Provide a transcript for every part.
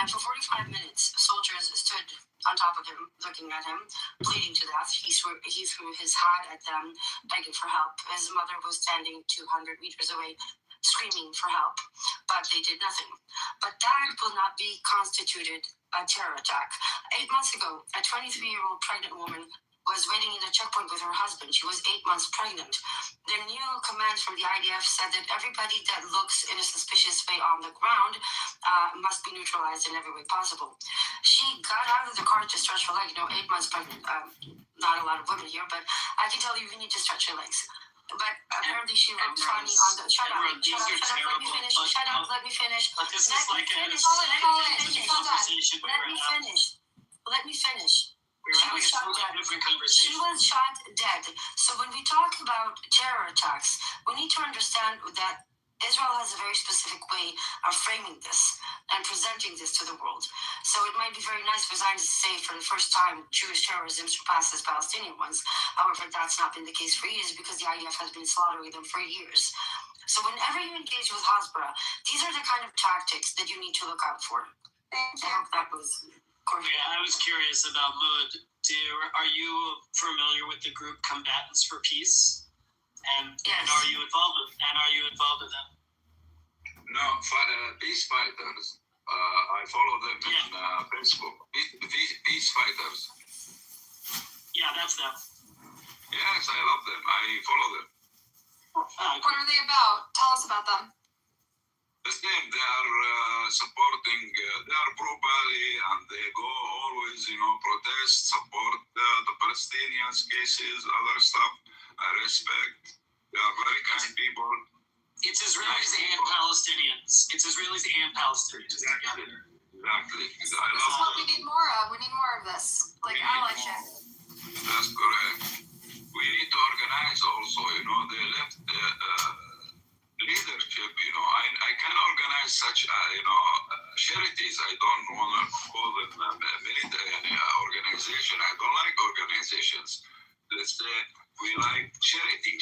And for 45 minutes, soldiers stood on top of him, looking at him, bleeding to death. He threw his hat at them, begging for help. His mother was standing 200 meters away, screaming for help, but they did nothing. But that will not be constituted a terror attack. 8 months ago, a 23-year-old pregnant woman was waiting in a checkpoint with her husband. She was 8 months pregnant. The new command from the IDF said that everybody that looks in a suspicious way on the ground must be neutralized in every way possible. She got out of the car to stretch her leg. 8 months pregnant. Not a lot of women here, but I can tell you need to stretch your legs. But apparently she looked funny on the... Shut up, let me finish. Let me finish. But this is like a conversation. Let me finish. We're having a totally different conversation. She was shot dead. So when we talk about terror attacks, we need to understand that Israel has a very specific way of framing this and presenting this to the world. So it might be very nice for Zionists to say for the first time Jewish terrorism surpasses Palestinian ones. However, that's not been the case for years because the IDF has been slaughtering them for years. So whenever you engage with Hezbollah, these are the kind of tactics that you need to look out for. I hope that was... Yeah, I was curious about Mood. Are you familiar with the group Combatants for Peace? And are you involved with them? No, peace fighters. I follow them in Facebook. Peace fighters. Yeah, that's them. Yes, I love them. I follow them. What are they about? Tell us about them. The same, they are supporting, they are pro-Bali and they go always, protest, support the Palestinians cases, other stuff. I respect. They are very kind people. It's Israelis and Palestinians. Exactly. Together. Exactly. This is what we need more of. We need more of this, like allyship. That's correct. We need to organize also, they left leadership, I can organize such, charities. I don't want to call them military organization. I don't like organizations. Let's say we like charity.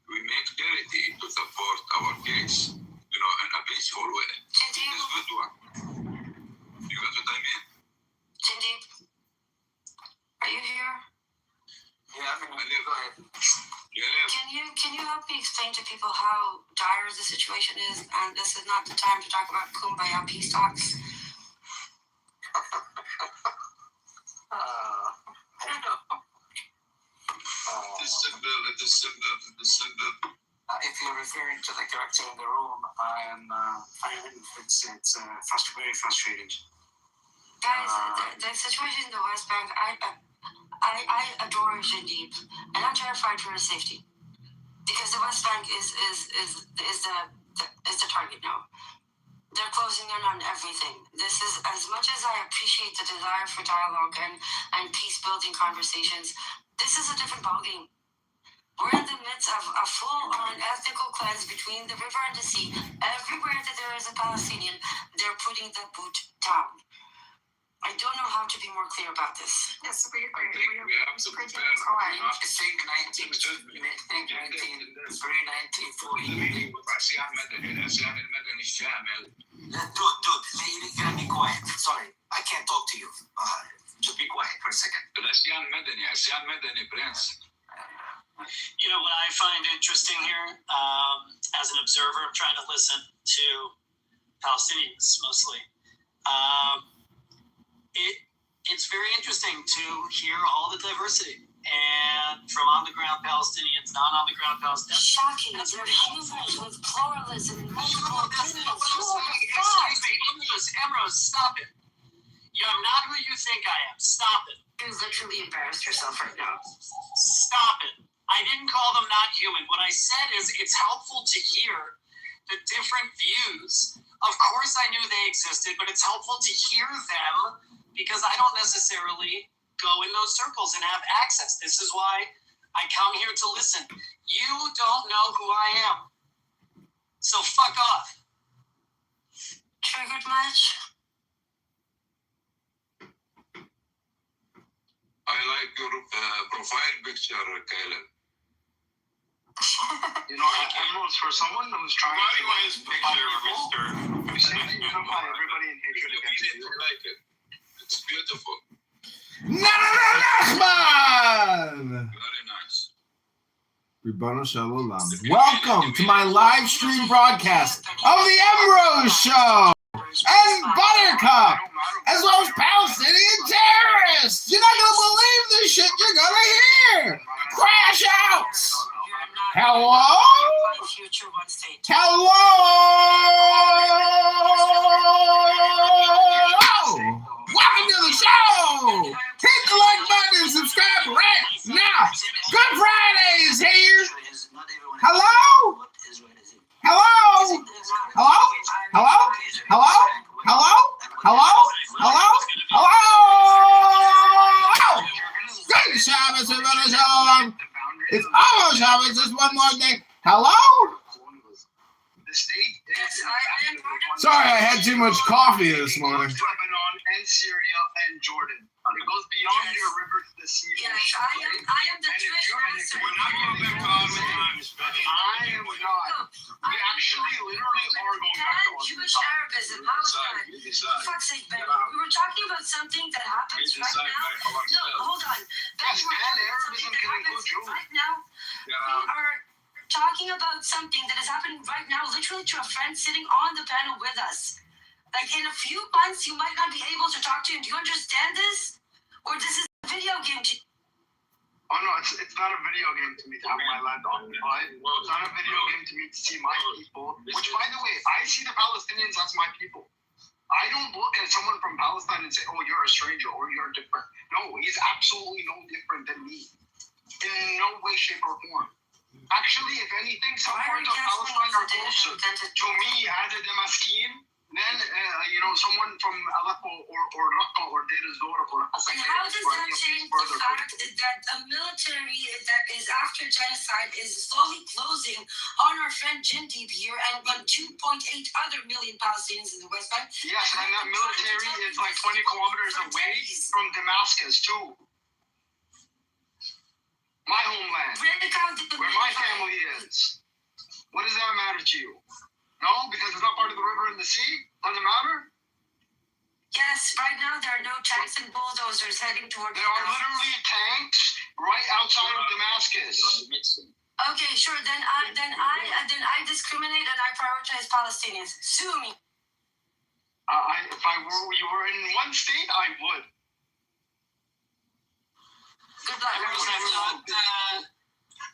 We make charity to support our case, in a peaceful way. It's a good one. You got what I mean? Cindy, are you here? Yeah, go ahead. Can you help me explain to people how dire the situation is? And this is not the time to talk about kumbaya peace talks. I don't know. The symbol. If you're referring to the character in the room, it's very frustrating. Guys, the situation in the West Bank, I adore Jadid, and I'm terrified for his safety because the West Bank is the target now. They're closing in on everything. This is, as much as I appreciate the desire for dialogue and peace-building conversations, this is a different ballgame. We're in the midst of a full-on ethnical cleanse between the river and the sea. Everywhere that there is a Palestinian, they're putting the boot down. I don't know how to be more clear about this. Yes, we have to prepare. Think 1940. Dude, you're gonna be quiet. Sorry, I can't talk to you. Just be quiet for a second. Asyan Medeni, Prince. What I find interesting here, as an observer, I'm trying to listen to Palestinians mostly. It's very interesting to hear all the diversity, and from on-the-ground Palestinians, non-on-the-ground Palestinians. Shocking. They're humans with pluralism and multiple opinions. Excuse me, Emrose, stop it. You're not who you think I am. Stop it. You literally embarrassed yourself right now. Stop it. I didn't call them not human. What I said is it's helpful to hear the different views. Of course I knew they existed, but it's helpful to hear them because I don't necessarily go in those circles and have access. This is why I come here to listen. You don't know who I am. So fuck off. Triggered much? I like your profile picture, Caleb. For someone who's trying to his picture, Mr. unify everybody in hatred against Nachman! Very nice. Ribbono Shalom. Welcome to my live stream broadcast of the Emrose Show and Buttercup, as well as Palestinian terrorists. You're not going to believe this shit you're going to hear. Crash outs. Hello? Hello? Welcome to the show. Hit the like button and subscribe right now. Good Friday is here. Hello? Hello? Hello? Hello? Hello? Hello? Hello? Hello? Hello? Good Shabbos, everybody. Shalom. It's almost Shabbos. Just one more day. Hello? Sorry, I had too much coffee this morning. Lebanon and Syria and Jordan. It goes beyond your river to the sea. Yes, I am the Jewish master. We're not going back to Ottoman times, but I am not. We actually literally are going back to Ottoman Jewish Arabism. How is that? For fuck's sake, Ben. We were talking about something that happens right now. No, hold on. Ben, Yes, Pan-Arabism can include Jews. right now. We are talking about something that is happening right now, literally to a friend sitting on the panel with us. Like in a few months, you might not be able to talk to him. Do you understand this? Or this is a video game to Oh no, it's not a video game to me to have my land occupied. It's not a video game to me to see my people. Which, by the way, I see the Palestinians as my people. I don't look at someone from Palestine and say, "Oh, you're a stranger" or "You're different." No, he's absolutely no different than me, in no way, shape, or form. Actually, if anything, some parts of Palestine are closer to me as a Damascene than someone from Aleppo or Raqqa or Deir ez-Zor or And how does that change the fact that a military that is after genocide is slowly closing on our friend Jindib here and on 2.8 other million Palestinians in the West Bank? Yes, and that military is like 20 kilometers away from Damascus too. My homeland, where my family is. What does that matter to you? No, because it's not part of the river and the sea? Doesn't matter? Yes, right now there are no tanks and bulldozers heading toward There are literally tanks right outside of Damascus. Okay, sure. Then I discriminate and I prioritize Palestinians. Sue me. If you were in one state, I would. Good luck.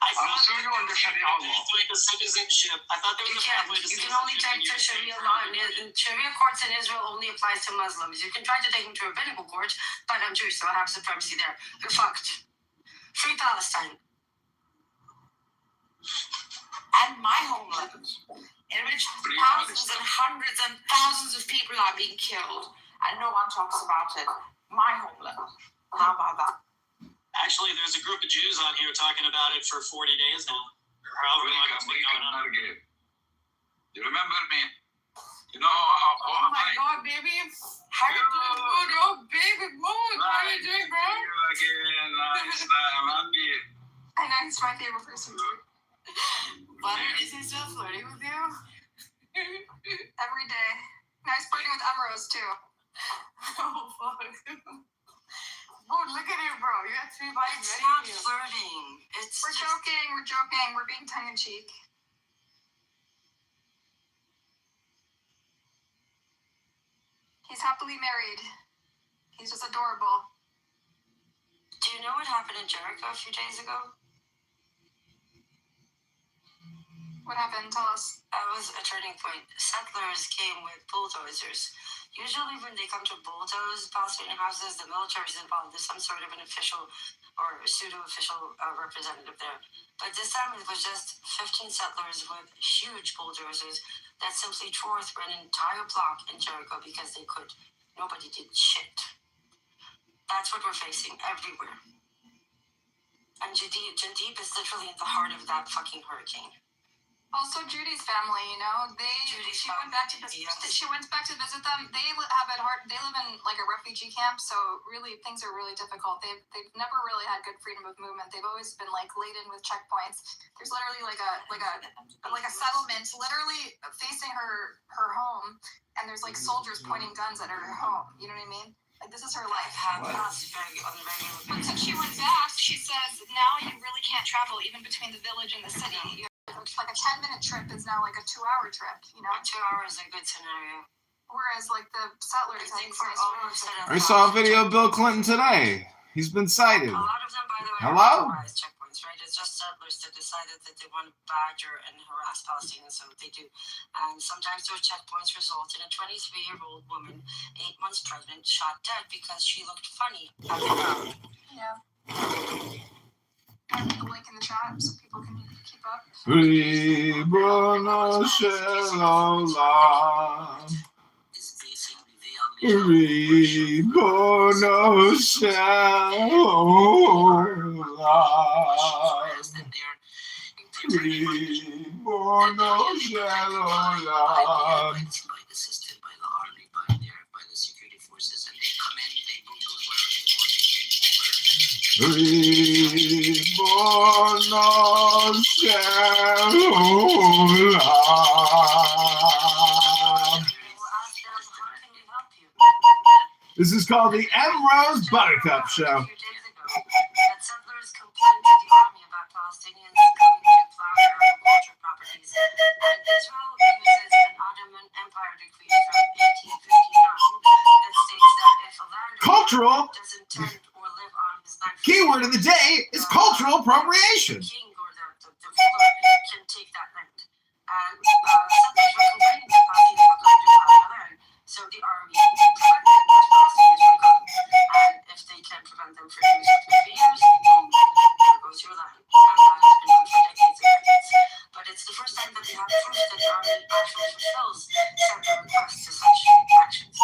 I I'll sue you under Sharia law. like a citizenship. I thought there was a pathway to You can only take to Sharia law, and Sharia courts in Israel only applies to Muslims. You can try to take them to a rabbinical court, but I'm Jewish, so I have supremacy there. You're fucked. Free Palestine. And my homeland, in which thousands and hundreds and thousands of people are being killed, and no one talks about it. My homeland. How about that? Actually, there's a group of Jews on here talking about it for 40 days now. Or however long it's been going on. You remember me? You know how Oh my God, baby. How you doing, good? Oh, baby, good. How you doing, bro? Again, nice. I'm happy. I know he's my favorite person too. But is he still flirting with you? Every day. Now he's flirting with Emrose too. Oh, fuck. Oh, look at you, bro. You got 3 bodies It's ready not for you. flirting. We're joking. We're being tongue in cheek. He's happily married. He's just adorable. Do you know what happened in Jericho a few days ago? What happened? Tell us. That was a turning point. Settlers came with bulldozers. Usually when they come to bulldoze Palestinian houses, the military is involved. There's some sort of an official or pseudo-official representative there. But this time it was just 15 settlers with huge bulldozers that simply tore through an entire block in Jericho because they could. Nobody did shit. That's what we're facing everywhere. And Jadib is literally in the heart of that fucking hurricane. Also, Judy's family, she went back to visit them. They have it hard. They live in like a refugee camp, so really things are really difficult. They've never really had good freedom of movement. They've always been like laden with checkpoints. There's literally like a settlement literally facing her home, and there's like soldiers pointing guns at her home. You know what I mean? Like, this is her life. What? But since she went back, she says now you really can't travel even between the village and the city. Like a 10-minute trip is now like a 2-hour trip, you know? 2 hours is a good scenario. Whereas like the settlers, I think for all of them. I saw a video of Bill Clinton today. He's been cited. A lot of them, by the way, Hello? are authorized checkpoints, right? It's just settlers that decided that they want to badger and harass Palestinians, so they do. And sometimes those checkpoints result in a 23-year-old woman, 8 months pregnant, shot dead because she looked funny at the crowd. yeah. I put the link in the chat so people can keep up. Ribono shel olam. Is basically they unleash Ribono shel olam. Ribono shel olam. Like assisted by the army, by the security forces, and they come in, they bulldoze wherever they want, they take over. Ribono shel olam. We'll ask them, how can we help you? This is called the Emrose Buttercup Show. A few days ago, that settlers complained to the army about Palestinians coming to plow their agricultural properties. And Israel uses an Ottoman Empire decree from 1859 that states that if a landowner Cultural. doesn't tend or live on his land, Keyword of the day is cultural appropriation. the king or the ruler can take that land. And settlers were complaining that Palestinians were coming to plow their land. So the army prevented those Palestinians from coming. And if they can prevent them for 2 years, boom, there goes your land. And that has been done for decades and decades. But it's the first time that they have proof that the army actually fulfills settler requests to such actions.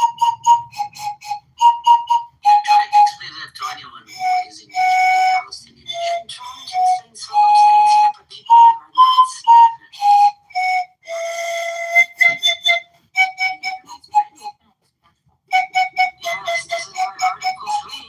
Try to explain that to anyone who is engaged with the Palestinians. I'm trying to explain so much things here, but people are nuts. Yes, this is why Article 3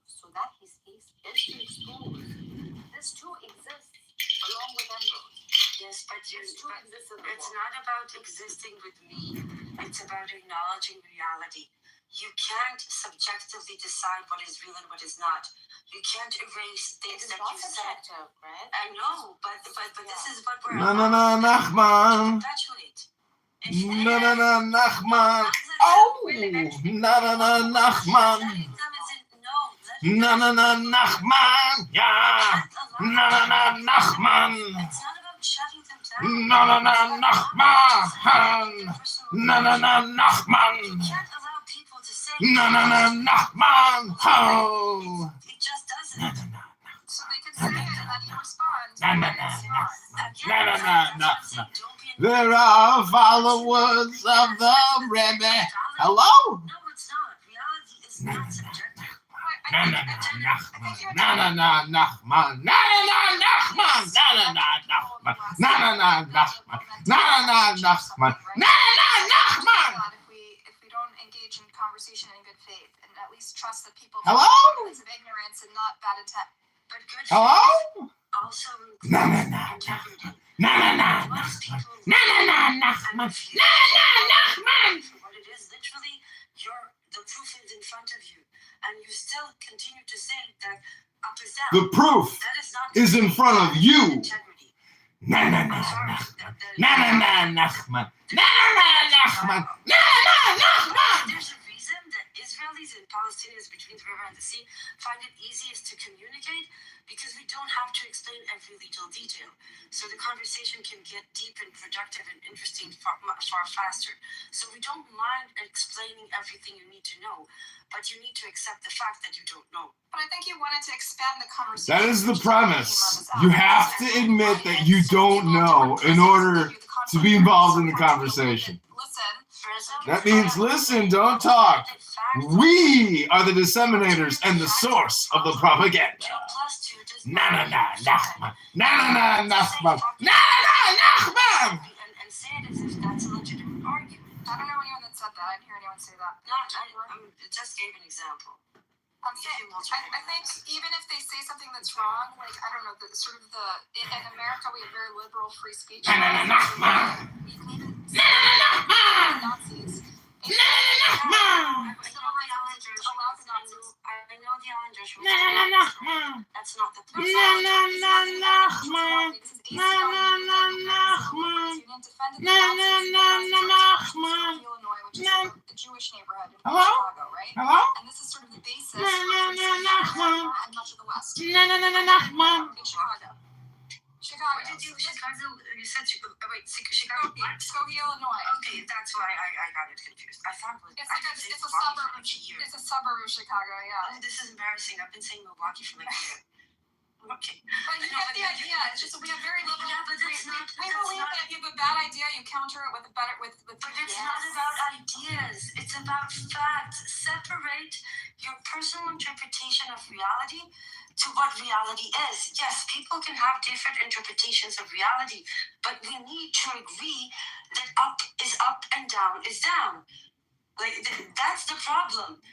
so that his case is to expose. This too exists along with Emerald. Yes, but it's not about existing with me. It's about acknowledging reality. You can't subjectively decide what is real and what is not. You can't erase things that you said. Right? I know, but this is what we're Na na na Nachman. perpetuate. Na na na Nachman. Oh, na na na Nachman. Na na na Nachman. Yeah. Na na na Nachman. It's not about shutting them down. Na na na Nachman. Na na na Nachman. You can't allow people to say Na na na Nachman. Oh. it just doesn't. So they could say it and then you respond. Na na na na na na na. Don't be There are followers of the Rebbe. Hello? No, it's not. Reality is not subjective. Na na na Nachman. Na na na Nachman. Na na na Nachman. Na na na Nachman. Na na na Nachman. Na na na Nachman. Na na Nachman. If we don't engage in conversation in good faith and at least trust that people Hello? because of ignorance and not bad intent. But good Hello? faith also Na na na integrity. na na na Most people na na na Nachman. Na na Nachman. for what it is. Literally, the proof is in front of you, and you still continue to say that up is down. The proof That is not is in front of you. integrity. Na na na Nachman. Na na na Nachman. Na na na Nachman. Na na Nachman. There's a reason that Israelis and find it easiest to communicate because we don't have to explain every little detail. So the conversation can get deep and productive and interesting far faster. So we don't mind explaining everything you need to know, but you need to accept the fact that you don't know. But I think you wanted to expand the conversation. That is the premise. You have to admit that you don't know in order to be involved in the conversation. That means listen, don't talk. We are the disseminators and the source of the propaganda. And say it as if that's a legitimate argument. I don't know anyone that said that. I didn't hear anyone say that. I just gave an example. I think even if they say something that's wrong, like, I don't know, in America we have very liberal free speech. You can even say Nazis. I know the Islanders. That's not the point. The Jewish neighborhood in Hello? Chicago, right? Hello? And this is sort of the basis and much of the West. In Chicago. Chicago. You said Chicago. Skokie, Illinois. Okay, that's why I got it confused. I thought it's a suburb of Chicago, yeah. Oh, this is embarrassing. I've been saying Milwaukee for like a year. Okay. But you get the idea. It's just we have very little. Yeah, but that's not. We believe that if you have a bad idea, you counter it with a better with. But it's not about ideas. It's about facts. Separate your personal interpretation of reality to what reality is. Yes, people can have different interpretations of reality, but we need to agree that up is up and down is down. Like that's the problem.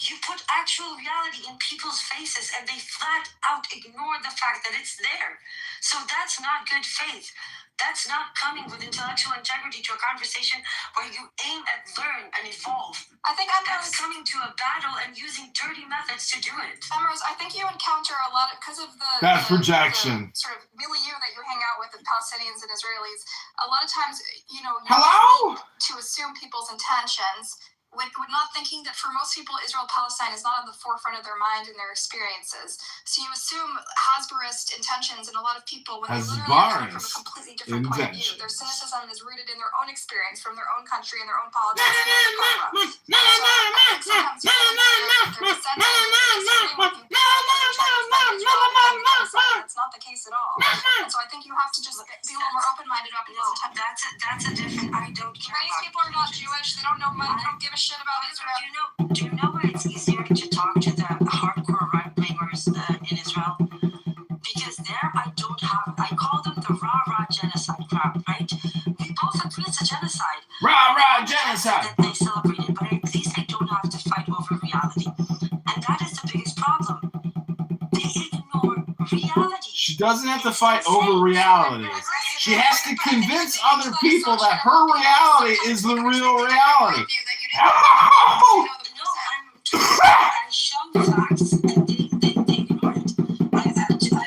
You put actual reality in people's faces and they flat out ignore the fact that it's there. So that's not good faith. That's not coming with intellectual integrity to a conversation where you aim at learn and evolve. I think that's coming to a battle and using dirty methods to do it. Emrose, I think you encounter a lot of, because of the projection. The sort of milieu that you hang out with Palestinians and Israelis, a lot of times, you know, Hello? to assume people's intentions. With not thinking that for most people, Israel-Palestine is not on the forefront of their mind and their experiences. So you assume Hasbarist intentions, and a lot of people, when they literally come from a completely different point of view, their cynicism is rooted in their own experience from their own country and their own politics. That's not the case at all. And so I think you have to just be a little more open-minded about people's intentions. That's a different. I don't care. Chinese people are not Jewish. They don't know much. They don't give a shit about Israel. Do you know why it's easier to talk to the hardcore right-wingers in Israel? Because there I call them the rah-rah genocide crowd, right? We both agree it's a genocide. Rah-rah genocide! That they celebrated, but at least I don't have to fight over reality. And that is the biggest problem. They ignore reality. She doesn't have to fight over reality. She has to convince other people that her reality is the real reality. No, I show facts and they ignore it.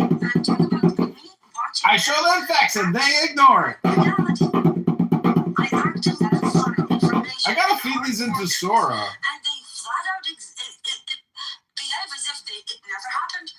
I'm talking about me watching. I show them facts and they ignore it. Reality. I actively find information. I gotta feed these into Sora. And they flat out behave as if it never happened.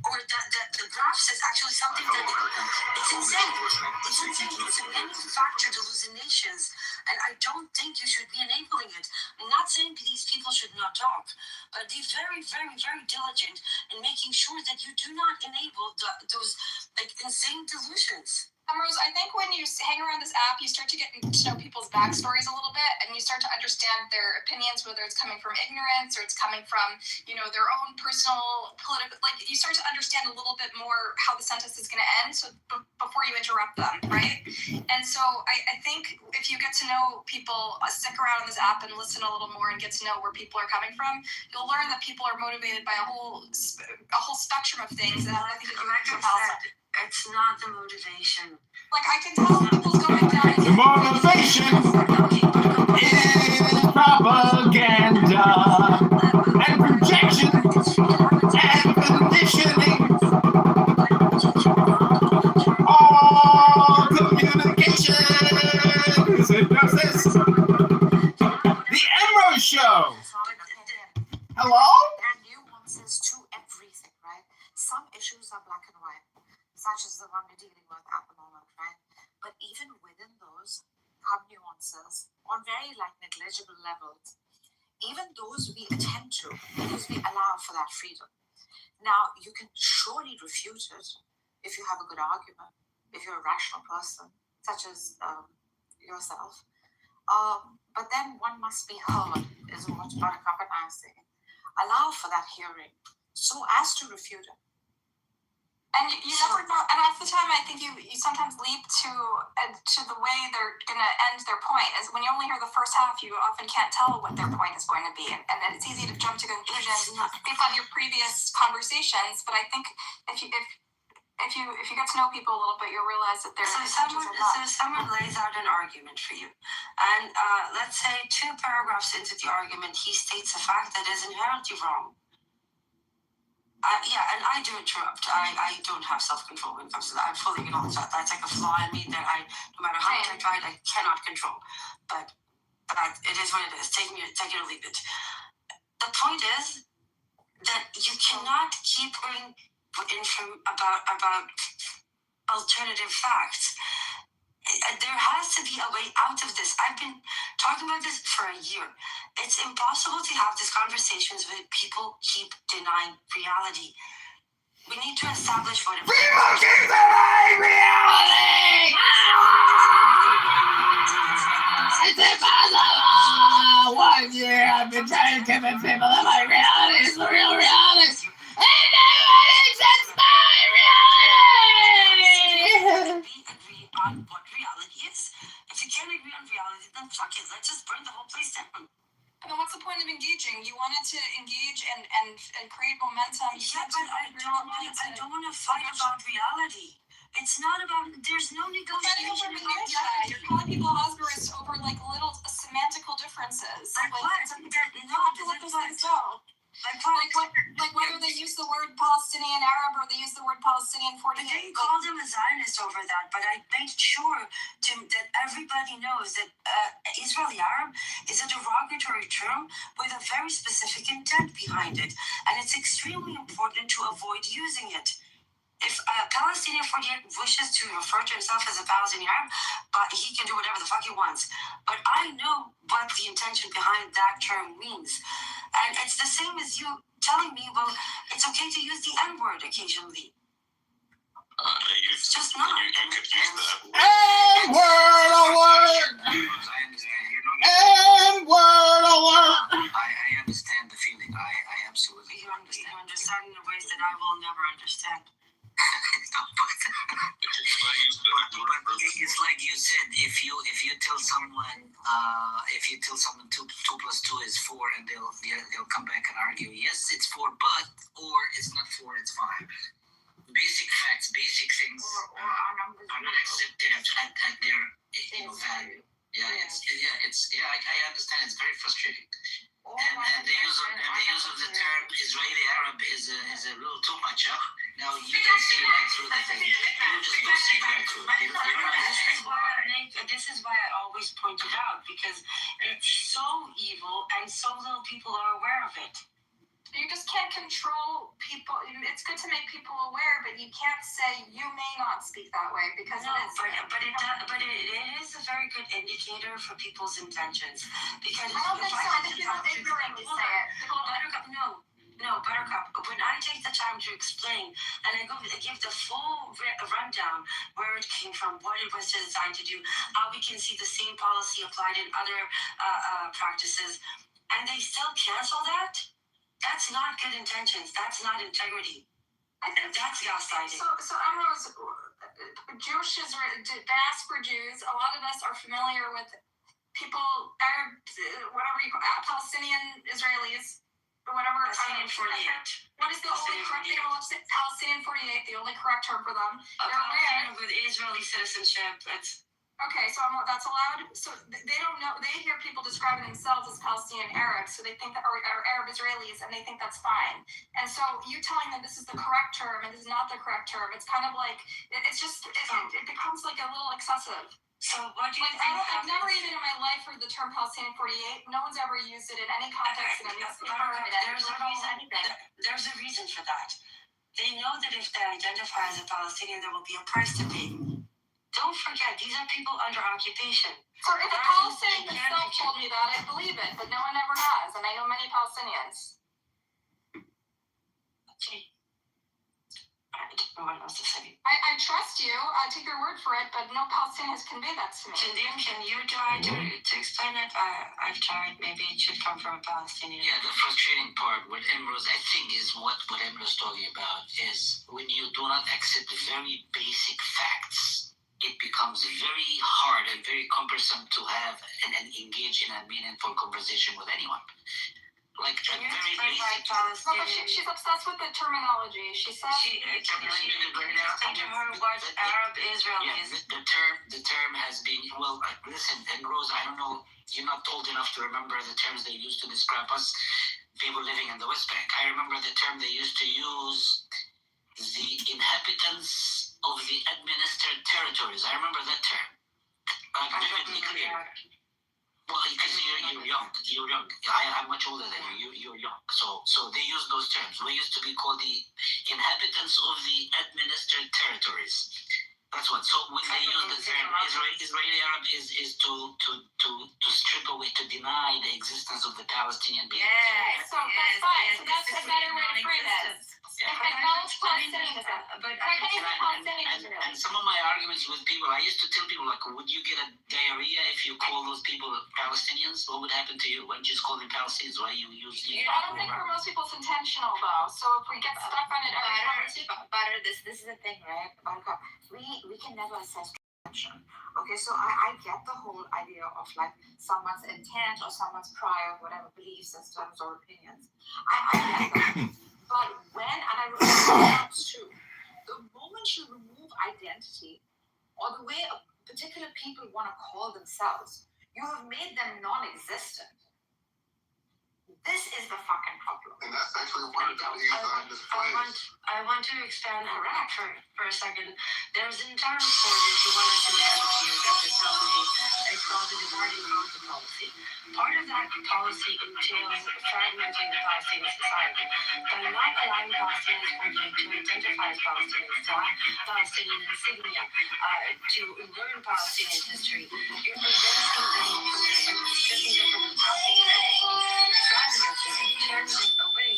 Or that the graphs is actually something that it's insane. It's insane. It's manufactured hallucinations. And I don't think you should be enabling it. I'm not saying these people should not talk, but be very, very, very diligent in making sure that you do not enable those like insane delusions. Rose, I think when you hang around this app, you start to get to know people's backstories a little bit, and you start to understand their opinions, whether it's coming from ignorance or it's coming from, you know, their own personal political. Like you start to understand a little bit more how the sentence is going to end, so before you interrupt them, right? And so I think if you get to know people, stick around on this app and listen a little more and get to know where people are coming from, you'll learn that people are motivated by a whole spectrum of things that have nothing to do with Palestine. It's not the motivation. Like I can tell people's going down. The motivation is propaganda and projection and conditioning. All communication is hypnosis. The Emrose Show. Hello? dealing with at the moment, right? But even within those come nuances on very negligible levels. Even those we attend to because we allow for that freedom. Now, you can surely refute it if you have a good argument, if you're a rational person, such as yourself. But then one must be heard, is what Buttercup and I say. Allow for that hearing so as to refute it. And you never know. And half the time, I think you sometimes leap to the way they're going to end their point. Is when you only hear the first half, you often can't tell what their point is going to be, and then it's easy to jump to conclusions based on your previous conversations. But I think if you get to know people a little bit, you'll realize that there's someone lays out an argument for you, and let's say 2 paragraphs into the argument, he states a fact that is inherently wrong. And I do interrupt. I don't have self-control when it comes to that. I fully acknowledge that. That's like a flaw in me that no matter how much I try, I cannot control. But it is what it is. Take it or leave it. The point is that you cannot keep going about alternative facts. There has to be a way out of this. I've been talking about this for a year. It's impossible to have these conversations when people keep denying reality. We need to establish what it is. People keep denying reality! It's impossible! 1 year I've been trying to convince people that my reality is the real reality. And nobody accepts my reality! We agree on what reality is. If you can't agree on reality, then fuck it. Let's just burn the whole place down. And then what's the point of engaging? You wanted to engage and create momentum. Yeah, but I don't want to fight about reality. It's not about. There's no negotiation about reality. You're calling people Osbarists over little semantical differences. Like what? No, to let those things go. Like whether they use the word Palestinian Arab or they use the word Palestinian 48. I didn't call them a Zionist over that, but I made sure that everybody knows that Israeli Arab is a derogatory term with a very specific intent behind it, and it's extremely important to avoid using it. If Palestinian 48 wishes to refer to himself as a Palestinian Arab, but he can do whatever the fuck he wants. But I know what the intention behind that term means. And it's the same as you telling me, well, it's okay to use the N-word occasionally. It's just not. You could use that word. N-word alert! N-word alert! I understand the feeling. I absolutely You understand in ways that I will never understand. It's like you said, if you tell someone 2 + 2 = 4, and they'll come back and argue, yes, it's 4, but, or it's not 4, it's 5. Basic facts, basic things are not accepted at their value. I understand. It's very frustrating. And the use of the term Israeli Arab is a little too much. Now you can see right through the thing. You just don't see right through. This is why I always point it out, because it's so evil and so little people are aware of it. You just can't control people. It's good to make people aware, but you can't say you may not speak that way because it is a very good indicator for people's intentions. Because I don't think so. I think people ignorantly say it. Buttercup, when I take the time to explain and I give the full rundown where it came from, what it was designed to do, how we can see the same policy applied in other practices, and they still cancel that, that's not good intentions. That's not integrity. I think that's gaslighting. So Amrose, Jewish diaspora Jews, a lot of us are familiar with people, Arab, whatever you call Palestinian Israelis, or whatever. Palestinian 48. What is the only correct thing? Palestinian 48, the only correct term for them. Palestinian with Israeli citizenship. Okay, so that's allowed. So they don't know. They hear people describing themselves as Palestinian Arabs, so they think that, or Arab Israelis, and they think that's fine. And so you telling them this is the correct term and this is not the correct term, it's kind of like it becomes like a little excessive. So what do you think? I've never even in my life heard the term Palestinian 48. No one's ever used it in any context. There's a reason for that. They know that if they identify as a Palestinian, there will be a price to pay. Don't forget, these are people under occupation. So if a Palestinian himself told me that, I'd believe it, but no one ever has, and I know many Palestinians. Okay. I don't know what else to say. I trust you. I take your word for it, but no Palestinian has conveyed that to me. Janine, can you try to explain it? I've tried. Maybe it should come from a Palestinian. Yeah, the frustrating part with Emrose, I think, is what Emrose is talking about is when you do not accept very basic facts, it becomes very hard and very cumbersome to have and engage in a meaningful conversation with anyone. Like Can you very explain why basic. No, but Palestinian? she's obsessed with the terminology. She says Can you explain to her what Arab Israel Yeah, is? the term has been, well, listen, and Rose, I don't know, you're not old enough to remember the terms they used to describe us, people living in the West Bank. I remember the term they used to use, the inhabitants of the administered territories. I remember that term. Vividly clear. Well, because you're young. You're young. I'm much older than you. You're young. So they use those terms. We used to be called the inhabitants of the administered territories. That's what. So when they use the term Israeli Arab is to strip away, to deny the existence of the Palestinian people. okay, so that's fine. So that's a better way to frame it. Acknowledge Palestinianism. But Why can't you say Palestinianism? And some of my arguments with people, I used to tell people, like, would you get a diarrhea if you call those people Palestinians? What would happen to you? Why don't you just call them Palestinians? Why you use the... I don't think for most people it's intentional, though. So if we get stuck on it every conversation... Butter, this is the thing, right? Buttercup, we can never assess intention. Okay, so I get the whole idea of like someone's intent or someone's prior, whatever belief systems or opinions. I get that. But when, and I remember that's true, the moment you remove identity or the way particular people want to call themselves, you have made them non-existent. This is the fucking problem. And that's actually one of the things I displayed. I want to expand on that for a second. There's an entire report that you wanted to hand to you that they're telling me it's called the dividing counter policy. Part of that policy entails fragmenting the Palestinian society. By not allowing Palestinians to identify as Palestinians, to have Palestinian insignia, to learn Palestinian history, you're preventing them from stripping them from the Palestinian identity, fragmenting and tearing them away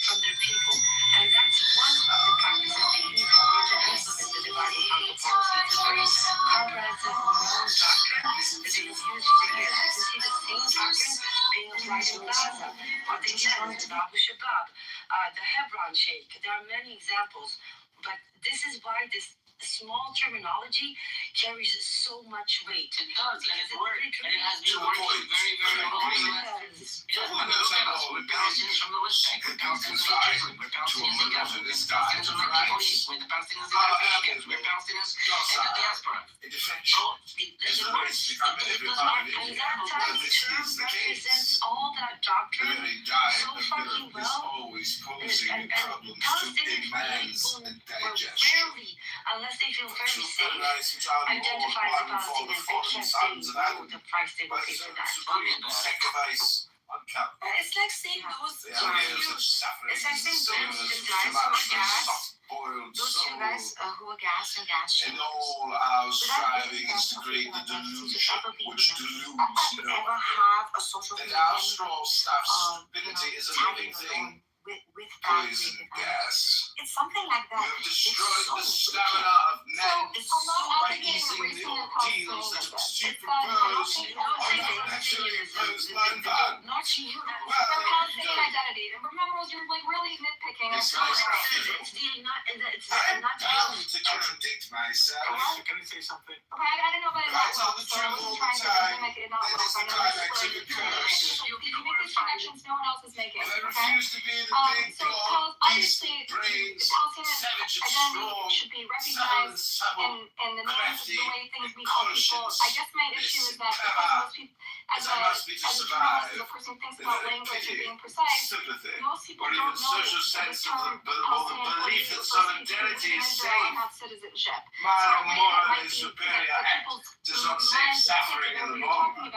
from their people. And that's one of the practices they use in order to implement the dividing counter policy. It's a very comprehensive moral doctrine that they have used for years. You can see the same doctrine being applied in Gaza, what they did with Abu Shabab, the Hebron Sheikh. There are many examples, but this is why this small terminology carries so much weight. It does, and it works, and it has been To working. avoid very, very We're Palestinians from the West Bank, we're Palestinians in Israel, we're Palestinians in Gaza, we're Palestinians in the Middle East, we're the Palestinians in Africa, we're Palestinians in the diaspora. So it works. It does work. And that term represents all that doctrine so fucking well. And Palestinian people will rarely, unless they feel very safe, identify as Palestinians. They can't say the price they will pay for that. It's like saying those two guys who are gassed and gassed. In all our strivings to create the delusion which deludes no ever one. have a social That our small staff's stability is a living thing, with that poison gas. it's something like You that. have destroyed the stamina of men by using the ordeals that superimpose on the naturally imposed mind van. Not you. For Palestinian identity. And remember, you're like really nitpicking. It's I'm bound to contradict myself. Can I say something? Okay, I didn't know about it. If I tell the truth all the time, make it not then it's the climax of a curse. You make these connections no one else is making. Well, I Okay? refuse to be the big, So broad, beast, obviously, brains, Palestinian savage and identity strong, should be subtle and recognized supple, in the names of the way things we call people. conscience, I guess my issue is that because most people, as a person who thinks about language and being precise, sympathy, most people or don't even know social sense of term the Palestinian belief that solidarity is safe. and have citizenship. Morally superior act does not save suffering in the long run.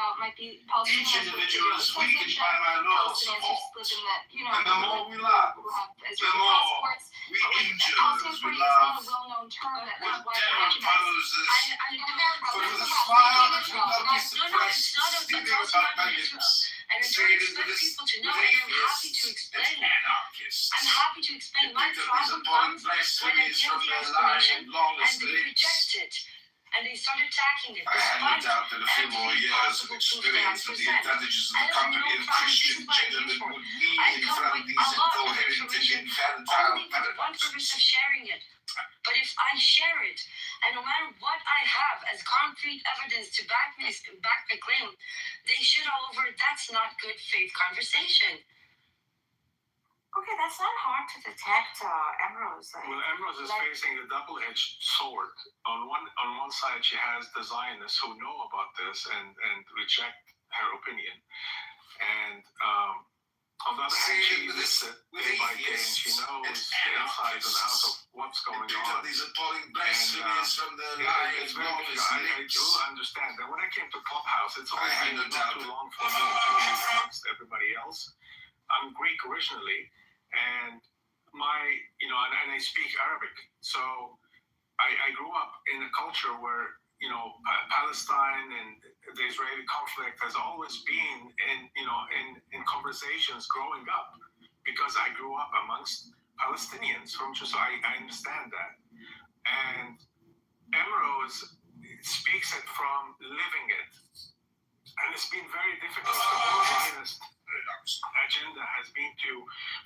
Each individual is weakened by my law of support. And the more we love, the more we injure those we love. Whatever poses, but with a smile that will not be suppressed, stealing about my lips. Straight into this with atheists and anarchists. I'm happy to explain my These problem appalling comes when I blasphemies give from the their lying explanation and lawless and they lips. reject it. And they start attacking it. I had no doubt that a few more years of experience with the advantages of the company of Christian gentlemen would wean in front of these incoherent and infantile only with one purpose paradoxes. of sharing it. But if I share it, and no matter what I have as concrete evidence to back the claim, they shit all over it. That's not good faith conversation. Okay, that's not hard to detect, Emerose. Well, Emerose is facing a double-edged sword. On one side, she has the Zionists who know about this and reject her opinion, and on the other hand, she lives it day by day, and she knows the insides and outs of what's going on. These appalling blasphemies from their lying It's and very lawless difficult. I lips. do understand that when I came to Clubhouse, it's always I had been no not doubt too that- long for me to be amongst everybody else. I'm Greek originally, and and I speak Arabic. So I grew up in a culture where, Palestine and the Israeli conflict has always been in conversations growing up, because I grew up amongst Palestinians so I understand that. And Emerose speaks it from living it. And it's been very difficult. The whole Zionist agenda has been to,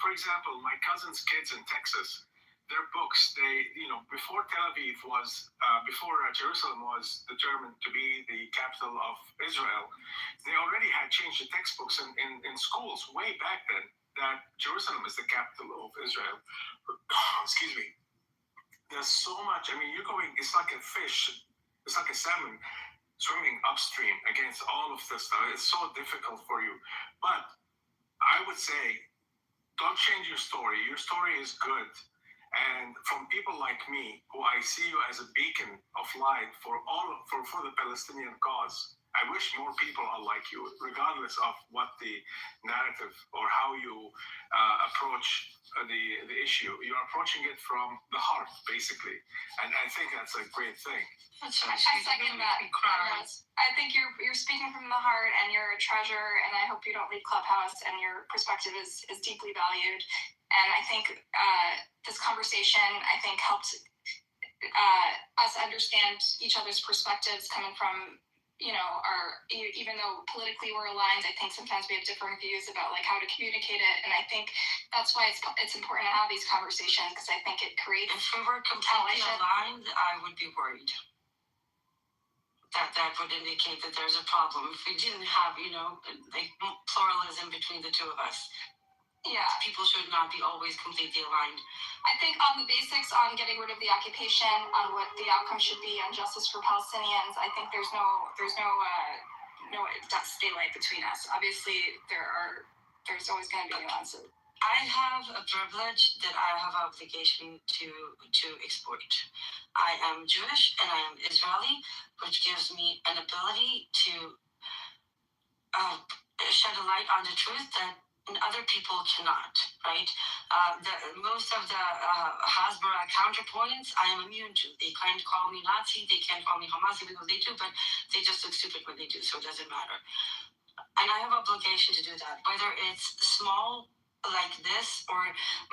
for example, my cousin's kids in Texas, their books, before Tel Aviv before Jerusalem was determined to be the capital of Israel, they already had changed the textbooks in schools way back then that Jerusalem is the capital of Israel. Excuse me. There's so much, it's like a fish, it's like a salmon swimming upstream against all of this stuff. It's so difficult for you. But I would say, don't change your story. Your story is good. And from people like me, who I see you as a beacon of light for the Palestinian cause, I wish more people are like you, regardless of what the narrative or how you approach the issue. You're approaching it from the heart, basically. And I think that's a great thing. I second that. I think you're speaking from the heart, and you're a treasure, and I hope you don't leave Clubhouse, and your perspective is deeply valued. And I think this conversation, helped us understand each other's perspectives coming from, even though politically we're aligned, I think sometimes we have different views about how to communicate it. And I think that's why it's important to have these conversations, because I think it creates. If we were completely aligned, I would be worried. That would indicate that there's a problem. If we didn't have, pluralism between the two of us. Yeah. People should not be always completely aligned. I think on the basics, on getting rid of the occupation, on what the outcome should be, on justice for Palestinians, I think there's no daylight between us. Obviously, there's always going to be nuances. I have a privilege that I have obligation to exploit. I am Jewish and I am Israeli, which gives me an ability to shed a light on the truth that other people cannot, right? Most of the Hasbara counterpoints I am immune to. They can't call me Nazi, they can't call me Hamas, even though they do, but they just look stupid when they do, so it doesn't matter. And I have obligation to do that, whether it's small like this, or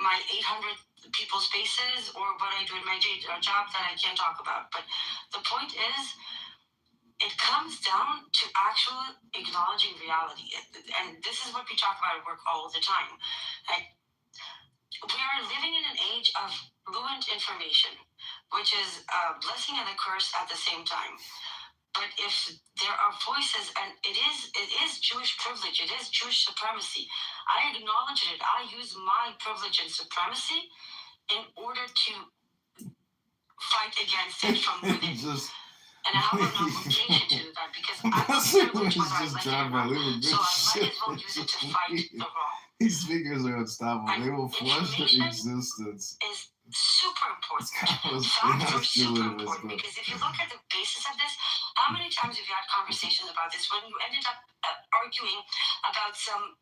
my 800 people spaces, or what I do in my job that I can't talk about. But the point is, it comes down to actual acknowledging reality. And this is what we talk about at work all the time. We are living in an age of fluent information, which is a blessing and a curse at the same time. But if there are voices, and it is Jewish privilege, it is Jewish supremacy. I acknowledge it. I use my privilege and supremacy in order to fight against it from within. And I have an obligation to do that because I'm privileged whether I like it or not. So I might as well use it to fight the wrong. These figures are unstoppable. And They will flush their existence. Is super important. Facts are super important because if you look at the basis of this, how many times have you had conversations about this when you ended up arguing about some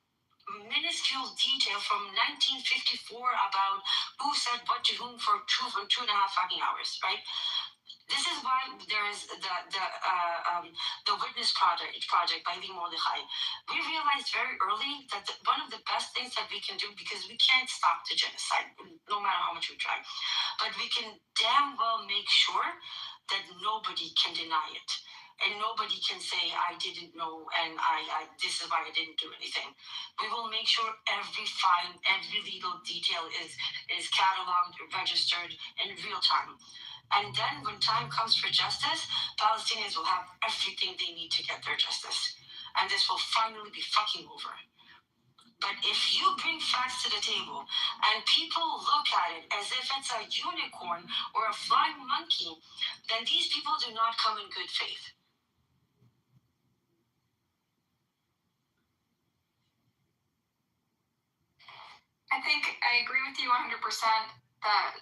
minuscule detail from 1954 about who said what to whom for 2.5 fucking hours, right? This is why there is the Witness Project by Lee Mordechai. We realized very early that one of the best things that we can do, because we can't stop the genocide, no matter how much we try, but we can damn well make sure that nobody can deny it. And nobody can say, I didn't know, and I this is why I didn't do anything. We will make sure every fine, every legal detail is cataloged, registered in real time. And then when time comes for justice, Palestinians will have everything they need to get their justice. And this will finally be fucking over. But if you bring facts to the table and people look at it as if it's a unicorn or a flying monkey, then these people do not come in good faith. I think I agree with you 100% that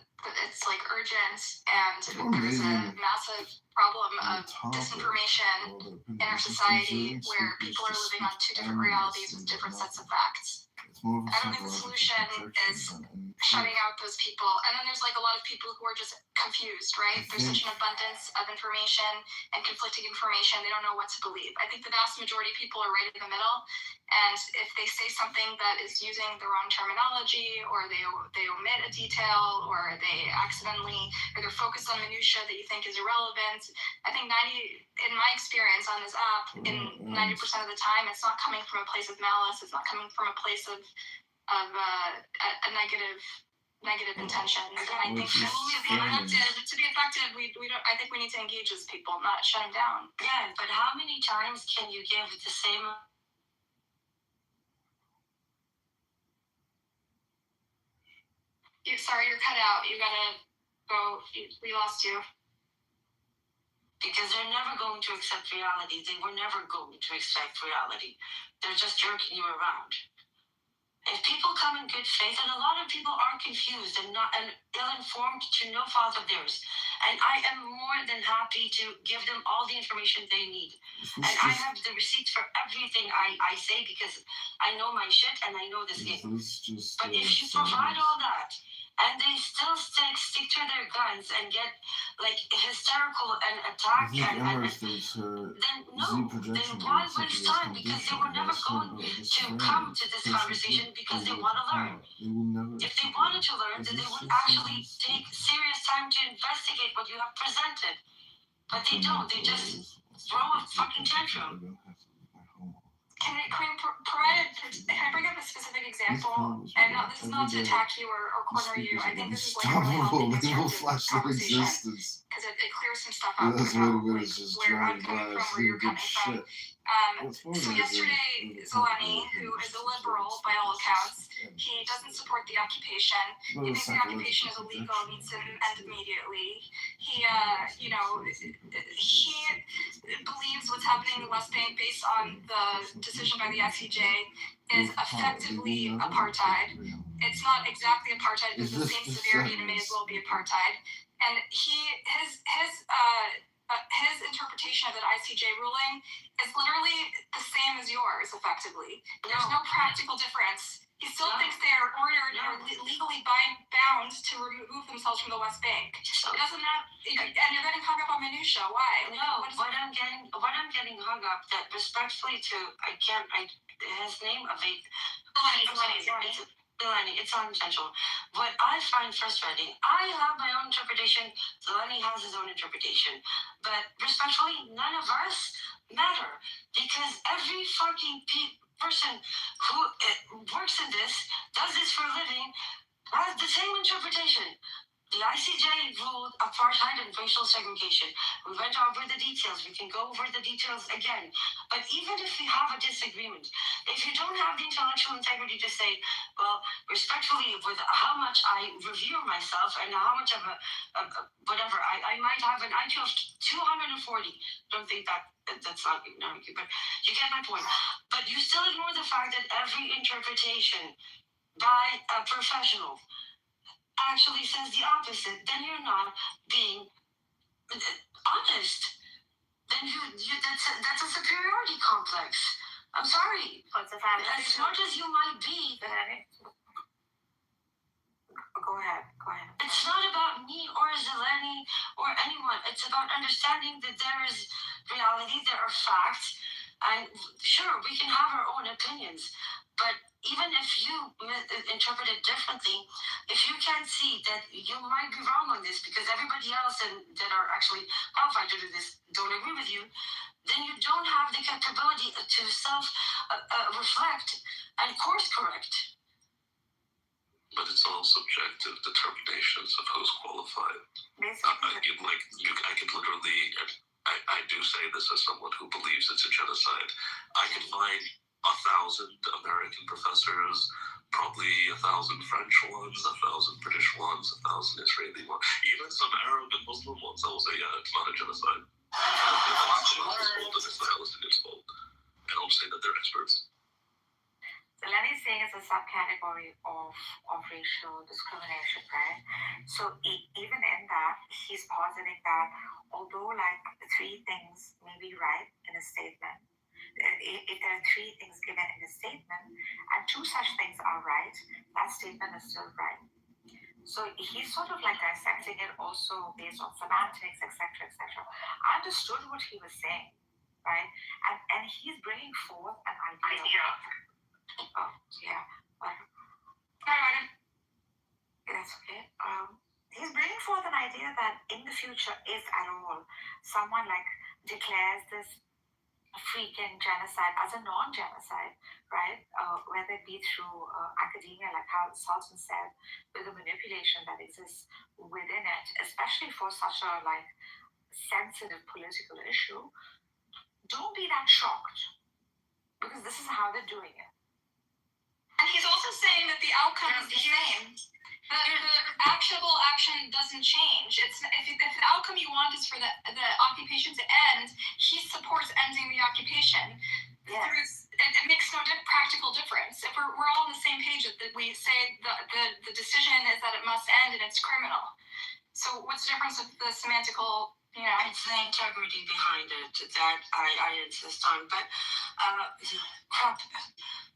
it's like urgent and there's a massive problem of disinformation in our society where people are living on two different realities with different sets of facts. I don't think the solution is shutting out those people. And then there's like a lot of people who are just confused, right? There's such an abundance of information and conflicting information. They don't know what to believe. I think the vast majority of people are right in the middle. And if they say something that is using the wrong terminology, or they omit a detail, or they accidentally, or they're focused on minutia that you think is irrelevant, I think in my experience on this app, in 90% of the time, it's not coming from a place of malice. It's not coming from a place of a negative intention. And I think to be effective, we don't. I think we need to engage those people, not shut them down. Yeah, but how many times can you give the same? Sorry, you're cut out. You gotta go. We lost you. Because they're never going to accept reality. They were never going to accept reality. They're just jerking you around. If people come in good faith, and a lot of people are confused and ill-informed to no fault of theirs, and I am more than happy to give them all the information they need. And I have the receipts for everything I say because I know my shit and I know this game. But if you provide all that, and they still stick to their guns and get like hysterical and attack, then why waste time? Because they were never going to come to this conversation because they want to learn. If they wanted to learn, then they would actually take serious time to investigate what you have presented. But they don't. They just throw a fucking tantrum. Can I bring up a specific example? And this is not to attack you or corner you. I think this is like a really healthy constructive conversation because it clears some stuff up about where I'm coming from, where you're coming from. So yesterday, Zeleny, who is a liberal by all accounts, he doesn't support the occupation. He thinks the occupation is illegal and needs to end immediately. He believes what's happening in the West Bank based on the decision by the ICJ is effectively apartheid. It's not exactly apartheid, but it's the same severity and it may as well be apartheid. And his interpretation of that ICJ ruling is literally the same as yours, effectively. There's no practical difference. He still thinks they are ordered or legally bound to remove themselves from the West Bank. It doesn't matter, and you're getting hung up on minutia. Why? No, what I'm getting hung up that respectfully to his name of it. Zeleny, it's unintentional. What I find frustrating, I have my own interpretation, Zeleny has his own interpretation, but respectfully, none of us matter, because every fucking person who works in this, does this for a living, has the same interpretation. The ICJ ruled apartheid and racial segregation. We went over the details. We can go over the details again. But even if we have a disagreement, if you don't have the intellectual integrity to say, well, respectfully, with how much I revere myself and how much of a whatever, I might have an IQ of 240. Don't think that's not IQ, but you get my point. But you still ignore the fact that every interpretation by a professional actually says the opposite, then you're not being honest. Then that's a superiority complex. I'm sorry. As smart as you might be, go ahead. It's not about me or Zeleny or anyone. It's about understanding that there is reality, there are facts, and sure, we can have our own opinions, but even if you interpret it differently, if you can't see that you might be wrong on this because everybody else that are actually qualified to do this don't agree with you, then you don't have the capability to self-reflect and course correct. But it's all subjective determinations of who's qualified. I could literally, I do say this as someone who believes it's a genocide. I can find 1,000 American professors, probably 1,000 French ones, 1,000 British ones, 1,000 Israeli ones, even some Arab and Muslim ones that will say, yeah, it's not a genocide. It's the Palestinians' fault. And I'll say that they're experts. Zeleny is saying it's a subcategory of racial discrimination, right? So even in that, he's positing that although like 3 things may be right in a statement, if there are 3 things given in a statement and 2 such things are right, that statement is still right. So he's sort of like dissecting it also based on semantics, etc., etc. I understood what he was saying, right? And he's bringing forth an idea. Oh, yeah. That's okay. He's bringing forth an idea that in the future, if at all, someone like declares this freaking genocide as a non-genocide, right? Whether it be through academia, like how Sultan said, with the manipulation that exists within it, especially for such a like sensitive political issue, don't be that shocked, because this is how they're doing it. And he's also saying that the outcome is the same. The actionable action doesn't change. If the outcome you want is for the occupation to end, he supports ending the occupation. Yes. It makes no practical difference. If we're all on the same page, that we say the decision is that it must end and it's criminal. So what's the difference with the semantical? It's the integrity behind it that I insist on. But crap.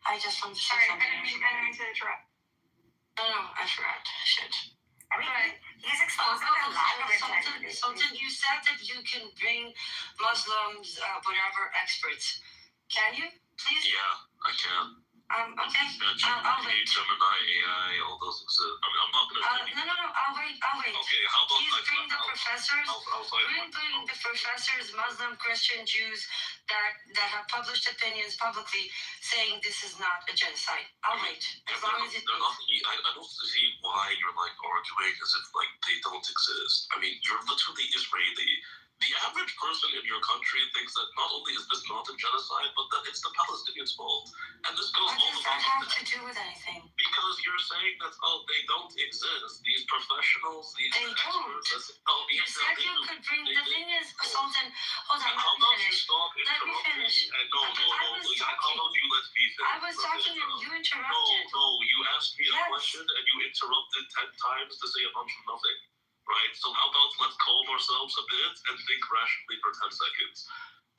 I just want to say something. I didn't mean to interrupt. No, I forgot. Shit. I mean, he's exposing a lot of integrity. Sultan, you said that you can bring Muslims, whatever, experts. Can you, please? Yeah, I can. Okay. I'll wait. Gemini, AI, all those exist. I mean, I'm not going to do No, I'll wait. Okay, how about please bring the professors. Bring the professors, Muslim, Christian, Jews that have published opinions publicly saying this is not a genocide. I'll wait. As long as it. I don't see why you're like arguing as if like they don't exist. I mean, you're literally Israeli. The average person in your country thinks that not only is this not a genocide, but that it's the Palestinians' fault. And this goes all about. What does that have to do with anything? Because you're saying that they don't exist. These professionals, these experts. You said you could bring. The thing is, Sultan. Hold on. How about you stop interrupting? No. How about you let me finish? I was talking and you interrupted. No. You asked me a question and you interrupted 10 times to say a bunch of nothing. Right? So how about let's calm ourselves a bit and think rationally for 10 seconds.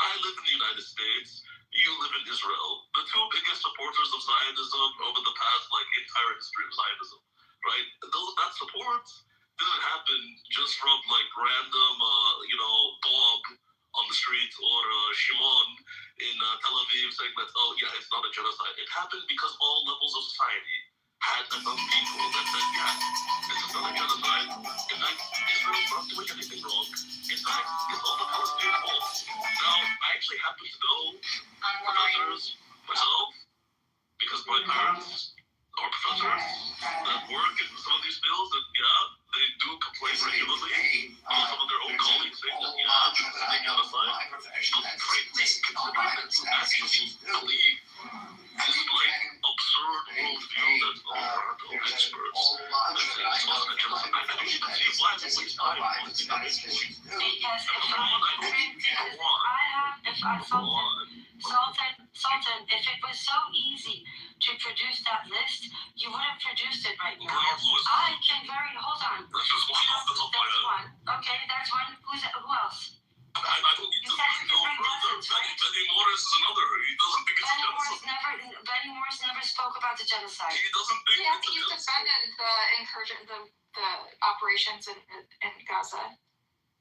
I live in the United States. You live in Israel. The 2 biggest supporters of Zionism over the past entire history of Zionism. Right? That support didn't happen just from random Bob on the street or Shimon in Tel Aviv saying that, oh yeah, it's not a genocide. It happened because all levels of society had enough people that said, yeah, this is not a genocide. In fact, Israel's not doing anything wrong. In fact, it's all the Palestinian fault. Now, I actually happen to know professors myself, because my parents are professors that work in some of these fields, and yeah, they do regularly. Some of their own colleagues saying that, yeah, they got a sign. Frankly, actually believe this like absurd worldview that Alberto experts that say it's not a genocide. I don't even see why it's a waste of time. Because Sultan, if it was so easy to produce that list, you would have produced it right now. I can hold on. That's just one off the top of my head. One. Okay, that's one. Who else? I don't need to go further. Benny Morris is another. He doesn't think it's a genocide. Benny Morris never spoke about the genocide. He doesn't think Yeah, it's a he's genocide. defended the incursion, the operations in Gaza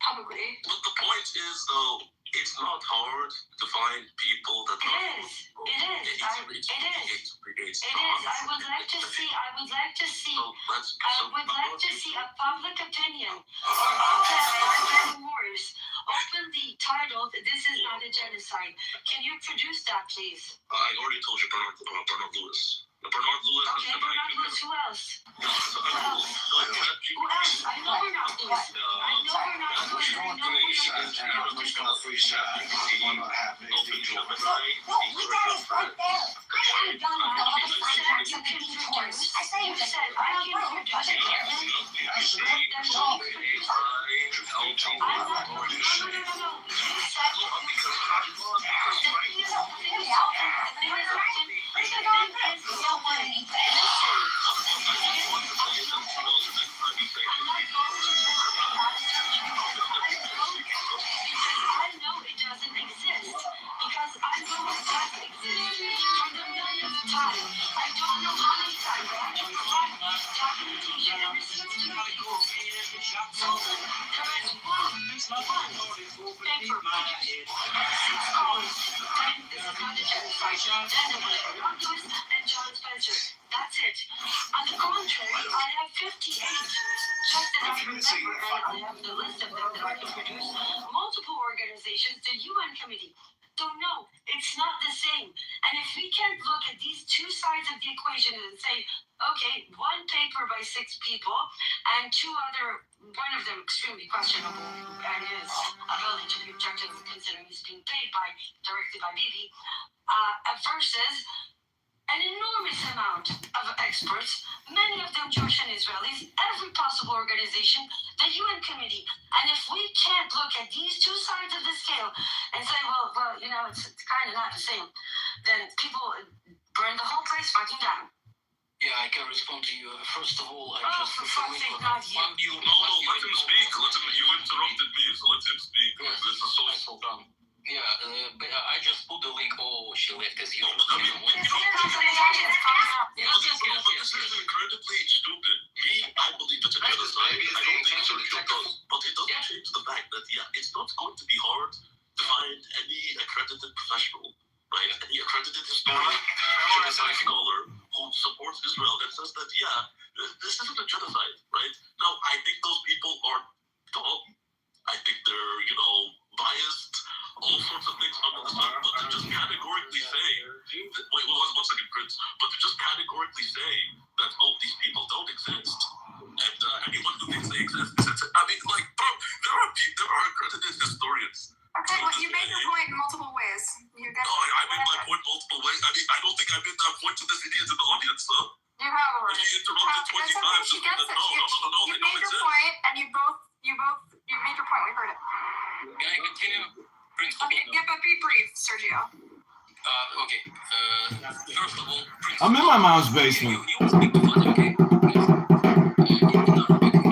publicly. But the point is, though, it's not hard to find people that It is. I would like to see a public opinion about Benny Morris openly titled "This is not a genocide." Can you produce that, please? I already told you Bernard Lewis. Bernard Lewis has Okay, denied Bernard Lewis. Who else? Who else? I know Bernard Lewis. I know it doesn't exist because I know it does exist from the millionth time. I don't know how many times I have to provide documentation and receipts to my people. So there is one paper produced, 6 columns, saying this is not a genocide. Then there was Bernard Lewis and John Spencer. That's it. On the contrary, I have 58. Just that I remember, and I have the list of them that I can produce. Multiple organizations, the UN committee. So no, it's not the same. And if we can't look at these two sides of the equation and say, okay, one paper by 6 people and one of them extremely questionable and is ability to be objective considering he's being paid directly by Bibi, versus an enormous amount of experts, many of them Jewish and Israelis, every possible organization, the UN committee. And if we can't look at these two sides of the scale and say, well, it's kind of not the same, then people burn the whole place fucking down. Yeah, I can respond to you. First of all, I just... for fuck's sake, not you. No, let him speak. You interrupted me, so let him speak. Yes, this is so... hold on. Yeah, I just put the link. Oh, she left as you. This is incredibly stupid. I believe it's a genocide. I don't think it's a genocide. But it doesn't change the fact that, it's not going to be hard to find any accredited professional, right? Any accredited historian, genocide scholar who supports Israel and says that, this isn't a genocide, right? Now, I think those people are dumb. I think they're, biased, all sorts of things under the sun, but to just categorically say, wait, one second, Prince, but to just categorically say that, these people don't exist, and anyone who thinks they exist, I mean, like, bro, there are accredited historians. Okay, well, you made your point in multiple ways. I made my point multiple ways. I mean, I don't think I made that point to this idiot in the audience, though. You have already. She interrupted 20 times. She gets it. No, You made your point, and you made your point. We heard it. Can I continue? Prince, Okay, but be brief, Sergio. Okay. First of all, Prince, I'm in my mom's basement. you speak to fun, okay?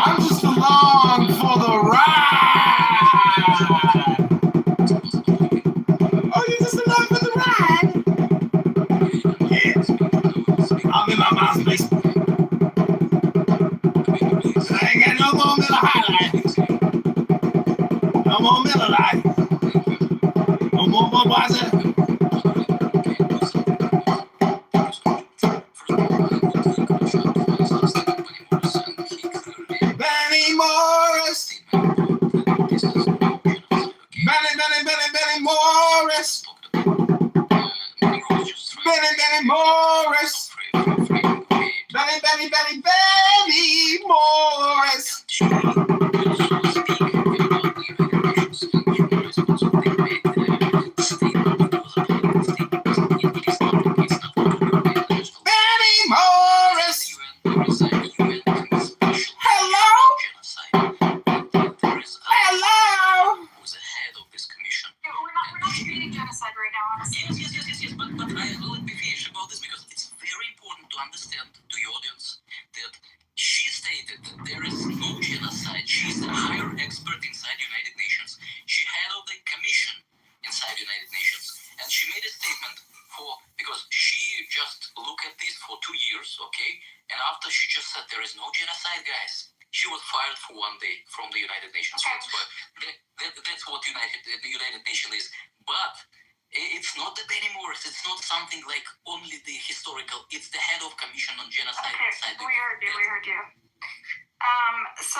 I'm just along for the ride. Oh, you're just along for the ride? Yeah. I'm in my mom's basement. I ain't got no more Miller High Life. No more Miller Life. No more Budweiser. Benny Morris. Benny Morris. Benny Morris. Benny Morris. understand to the audience that she stated that there is no genocide. She's a higher expert inside the United Nations. She head of the commission inside the United Nations. And she made a statement because she just looked at this for 2 years, okay? And after she just said there is no genocide, guys, she was fired for 1 day from the United Nations. Okay. That's what the United Nations is. But it's not that anymore. It's not something like only the historical. It's the head of Commission on Genocide. Okay, we heard you. So,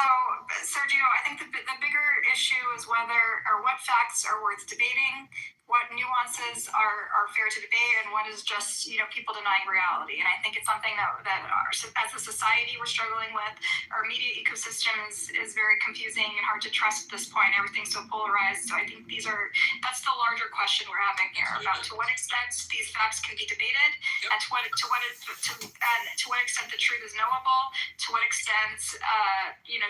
Sergio, I think the bigger issue is whether or what facts are worth debating, what nuances are fair to debate, and what is just people denying reality. And I think it's something that as a society we're struggling with. Our media ecosystem is very confusing and hard to trust at this point. Everything's so polarized. So I think that's the larger question we're having here about to what extent these facts can be debated, and to what extent the truth is knowable, to what extent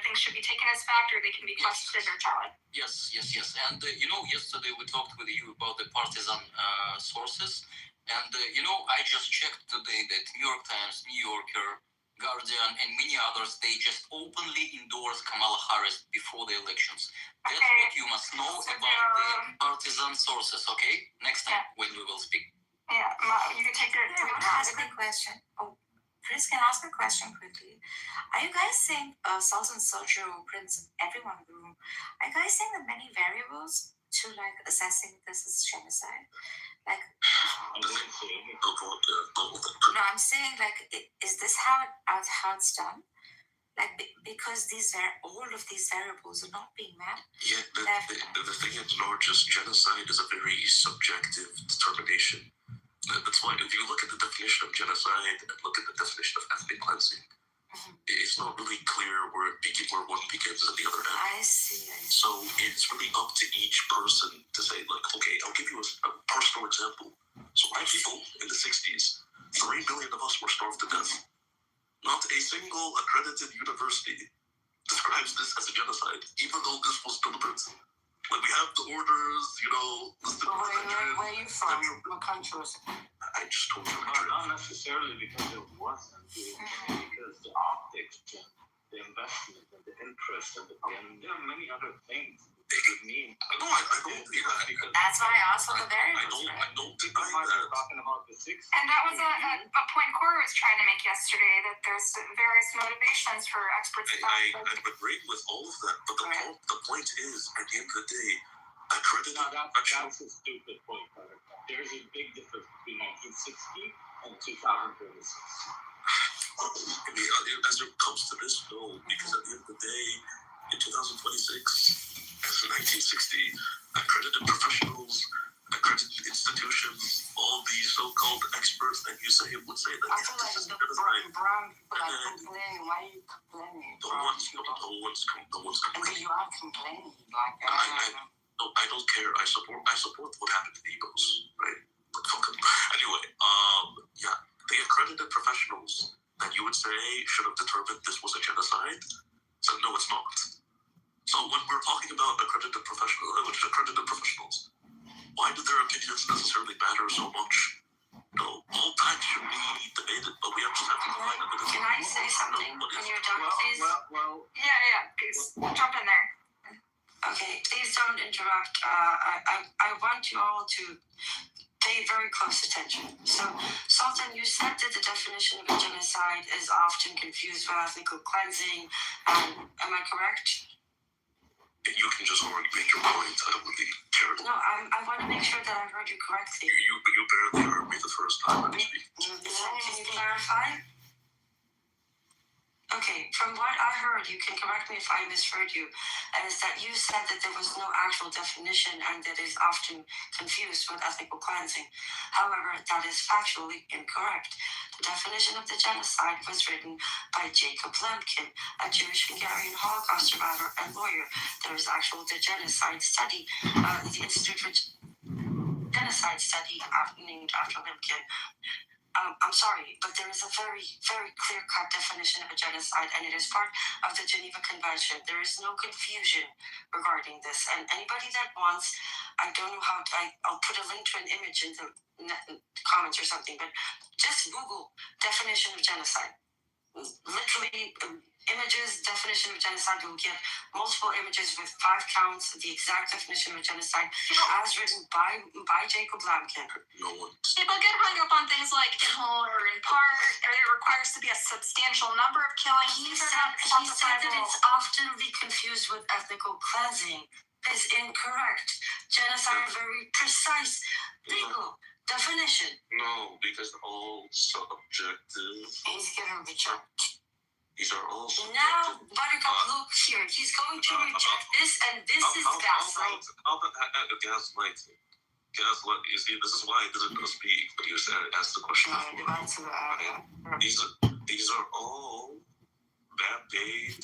things should be taken as fact or they can be questioned or challenged. Yes. And yesterday we talked with you about the partisan sources, and I just checked today that New York Times, New Yorker, Guardian, and many others, they just openly endorsed Kamala Harris before the elections. That's what you must know about the partisan sources, okay? Next time when we will speak. Yeah, you can take it. I want to ask a question. Chris, can I ask a question quickly? Are you guys saying Sultan Seljuk, Prince, everyone in the room, are you guys saying the many variables to assessing this as genocide? No, I'm saying is this how it's done? Because all of these variables are not being met. Yeah, the thing at large is genocide is a very subjective determination. That's why if you look at the definition of genocide and look at the definition of ethnic cleansing, it's not really clear where one begins and the other ends. I see. So it's really up to each person to say, okay, I'll give you a personal example. So white people in the 60s, 3 million of us were starved to death. Not a single accredited university describes this as a genocide, even though this was deliberate. We have the orders, Where are you from? What country was it? I just told you. Not necessarily because it wasn't, because the optics and the investment and the interest and there are many other things that would mean. No, I don't. That's why I asked what the variables were. I don't deny that. Talking about the 60s. And that was a point Cora was trying to make yesterday, that there's various motivations for experts. I agree with all of that, but the point is, at the end of the day, accredited. That's a stupid point. There's a big difference between 1960 and 2026. As it comes to this, no, because at the end of the day, in 2026, as in 1960, accredited professionals, accredited institutions, all these so-called experts that you say would say that I feel like the brown people are complaining. Why are you complaining? No one's complaining. You are complaining. I don't care. I support what happened to the Igbos, right? But fuck them. Anyway, the accredited professionals that you would say should have determined this was a genocide, so no, it's not. So when we're talking about accredited professionals, why do their opinions necessarily matter so much? No, all facts should be debated, but we just have to find a bit of. Can I say something when you're done, please? Yeah, please jump in there. Okay, please don't interrupt. I want you all to pay very close attention. So, Sultan, you said that the definition of a genocide is often confused with ethnic cleansing. Am I correct? You can just already make your point. I don't really care. No, I want to make sure that I heard you correctly. You barely heard me the first time I was speaking. Can you clarify? Okay, from what I heard, you can correct me if I misheard you, is that you said that there was no actual definition and that is often confused with ethnic cleansing. However, that is factually incorrect. The definition of the genocide was written by Jacob Lemkin, a Jewish Hungarian Holocaust survivor and lawyer. There is actual the genocide study, the Institute for Genocide Study named after Lemkin. I'm sorry, but there is a very, very clear-cut definition of a genocide, and it is part of the Geneva Convention. There is no confusion regarding this. And anybody that wants, I don't know how to, I'll put a link to an image in the comments or something, but just Google definition of genocide. Literally, images, definition of genocide, you'll get multiple images with 5 counts, the exact definition of genocide, as written by Jacob Lamkin. No one. People get hung up on things like in whole or in part, or it requires to be a substantial number of killings. He said that it's oftenly confused with ethnical cleansing. Is incorrect. Genocide is a very precise legal definition. No, because they're all subjective. He's gonna reject. These are all subjective. Now, Buttercup, look here. He's going to reject this, and this is gaslight. How about gaslighting? Gaslight. You see, this is why I didn't speak, but you said ask the question. These are all bad-paid,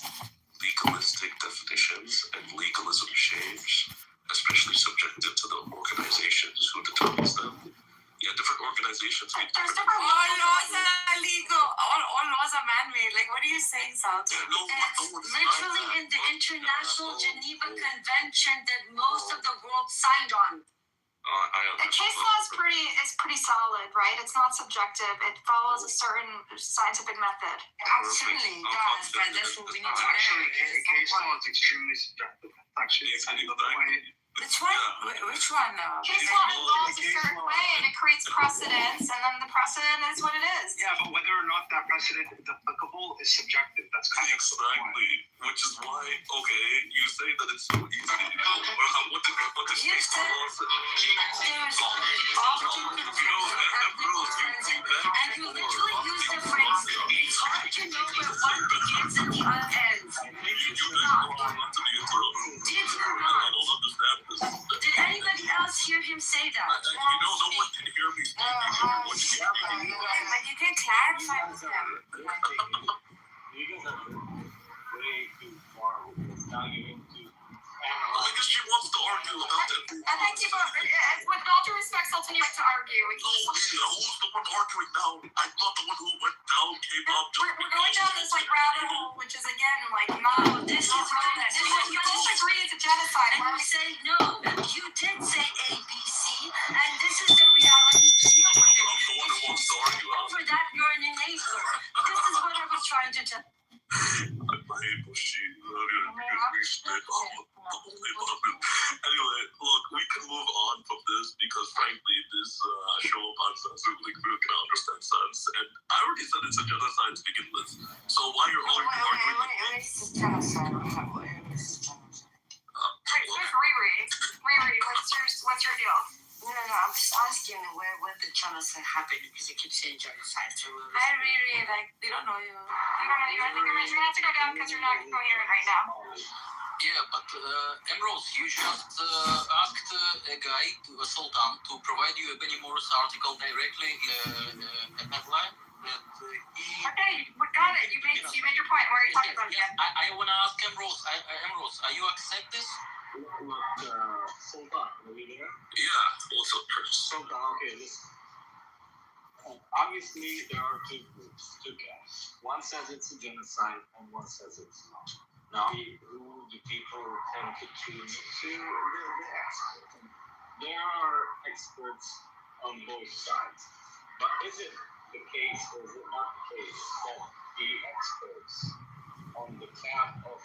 legalistic definitions, and legalism change, especially subjective to the organizations who determines them. Yeah, different organizations. All laws are illegal. All laws are man-made. Like, what are you saying, Salty? It's literally in the International Geneva Convention that most of the world signed on. The case law is pretty solid, right? It's not subjective. It follows a certain scientific method. Absolutely does, but this we need to Actually, case law is extremely subjective. Actually, Which one? Which one? Case law involves a certain way, and it creates precedents, and then the precedent is what it is. Yeah, but whether or not that precedent is applicable is subjective. That's kind of exactly, which is why, okay, you say that it's so easy. What the case law says? There's often and you literally use the phrase, it's hard to know where one begins and the other ends. Did you not? Did you not? Did anybody else hear him say that? No one can hear me. But you can clarify with them. You guys are way too far with this. Now you're into Because she wants to argue about it. I think people, with all due respect, Sultan, you like to argue. Who's the one arguing now? I'm not the one who went down, came up. We're going down this rabbit hole, which is again not. This is you disagree. It's a genocide. And you say no. You did say A, B, C, and this is the reality. Deal with it. I'm the one who wants to argue. Over that, you're an enabler. This is what I was trying to tell. Anyway, look, we can move on from this because frankly, this show about really can understand sense. And I already said it's a genocide to begin with. So why you're all arguing? It's just genocide. Riri, what's your deal? No, I'm just asking where the genocide happened because you keep saying genocide. So I really they don't know you. I think you're gonna have to go down because you're not coherent right now. Yeah, but Emerald, you just asked a guy, a Sultan, to provide you a Benny Morris article directly in a headline. Okay, we got it. You made your point. Where are you talking about again? I want to ask Emerald, are you accept this? Sultan, are you there? Yeah, what's up, Chris? Sultan, okay, listen. Obviously, there are two groups, two camps. One says it's a genocide, and one says it's not. Now, who the people tend to tune into, they're experts. There are experts on both sides. But is it the case, or is it not the case, that the experts on the camp of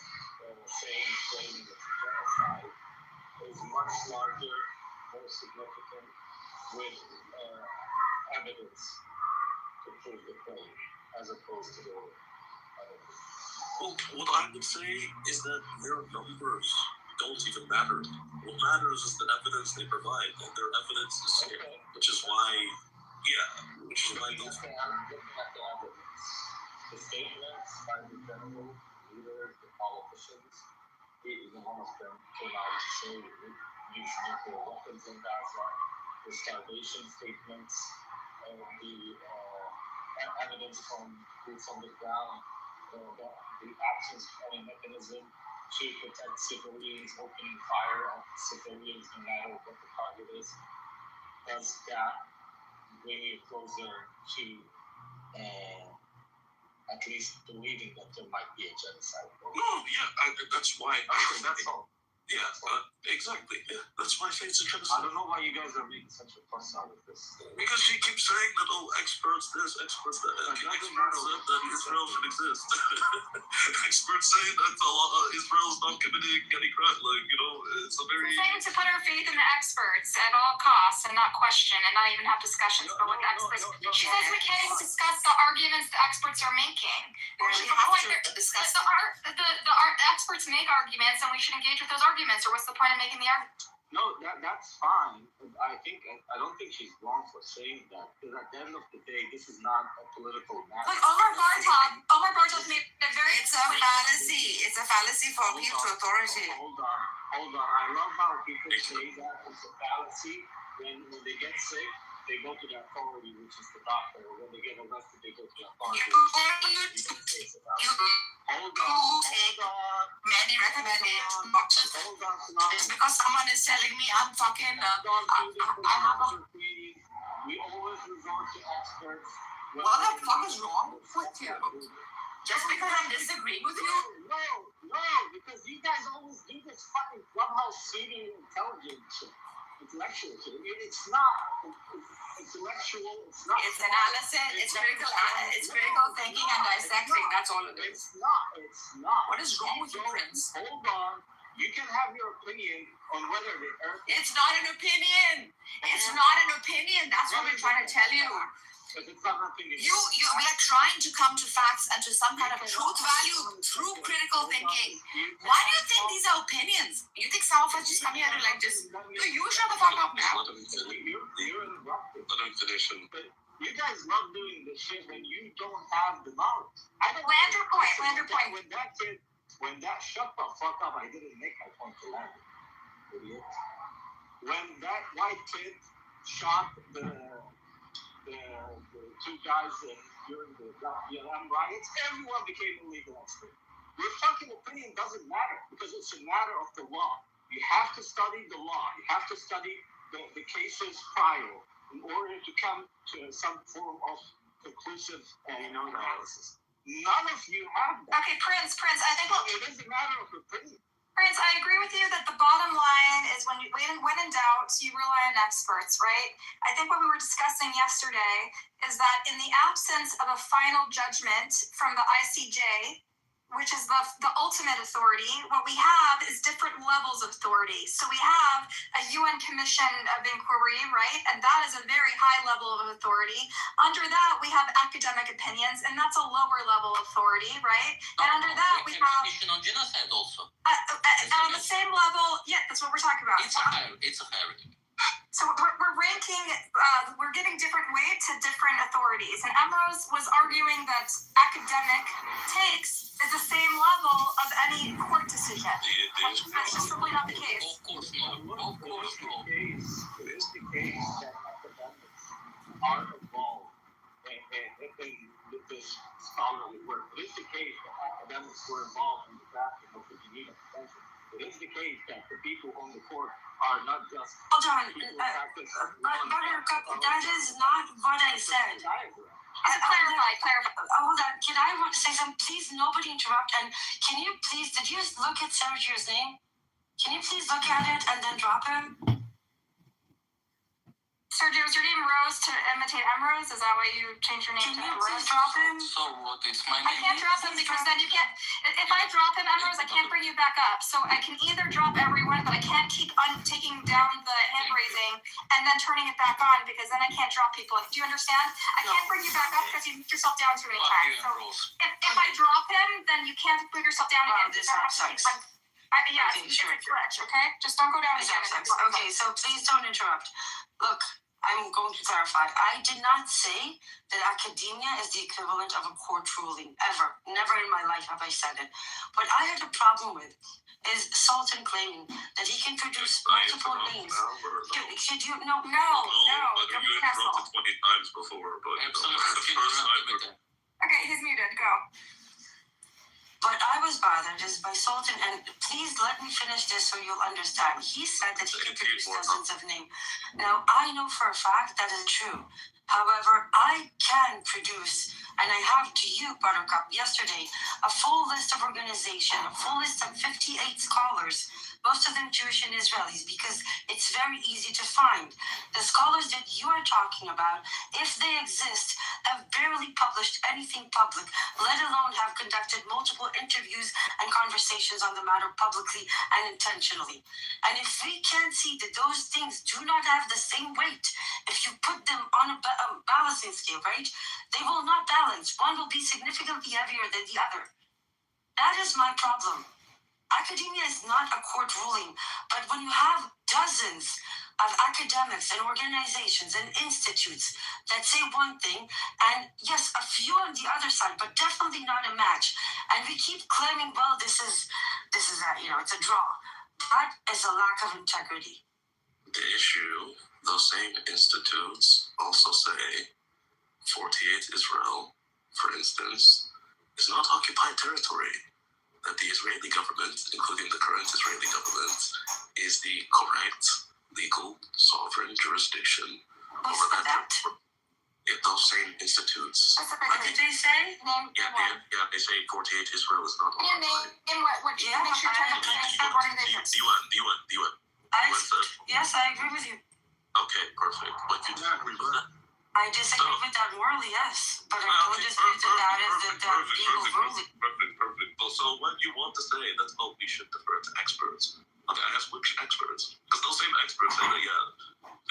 claiming it's a genocide is much larger, more significant, with evidence to prove the claim, as opposed to the other group? Well, what I would say is that their numbers don't even matter. What matters is the evidence they provide, and their evidence is here, which is why Looking at the evidence, the statements by the general leaders, the politicians, even one of them came out to say use nuclear weapons in Gaza. The starvation statements, the evidence from boots on the ground, the absence of any mechanism to protect civilians, opening fire on civilians no matter what the target is. Does that bringing you closer to at least believing that there might be a genocide. No, yeah, that's why. Okay, that's all. Yeah, exactly. Yeah, that's why I say it's a I genocide. don't know why you guys are making such a fuss out of this. Because she keeps saying that, experts this, experts that. Experts said that Israel should exist. Experts say that Israel's not committing any crime. It's a very... Saying to put our faith in the experts at all costs and not question and not even have discussions about what the experts... She says we can't even discuss the arguments the experts are making. We have to discuss The experts make arguments and we should engage with those arguments, or what's the point of making the argument? No, that's fine. But I don't think she's wrong for saying that. Because at the end of the day, this is not a political matter. Like Omar Bartok made it very... It's a fallacy. It's a fallacy for people to authority. Hold on. I love how people say that it's a fallacy. When they get sick, they go to the authority, which is the doctor. When they get arrested, they go to the authority. Hold on. Many recommend it. Hold on. Just because someone is telling me I'm fucking... We always resort to experts. What the fuck is wrong with you? Just because I'm disagreeing with you? No, because you guys always do this fucking clubhouse seeding intelligence shit. Intellectual shit. It's not. It's intellectual. It's not. It's analysis. It's critical thinking and dissecting. That's all it is. It's not. What is wrong with you, Prince? Hold on. You can have your opinion on whether the earth... It's not an opinion. It's not an opinion. That's what we're trying to tell you. If it's not an opinion... We are trying to come to facts and to some kind of truth value through critical thinking. Why do you think these are opinions? You think some of us just come here to you shut the fuck up now. You're interrupted. Let him finish. You guys love doing this shit when you don't have the knowledge. Land your point. When that shut the fuck up, I didn't make my point to land. Idiot. When that white kid shot the two guys during the BLM riots, everyone became a legal expert. Your fucking opinion doesn't matter because it's a matter of the law. You have to study the law. You have to study the cases prior in order to come to some form of conclusive analysis. None of you have that. Okay, Prince, I think... It is a matter of opinion. Prince, I agree with you that the bottom line is when in doubt, you rely on experts, right? I think what we were discussing yesterday is that in the absence of a final judgment from the ICJ, which is the ultimate authority, what we have is different levels of authority. So we have a UN Commission of Inquiry, right? And that is a very high level of authority. Under that, we have academic opinions, and that's a lower level of authority, right? And under that, we have... Commission on Genocide also. And on the same level, yeah, that's what we're talking about. It's a hierarchy. So we're ranking, we're giving different weight to different authorities. And Emrose was arguing that academic takes is the same level of any court decision. That's just simply not the case. Of course not. It is the case that academics are involved in this scholarly work. It is the case that academics were involved in the drafting of the Geneva Convention. It is the case that the people on the court are not just... Hold on. That is not what I said. Clarify. Hold on. Can I want to say something? Please, nobody interrupt. And can you please, did you look at Senator's name? Can you please look at it and then drop him? Sergio, is your name Rose to imitate Emrose? Is that why you changed your name Can to you Emrose? please drop him? So what? It's my I name. can't drop him because then you can't... If I drop him, Emrose, I can't bring you back up. So I can either drop everyone, but I can't keep taking down the hand raising and then turning it back on because then I can't drop people. Do you understand? I can't bring you back up because you moved yourself down too many times. So if I drop him, then you can't bring yourself down again. This sucks. Yeah, Okay, it's a sure. glitch, okay? Just don't go down This again. sucks. Okay, so please don't interrupt. Look, I'm going to clarify. I did not say that academia is the equivalent of a court ruling, ever. Never in my life have I said it. What I had a problem with is Sultan claiming that he can produce multiple names. Should you? No. But you interrupted 20 times before, but the first time... Okay, he's muted. Go. What I was bothered is was by Sultan, and please let me finish this so you'll understand. He said that he can produce dozens of names. Now, I know for a fact that is true. However, I can produce, and I have to you, Buttercup, yesterday, a full list of organizations, a full list of 58 scholars, most of them Jewish and Israelis, because it's very easy to find. The scholars that you are talking about, if they exist, have barely published anything public, let alone have conducted multiple interviews and conversations on the matter publicly and intentionally. And if we can't see that those things do not have the same weight, if you put them on a balancing scale, right, they will not balance. One will be significantly heavier than the other. That is my problem. Academia is not a court ruling, but when you have dozens of academics and organizations and institutes that say one thing, and yes, a few on the other side, but definitely not a match, and we keep claiming, well, this is it's a draw. That is a lack of integrity. The issue, those same institutes also say 48 Israel, for instance, is not occupied territory. That the Israeli government, including the current Israeli government, is the correct legal sovereign jurisdiction over that. Those same institutes. What did they say? They say 48 Israel is not occupied. The UN. Yes, I agree with you. Okay, perfect. But you disagree with that? I disagree with that morally, yes, but I don't disagree with that as the legal ruling. Perfect. Well, so what you want to say that, we should defer to experts. Okay, I ask which experts? Because those same experts say that,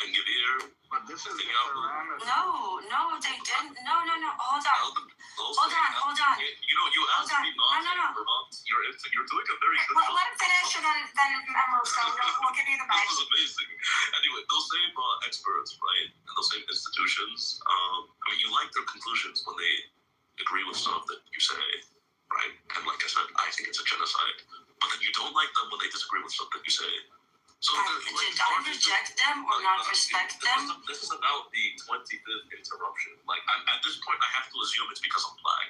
and Gavir. But this is No, they didn't. No. Hold on. You asked me not to interrupt. You're doing a very good job. Let him finish, and then we'll give you the mic. This is amazing. Anyway, those same experts, right, and those same institutions, you like their conclusions when they agree with stuff that you say, right? And like I said, I think it's a genocide. But then you don't like them when they disagree with stuff that you say. So did I reject them or not respect them? This is about the 25th interruption. Like, at this point, I have to assume it's because I'm black.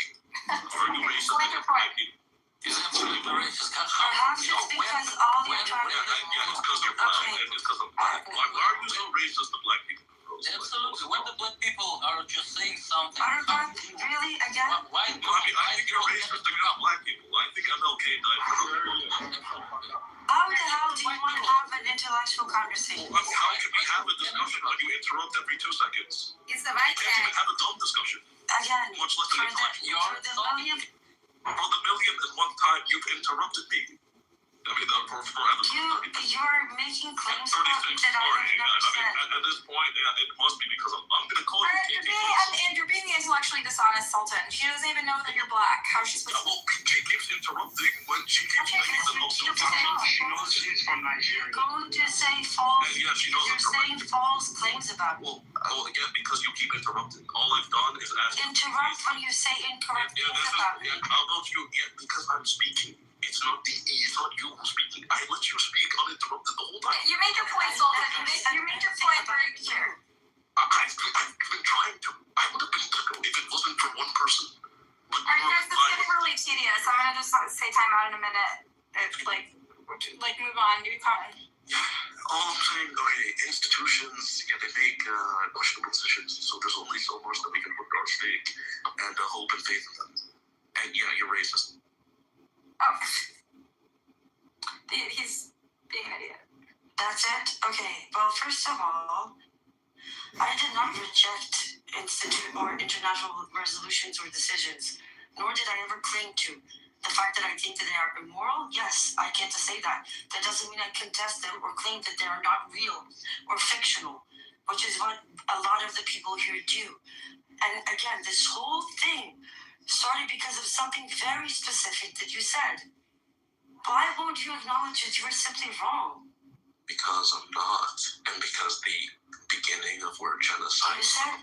Are you racist against black people? Is it absolutely racist? Perhaps it's because all you're trying to do. It's because you're black. It's because I'm black. Why are you so racist to black people? Absolutely. When the black people are just saying something. Really? Again? Why? I think you're racist against black people. I think MLK died for black people. How the hell do you want to have an intellectual conversation? How can we have a discussion when you interrupt every 2 seconds? It's the right You can't even have a dumb discussion. Again, Much less an intellectual. for the millionth. For the millionth and one time, you've interrupted me. You're making claims I'm 36. that I have never said. At this point, it must be because I'm going to call you. And you're being intellectually dishonest, Sultan. She doesn't even know that you're black. How is she supposed to? She keeps interrupting when she keeps making the most of She knows she's from Nigeria. You're going to say false. Yeah, she knows You're saying false claims about me. Well, again, because you keep interrupting. All I've done is ask. Interrupt when you say incorrect things about me. How about you? Yeah, because I'm speaking. It's not you speaking. I let you speak uninterrupted the whole time. You made your point, Sultan. You made your point very clear. I've been trying to. I would have been if it wasn't for one person. But Alright, guys, this is getting really tedious. I'm gonna just say time out in a minute. Like move on. You comment. All I'm saying, institutions, they make questionable decisions. So there's only so much that we can put our stake and hope and faith in them. And you're racist. Oh. He's being an idiot. That's it? Okay. Well, first of all, I did not reject institute or international resolutions or decisions, nor did I ever claim to. The fact that I think that they are immoral, yes, I get to say that. That doesn't mean I contest them or claim that they are not real or fictional, which is what a lot of the people here do. And again, this whole thing started because of something very specific that you said. Why won't you acknowledge that you were simply wrong? Because I'm not, and because the beginning of word genocide.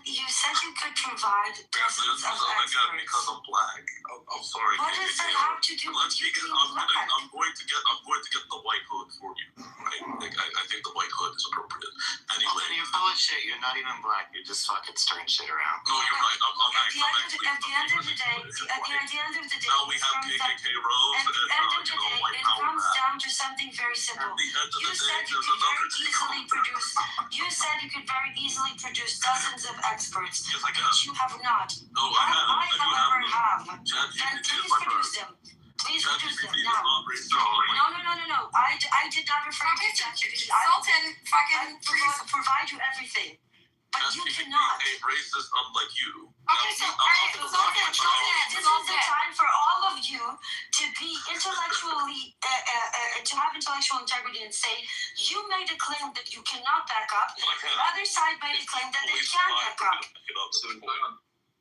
You said you could provide dozens of experts. Again, because I'm black. I'm sorry. What does that have to do with you being black? I'm going to get the white hood for you. Right? I think the white hood is appropriate. Anyway. You feel like shit. You're not even black. You're just fucking stirring shit around. No, you're right. At the end of the day, Now we have KKK Rose and white it power comes back. down to something very simple. At the end of You the day, said you there's could another very easily produce. You said you could very easily produce dozens of experts, Yes, I can. which you have not. No, I have. I, however, have. Then ChatGPT is please my produce friend. them. Please produce them ChatGPT is now. not racist. No. I did not refer to ChatGPT. I Sultan fucking provide you everything, but you ChatGPT cannot. ain't racist unlike you. Okay, so alright, This is the time for all of you to be intellectually, to have intellectual integrity and say, you made a claim that you cannot back up. The other side made a claim that they can back up.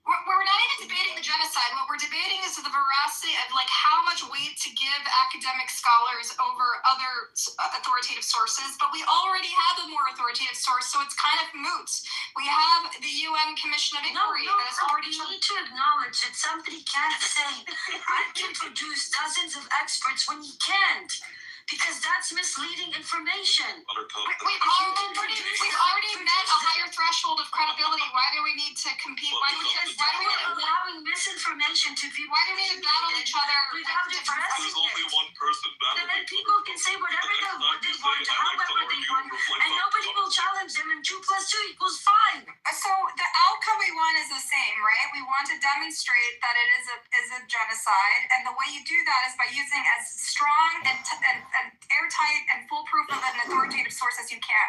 We're not even debating the genocide. What we're debating is the veracity of like how much weight to give academic scholars over other authoritative sources. But we already have a more authoritative source, so it's kind of moot. We have the UN Commission of Inquiry that has already. You need to acknowledge that somebody can't say, I can produce dozens of experts when you can't. Because that's misleading information. We've already met a higher threshold of credibility. Why do we need to compete? Why do we need to allowing misinformation to be? Why do we need to battle each other without different? addressing There's only it? one person And then battling. people can say whatever they want, however they want, and nobody will challenge them. And 2 + 2 = 5. So the outcome we want is the same, right? We want to demonstrate that it is a genocide, and the way you do that is by using as strong and airtight and foolproof of an authoritative source as you can.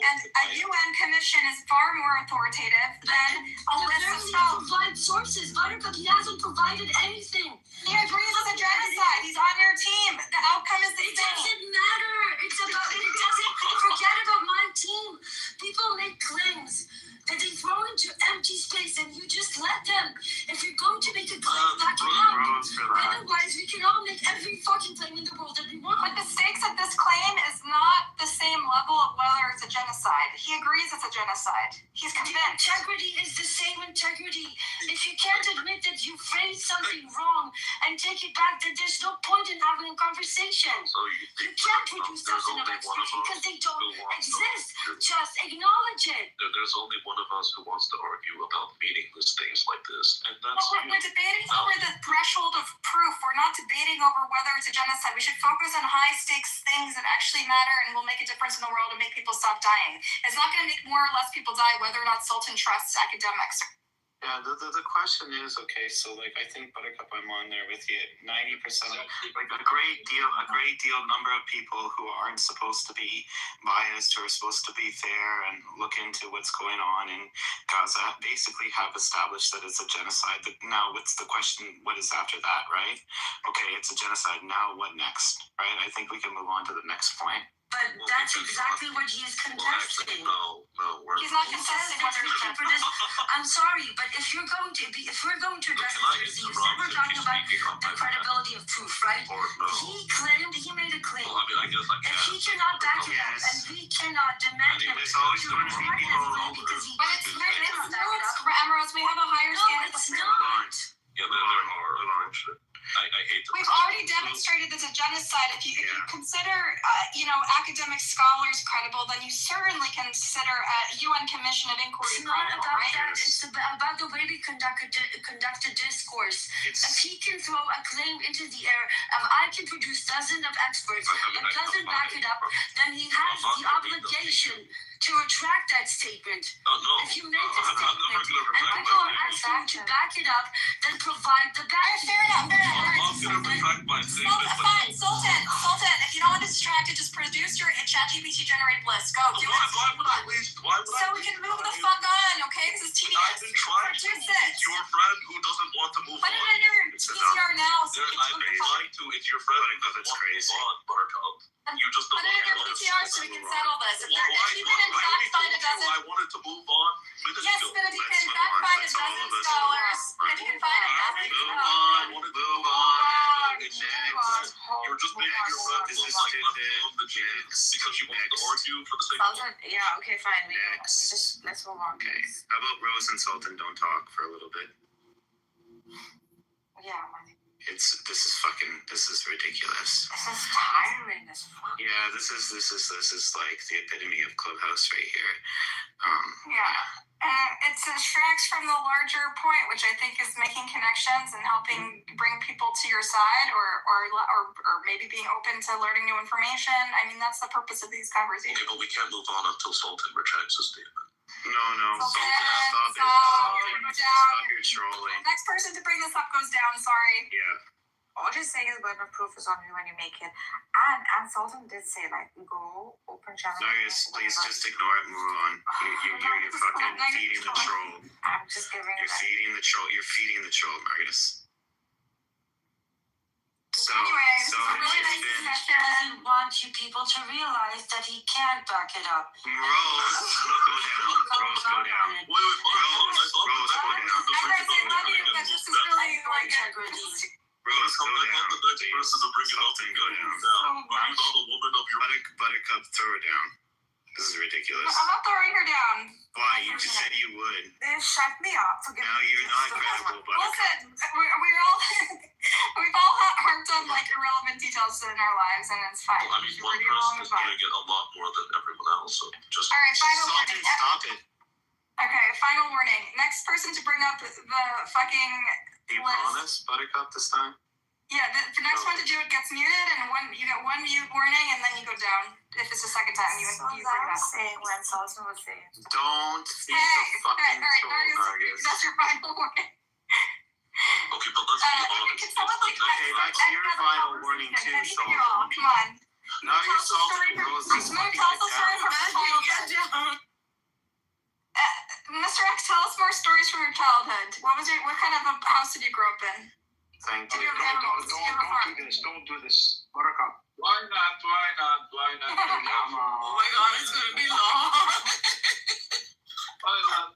And a UN commission is far more authoritative than a list of stuff. Provide sources. Buttercup, he hasn't provided anything. He agrees with the genocide. He's on your team. The outcome is the It same. doesn't matter. It doesn't. Forget about my team. People make claims that they throw into empty space, and you just let them. If you're going to make a claim, back it up. Otherwise, we can all make every fucking claim in the world that we want. But the stakes of this claim is not the same level of whether it's a genocide. He agrees it's a genocide. He's The convinced. integrity is the same integrity. If you can't admit that you phrased something wrong and take it back, then there's no point in having a conversation. So You can't produce dozens of experts because they don't exist. Just acknowledge it. There's only one of us who wants to argue about meaningless things like this, and But that's we're debating over the threshold of proof. We're not debating over whether it's a genocide. We should focus on high stakes things that actually matter and will make a difference in the world and make people stop dying. It's not going to make more or less people die whether or not Sultan trusts academics. Yeah, the question is, okay, so like I think Buttercup, I'm on there with you. 90%, like a great deal number of people who aren't supposed to be biased, who are supposed to be fair and look into what's going on in Gaza, basically have established that it's a genocide. Now, what's the question? What is after that, right? Okay, it's a genocide. Now, what next, right? I think we can move on to the next point. But that's exactly what he is contesting. no, He's not contesting whether he can produce. I'm sorry, but if we're going to address this, you said we're talking about the credibility of proof, right? He claimed, he made a claim. Well, I mean, I guess I If can. he cannot back it up, and we cannot demand him to retract his claim because he But it's cannot back it up. Emeralds, we have a higher No, standard. it's of proof. not. Yeah, there are. I hate to. We've already demonstrated that it's a genocide. If you consider, academic scholars credible, then you certainly consider a UN Commission of Inquiry It's not credible, about right? that. It's about the way we conduct a discourse. If he can throw a claim into the air of I can produce dozens of experts and doesn't back it up, then he has the obligation to retract that statement. If you make a statement and people are asking you to back it up, then provide the back. Fair enough. I'm gonna retract my statement. Fine, Sultan, if you don't want to distract it, just produce your ChatGPT generated list. Go, do it. Why would I So we can move the fuck on, okay? This is tedious. I've been trying to Produce meet it. your friend who doesn't want to move Put it on. in your PCR now so we can I've move been the fuck. trying to. It's your friend who doesn't want to move on, Buttercup. You just don't Put it in your want to. PTR so we can settle this. If you can in I fact already find a told you dozen. I wanted to move on. Yes, but if you can in fact find a dozen scholars, if you can find a dozen I want to move on. Move on. You're just making your friend look like I'm the genius because you want to argue for the sake of Sultan, yeah, okay, fine. Next. Let's move on. Okay, how about Rose and Sultan don't talk for a little bit? Yeah, this is ridiculous. This is tiring as fuck. Yeah, this is like the epitome of Clubhouse right here. It distracts from the larger point, which I think is making connections and helping bring people to your side, or maybe being open to learning new information. I mean, that's the purpose of these conversations. Okay, but we can't move on until Sultan retracts his statement. No. Okay, Stop your trolling. Next person to bring this up goes down. Sorry. Yeah. All you're saying is burden of proof is on you when you make it. And Sultan did say, like, go open channel. Marius, please just ignore it, move on. You're fucking feeding the troll. I'm just giving it. You're feeding the troll, Marius. So really nice discussion. I want you people to realize that he can't back it up. Rose, go down. Wait, Rose, go down. This is really like integrity. Rose, go I down. thought the next person to bring it up Sultan, go down. Are you not a woman of your... Buttercup, throw her down. This is ridiculous. I'm not throwing her down. Why? You just said you would. They shut me up for giving Now you're not credible, Buttercup. Listen, we're all we've all harped on like irrelevant details in our lives, and it's fine. Well, I mean, one person is doing it a lot more than everyone else, so just... All right, final Sultan, warning. stop it. Okay, final warning. Next person to bring up the fucking You list. promise, Buttercup, this time? Yeah, the next one to do it gets muted, and you get one mute warning, and then you go down. If it's the second time, you bring it up. saying when Sultan was saying. Don't feed Hey, the fucking all right, troll, Marius, Marius. that's your final warning. Okay, but let's be honest. Can someone like Okay, that's your final warning too, Anything at all? Sultan. Come on. Now you're salting Rose. Just Moon, fucking tell us a get story down. from your childhood. Mr. X, tell us more stories from your childhood. What kind of a house did you grow up in? Thank Did you. you have animals? Did you have a farm? Don't do this. Buttercup. Why not? Oh my god, it's gonna be long. Why not?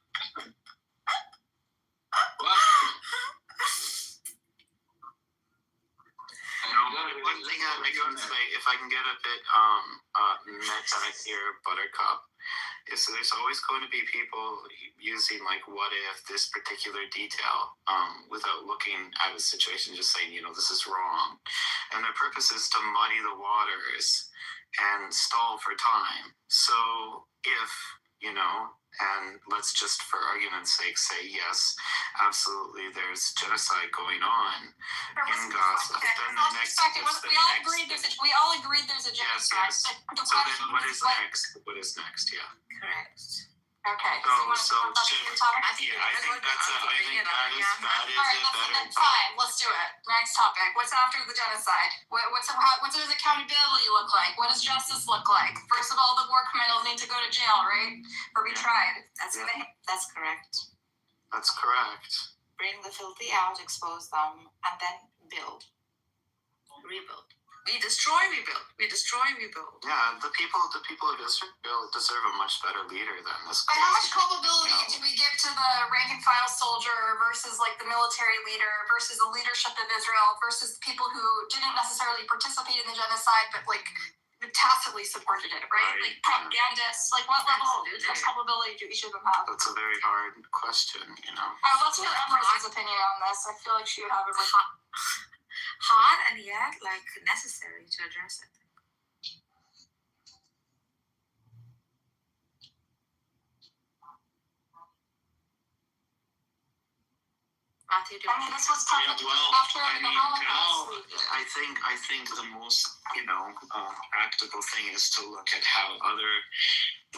One thing I can say, if I can get a bit meta here, Buttercup, is there's always going to be people using like what if this particular detail without looking at a situation, just saying, this is wrong. And their purpose is to muddy the waters and stall for time. So if, and let's just for argument's sake say yes, absolutely there's genocide going on in Gaza. Then the next We all agreed there's a genocide. Yes. The So question then what is is what? next? What is next? Yeah. Correct. Okay. So you want to talk about the topic? I think that is All right, that's fine. Let's do it. Next topic. What's after the genocide? What does accountability look like? What does justice look like? First of all, the war criminals need to go to jail, right? Or be tried. That's correct. That's correct. Bring the filthy out, expose them, and then build. Rebuild. We destroy, we build. We destroy, we build. Yeah, the people of Israel deserve a much better leader than this. But how much culpability do we give to the rank and file soldier versus like the military leader versus the leadership of Israel versus the people who didn't necessarily participate in the genocide but like tacitly supported it, right? Like propagandists. Like what level of culpability do each of them have? That's a very hard question, Let's hear Emrose's opinion on this. I feel like she would have a hard and yet like necessary to address it. Matthew, I mean, this was tough after the Holocaust. I think the most practical thing is to look at how other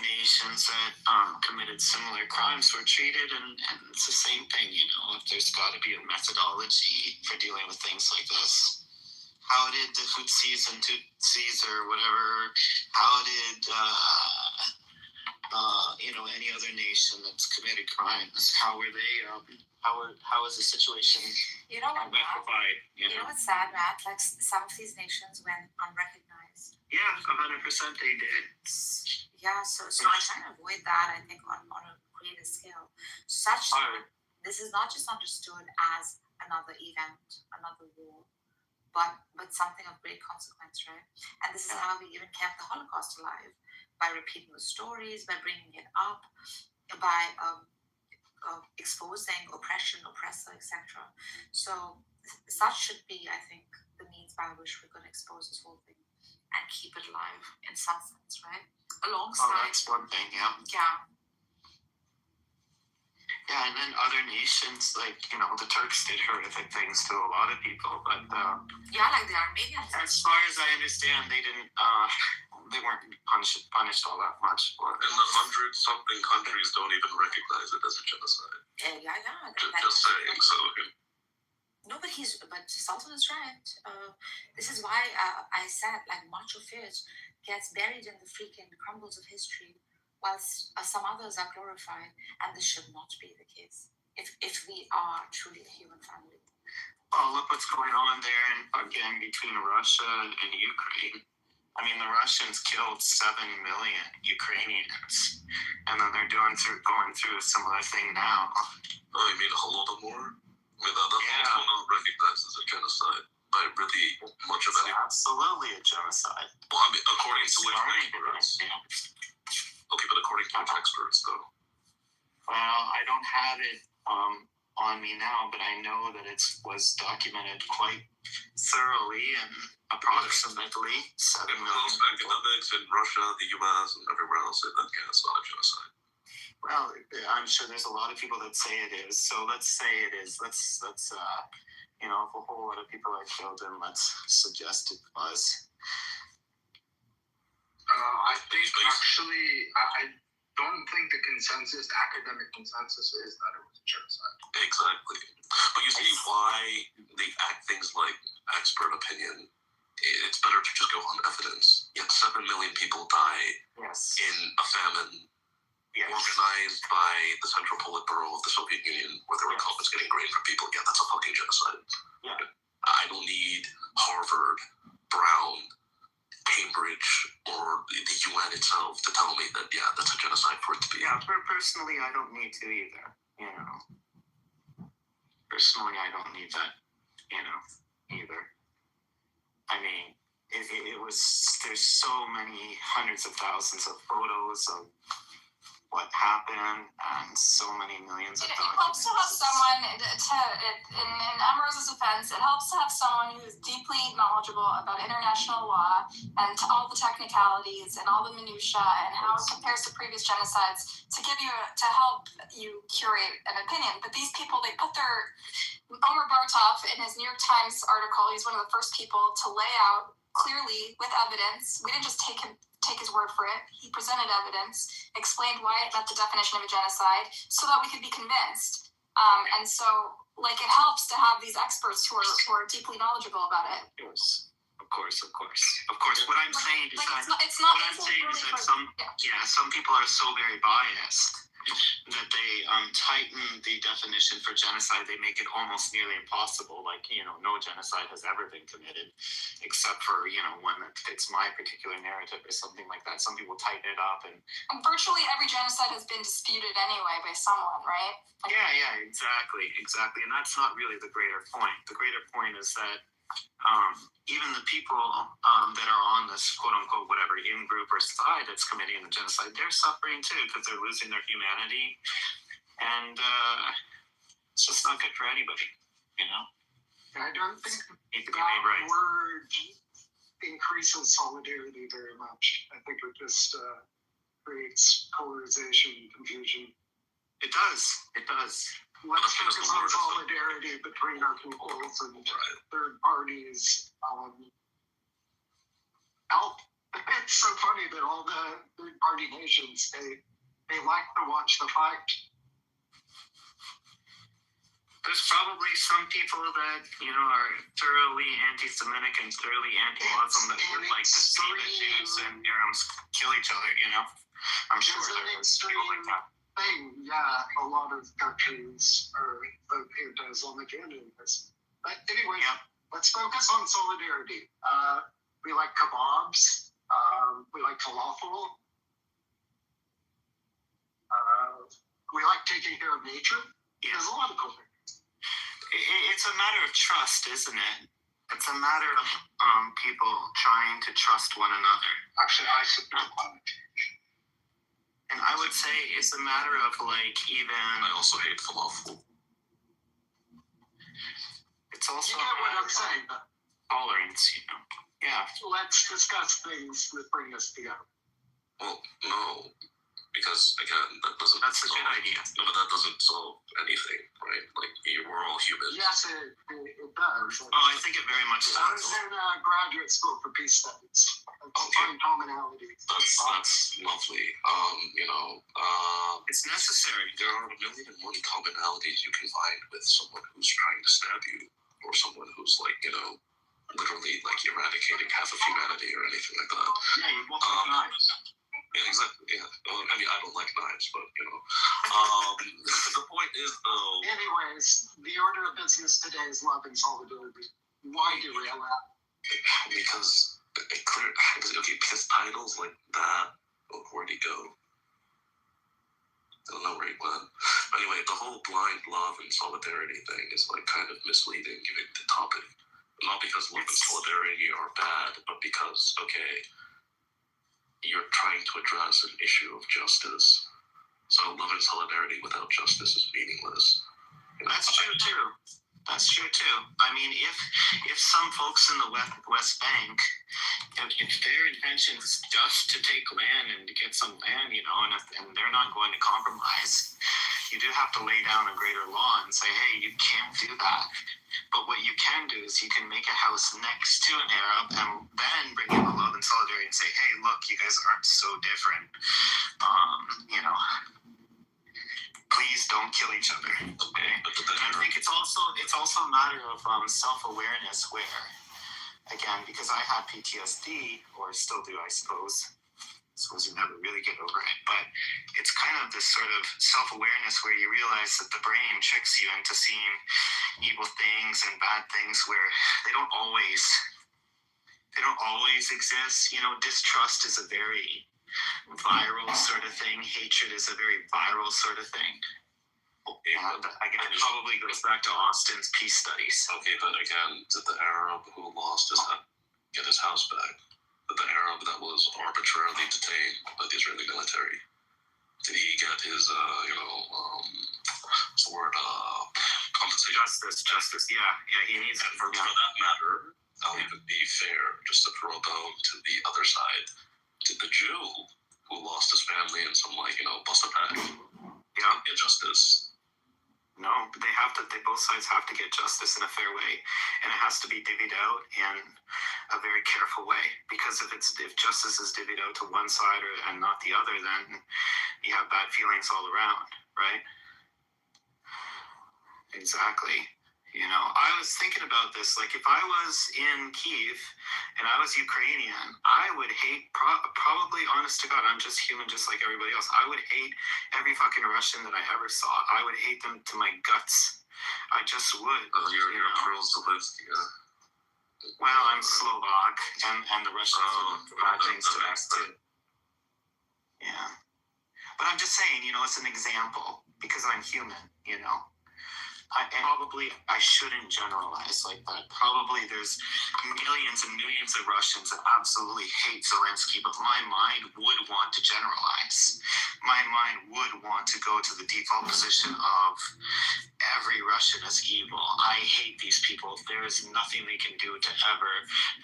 nations that committed similar crimes were treated, and it's the same thing. If there's got to be a methodology for dealing with things like this. How did the Hutsis and Tutsis or whatever? How did any other nation that's committed crimes? How were they? How was the situation rectified? You know what's sad, Matt? Like some of these nations went unrecognized. Yeah, 100% they did. Yeah, so I try to avoid that. I think on a greater scale, this is not just understood as another event, another war, but something of great consequence, right? And this is how we even kept the Holocaust alive, by repeating the stories, by bringing it up, by exposing oppression, oppressor, etc. So such should be, I think, the means by which we're going to expose this whole thing and keep it alive in some sense, right? Alongside. Oh, that's one thing, yeah. Yeah. Yeah, and then other nations, like, the Turks did horrific things to a lot of people, but yeah, like the Armenians. as far as I understand, they didn't, they weren't punished all that much for it. And the 100-something countries don't even recognize it as a genocide. Yeah. Just saying, so. No, but Sultan is right. This is why I said, like, much of it gets buried in the freaking crumbles of history, whilst some others are glorified, and this should not be the case if we are truly a human family. Oh, look what's going on there, again, between Russia and Ukraine. I mean, the Russians killed 7 million Ukrainians, and then they're going through a similar thing now. Oh, you mean Holodomor? I mean, that's also not recognized as a genocide by really much of anyone. Absolutely a genocide. Well, I mean, according to which experts? Okay, but according to which experts, though? Well, I don't have it on me now, but I know that it was documented quite thoroughly and approximately 7 million. Most academics in Russia, the US, and everywhere else say that, yeah, it's not a genocide. Well, I'm sure there's a lot of people that say it is. So let's say it is. Let's if a whole lot of people are killed, then let's suggest it was. I think actually, I don't think the academic consensus is that it was a genocide. Exactly. But you see why they act things like expert opinion. It's better to just go on evidence. Yet 7 million people die in a famine. Yes. Organized by the Central Politburo of the Soviet Union, where they were confiscating grain from people. Yeah, that's a fucking genocide. Yeah. I don't need Harvard, Brown, Cambridge, or the UN itself to tell me that, yeah, that's a genocide for it to be. Yeah, personally, I don't need to either, Personally, I don't need that, either. I mean, there's so many hundreds of thousands of photos of what happened and so many millions of documents. It helps to have someone, in Amrose's defense, it helps to have someone who's deeply knowledgeable about international law and all the technicalities and all the minutiae and how it compares to previous genocides to help you curate an opinion. But these people, they put Omer Bartov in his New York Times article, he's one of the first people to lay out clearly with evidence. We didn't just take his word for it. He presented evidence, explained why it met the definition of a genocide, so that we could be convinced. And so, it helps to have these experts who are deeply knowledgeable about it. Of course. What I'm saying is that some people are so very biased that they tighten the definition for genocide. They make it almost nearly impossible. No genocide has ever been committed, except for one that fits my particular narrative or something like that. Some people tighten it up, and virtually every genocide has been disputed anyway by someone, right? Yeah, exactly, and that's not really the greater point. The greater point is that even the people that are on this quote-unquote whatever in-group or side that's committing the genocide, they're suffering too because they're losing their humanity, and it's just not good for anybody, I don't think need to be made right. Word increases solidarity very much. I think it just creates polarization and confusion. It does. Let's focus on solidarity between our peoples and third parties. It's so funny that all the third party nations, they like to watch the fight. There's probably some people that, are thoroughly anti-Semitic and thoroughly anti-Muslim that would like to see the Jews and Arabs kill each other, I'm sure there's people like that. A lot of countries are anti-Islamic and anti-Muslim. But anyway, let's focus on solidarity. We like kebabs. We like falafel. We like taking care of nature. There's a lot of cool things. It's a matter of trust, isn't it? It's a matter of people trying to trust one another. Actually, I support climate change. And I would say it's a matter of even... I also hate falafel. it's also You get what I'm saying? tolerance, Yeah. Let's discuss things that bring us together. Well, no, because again, that's a good idea. No, but that doesn't solve anything, right? Like, we're all humans. Yes, it does. Oh, I think it very much I was does. in graduate school for peace studies. Find commonalities. That's lovely. It's necessary. There are 1,000,001 commonalities you can find with someone who's trying to stab you, or someone who's literally eradicating half of humanity or anything like that. Yeah, you both have knives. Yeah, exactly. Yeah. Well, I mean, I don't like knives, but the point is though. Anyways, the order of business today is love and solidarity. Why derail that? Because because titles like that, where'd he go? I don't know where he went. But anyway, the whole blind love and solidarity thing is kind of misleading given the topic. Not because love and solidarity are bad, but because, you're trying to address an issue of justice. So love and solidarity without justice is meaningless. That's true too. That's true too. I mean, if some folks in the West Bank, if their intention is just to take land and to get some land, and they're not going to compromise, you do have to lay down a greater law and say, hey, you can't do that. But what you can do is you can make a house next to an Arab and then bring in the love and solidarity and say, hey, look, you guys aren't so different. Please don't kill each other. Okay. I think it's also a matter of self-awareness where, again, because I had PTSD, or still do, I suppose you never really get over it, but it's kind of this sort of self-awareness where you realize that the brain tricks you into seeing evil things and bad things where they don't always exist. Distrust is a very viral sort of thing. Hatred is a very viral sort of thing. And again, it probably goes back to Austin's peace studies. Okay, but again, did the Arab who lost get his house back? Did the Arab that was arbitrarily detained by the Israeli military, did he get his, compensation? Justice, yeah, he needs it. For that matter, I'll even be fair, just to throw a bone to the other side. Did the Jew who lost his family in some bus attack get justice? No, but they both sides have to get justice in a fair way, and it has to be divvied out in a very careful way. Because if justice is divvied out to one side and not the other, then you have bad feelings all around, right? Exactly. I was thinking about this. If I was in Kyiv and I was Ukrainian, I would hate, probably, honest to God, I'm just human just like everybody else. I would hate every fucking Russian that I ever saw. I would hate them to my guts. I just would. You're pro-Zelensky, Well, I'm Slovak, and the Russians do bad things to us too. Yeah. But I'm just saying, it's an example because I'm human, I shouldn't generalize like that. Probably there's millions and millions of Russians that absolutely hate Zelensky, but my mind would want to generalize. My mind would want to go to the default position of every Russian is evil. I hate these people. There is nothing they can do to ever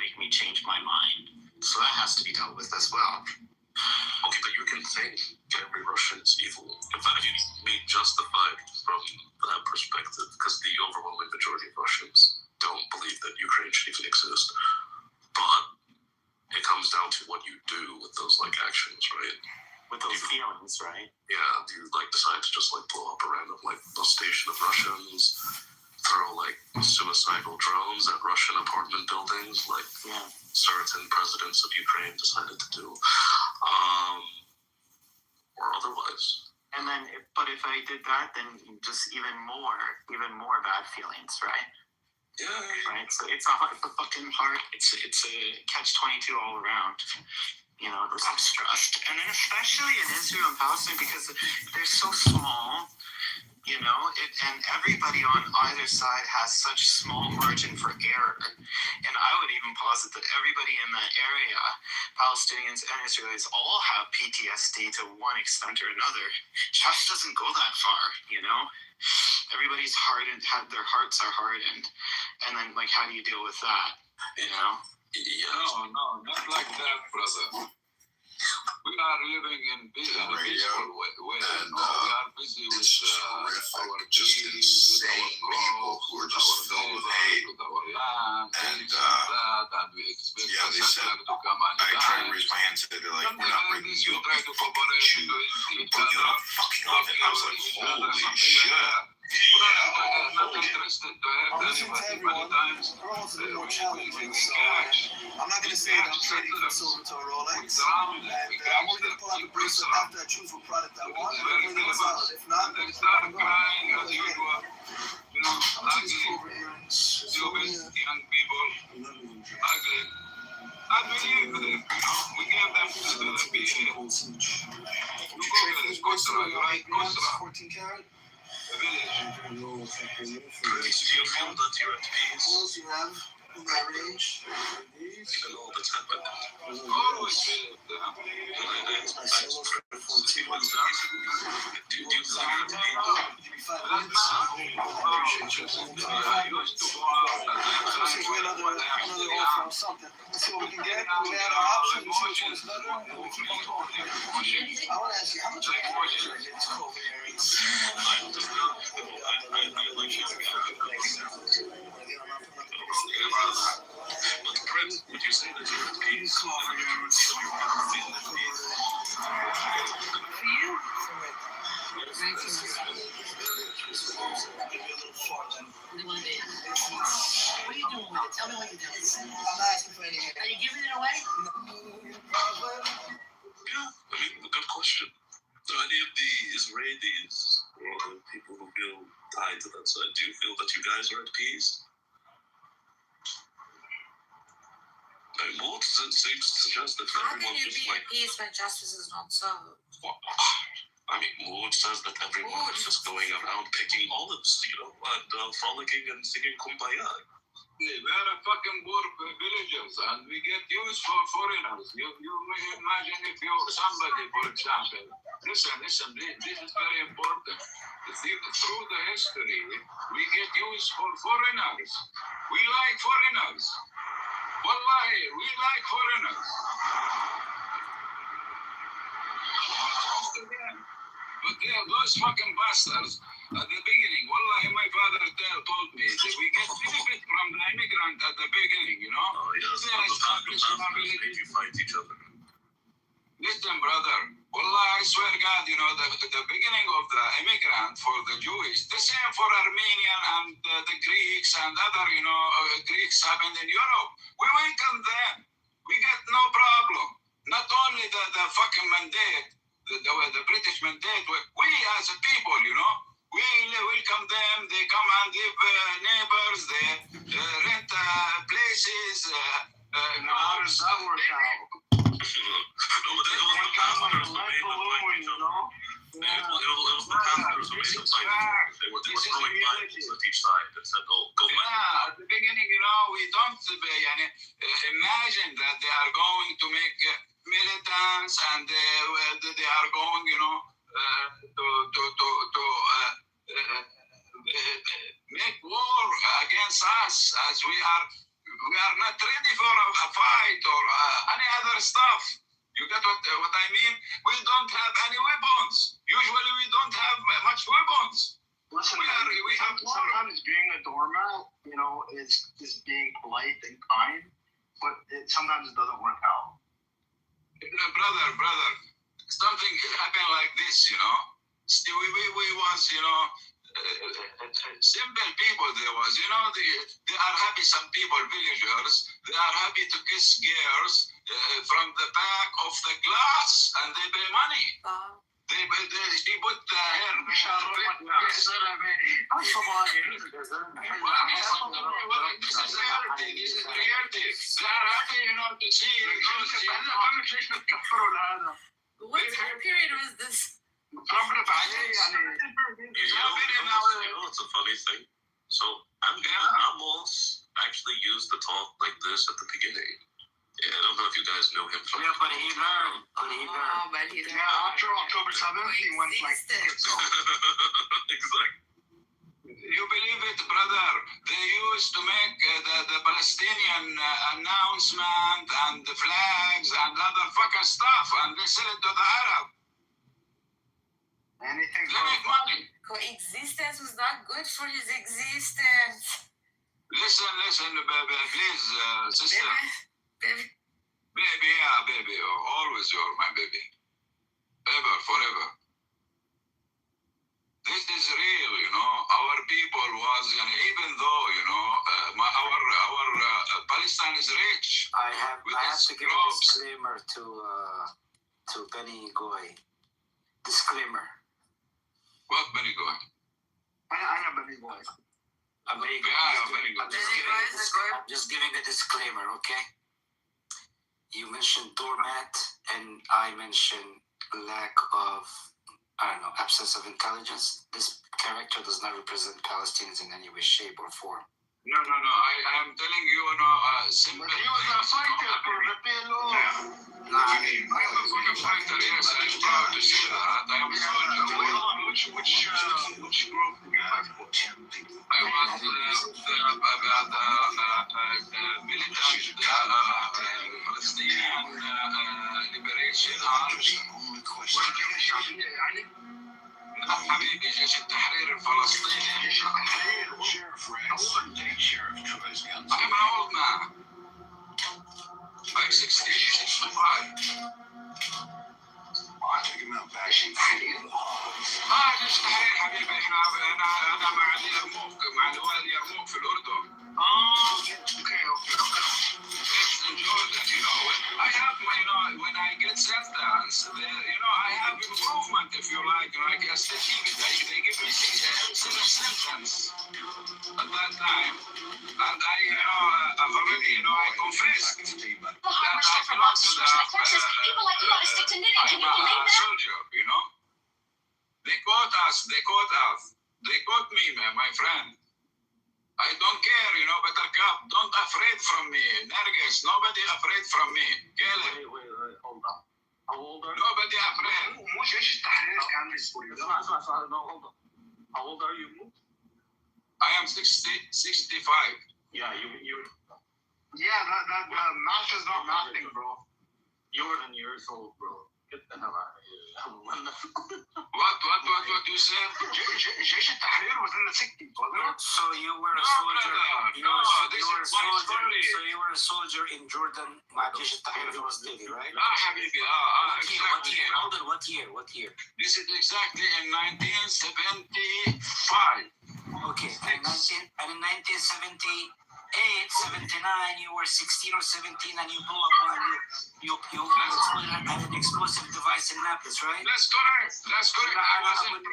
make me change my mind. So that has to be dealt with as well. Okay, but you can think every Russian is evil. In fact, you be justified from that perspective, because the overwhelming majority of Russians don't believe that Ukraine should even exist. But it comes down to what you do with those actions, right? With those feelings, right? Yeah, do you decide to just blow up a random bus station of Russians, throw suicidal drones at Russian apartment buildings, certain presidents of Ukraine decided to do, or otherwise. And then, but if I did that, then just even more bad feelings, right? Yeah. Right. So it's a fucking hard. It's a catch-22 all around. There's some stress, and then especially in Israel and Palestine because they're so small. And everybody on either side has such small margin for error. And I would even posit that everybody in that area, Palestinians and Israelis, all have PTSD to one extent or another. Just doesn't go that far, everybody's hardened, their hearts are hardened, and then like how do you deal with that? You know? Yeah. No, not like that, brother. We are living in a peaceful way. And, we are busy with our just deeds, with our people who are just filled with hate. with our land, And, and we expect they said, to come and I tried to raise my hand today. They're like, we're not bringing you up. You fucking Jew. We put you in a fucking oven. I was like, holy shit. Not interested to have anybody many times. I'm not going to say that I'm trading from silver to a Rolex. And I'm only going to pull out the bracelet after I choose what product I want. And everything was solid. If not, then it's not going to go. Crying as usual. You know, ugly, stupid young people, ugly. I believe them, you know. We gave them to the PA. You go to Kosra, you're right, Kosra. 14 karat. The village. Do you feel that you're at peace? Clothes you have in that range. Even all that's happened. Always believe them. I sell those for 14 months. Do you feel you're at peace? Give me 5 minutes. I used to go out at that Let's see if we time get when another I was offer young. or something. Let's see what we can get. We had our options. We see which one's better. And we keep on going. I want to ask you, how much of a contribution did this COVID areas? But Prince, would you say that you're at peace? For you? What are you doing with it? Tell me what you're doing. I'm not asking for any help. Are you giving it away? Yeah, I mean, a good question. Do any of the Israelis or the people who feel tied to that side, do you feel that you guys are at peace? I mean, Maud seems to suggest that How can everyone you just be at peace when justice is not served? I mean, Maud says that everyone is just going around picking olives, you know, and frolicking and singing Kumbaya. We are a fucking poor villagers and we get used for foreigners. You may imagine if you somebody, for example, listen, this is very important. Through the history, we get used for foreigners. We like foreigners. Wallahi, we like foreigners. But those fucking bastards at the beginning, wallahi, my father told me that we get benefit from the immigrant at the beginning, you know? Oh, yes, They establish our made village. you fight each other. Listen, brother, wallah, I swear God, you know, the beginning of the immigrant for the Jewish, the same for Armenian and the Greeks and other, you know, Greeks happened in Europe. We welcome them. We got no problem. Not only the fucking mandate, the British mandate, we as a people, you know, we welcome them. They come and live neighbors, they rent places. How does that work out? No, but it was the pastors who made them fight each other. It was the pastors who made them fight each other. They were throwing Bibles at each side and said, go back. Yeah, at the beginning, you know, we don't imagine that they are going to make militants and they are going, you know, to make war against us as we are not ready for a fight or any other stuff. You get what I mean? We don't have any weapons. Usually we don't have much weapons. Listen, we have sometimes being a doormat, you know, is being polite and kind, but sometimes it doesn't work out. Brother, something happened like this, you know. We was, you know, simple people there was, you know, they are happy, some people, villagers, they are happy to kiss girls from the back of the glass and they pay money. She put the hair. This is reality. They are happy, you know, to see. What time period was this? You know, it's a funny thing. So Amos actually used the talk like this at the beginning. Yeah, I don't know if you guys know him from. Yeah, but he learned. After October 7th, he went like. Exactly. You believe it, brother? They used to make the Palestinian announcement and the flags and other fucking stuff, and they sell it to the Arab. Anything They make money. Coexistence was not good for his existence. Listen, please, sister. Baby. Baby, yeah, baby. Always you're my baby. Ever, forever. This is real, you know. Our people was, even though, our Palestine is rich. I have to give a disclaimer to Benny Goy. Disclaimer. What Benny Goy? أنا Benny Goy. I'm just giving a disclaimer, okay? You mentioned doormat, and I mentioned lack of, absence of intelligence. This character does not represent Palestinians in any way, shape, or form. No. I am telling you, simple. But he was a fighter for the PLO. I am a fucking fighter, yes. I'm proud to say that. I am soldier. Which group? I was militant Palestinian Liberation Army. حبيبي جيش التحرير الفلسطيني. جيش التحرير. I'm an old man. I'm 65. جيش التحرير حبيبي. انا مع اليرموك، مع الوالي يرموك في الاردن. It's in Jordan, I have when I get sentenced, I have improvement, if you like, I guess they give me 7 sentences at that time, and I've already, I confessed that I belong to the people like you ought to stick to knitting. Can you believe that? soldier, They caught us, they caught me, my friend. I don't care, Buttercup. Don't afraid from me. Nergis, nobody afraid from me. Caleb. Wait, hold on. How old are you? Nobody afraid. مش جيش التحرير كان بيسوريا. No, hold on. How old are you? I am 65. Yeah, you. Yeah, that math is not nothing, bro. You're 10 years old, bro. Get the hell out of here. What you said? جيش التحرير was in the 60s, wasn't it? So you were a soldier. So you were a soldier in Jordan. مع جيش التحرير الفلسطيني, right? لا حبيبي. What year? This is exactly in 1975. Okay, and in 1978, 79, you were 16 or 17, and you blew up you had an explosive device in Naples, right? That's correct. I wasn't.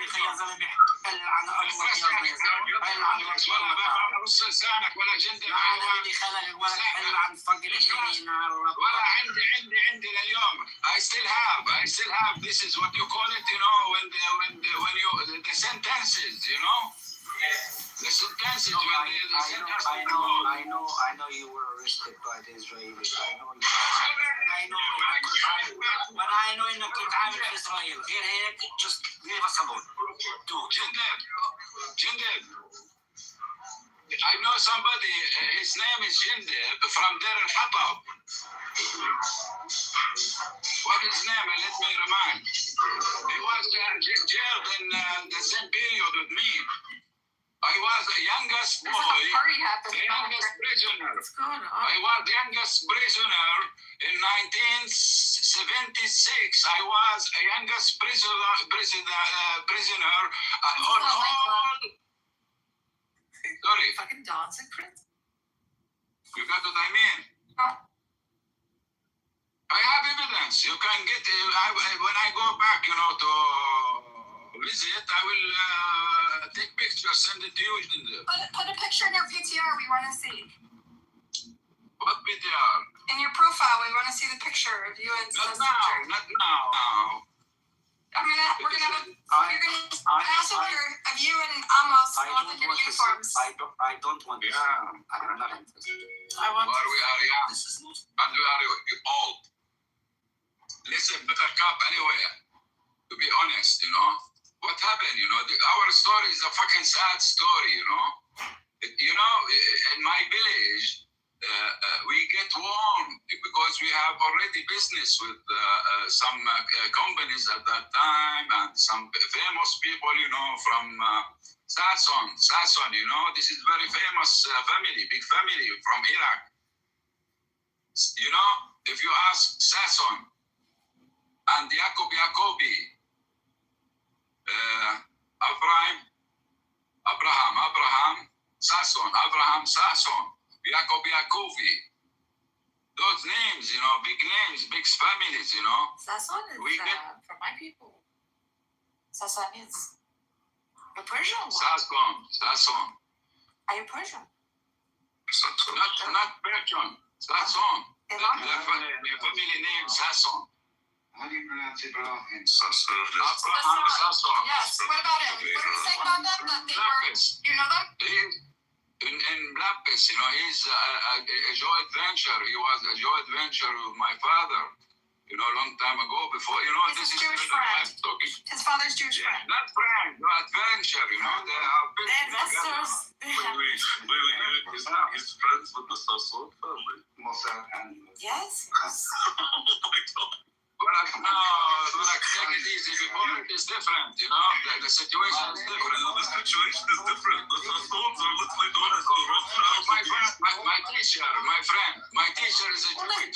عندي لليوم. I still have. This is what you call it, when the sentences, The sentences. I know you were arrested by the Israelis. But I know انك كنت عامل في إسرائيل. غير هيك, just leave us alone. Jindib. I know somebody, his name is Jindib, from Deir al-Hatab. What is his name? Let me remind. He was jailed in the same period with me. I was the youngest boy, the youngest prisoner. What's going on? I was the youngest prisoner in 1976. I was a youngest prisoner on all. Sorry. Fucking dancing prince. You got what I mean? I have evidence. You can get when I go back, to visit. I will take pictures, send it to you. Put a picture in your PTR. We want to see. What PTR? In your profile, we want to see the picture of you and. Not now. We're gonna have a mass order of you and Amos both in your uniforms. I don't want this. I'm not interested. I want. We are young, and we are old. Listen, Buttercup, anyway. To be honest, what happened? Our story is a fucking sad story. In my village, we get warm because we have already business with some companies at that time and some famous people, from Sasson. This is very famous family, big family from Iraq. If you ask Sasson and Yacobi, Abraham Sasson, Yacobi, those names, big names, big families, Sasson is from my people. Sasson is a Persian one. Sasson. Are you Persian? Not Persian. Sasson. The family name Sasson. How do you pronounce Ibrahim? Abraham Sasson. Yes. What about him? What are we saying about them? That they were, you know them? In Lapis, he's a joint venture. He was a joint venture with my father, a long time ago. Before, He's this a is Jewish friend. His father's Jewish friend. Not friend, adventure. They are The investors. He's friends with the Sasson family. Mossad and Yes. Oh my God. Take it easy. Before it is different, the situation is different. The situation is different. The Sassons are literally known as the Rothschilds. My teacher is a Jewish.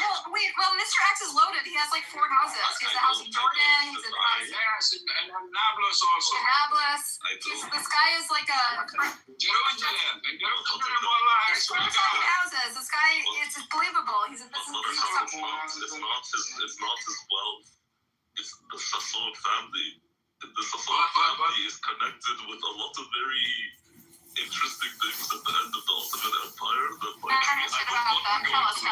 Well, Mr. X is loaded. He has like 4 houses. He has a house in Jordan. He's in a house Yes, and Nablus also. in Nablus. This guy is like a Jerusalem. In Jerusalem, Allah, I swear to 14 God. houses. This guy, it's believable. He's a business. It's not his wealth. It's the Sasson family. The Sasson family is connected with a lot of very interesting things at the end of the Ottoman Empire. That I understood about them. Tell us.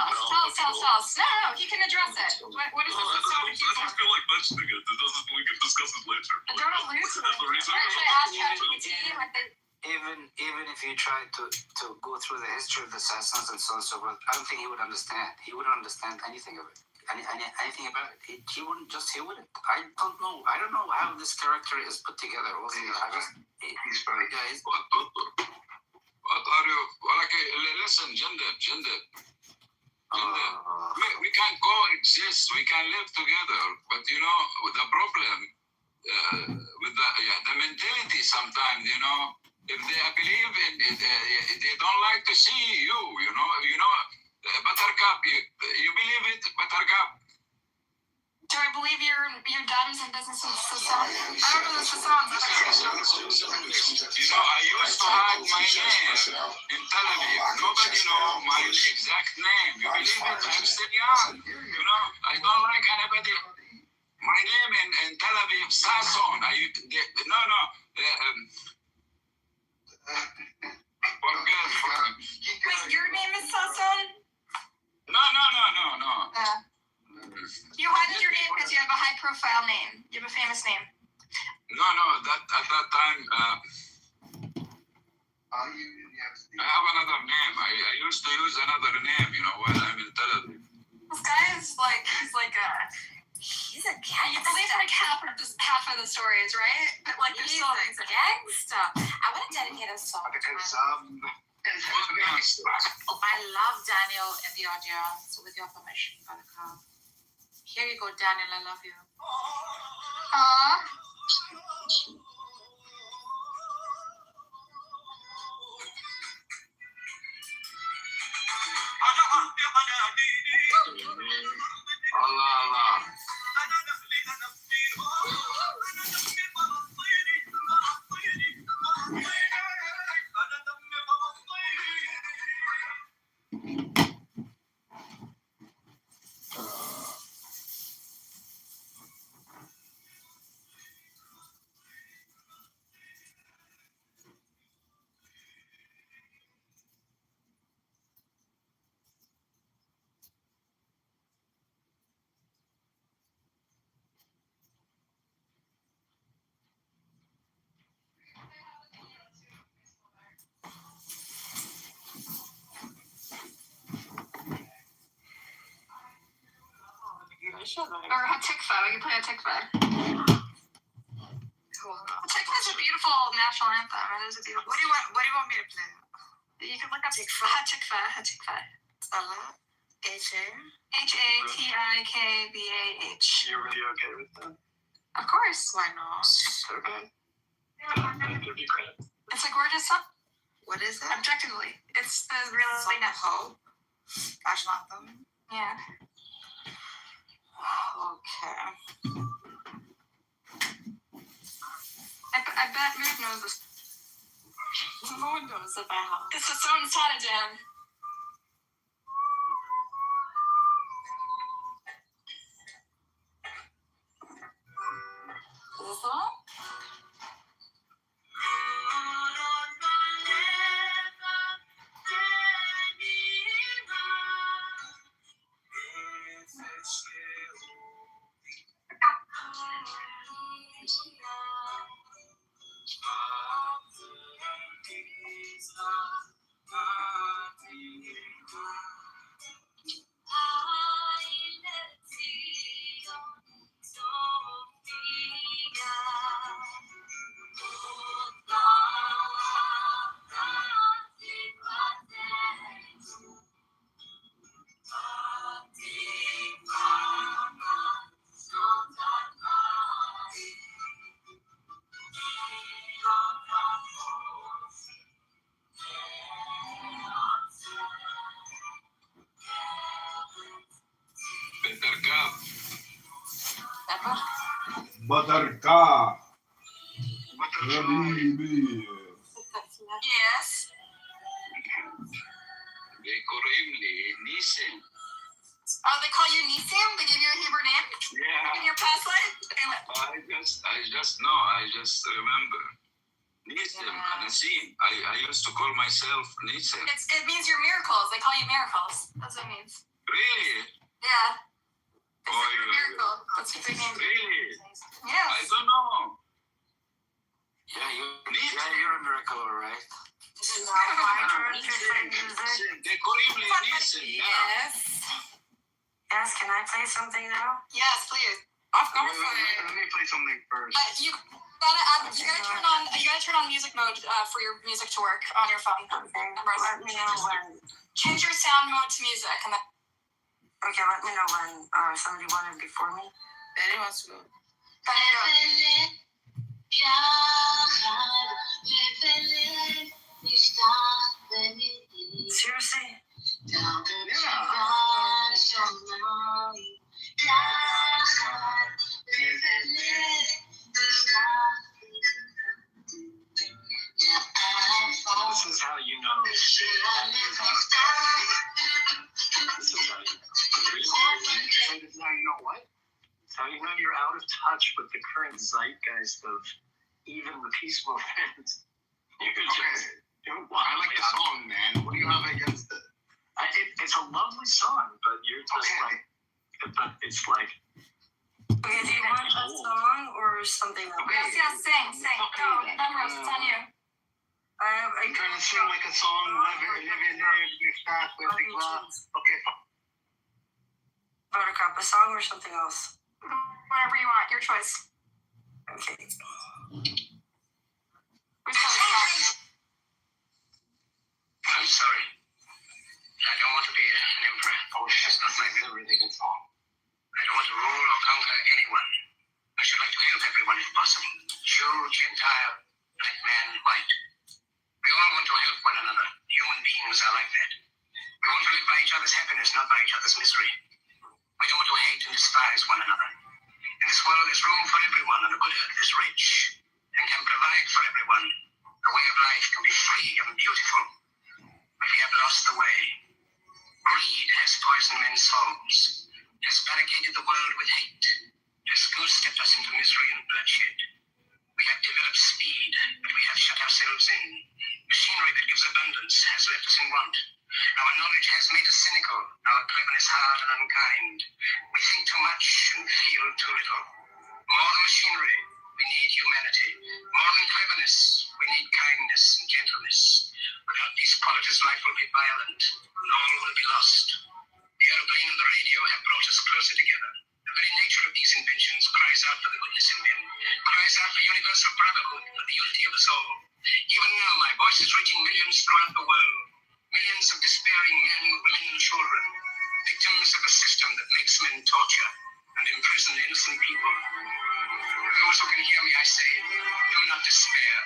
No, he can address it. What is this? I don't feel like mentioning it. We can discuss it later. Don't allude to There's a reason. Even if you try to go through the history of the Sassons and so on and so forth, I don't think he would understand. He wouldn't understand anything of it. Anything about it. He wouldn't. I don't know how this character is put together. he's very What are you? Listen, Jindab. We can coexist. We can live together. But the problem with the mentality sometimes, if they believe in it, they don't like to see you. Buttercup, you believe it, Buttercup? Do I believe your dad is in business with Sasson? I don't know the Sassons. I used to hide my name in Tel Aviv. Nobody knows my exact name. You believe it? I'm still young. I don't like anybody. My name in Tel Aviv, Sasson. Wait, your name is Sasson? No. You hide your name because you have a high-profile name. You have a famous name. No. At that time, I have another name. I used to use another name, while I'm in Tel Aviv. This guy is he's a gangster. You believe like half of the stories, right? But He's a gangster. I want to dedicate a song to I love Daniel in the audio, so with your permission, Buttercup. Here you go, Daniel, I love you. Allah. Or a tikva. We can play a tikva. A beautiful national anthem. It is a beautiful. What do you want me to play? You can look up Hatikva. Hatikva. Salah. Hatikvah. You're really okay with that? Of course. Why not? Okay. It's a gorgeous song. What is it? Objectively, it's the real Song of Hope. National anthem. Yeah. Okay. I bet Mood knows this. No one knows about. It's a song Sada Jam. Is this the one? Buttercup. Habibi. Yes. קוראים לי ניסים. Oh, they call you Nisim? They give you a Hebrew name Yeah. in your past life? I just remember. Nisim, Nassim. I used to call myself Nisim. It means you're miracles. They call you miracles. That's what it means. Really? Yeah. It's Oh, a yeah. miracle. That's what they mean. Really? Yes. I don't know. Yeah, you're a miracle, all right? This is now my turn to play music. They call me Nisim. Yes. Yes, can I play something now? Yes, please. Of Let me play something first. You gotta turn on music mode for your music to work on your phone. Okay. Let me know when. Change your sound mode to music and then. Okay, let me know when somebody wanted before me. Betty wants to go. Seriously? This is how you know. This is how you know what? It's how you know you're out of touch with the current zeitgeist of even the peace movement. I like the song, man. What do you have against it? It's a lovely song, but you're just like, but it's like. Okay, do you want a song or something else? Yes, sing. Go, Emrose, it's on you. I'm trying to sing like a song, Okay. Buttercup, a song or something else? Whatever you want, your choice. Okay. I'm sorry. I don't want to be an emperor. Oh shit, that's a really good song. I don't want to rule or conquer anyone. I should like to help everyone if possible. Jew, Gentile, black man, white. We all want to help one another. Human beings are like that. We want to live by each other's happiness, not by each other's misery. We don't want to hate and despise one another. In this world, there's room for everyone, and the good earth is rich and can provide for everyone. The way of life can be free and beautiful, but we have lost the way. Greed has poisoned men's souls, has barricaded the world with hate, has goose-stepped us into misery and bloodshed. We have developed speed, but we have shut ourselves in. Machinery that gives abundance has left us in want. Our knowledge has made us cynical, our cleverness hard and unkind. We think too much and feel too little. More than machinery, we need humanity. More than cleverness, we need kindness and gentleness. Without these qualities, life will be violent, and all will be lost. The airplane and the radio have brought us closer together. The very nature of these inventions cries out for the goodness in men, cries out for universal brotherhood, for the vulnerability of us all. Even now, my voice is reaching millions throughout the world. Millions of despairing men, women, and children, victims of a system that makes men torture and imprison innocent people. For those who can hear me, I say, do not despair.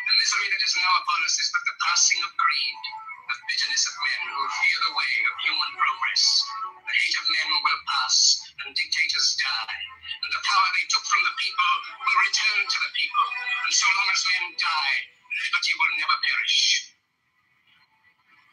The misery that is now upon us is but the passing of greed, the bitterness of men who fear the way of human progress. The hate of men will pass, and dictators die. And the power they took from the people will return to the people. And so long as men die, liberty will never perish.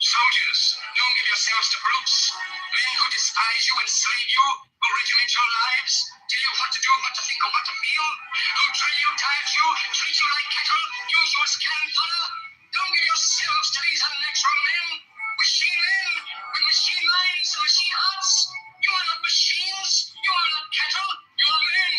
Soldiers, don't give yourselves to brutes. Men who despise you, enslave you, who regiment your lives, tell you what to do, what to think, or what to feel, who drill you, diet you, treat you like cattle, use you as cannon fodder. Don't give yourselves to these unnatural men, machine men, with machine minds and machine hearts. You are not machines, you are not cattle, you are men.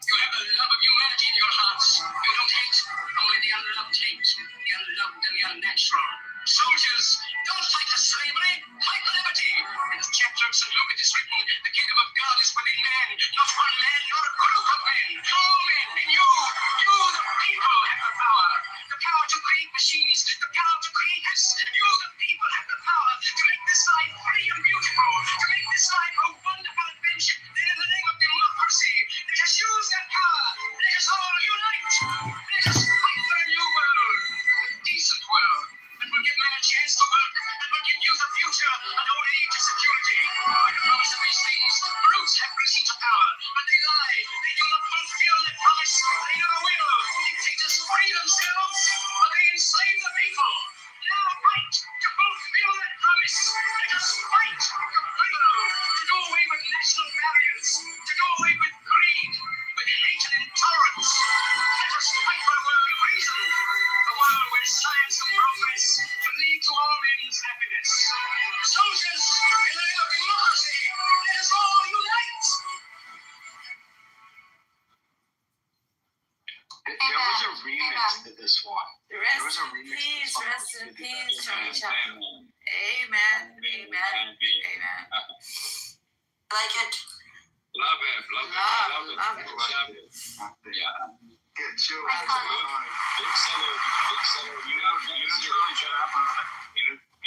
You have the love of humanity in your hearts. You don't hate, only the unloved hate, the unloved and the unnatural. Soldiers, don't fight for slavery, fight for liberty. In the chapter of St. Luke it is written, the kingdom of God is within man, not one man, nor a group of men. All men, and you, the people, have the power. The power to create machines, the power to create us. You, the people, have the power to make this life free and beautiful, to make this life a wonderful adventure. Then in the name of democracy, let us use that power. Let us all unite. Let us fight for a new world, a decent world, that will give men a chance to work, that will give youth a future, and old age a security. By the promise of these things, brutes have risen to power, but they lie. They do not fulfill their promise. They never will. Dictators free themselves, but they enslave the people. Now fight to fulfill that promise. Let us fight to fulfill, to do away with national barriers, to do away with greed, with hate and intolerance. Let us fight for a world of reason, a world where science and progress can lead to all men's happiness. Soldiers, in the name of democracy, let us all unite. There was a remix to this one. Rest in peace, Charlie Chaplin. Amen. Amen. Amen. Like it. Love it. Love it. Yeah. Get you. Big seller. You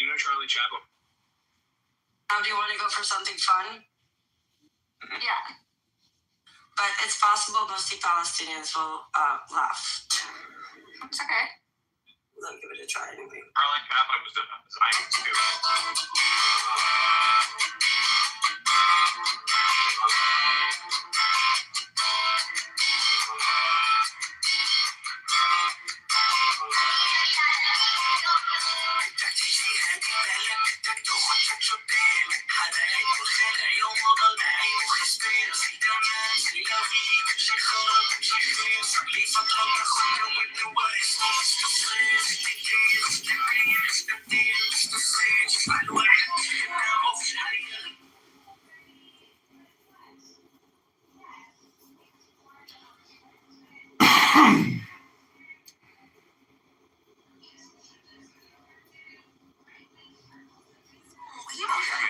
know Charlie Chaplin. Now, do you want to go for something fun? Yeah. But it's possible mostly Palestinians will laugh. It's okay. We'll give it a try anyway. Charlie Chaplin was designed too.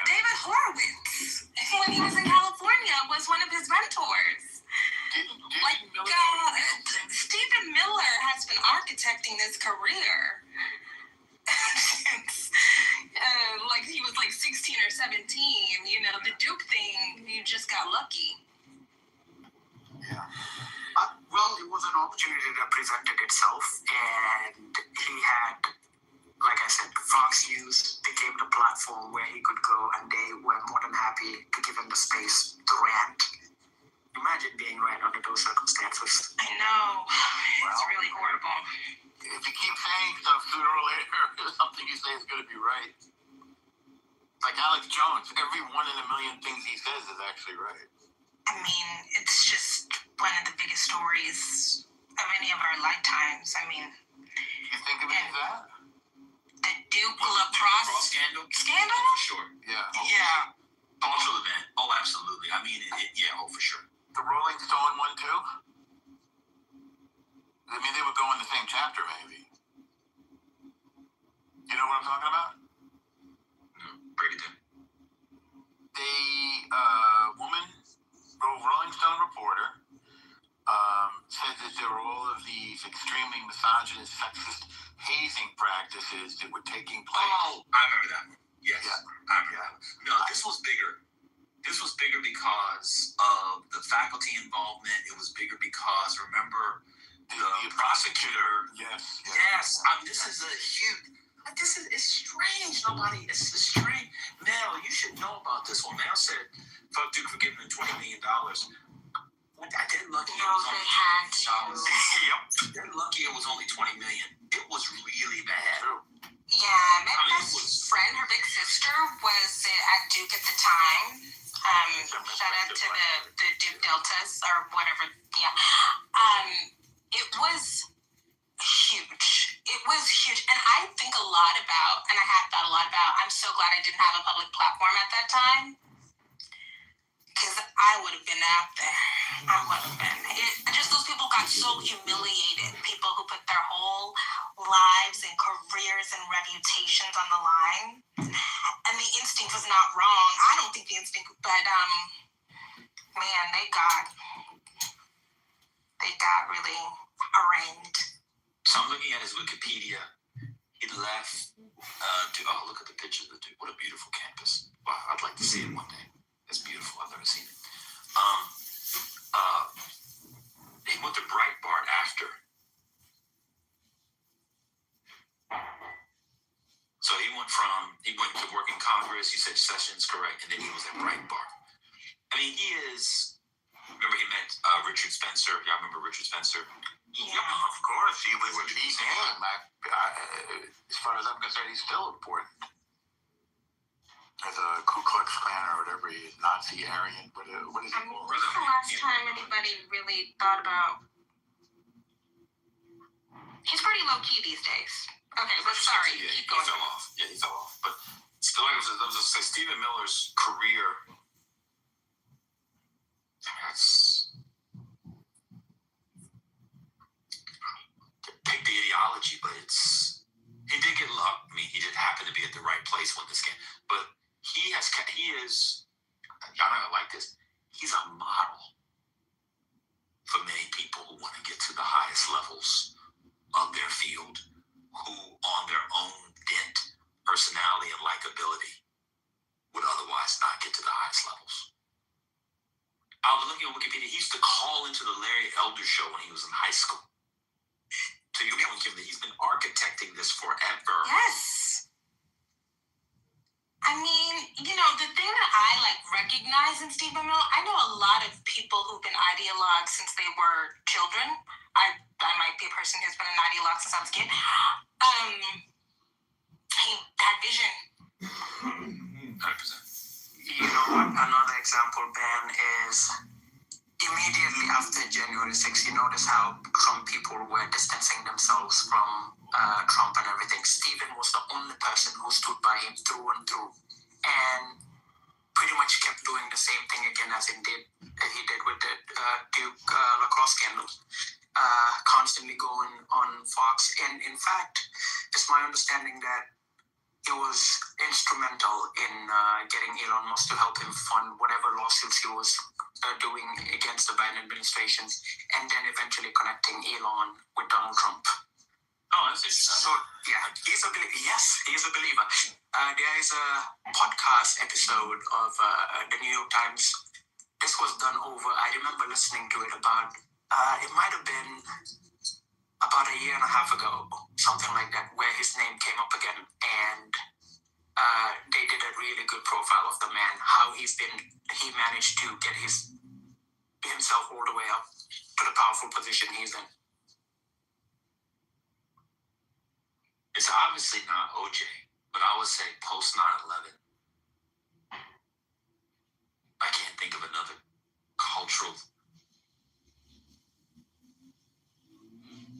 David Horowitz, when he was in California, was one of his mentors. Stephen Miller has been architecting this career since he was 16 or 17. You know, the Duke thing, you just got lucky. Yeah. Well, it was an opportunity that presented itself, and he had, like I said, Fox News became the platform where he could go, and they were more than happy to give him the space to rant. Imagine being right under those circumstances. I know. It's really horrible. If you keep saying stuff sooner or later, something you say is going to be right. Like Alex Jones, every one in a million things he says is actually right. I mean, it's just one of the biggest stories of any of our lifetimes. I mean, You think of it as that? the Duke lacrosse scandal? Scandal? Sure. Yeah. Yeah. Also the band. Oh, absolutely. I mean, for sure. The Rolling Stone one too? I mean, they would go in the same chapter, maybe. You know what I'm talking about? Break it down. Woman, Rolling Stone reporter, said that there were all of these extremely damning, misogynist, sexist hazing practices that were taking place. Oh, I remember that one. Yes, Yeah. I remember that one. No, this was bigger. This was bigger because of the faculty involvement. It was bigger because, remember, the prosecutor. Yes. Yes. This is a huge. It's strange. It's strange. Mel, you should know about this one. Mel said, fuck Duke for giving him $20 million. I did lucky it was only $20 million. Yep. They're lucky it was only $20 million. It was really bad. Yeah, my best friend, her big sister, was at Duke at the time. Shout out to the Duke Deltas or whatever. Yeah. It was huge. It was huge. And I think a lot about, and I have thought a lot about, I'm so glad I didn't have a public platform at that time. Because I would have been out there. I would have been. Just those people got so humiliated. People who put their whole lives and careers and reputations on the line. And the instinct was not wrong. I don't think the instinct, but man, they got really arraigned. So I'm looking at his Wikipedia. He left look at the picture of the Duke. What a beautiful campus. Wow, I'd like to see it one day. It's beautiful. I've never seen it. He went to Breitbart after. So he went to work in Congress. He said Sessions correct, and then he was at Breitbart. I mean, he is. Remember, he met Richard Spencer. Y'all remember Richard Spencer? Yeah, of course. He was a key name. As far as I'm concerned, he's still important. As a Ku Klux Klan or whatever he is, Nazi, Aryan, what is he? When's the last time anybody really thought about? He's pretty low key these days. Okay, but sorry. Yeah, keep going. He fell off. Yeah, he fell off. But still, like I was just saying, Stephen Miller's career. Take the ideology, but he did get luck. I mean, he did happen to be at the right place when this came. But he is, y'all not gonna like this, he's a model for many people who want to get to the highest levels of their field, who on their own dint, personality, and likability would otherwise not get to the highest levels. I was looking at Wikipedia, he used to call into the Larry Elder Show when he was in high school. To your point, Kim, that he's been architecting this forever. Yes. I mean, the thing that I recognize in Stephen Miller, I know a lot of people who've been ideologues since they were children. I might be a person who's been an ideologue since I was a kid. He had vision. 100%. Another example, Ben, is immediately after January 6th, you notice how Trump people were distancing themselves from Trump and everything. Stephen was the only person who stood by him through and through, and pretty much kept doing the same thing again as he did with the Duke lacrosse scandal, constantly going on Fox. And in fact, it's my understanding that he was instrumental in getting Elon Musk to help him fund whatever lawsuits he was doing against the Biden administrations, and then eventually connecting Elon with Donald Trump. Oh, that's interesting. So, yeah, he's a believer. Yes, he's a believer. There is a podcast episode of the New York Times. This was done over, I remember listening to it about, it might have been about a year and a half ago, something like that, where his name came up again, and they did a really good profile of the man, how he managed to get himself all the way up to the powerful position he's in. It's obviously not OJ, but I would say post 9/11, I can't think of another cultural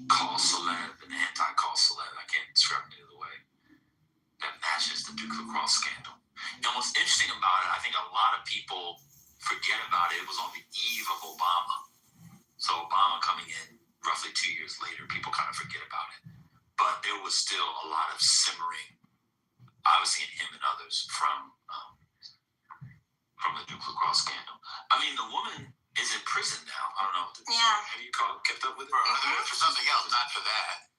call celeb and anti-call celeb. I can't describe it either way. That matches the Duke lacrosse scandal. What's interesting about it, I think a lot of people forget about it. It was on the eve of Obama. So Obama coming in roughly 2 years later, people kind of forget about it. But there was still a lot of simmering, obviously in him and others, from the Duke lacrosse scandal. I mean, the woman is in prison now. I don't know. Yeah. Have you kept up with it? For something else, not for that.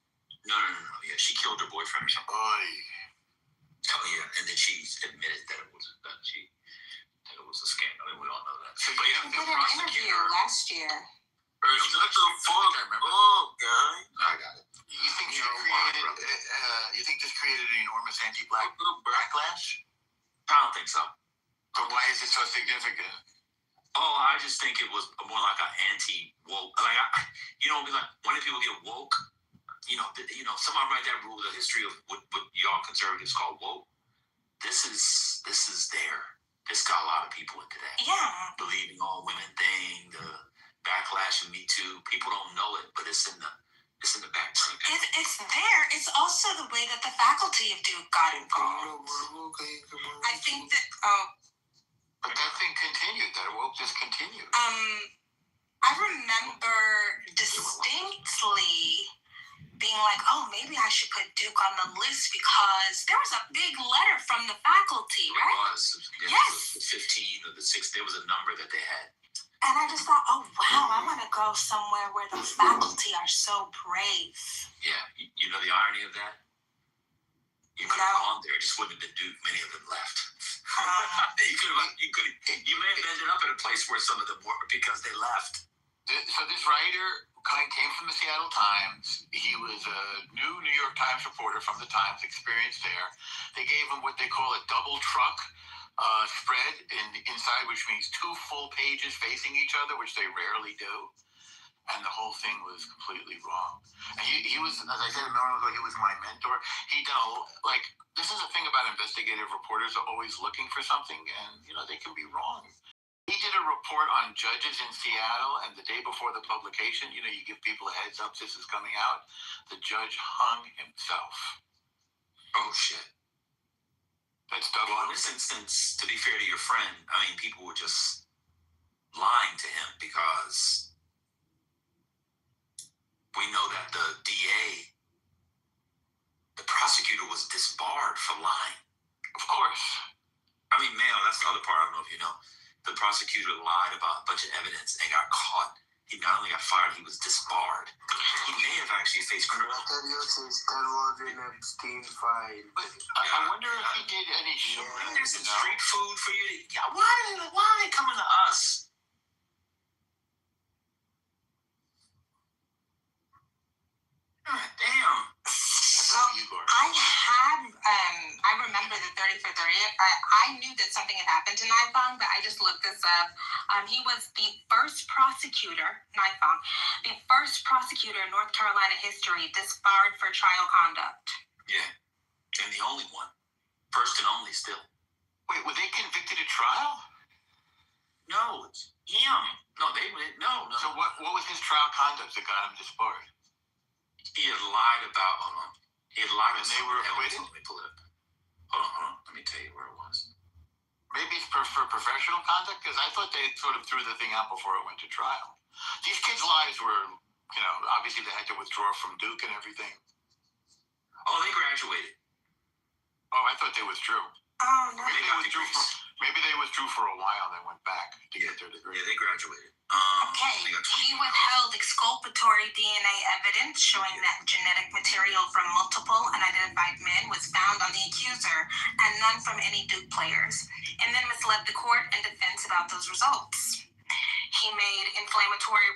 No. Yeah, she killed her boyfriend or something. Oy. Oh yeah, and then she admitted that it was a scandal. And we all know that. So But yeah, She the did an interview prosecutor. last year. What the fuck? Oh, guy. I got it. You think you think this created an enormous anti-black backlash? I don't think so. So why is it so significant? Oh, I just think it was more like an anti-woke. Like, when do people get woke? Somebody write that rule, the history of what y'all conservatives call woke. This is there. This got a lot of people into that. Yeah. Believing all women thing, the backlash of Me Too. People don't know it, but it's in the background. It's there. It's also the way that the faculty of Duke got involved. I think that. But that thing continued. That woke just continued. I remember distinctly being like, oh, maybe I should put Duke on the list because there was a big letter from the faculty, right? It was. Yes. The 15 or the 6. There was a number that they had. And I just thought, oh, wow, I want to go somewhere where the faculty are so brave. Yeah. You know the irony of that? You could have gone there. It just wouldn't have been Duke. Many of them left. You may have ended up in a place where some of them were because they left. So this writer came from the Seattle Times. He was a new New York Times reporter from the Times, experienced there. They gave him what they call a double truck spread inside, which means 2 full pages facing each other, which they rarely do. And the whole thing was completely wrong. And he was, as I said a moment ago, he was my mentor. This is the thing about investigative reporters are always looking for something, and, they can be wrong. He did a report on judges in Seattle, and the day before the publication, you give people a heads up, this is coming out. The judge hung himself. Oh, shit. That's tough. Well, in this instance, to be fair to your friend, people were just lying to him because we know that the DA, the prosecutor, was disbarred for lying. Of course. Mayo, that's the other part. I don't know if you know. The prosecutor lied about a bunch of evidence and got caught. He not only got fired, he was disbarred. He may have actually faced criminal. But I wonder if he did any shooting. There's some street food for you. Why are they coming to us? God damn. So I remember the 30 for 30. I knew that something had happened to Naifong, but I just looked this up. He was the first prosecutor, Naifong, the first prosecutor in North Carolina history disbarred for trial conduct. Yeah, and the only one. First and only still. Wait, were they convicted at trial? No, it's him. No, they went. No. So what was his trial conduct that got him disbarred? He had lied about. Hold on. He had lied. And they were acquitted? Let me pull it up. Hold on. Let me tell you where it was. Maybe it's for professional conduct, because I thought they sort of threw the thing out before it went to trial. These kids' lives were, obviously they had to withdraw from Duke and everything. Oh, they graduated. Oh, I thought they withdrew. Oh, no. Maybe they withdrew for a while, then went back to get their degree. Yeah, they graduated. Okay, he withheld exculpatory DNA evidence showing that genetic material from multiple unidentified men was found on the accuser and none from any Duke players, and then misled the court and defense about those results. He made inflammatory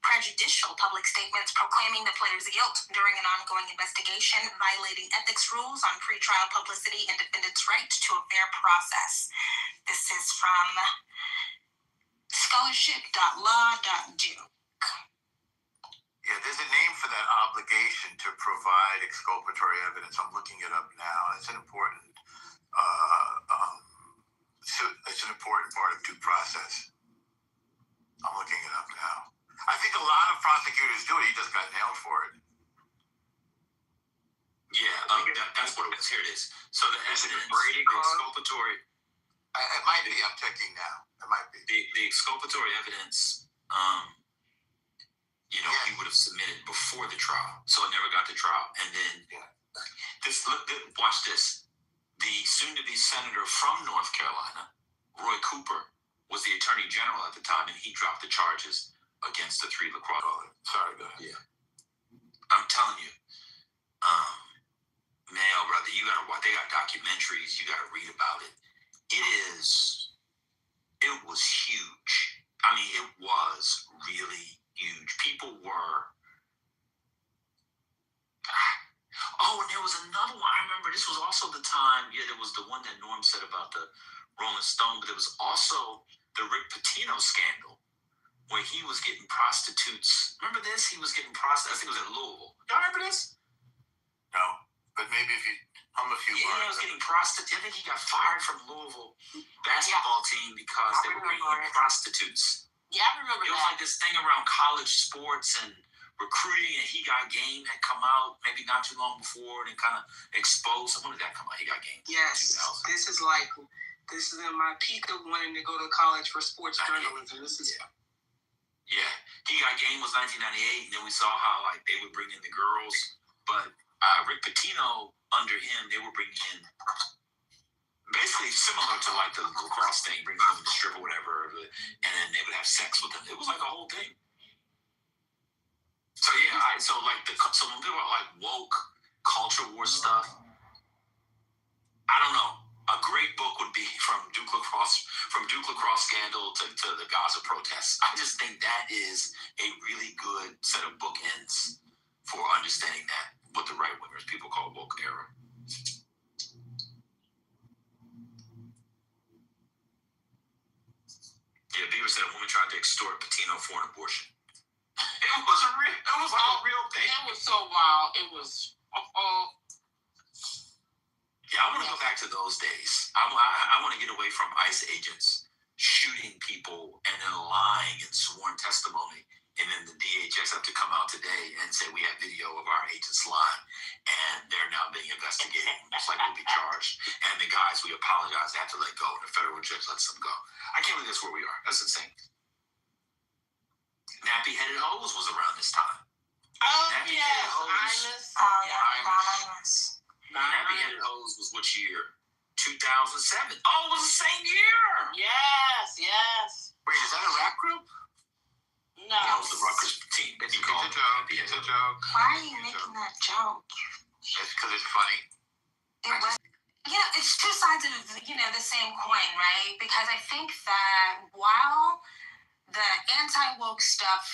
prejudicial public statements proclaiming the players' guilt during an ongoing investigation, violating ethics rules on pretrial publicity and defendants' right to a fair process. This is from scholarship.law.duke. Yeah, there's a name for that obligation to provide exculpatory evidence. I'm looking it up now. It's an important part of due process. I'm looking it up now. I think a lot of prosecutors do it. He just got nailed for it. Yeah, that's what it is. Here it is. So the evidence, the exculpatory. It might be. I'm checking now. It might be. The exculpatory evidence, he would have submitted before the trial, so it never got to trial. And then watch this. The soon-to-be senator from North Carolina, Roy Cooper, was the attorney general at the time, and he dropped the charges against the 3 lacrosse. Sorry, go ahead. Yeah. I'm telling you, male brother, you gotta watch. They got documentaries. You gotta read about it. It was huge. I mean, it was really huge. People were. Oh, and there was another one. I remember this was also the time. Yeah, there was the one that Norm said about the Rolling Stone, but there was also the Rick Pitino scandal, where he was getting prostitutes. Remember this? He was getting prostitutes. I think it was in Louisville. Y'all remember this? No, but maybe if you hum a few Yeah, he was getting prostitutes. I think he got fired from Louisville basketball team because they were bringing in prostitutes. Yeah, I remember It was like this thing around college sports and recruiting, and He Got Game had come out maybe not too long before, and it kind of exposed. When did that come out? He Got Game. Yes, 2000. this is in my peak of wanting to go to college for sports journalism. This is Yeah, He Got Game was 1998, and then we saw how like they would bring in the girls, but Rick Pitino, under him, they were bringing in basically similar to like the lacrosse thing, bringing them to the strip or whatever, and then they would have sex with them. It was like a whole thing. So yeah, so when people are like woke culture war stuff, I don't know. A great book would be from Duke lacrosse scandal to the Gaza protests. I just think that is a really good set of bookends for understanding that, what the right wingers people call woke era. Yeah, Beaver said a woman tried to extort Pitino for an abortion. It was like a real thing. It was so wild. It was. Yeah, I want to go back to those days. I want to get away from ICE agents shooting people and then lying in sworn testimony, and then the DHS have to come out today and say we have video of our agents lying, and they're now being investigated. Most likely will be charged. And the guys, we apologize, they have to let go, and the federal judge lets them go. I can't believe that's where we are. That's insane. Nappy-headed hose was around this time. Oh, Nappy-headed hose. Ines. Nappy-headed hose was which year? 2007. Oh, it was the same year. Yes. Wait, is that a rap group? No. That was the Rutgers team. It's a joke. Why are you making that joke? It's because it's funny. It's two sides of the same coin, right? Because I think that while the anti-woke stuff,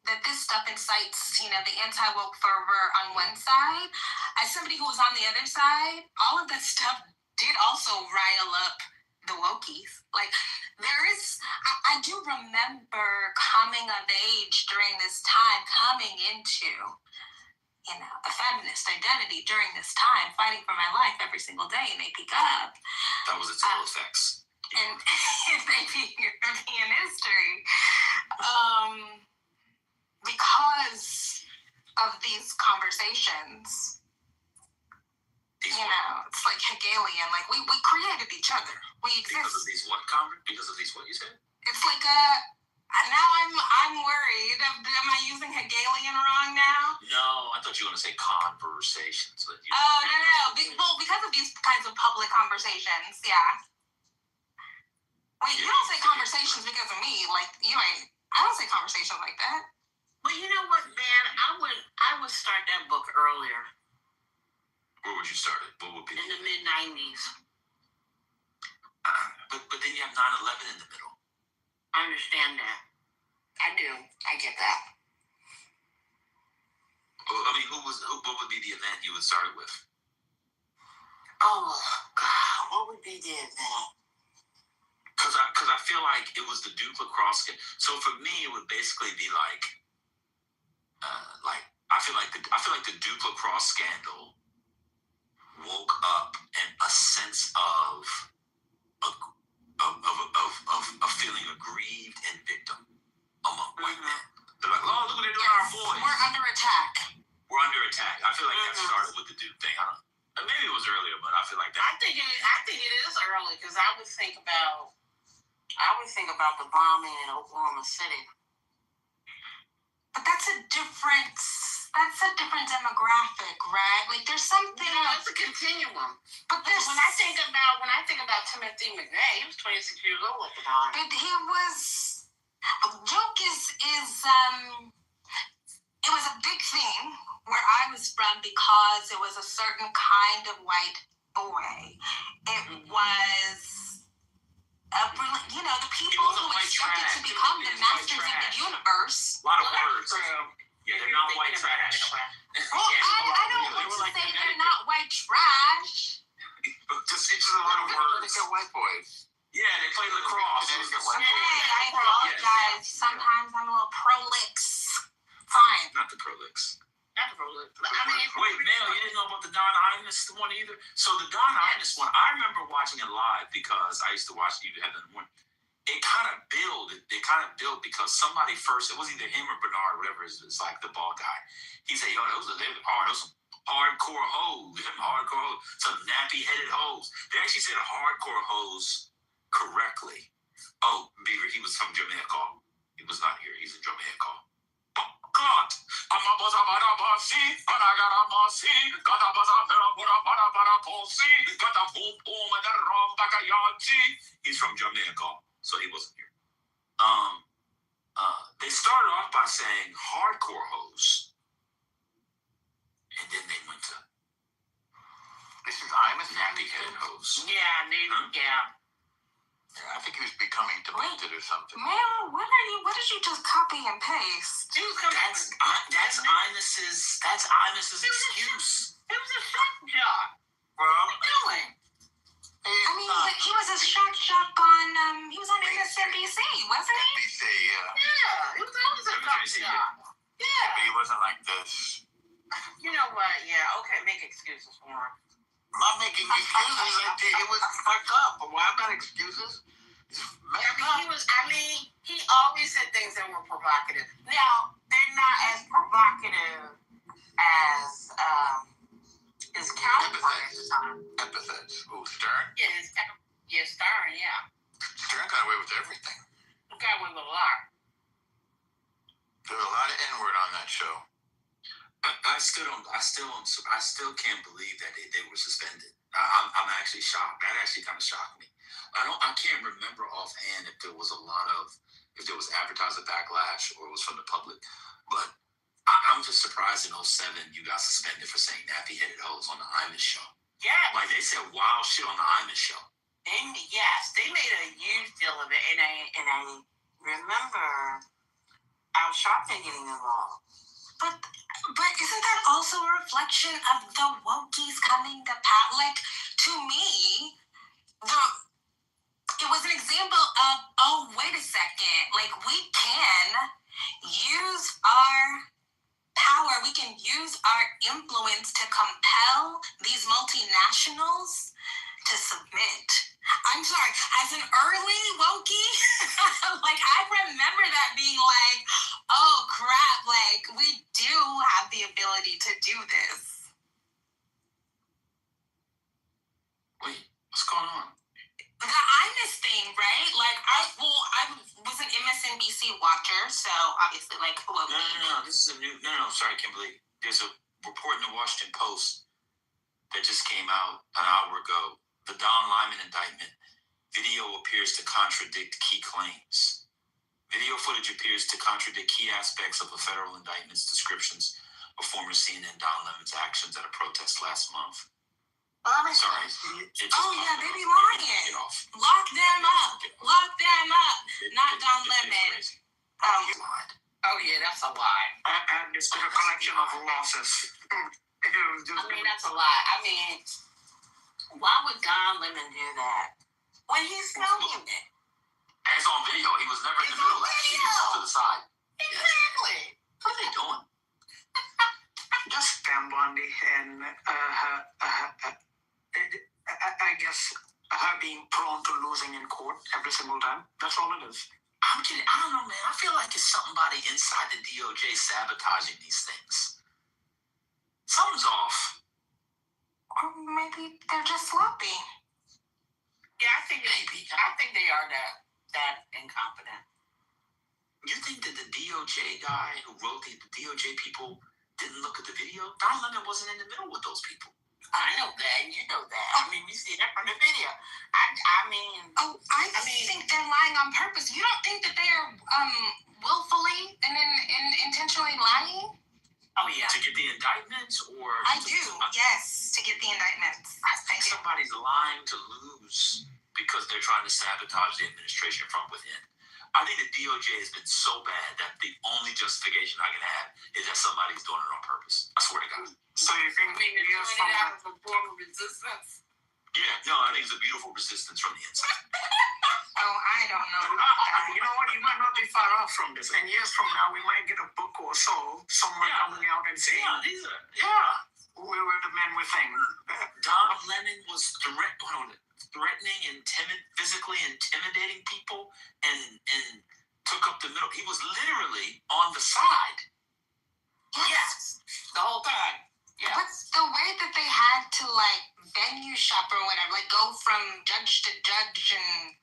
that this stuff incites, the anti-woke fervor on one side, as somebody who was on the other side, all of that stuff did also rile up the wokies. Like, I do remember coming of age during this time, coming into, a feminist identity during this time, fighting for my life every single day in AP Gov. That was its ill effects. And in AP European history, because of these conversations, it's like Hegelian. Like, we created each other. We exist. Because of these what? Because of these what you said? It's like now I'm worried. Am I using Hegelian wrong now? No, I thought you were going to say conversations. No. Because of these kinds of public conversations, yeah. Wait, you don't say conversations because of me. Like, I don't say conversations like that. But you know what, man? I would start that book earlier. Where would you start it? What would be? In the mid-90s. But then you have 9/11 in the middle. I understand that. I do. I get that. Well, I mean, what would be the event you would start it with? Oh, God. What would be the event? Because I feel like it was the Duke lacrosse game. So for me, it would basically be like I feel like the Duke lacrosse scandal woke up and a sense of feeling aggrieved and victim among white men. They're like, oh, look what they're doing to our boys. We're under attack. We're under attack. I feel like that started with the Duke thing. Maybe it was earlier, but I feel like that. I think it is early because I would think about the bombing in Oklahoma City. But that's a different demographic, right? Like, there's something. It's a continuum. But when I think about Timothy McVeigh, he was 26 years old at the time. But he was. Joke is it was a big thing where I was from because it was a certain kind of white boy. It was the people who expected to become the masters of the universe. A lot of words. Yeah, they're not white trash. Well, I don't want to say they're not white trash. Just a lot of words. They're white boys. Yeah, they play lacrosse. Hey, I apologize. Sometimes I'm a little prolix. Fine. Not the prolix. Not the prolix. Wait, Mel, you didn't know about the Don Imus one either? So the Don Imus one, I remember watching it live because I used to watch You Have in the Morning. It kind of built because somebody first, it was either him or Bernard, whatever it's like the ball guy. He said, yo, those are some hardcore hoes, some nappy-headed hoes. They actually said hardcore hoes correctly. Oh, Beaver, he was from Jamaica. He was not here. He's in Jamaica. God, I'm a buzzer, but I got a bossy, got a buzzer, pussy, got a boom boom and a rum back a yachi. He's from Jamaica, so he wasn't here. They started off by saying hardcore hoes, and then they went to This is Imus nappy-headed hoes. Yeah, yeah. I think he was becoming demented or something. Man, what did you just copy and paste? That's Imus's excuse. It was a shock job. Well, what are you doing? I mean, he was a shock jock on, he was on MSNBC, wasn't he? NBC, yeah. Yeah, it was always a shock job. Yeah. But he wasn't like this. You know what? Yeah, okay, make excuses for him. I'm not making excuses. It was fucked up. But why not excuses? He always said things that were provocative. Now, they're not as provocative as his counterpart at the time. Epithets. Who, Stern? Yeah, Stern, yeah. Stern got away with everything. He got away with a lot. There was a lot of N-word on that show. I still can't believe that they were suspended. I'm actually shocked. That actually kind of shocked me. I can't remember offhand if there was advertiser backlash or it was from the public, but I'm just surprised in 2007 you got suspended for saying nappy-headed hoes on the Imus show. Yeah. Like they said wild shit on the Imus show. And yes, they made a huge deal of it, and I remember Al Sharpton getting involved. But isn't that also a reflection of the wokies coming to power? Like, to me, it was an example of, oh, wait a second, like, we can use our power, we can use our influence to compel these multinationals to submit. I'm sorry, as an early wokie, like, I remember that being like, oh crap, like, we do have the ability to do this. Wait, what's going on? The Imus thing, right? Like, I was an MSNBC watcher, so obviously, like, well, No, this is a new, sorry, Kimberly. There's a report in the Washington Post that just came out an hour ago. The Don Lemon indictment. Video appears to contradict key claims. Video footage appears to contradict key aspects of a federal indictment's descriptions of former CNN Don Lemon's actions at a protest last month. Sorry. Oh, yeah, they be lying. Lock them up. Lock them up. Not Don Lemon. Oh, yeah, that's a lie. And it's been a collection of losses. That's a lie. Why would Don Lemon do that? When he's filming it. And it's on video. He was never in the middle. He was off to the side. Exactly. What are they doing? Just Pam Bondi and I guess her being prone to losing in court every single time. That's all it is. I'm kidding. I don't know, man. I feel like it's somebody inside the DOJ sabotaging these things. Something's off. Or maybe they're just sloppy. Yeah, I think they are that incompetent. You think that the DOJ guy who wrote the DOJ people didn't look at the video? Don Lemon wasn't in the middle with those people. I know that, and you know that. I mean, we see that from the video. I think they're lying on purpose. You don't think that they are willfully and intentionally lying? Oh yeah. To get the indictments, or I do. Yes, to get the indictments. I think somebody's lying to lose because they're trying to sabotage the administration from within. I think the DOJ has been so bad that the only justification I can have is that somebody's doing it on purpose. I swear to God. So you think they're doing it out of a form of resistance? Yeah, no, I think it's a beautiful resistance from the inside. Oh, I don't know. You know what? You might not be far off from this. And years from now, we might get a book or so, someone coming out and saying, we were the men we think. Don Lemon was threatening and physically intimidating people and took up the middle. He was literally on the side. Yes, the whole time. Yeah. What's the way that they had to venue shop or whatever, go from judge to judge and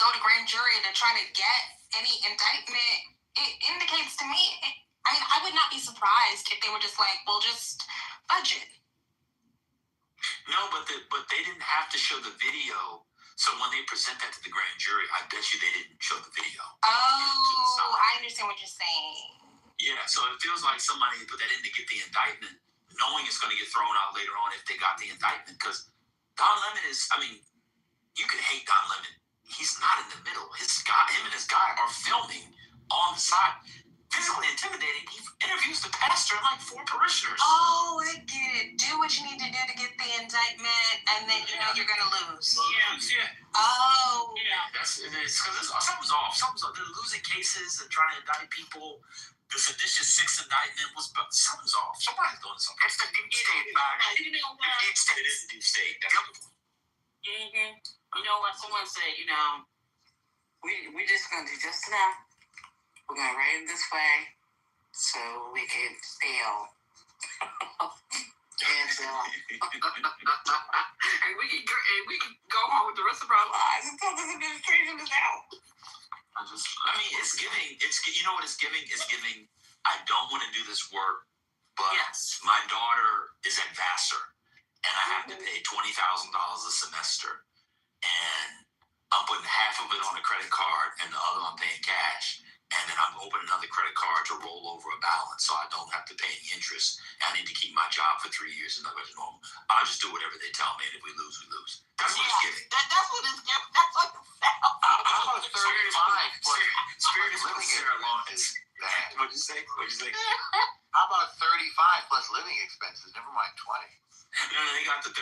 go to grand jury to try to get any indictment? It indicates to me, I would not be surprised if they were just just budget. No, but they didn't have to show the video. So when they present that to the grand jury, I bet you they didn't show the video. Oh, I understand what you're saying. Yeah, so it feels like somebody put that in to get the indictment, knowing it's going to get thrown out later on if they got the indictment. Because Don Lemon is, you can hate Don Lemon. He's not in the middle. Him and his guy are filming on the side, physically intimidating. He interviews the pastor and 4 parishioners. Oh, I get it. Do what you need to do to get the indictment, and then you know you're going to lose. Yeah. Oh. Yeah, it's because something's off. They're losing cases and trying to indict people. The seditious 6th indictment something's off. Somebody's doing something. It's the deep state, man. You know what? It is the deep state. That's the point. Mm-hmm. You know what? Someone said, we just gonna do just enough. We're gonna write it this way so we can fail. And we can go home with the rest of our lives until this administration is out. It's giving. You know what it's giving? It's giving. I don't want to do this work, but my daughter is at Vassar, and I have to pay $20,000 a semester, and I'm putting half of it on a credit card, and the other I'm paying cash, and then I'm opening another credit card to roll over a balance, so I don't have to pay any interest. I need to keep my job for 3 years, and that's normal. I'll just do whatever they tell me, and if we lose, we lose. That's what it's giving. That's what it's giving. That's what it sounds. How about 35 Spirit is living Sarah expenses? What'd you say? How about 35 plus living expenses? Never mind 20. No, they got the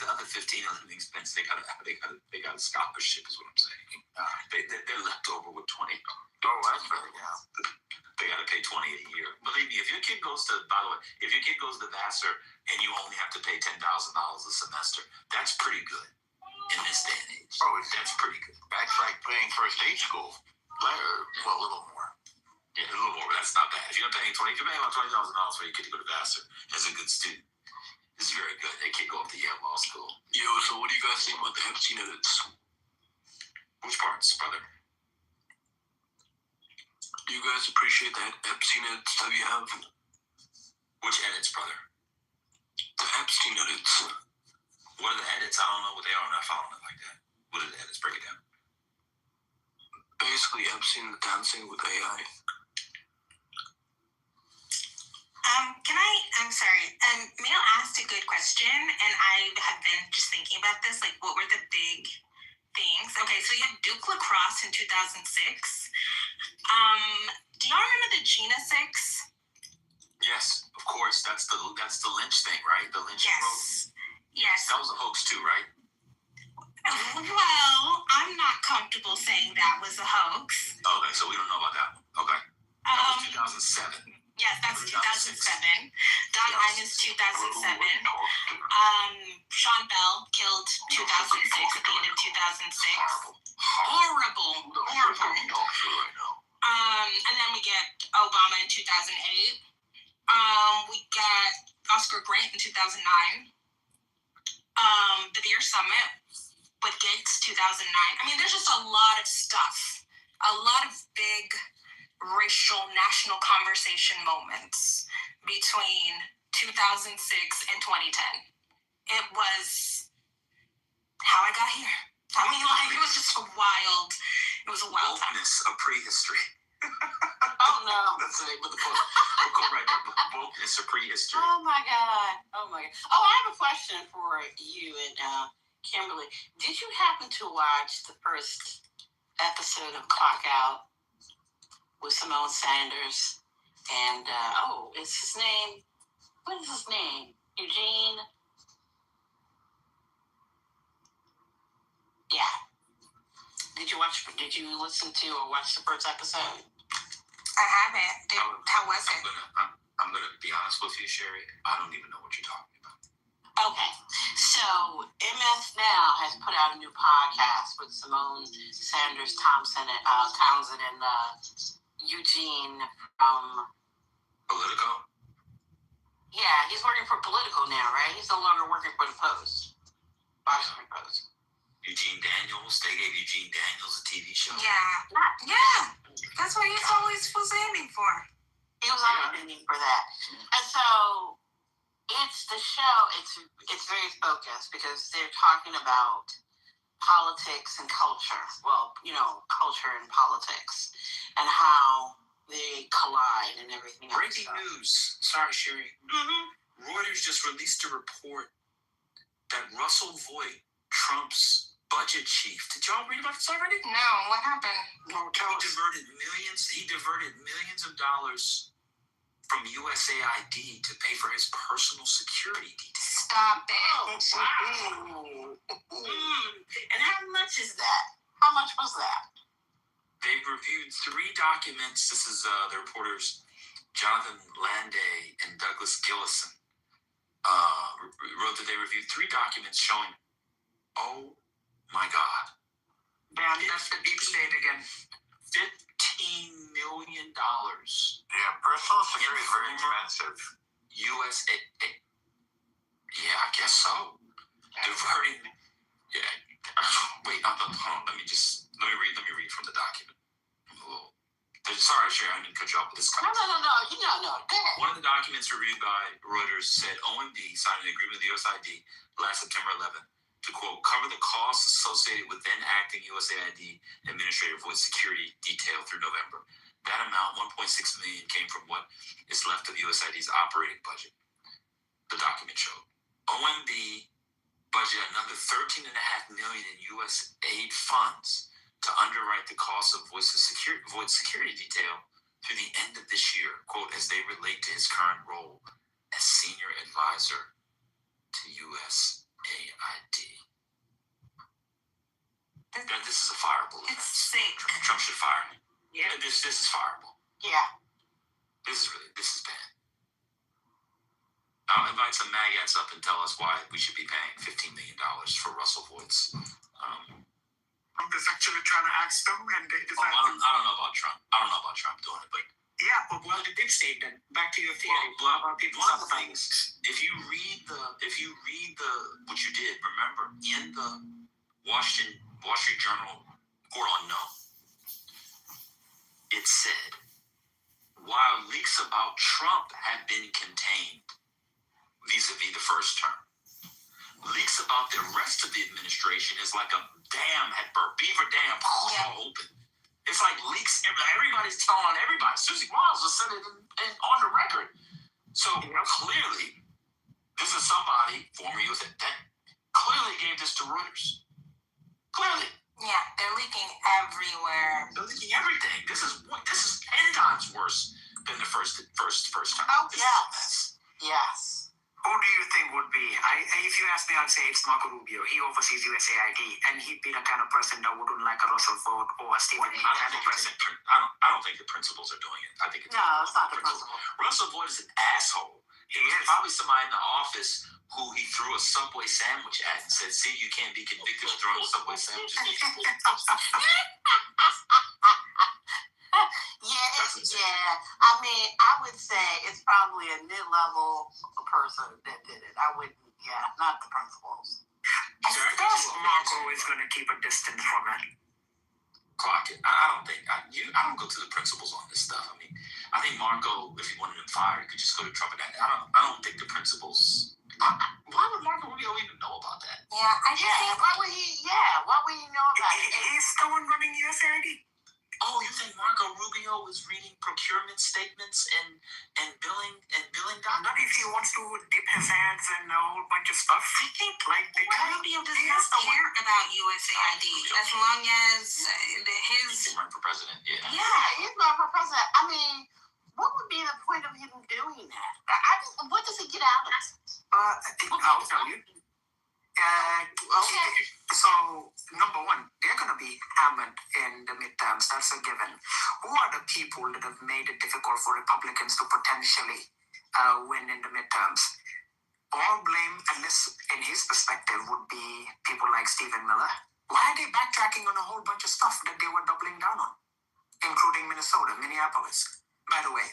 other 15 on living expense. They got a scholarship, is what I'm saying. They're left over with 20. Oh, that's very They got to pay $20 a year. Believe me, if your kid goes to Vassar and you only have to pay $10,000 a semester, that's pretty good in this day and age. Oh, that's pretty good. That's like paying for a state school. Well, a little more. Yeah, a little more, but that's not bad. If you're paying about $20,000 for your kid to go to Vassar as a good student, it's very good. They can go up to Yale Law School. Yo, so what do you guys think about the Epstein edits? Which parts, brother? Do you guys appreciate the Epstein edits that we have? Which edits, brother? The Epstein edits. What are the edits? I don't know what they are. I'm not following it like that. What are the edits? Break it down. Basically, Epstein dancing with AI. I'm sorry. Mel asked a good question, and I have been just thinking about this. What were the big things? Okay, so you have Duke Lacrosse in 2006. Do y'all remember the Gina 6? Yes, of course. That's the lynch thing, right? The lynch road. Yes. That was a hoax too, right? Well, I'm not comfortable saying that was a hoax. Okay, so we don't know about that one. Okay. That was 2007. Yes, that's 2007. Don Imus, 2007. Sean Bell killed 2006 at the end of 2006. Horrible. And then we get Obama in 2008. We get Oscar Grant in 2009. The Deer Summit with Gates, 2009. There's just a lot of stuff. A lot of big racial national conversation moments between 2006 and 2010. it was how I got here. I mean, like, it was just a wild time. Wokeness of prehistory. Oh no. That's the name of the book. We'll go right there. Wokeness of prehistory. Oh my god. Oh, I have a question for you and Kimberly. Did you happen to watch the first episode of Clock Out with Simone Sanders and it's his name. What is his name? Eugene. Yeah. Did you listen to or watch the first episode? I haven't. How was it? I'm gonna be honest with you, Sherry. I don't even know what you're talking about. Okay, so MF Now has put out a new podcast with Simone Sanders Townsend and Eugene from Politico. Yeah, he's working for Politico now, right? He's no longer working for the Post. Washington Post. Eugene Daniels. They gave Eugene Daniels a TV show. Yeah. That's what he always was aiming for. He was always aiming for that. And so it's the show, it's very focused because they're talking about politics and culture. Well, culture and politics and how they collide and everything else. Breaking news. Sorry, Sherry. Reuters just released a report that Russell Voigt, Trump's budget chief. Did y'all read about this already? No, what happened? No, he diverted millions of dollars from USAID to pay for his personal security details. Stop it. Oh, wow. And how much is that? How much was that? They've reviewed 3 documents. This is the reporters Jonathan Landay and Douglas Gillison wrote that they reviewed 3 documents showing, oh my God. Man, that's the deep state again. $15 million. Yeah, personal security is very expensive. USA. Yeah, I guess so. Diverting. Yeah. Wait, hold on. Let me read from the document. Sorry, Sherry, I didn't cut you off with this. No. Go ahead. One of the documents reviewed by Reuters said OMB signed an agreement with the USAID last September 11th to, quote, cover the costs associated with then acting USAID Administrator Voight security detail through November. That amount, $1.6 million, came from what is left of USAID's operating budget. The document showed. OMB budgeted another $13.5 million in U.S. aid funds to underwrite the cost of Voight's security detail through the end of this year, quote, as they relate to his current role as senior advisor to USAID. This is a fireable. It's sick. Trump should fire him. Yeah. This is fireable. Yeah. This is bad. I'll invite some maggots up and tell us why we should be paying $15 million for Russell Voight's. Trump is actually trying to ask them, and they decide. I don't know about Trump. I don't know about Trump doing it, but yeah, but the deep state. Then back to your theory about people. One of the things, if you read what you did, remember in the Wall Street Journal report on No, it said while leaks about Trump had been contained vis-a-vis the first term, leaks about the rest of the administration is like a dam had burst, Beaver Dam, all open. It's like leaks. Everybody's telling everybody. Susie Wiles has said it on the record. So clearly, this is somebody, former U.S. that clearly gave this to Reuters. Clearly. Yeah, they're leaking everywhere. They're leaking everything. This is 10 times worse than the first time. Oh, yes. Yes. Who do you think would be? If you ask me, I'd say it's Marco Rubio. He oversees USAID, and he'd be the kind of person that wouldn't like a Russell Voigt or a Stephen. I don't think the principals are doing it. I think it's not the principal. Russell Voigt is an asshole. He is probably somebody in the office who he threw a Subway sandwich at and said, "See, you can't be convicted of throwing Subway sandwiches." Yeah. I mean, I would say it's probably a mid-level person that did it. I wouldn't. Yeah, not the principals. I guess Marco is going to keep a distance from it. Clock it. I don't go to the principals on this stuff. I mean, I think Marco, if he wanted him fired, he could just go to Trump. I don't think the principals Why would Marco Rubio even know about that? Yeah, I just think. Why would he know about it? He's the one running USAID. Oh, you think Marco Rubio was reading procurement statements and billing documents? Not if he wants to dip his hands in a whole bunch of stuff. I think Rubio does not care about USAID as long as He can run for president. Yeah. Yeah, he's not for president. I mean, what would be the point of him doing that? What does he get out of it? I'll tell you. So, number one, they're going to be hammered in the midterms. That's a given. Who are the people that have made it difficult for Republicans to potentially win in the midterms? All blame, at least in his perspective, would be people like Stephen Miller. Why are they backtracking on a whole bunch of stuff that they were doubling down on, including Minnesota, Minneapolis? By the way,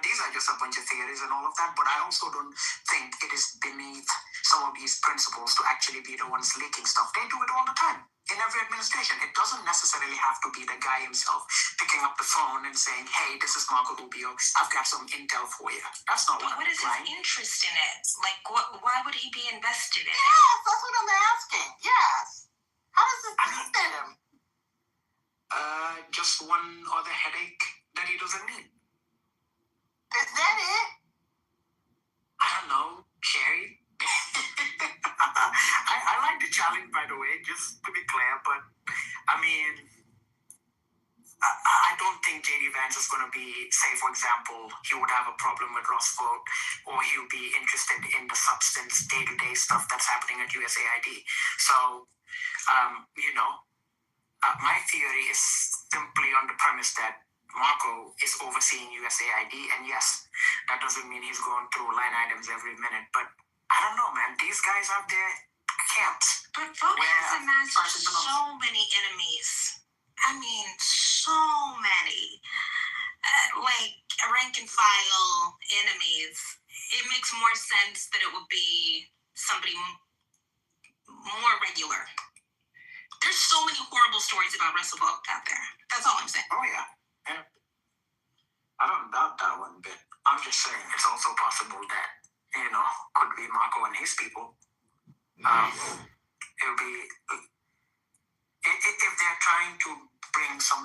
these are just a bunch of theories and all of that, but I also don't think it is beneath some of these principals to actually be the ones leaking stuff. They do it all the time in every administration. It doesn't necessarily have to be the guy himself picking up the phone and saying, hey, this is Marco Rubio, I've got some intel for you. That's not what is his interest in it? Like, why would he be invested in it? Yes, that's what I'm asking. Yes. How does this benefit him? Just one other headache that he doesn't need. Is that it? I don't know, Sherry. I like the challenge, by the way, just to be clear, but I mean, I don't think J.D. Vance is going to be, say, for example, he would have a problem with Ross vote, or he'll be interested in the substance, day-to-day stuff that's happening at USAID. So, my theory is simply on the premise that Marco is overseeing USAID, and yes, that doesn't mean he's going through line items every minute, but I don't know, man. These guys have their camps. But Vogue has amassed so many enemies. I mean, so many. Like, rank and file enemies. It makes more sense that it would be somebody more regular. There's so many horrible stories about Russell Vogue out there. That's all I'm saying. Oh, yeah. I don't doubt that one bit. I'm just saying it's also possible that, could be Marco and his people. It'll be, if they're trying to bring some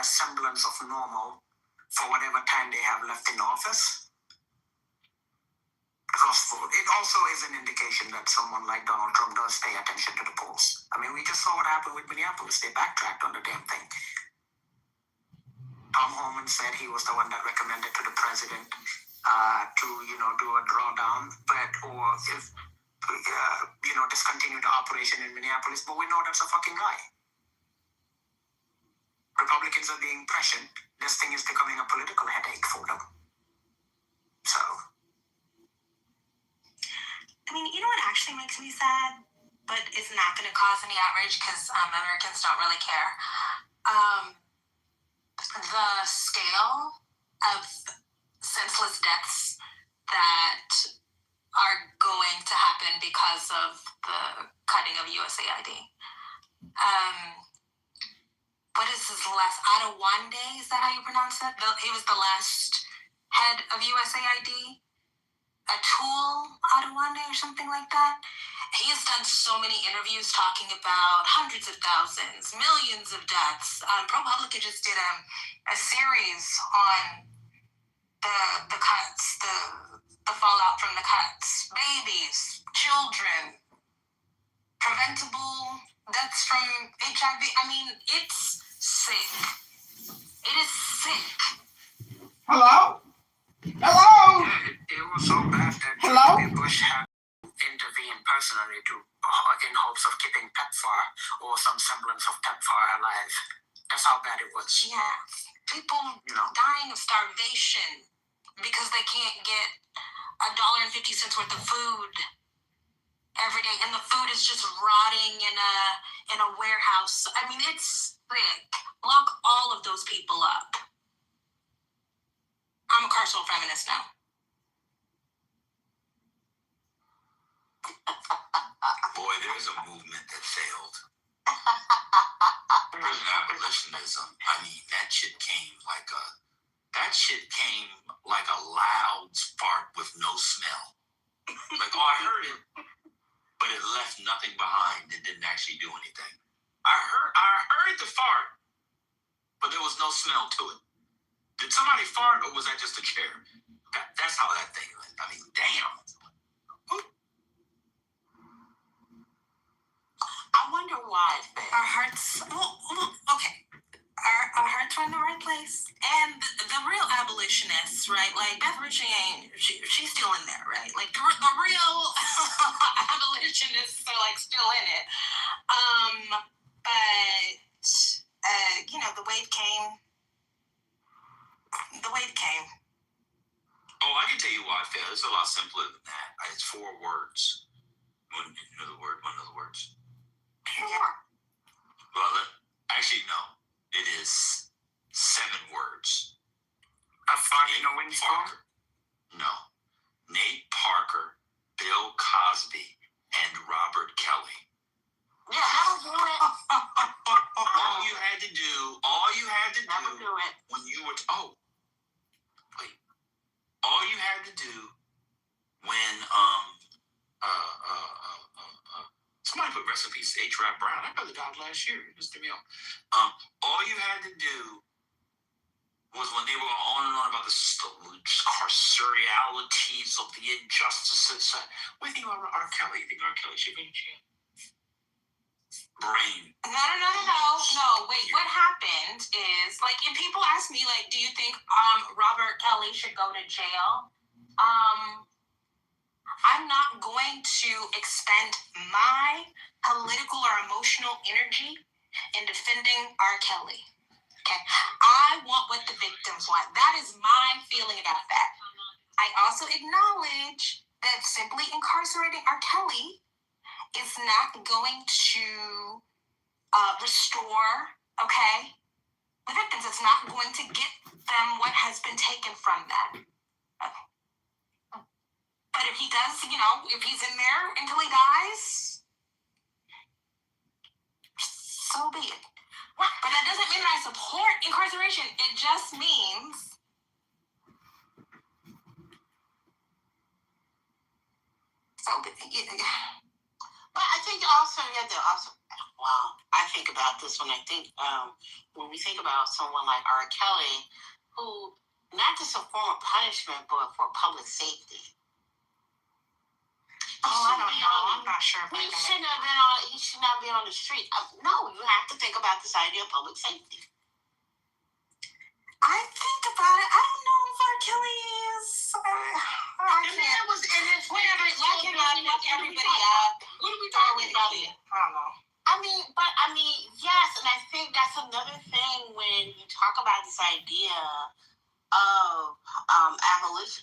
semblance of normal for whatever time they have left in office, it also is an indication that someone like Donald Trump does pay attention to the polls. I mean, we just saw what happened with Minneapolis. They backtracked on the damn thing. Tom Homan said he was the one that recommended to the president to, do a drawdown, or if, discontinue the operation in Minneapolis. But we know that's a fucking lie. Republicans are being pressured. This thing is becoming a political headache for them. So. I mean, you know what actually makes me sad, but is not going to cause any outrage because Americans don't really care? The scale of senseless deaths that are going to happen because of the cutting of USAID. What is his last? Adewande, is that how you pronounce it? He was the last head of USAID. Atul Adewande or something like that. He has done so many interviews talking about hundreds of thousands, millions of deaths. ProPublica just did a series on the cuts, the fallout from the cuts, babies, children, preventable deaths from HIV. I mean, it's sick. It is sick. Hello? Hello? It was so bad that Bush had intervened personally in hopes of keeping PEPFAR or some semblance of PEPFAR alive. That's how bad it was. Yeah. People dying of starvation because they can't get $1.50 worth of food every day, and the food is just rotting in a warehouse. I mean, it's sick. Lock all of those people up. I'm a carceral feminist now. Boy, there's a movement that failed. Abolitionism. I mean, that shit came like a loud fart with no smell. Like, oh, I heard smell to it. Did somebody fart or was that just a chair? That's how that thing went. I mean, damn. I wonder why. Our hearts, okay. Our hearts are in the right place. And the real abolitionists, right? Like Beth Ritchie she's still in there, right? Like the real abolitionists are like still in it. But the wave came. Oh, I can tell you why I failed. It's a lot simpler than that. It's 4 words. One of the words. Sure. Well, actually, no. It is 7 words. Nate Parker. No. Nate Parker, Bill Cosby, and Robert Kelly. Yeah, that'll do it. All you had to do That'll do it. when you were all you had to do when somebody put rest in peace to H. Rap Brown. I brother died last year. Just threw me off. All you had to do was when they were on and on about the carceralities of the injustices. What do you think about R. Kelly? You think R. Kelly should be in jail? Brain. No. Wait, what happened is, like, and people ask me, like, do you think Robert Kelly should go to jail? I'm not going to expend my political or emotional energy in defending R. Kelly. Okay? I want what the victims want. That is my feeling about that. I also acknowledge that simply incarcerating R. Kelly is not going to restore, okay, the victims. It's not going to get them what has been taken from them. But if he does, if he's in there until he dies, so be it. But that doesn't mean that I support incarceration. It just means But I think also you have to I think about this when when we think about someone like R. Kelly, who not just a form of punishment, but for public safety. I don't know. I'm not sure. He should not be on the street. No, you have to think about this idea of public safety. I think about it. I don't know if R. Kelly is. The man was in his whatever. Lock everybody up. What are we talking about here? I don't know. Yes, and I think that's another thing when you talk about this idea of abolition.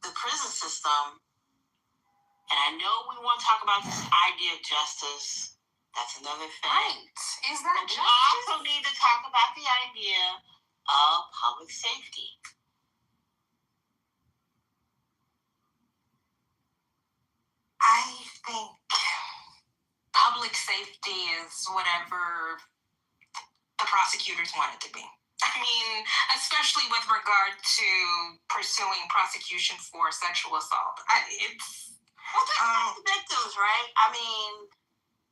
The prison system. And I know we want to talk about this idea of justice. That's another thing. Right. Is that justice? We also need to talk about the idea of public safety. I think public safety is whatever the prosecutors want it to be. I mean, especially with regard to pursuing prosecution for sexual assault. Victims, right?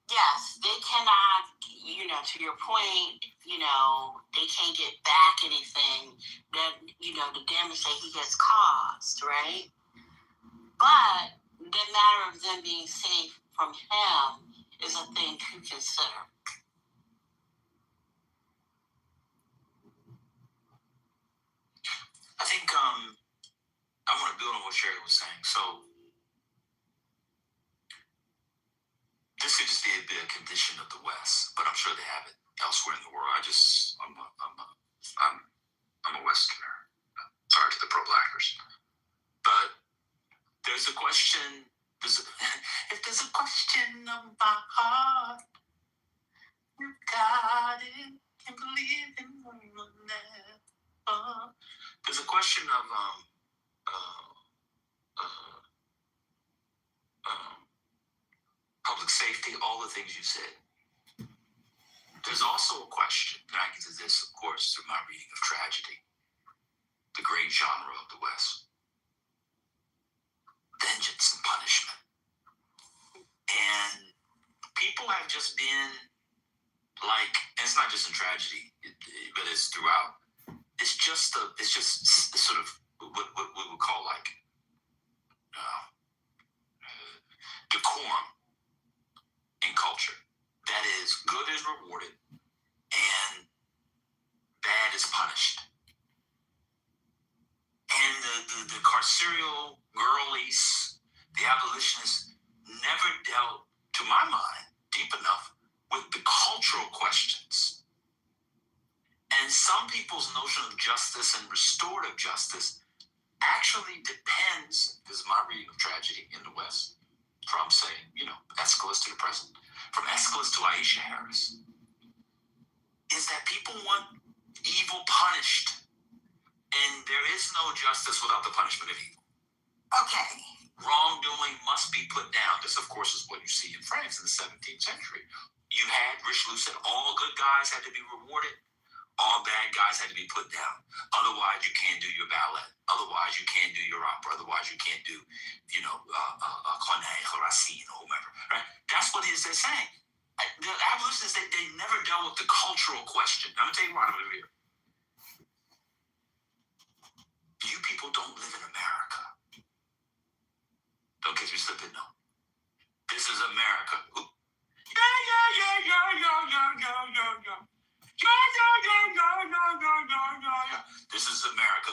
Yes, they cannot, to your point, they can't get back anything that, the damage that he has caused, right? But the matter of them being safe from him is a thing to consider. I think I want to build on what Sherry was saying. So this could just be a bit of condition of the West, but I'm sure they have it elsewhere in the world. I'm a Westerner. Sorry to the pro-blackers, but there's a question. If there's a question of my heart, you got it. Can believe in one another. There's a question of public safety, all the things you said. There's also a question, and I get to this, of course, through my reading of tragedy, the great genre of the West. Vengeance and punishment. And people have just been like, and it's not just in tragedy, but it's this throughout. It's just sort of what we would call like decorum in culture. That is, good is rewarded and bad is punished. And the carceral girlies, the abolitionists, never dealt, to my mind, deep enough with the cultural questions. And some people's notion of justice and restorative justice actually depends, this is my reading of tragedy in the West, from, say, Aeschylus to the present, from Aeschylus to Aisha Harris, is that people want evil punished. And there is no justice without the punishment of evil. Okay. Wrongdoing must be put down. This, of course, is what you see in France in the 17th century. You had, Richelieu said, all good guys had to be rewarded. All bad guys had to be put down. Otherwise, you can't do your ballet. Otherwise, you can't do your opera. Otherwise, you can't do, Corneille, Racine, or whomever. Right? That's what it is they're saying. The abolitionists, they never dealt with the cultural question. I'm going to tell you why I'm over here. You people don't live in America. Don't catch me slipping, no. This is America. Ooh. This is America.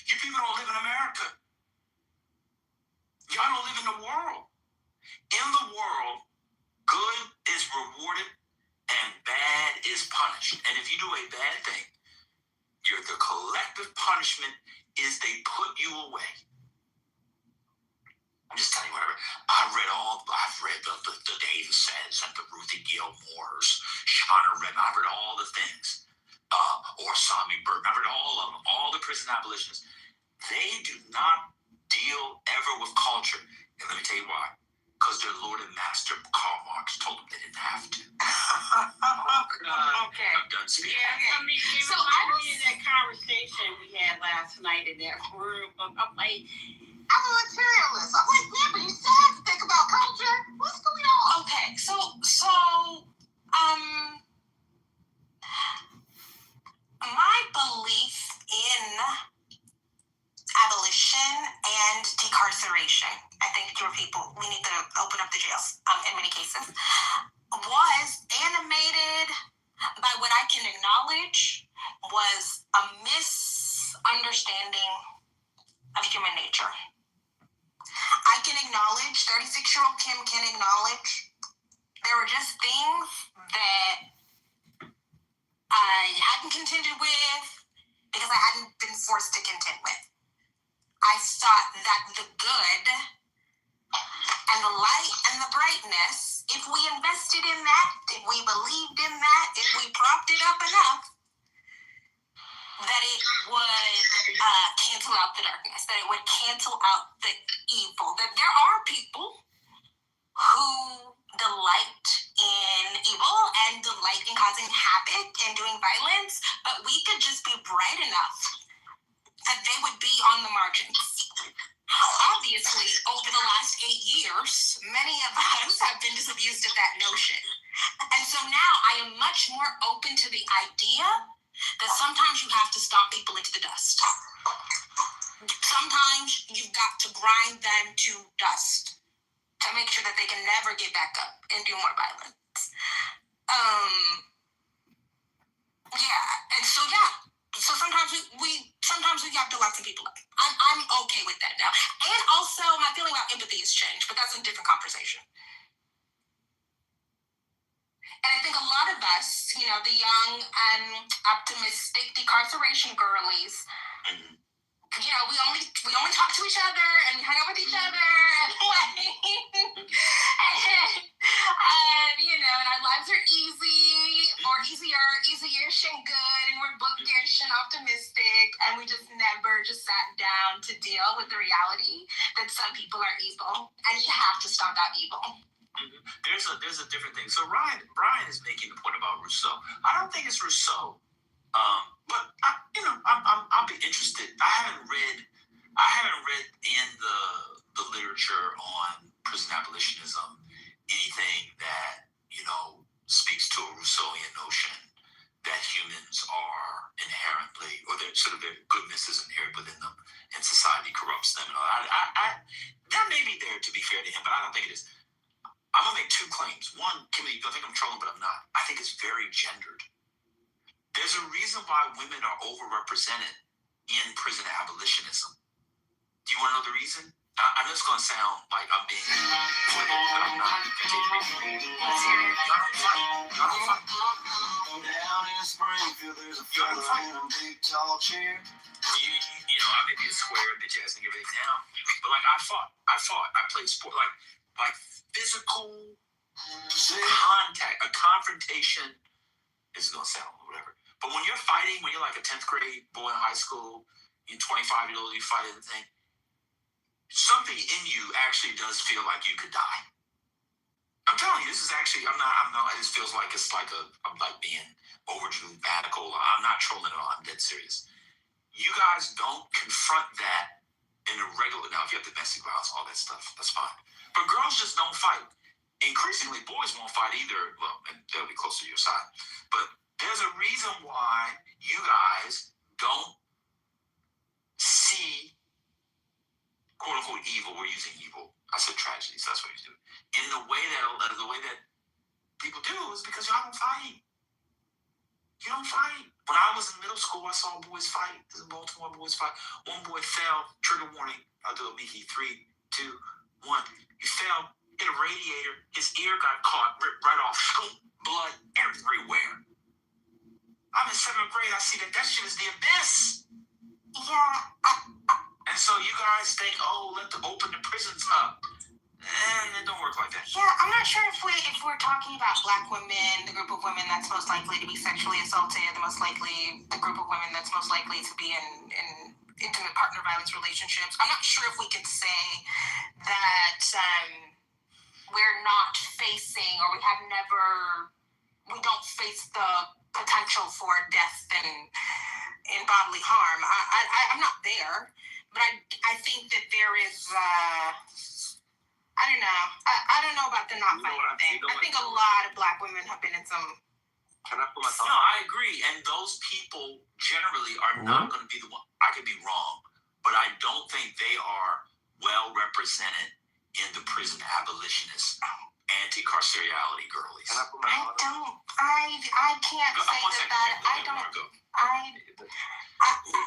You people don't live in America. Y'all don't live in the world. In the world, good is rewarded and bad is punished. And if you do a bad thing, the collective punishment is they put you away. I'm just telling you whatever. I've read the Davisons and the Ruthie Gilmores, Shauna Redden. I've read all the things. Or Sami Burton. I've read all of them. All the prison abolitionists. They do not deal ever with culture. And let me tell you why. Because their Lord and Master Karl Marx told them they didn't have to. Okay. I'm done speaking. Yeah, I mean, so I was that conversation we had last night in that room. I'm like, I'm a materialist. I'm like, yeah, but you still have to think about culture. What's going on? Okay, so my belief in abolition and decarceration, I think we need to open up the jails in many cases, was animated by what I can acknowledge was a misunderstanding of human nature. I can acknowledge, 36-year-old Kim can acknowledge, there were just things that I hadn't contended with because I hadn't been forced to contend with. I thought that the good and the light and the brightness, if we invested in that, if we believed in that, if we propped it up enough, that it would cancel out the darkness, that it would cancel out the evil, that there are people who delight in evil and delight in causing havoc and doing violence, but we could just be bright enough that they would be on the margins. Obviously, over the last 8 years, many of us have been disabused of that notion. And so now I am much more open to the idea that sometimes you have to stomp people into the dust. Sometimes you've got to grind them to dust to make sure that they can never get back up and do more violence. So sometimes we have to lock some people up. I'm okay with that now. And also my feeling about empathy has changed, but that's a different conversation. And I think a lot of us, the young, optimistic decarceration girlies, we only talk to each other and we hang out with each other and our lives are easy or easier-ish and good, and we're bookish and optimistic, and we just never sat down to deal with the reality that some people are evil, and you have to stomp out evil. Mm-hmm. There's a different thing. So Brian is making the point about Rousseau. I don't think it's Rousseau. But I'll be interested. I haven't read in the literature on prison abolitionism anything that speaks to a Rousseauian notion that humans are sort of goodness is inherent within them, and society corrupts them. And that may be there, to be fair to him, but I don't think it is. I'm gonna make two claims. One, Kimberly, I think I'm trolling, but I'm not. I think it's very gendered. There's a reason why women are overrepresented in prison abolitionism. Do you want to know the reason? I know it's going to sound like I'm being flippant, but I'm not. Let's hear it. Down in Springfield, there's a fella in a big tall chair. You know, I may be a square bitch ass nigga right now, but like I fought. I played sport, like physical contact, a confrontation. This is gonna sound whatever, but when you're fighting, when you're like a 10th grade boy in high school, you're 25-year-old, you fight the thing. Something in you actually does feel like you could die. I'm telling you, this is actually, I'm not, it just feels like it's like I'm like being overly radical. I'm not trolling at all. I'm dead serious. You guys don't confront that in a regular, now if you have domestic violence, all that stuff, that's fine. But girls just don't fight. Increasingly, boys won't fight either. Well, and they'll be close to your side. But there's a reason why you guys don't see quote unquote evil. We're using evil. I said tragedy, so that's what he's doing. In the way that people do is because y'all don't fight. You don't fight. When I was in middle school, I saw boys fight. There's in Baltimore, boys fight. One boy fell. Trigger warning. I'll do a Mickey. 3, 2, 1. He fell. Hit a radiator. His ear got caught. Ripped right off. Blood everywhere. I'm in 7th grade. I see that shit is the abyss. Yeah. And so you guys think, oh, open the prisons up. And it don't work like that. Yeah, I'm not sure if we're talking about Black women, the group of women that's most likely to be sexually assaulted, the group of women that's most likely to be in intimate partner violence relationships. I'm not sure if we could say that we're not facing, or we don't face the potential for death and bodily harm. I'm not there, but I think that there is. I don't know. I don't know about the not fighting thing. I think a lot of Black women have been in some. Can I put my thought? No, I agree. And those people generally are not going to be the one. I could be wrong, but I don't think they are well represented in the prison abolitionist anti-carcerality girlies. I can't say that. I don't.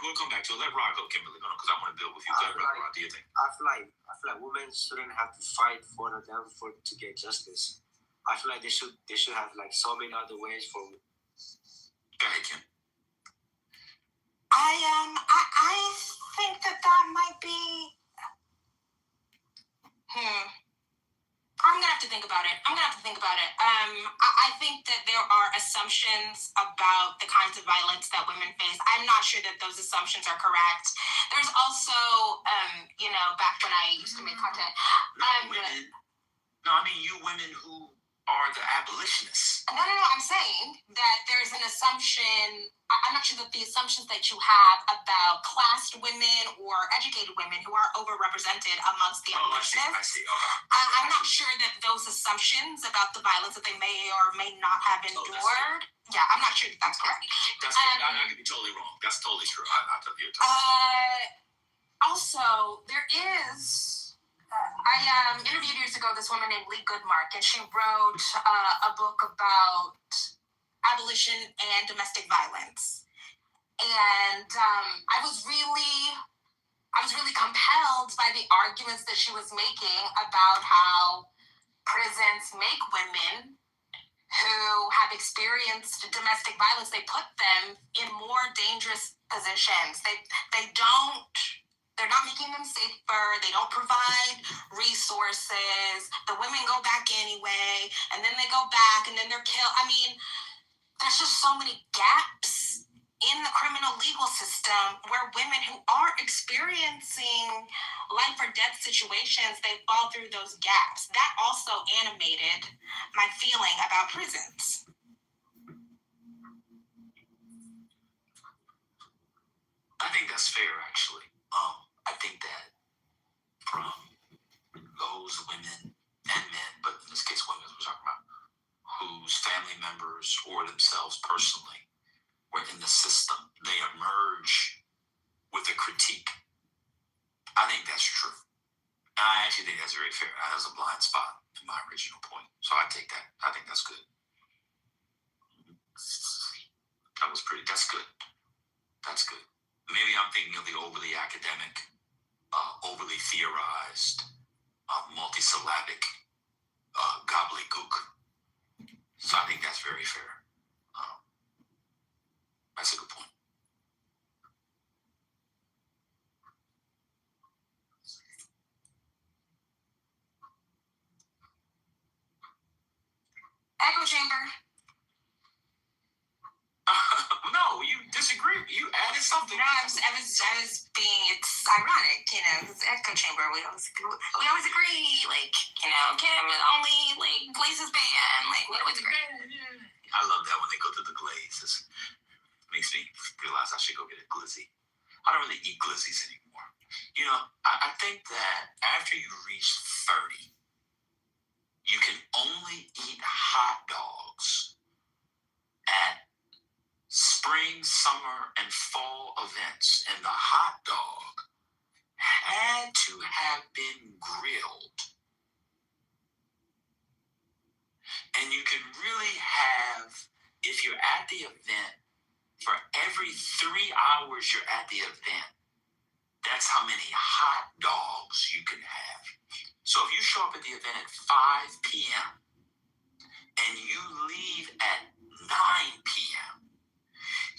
We'll come back to it. Let Rod go, Kimberly, because I want to build with you. Rod, what do you think? I feel like women shouldn't have to fight for them to get justice. I feel like they should have like so many other ways for. Go ahead, Kim. I think that might be. I'm gonna have to think about it. I think that there are assumptions about the kinds of violence that women face. I'm not sure that those assumptions are correct. There's also, back when I used to make content. You women who are the abolitionists. No. I'm saying that there's an assumption. I'm not sure that the assumptions that you have about classed women or educated women who are overrepresented amongst the abolitionists. I see. I'm not sure that those assumptions about the violence that they may or may not have endured. Yeah, I'm not sure that that's correct. I could be totally wrong. That's totally true. I'll tell you. Also, there is. I interviewed years ago this woman named Lee Goodmark, and she wrote a book about abolition and domestic violence. And I was really compelled by the arguments that she was making about how prisons make women who have experienced domestic violence, they put them in more dangerous positions. They're not making them safer. They don't provide resources. The women go back anyway, and then they go back, and then they're killed. I mean, there's just so many gaps in the criminal legal system where women who are experiencing life or death situations, they fall through those gaps. That also animated my feeling about prisons. I think that's fair, actually. I think that from those women and men, but in this case women we're talking about, whose family members or themselves personally were in the system, they emerge with a critique. I think that's true. And I actually think that's very fair. That was a blind spot in my original point. So I take that. I think that's good. That's good. That's good. Maybe I'm thinking of the overly academic, overly theorized, multisyllabic gobbledygook. So I think that's very fair. That's a good point. Echo chamber. No, you disagree. You added something. No, I was being, it's ironic, you know, because echo chamber, we always agree, like, you know, Kim only, like, Glaze's band, like, we always agree. I love that when they go to the Glazes. Makes me realize I should go get a glizzy. I don't really eat glizzies anymore. You know, I think that after you reach 30, you can only eat hot dogs at spring, summer, and fall events, and the hot dog had to have been grilled. And you can really have, if you're at the event, for every 3 hours you're at the event, that's how many hot dogs you can have. So if you show up at the event at 5 p.m. and you leave at 9 p.m.,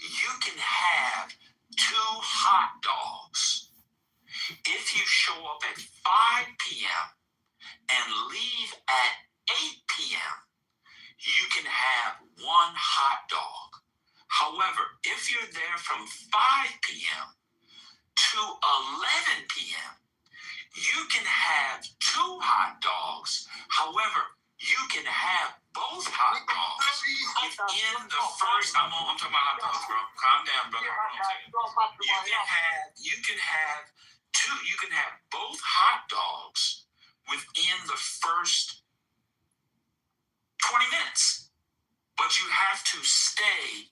you can have 2 hot dogs. If you show up at 5 p.m. and leave at 8 p.m., you can have 1 hot dog. However, if you're there from 5 p.m. to 11 p.m., you can have 2 hot dogs. However, you can have both hot dogs within the first. I'm talking about hot dogs, bro. Calm down, brother. You can have 2. You can have both hot dogs within the first 20 minutes, but you have to stay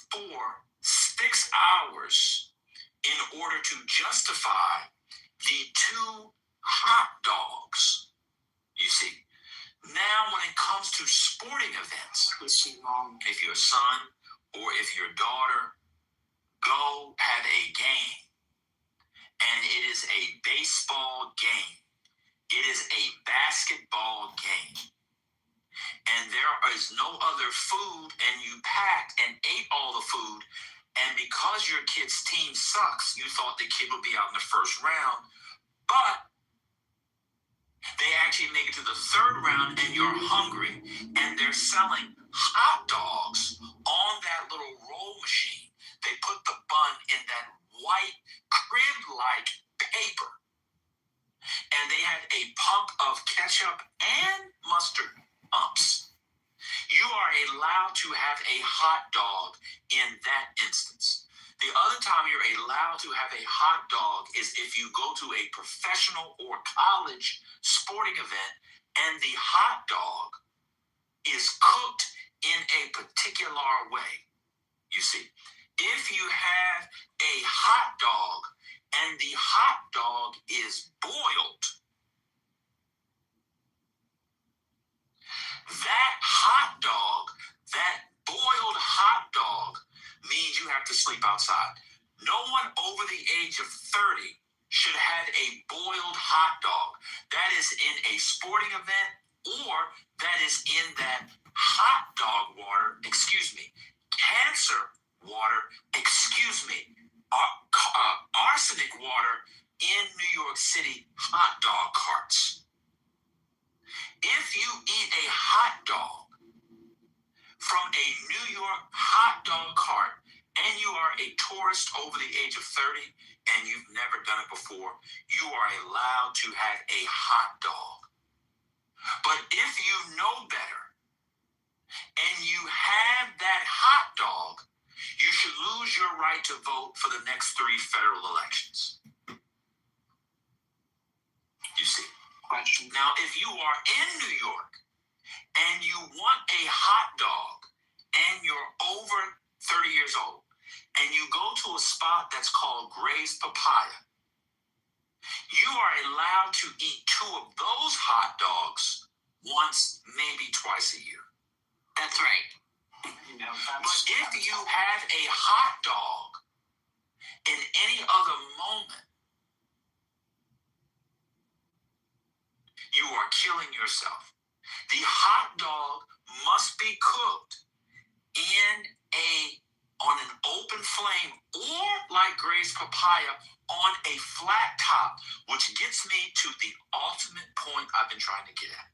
for 6 hours in order to justify the 2 hot dogs. You see. Now, when it comes to sporting events, if your son or if your daughter go have a game, and it is a baseball game, it is a basketball game, and there is no other food, and you packed and ate all the food, and because your kid's team sucks, you thought the kid would be out in the first round, but they actually make it to the 3rd round and you're hungry, and they're selling hot dogs on that little roll machine. They put the bun in that white crib-like paper, and they had a pump of ketchup and mustard pumps. You are allowed to have a hot dog in that instance. The other time you're allowed to have a hot dog is if you go to a professional or college sporting event and the hot dog is cooked in a particular way. You see, if you have a hot dog and the hot dog is boiled, that hot dog, that boiled hot dog, means you have to sleep outside. No one over the age of 30 should have a boiled hot dog. That is in a sporting event, or that is in that hot dog water, cancer water, arsenic water in New York City hot dog carts. If you eat a hot dog from a New York hot dog cart, and you are a tourist over the age of 30, and you've never done it before, you are allowed to have a hot dog. But if you know better, and you have that hot dog, you should lose your right to vote for the next 3 federal elections. You see? Now, if you are in New York, and you want a hot dog, and you're over 30 years old, and you go to a spot that's called Gray's Papaya, you are allowed to eat 2 of those hot dogs once, maybe twice a year. That's right. But if you have a hot dog in any other moment, you are killing yourself. The hot dog must be cooked on an open flame, or like Gray's Papaya, on a flat top, which gets me to the ultimate point I've been trying to get at.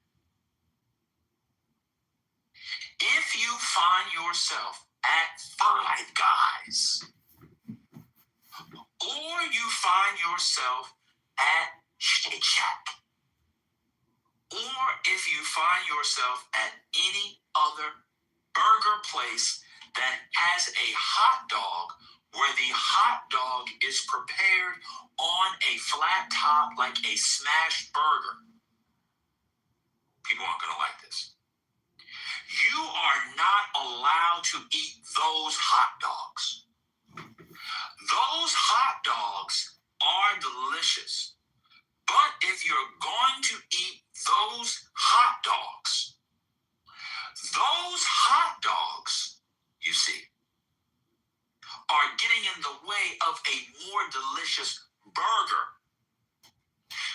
If you find yourself at Five Guys, or you find yourself at Shake Shack, or if you find yourself at any other burger place that has a hot dog where the hot dog is prepared on a flat top like a smashed burger, people aren't going to like this. You are not allowed to eat those hot dogs. Those hot dogs are delicious. But if you're going to eat those hot dogs, you see, are getting in the way of a more delicious burger.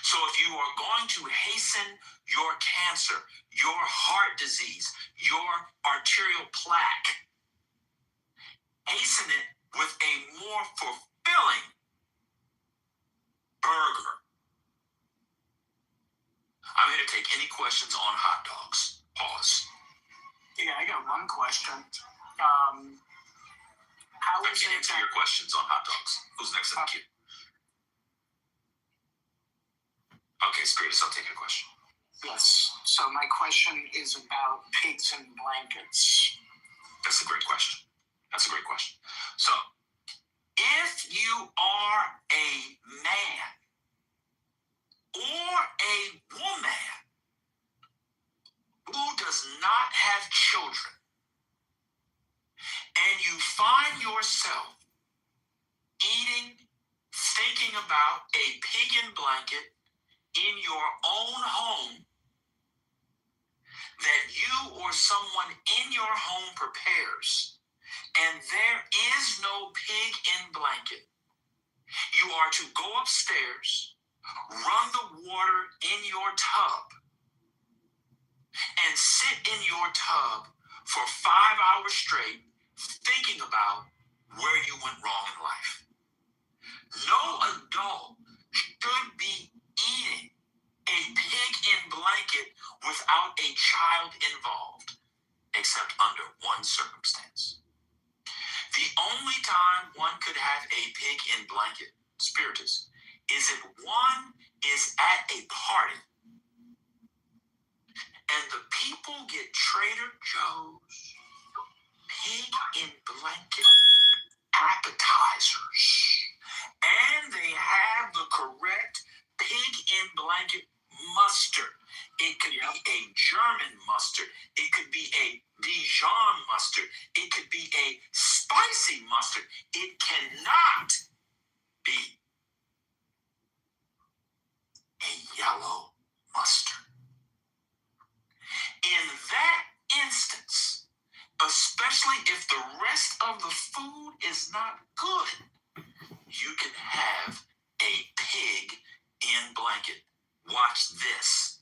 So if you are going to hasten your cancer, your heart disease, your arterial plaque, hasten it with a more fulfilling burger. I'm here to take any questions on hot dogs. Pause. Yeah, I got one question. How would you answer your questions on hot dogs? Who's next in the queue? Okay, Spiritus, I'll take your question. Yes. So my question is about pigs in blankets. That's a great question. So, if you are a man or a woman who does not have children, and you find yourself thinking about a pig in blanket in your own home that you or someone in your home prepares, and there is no pig in blanket, you are to go upstairs, run the water in your tub, and sit in your tub for 5 hours straight thinking about where you went wrong in life. No adult should be eating a pig in blanket without a child involved, except under one circumstance. The only time one could have a pig in blanket, Spiritus, is if one is at a party and the people get Trader Joe's pig in blanket appetizers, and they have the correct pig in blanket mustard. It could be a German mustard. It could be a Dijon mustard. It could be a spicy mustard. It cannot be a yellow mustard. In that instance, especially if the rest of the food is not good, you can have a pig in blanket. Watch this.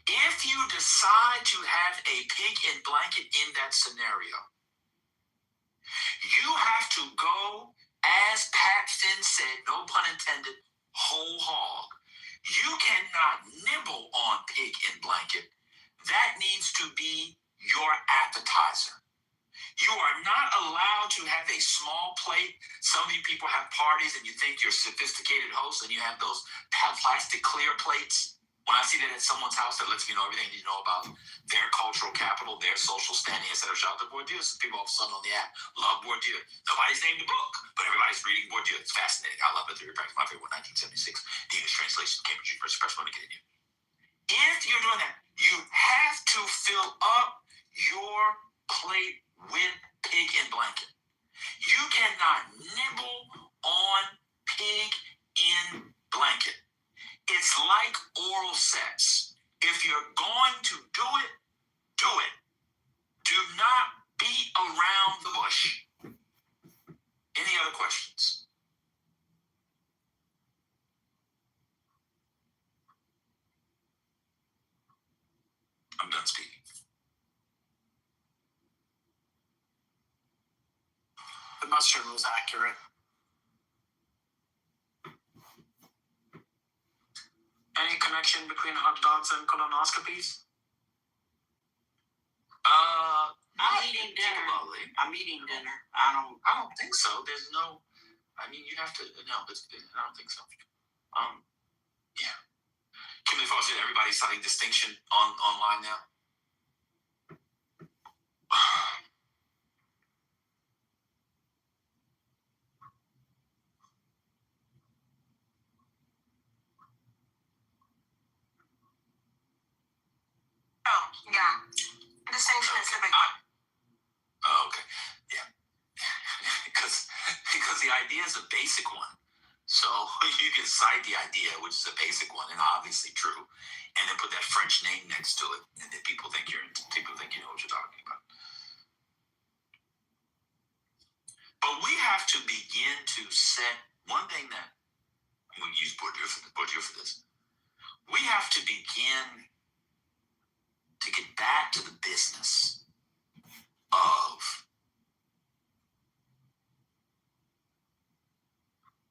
If you decide to have a pig in blanket in that scenario, you have to go, as Pat Finn said, no pun intended, whole hog. You cannot nibble on pig in blanket. That needs to be your appetizer. You are not allowed to have a small plate. Some of you people have parties and you think you're sophisticated hosts and you have those plastic clear plates. When I see that at someone's house, that lets me know everything you know about their cultural capital, their social standing, etc. Shout out to Bourdieu. Some people all of a sudden on the app love Bourdieu. Nobody's named the book, but everybody's reading Bourdieu. It's fascinating. I love it. Theory of practice. My favorite, 1976. The English translation, Cambridge University Press. Let me get it. If you're doing that, you have to fill up your plate with pig in blanket. You other questions? I'm done speaking. The mustard was accurate. Any connection between hot dogs and colonoscopies? I'm eating dinner. I'm eating dinner. I don't think so. There's no. I mean, you have to. No, I don't think so. Yeah. Kimberly Foster, everybody's citing distinction online now. Oh, yeah. Distinction is the big one. Oh, okay. Yeah. because the idea is a basic one. So you can cite the idea, which is a basic one and obviously true, and then put that French name next to it, and then people think you know what you're talking about. But we have to begin to set one thing that I'm going to use Bourdieu for this. We have to begin to get back to the business of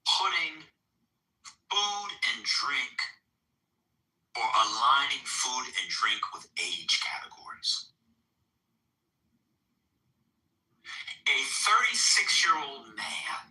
putting food and drink, or aligning food and drink with age categories. A 36-year-old man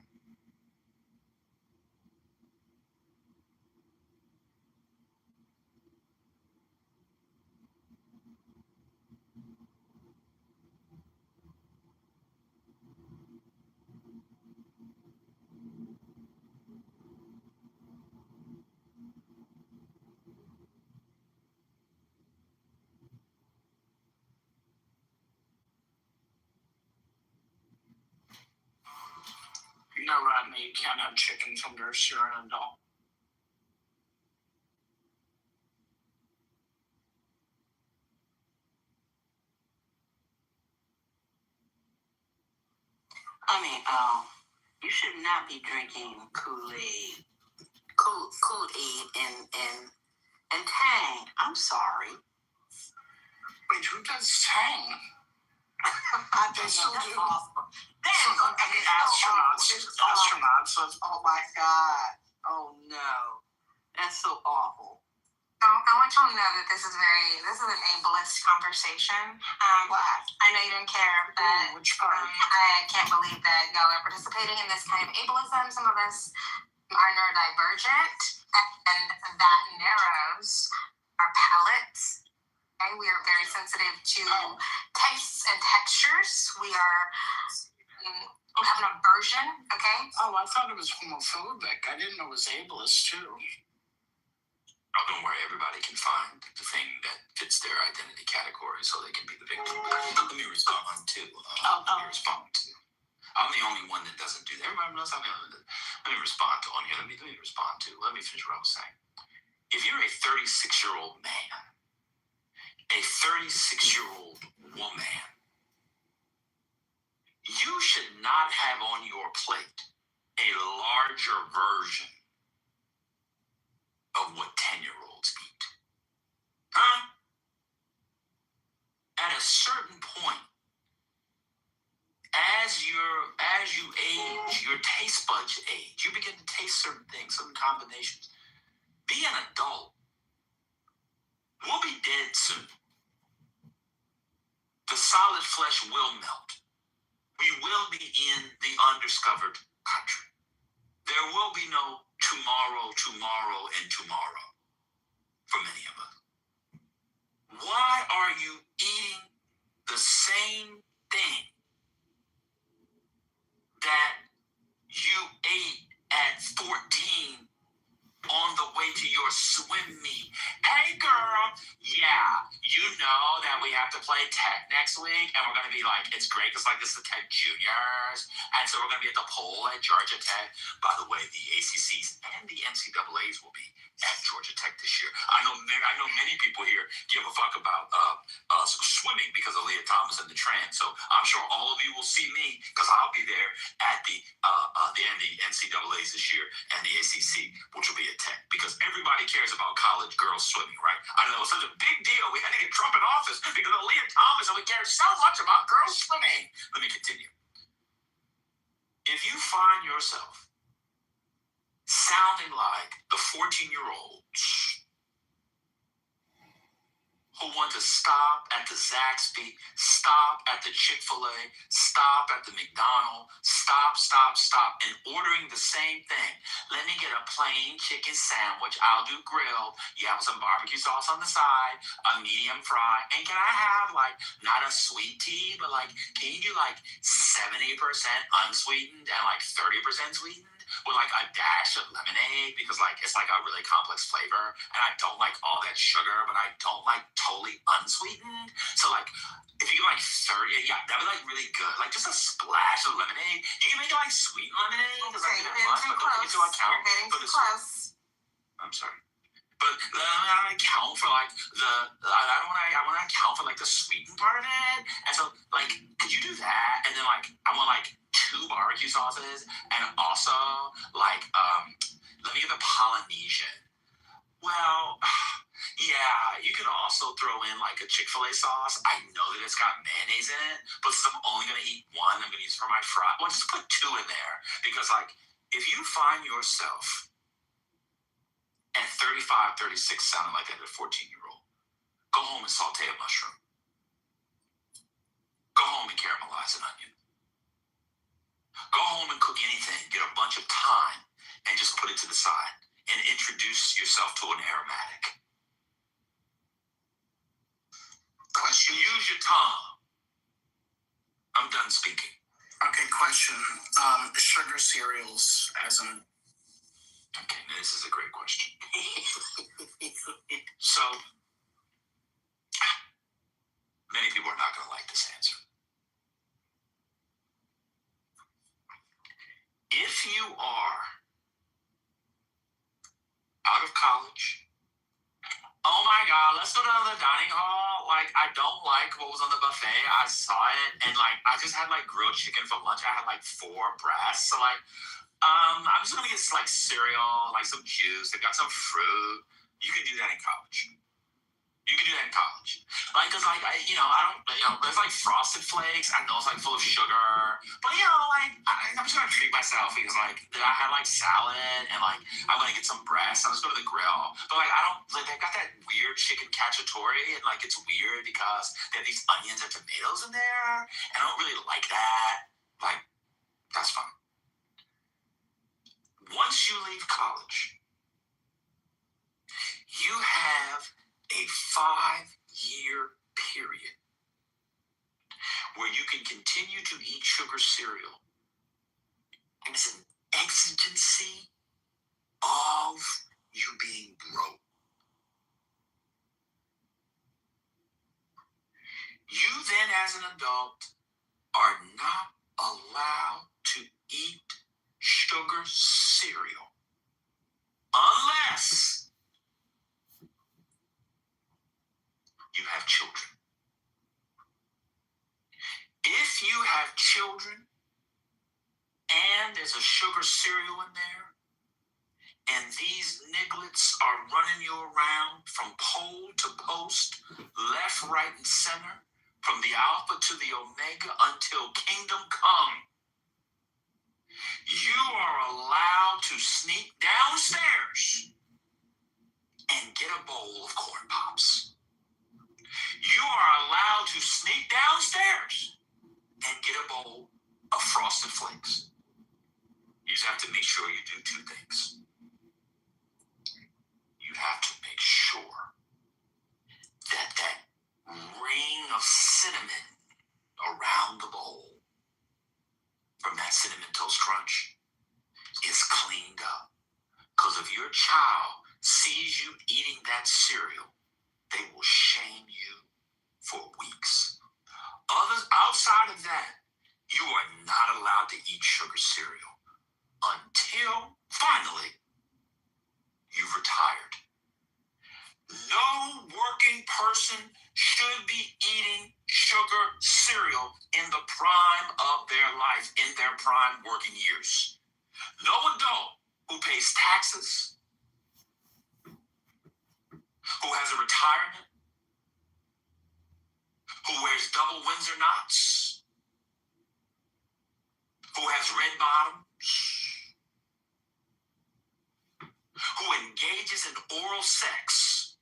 No, Rodney, you can't have chicken fingers. You're an adult. I mean, you should not be drinking Kool-Aid and Tang. I'm sorry. Wait, who does Tang? I don't know. That's awful. Astronauts. Oh my God. Oh no. That's so awful. I want y'all to know that this is an ableist conversation. I know you don't care, but I can't believe that y'all are participating in this kind of ableism. Some of us are neurodivergent, and that narrows our palates. Okay? We are very sensitive to tastes and textures. We have an aversion, okay? Oh, I thought it was homophobic. I didn't know it was ableist, too. Oh, don't worry, everybody can find the thing that fits their identity category so they can be the victim. Let me respond to. I'm the only one that doesn't do that. Everybody else, I'm the only one that. Let me respond to on here. Let me respond to. Let me finish what I was saying. If you're a 36-year-old man, a 36-year-old woman, you should not have on your plate a larger version of what 10-year-olds eat. Huh? At a certain point, as you age, your taste buds age. You begin to taste certain things, certain combinations. Be an adult. We'll be dead soon. The solid flesh will melt. We will be in the undiscovered country. There will be no tomorrow, and tomorrow for many of us. Why are you eating the same thing that you ate at 14 on the way to your swim meet? Hey girl, yeah, you know that we have to play Tech next week, and we're going to be like, it's great because like this is the Tech Juniors, and so we're going to be at the poll at Georgia Tech. By the way, the ACCs and the NCAAs will be at Georgia Tech this year. I know many people here give a fuck about swimming because of Leah Thomas and the trans, so I'm sure all of you will see me because I'll be there at the the NCAAs this year and the ACC, which will be at 10, because everybody cares about college girls swimming, right? I know it's such a big deal. We had to get Trump in office because of Leah Thomas, and we care so much about girls swimming. Let me continue. If you find yourself sounding like the 14-year-olds who want to stop at the Zaxby, stop at the Chick-fil-A, stop at the McDonald's, stop, and ordering the same thing. Let me get a plain chicken sandwich. I'll do grilled. You have some barbecue sauce on the side, a medium fry, and can I have, like, not a sweet tea, but, like, can you do, like, 70% unsweetened and, like, 30% sweetened? With like a dash of lemonade, because like it's like a really complex flavor, and I don't like all that sugar, but I don't like totally unsweetened. So like if you get like 30, yeah, that'd be like really good. Like just a splash of lemonade. You can make it like sweet lemonade, because Okay, like you're getting too close. You're getting too close. I'm sorry. But I account for like I want to account for like the sweetened part of it, and so like could you do that? And then like I want like 2 barbecue sauces, and also like let me get the Polynesian. Well, yeah, you can also throw in like a Chick-fil-A sauce. I know that it's got mayonnaise in it, but since I'm only gonna eat one, I'm gonna use it for my fry. Well, just put 2 in there, because like if you find yourself at 35, 36 sounding like that at a 14-year-old, go home and saute a mushroom. Go home and caramelize an onion. Go home and cook anything. Get a bunch of thyme and just put it to the side and introduce yourself to an aromatic. Question. Use your tongue. I'm done speaking. Okay, question. Sugar cereals as an... Okay, this is a great question. So, many people are not going to like this answer. If you are out of college, oh my God, let's go to the dining hall. Like, I don't like what was on the buffet. I saw it, and like, I just had like grilled chicken for lunch. I had like 4 breasts. So like, I'm just gonna get like cereal, like some juice. They've got some fruit. You can do that in college. You can do that in college. Like, cause like, there's like Frosted Flakes. I know it's like full of sugar, but like, I'm just gonna treat myself because like, I had like salad and like, I'm gonna get some breast. I'm just go to the grill. But like, they've got that weird chicken cacciatore, and like, it's weird because they have these onions and tomatoes in there, and I don't really like that. Like, that's fine. Once you leave college, you have a 5-year period where you can continue to eat sugar cereal as an exigency of you being broke. You then, as an adult, are not allowed to eat sugar cereal unless you have children. If you have children and there's a sugar cereal in there, and these nigglets are running you around from pole to post, left, right, and center, from the Alpha to the Omega until kingdom come, you are allowed to sneak downstairs and get a bowl of corn pops. You are allowed to sneak downstairs and get a bowl of Frosted Flakes. You just have to make sure you do 2 things. You have to make sure that ring of cinnamon around the bowl from that Cinnamon Toast Crunch is cleaned up. Because if your child sees you eating that cereal, they will shame you for weeks. Outside of that, you are not allowed to eat sugar cereal until, finally, you've retired. No working person should be eating sugar cereal in the prime of their life, in their prime working years. No adult who pays taxes, who has a retirement, who wears double Windsor knots, who has red bottoms, who engages in oral sex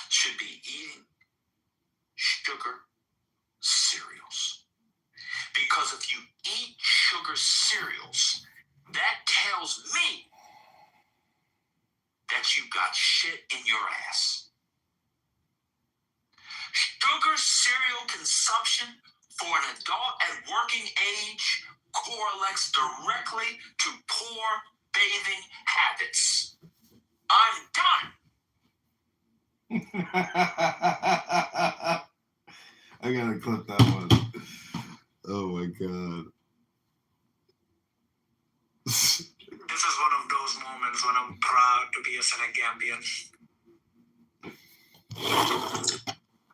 should be eating sugar cereals. Because if you eat sugar cereals, that tells me that you got shit in your ass. Sugar cereal consumption for an adult at working age correlates directly to poor bathing habits. I'm done. I gotta clip that one. Oh my god. This is one of those moments when I'm proud to be a Senegambian.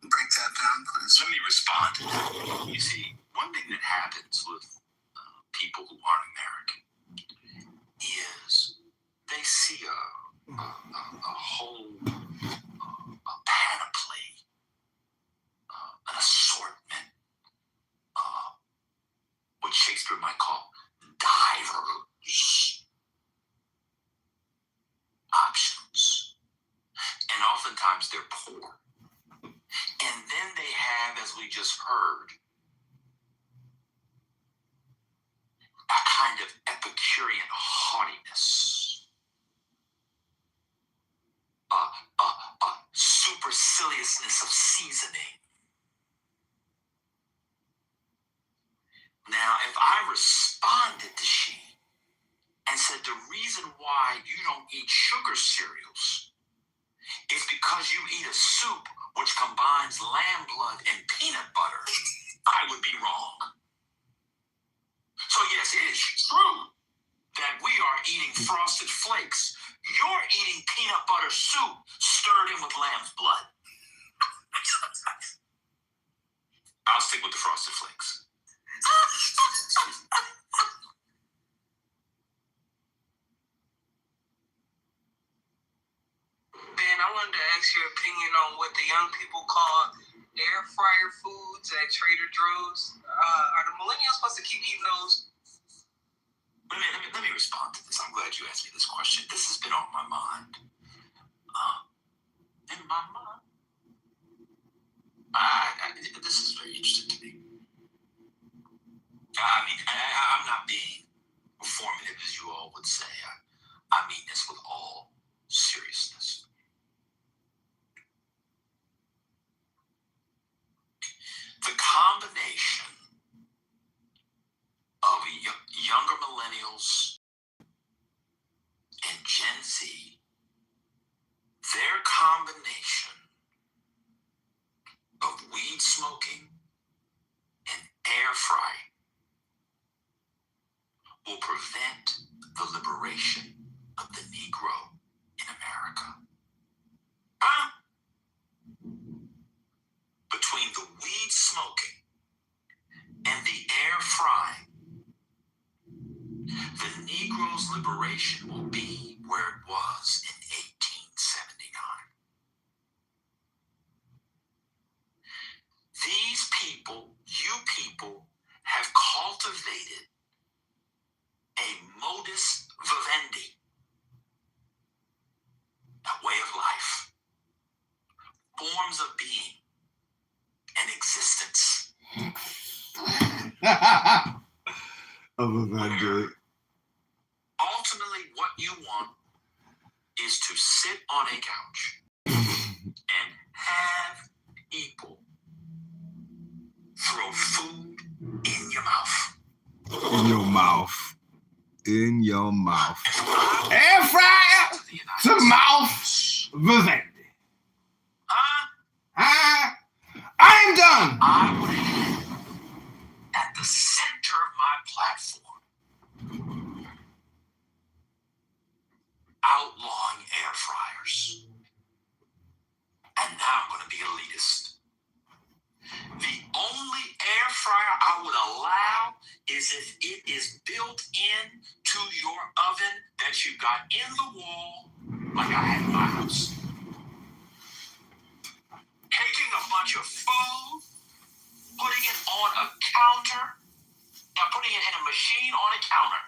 Break that down, please. Let me respond to that. You see, one thing that happens with people who aren't American is they see a whole panoply, an assortment, what Shakespeare might call diverse options. And oftentimes they're poor. And then they have, as we just heard, a kind of Epicurean haughtiness, a superciliousness of seasoning. Now, if I responded to she and said the reason why you don't eat sugar cereals is because you eat a soup which combines lamb blood and peanut butter, I would be wrong. So yes, it is true that we are eating Frosted Flakes. You're eating peanut butter soup stirred in with lamb's blood. I'll stick with the Frosted Flakes. Ben, I wanted to ask your opinion on what the young people call air fryer foods at Trader Joe's. Are the millennials supposed to keep eating those? Let me respond to this. I'm glad you asked me this question. This has been on my mind. In my mind. This is very interesting to me. I mean, I'm not being performative, as you all would say. I mean this with all seriousness. The combination of younger millennials and Gen Z, their combination of weed smoking and air frying will prevent the liberation of the Negro in America. Huh? Between the weed smoking and the air frying, the Negro's liberation will be where it was in 1879. These people, you people, have cultivated a modus vivendi, a way of life, forms of being, and existence. Of a vendor. Ultimately, what you want is to sit on a couch and have people throw food in your mouth. In your mouth. In your mouth. Air fryer to mouth vivendi. I'm done. I would have at the center of my platform outlawing air fryers. And now I'm going to be elitist. The only air fryer I would allow is if it is built in to your oven that you got in the wall, like I had in my house. Taking a bunch of food, putting it on a counter, putting it in a machine on a counter,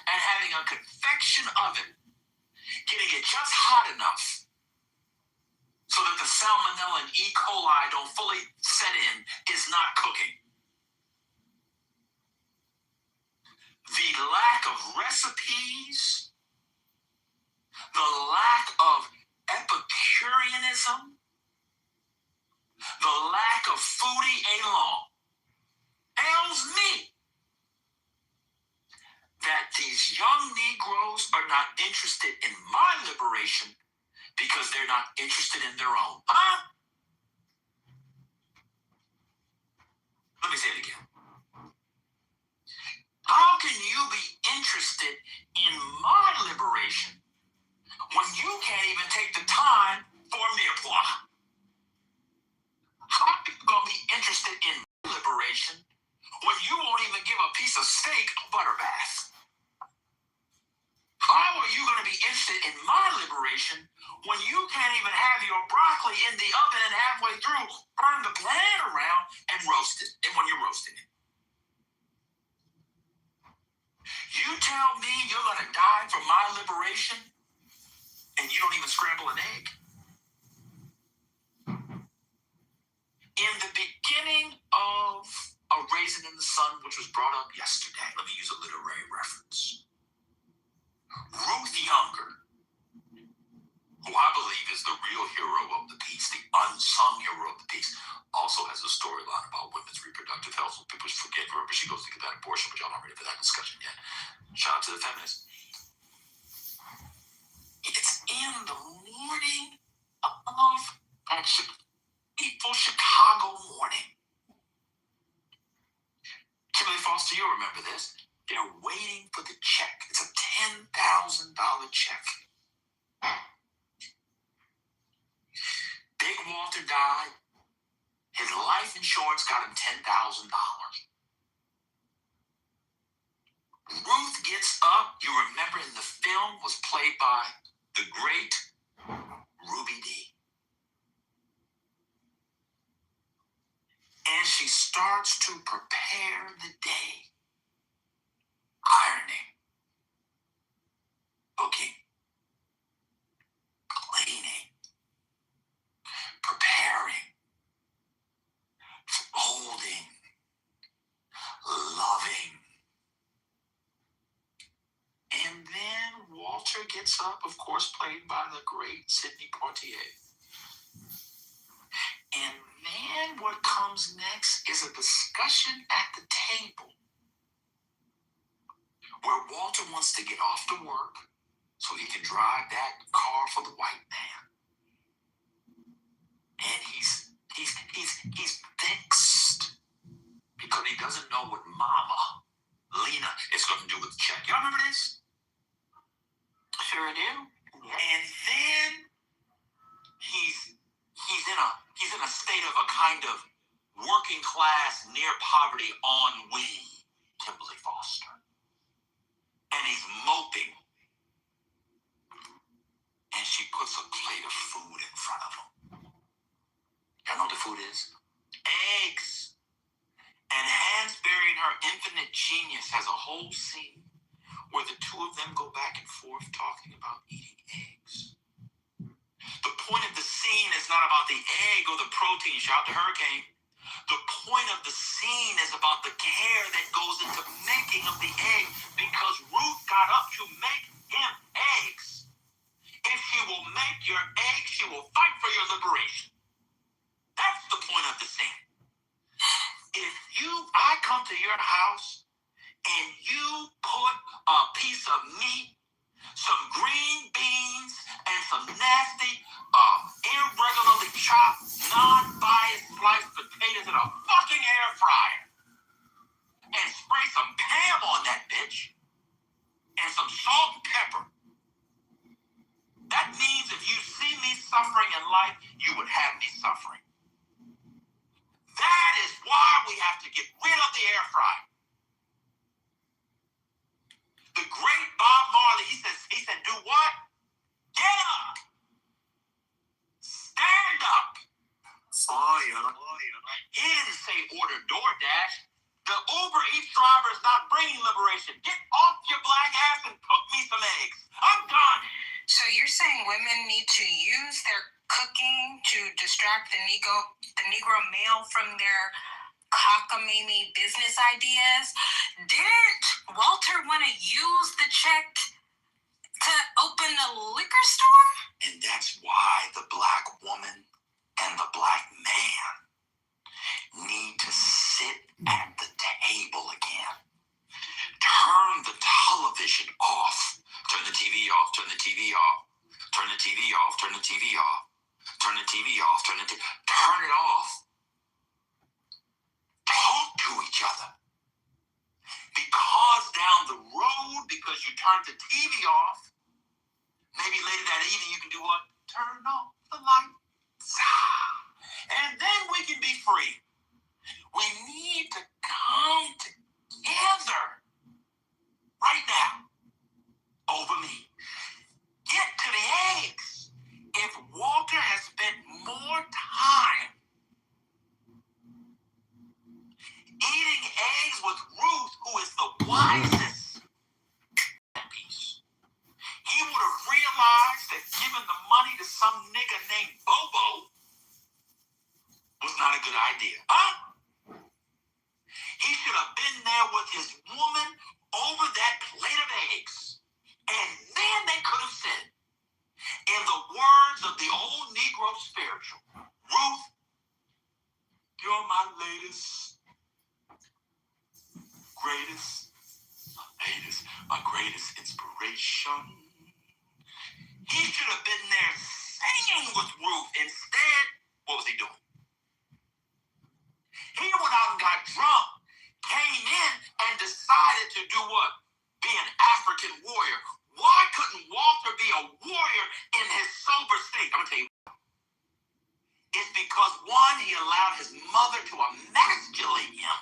and having a convection oven, getting it just hot enough so that the salmonella and E. coli don't fully set in, is not cooking. The lack of recipes, the lack of Epicureanism, the lack of foodie along tells me that these young Negroes are not interested in my liberation because they're not interested in their own. Huh? Let me say it again. How can you be interested in my liberation when you can't even take the time for mirepoix? How are you going to be interested in my liberation when you won't even give a piece of steak a butter bath? How are you going to be interested in my liberation when you can't even have your broccoli in the oven and halfway through burn the pan around and roast it? And when you're roasting it, you tell me you're going to die for my liberation and you don't even scramble an egg? In the beginning of A Raisin in the Sun, which was brought up yesterday, let me use a literary reference. Ruth Younger, who I believe is the real hero of the piece, the unsung hero of the piece, also has a storyline about women's reproductive health. People forget, remember, she goes to get that abortion, but y'all not ready for that discussion yet. Shout out to the feminists. It's in the morning of that fateful Chicago morning. Kimberly Foster, you'll remember this. They're waiting for the check. It's a $10,000 check. Big Walter died. His life insurance got him $10,000. Ruth gets up. You remember in the film was played by the great Ruby Dee. And she starts to prepare the day. Ironing, cooking, cleaning, preparing, folding, loving. And then Walter gets up, of course, played by the great Sidney Poitier. And then what comes next is a discussion at the table where Walter wants to get off to work so he can drive that car for the white man. And he's vexed because he doesn't know what Mama Lena is going to do with the check. Y'all remember this? Sure do. And then he's in a state of a kind of working class, near poverty ennui, Kimberly Foster. And he's moping. And she puts a plate of food in front of him. Y'all know what the food is? Eggs. And Hansberry in her infinite genius has a whole scene where the two of them go back and forth talking about eating eggs. The point of the scene is not about the egg or the protein. Shout out to Hurricane. The point of the scene is about the care that goes into making of the egg, because Ruth got up to make him eggs. If she will make your eggs, she will fight for your liberation. That's the point of the scene. If I come to your house and you put a piece of meat, some green beans, and some nasty, irregularly chopped, non-biased sliced potatoes in a fucking air fryer, and spray some Pam on that bitch, and some salt and pepper, that means if you see me suffering in life, you would have me suffering. driver is not bringing liberation. Get off your black ass and cook me some eggs. I'm done. So you're saying women need to use their cooking to distract the Negro male from their cockamamie business ideas? Didn't Walter want to use the check to open a liquor store? And that's why the black woman and the black man need to sit at the table again. Turn the television off. Turn the TV off. Turn the TV off. Turn the TV off. Turn the TV off. Turn the TV off. Turn it off. Talk to each other. Because down the road, because you turned the TV off, maybe later that evening you can do what? Turn off the lights. And then we can be free. We need to come together right now over me. Get to the eggs. If Walter has spent more time eating eggs with Ruth, who is the wisest piece, he would have realized that giving the money to some nigga named Bobo was not a good idea. Huh? He should have been there with his woman over that plate of eggs. And then they could have said, in the words of the old Negro spiritual, Ruth, you're my my greatest inspiration. He should have been there singing with Ruth. Instead, what was he doing? He went out and got drunk, came in and decided to do what? Be an African warrior. Why couldn't Walter be a warrior in his sober state? I'm going to tell you. It's because one, he allowed his mother to emasculate him.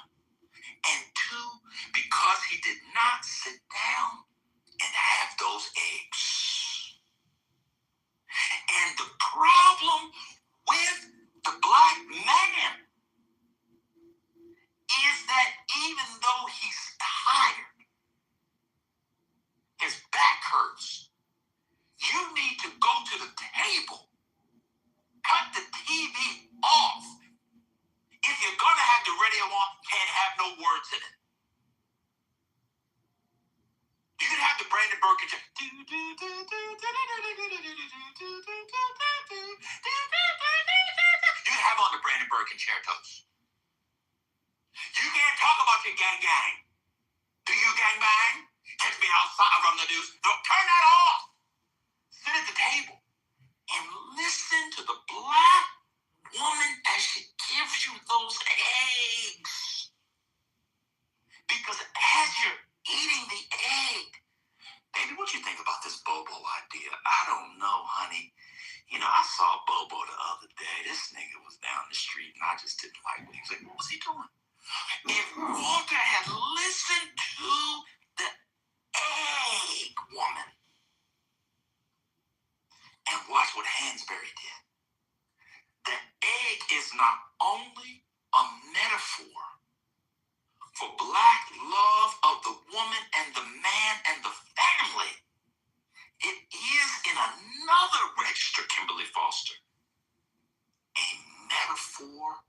And two, because he did not sit down and have those eggs. And the problem with the black man is that even though he's tired, his back hurts, you need to go to the table, cut the TV off. If you're going to have the radio on, can't have no words in it. You can have the Brandon Birkin chair. You can have on the Brandon Birkin chair toast. You can't talk about your gang. Do you gang bang? Catch me outside from the news. No, turn that off. Sit at the table and listen to the black woman as she gives you those eggs. Because as you're eating the egg, baby, what you think about this Bobo idea? I don't know, honey. You know, I saw Bobo the other day. This nigga was down the street and I just didn't like what he was like. What was he doing? If Walter had listened to the egg woman and watch what Hansberry did, the egg is not only a metaphor for black love of the woman and the man and the family. It is, in another register, Kimberly Foster, a metaphor,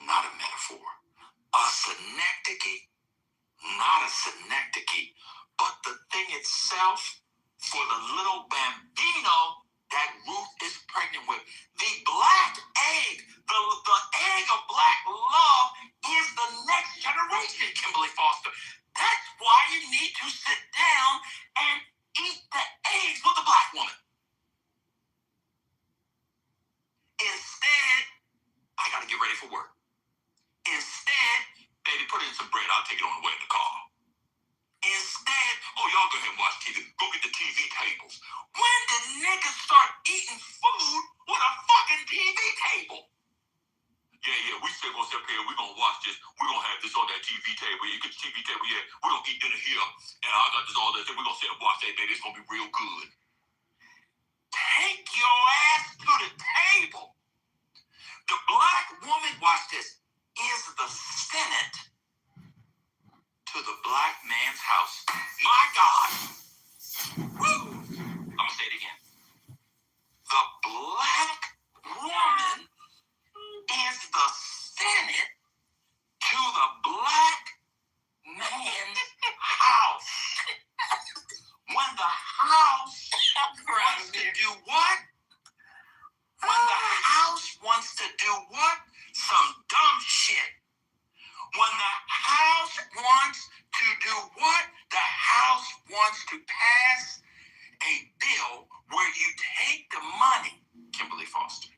not a metaphor, a synecdoche, not a synecdoche, but the thing itself for the little bambino that Ruth is pregnant with. The black egg, the egg of black love is the next generation, Kimberly Foster. That's why you need to sit down and eat the eggs with a black woman. Instead, I got to get ready for work. Instead, baby, put in some bread. I'll take it on the way in the car. Instead, y'all go ahead and watch TV. Go get the TV tables. When did niggas start eating food with a fucking TV table? Yeah, we still gonna sit up here. We're gonna watch this. We're gonna have this on that TV table. You get the TV table, yeah. We're gonna eat dinner here. And I got this all that. We're gonna sit and watch that, baby. It's gonna be real good. Take your ass to the table. The black woman, watch this, is the Senate wants to do what? The House wants to pass a bill where you take the money, Kimberly Foster.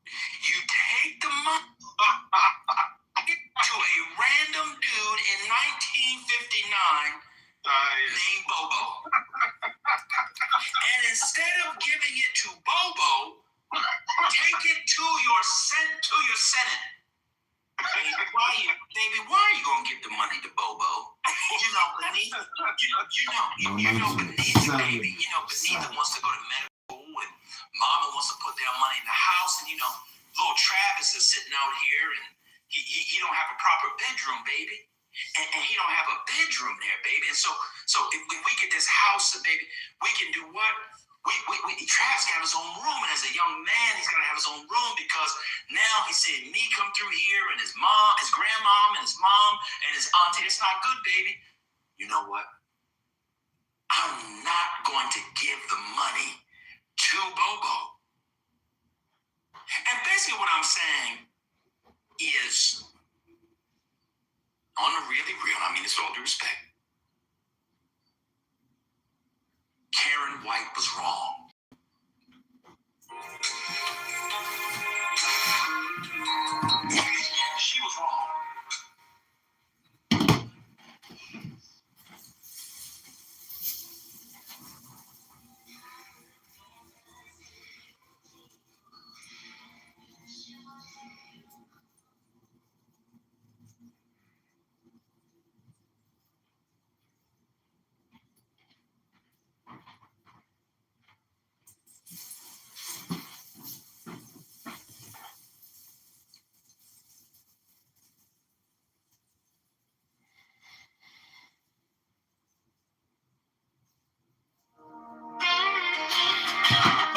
You take the money to a random dude in 1959 named Bobo. And instead of giving it to Bobo, take it to your Senate. Baby, why are you gonna give the money to Bobo? You know, Benita, Benita, baby. You know, Benita wants to go to medical school, and Mama wants to put their money in the house, and little Travis is sitting out here, and he don't have a proper bedroom, baby. And he don't have a bedroom there, baby. And so if we get this house, baby, we can do what? Travis got his own room, and as a young man, he's gonna have his own room because now he's seeing me come through here, and his mom, his grandmom, and his mom, and his auntie. It's not good, baby. You know what? I'm not going to give the money to Bobo. And basically what I'm saying is, on the really real, I mean this with all due respect, Karen White was wrong. She was wrong.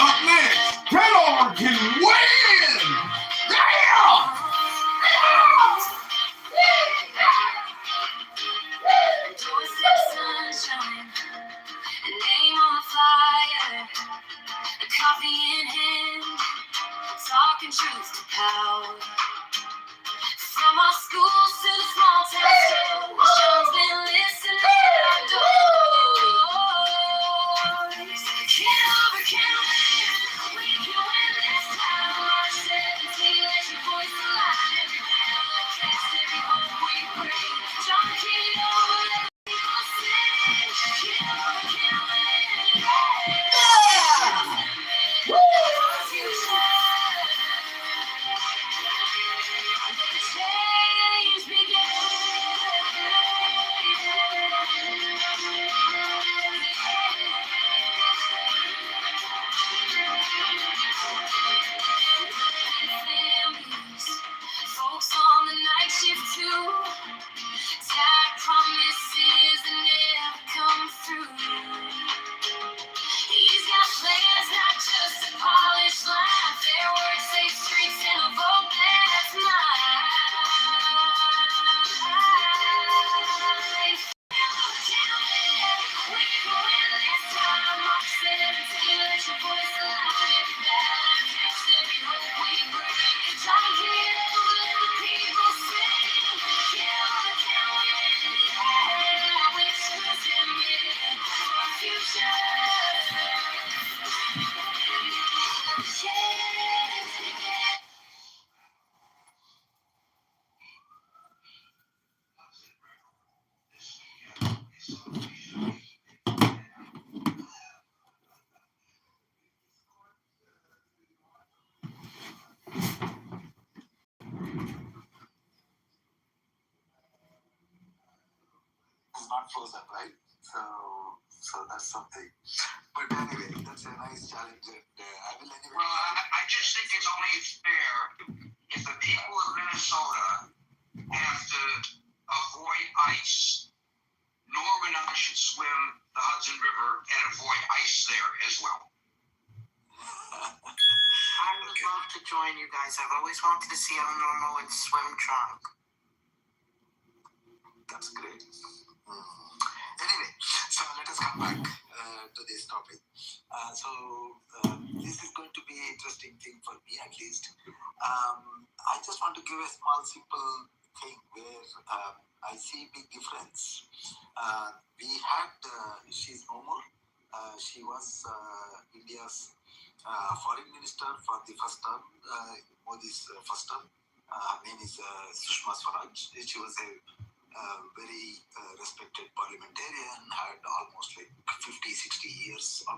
Up next, Kitover can win! Damn! Doorstep sunshine, name on the flyer, the coffee in hand, talking truth to power. From our schools to the small town stores, Sean's been listening at our doors. Kitover can win, we can win this time. March 17, let your voice alive. Every bell cast, every hope we bring. John Kitover, let people sing. Kitover can win, yeah! Woo! Change folks on the night shift too. Tired promises that never come through. He's got plans, not just a polished life. Their words say streets and a vote that's mine. We go in this time. March 17, let your voice alive. Every battle cast, every hope we bring. John Kitover, let the people sing. Kitover can win, yeah. We're choosing it for our future. It's not frozen, right? So that's something. But anyway, that's a nice challenge, and I will anyway. Well, I just think it's only fair if the people of Minnesota have to avoid ice. Norm and I should swim the Hudson River and avoid ice there as well. I would love to join you guys. I've always wanted to see how normal would swim trunk. That's great. Anyway, so let us come back to this topic. This is going to be an interesting thing for me, at least. I just want to give a small, simple thing where I see big difference. We had, she's no more. She was India's foreign minister for the first term, Modi's first term. Her name is Sushma Swaraj. She was a very respected parliamentarian, had almost like 50 years of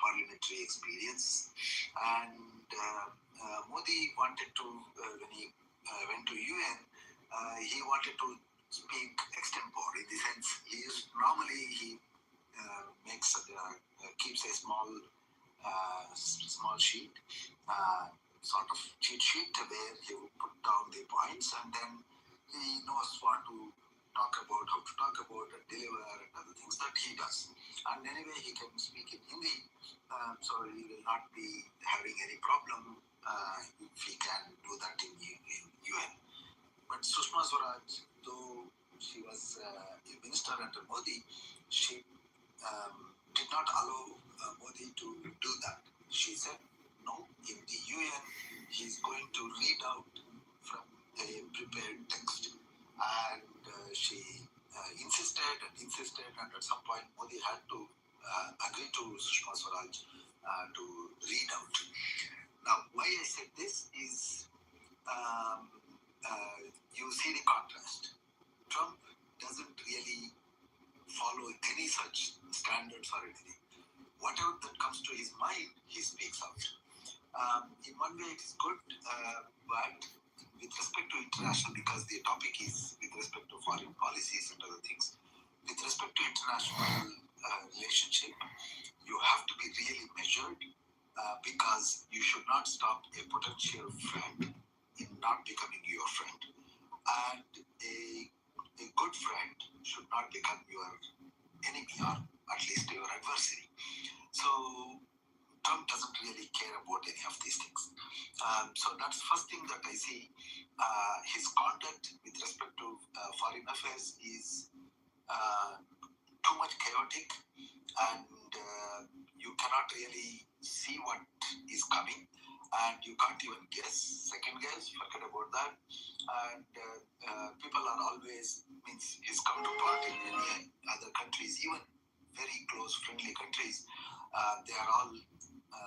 parliamentary experience. And Modi wanted to, when he went to UN, he wanted to speak extempore, in the sense he keeps a small sheet, sort of cheat sheet, where he would put down the points, and then he knows what to talk about, how to talk about, and deliver, and other things that he does. And anyway, he can speak in Hindi, so he will not be having any problem if he can do that in UN. But Sushma Swaraj, though she was a minister under Modi, she did not allow Modi to do that. She said, no, in the UN, he's going to read out from a prepared text. And she insisted, and at some point Modi had to agree to Sushma Swaraj to read out. Now, why I said this is, you see the contrast. Trump doesn't really follow any such standards or anything. Whatever that comes to his mind, he speaks out. In one way, it is good, but with respect to international, because the topic is with respect to foreign policies and other things, with respect to international relationship, you have to be really measured, because you should not stop a potential friend in not becoming your friend. And a good friend should not become your enemy, or at least your adversary. So Trump doesn't really care about any of these things. So that's the first thing that I see. His conduct with respect to foreign affairs is too much chaotic, and you cannot really see what is coming, and you can't even second guess, forget about that. And people are always, his counterpart in many other countries, even very close friendly countries, they are all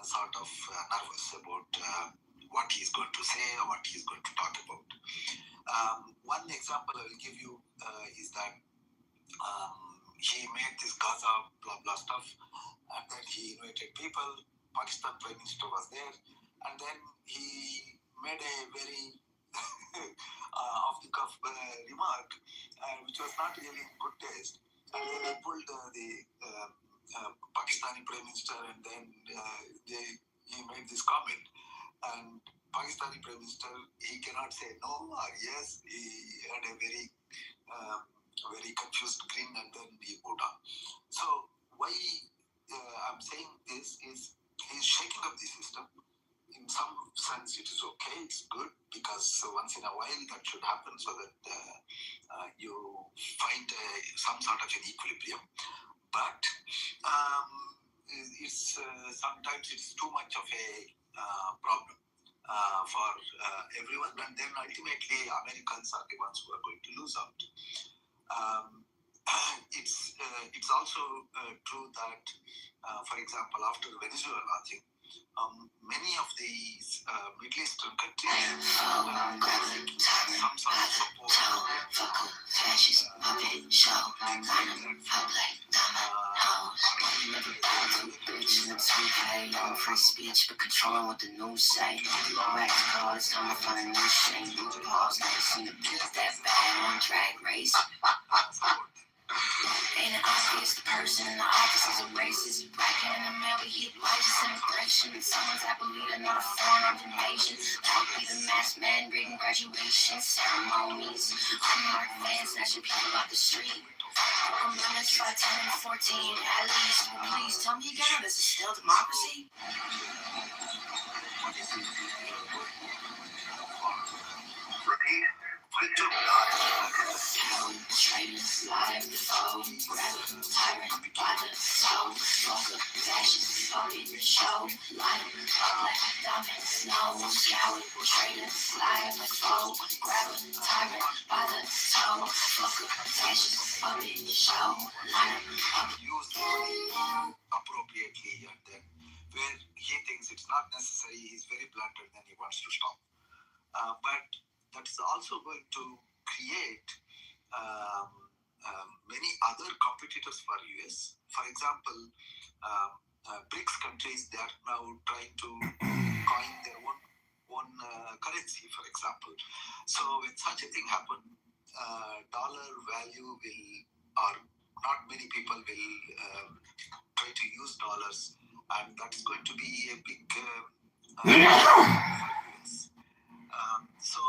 sort of nervous about what he's going to say or what he's going to talk about. One example I will give you is that he made this Gaza blah blah stuff, and then he invited people. Pakistan Prime Minister was there, and then he made a very off the cuff remark, which was not really in good taste. And then he pulled the Pakistani Prime Minister, and then he made this comment. And Pakistani Prime Minister, he cannot say no or yes. He had a very confused grin, and then he moved on. So why I'm saying this is he's shaking up the system. In some sense, it is okay, it's good, because once in a while that should happen, so that you find some sort of an equilibrium. But it's sometimes it's too much of a problem for everyone, and then ultimately Americans are the ones who are going to lose out. It's also true that, for example, after Venezuela, I think many of these Middle Eastern countries some sort of support. Free speech, but controlling what the news say. Wax cars, time to find a new shame. Loopholes, never seen a bitch that bad on Drag Race. Ain't it obvious the person in the office is a racist? Bracket in the mail, but he applies immigration. And someone's Abuelita, not a foreign invasion. That would be the masked man reading graduation ceremonies. Unmarked fans snatching people off the street. I'm running 5, 10, and 14 at least. Please tell me again, this is still democracy? appropriately, and then where he thinks it's not necessary, he's very blunt and then he wants to stop. But that's also going to create many other competitors for US. For example, BRICS countries, they are now trying to coin their own currency, for example. So when such a thing happens, dollar value will, or not many people will try to use dollars, and that's going to be a big so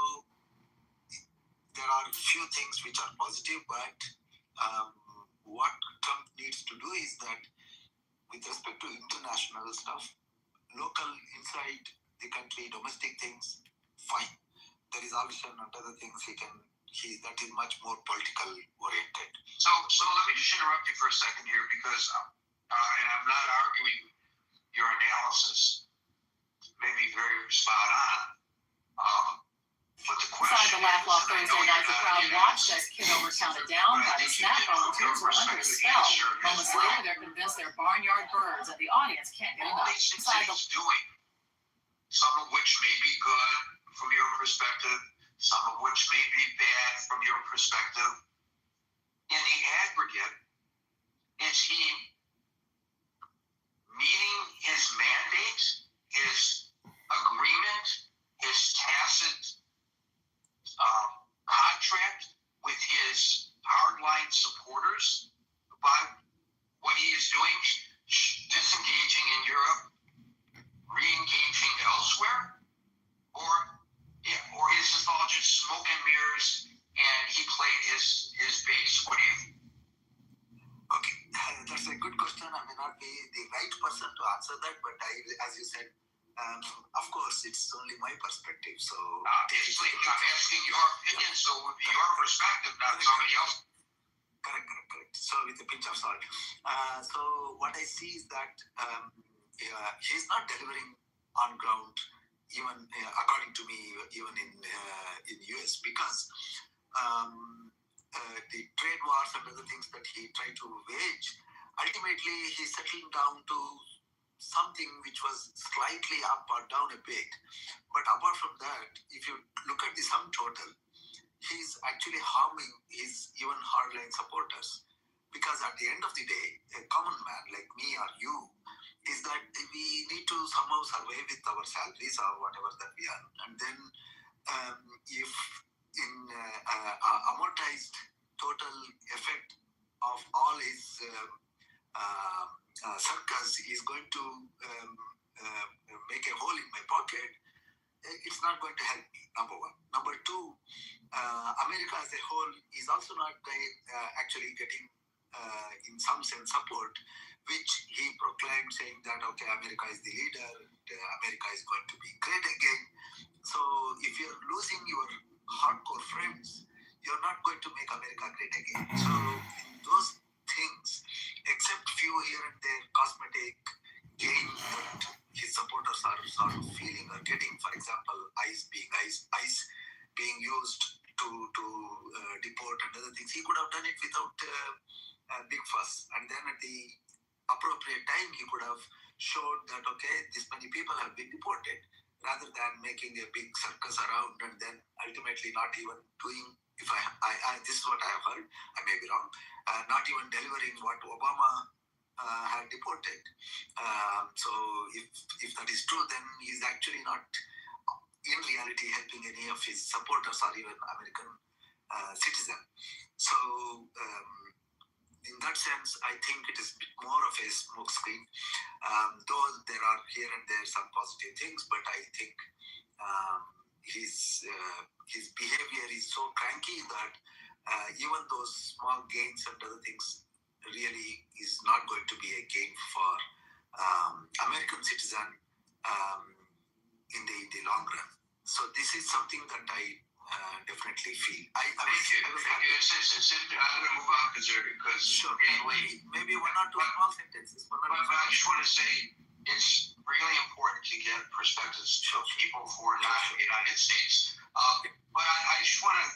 there are few things which are positive, but what Trump needs to do is that with respect to international stuff, local inside the country, domestic things, fine. There is also other things that is much more political oriented. So let me just interrupt you for a second here because, and I'm not arguing your analysis, maybe very spot on. But the question Inside the Laugh Thursday night, the crowd watched as Kitover counted down by the SNAP volunteers were under a spell. Moments later, they're convinced they're barnyard birds, and the audience can't get enough. Inside the doing, some of which may be good from your perspective, some of which may be bad from your perspective. In the aggregate, is he meeting his mandate, his agreement, his tacit contract with his hardline supporters by what he is doing, disengaging in Europe, re-engaging elsewhere, or is this all just smoke and mirrors and he played his base? What do you think? Okay, that's a good question. I may not be the right person to answer that, but as you said, of course, it's only my perspective. So obviously, I'm asking your opinion, so it would be your perspective, not somebody else. Correct. So with a pinch of salt. So what I see is that he's not delivering on ground, even according to me, even in US, because the trade wars and other things that he tried to wage, ultimately he's settling down to something which was slightly up or down a bit. But apart from that, if you look at the sum total, he's actually harming his even hardline supporters. Because at the end of the day, a common man like me or you, is that we need to somehow survive with our salaries or whatever that we earn. And then if in amortized total effect of all his circus is going to make a hole in my pocket, it's not going to help me, number one. Number two, America as a whole is also not actually getting, in some sense, support, which he proclaimed, saying that, okay, America is the leader, America is going to be great again. So if you're losing your hardcore friends, you're not going to make America great again. So in those things, except few here and there cosmetic gain that his supporters are sort of feeling or getting, for example, ICE being used to deport and other things, he could have done it without a big fuss. And then at the appropriate time, he could have showed that, okay, this many people have been deported, rather than making a big circus around and then ultimately not even doing, if I this is what I have heard, I may be wrong, not even delivering what Obama had deported. So if that is true, then he's actually not in reality helping any of his supporters or even American citizen. So in that sense, I think it is more of a smokescreen. Though there are here and there some positive things, but I think his behavior is so cranky that even those small gains and other things really is not going to be a gain for American citizen in the long run. So this is something that I definitely feel. Thank you. I'm going to move on because Sure. Maybe one or two small sentences. But I just want to say it's really important to get perspectives from people who are not in the United States. But I just want to,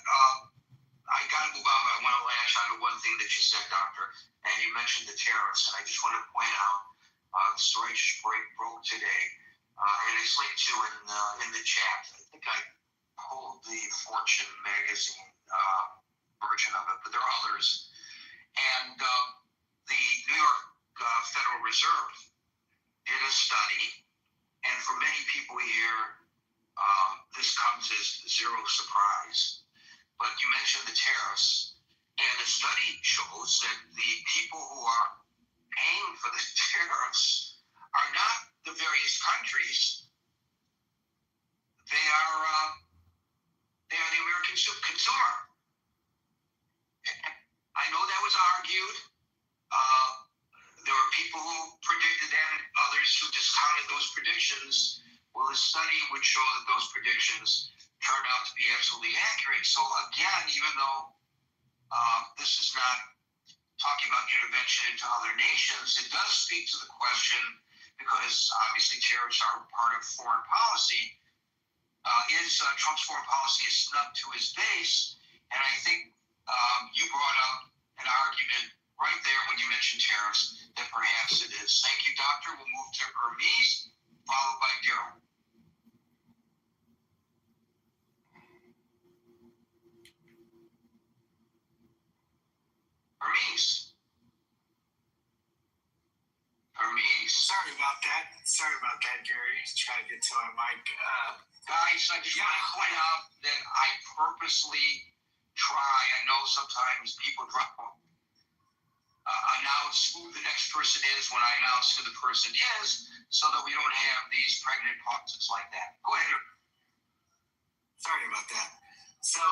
I got to move on, but I want to lash on to one thing that you said, Doctor, and you mentioned the tariffs, and I just want to point out the story just broke today, and it's linked to in the chat. I think I pulled the Fortune magazine version of it, but there are others. And the New York Federal Reserve did a study, and for many people here, this comes as zero surprise. But you mentioned the tariffs, and the study shows that the people who are paying for the tariffs are not the various countries. They are the American consumer. I know that was argued. There were people who predicted that and others who discounted those predictions. Well, the study would show that those predictions turned out to be absolutely accurate. So again, even though this is not talking about intervention into other nations, it does speak to the question, because obviously tariffs are part of foreign policy. Is Trump's foreign policy is snubbed to his base? And I think you brought up an argument right there when you mentioned tariffs that perhaps it is. Thank you, Doctor. We'll move to Hermes, followed by Daryl. Hermes. Sorry about that, Gary. Trying to get to my mic. Guys, I just want to point out that I purposely try. I know sometimes people announce who the next person is when I announce who the person is, so that we don't have these pregnant pauses like that. Go ahead. Sorry about that. So,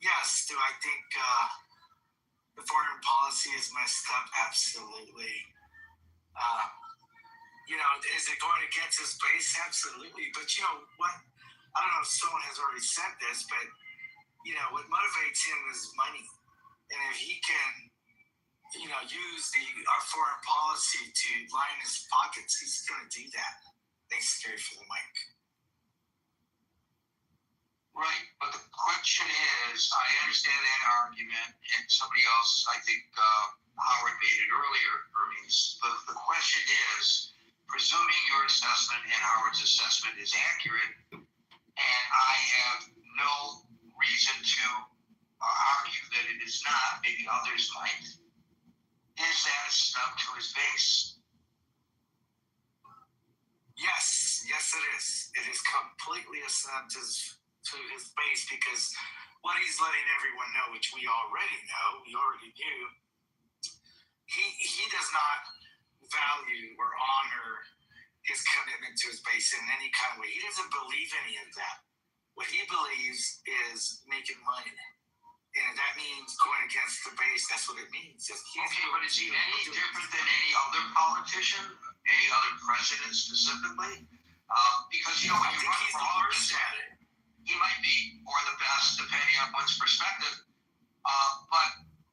yes, do I think the foreign policy is messed up? Absolutely. Is it going against his base? Absolutely. But you know what? I don't know if someone has already said this, but what motivates him is money. And if he can, use our foreign policy to line his pockets, he's going to do that. Thanks, Gary, for the mic. Right, but the question is, I understand that argument, and somebody else, I think Howard made it earlier, Hermes. But the question is, presuming your assessment and Howard's assessment is accurate, and I have no reason to argue that it is not, maybe others might, is that a snub to his base? Yes, it is. It is completely a snub to his base, because what he's letting everyone know, which we already know, we already knew, he does not value or honor his commitment to his base in any kind of way. He doesn't believe any of that. What he believes is making money. And if that means going against the base, that's what it means. Okay, but is he any different than any other politician, any other president specifically? Because, when you run for office, he might be, or the best, depending on one's perspective. But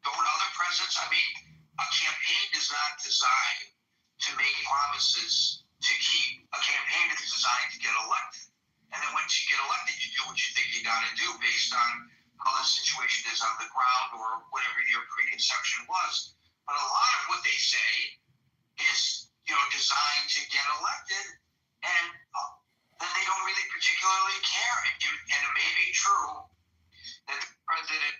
don't other presidents, a campaign is not designed to make promises to keep. A campaign is designed to get elected. And then once you get elected, you do what you think you got to do based on how the situation is on the ground or whatever your preconception was. But a lot of what they say is, designed to get elected, and then they don't really particularly care. And it may be true that the president,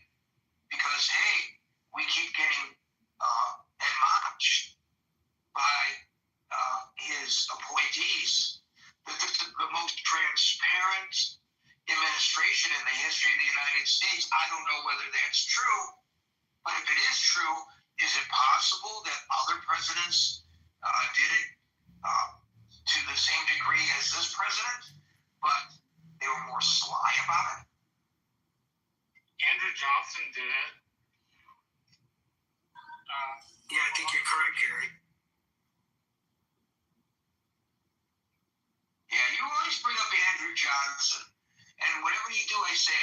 because, hey, we keep getting admonished by his appointees, that this is the most transparent administration in the history of the United States. I don't know whether that's true, but if it is true, is it possible that other presidents did it to the same degree as this president, but they were more sly about it? Andrew Johnson did it. Yeah, I think you're correct, Gary. Yeah, you always bring up Andrew Johnson. And And whatever you do, I say,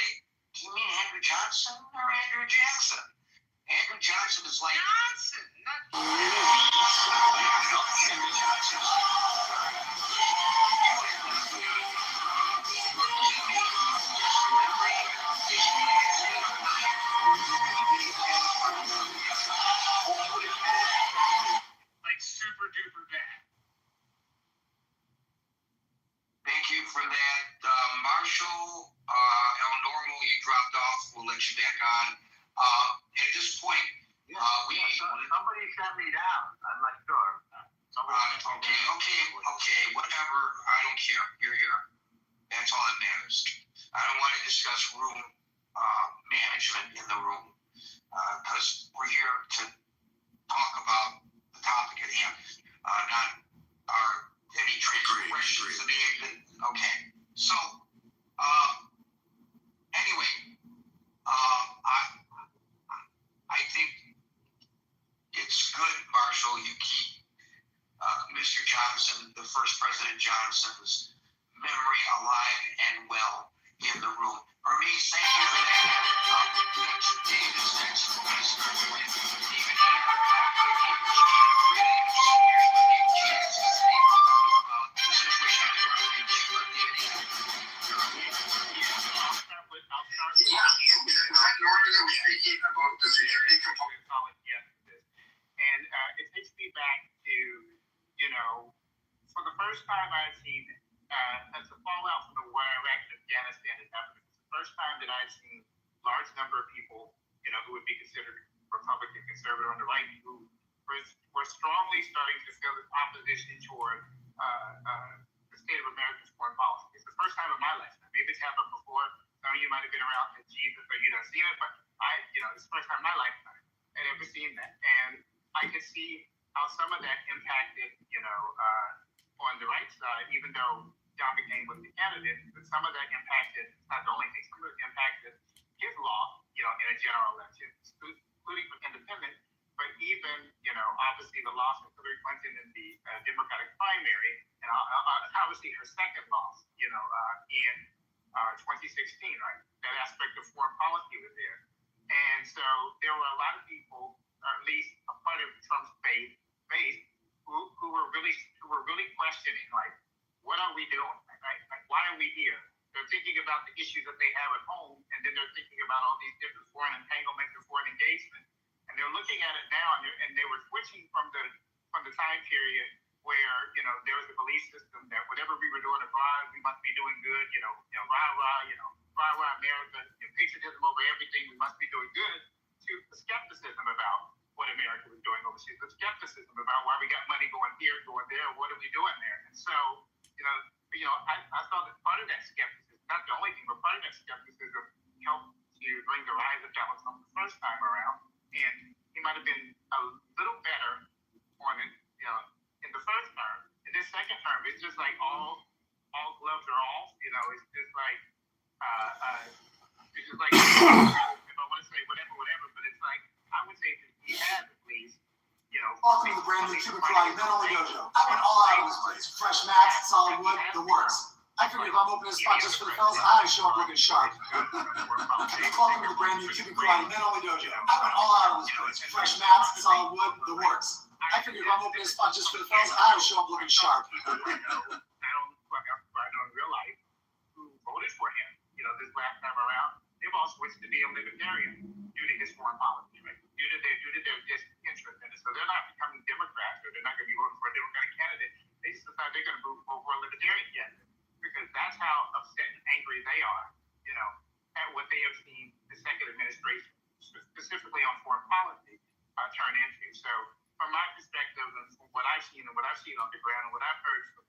do you mean Andrew Johnson or Andrew Jackson? Andrew Johnson is like Johnson, not Andrew Johnson. Like super duper bad. Thank you for that, Marshall. Normal, you dropped off. We'll let you back on. At this point, somebody shut me down. I'm not sure. Okay, whatever. I don't care. You're here. That's all that matters. I don't want to discuss room management in the room because we're here to talk about the topic at hand, not any trade questions. Okay. So, anyway, I think it's good, Marshall, you keep Mr. Johnson, the first President Johnson's memory alive and well in the room. Bernice, thank you for that. Next, David's next. And it takes me back to, for the first time I've seen, as the fallout from the war in Iraq and Afghanistan has happened, it's the first time that I've seen a large number of people, who would be considered Republican, conservative on the right, who were strongly starting to feel this opposition toward the state of America's foreign policy. It's the first time in my lifetime. Maybe it's happened before. Some of you might have been around in Jesus or you don't seen it, but it's the first time in my lifetime I'd ever seen that. And I could see how some of that impacted, on the right side, even though John McCain was the candidate, but some of that impacted, it's not the only thing, some of it impacted his law, in a general election, including for independent, but even, obviously the loss of Hillary Clinton in the Democratic primary, and obviously her second loss, in 2016, right? That aspect of foreign policy was there. And so there were a lot of people, or at least a part of Trump's base, who were really questioning, like, what are we doing? Right? Like, why are we here? They're thinking about the issues that they have at home, and then they're thinking about all these different foreign entanglements and foreign engagement. And they're looking at it now, and they were switching from the time period where, there was a belief system that whatever we were doing abroad, we must be doing good, rah, America, patriotism over everything, we must be doing good, to the skepticism about what America was doing overseas, the skepticism about why we got money going here, going there, what are we doing there? And so, I thought that part of that skepticism, not the only thing, but part of that skepticism helped to bring the rise of Donald Trump the first time around. And he might have been a little better on it, in the first term. In this second term, it's just like all gloves are off. It's just like if I want to say whatever, but it's like I would say that he has at least, Welcome to the brand new Cuban Karate Men Only Dojo. I went all out of this place. Fresh mats, solid wood, the works. I figured if I'm opening a spot just for the fellas, I ought to show up looking sharp. Welcome to the brand new Cuban Karate Men Only Dojo. I went all out of this place. Fresh mats, solid wood, the works. I figured if I'm opening a spot just for the fellas, I ought to show up looking sharp. I know in real life who voted for him, this last time around. They've all switched to being libertarian due to his foreign policy, right? Due to their disinterest in it. So they're not becoming Democrats, or they're not going to be voting for a Democratic candidate. They just decide they're going to move for a libertarian candidate because that's how upset and angry they are, at what they have seen the second administration, specifically on foreign policy, turn into. So from my perspective, and from what I've seen and what I've seen on the ground and what I've heard from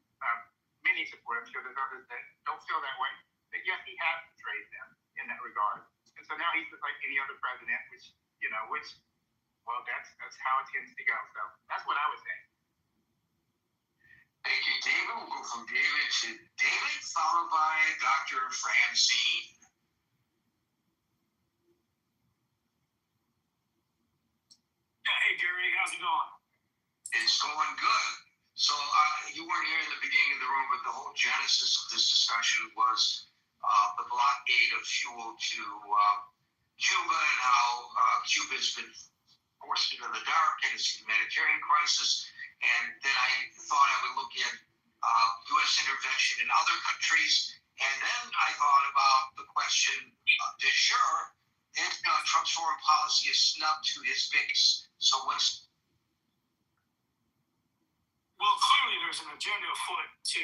many supporters, I'm sure there's others that don't feel that way, that yes, he has betrayed them in that regard. And so now he's just like any other president, which that's how it tends to go. So that's what I would say. Thank you, David. We'll go from David to David, followed by Dr. Francine. Hey, Gary, how's it going? It's going good. So you weren't here in the beginning of the room, but the whole genesis of this discussion was the blockade of fuel to Cuba and how Cuba has been forced into the dark and its humanitarian crisis. And then I thought I would look at U.S. intervention in other countries. And then I thought about the question de jure, if Trump's foreign policy is snubbed to his base. So what's... Well, clearly there's an agenda afoot to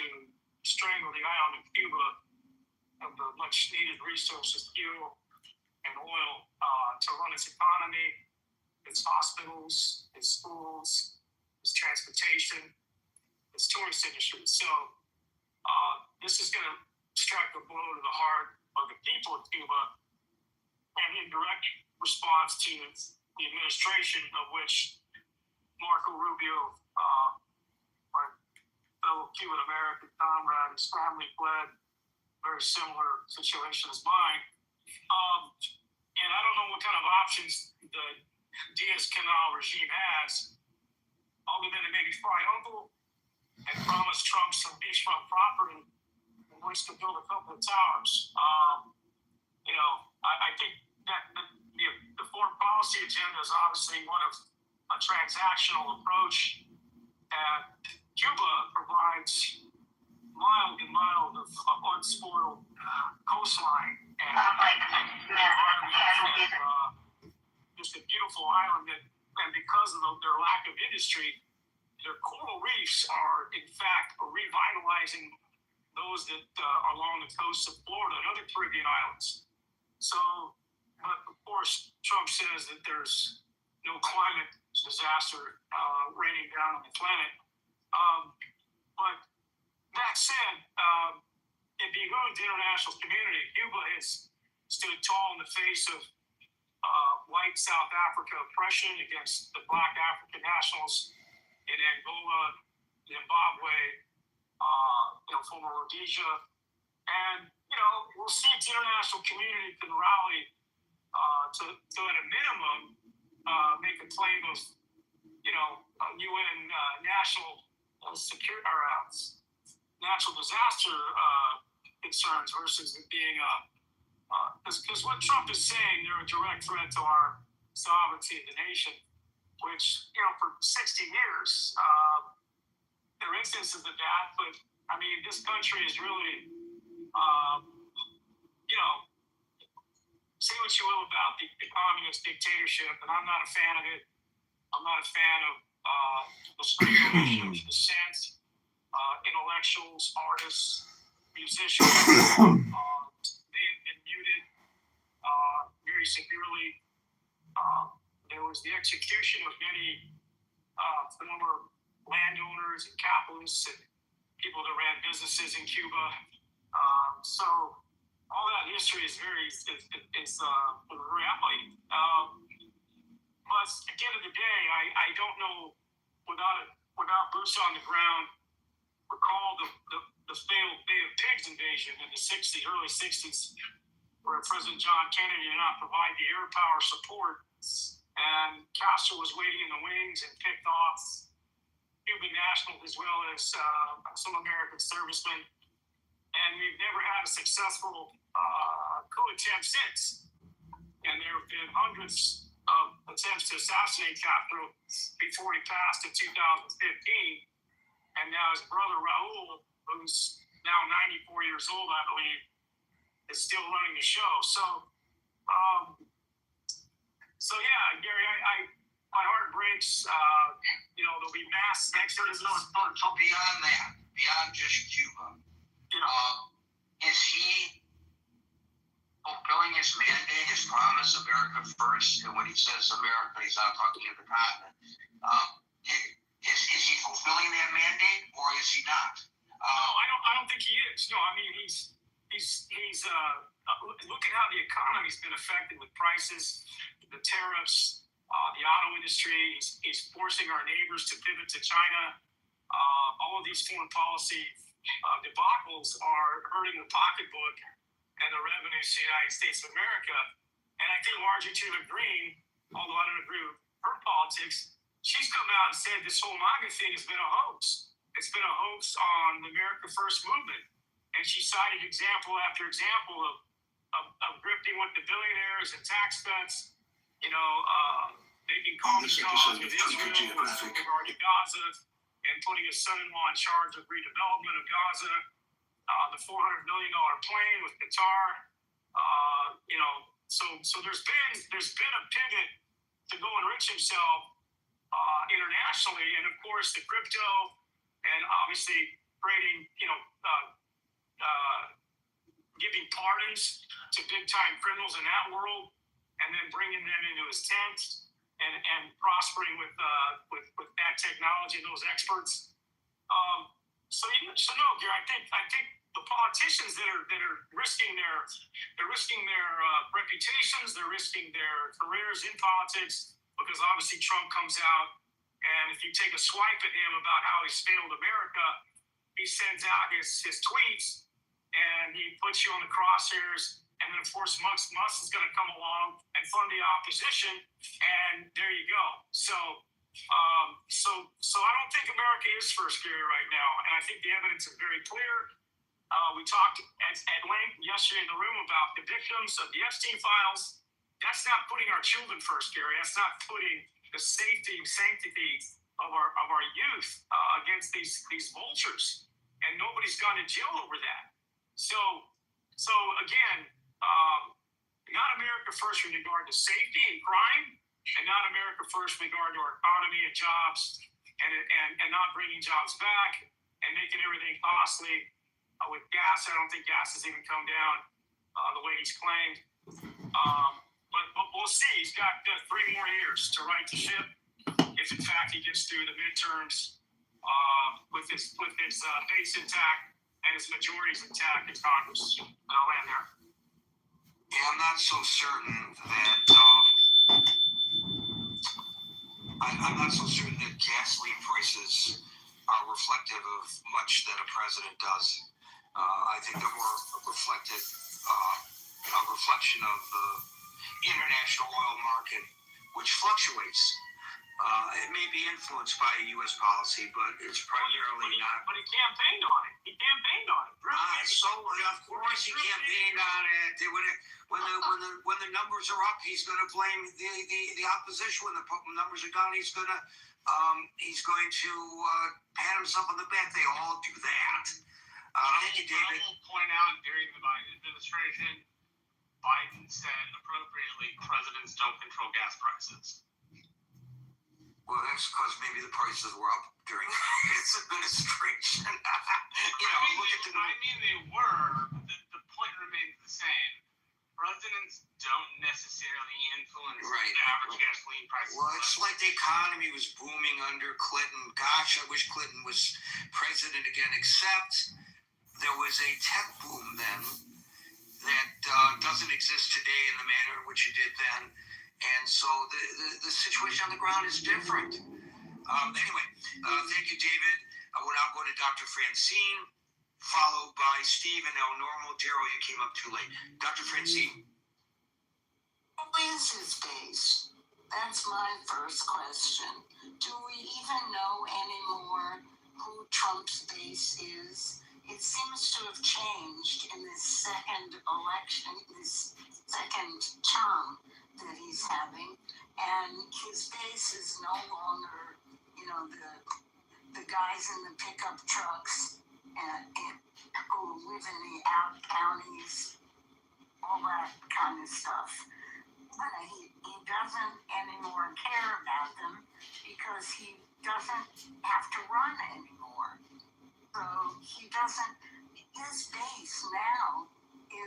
strangle the island of Cuba of the much needed resources, fuel and oil, to run its economy, its hospitals, its schools, its transportation, its tourist industry. So this is going to strike a blow to the heart of the people of Cuba, and in direct response to the administration of which Marco Rubio, my fellow Cuban American comrade, his family fled, very similar situation as mine. And I don't know what kind of options the Diaz-Canel regime has, other than to maybe fry uncle and promise Trump some beachfront property in which to build a couple of towers. I think that the foreign policy agenda is obviously one of a transactional approach, and Cuba provides miles and miles of unspoiled coastline and just a beautiful island and because of their lack of industry, their coral reefs are in fact revitalizing those that are along the coast of Florida and other Caribbean islands. So, but of course, Trump says that there's no climate disaster raining down on the planet. But that said, it behooves the international community. Cuba has stood tall in the face of white South Africa oppression against the black African nationals in Angola, Zimbabwe, former Rhodesia. And, we'll see if the international community can rally to at a minimum, make a claim of, UN national security or natural disaster concerns versus it being because what Trump is saying, they're a direct threat to our sovereignty of the nation, which, for 60 years, there are instances of that, but I mean, this country is really, say what you will about the communist dictatorship, and I'm not a fan of it. I'm not a fan of the strangulation of dissent, intellectuals, artists, musicians. They have been muted very severely. There was the execution of many former landowners and capitalists and people that ran businesses in Cuba. So all that history is very reality. But at the end of the day, I don't know without boots on the ground. Recall the failed Bay of Pigs invasion in the early 60s, where President John Kennedy did not provide the air power support, and Castro was waiting in the wings and picked off Cuban nationals as well as some American servicemen. And we've never had a successful coup attempt since. And there have been hundreds of attempts to assassinate Castro before he passed in 2015. And now his brother Raul, who's now 94 years old, I believe, is still running the show. So yeah, Gary, my heart breaks. There'll be mass exodus. So beyond that, beyond just Cuba, is he fulfilling his mandate, his promise, America first? And when he says America, he's not talking to the continent. Is he fulfilling that mandate, or is he not? No, I don't think he is. No, I mean he's look at how the economy's been affected with prices, the tariffs, the auto industry. He's forcing our neighbors to pivot to China. All of these foreign policy debacles are hurting the pocketbook and the revenues to the United States of America. And I think Marjorie Taylor Greene, although I don't agree with her politics, she's come out and said this whole MAGA thing has been a hoax. It's been a hoax on the America First movement. And she cited example after example of grifting with the billionaires and tax cuts, making common cause with Israel with regard to Gaza and putting his son-in-law in charge of redevelopment of Gaza, the $400 million plane with Qatar. So there's been a pivot to go enrich himself internationally, and of course the crypto, and obviously creating, giving pardons to big-time criminals in that world, and then bringing them into his tent and prospering with that technology, those experts. So no, Gary, I think the politicians that are risking their reputations, they're risking their careers in politics, because obviously Trump comes out, and if you take a swipe at him about how he's failed America, he sends out his tweets, and he puts you on the crosshairs. And then, of course, Musk is going to come along and fund the opposition, and there you go. So I don't think America is first, Gary, right now, and I think the evidence is very clear. We talked at length yesterday in the room about the victims of the Epstein files. That's not putting our children first, Gary. That's not putting the safety and sanctity of our youth against these vultures, and nobody's gone to jail over that. So again, not America first in regard to safety and crime, and not America first in regard to our economy and jobs, and not bringing jobs back, and making everything costly. With gas, I don't think gas has even come down the way he's claimed. But we'll see. He's got 3 more years to right the ship, if in fact he gets through the midterms with his base intact and his majorities intact in Congress. And I'll land there. Yeah, I'm not so certain that gasoline prices are reflective of much that a president does. I think they're more a reflection of the international oil market, which fluctuates. It may be influenced by U.S. policy, but it's primarily not. But he campaigned on it. Of course he campaigned on it. When the numbers are up, he's going to blame the opposition. When the numbers are down, he's going to pat himself on the back. They all do that. Thank you, David. I will point out during the Biden administration, Biden said appropriately, presidents don't control gas prices. Well, that's because maybe the prices were up during his administration. They were. The point remains the same. Presidents don't necessarily influence the average gasoline prices. Well, it's like the economy was booming under Clinton. Gosh, I wish Clinton was president again, except there was a tech boom then that doesn't exist today in the manner in which it did then. And so the situation on the ground is different. Anyway, thank you, David. We'll now go to Dr. Francine, followed by Steve and El Normo. Daryl, you came up too late. Dr. Francine. Who is his base? That's my first question. Do we even know anymore who Trump's base is? It seems to have changed in this second election, this second term that he's having, and his base is no longer, the guys in the pickup trucks who live in the out counties, all that kind of stuff. He doesn't anymore care about them because he doesn't have to run anymore. So his base now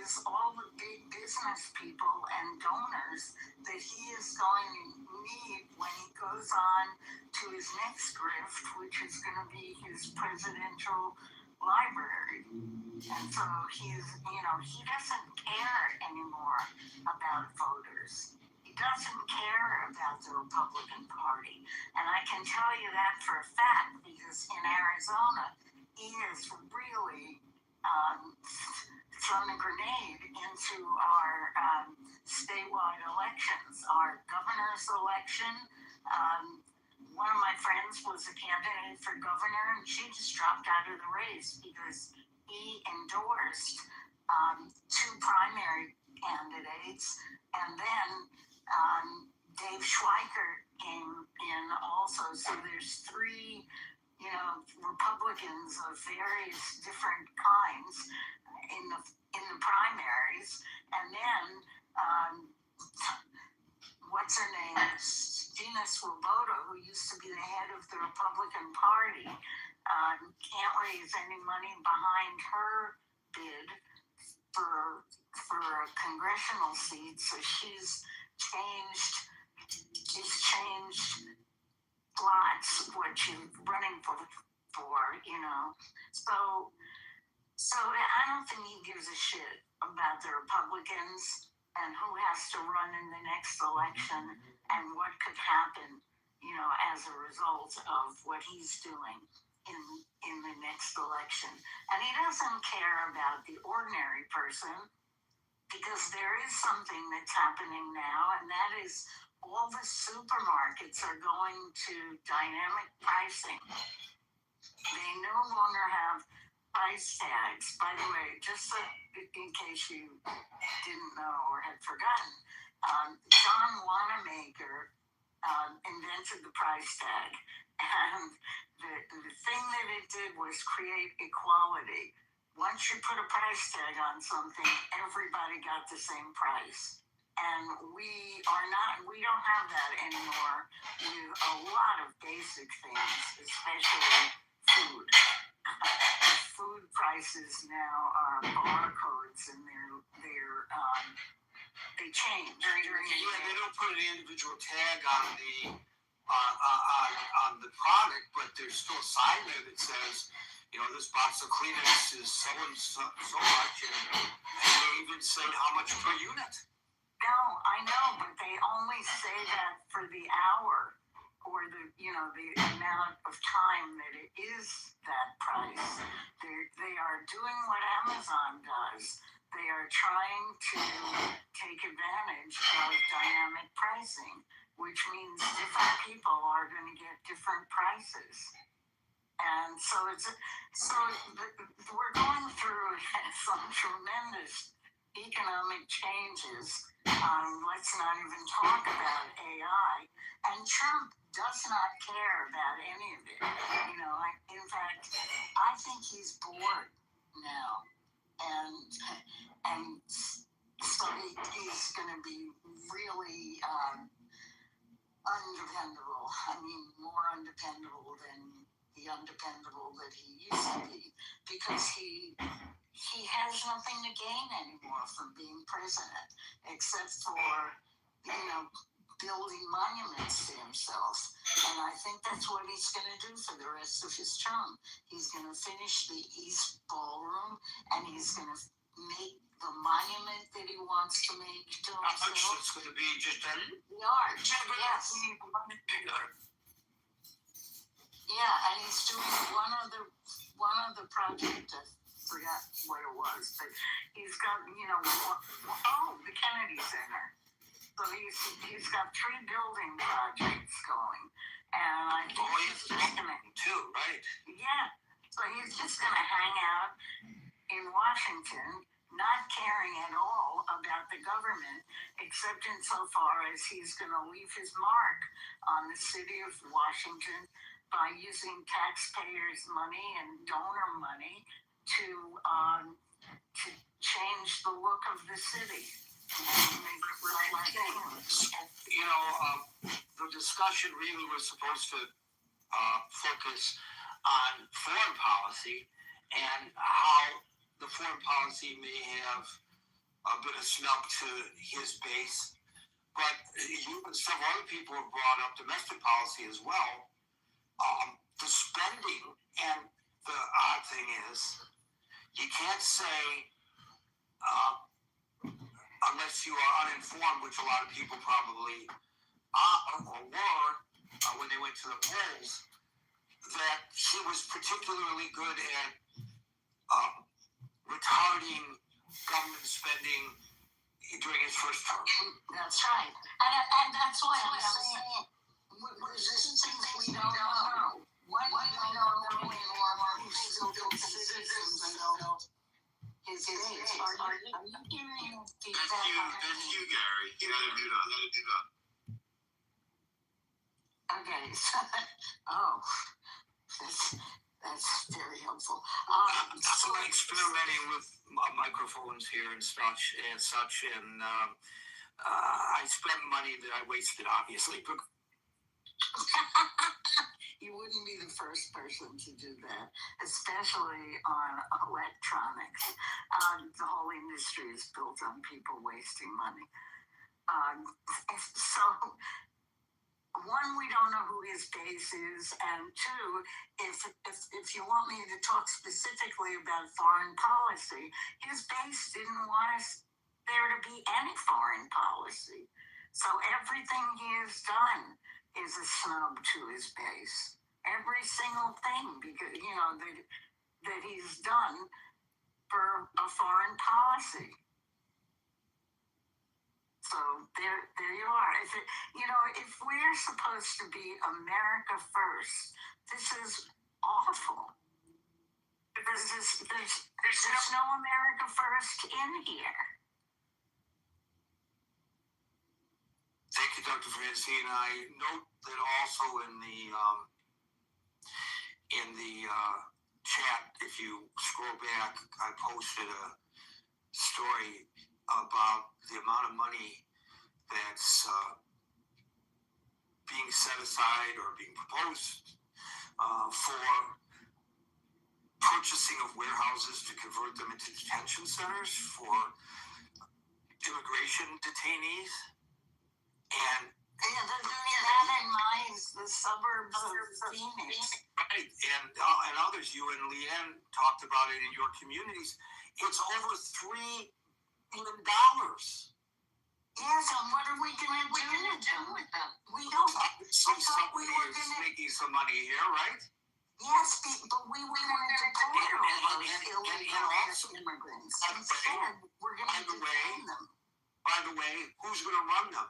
is all the big business people and donors that he is going to need when he goes on to his next grift, which is going to be his presidential library. And so he doesn't care anymore about voters. He doesn't care about the Republican Party. And I can tell you that for a fact, because in Arizona, he has really thrown a grenade into our statewide elections, our governor's election. One of my friends was a candidate for governor, and she just dropped out of the race because he endorsed two primary candidates, and then Dave Schweiker came in also. So there's three, Republicans of various different kinds in the primaries, and then what's her name, Gina Swoboda, who used to be the head of the Republican Party, can't raise any money behind her bid for a congressional seat, so she's changed lots what she's running for. So I don't think he gives a shit about the Republicans and who has to run in the next election and what could happen, as a result of what he's doing in the next election. And he doesn't care about the ordinary person, because there is something that's happening now, and that is all the supermarkets are going to dynamic pricing. They no longer have price tags. By the way, just so, in case you didn't know or had forgotten, John Wanamaker invented the price tag, and the thing that it did was create equality. Once you put a price tag on something, everybody got the same price. And we don't have that anymore with a lot of basic things, especially food. Food prices now are barcodes, and they change. They don't put an individual tag on the product, but there's still a sign there that says, this box of Kleenex is so and so much, and they even say how much per unit. No, I know, but they only say that for the hour or the amount of time that it is that price. They are doing what Amazon does. They are trying to take advantage of dynamic pricing, which means different people are going to get different prices. And so we're going through some tremendous economic changes. Let's not even talk about AI. And Trump does not care about any of it. In fact, I think he's bored now. And so he's going to be really undependable. I mean, more undependable than the undependable that he used to be, because he has nothing to gain anymore from being president, except for, building monuments to himself. And I think that's what he's going to do for the rest of his term. He's going to finish the East Ballroom, and he's going to make the monument that he wants to make to himself. It's going to be just a... The art, yes. Yeah, and he's doing one of the projects. I forgot what it was, but he's got, the Kennedy Center. So he's got 3 building projects going, and I think he's just gonna two, right? Yeah. So he's just gonna hang out in Washington, not caring at all about the government, except insofar as he's gonna leave his mark on the city of Washington by using taxpayers' money and donor money to change the look of the city. The discussion really was supposed to focus on foreign policy and how the foreign policy may have been a snub to his base. But you and several other people have brought up domestic policy as well. The spending, and the odd thing is, you can't say, unless you are uninformed, which a lot of people probably are or were when they went to the polls, that he was particularly good at retarding government spending during his first term. That's right. And that's why I'm saying, there's things we don't know. One, we don't know anymore who's still citizens and base. Oh, that's very helpful. So I'm experimenting with microphones here and such, and I spent money that I wasted, obviously. You wouldn't be the first person to do that, especially on electronics. The whole industry is built on people wasting money. So, one, we don't know who his base is, and two, if you want me to talk specifically about foreign policy, his base didn't want there to be any foreign policy. So everything he has done is a snub to his base. Every single thing, because that he's done for a foreign policy. So there you are. If we're supposed to be America first, this is awful. There's no America first in here. Thank you, Dr. Francine. I note that also in the chat, if you scroll back, I posted a story about the amount of money that's being set aside or being proposed for purchasing of warehouses to convert them into detention centers for immigration detainees. And that in mind, the suburbs of Phoenix. Right, and others, you and Leanne talked about it in your communities. It's over $3 billion. Yes, and what are we going to do with them? We don't. Somebody is making some money here, right? Yes, but we wanted to deport all those illegal immigrants. Instead, we're going to detain them. By the way, who's going to run them?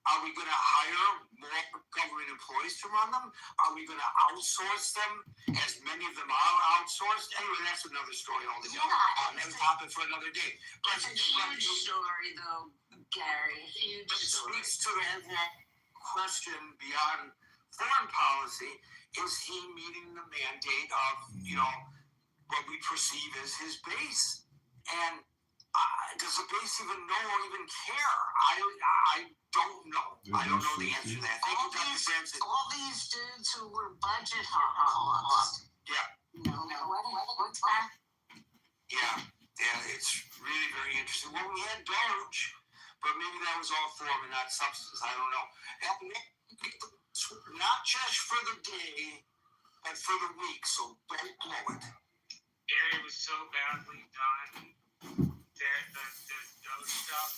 Are we going to hire more government employees to run them? Are we going to outsource them, as many of them are outsourced? Anyway, that's another story altogether. That's a topic for another day. It's a huge story, though, Gary. Huge story. Speaks to that question beyond foreign policy. Is he meeting the mandate of, what we perceive as his base? And does the base even know or even care? I don't know. I don't know the answer to that. All these dudes who were budget hogs. Yeah. What's that? Yeah, it's really very interesting. Well, we had Doge, but maybe that was all form and not substance. I don't know. Not just for the day, but for the week. So don't blow it. Gary, was so badly done. The Doge stuff,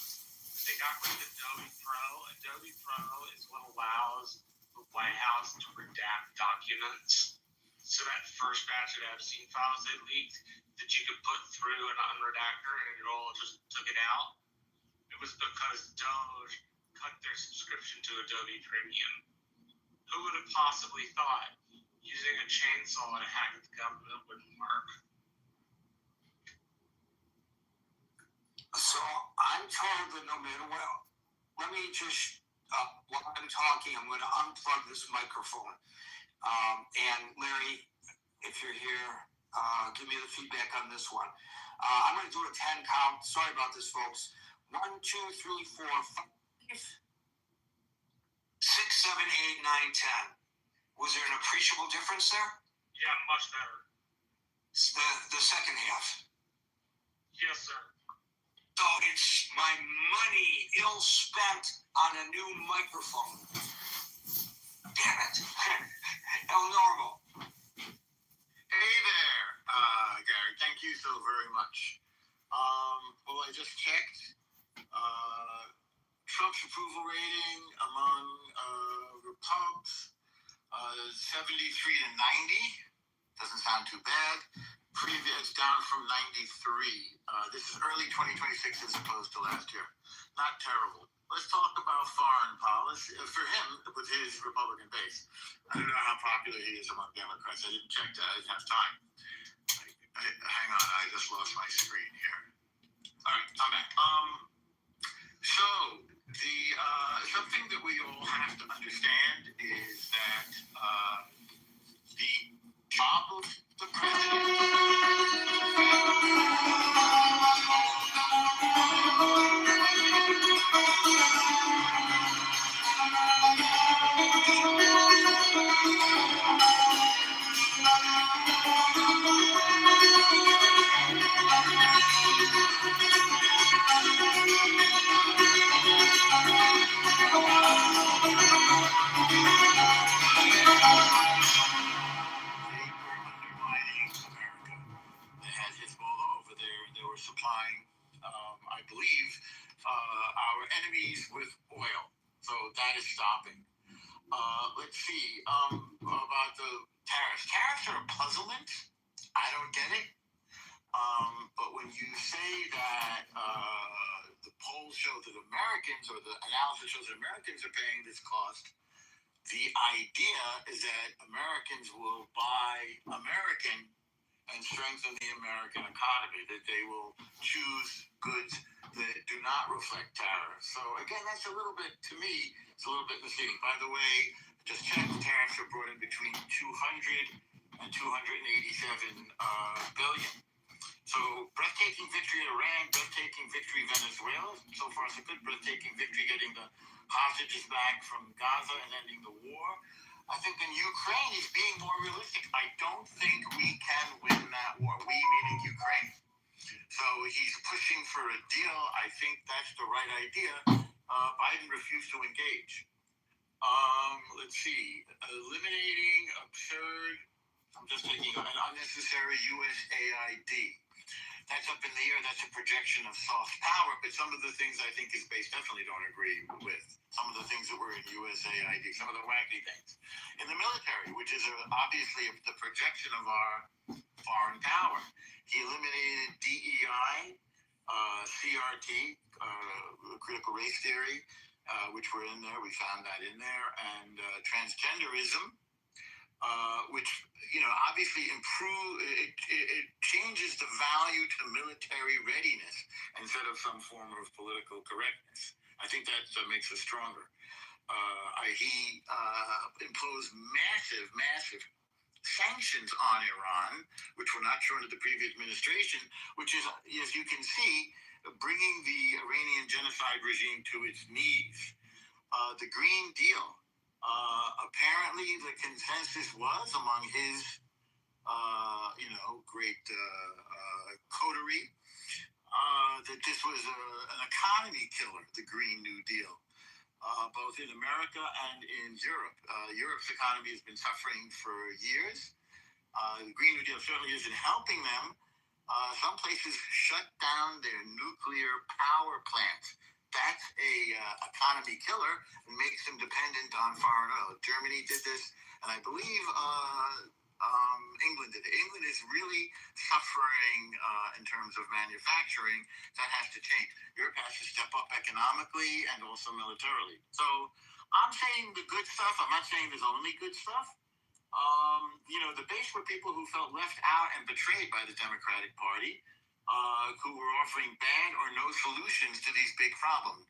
they got rid of Adobe Pro. Adobe Pro is what allows the White House to redact documents. So that first batch of Epstein files they leaked that you could put through an unredactor and it all just took it out. It was because Doge cut their subscription to Adobe Premium. Who would have possibly thought using a chainsaw to hack at the government wouldn't work? So I'm told that no matter what, let me just, while I'm talking, I'm going to unplug this microphone. And Larry, if you're here, give me the feedback on this one. I'm going to do a 10 count. Sorry about this, folks. 1, 2, 3, 4, 5, 6, 7, 8, 9, 10. Was there an appreciable difference there? Yeah, much better. The second half. Yes, sir. So it's my money ill spent on a new microphone. Damn it. El Normal. Hey there, Gary. Thank you so very much. Well, I just checked. Trump's approval rating among Repubs, 73 to 90. Doesn't sound too bad. Previous down from 93. This is early 2026 as opposed to last year. Not terrible. Let's talk about foreign policy. For him, with his Republican base, I don't know how popular he is among Democrats. I didn't check that. I didn't have time. Hang on, I just lost my screen here. All right, I'm back. So the something that we all have to understand is that Let's see. About the tariffs. Tariffs are a puzzlement. I don't get it. But when you say that the polls show that Americans, or the analysis shows that Americans are paying this cost, the idea is that Americans will buy American and strengthen the American economy, that they will choose goods that do not reflect tariffs. So again, that's a little bit, to me, it's a little bit misleading. By the way, just check, tariffs are brought in between 200 and 287 billion. So breathtaking victory Iran, breathtaking victory Venezuela. So far so good. Breathtaking victory getting the hostages back from Gaza and ending the war. I think in Ukraine he's being more realistic. I don't think we can win that war. We meaning Ukraine. So he's pushing for a deal. I think that's the right idea. Biden refused to engage. Let's see. Eliminating absurd. I'm just thinking an unnecessary USAID. That's up in the air. That's a projection of soft power. But some of the things I think his base definitely don't agree with. Some of the things that were in USAID, some of the wacky things. In the military, which is obviously the projection of our foreign power, he eliminated DEI, CRT, critical race theory, which were in there. We found that in there. And transgenderism, which, obviously it changes the value to military readiness instead of some form of political correctness. I think that makes us stronger. He imposed massive sanctions on Iran, which were not shown to the previous administration, which is, as you can see, bringing the Iranian genocide regime to its knees. The Green Deal. Apparently, the consensus was among his, great coterie, that this was an economy killer, the Green New Deal, both in America and in Europe. Europe's economy has been suffering for years. The Green New Deal certainly isn't helping them. Some places shut down their nuclear power plants. That's a economy killer and makes them dependent on foreign oil. Germany did this, and I believe England did it. England is really suffering in terms of manufacturing. That has to change. Europe has to step up economically and also militarily. So I'm saying the good stuff. I'm not saying there's only good stuff. The base were people who felt left out and betrayed by the Democratic Party. Who were offering bad or no solutions to these big problems: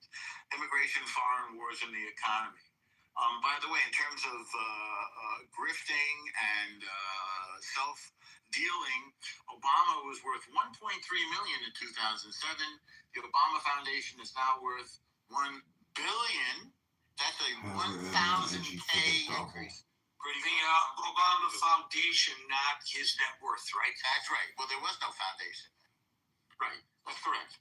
immigration, foreign wars, and the economy. By the way, in terms of grifting and self-dealing, Obama was worth $1.3 million in 2007. The Obama Foundation is now worth $1 billion. That's a 1,000K increase. The Obama Foundation, not his net worth, right? That's right. Well, there was no foundation. Right, that's correct.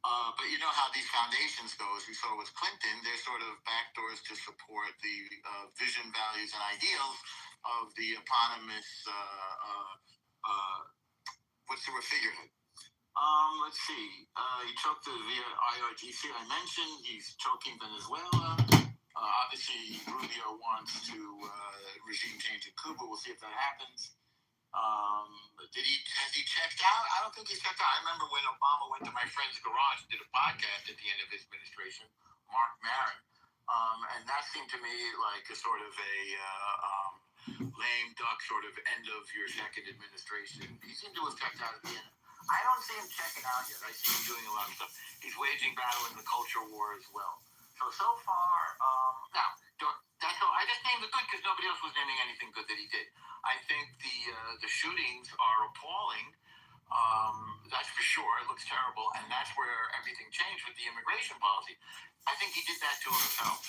But you know how these foundations go, as we saw with Clinton, they're sort of backdoors to support the vision, values, and ideals of the eponymous, what's the figurehead? Let's see. He choked via IRGC, I mentioned. He's choking Venezuela. Obviously, Rubio wants to regime change in Cuba. We'll see if that happens. Has he checked out? I don't think he's checked out. I remember when Obama went to my friend's garage and did a podcast at the end of his administration, Mark Maron, and that seemed to me like a sort of a lame duck sort of end of your second administration. He seemed to have checked out at the end. I don't see him checking out yet. I see him doing a lot of stuff. He's waging battle in the culture war as well. So far, now, that's all. I just named the good because nobody else was naming anything good that he did. I think the shootings are appalling. That's for sure. It looks terrible, and that's where everything changed with the immigration policy. I think he did that to himself.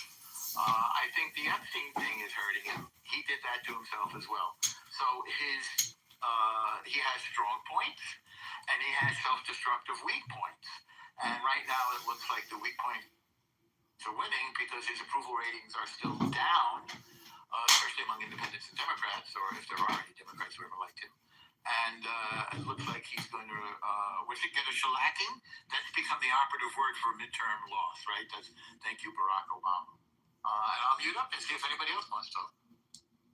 I think the Epstein thing is hurting him. He did that to himself as well. So he has strong points, and he has self-destructive weak points. And right now, it looks like the weak points are winning because his approval ratings are still down, especially among independents and Democrats, or if there are any Democrats who ever liked him. And it looks like he's going to, get a shellacking. That's become the operative word for midterm loss, right? Thank you, Barack Obama. And I'll mute up and see if anybody else wants to talk.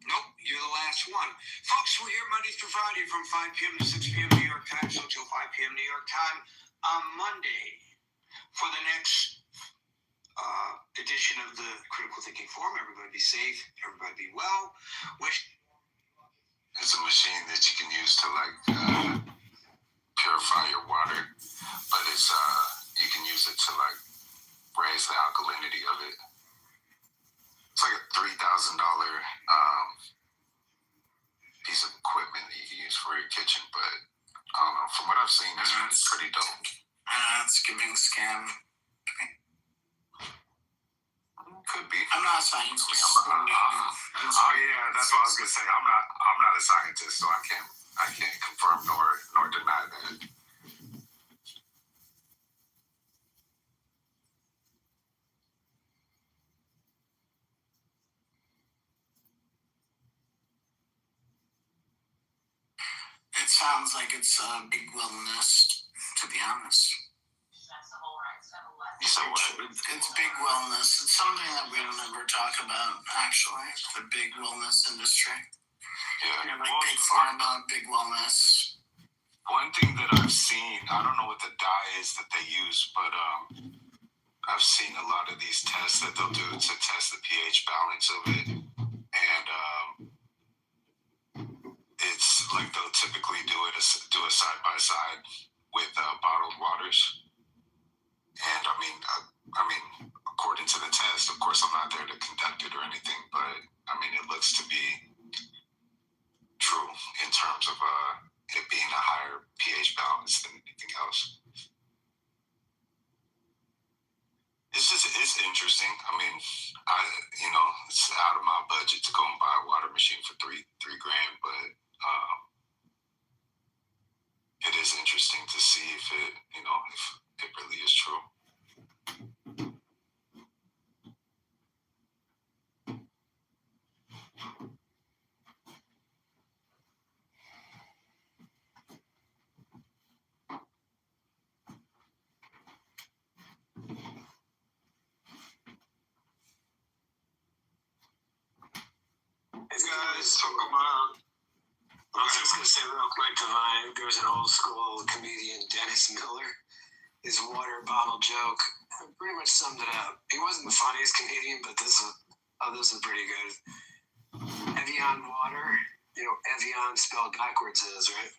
Nope, you're the last one. Folks, we're here Monday through Friday from 5 p.m. to 6 p.m. New York time, so till 5 p.m. New York time on Monday for the next edition of the Critical Thinking Forum. Everybody be safe, everybody be well. It's a machine that you can use to purify your water, but it's you can use it to raise the alkalinity of it. It's like a $3,000 piece of equipment that you can use for your kitchen, but I don't know. From what I've seen, it's pretty dope. It's giving scam. Could be. I'm not a scientist. Yeah, that's what I was gonna say. I'm not a scientist, so I can't confirm nor deny that. It sounds like it's a big wellness, to be honest. You said what? It's big wellness. It's something that we don't ever talk about, actually. The big wellness industry. Yeah. Big pharma, big wellness. One thing that I've seen, I don't know what the dye is that they use, but I've seen a lot of these tests that they'll do to test the pH balance of it, and it's like they'll typically do a side by side with bottled waters. And I mean, according to the test, of course, I'm not there to conduct it or anything, but I mean, it looks to be true in terms of it being a higher pH balance than anything else. It's interesting. I mean, it's out of my budget to go and buy a water machine for $3,000, but it is interesting to see if it really is true. Guys, talk about. I was just gonna say real quick, Divine. There's an old school comedian, Dennis Miller. His water bottle joke pretty much summed it up. He wasn't the funniest comedian, but this is pretty good. Evian water, Evian spelled backwards is, right?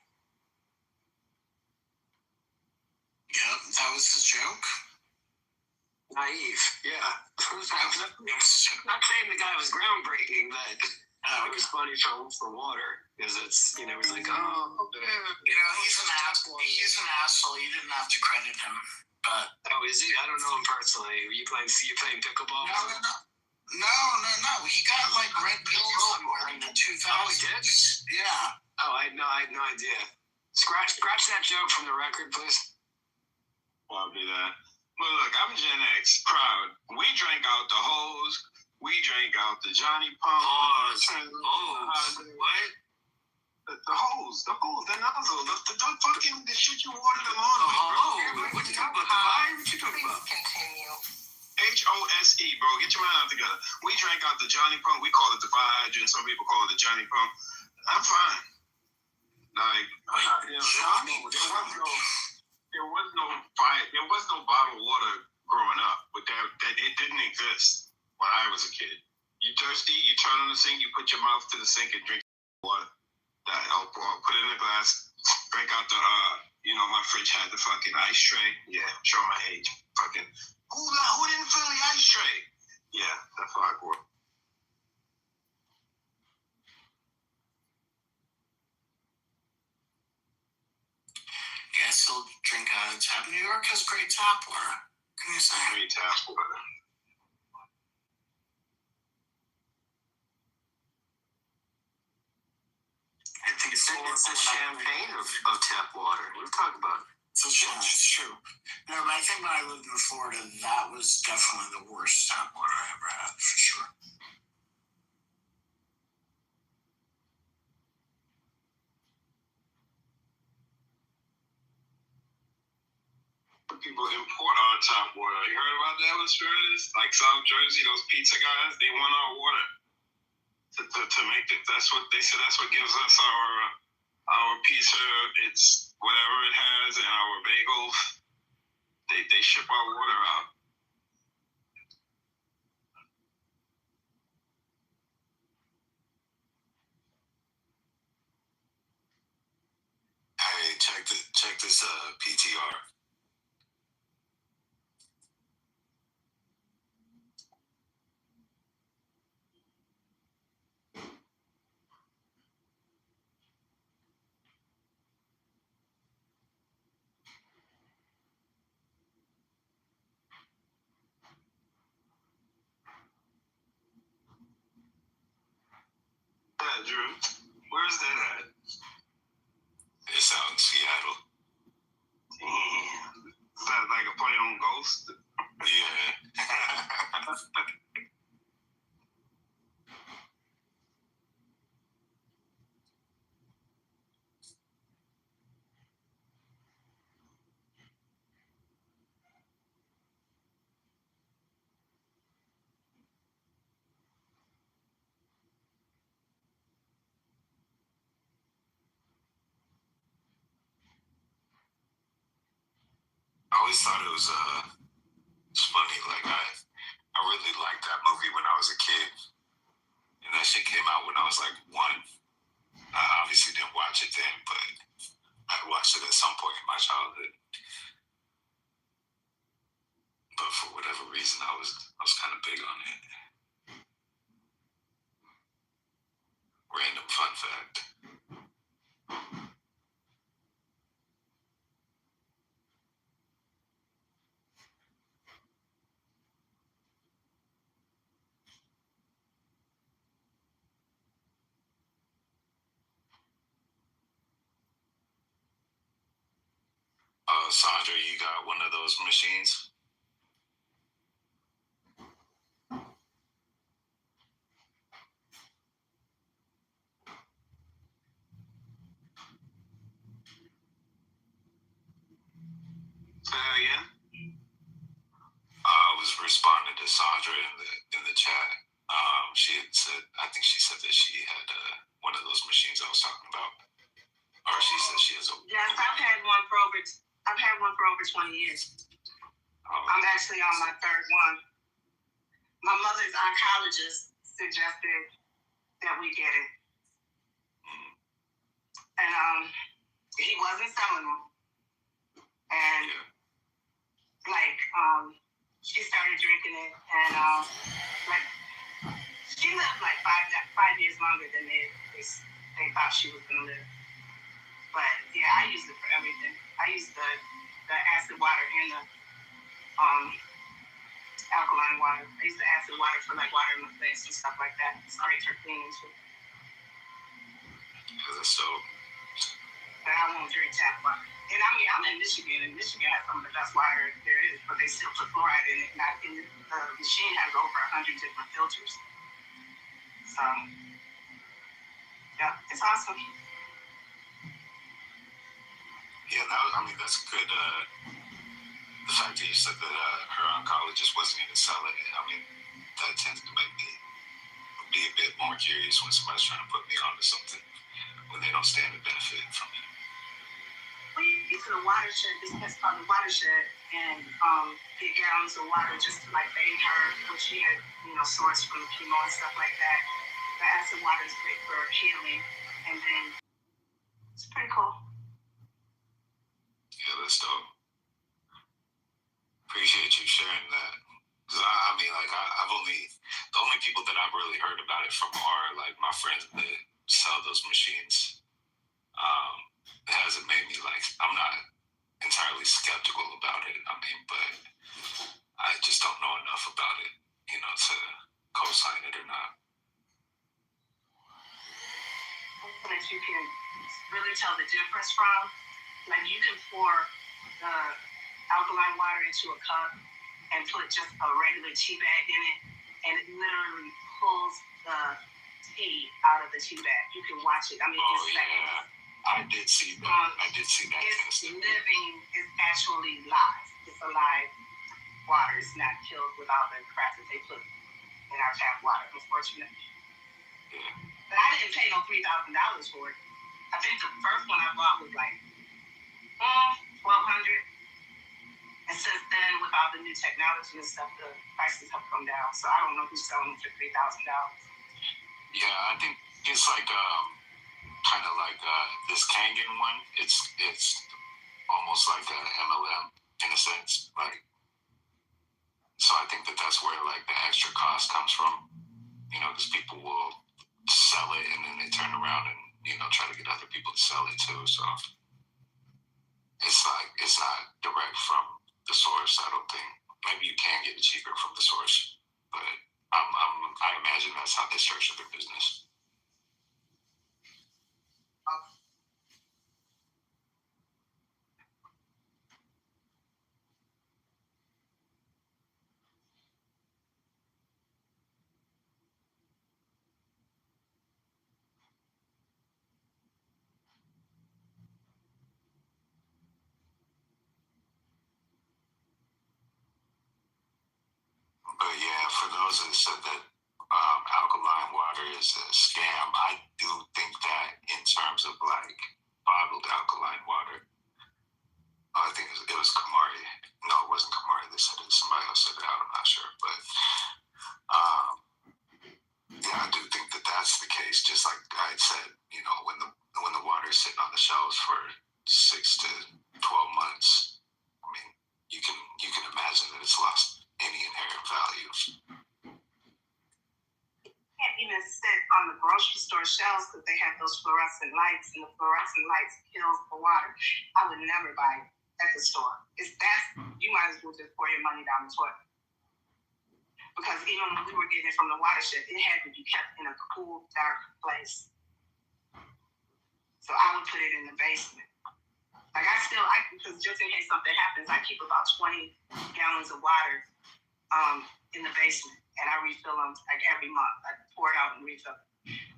Yep, that was his joke. Naive, yeah. Not saying the guy was groundbreaking, but it was funny for water because it's he's like, he's an asshole. He's an asshole. You didn't have to credit him, but is he? I don't know him personally. You playing pickleball? No. He got red pills somewhere in the 2000s. Oh, he did? Yeah. Oh, I had no idea. Scratch that joke from the record, please. Well, I'll do that. But look, I'm Gen X, proud. We drank out the hose. We drank out the Johnny Pump. What? The hose, the nozzle, the shit you water the lawn with. What you talking about? The vibe? What you talking about? Continue. HOSE, bro. Get your mind out together. We drank out the Johnny Pump. We call it the fire hydrant. Some people call it the Johnny Pump. I'm fine. There was no bottled water growing up, but that it didn't exist when I was a kid. You thirsty? You turn on the sink. You put your mouth to the sink and drink water. I'll put it in a glass. Break out the my fridge had the fucking ice tray. Yeah, show my age. Fucking who didn't fill the ice tray? Yeah, that's how I grew up. Yeah, I still drink tap. New York has great tap water. Can you say? Great tap water. I think it's the champagne of tap water. We'll talk about it. It's true. No, but I think when I lived in Florida, that was definitely the worst tap water I ever had, for sure. People import our tap water. You heard about that, what spirit is? Like South Jersey, those pizza guys, they want our water to make it. That's what they said. That's what gives us our pizza. It's whatever it has, and our bagels. They ship our water out. Hey, check this PTR. Yeah, Drew. Where's that at? It's out in Seattle. Damn. Is that like a play on Ghost? Yeah. I always thought it was it's funny. Like I really liked that movie when I was a kid, and that shit came out when I was like 1. I obviously didn't watch it then, but I watched it at some point in my childhood. But for whatever reason, I was kind of big on it. Random fun fact. Sandra, you got one of those machines? Say that again? I was responding to Sandra in the chat. She had said, I think she said that she had one of those machines I was talking about, or she said she has a. Yes, I've had one for over 20 years. I'm actually on my 3rd one. My mother's oncologist suggested that we get it, and he wasn't selling them, and she started drinking it, and she lived like 5 years longer than they thought she was gonna live. But yeah, I use it for everything. I use the acid water and the alkaline water. I use the acid water for like watering my plants and stuff like that. It's great for cleaning too. Yeah, that's dope. But I won't drink tap water. And I mean, I'm in Michigan, and Michigan has some of the best water there is, but they still put fluoride in it. The machine has over 100 different filters. So, yeah, it's awesome. Yeah, that's good. The fact that you said that her oncologist wasn't even selling it, that tends to make me be a bit more curious when somebody's trying to put me onto something when they don't stand to benefit from it. We get to the watershed, this place called the watershed, and get gallons of water just to like bathe her, which she had, sourced from the chemo and stuff like that. The acid water is great for healing, and then it's pretty cool. Yeah, that's dope. Appreciate you sharing that. Cause I've the only people that I've really heard about it from are like my friends that sell those machines. It hasn't made me I'm not entirely skeptical about it. But I just don't know enough about it, to co-sign it or not. That you can really tell the difference from, like you can pour the alkaline water into a cup and put just a regular tea bag in it, and it literally pulls the tea out of the tea bag. You can watch it. It's seconds. I did see that. It's living. It's actually live. alive water is not killed with all the crap that they put in our tap water, unfortunately. But I didn't pay no $3,000 for it. I think the first one I bought was like $1,200. And since then, with all the new technology and stuff, the prices have come down. So I don't know who's selling it for $3,000. Yeah, I think it's like kind of like this Kangen one. It's almost like a MLM in a sense, like. So I think that's where like the extra cost comes from, because people will sell it and then they turn around and try to get other people to sell it too. So it's like it's not direct from the source. I don't think. Maybe you can get it cheaper from the source, but I imagine that's how they structure their business. But yeah, for those that said that alkaline water is a scam, I do think that in terms of like bottled alkaline water, I think it was Kamari. No, it wasn't Kamari that said it. Somebody else said it out. I'm not sure, but yeah, I do think that that's the case. Just like I had said, when the water is sitting on the shelves for 6 to 12 months, I mean, you can imagine that it's lost any inherent value. Can't even sit on the grocery store shelves because they have those fluorescent lights, and the fluorescent lights kills the water. I would never buy it at the store. You might as well just pour your money down the toilet. Because even when we were getting it from the watershed, it had to be kept in a cool, dark place. So I would put it in the basement. Like because just in case something happens, I keep about 20 gallons of water in the basement, and I refill them like every month. I pour it out and refill it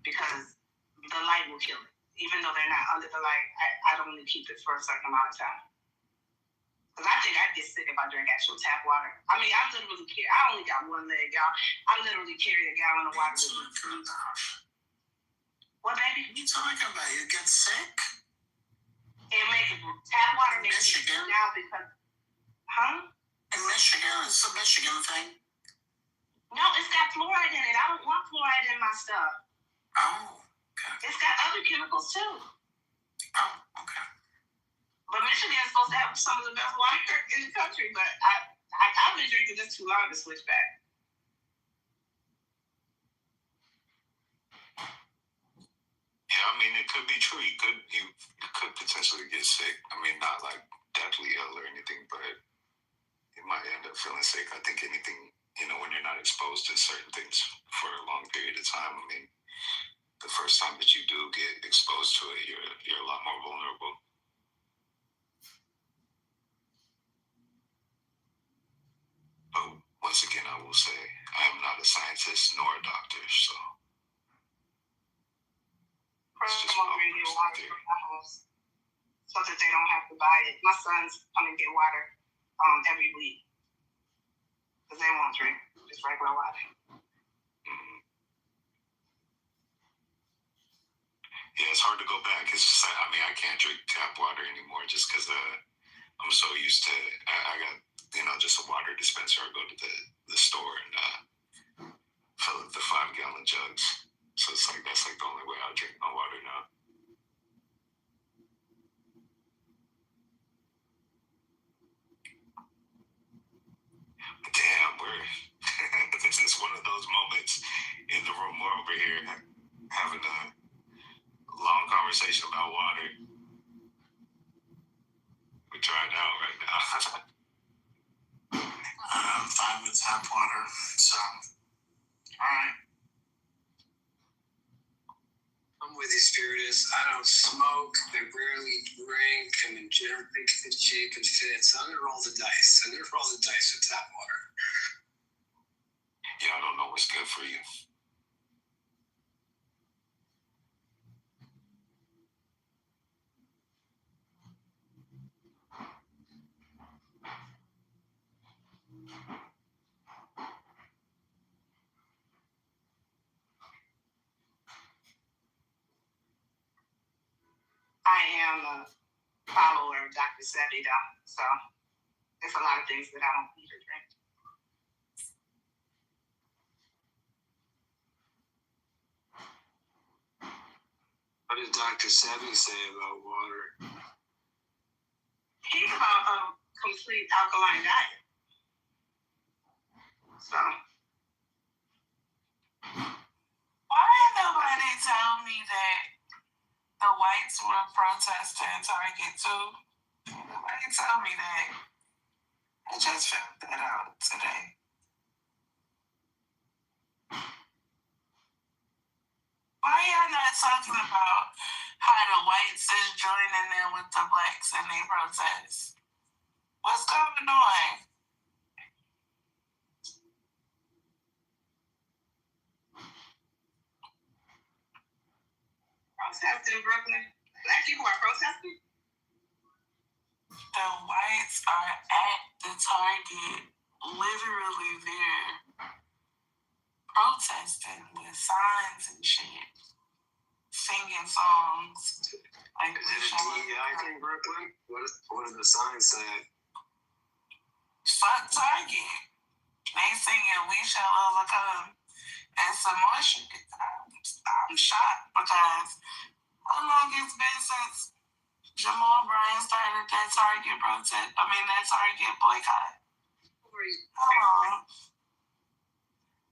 because the light will kill it. Even though they're not under the light, I don't really keep it for a certain amount of time. Because I think I'd get sick if I drank actual tap water. I mean, I only got one leg, y'all. I literally carry a gallon of water with me. What, baby? What are you talking about? You get sick? Tap water makes me sick now because, In Michigan? It's a Michigan thing? No, it's got fluoride in it. I don't want fluoride in my stuff. Oh, okay. It's got other chemicals too. Oh, okay. But Michigan is supposed to have some of the best water in the country, but I've been drinking this too long to switch back. Yeah, I mean, it could be true. You could potentially get sick. I mean, not like deathly ill or anything, but you might end up feeling sick. I think anything, when you're not exposed to certain things for a long period of time, I mean, the first time that you do get exposed to it, you're a lot more vulnerable. But once again, I will say, I am not a scientist nor a doctor, so. It's just over and get water from my house so that they don't have to buy it. My sons come and get water every week because they won't drink just regular water. Yeah, it's hard to go back. It's just, I can't drink tap water anymore just because I'm so used to, I got, just a water dispenser. I go to the store and fill up the 5-gallon jugs. So it's like, that's like the only way I'll drink my water now. Damn, this is one of those moments in the room. We're over here having a long conversation about water. We're trying out right now. I'm fine with tap water, so, alright. I'm with you, Spiritus. I don't smoke. I rarely drink. I'm in generally good shape and fit. So I'm going to roll the dice. I'm going to roll the dice with tap water. Yeah, I don't know what's good for you. am a follower of Dr. Sebi, though. So there's a lot of things that I don't eat or drink. What does Dr. Sebi say about water? He's about a complete alkaline diet. So. Why did nobody tell me that the whites were protesting Target too? Nobody tell me that. I just found that out today. Why y'all not talking about how the whites is joining in with the blacks in their protests? What's going on? Protesting in Brooklyn? Black people are protesting? The whites are at the Target, literally there, protesting with signs and shit, singing songs. Like, is it a DEI thing, Brooklyn? What does the sign say? Fuck Target. They singing "We Shall Overcome" and some more shit. I'm shocked because how long it's been since Jamal Bryant started that Target protest? That Target boycott. How long?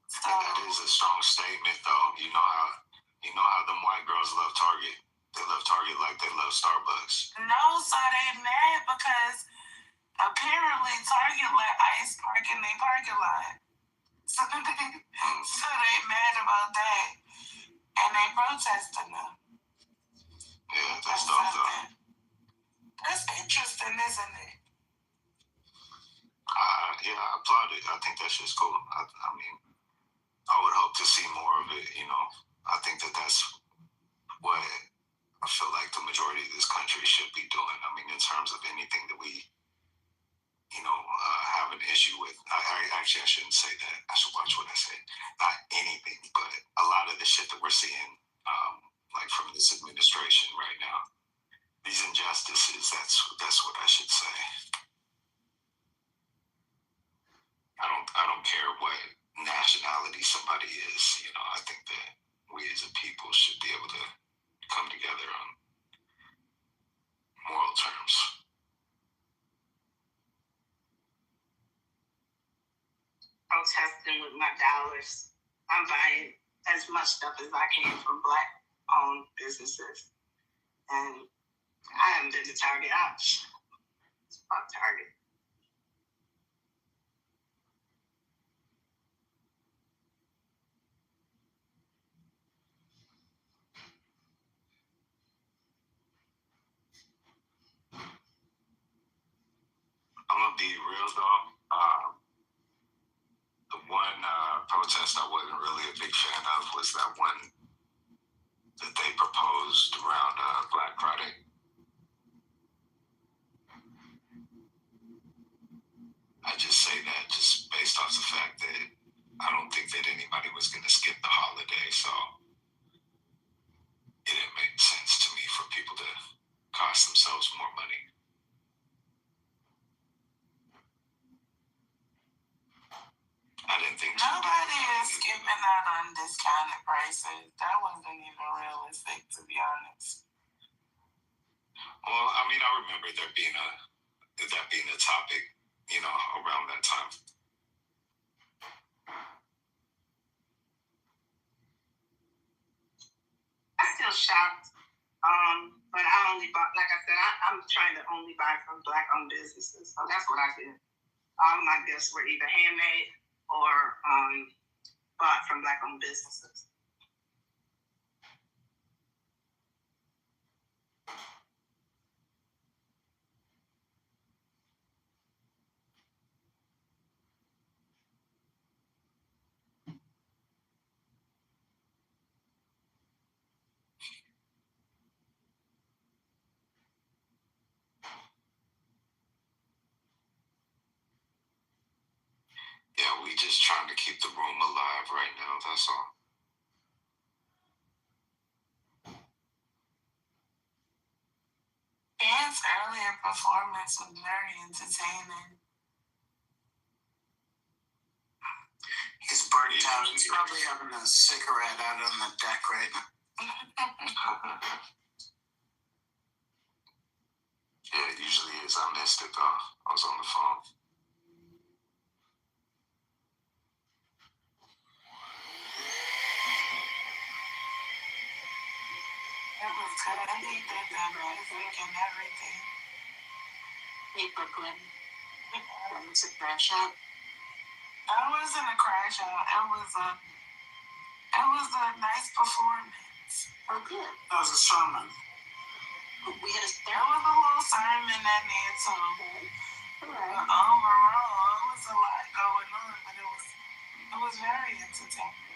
I think that is a strong statement, though. You know how them white girls love Target. They love Target like they love Starbucks. No, so they mad because apparently Target let ICE park in their parking lot. So they mad about that. And they protesting them. Yeah, that's dope, though. That's interesting, isn't it? Yeah, I applaud it. I think that shit's cool. I would hope to see more of it, I think that's what I feel like the majority of this country should be doing. In terms of anything that we, have an issue with. I shouldn't say that. I should watch what I say. Not anything, but a lot of the shit that we're seeing, like from this administration right now, these injustices, that's what I should say. I don't care what nationality somebody is, I think that we as a people should be able to come together on moral terms. Protesting with my dollars. I'm buying as much stuff as I can from black-owned businesses. And I haven't been to Target. Fuck Target. I'm gonna be real though. The one protest I wasn't really a big fan of was that one that they proposed around Black Friday. I just say that just based off the fact that I don't think that anybody was gonna skip the holiday, so it didn't make sense to me for people to cost themselves more money. I didn't think nobody is skipping out on discounted prices. That wasn't even realistic, to be honest. Well, I remember that being a topic, around that time. I'm still shocked. But I only bought, like I said, I'm trying to only buy from black-owned businesses. So that's what I did. All of my gifts were either handmade or bought from black-owned businesses. Yeah, we just trying to keep the room alive right now, that's all. performance was very entertaining. He's burnt out. He's probably having a cigarette out on the deck right now. Yeah, it usually is. I missed it though. I was on the phone. It was good. I think they did music and everything. Hey, Brooklyn. Was it crash out? It wasn't a crash out. It was a nice performance. Oh, good. That was a sermon. We had a It was a little sermon that needed to. Right. Overall, it was a lot going on, but it was very entertaining.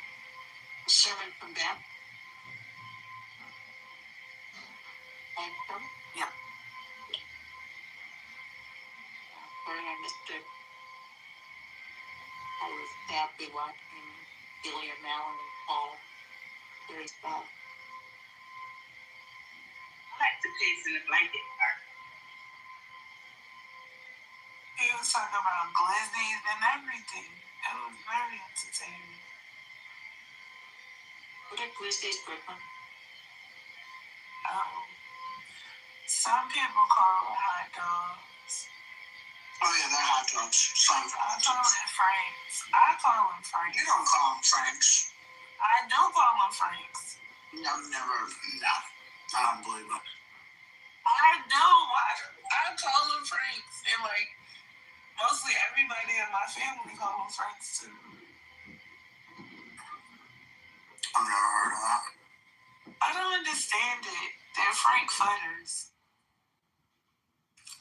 A sermon from them. Yeah. Sorry, I missed it. I was sadly watching Billy and Malin and Paul. Very sad. I like the pigs in the blanket part. He was talking about glizzies and everything. It was very entertaining. What are glizzies, Brooklyn? Some people call them hot dogs. Oh yeah, they're hot dogs. Some I call them Franks. I call them Franks. You don't call them Franks. I do call them Franks. No, never. No, I don't believe it. I do. I call them Franks. And like, mostly everybody in my family call them Franks too. I've never heard of that. I don't understand it. They're Frankfurters.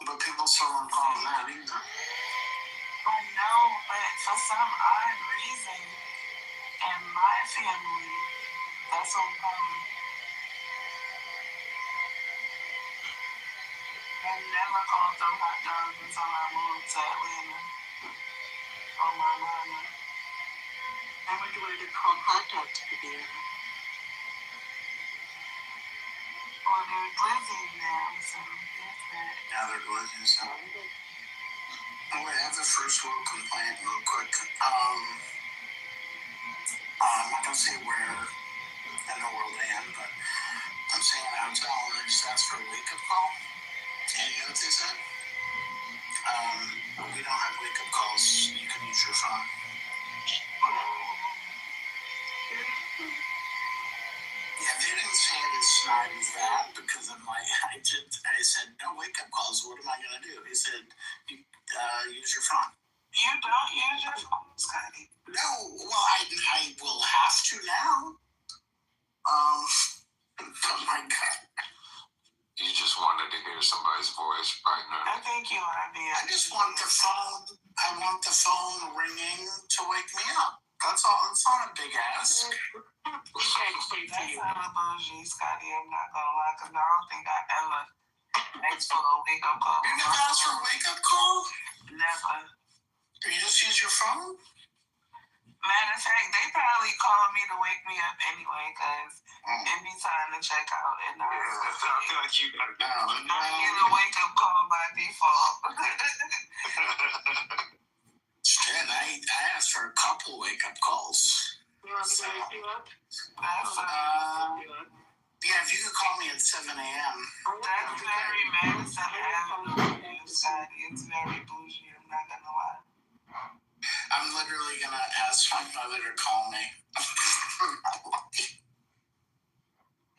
But people still don't call them that either. I know, but for some odd reason, in my family, that's what we call them. I never called them hot dogs until I moved to Atlanta. On my mama. I wonder why they're called hot dogs to be. Well, they're glizzies now, so that's that. Yeah, they're glizzies. So. Oh, I have the first world complaint real quick. I'm not gonna say where in the world I am, but I'm staying in a hotel and I just asked for a wake-up call. And you know what they said? We don't have wake-up calls. You can use your phone. Yeah, they didn't say it as snide as that because I'm like, I said, no wake-up calls. What am I gonna do? He said, use your phone. You don't use your phone, Scotty? No, well, I will have to now. Oh my God. You just wanted to hear somebody's voice right now. I think you want to be. I just want the phone. I want the phone ringing to wake me up. That's all. It's not a big ask. That's not a bougie, Scotty. I'm not gonna lie, because I don't think I ever asked for a wake-up call. You never asked for a wake-up call? Never. You just use your phone? Matter of fact, they probably call me to wake me up anyway, because it be time to check out. And I feel like you gotta get a wake-up call by default. Shit, I asked for a couple wake-up calls. You want me to wake you up? Yeah, if you could call me at 7 a.m. That's very Madison Avenue, Scotty. It's very bougie, I'm not gonna lie. I'm literally gonna ask my mother to call me.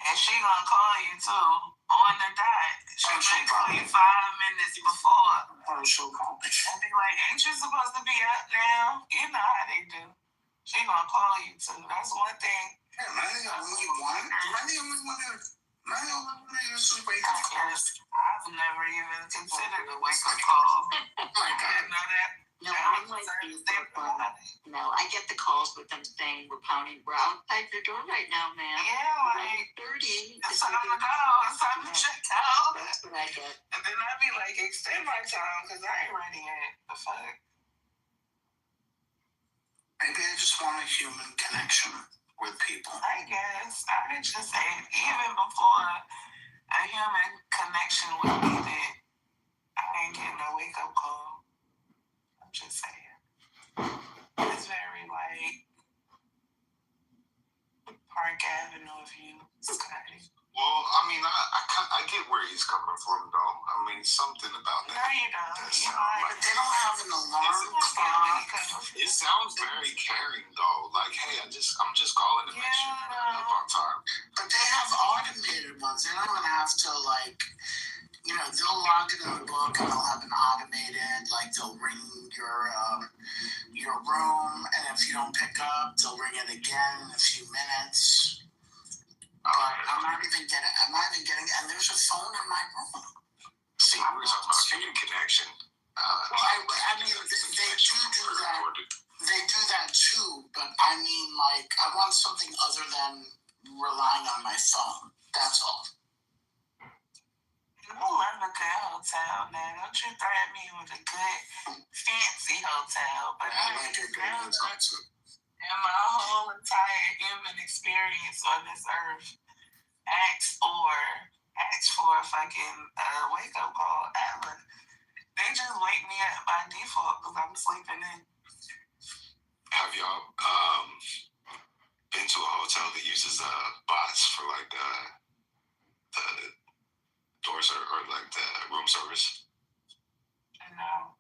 And she gonna call you too, on the dot. She'll call you 5 minutes before. Or she'll call me. And be like, ain't you supposed to be up now? You know how they do. She gonna call you too. That's one thing. Yeah, am I the only one? Am I the only one who uses wake-up calls? I've never even considered a wake-up call. Oh my God. You know that? No, I like these. No, I get the calls with them saying we're outside your door right now, man. Yeah, like 30. It's time to go. It's time to check out. That's what I get. And then I'd be like, extend my time because I ain't ready yet. The fuck? Maybe I just want a human connection with people. I guess. I just ain't. Even before a human connection was needed, wake-up call. I'm just saying. It's very, like, Park Avenue view. It's kind of... Well, I mean, I get where he's coming from, though. I mean, something about that. No, you don't. But they don't have an alarm clock. It sounds very caring, though. Like, hey, I'm just calling to make sure you're up on time. But they have automated ones. They're not gonna have to, like, you know, they'll log it in the book and they'll have an automated, like, they'll ring your room, and if you don't pick up, they'll ring it again in a few minutes. But I'm not even getting, and there's a phone in my room. See, we were talking about human connection. Well, I mean, they do that. They do that too, but I mean, like, I want something other than relying on my phone. That's all. I love a good hotel, man. Don't you threaten me with a good, fancy hotel. But I like a good hotel too. In my whole entire human experience on this earth, ask for a fucking wake-up call ever. They just wake me up by default because I'm sleeping in. Have y'all been to a hotel that uses bots for like the doors or like the room service? No.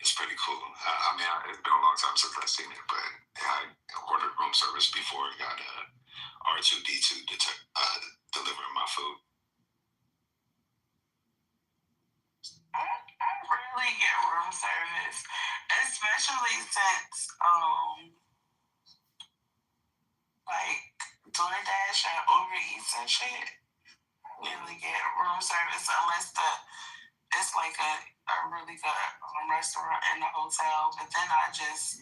It's pretty cool. I mean, it's been a long time since I've seen it, but I ordered room service before I got R2D2 delivering my food. I rarely get room service, especially since like DoorDash and Uber Eats and shit. I rarely get room service unless it's like a really good restaurant in the hotel. But then I just,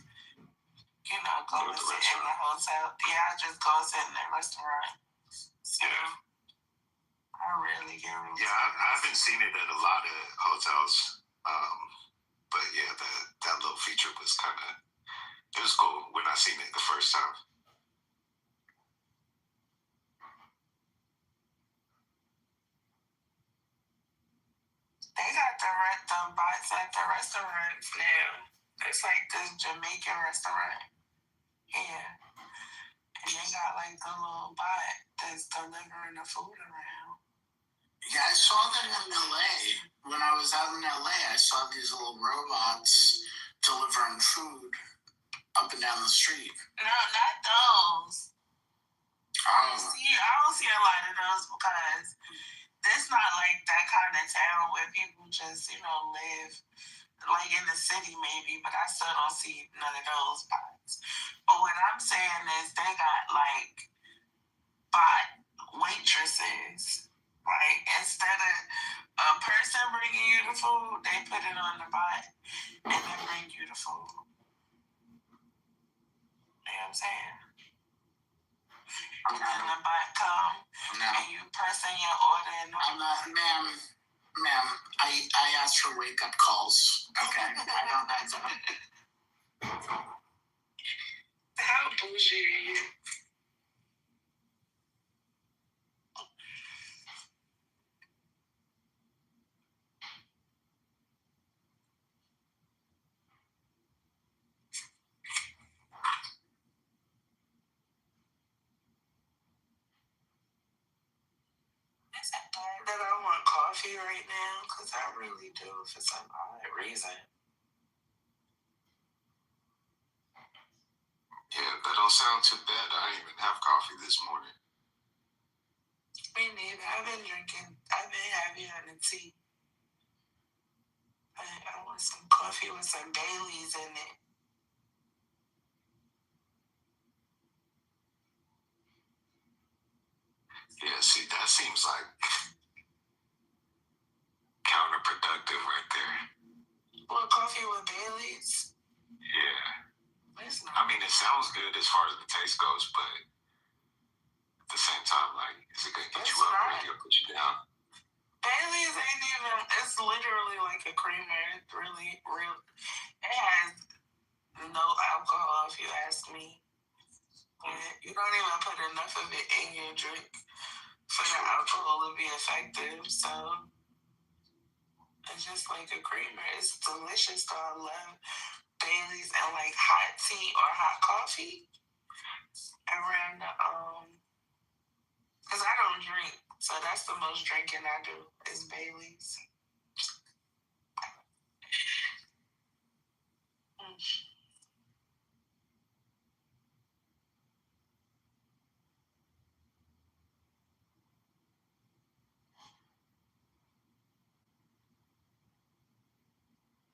you know, go and sit in the hotel. Yeah, I just go and sit in the restaurant. So I rarely get room service. I haven't seen it at a lot of hotels. But yeah, that little feature was it was cool when I seen it the first time. They got the bots at the restaurants now. It's like this Jamaican restaurant here. And they got like the little bot that's delivering the food around. Yeah, I saw that in LA. When I was out in LA, I saw these little robots delivering food up and down the street. No, not those. Oh. I don't see a lot of those because it's not like that kind of town where people just, you know, live like in the city maybe, but I still don't see none of those bots. But what I'm saying is they got like bot waitresses. Like instead of a person bringing you the food, they put it on the bot and then bring you the food. You know what I'm saying? And then the bot come and you press in your order and ma'am, I asked for wake-up calls. Okay, I don't have that. How bougie are you? Is it bad that I want coffee right now? Because I really do for some odd reason. Yeah, that don't sound too bad. I didn't even have coffee this morning. Me neither. I've been heavy on the tea. I want some coffee with some Baileys in it. Yeah, see, that seems like counterproductive right there. Well, coffee with Baileys? Yeah. It's not. I mean, it sounds good as far as the taste goes, but at the same time, like, is it gonna get you up or is it gonna put you down? Baileys ain't even, it's literally like a creamer. It's really, real. It has no alcohol, if you ask me. But you don't even put enough of it in your drink for the alcohol to be effective. So It's just like a creamer. It's delicious. So I love Bailey's and like hot tea or hot coffee around the because I don't drink, so that's the most drinking I do is Bailey's.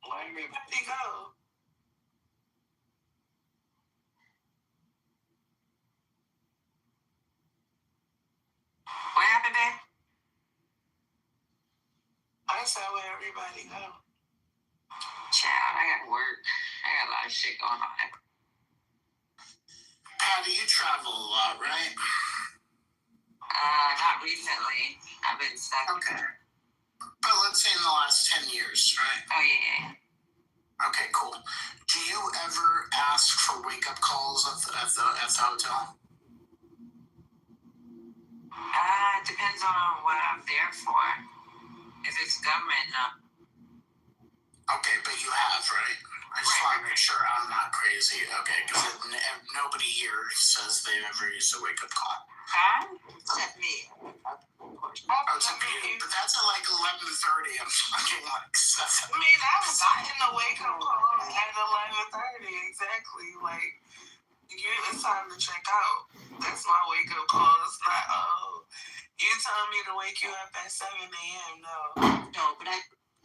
Where everybody go? What happened there? I said where everybody go. Child, I got work. I got a lot of shit going on. Patty, you travel a lot, right? Not recently. I've been stuck. Okay. But let's say in the last 10 years, right? Oh, yeah. Okay, cool. Do you ever ask for wake-up calls at the hotel? Depends on what I'm there for. If it's government, no. Okay, but you have, right? I just want to make sure I'm not crazy. Okay, because nobody here says they've ever used a wake-up call. Huh? Except me. Oh, except you. But that's at like 11:30. I'm fucking like 7. I mean, I've gotten a wake-up call at 11:30. Exactly. Like, it's time to check out. That's my wake-up call. It's not, you told me to wake you up at 7 a.m. No, but I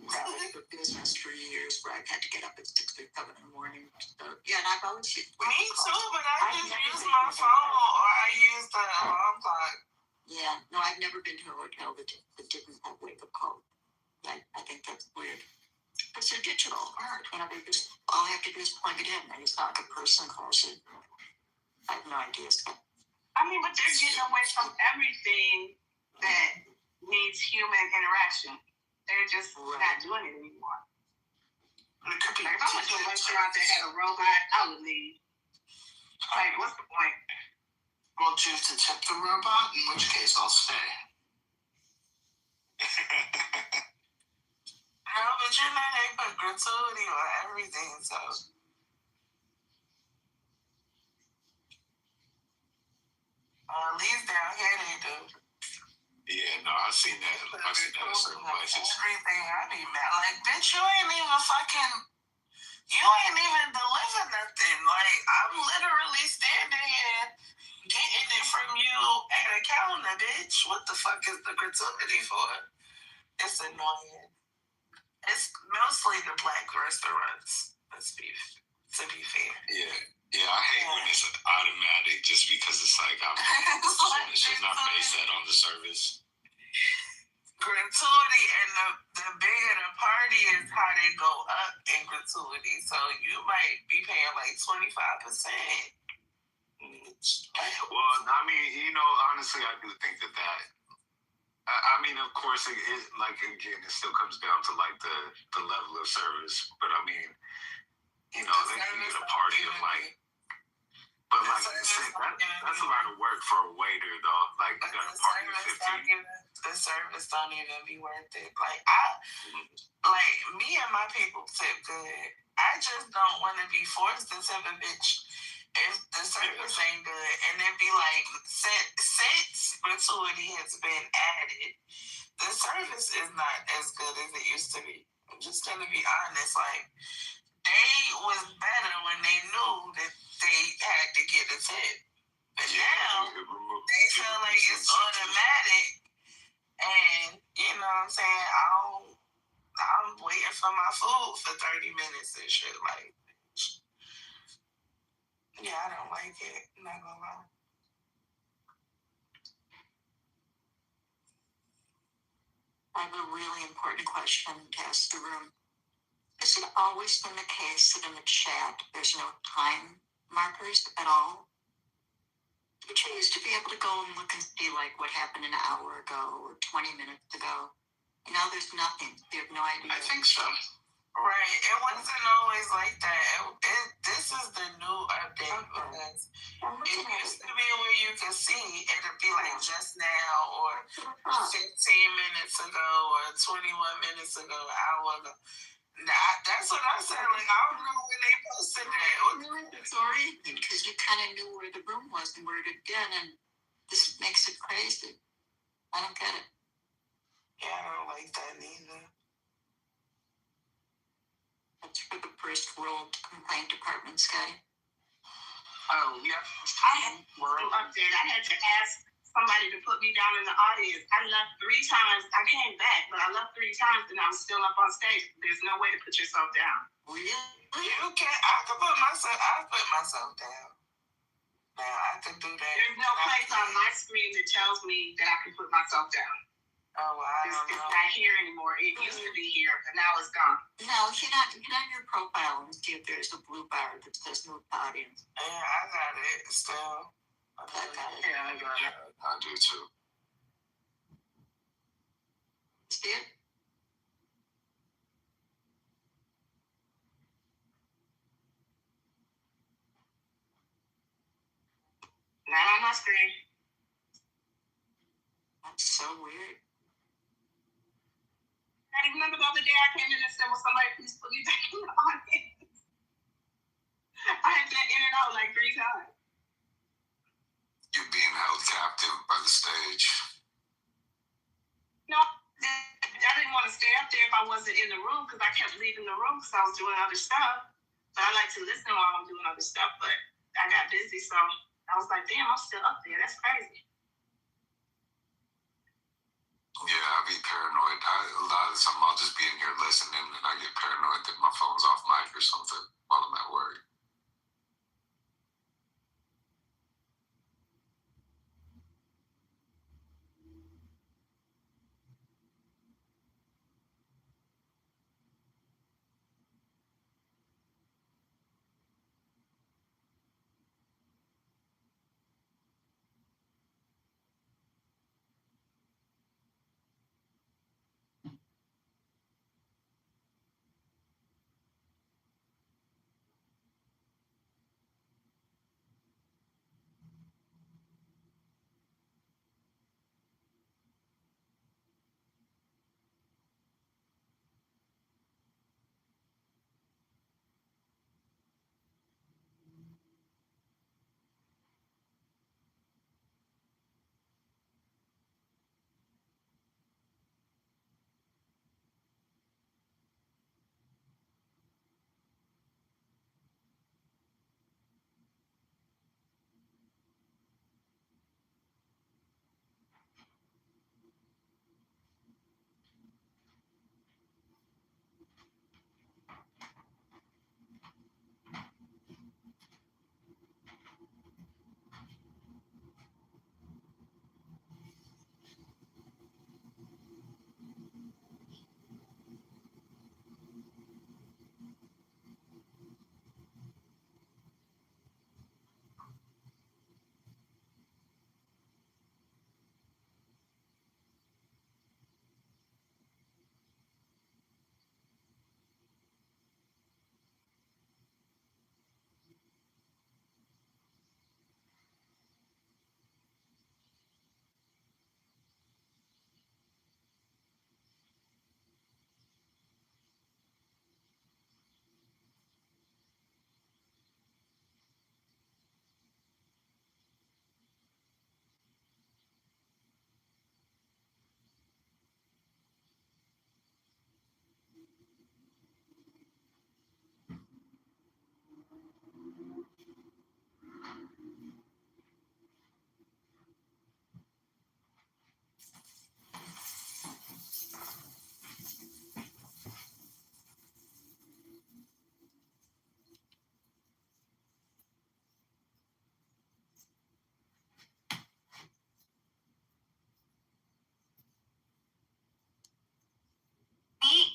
traveled for business for years where I've had to get up at 6 or 7 in the morning. So, yeah, and I've always used me too, but I just use my phone or I use the alarm clock. Yeah, no, I've never been to a hotel that didn't have wake-up call. I think that's weird. Because they're digital, aren't you know, they just, all I have to do is plug it in, and it's not like a person calls it. I have no idea. I mean, but they're getting away from everything that needs human interaction. They're just not doing it anymore. It could be like, if I went to a restaurant that had a robot, I would leave. Like, what's the point? Well, choose to tip the robot, in which case I'll stay. No, but you know they put gratuity on everything, so. At least down here they do. Yeah, no, I've seen that. I've seen that in certain places. Everything, I be mad. Like, bitch, you ain't even deliver nothing. Like, I'm literally standing here getting it from you at a counter, bitch. What the fuck is the gratuity for? It's annoying. It's mostly the black restaurants. To be fair. Yeah, I hate when it's automatic just because it's like it should not base that on the service. Gratuity and the bigger the party is, how they go up in gratuity. So you might be paying like 25%. Well, I mean, honestly, I do think that. I mean, of course, it like again, it still comes down to like the level of service. But I mean, they can get a party of like. But like you said, that's a lot of work for a waiter, though. Like you got a party of 15. The service don't even be worth it. Like me and my people tip good. I just don't want to be forced to tip a bitch if the service ain't good. And then be like, since gratuity has been added, the service is not as good as it used to be. I'm just gonna be honest. Like, they was better when they knew that they had to get a tip. But now, they feel like it's automatic. And, you know what I'm saying? I'm waiting for my food for 30 minutes and shit. Like, yeah, I don't like it. I'm not gonna lie. I have a really important question to ask the room. Has it always been the case that in the chat there's no time markers at all? Did you used to be able to go and look and see like what happened an hour ago or 20 minutes ago? Now there's nothing. You have no idea. I think so. Right. It wasn't always like that. This is the new update because it used to be where you could see it'd be like just now or 15 minutes ago or 21 minutes ago, an hour ago. Nah, that's what I said. Like, I don't know when they posted that. It's already because you kind of knew where the room was and where it had been, and this makes it crazy. I don't get it. Yeah, I don't like that neither. That's for the first world complaint department, Scotty. Oh, yeah. I had to update. I had to ask somebody to put me down in the audience. I left 3 times. I came back, but I left 3 times and I was still up on stage. There's no way to put yourself down. Really? You can't. I put myself down. Now I can do that. There's no place on my screen that tells me that I can put myself down. Oh, well, I don't know. It's not here anymore. It used to be here, but now it's gone. No, get on your profile and see if there's a blue bar that says move to audience. Yeah, I got it still. I got it. Yeah, I got it. I do too. See it? Not on my screen. That's so weird. I remember the other day I came in and said, "Will somebody please put me back in the audience?" I had been in and out like 3 times. You're being held captive by the stage. No, I didn't want to stay up there if I wasn't in the room because I kept leaving the room because I was doing other stuff. But I like to listen while I'm doing other stuff. But I got busy, so I was like, "Damn, I'm still up there. That's crazy." Yeah, I'll be paranoid. A lot of the time I'll just be in here listening and I get paranoid that my phone's off mic or something while I'm at work.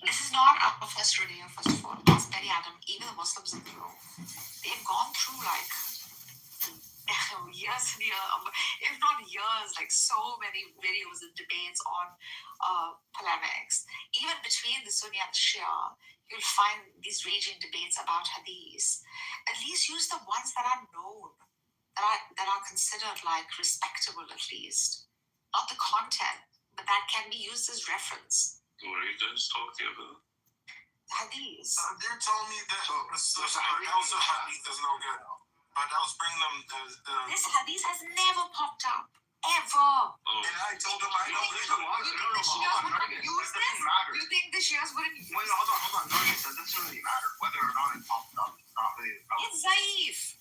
This is not our first rodeo, first of all. It's very Adam. Even the Muslims in the room, they've gone through like years and years, if not years, like so many videos and debates on polemics. Even between the Sunni and the Shia, you'll find these raging debates about hadiths. At least use the ones that are known, that are considered like respectable at least. Not the content, but that can be used as reference. What are you guys talking about? Hadiths. They're telling me that also hadith is no good. But I was bringing them This hadith has never popped up. Ever. And I told them I don't think the Shias wouldn't use this? You think the Shias wouldn't use this? Wait, hold on. No, it doesn't really matter whether or not it popped up. It's not really relevant. It's zaif.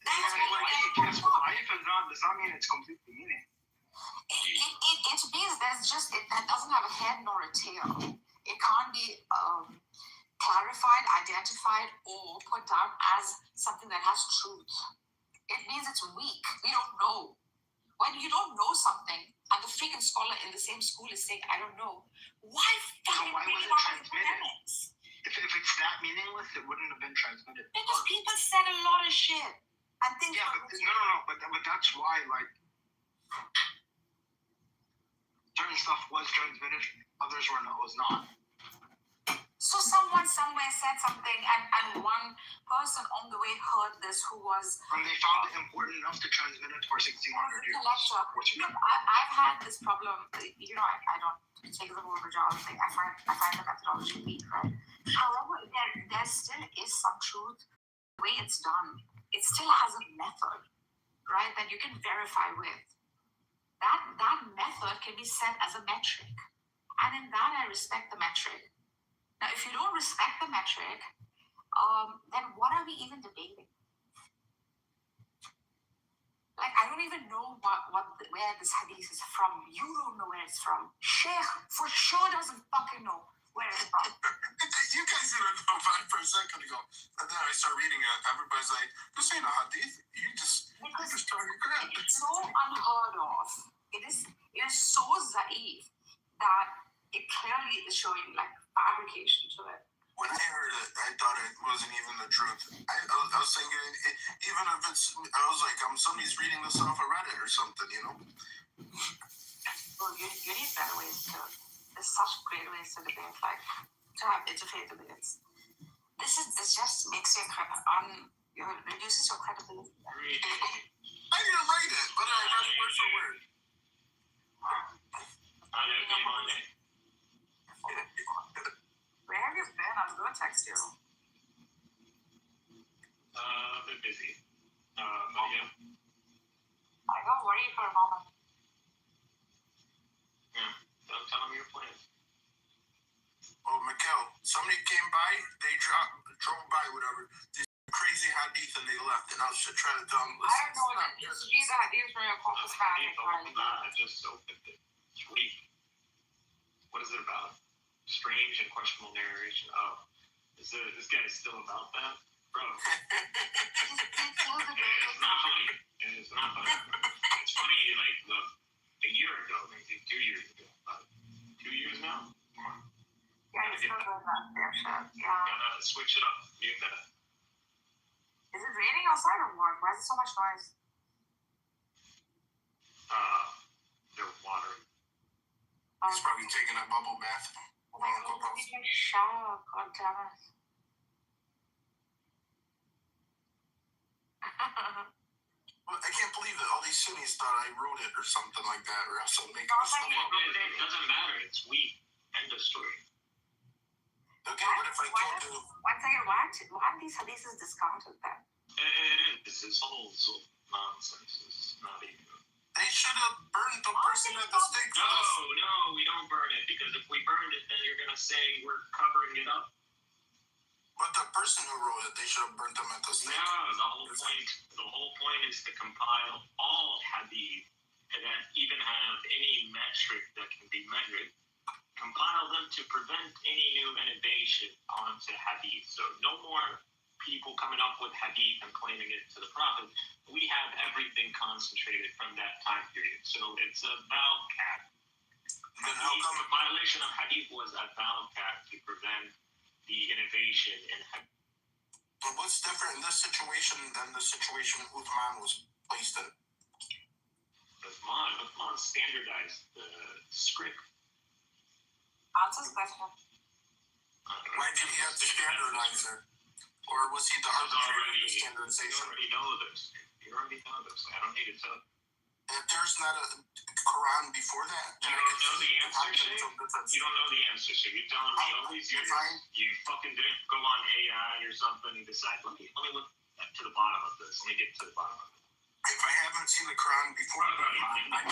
That's Zaif does not mean it's completely meaning. It means that doesn't have a head nor a tail. It can't be clarified, identified, or put down as something that has truth. It means it's weak. We don't know. When you don't know something, and the freaking scholar in the same school is saying, I don't know, why fucking bring it up as polemics? If it's that meaningless, it wouldn't have been transmitted. Because people said a lot of shit. And things but that's why, like, certain stuff was transmitted, others was not. So someone somewhere said something, and one person on the way heard this who was... And they found it important enough to transmit it for 1,600 years. I've had this problem, I don't take the whole job thing. I find the methodology weak, right? However, there still is some truth the way it's done. It still has a method, right, that you can verify with. That method can be set as a metric. And in that, I respect the metric. Now, if you don't respect the metric, then what are we even debating? Like, I don't even know where this hadith is from. You don't know where it's from. Sheikh for sure doesn't fucking know where it's from. You guys didn't know about it for a second ago. And then I start reading it. Everybody's like, this ain't a hadith. You just trying to grab it. It's so unheard of. It is so zaif that it clearly is showing like fabrication to it. When I heard it, I thought it wasn't even the truth. I was thinking, even if it's, I was like, somebody's reading this off of Reddit or something, you know? Well, you need better ways to, there's such great ways to debate, like, to have interfaith debates. This just makes you, reduces your credibility. I didn't write it, but I read it word for word. Where have you been? I'm going to text you. A bit busy. But yeah. I got worried for a moment. Yeah. Don't tell me your plans. Oh, Mikkel, somebody came by, they drove by, whatever, this crazy hadith and they left, and I was just trying to tell them, listen, I don't know what these hadiths from your corpus I just opened it. It's weak. What is it about? Strange and questionable narration. Oh, is this guy still about that? Bro. It's not funny. It's not funny. It's funny like a year ago, maybe 2 years ago. 2 years now? Yeah, it's still doing that damn shit. Yeah. Gotta switch it up. Mute that. Is it raining outside or what? Why is there so much noise? They're watering. He's probably taking a bubble bath. Oh my God, let me take a shower. God damn it. Well, I can't believe that all these Sunnis thought I wrote it or something like that, or else I'll make it. It doesn't matter. It's weak. End of story. Okay, what if I told you? One second, why are these hadiths discounted then? It is. It's all nonsense. It's not even. They should have burned the person at the stake. No, we don't burn it, because if we burned it, then you're gonna say we're covering it up. But the person who wrote it, they should have burnt them at the stake. No, the whole point is to compile all hadith that even have any metric that can be measured. Compile them to prevent any new innovation onto hadith. So no more people coming up with hadith and claiming it to the Prophet. We have everything concentrated from that time period. So it's a valve cap. Then how come the violation of hadith was a valve cap to prevent the innovation in hadith? But what's different in this situation than the situation Uthman was placed in? Uthman's standardized the script. Answers question. Why did he have to standardize it? Or was he the arbitrator of the standardization? You already know this. You already know this. I don't need to tell. If there's not a Quran before that, you don't know the answer, Shay? You don't know the answer, Shay. You're telling me all these years you fucking didn't go on AI or something and decide, let me look to the bottom of this. Let me get to the bottom of it. If I haven't seen the Quran before, I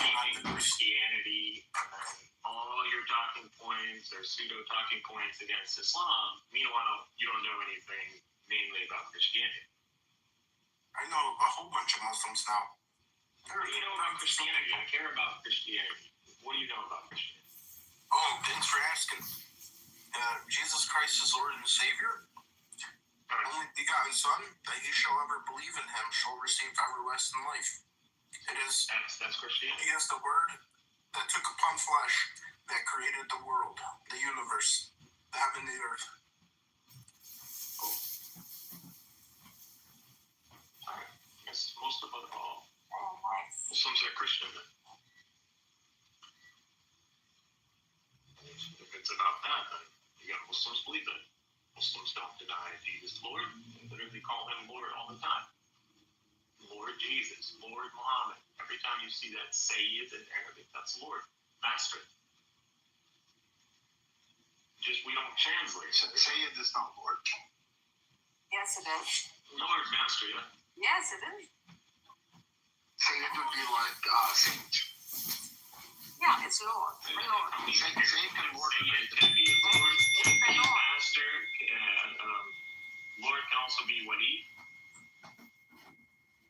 cannot Christianity and then all your talking points or pseudo talking points against Islam. Meanwhile, you don't know anything mainly about Christianity. I know a whole bunch of Muslims now. What do you know about Christianity? I care about Christianity. What do you know about Christianity? Oh, thanks for asking. Jesus Christ is Lord and Savior. Only begotten Son, that he shall ever believe in him shall receive everlasting life. It is. That's Christianity. He is the Word that took upon flesh, that created the world, the universe, the heaven, the earth. Cool. All right. Yes, most of it all. Oh, nice. Muslims are Christian then. If it's about that, then you got Muslims believe that. Muslims don't deny Jesus Lord. They literally call him Lord all the time. Lord Jesus, Lord Muhammad. Every time you see that Sayyid in Arabic, that's Lord, Master. Just we don't translate. Sayyid is not Lord. Yes, it is. Lord, Master, yeah. Yes, it is. Sayyid would be like saint. Yeah, it's Lord. Lord. Saint and Lord. Sayyid can be Lord, can be Master. Lord can also be Wali.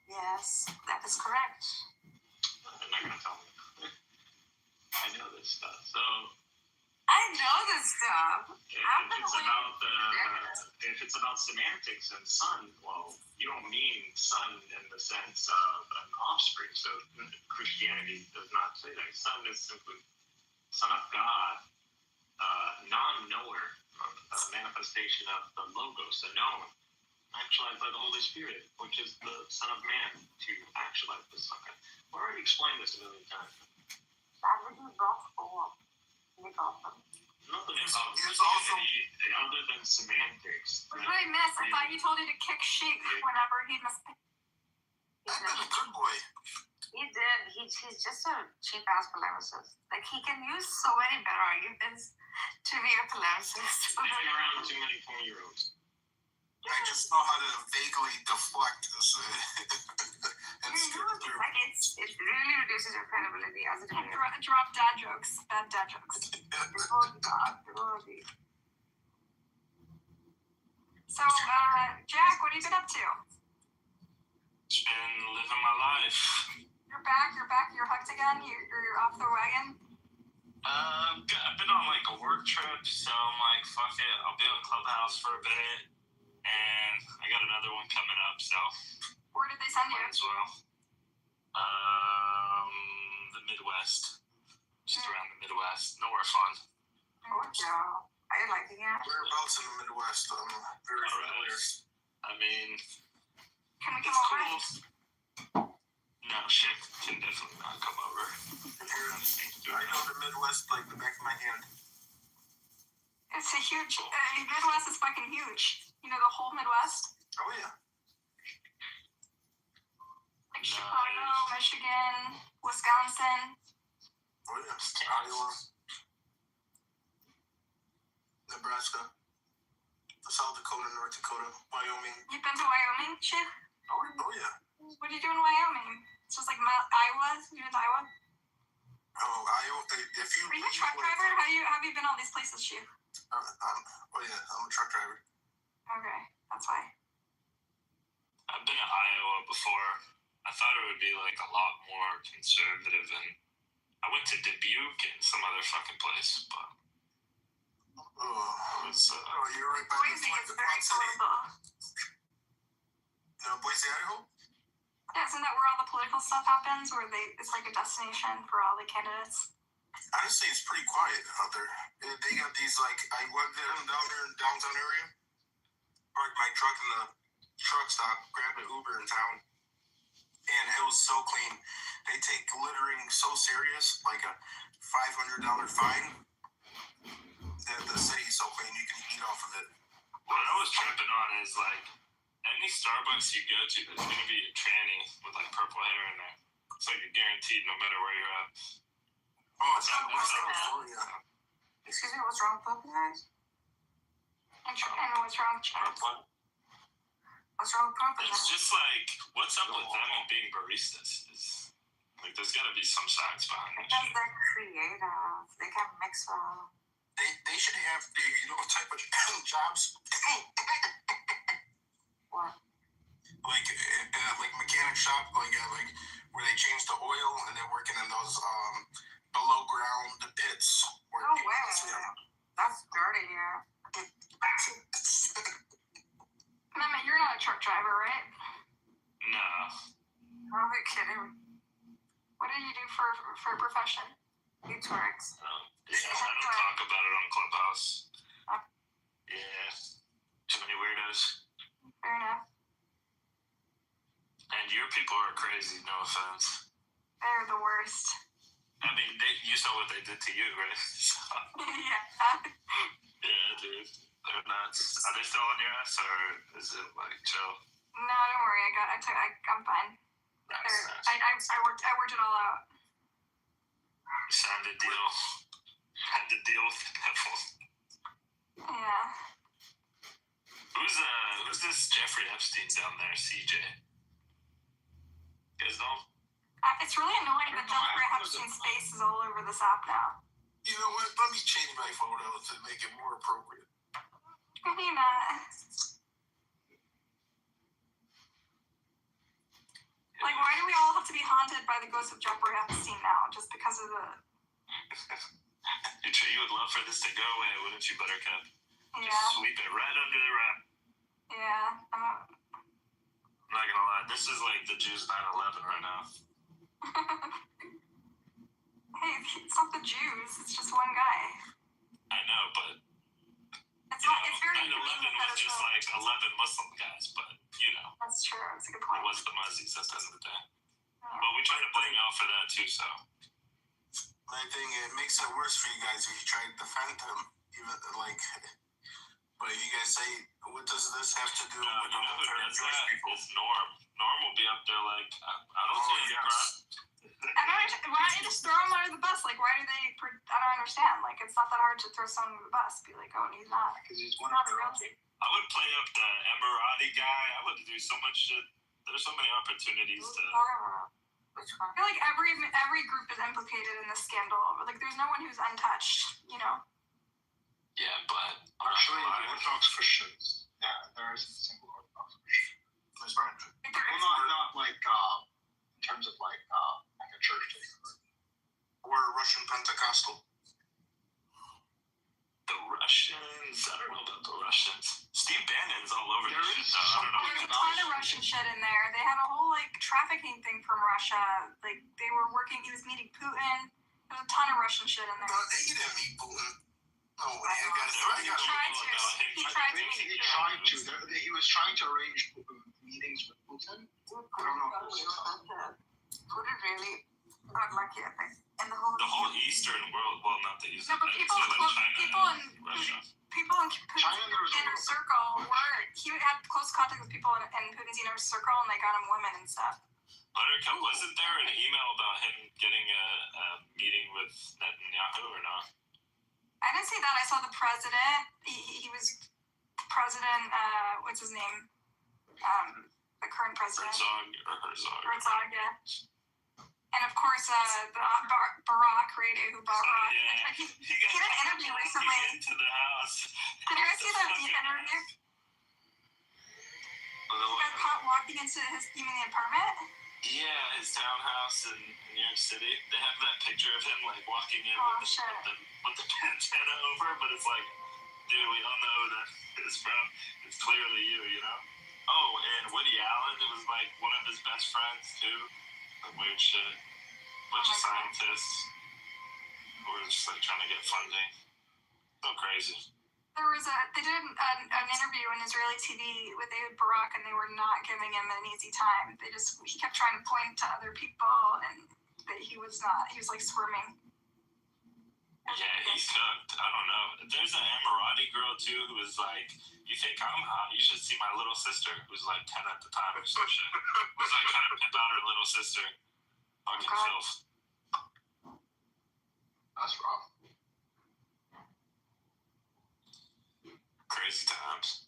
Yes, that is correct. I'm not gonna tell me. I know this stuff. So I know this stuff. If it's about semantics and son, well, you don't mean son in the sense of an offspring. So Christianity does not say that. Son is simply son of God, non-knower, a manifestation of the Logos, the known, actualized by the Holy Spirit, which is the Son of Man to actualize the Son. I've already explained this a million times. That would be brought forward. Nothing about Christianity other than semantics. Wait, miss, I thought you told you to kick sheep whenever he missed. I've been a good boy. He did. He's just a cheap ass polemicist. Like, he can use so many better arguments to be a polemicist. He's been around too many 20-year-olds. I just know how to vaguely deflect this and steer through. Like, it really reduces your credibility as a debater. Drop dad jokes. Bad dad jokes. So, Jack, what have you been up to? Just been living my life. You're back. You're hooked again. You're off the wagon. I've been on like a work trip, so I'm like, fuck it. I'll be on Clubhouse for a bit, and I got another one coming up. So where did they send you? As well. The Midwest. Just around the Midwest. Nowhere fun. Good job. Are you liking it? Whereabouts in the Midwest? I'm very familiar. I mean, can we come over? Cool. No, shit can definitely not come over. I know the Midwest like the back of my hand. It's a huge. Midwest is fucking huge. You know the whole Midwest. Oh yeah. Like Chicago, Michigan, Wisconsin. Oh yeah. Iowa. Nebraska. South Dakota, North Dakota, Wyoming. You've been to Wyoming, shit? Oh yeah. What do you do in Wyoming? It's just like Iowa. You been to Iowa? Oh, Iowa. If you. Are you a truck driver? How have you been all these places, Chief? Oh yeah, I'm a truck driver. Okay, that's why. I've been to Iowa before. I thought it would be like a lot more conservative, and I went to Dubuque and some other fucking place, but. You're right by Boise is very political. Boise, Idaho? Yeah, isn't that where all the political stuff happens? Where it's like a destination for all the candidates? Honestly, it's pretty quiet out there. They got these, like, I went down there in the downtown area, parked my truck in the truck stop, grabbed an Uber in town, and it was so clean. They take littering so serious, like a $500 fine. The city's so clean, you can eat off of it. What I was tripping on is like any Starbucks you go to, there's gonna be a tranny with like purple hair in there. It's like a guaranteed, no matter where you're at. Oh, it's not Astoria. Excuse me, what's wrong with both guys? And what's wrong with Chuck? What's wrong with both It's just like, what's up with them and being baristas? Is like, there's gotta be some science behind that because shit. they're creative. They can mix well. They should have the, you know what type of jobs? What? Like mechanic shop, like where they change the oil and they're working in those below ground pits. No way. That's dirty here. Mama, you're not a truck driver, right? No. Oh, you're kidding. What do you do for a profession? You twerks. Yeah, I don't talk about it on Clubhouse. Yeah. Too many weirdos. Fair enough. And your people are crazy, no offense. They're the worst. I mean, you saw what they did to you, right? Yeah. Yeah, dude. They're nuts. Are they still on your ass, or is it like chill? No, don't worry. I'm fine. Nice. I worked it all out. Signed a deal. Had to deal with the devil. Yeah. Who's this Jeffrey Epstein down there, CJ? You guys know? It's really annoying that Jeffrey Epstein's face is all over this app now. You know what? Let me change my photo to make it more appropriate. Maybe not. Like, why do we all have to be haunted by the ghost of Jeffrey Epstein now, just because of the... You would love for this to go away, wouldn't you, Buttercup? Yeah. Just sweep it right under the rug. Yeah. I'm not gonna lie, this is like the Jews 9/11 right now. Hey, it's not the Jews, it's just one guy. I know, but It's very 9/11 was just like 11 Muslim guys, but you know. That's true, that's a good point. It was the Muzzies at the end of the day. But we try to blame y'all for that too, so. I think it makes it worse for you guys if you try to defend them. Even like, but you guys say, what does this have to do with you know who does Jewish that? people? It's Norm. Norm will be up there like, I don't see his grunt. Why don't you just throw him under the bus? Like, why do they... I don't understand. Like, it's not that hard to throw someone under the bus. Be like, oh, he's not. Because he's Not a real team. I would play up the Emirati guy. I would do so much shit. There's so many opportunities to... I feel like every group is implicated in this scandal. Like, there's no one who's untouched, you know? Yeah, but... Actually, Orthodox Christians. Yeah, there is a single Orthodox Christian. That's right. Well, not like, in terms of like a church thing. Or Russian Pentecostal. The Russians? I don't know about the Russians. Steve Bannon's all over this shit, though. I don't know. There's a ton of Russian shit in there. They had a whole, like, trafficking thing from Russia. Like, they were working... He was meeting Putin. There's a ton of Russian shit in there. He didn't meet Putin. No way. He tried to. He was trying to arrange meetings with Putin. I don't know if it was Putin really got lucky, I think. And the whole Eastern world, well, not the Eastern, no, but people in Russia. People in Putin's inner circle he had close contact with people in Putin's inner circle, and they got him women and stuff. Buttercup, wasn't there an email about him getting a meeting with Netanyahu or not? I didn't see that. I saw the president. He was president. What's his name? The current president. Herzog, yeah. And of course, Barack, right? Who brought Barack? Yeah. He did an interview recently. Into the house. Did you guys see that interview? He got caught walking into his apartment. Yeah, his townhouse in New York City. They have that picture of him like walking in with the bandana over, but it's like, dude, we all know who that is from. It's clearly you know? Oh, and Woody Allen, it was like one of his best friends too. Like weird shit. Bunch of scientists who were just like trying to get funding. So crazy. They did an interview on Israeli TV with Ehud Barak, and they were not giving him an easy time. He kept trying to point to other people, and that he was like squirming. Yeah, he's cooked. I don't know. There's an Emirati girl too who was like, "You think I'm hot? You should see my little sister," who was like 10 at the time or some shit. Was like trying to pimp out her little sister. Fucking filth. That's rough. Crazy times.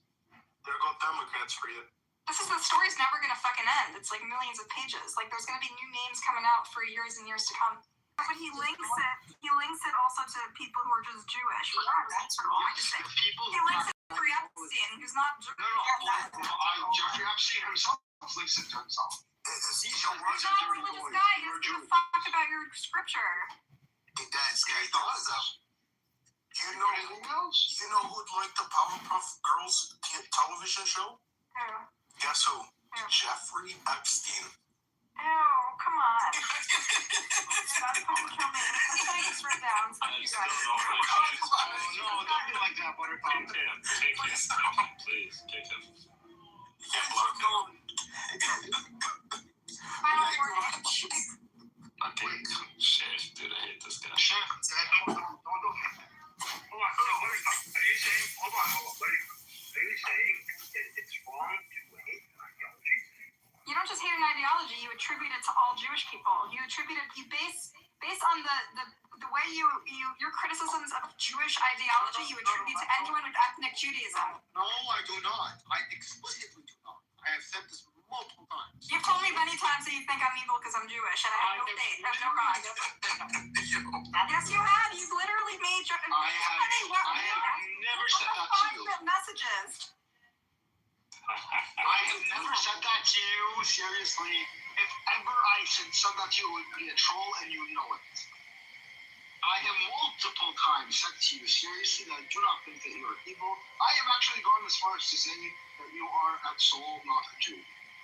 There go Democrats for you. The story's never gonna fucking end. It's like millions of pages. Like there's gonna be new names coming out for years and years to come. But he links it also to people who are just Jewish. That's all I can say. He links it to Jeffrey Epstein, who's not Jewish. No, Jeffrey Epstein himself links it to himself. He's not a religious guy. He doesn't give a fuck about your scripture. That's guy does though. You know who'd like the Powerpuff Girls television show? Who? Guess who? Jeffrey Epstein. Ew, come on. That's going to kill me. I'm going to get written down. Fuck you guys. No, don't be like that, Buttercup. Take him. Please, take him. You can't block no one. Final word. Fucking shit, dude, I hate this guy. Chef, don't do it. Hold on, so Buttercup, are you saying, hold on, Buttercup, are you saying it's wrong to hate an ideology? You don't just hate an ideology, you attribute it to all Jewish people. You based on the way your criticisms of Jewish ideology, you attribute to anyone with ethnic Judaism. No, I do not. I explicitly do not. I have said this multiple times. You've told me many times that you think I'm evil because I'm Jewish, and I have no faith. I have no God. Yes, you have. You've literally made your... I have never said that to you. Messages. I have never said that to you, seriously. If ever I said that to you, it would be a troll, and you know it. I have multiple times said to you, seriously, that I do not think that you are evil. I have actually gone as far as to say that you are at soul not a Jew,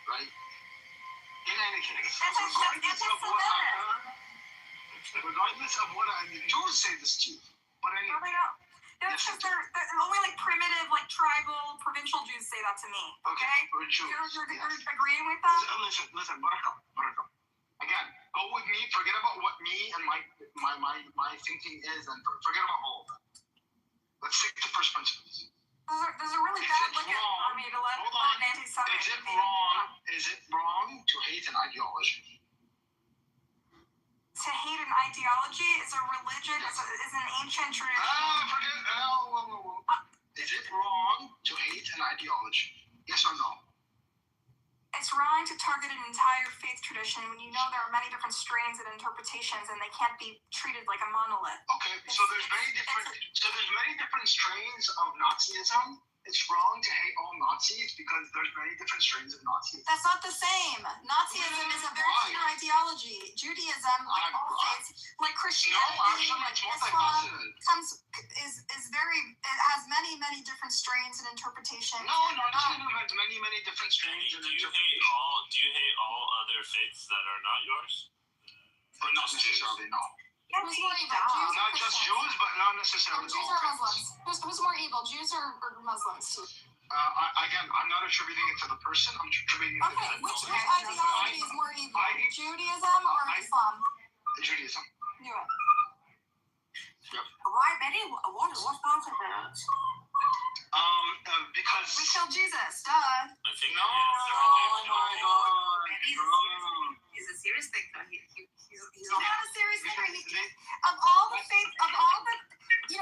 right? In any case, regardless of what I Jews say this to you, but anyway. No, they don't. It's just they're only like primitive, like tribal, provincial Jews say that to me. Okay? You're agreeing with that? Listen, Buttercup. Again, go with me. Forget about what me and my thinking is, and forget about all of that. Let's stick to first principles. There's a really bad look at for me to let an anti-Semite. Is it wrong to hate an ideology? To hate an ideology is a religion, is an ancient tradition. Is it wrong to hate an ideology? Yes or no? It's wrong to target an entire faith tradition when you know there are many different strains and interpretations, and they can't be treated like a monolith. Okay, so there's many different strains of Nazism. It's wrong to hate all Nazis because there's many different strains of Nazism. That's not the same. Nazism is a very clear ideology. Judaism, like all faiths, like Christianity, like Islam, it has many different strains and interpretations. No, Nazism has many different strains and interpretations. Do you hate all other faiths that are not yours? Or not necessarily, no. Who's more evil? Not just Jews, but not necessarily Jews or Muslims? Who's more evil, Jews or Muslims? Again, I'm not attributing it to the person. I'm attributing it to the which ideology is more evil? Judaism or Islam? Judaism. Knew it. Yep. Why, Betty? What's nonsense? Because we killed Jesus. Duh. I think no. Oh my God. He's a serious thinker. He's not a serious thinker. Of all the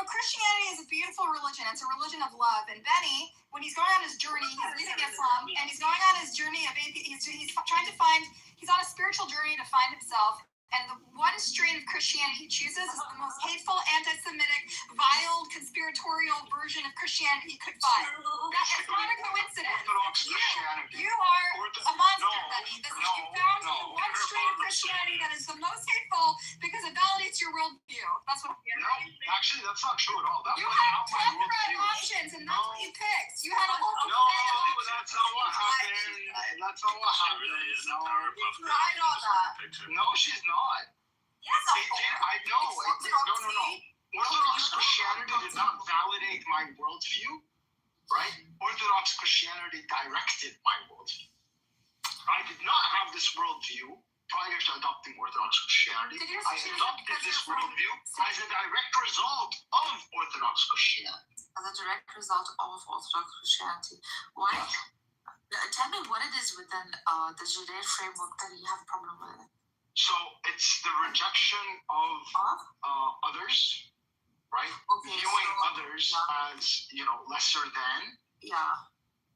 Christianity is a beautiful religion. It's a religion of love. And Benny, when he's going on his journey, he's leaving Islam, and he's going on his journey of he's trying to find. He's on a spiritual journey to find himself. And the one strain of Christianity he chooses is the most hateful, anti-Semitic, vile, conspiratorial version of Christianity he could find. It's not a coincidence. You are a monster, Betty. You found one strain of Christianity that is the most hateful because it validates your worldview. That's what. No, actually, that's not true at all. You had plethora of options, and that's what you picked. You had a whole. No, that's not what happened. That's not what happened. No, tried all that. No, she's not. Yes, I know. No. Orthodox Christianity did not validate my my worldview, right? Orthodox Christianity directed my worldview. I did not have this worldview prior to adopting Orthodox Christianity. I adopted this worldview as a direct result of Orthodox Christianity. As a direct result of Orthodox Christianity. Why? Tell me what it is within the Judaic framework that you have a problem with. So it's the rejection of others, right? Okay, viewing others as, lesser than. Yeah.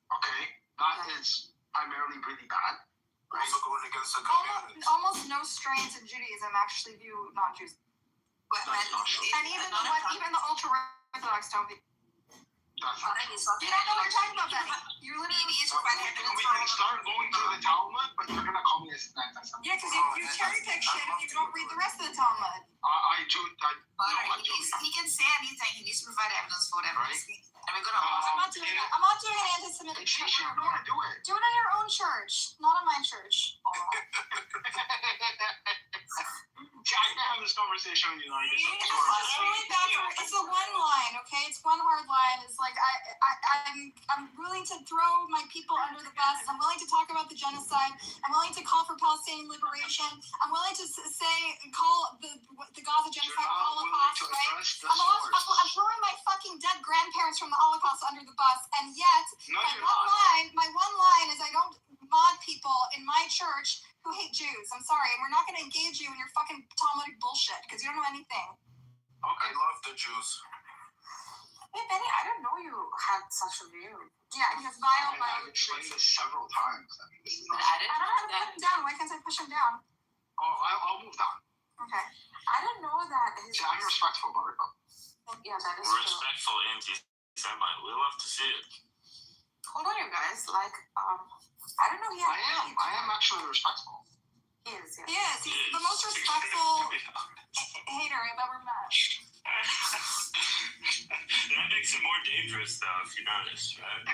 Okay? That is primarily really bad. Right? Also going against the commandments. Almost no strains in Judaism actually view non-Jews. And even the ultra-Orthodox don't view. You don't know what you're talking about, Betty. You're literally we can start going through the Talmud, but you're gonna call me a anti-Semite. Yeah, because you cherry pick shit and you don't read the rest of the Talmud. I do. He can say anything. He needs to provide evidence for them. Right? And we're gonna. I'm not doing that. I'm not doing an anti-Semitic. Do it. Do it in your own church, not in my church. See, I can have this conversation with you. It's a one line, okay? It's one hard line. It's like I'm willing to throw my people under the bus. I'm willing to talk about the genocide. I'm willing to call for Palestinian liberation. I'm willing to call the Gaza genocide Holocaust, right? I'm throwing my fucking dead grandparents from the Holocaust under the bus, and yet my one line is I don't mod people in my church who hate Jews. I'm sorry, and we're not going to engage you in your fucking Talmudic bullshit because you don't know anything. I love the Jews. Hey Benny, I didn't know you had such a view. Yeah, because I've explained this several times. I don't have to put him down. Why can't I push him down? Oh, I'll move down. Okay. I didn't know that. See, I'm respectful, Mariko. Yeah, that is We're true. respectful anti-Semite. We love to see it. Hold on, you guys. I don't know. I am actually respectful. He is. Yeah. He is. He's the most respectful hater I've ever met. That makes it more dangerous, though, if you notice, right?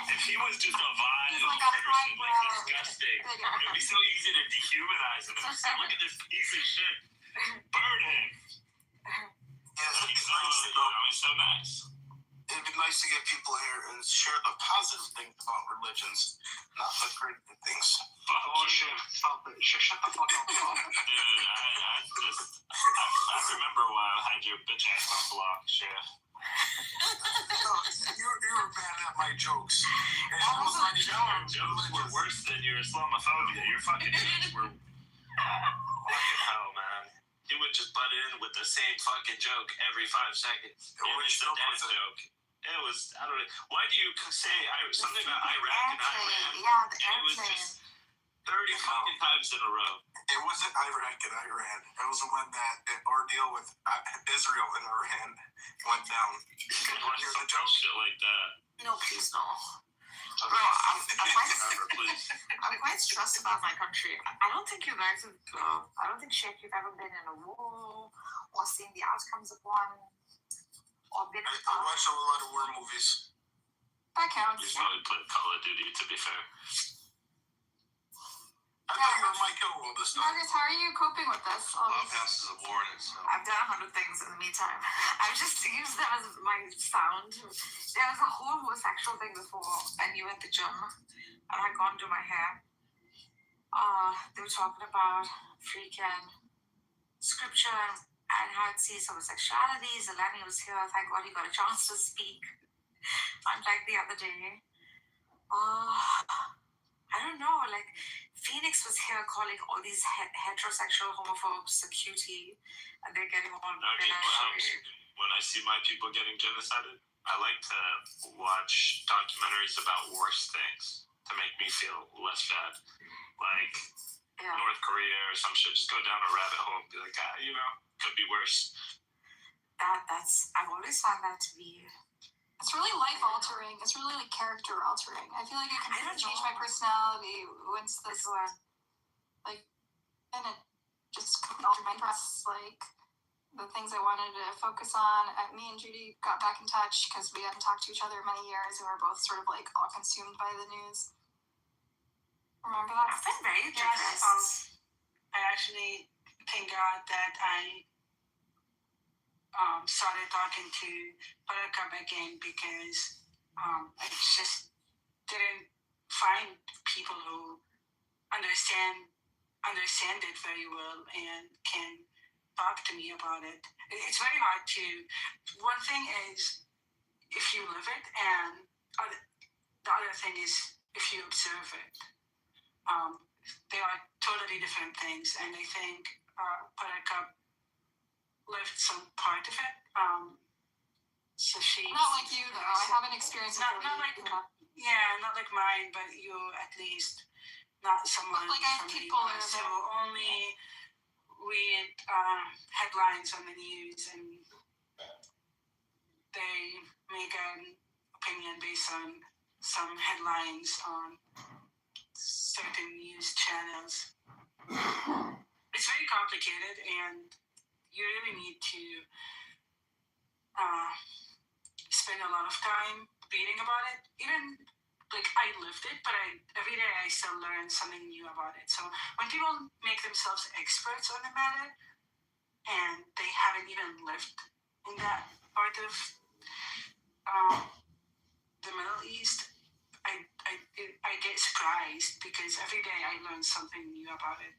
If he was just a vile person, disgusting, it'd be so easy to dehumanize him and say, look at this piece of shit. Burn him. Yeah, he's so nice. It'd be nice to get people here and share the positive things about religions, not the critical things. Oh shit! Stop it! Shut the fuck up, bro. Dude, I remember why I had your bitch ass on block, Chef. You're bad at my jokes. Your jokes were worse than your Islamophobia. Your fucking jokes were fucking hell, man. He would just butt in with the same fucking joke every 5 seconds. It's a dad joke. It was, I don't know. Why do you say something about Iraq and Iran? Yeah, the and it was just 30 fucking times in a row. It wasn't Iraq and Iran. It was when that ordeal with Israel and Iran went down. Some shit like that. No, please no. Bro, I'm quite stressed about my country. I don't think you guys have, I don't think, Sheikh, you've ever been in a war or seen the outcomes of one. Or been I watch a lot of war movies. That counts. You probably played Call of Duty, to be fair. I thought you were Mike Hill this time. Marcus, how are you coping with this? Love passes of war in itself. I've done 100 things in the meantime. I've just used them as my sound. There was a whole homosexual thing before I knew at the gym, and I'd gone to my hair. They were talking about freaking scripture and how it sees homosexuality. Zelani was here. Thank God he got a chance to speak. Unlike the other day. I don't know, Phoenix was here calling all these heterosexual homophobes a cutie, and they're getting all when I see my people getting genocided, I like to watch documentaries about worse things to make me feel less bad. Like North Korea or some shit. Just go down a rabbit hole and be like, could be worse. I've always found that to be. It's really life altering. It's really character altering. I feel like it can change my personality once this and it just altered my interests, the things I wanted to focus on. Me and Judy got back in touch because we hadn't talked to each other in many years and we were both sort of all consumed by the news. Remember that? I've been very depressed. I actually thank God that I started talking to Buttercup again because I just didn't find people who understand it very well and can talk to me about it. It's very hard to. One thing is if you live it, and the other thing is if you observe it. They are totally different things, and I think Buttercup lived some part of it. So she Not like you though. I haven't experienced it. Not like not like mine, but you at least not someone like I have from people the US. that So only read headlines on the news, and they make an opinion based on some headlines on certain news channels. It's very complicated, and you really need to spend a lot of time reading about it. Even like I lived it, but every day I still learn something new about it. So when people make themselves experts on the matter and they haven't even lived in that part of the Middle East, I get surprised because every day I learn something new about it.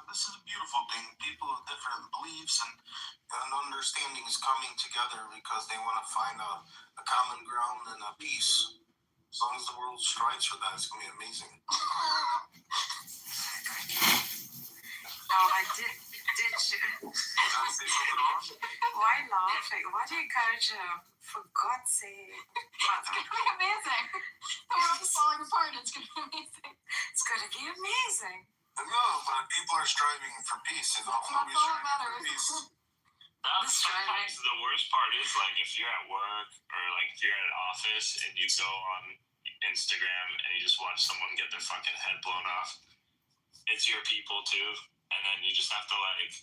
This is a beautiful thing. People of different beliefs and understandings coming together because they want to find a common ground and a peace. As long as the world strives for that, it's going to be amazing. I did you? Why laughing? Why do you encourage her? For God's sake. It's going to be amazing. The world's falling apart. It's going to be amazing. It's going to be amazing. No, but people are striving for peace. And that's all that matters. Sometimes the worst part is like if you're at work or like if you're in an office and you go on Instagram and you just watch someone get their fucking head blown off. It's your people too, and then you just have to like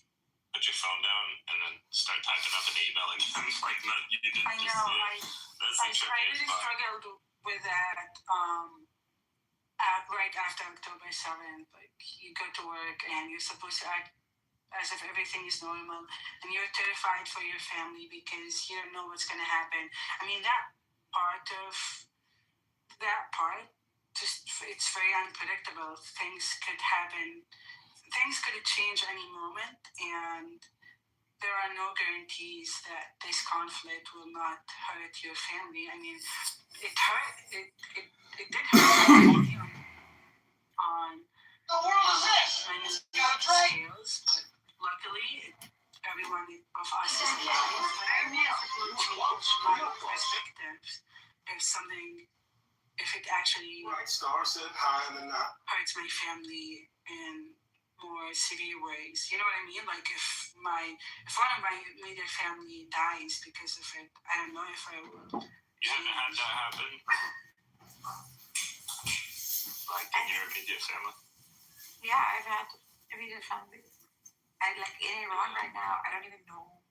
put your phone down and then start typing up an email again. Like no, you didn't I just know. do it. That's the I trickiest really part. struggled with that. Right after October 7th, like you go to work and you're supposed to act as if everything is normal, and you're terrified for your family because you don't know what's going to happen. I mean, that part, just it's very unpredictable. Things could happen. Things could change any moment, and there are no guarantees that this conflict will not hurt your family. I mean, it did hurt on the world is this? many Got a drink? scales, but luckily everyone of us is alive. But I really have to change my perspective if it actually Right, Star said hi and then not. hurts my family in more severe ways. You know what I mean? Like if one of my immediate family dies because of it, I don't know if I will. You haven't had that happen? Like in your immediate family? Yeah, I've had immediate family. I like in Iran right now. I don't even know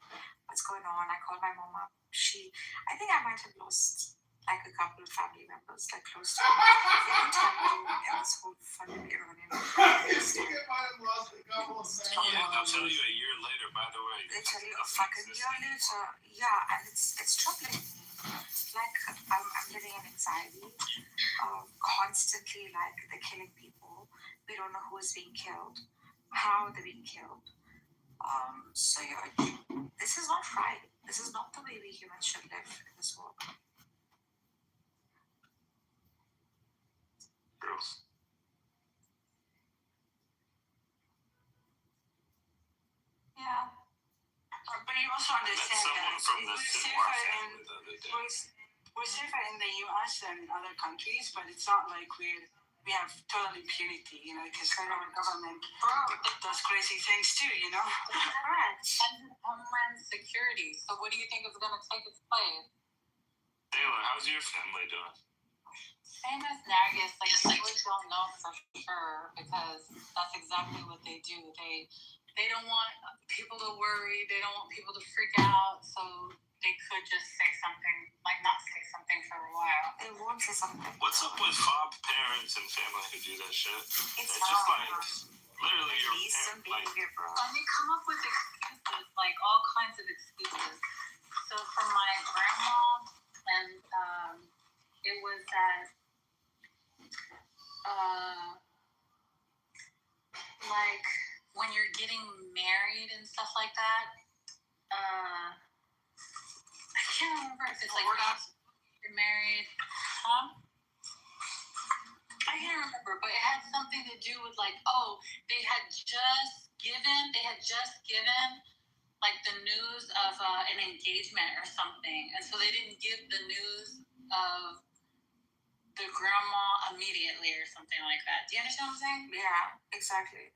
what's going on. I called my mom up. I think I might have lost like a couple of family members, like close to me. They didn't tell me in this whole fucking Iranian. Yeah, they'll tell you a year later, by the way. They tell you a fucking year later. Yeah, and it's troubling. Like I'm living in anxiety. Constantly, like they're killing people. We don't know who is being killed, how they're being killed. So this is not right. This is not the way we humans should live in this world. Gross. Yeah. But you also understand someone that from the Sinwar family the other day. we're safer in the U.S. than in other countries, but it's not like we have total impunity, you know, because our government does crazy things too, you know. Correct. And Homeland Security. So what do you think is going to take its place? Taylor, how's your family doing? Same as Nargis, like we really don't know for sure because that's exactly what they do. They don't want people to worry. They don't want people to freak out. So they could just say something, like not say something for a while. They won't say something. What's up with fob parents and family who do that shit? It's They're just like literally your some like, behavior, bro. And they come up with excuses, like all kinds of works. It's like you're married. I can't remember, but it had something to do with like, oh, they had just given like the news of an engagement or something, and so they didn't give the news of the grandma immediately or something like that. Do you understand what I'm saying? Yeah, exactly.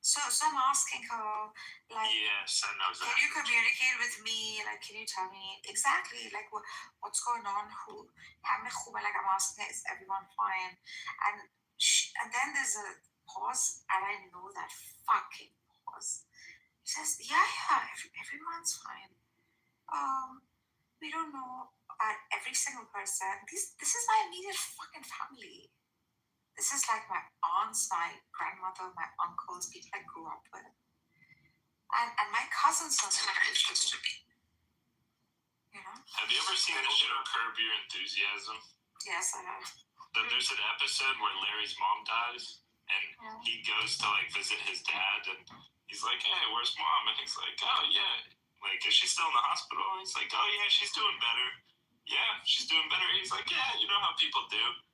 So I'm asking her, like, Yes, I know can exactly. you communicate with me? Like, can you tell me exactly, like, what's going on? Like, I'm asking her, is everyone fine? And then there's a pause, and I know that fucking pause. He says, yeah, everyone's fine. We don't know about every single person. This is my immediate fucking family. This is like my aunts, my grandmother, my uncles, people I grew up with. And my cousins are so you know? Have you ever seen the show Curb Your Enthusiasm? Yes, I have. There's an episode where Larry's mom dies, and he goes to like visit his dad, and he's like, "Hey, where's mom?" And he's like, "Oh yeah, like is she still in the hospital?" And he's like, "Oh yeah, she's doing better. Yeah, she's doing better." He's like, "Yeah, you know how people do."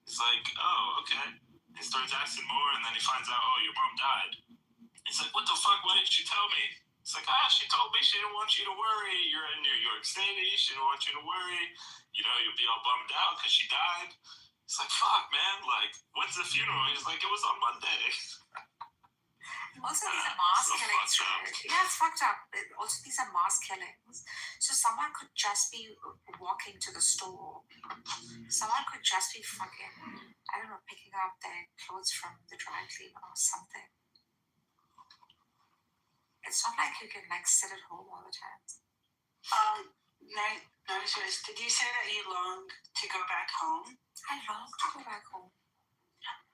He's like, "Oh, okay." He starts asking more, and then he finds out, "Oh, your mom died." He's like, "What the fuck? Why didn't she tell me?" It's like, she told me she didn't want you to worry. You're in New York City. She didn't want you to worry. You know, you'll be all bummed out because she died. It's like, fuck, man. Like, when's the funeral? He's like, it was on Monday. Also, these are mass killings, right? Yeah, it's fucked up. Also, these are mass killings. So someone could just be walking to the store. Someone could just be fucking, I don't know, picking up their clothes from the dry cleaner or something. It's not like you can like sit at home all the time. Joyce, did you say that you longed to go back home? I long to go back home.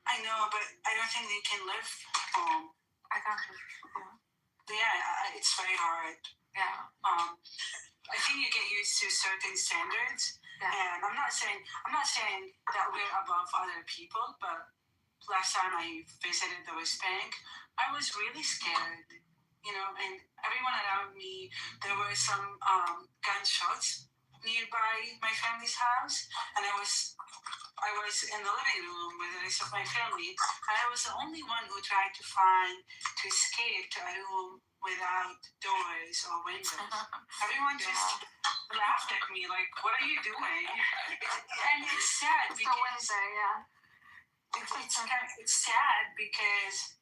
I know, but I don't think you can live home. I can't live. Yeah, it's very hard. Yeah. I think you get used to certain standards, and I'm not saying that we're above other people, but last time I visited the West Bank, I was really scared. You know, and everyone around me, there were some gunshots nearby my family's house, and I was in the living room with the rest of my family, and I was the only one who tried to escape to a room without doors or windows. Everyone just laughed at me, like, "What are you doing?" And it's sad because it's sad because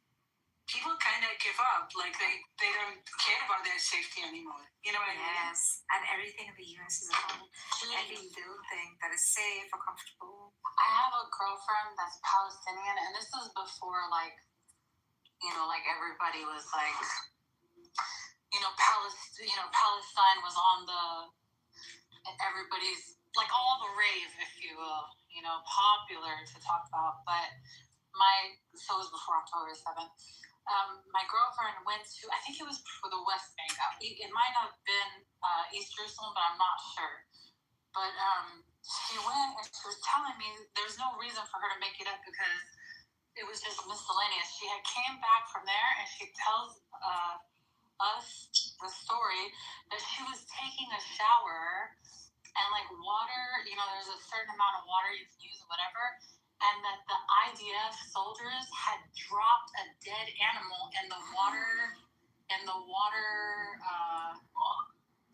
people kind of give up, like they don't care about their safety anymore. You know what I mean? Yes, and everything in the US is about every little thing that is safe or comfortable. I have a girlfriend that's Palestinian, and this was before, like, you know, like everybody was like, Palestine was on everybody's, like, all the rave, if you will, popular to talk about. But so it was before October 7th. My girlfriend went to, I think it was for the West Bank. It might have been East Jerusalem, but I'm not sure. But she went and she was telling me there's no reason for her to make it up because it was just miscellaneous. She had came back from there and she tells us the story that she was taking a shower and like water, there's a certain amount of water you can use or whatever. And that the IDF soldiers had dropped a dead animal in the water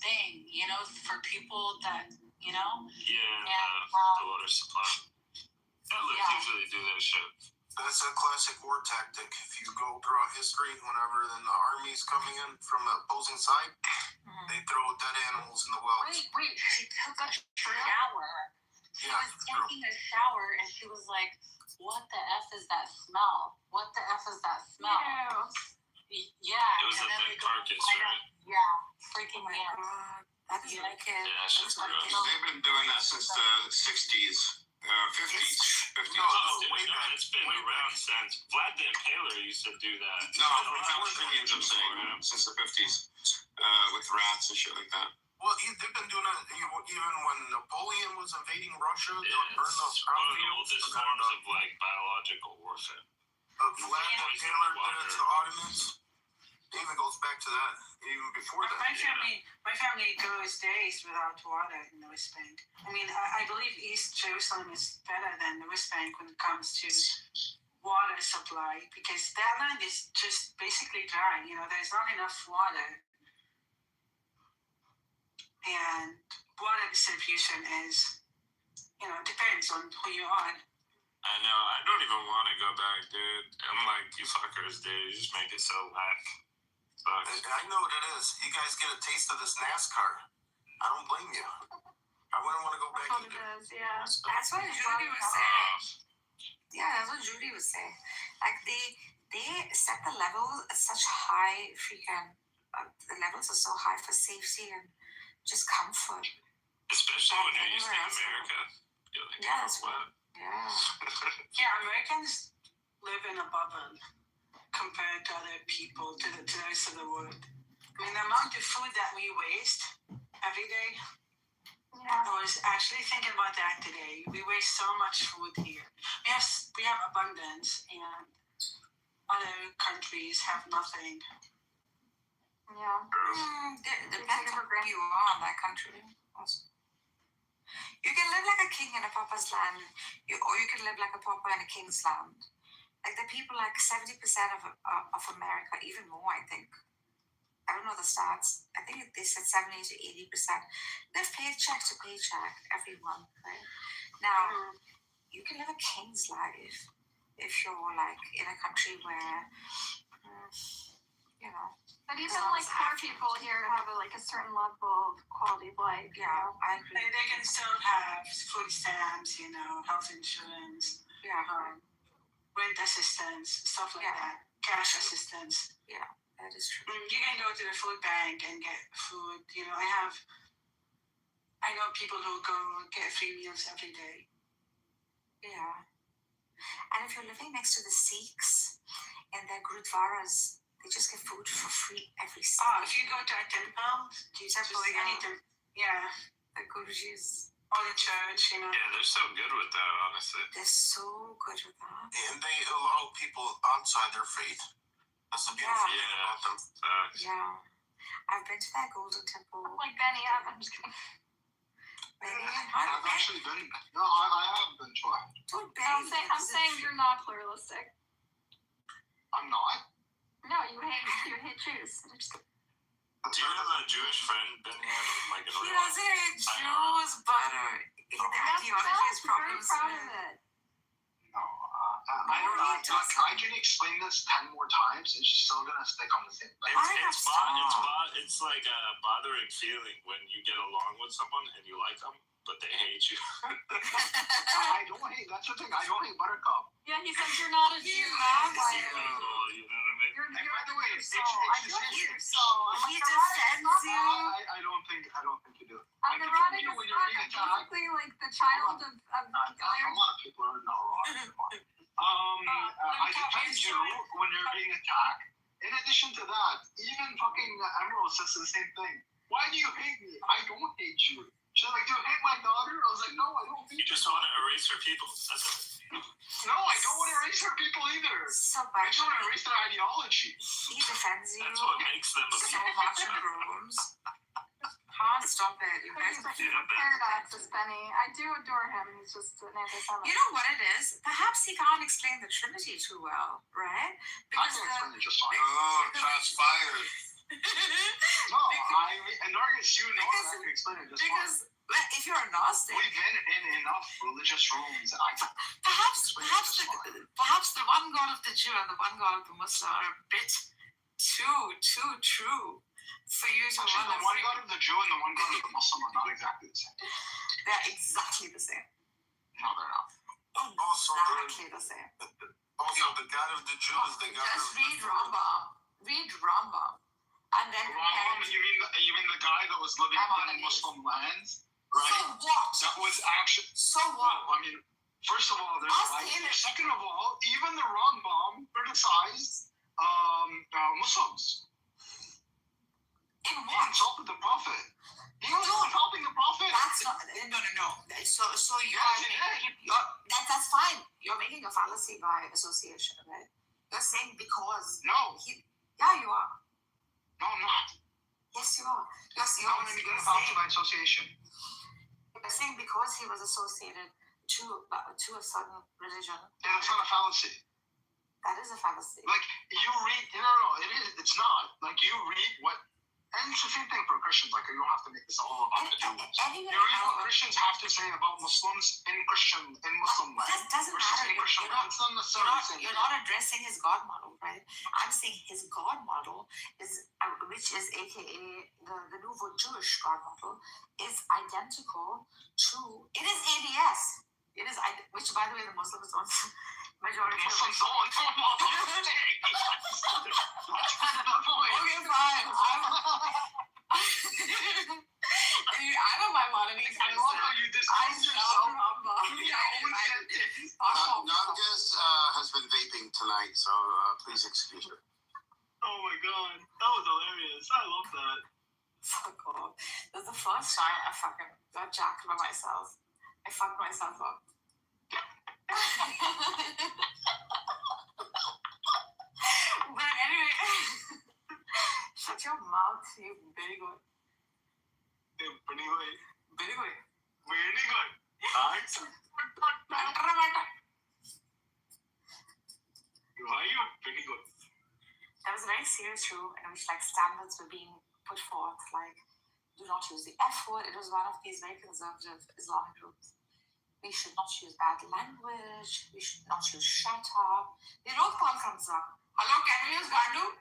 thing, for people that, Yeah, the water supply. Sailors usually do that shit. That's a classic war tactic. If you go throughout history, whenever then the army's coming in from the opposing side, they throw dead animals in the wells. Wait, she took a shower. She was taking a shower and she was like, "What the F is that smell? What the F is that smell?" Yeah. It was a dead carcass, right? Yeah, freaking God. That is wicked. Yeah, shit's gross. They've been doing that since the 60s, 50s. It's been around since. Vlad the Impaler used to do that. No, Palestinians, I'm saying, since the 50s, with rats and shit like that. Well, they've been doing it even when Napoleon was invading Russia. They would burn those one of the oldest forms of like biological warfare. Vlad the Impaler did it to the Ottomans. It even goes back to that, even before that. My family goes days without water in the West Bank. I mean, I believe East Jerusalem is better than the West Bank when it comes to water supply, because that land is just basically dry. You know, there's not enough water, and water distribution is, you know, depends on who you are. I know. I don't even want to go back, dude. I'm like, you fuckers, dude. You just make it so whack. I know what it is. You guys get a taste of this NASCAR. I don't blame you. I wouldn't want to go back either. Yeah. That's what Judy was saying. Yeah, that's what Judy was saying. Like they set the levels at such high freaking. The levels are so high for safety and just comfort. Especially when you're used to America. You're like, yeah, that's what? Yeah. Yeah, Americans live in a bubble compared to other people, to the rest of the world. I mean, the amount of food that we waste every day. Yeah. I was actually thinking about that today. We waste so much food here. We have abundance, and other countries have nothing. Yeah. Depends on where you are in that country. You can live like a king in a pauper's land, or you can live like a pauper in a king's land. Like the people, like 70% of America, even more, I think. I don't know the stats. I think they said 70 to 80%. Live paycheck to paycheck every month, right? Now, you can live a king's life if you're like in a country where, you know. But even like poor people here have a certain level of quality of life. Yeah, I agree. They can still have food stamps, you know, health insurance, rent assistance, stuff like that, cash assistance. Yeah, that is true. You can go to the food bank and get food. You know, I know people who go get free meals every day. Yeah. And if you're living next to the Sikhs and their gurudwaras, they just get food for free every single day. If you go to a temple, the Gurujis. Or the church, you know. Yeah, they're so good with that, honestly. They're so good with that. And they allow people outside their faith. That's the beautiful thing about them. Yeah. I've been to that Golden Temple. Like Benny, I'm just kidding. I've actually been. No, I have been trying. I'm saying you're not pluralistic. I'm not. No, you hate Jews. Do you have a Jewish friend, Benny? Like in He real life? doesn't hate Jews, but the ideology has problems with it. No, I don't know. I can explain this 10 more times, and she's still gonna stick on the same thing. It's like a bothering feeling when you get along with someone and you like them, but they hate you. I don't hate. That's the thing. I don't hate Buttercup. Yeah, he says you're not a Jew. You know what I mean? You're by the way, it's I do hate your soul. He defends you. I don't think you do. I'm neurotic as fuck. I'm basically like the child of a lot of people are neurotic. I defend you when you're being attacked. In addition to that, even fucking Emerald says the same thing. Why do you hate me? I don't hate you. She's like, do you hate my daughter? I was like, no, I don't hate you. You just want to erase her people. That's it. No, I don't want to erase her people either. I just want to erase their ideology. He defends you. That's what makes them a so much in rooms. Can't stop it. You guys are paradox is Benny. I do adore him. He's just an anti-Semite. You know what it is? Perhaps he can't explain the Trinity too well, right? Because I can explain it just fine. Oh, shots fired. No, Nargis, you know I can explain it just fine. If you're a Gnostic, we've been in enough religious rooms. Perhaps the one God of the Jew and the one God of the Muslim are a bit too true for you to actually, the one God of the Jew and the one God of the Muslim are not exactly the same. They're exactly the same. No, they're not. Also, exactly the same. Also, the God of the Jews, the God Just of read Rambam. Read Rambam. And then Rambam, you mean the guy that was living in Muslim lands? Right? So what? That was actually. So what? Well, I mean, first of all, there's second of all, even the Rambam criticized Muslims. In what? He insulted the Prophet. He was insulting the Prophet. That's not. No. So that's fine. You're making a fallacy by association, right? You're saying because. No. Yeah, you are. No, I'm not. Yes, you are. Yes, you How are. am I going to bound to by association? You're saying because he was associated to a certain religion. Yeah, that's not a fallacy. That is a fallacy. Like, you read, no, it is, it's not. Like, you read what, and it's the same thing for Christians. Like, you don't have to make this all about the Jews. You read what Christians have to say about Muslims in Muslim life. That doesn't matter. It's not necessarily the same. You're not addressing his God model, right? I'm saying his God model is, which is AKA the Nouveau Jewish God model, is identical to, it is ADS. It is, which by the way, the Muslims don't. Majority Muslims don't. Okay, fine. I don't mind Maimonides. I love how you disclose yourself. Nargis has been vaping tonight, so please excuse her. Oh my god, that was hilarious. I love that. So cool. This is the first time I fucking got jacked by myself. I fucked myself up. But anyway, shut your mouth, you very good. Pretty good. Very good. Very good. Thanks. Why are you pretty good? That was a very serious room in which like standards were being put forth, like do not use the F word. It was one of these very conservative Islamic rooms. We should not use bad language. We should not use shut up. The road call comes up. Hello, can we use Gandu?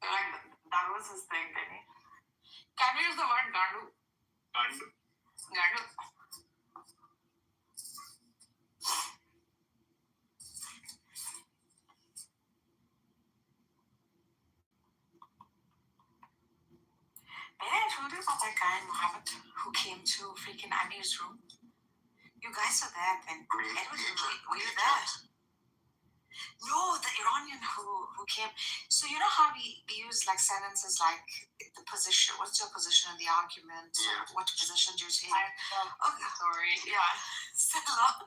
Like, that was his thing, Benny. Can we use the word Gandu? Gandu. Gandu. Benny, I told you about that guy, Mohammed, who came to freaking Amir's room. You guys were there then. Edward, were you there? No, the Iranian who came. So you know how we use like sentences like the position. What's your position in the argument? Yeah. What position do you take? Okay, sorry. Yeah. Stella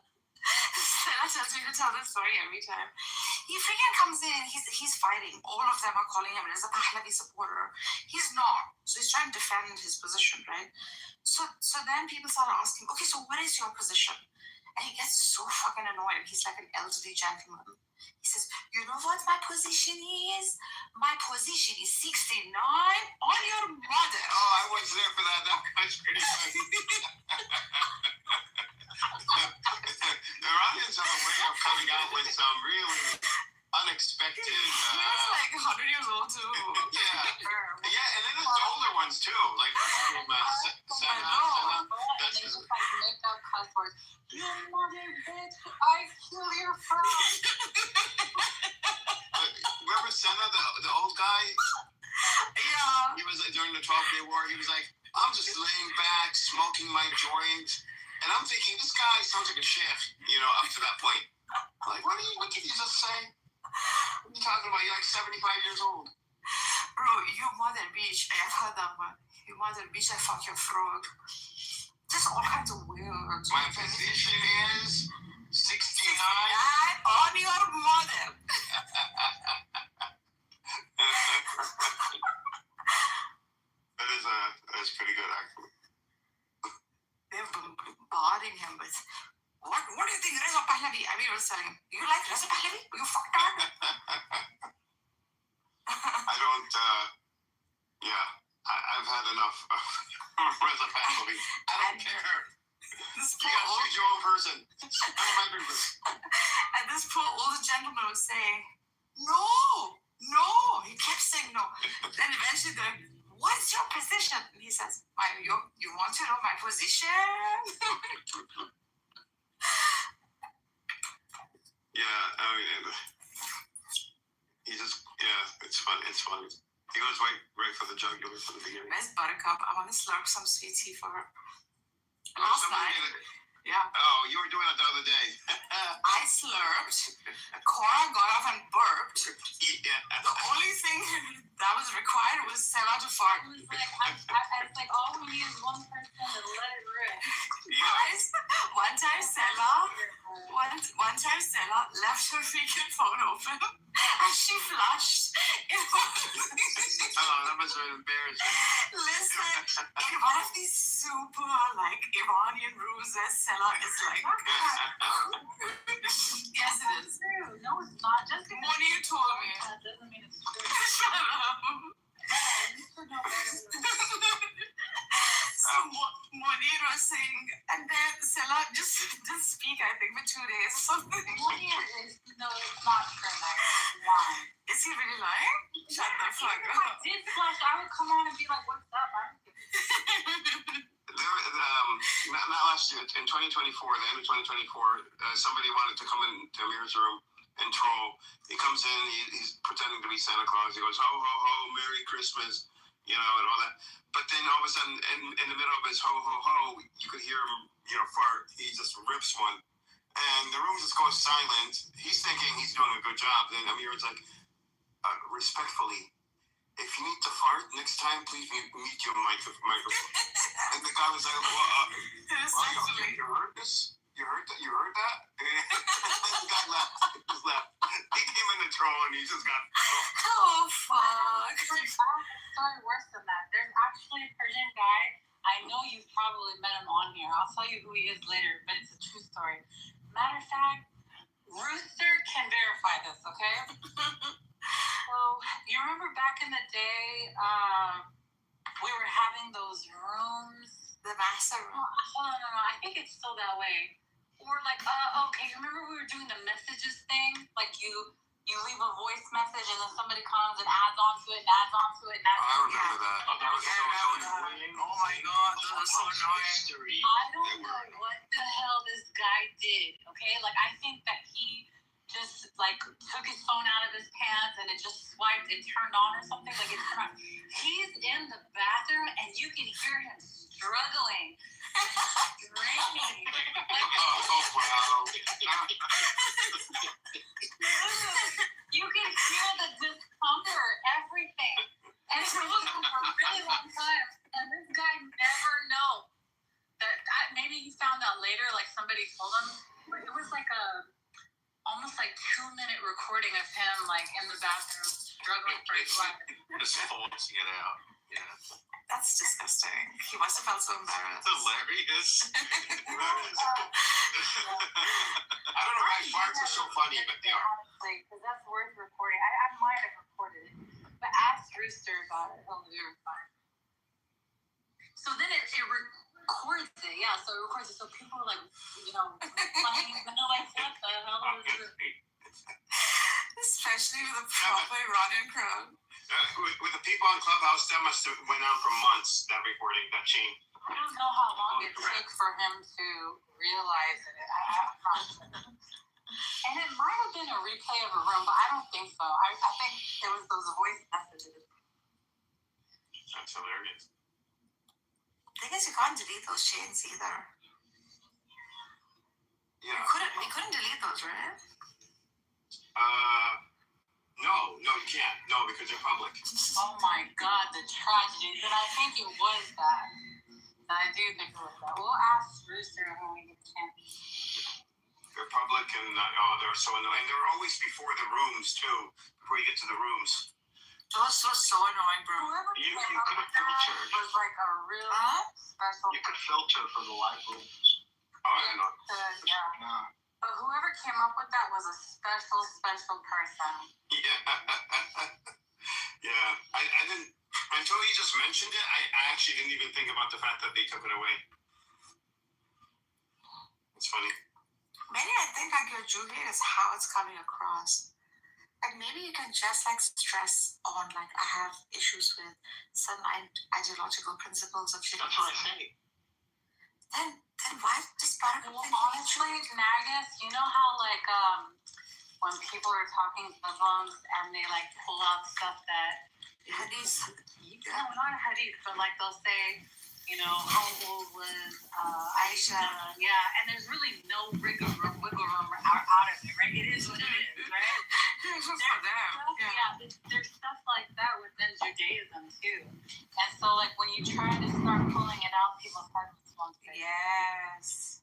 tells me to tell this story every time. He freaking comes in. He's fighting. All of them are calling him a Pahlavi supporter. He's not. So he's trying to defend his position, right? So then people start asking, okay, so what is your position? And he gets so fucking annoyed. He's like an elderly gentleman. He says, you know what my position is? My position is 69 on your mother. Oh, I was there for that. That was pretty good. The Iranians have a way of coming out with some really unexpected. He was like 100 years old too. Yeah, and then there's the older ones too, like Senna. That's just Makeup cuss words. You mother bitch! I kill your friend. Remember Senna, the old guy? Yeah. He was like, during the 12-day war. He was like, I'm just laying back, smoking my joint, and I'm thinking this guy sounds like a sheikh, up to that point. I'm like, what did you just say? What are you talking about? You're like 75 years old. Bro, you mother bitch. I've heard that one. You mother bitch, I fuck your frog. Just all kinds of weird. My position is 69 on your mother. That's pretty good, actually. They've been bombarding him with, what do you think Reza Pahlavi? I mean, I was telling him, you like Reza Pahlavi? You fucked up. I don't, I've had enough of Reza Pahlavi. I don't care. You gotta choose your own person. And this poor old gentleman was saying, no. He kept saying no. Then eventually they're like, what's your position? And he says, you want to know my position? Yeah, I mean, it's funny. He goes right for the jugular from the beginning. Where's Buttercup? I want to slurp some sweet tea for her. Last night. Yeah. Oh, you were doing it the other day. I slurped. Cora got up and burped. Yeah. The only thing that was required was Sarah to fart. It was like all we need is one person to let it rip. Guys, one time Stella left her freaking phone open and she flushed. That was very embarrassing. Listen, in one of these super Iranian rooms where Stella is yes it is. True. No, it's not. Just because What you told me. that doesn't mean it's true. Shut up. So Monir was saying, and then Stella just didn't speak, I think, for 2 days or something. No, it's not true. It's lying. Is he really lying? Shut the fuck Even if I up. did flush, I would come on and be like, "What's up?" I don't give a Not last year, in 2024, the end of 2024, somebody wanted to come into Amir's room and troll. He comes in, he's pretending to be Santa Claus. He goes, ho, ho, ho, Merry Christmas, and all that. But then all of a sudden, in the middle of his ho, ho, ho, you could hear him, fart. He just rips one. And the room just goes silent. He's thinking he's doing a good job. Then Amir's like, respectfully, if you need to fart next time, please mute your microphone. And the guy was like, you heard this? You heard that? And the guy laughed. He just laughed. He came in the troll and he just got. Oh, fuck. There's a story worse than that. There's actually a Persian guy. I know you've probably met him on here. I'll tell you who he is later, but it's a true story. Matter of fact, Rooster can verify this, okay? So, you remember back in the day, we were having those rooms? The master room. Hold on, no, I think it's still that way. Or okay, remember we were doing the messages thing? Like you leave a voice message and then somebody comes and adds on to it and adds on to it and adds on to it. I remember that. That was so annoying. Oh my god, that was so annoying. I don't know what the hell this guy did, okay? I think that he just took his phone out of his pants and it just swiped and turned on or something. It turned on. He's in the bathroom and you can hear him struggling, straining. Wow. You can hear the discomfort, everything. And it was for a really long time. And this guy never knew that. Maybe he found out later, somebody told him. But it was almost 2-minute recording of him in the bathroom struggling for his life. Just forcing it out. Yeah. That's disgusting. He must have felt so embarrassed. Hilarious. I don't know why farts are so funny, but they are. Because that's worth recording. I might have recorded it. But ask Rooster about it. He'll verify. So then it records it. Yeah, so it records it. So people are playing, and they're like, what the hell is this? Especially with a proper Iranian crowd. With the people on Clubhouse, that must have went on for months, that recording, that chain. I don't know how long it took for him to realize it. I'm not sure. And it might have been a replay of a room, but I don't think so. I think it was those voice messages. That's hilarious. I guess you can't delete those chains either. Yeah. We couldn't delete those, right? No, you can't. No, because they're public. Oh my God, the tragedy. But I think it was that. I do think it was that. We'll ask Rooster when we get a chance. They're public and they're so annoying. They're always before the rooms too. Before you get to the rooms. Those were so annoying, bro. You could have filtered. It was a real special. You could filter for the live rooms. Oh, I don't know. Yeah. But whoever came up with that was a special person. Yeah. I didn't, until you just mentioned it, I actually didn't even think about the fact that they took it away. It's funny. Maybe I think your Juliet is how it's coming across. Maybe you can just stress on I have issues with some ideological principles of shit. That's what I say. Then why just Well, honestly, Nagus, you know how when people are talking Muslims and they pull out stuff that hadith. No, not hadith, but they'll say, how old was Aisha? Yeah, and there's really no wiggle room out of it, right? It is what it is, right? for them. There's stuff like that within Judaism too. And so like when you try to start pulling it out, people's hearts won't be. Yes.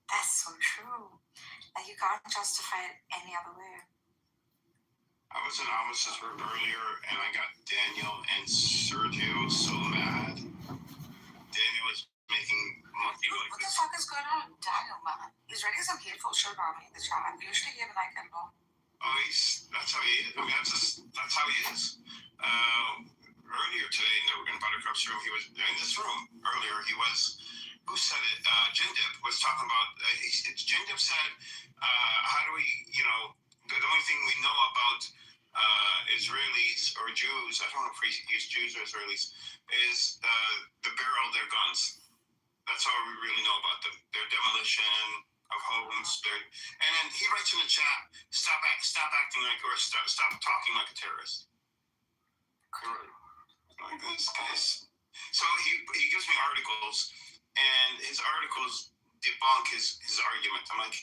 That's so true. Like you can't justify it any other way. I was in Amis's room earlier, and I got Daniel and Sergio so mad. Daniel was making monkey noises. What the fuck is going on with Daniel, man? He's writing some hateful shit about me in the chat. I'm usually here when I can go. Oh, that's how he is. I mean, that's how he is. Earlier today in the Rogan Buttercup's room, he was in this room. Earlier, he was. Who said it? Jindip was talking about. Jindip said, "How do we? The only thing we know about Israelis or Jews. I don't know if we use Jews or Israelis. Is the barrel of their guns. That's all we really know about them. Their demolition of homes. And then he writes in the chat, stop acting like, or stop talking like a terrorist. Like this guy's. So he gives me articles, and his articles debunk his argument. I'm like,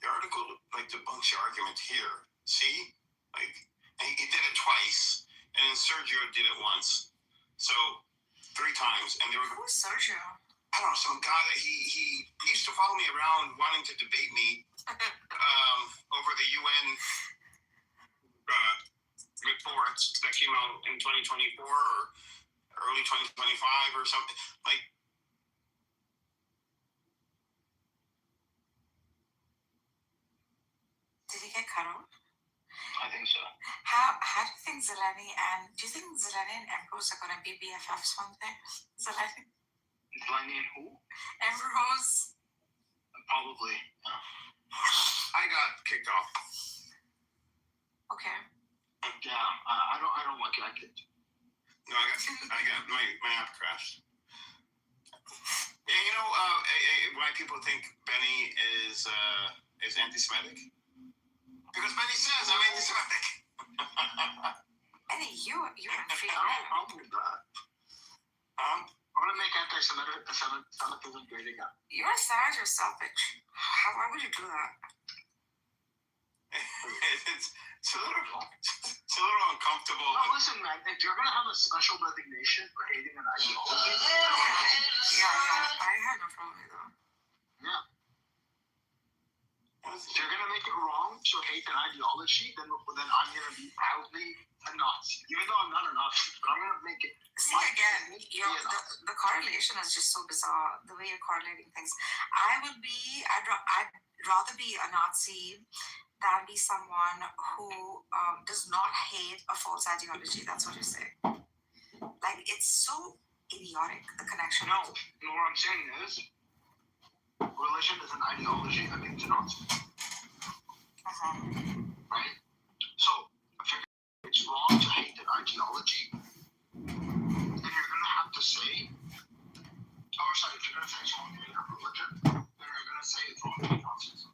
the article debunks your argument here. See, and he did it twice, and then Sergio did it once. So 3 times, and they were. Who's Sergio? I don't know, some guy that he used to follow me around, wanting to debate me over the UN reports that came out in 2024 or early 2025 or something. Like, did he get cut off? I think so. How do you think Zeleny and Ambrose are gonna be BFFs one day? Zeleny and who? Ambrose. Probably. Yeah. I got kicked off. Okay. Yeah, I don't like it. No, I got my app crashed. Yeah, why people think Benny is anti-Semitic? Because Benny says I'm anti-Semitic. Benny, you're in free. I don't have a problem with that. I want to make anti-Semitism great again. You're sad yourself, bitch. Why would you do that? It's a little uncomfortable. No, listen, man. If you're gonna have a special designation for hating an ideology, yeah, I had no problem with that. Yeah. If you're gonna make it wrong to hate an ideology, then I'm gonna be proudly a Nazi. Even though I'm not a Nazi, but I'm gonna make it. See, again, the correlation is just so bizarre. The way you're correlating things. I'd rather be a Nazi than be someone who does not hate a false ideology. That's what you're saying. Like, it's so idiotic, the connection. No, what I'm saying is, religion is an ideology that makes you Nazi. Right? So, if it's wrong to hate an ideology, then you're going to have to say, if you're going to say it's wrong to hate a religion, then you're going to say it's wrong to hate Nazism.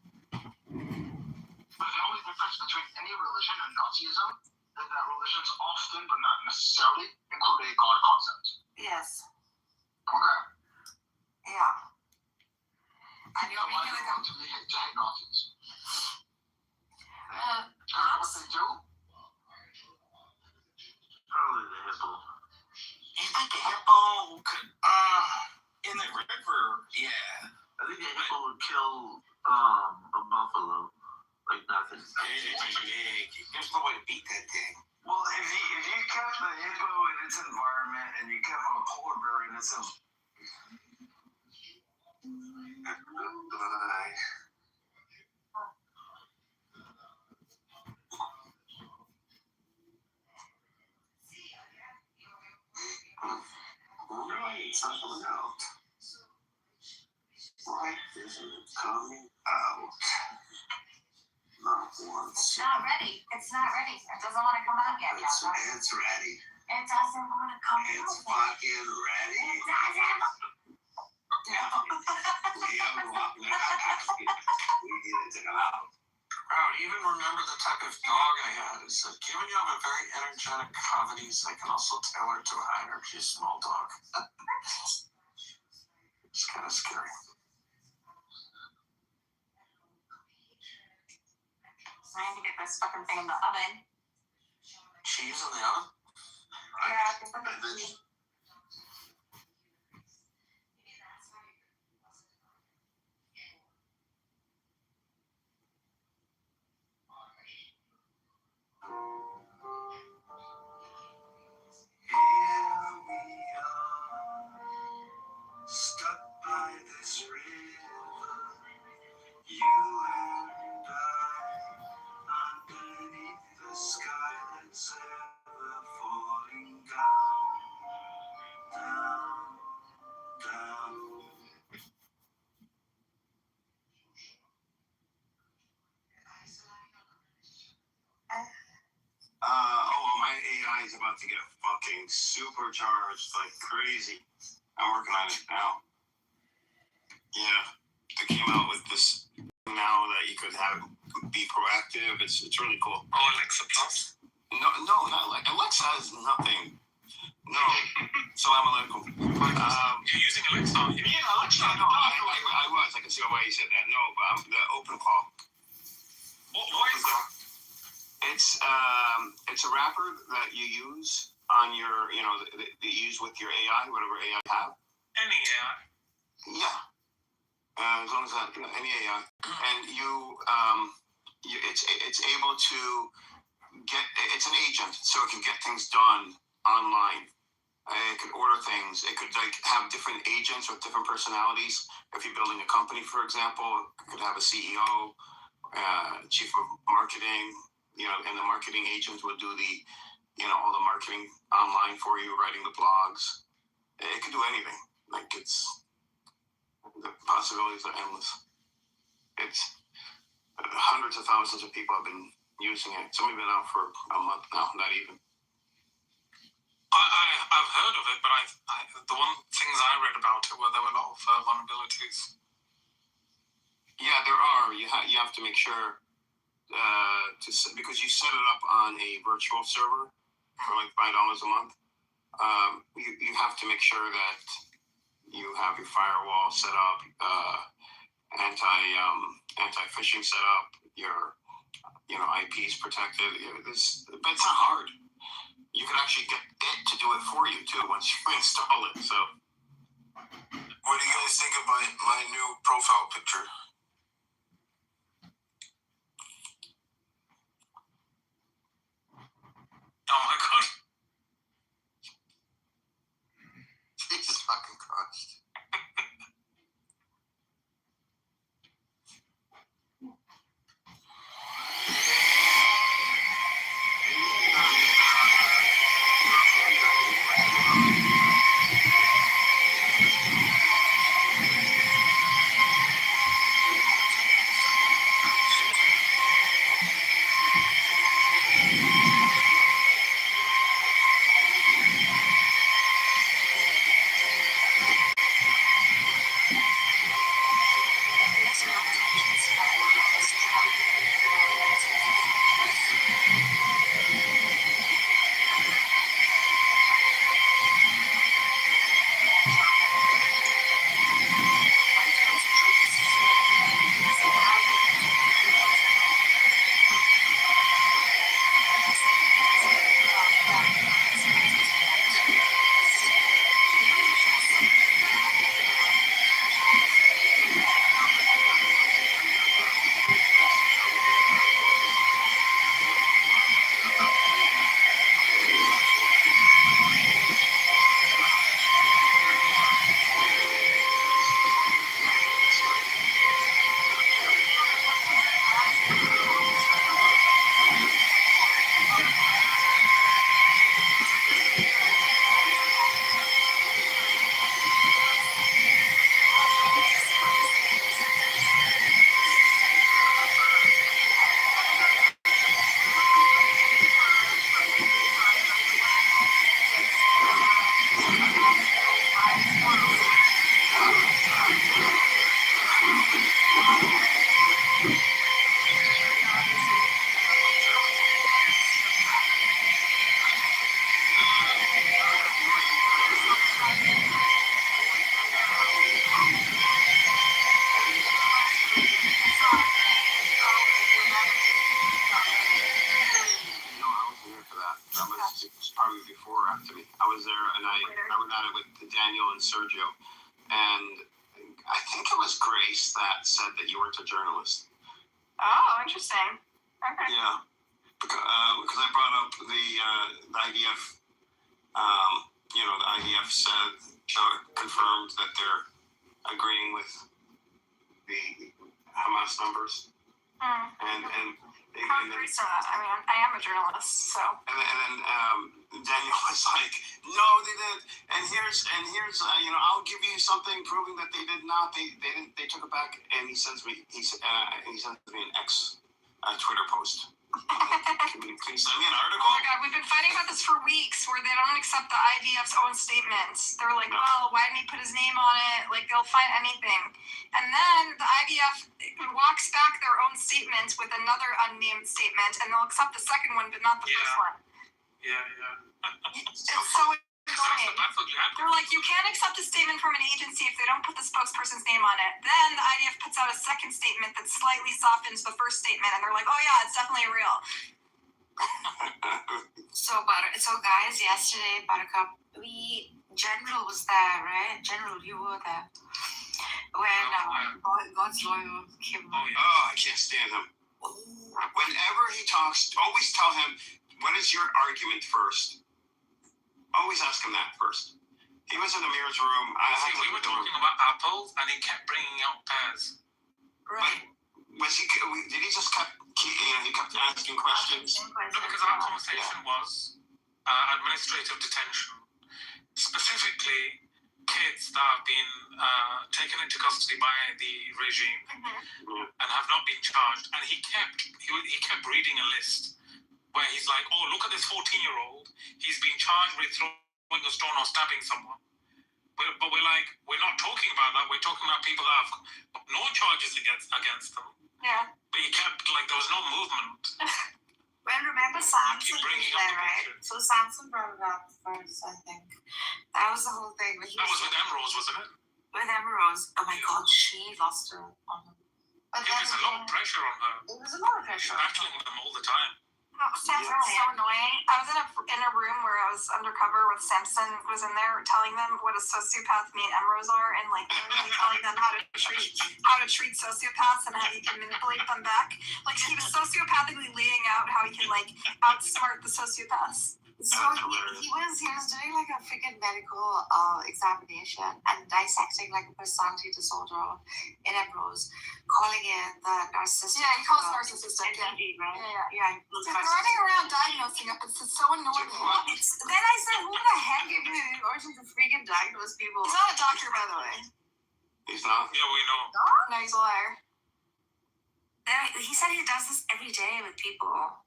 But the only difference between any religion and Nazism is that religions often, but not necessarily, include a God concept. Yes. Okay. Yeah. And you're making like to hate Nazis. What they do? Probably the hippo. You think the hippo could, in the river, yeah. I think the hippo would kill, a buffalo. Like nothing. There's no way to beat that thing. Well, if you kept the hippo in its environment and you kept a polar bear in its Right, something out. Life isn't coming out. Not once. It's not ready. It doesn't want to come out yet. It's ready. It doesn't want to come out. It's fucking ready. It doesn't. I even remember the type of dog I had. It said, given you have a very energetic cavities, I can also tailor to a high energy small dog. It's kind of scary. I need to get this fucking thing in the oven. Cheese in the oven? Yeah, I think that's cheese. Stuck by this river, you and I, underneath the sky that's ever falling down, down, down. My AI is about to get fucking supercharged like crazy. I'm working on it now. Yeah, they came out with this now that you could have it be proactive. It's really cool. Oh, Alexa Plus? No, not like Alexa has nothing. No. Salam alaikum. You're using Alexa, aren't you? Yeah, Alexa. No, I was. I can see why you said that. No, but the open call. What is that? It's a wrapper that you use on your, that you use with your AI, whatever AI you have. Any AI? Yeah. As long as that, any AI, and it's able to get. It's an agent, so it can get things done online. It could order things. It could have different agents with different personalities. If you're building a company, for example, it could have a CEO, chief of marketing. And the marketing agent would do the, all the marketing online for you, writing the blogs. It could do anything. The possibilities are endless. It's hundreds of thousands of people have been using it. It's only been out for a month now, not even. I've heard of it, but the one things I read about it were there were a lot of vulnerabilities. Yeah, there are. You have to make sure because you set it up on a virtual server for like $5 a month. You have to make sure that you have your firewall set up, anti-phishing set up, your IPs protected. But it's not hard. You can actually get it to do it for you too once you install it. So, what do you guys think of my new profile picture? Oh my god. Jesus fucking Christ. was probably before or after me. I was there, and I went at it with Daniel and Sergio, and I think it was Grace that said that you weren't a journalist. Oh, interesting. Okay. Yeah, because I brought up the IDF. The IDF said confirmed that they're agreeing with the Hamas numbers, and How crazy that? I mean, I am a journalist, so. And then Daniel was like, "No, they did." And here's I'll give you something proving that they did not. They didn't. They took it back. And he sends me an ex Twitter post. Can you please send me an article? Oh my God, we've been fighting about this for weeks, where they don't accept the IDF's own statements. They're like, well, why didn't he put his name on it? Like, they'll find anything. And then the IDF walks back their own statement with another unnamed statement, and they'll accept the second one, but not the first one. Yeah. It's so annoying. They're like, you can't accept a statement from an agency if they don't put the spokesperson's name on it. Then the IDF puts out a second statement that slightly softens the first statement, and they're like, oh yeah, it's definitely real. So guys, yesterday, Buttercup, General was there, right? General, you were there. When God's lawyer came on. Oh, I can't stand him. Whenever he talks, always tell him, what is your argument first? Always ask him that first. He was in Amir's room. We were talking about apples, and he kept bringing out pears. Right. Was he? Did he just he kept asking questions? No, because our conversation was administrative detention, specifically kids that have been taken into custody by the regime and have not been charged. And he kept reading a list where he's like, oh, look at this 14-year-old. He's been charged with throwing a stone or stabbing someone. But we're like, we're not talking about that. We're talking about people that have no charges against them. Yeah. But he kept, there was no movement. Well, remember Samson was there, right? So Samson brought it up first, I think. That was the whole thing. That was with Emerose, wasn't it? With Emerose. Oh my God, she lost her on him. But there was a lot of pressure on her. It was a lot of pressure. She's battling with them all the time. Samson's so annoying. I was in a room where I was undercover with Samson, was in there telling them what a sociopath me and Emerose are, and literally telling them how to treat sociopaths and how you can manipulate them back. Like, he was sociopathically laying out how he can outsmart the sociopaths. So he was doing a freaking medical examination and dissecting a personality disorder in Emerose, calling it the narcissistic. Yeah, he calls it narcissistic. Yeah. He's running around diagnosing it. It's so annoying. Then I said, who the heck gave you the urge to freaking diagnose people? He's not a doctor, by the way. He's not? Yeah, we know. No, he's a liar. He said he does this every day with people.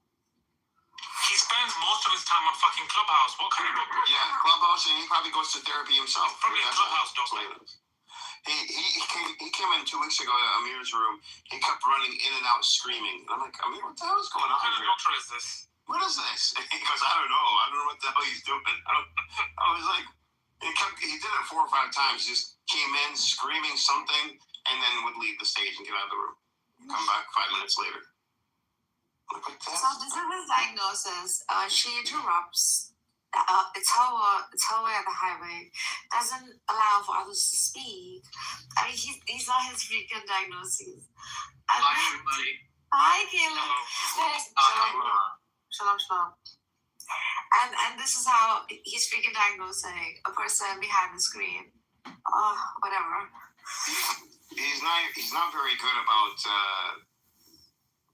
He spends most of his time on fucking Clubhouse. What kind of doctor? Yeah, Clubhouse, and he probably goes to therapy himself. Probably a Clubhouse doctor. He came in 2 weeks ago to Amir's room. He kept running in and out screaming. And I'm like, Amir, what the hell is going on What kind of here? doctor is this? What is this? He goes, I don't know what the hell he's doing. I was like, he did it 4 or 5 times. Just came in screaming something and then would leave the stage and get out of the room. Come back 5 minutes later. So this is his diagnosis. She interrupts. It's her way on the highway. Doesn't allow for others to speak. I mean, he's not his freaking diagnoses. Hi, everybody. Hi, Caleb. Shalom. And this is how he's freaking diagnosing a person behind the screen. Whatever. He's not very good about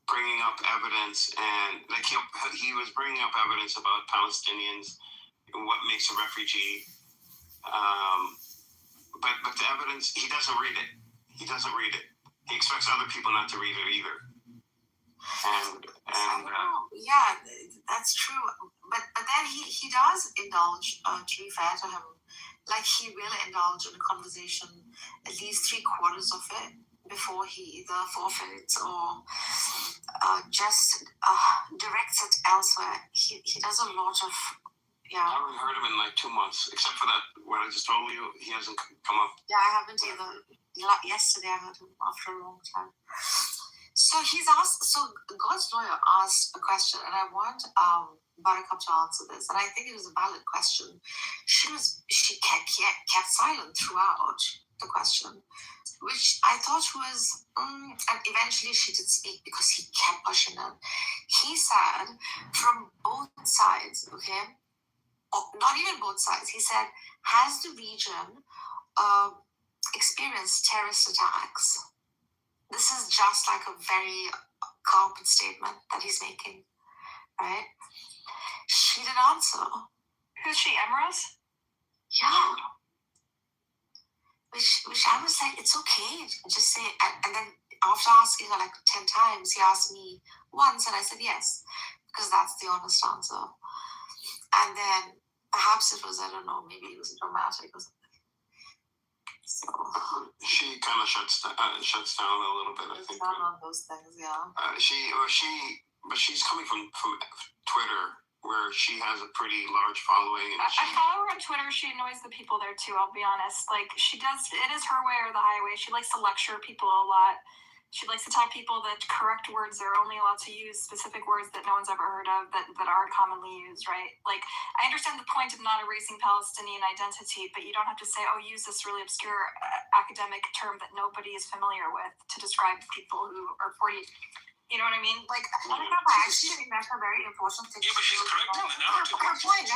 bringing up evidence, and he was bringing up evidence about Palestinians and what makes a refugee, but the evidence, he doesn't read it. He expects other people not to read it either. Yeah, that's true. But then he does indulge, to be fair to him. He will indulge in a conversation at least 3/4 of it before he either forfeits or just directs it elsewhere. He does a lot of, I haven't heard him in 2 months, except for that, what I just told you, he hasn't come up. Yeah, I haven't either. Yesterday I heard him after a long time. So So he's asked. So God's lawyer asked a question, and I want Buttercup to answer this, and I think it was a valid question. She kept silent throughout the question, which I thought was, and eventually she did speak because he kept pushing it. He said from both sides, okay, or not even both sides. He said, has the region experienced terrorist attacks? This is just like a very carpet statement that he's making, right? She didn't answer. Who's she, Emrose? Yeah. Which I was like, it's okay. Just say, and then after asking her like 10 times, he asked me once, and I said yes, because that's the honest answer. And then perhaps it was, I don't know, maybe it was dramatic or something. So she kind of shuts down a little bit. I think. On those things, yeah. But she's coming from Twitter, where she has a pretty large following. And I follow her on Twitter. She annoys the people there too. I'll be honest. Like she does, it is her way or the highway. She likes to lecture people a lot. She likes to tell people that correct words, they're only allowed to use specific words that no one's ever heard of that aren't commonly used, right? Like, I understand the point of not erasing Palestinian identity, but you don't have to say, oh, use this really obscure academic term that nobody is familiar with to describe people who are 40. You know what I mean? Like, I don't know. I actually think that's a very important thing. Yeah, but she's correcting the narrative. Her point.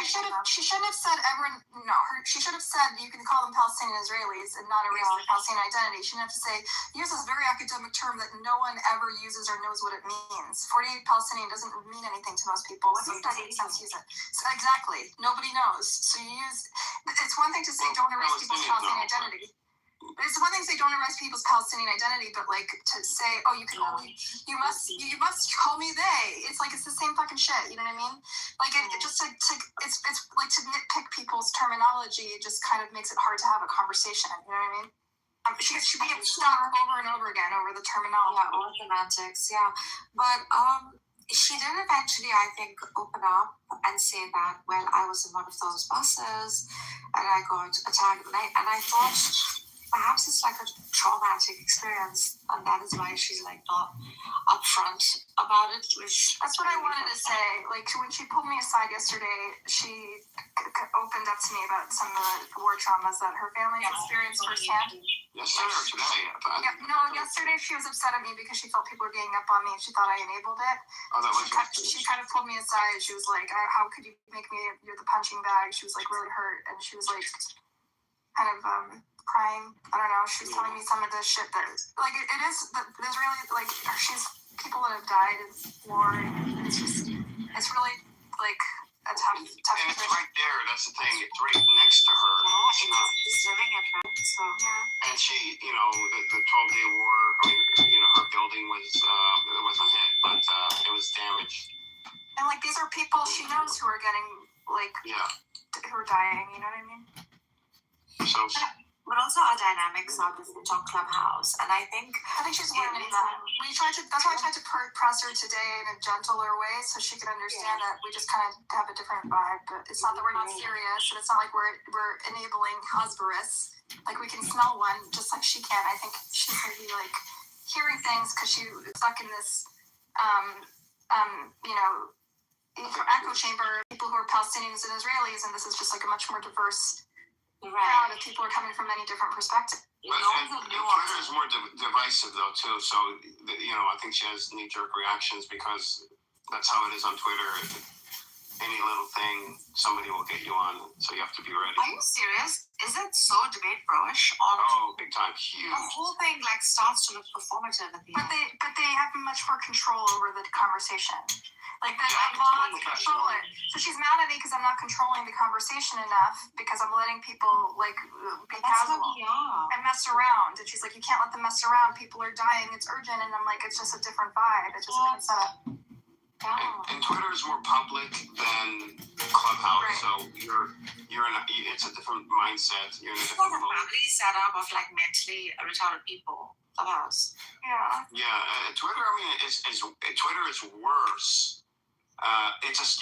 She shouldn't have said everyone. No, she should have said you can call them Palestinian Israelis and not erase their Palestinian identity. She didn't have to say use this very academic term that no one ever uses or knows what it means. 48 Palestinian doesn't mean anything to most people, so it doesn't make sense to use it. So exactly, nobody knows. So you use. It's one thing to say don't erase people's Palestinian identity. It's one thing to say don't erase people's Palestinian identity, but like to say, oh, you can only, you must call me they. It's like it's the same fucking shit. You know what I mean? Like it just it's like to nitpick people's terminology. It just kind of makes it hard to have a conversation. You know what I mean? She should be stuck over and over again over the terminology. Yeah, all semantics. Yeah, but she did eventually, I think, open up and say that, well, I was in one of those buses and I got attacked, and I thought. Perhaps it's like a traumatic experience, and that is why she's like not upfront about it. Which that's what I wanted to say. Like when she pulled me aside yesterday, she opened up to me about some of the war traumas that her family's experienced firsthand. Yesterday or today? Yesterday she was upset at me because she felt people were ganging up on me, and she thought I enabled it. Oh, that was she kind of pulled me aside. She was like, "How could you make me? You're the punching bag." She was like really hurt, and she was like, kind of crying. I don't know. She was telling me some of the shit that, like, it is. There's really like she's people that have died in war. It's really like a tough. And it's right there. That's the thing. It's right next to her. She's living it, right? So yeah. And she, the 12-day war. I mean, her building was it wasn't hit, but it was damaged. And like these are people she knows who are getting like who are dying. You know what I mean? So. But also our dynamics are different on Clubhouse, and I think she's learning that. That's why I tried to press her today in a gentler way, so she could understand that we just kind of have a different vibe. But it's not that we're not serious, and it's not like we're enabling Hosberus. Like we can smell one, just like she can. I think she's maybe like hearing things because she's stuck in this, echo chamber. People who are Palestinians and Israelis, and this is just like a much more diverse. Crowd of people are coming from many different perspectives. And Twitter is more divisive though too. So I think she has knee-jerk reactions because that's how it is on Twitter. Any little thing, somebody will get you on. So you have to be ready. Are you serious? Is it so debate-brush? Oh, big time, huge. The whole thing like starts to look performative at the end. But they have much more control over the conversation. Like that, I'm not control it. So she's mad at me because I'm not controlling the conversation enough because I'm letting people like be casual and mess around. And she's like, you can't let them mess around. People are dying. It's urgent. And I'm like, it's just a different vibe. It's just a different setup. And Twitter is more public than Clubhouse, right. So it's a different mindset. You're in a different mode. Family setup of like mentally retarded people. Clubhouse. Yeah. Yeah, Twitter. I mean, Twitter is worse It's just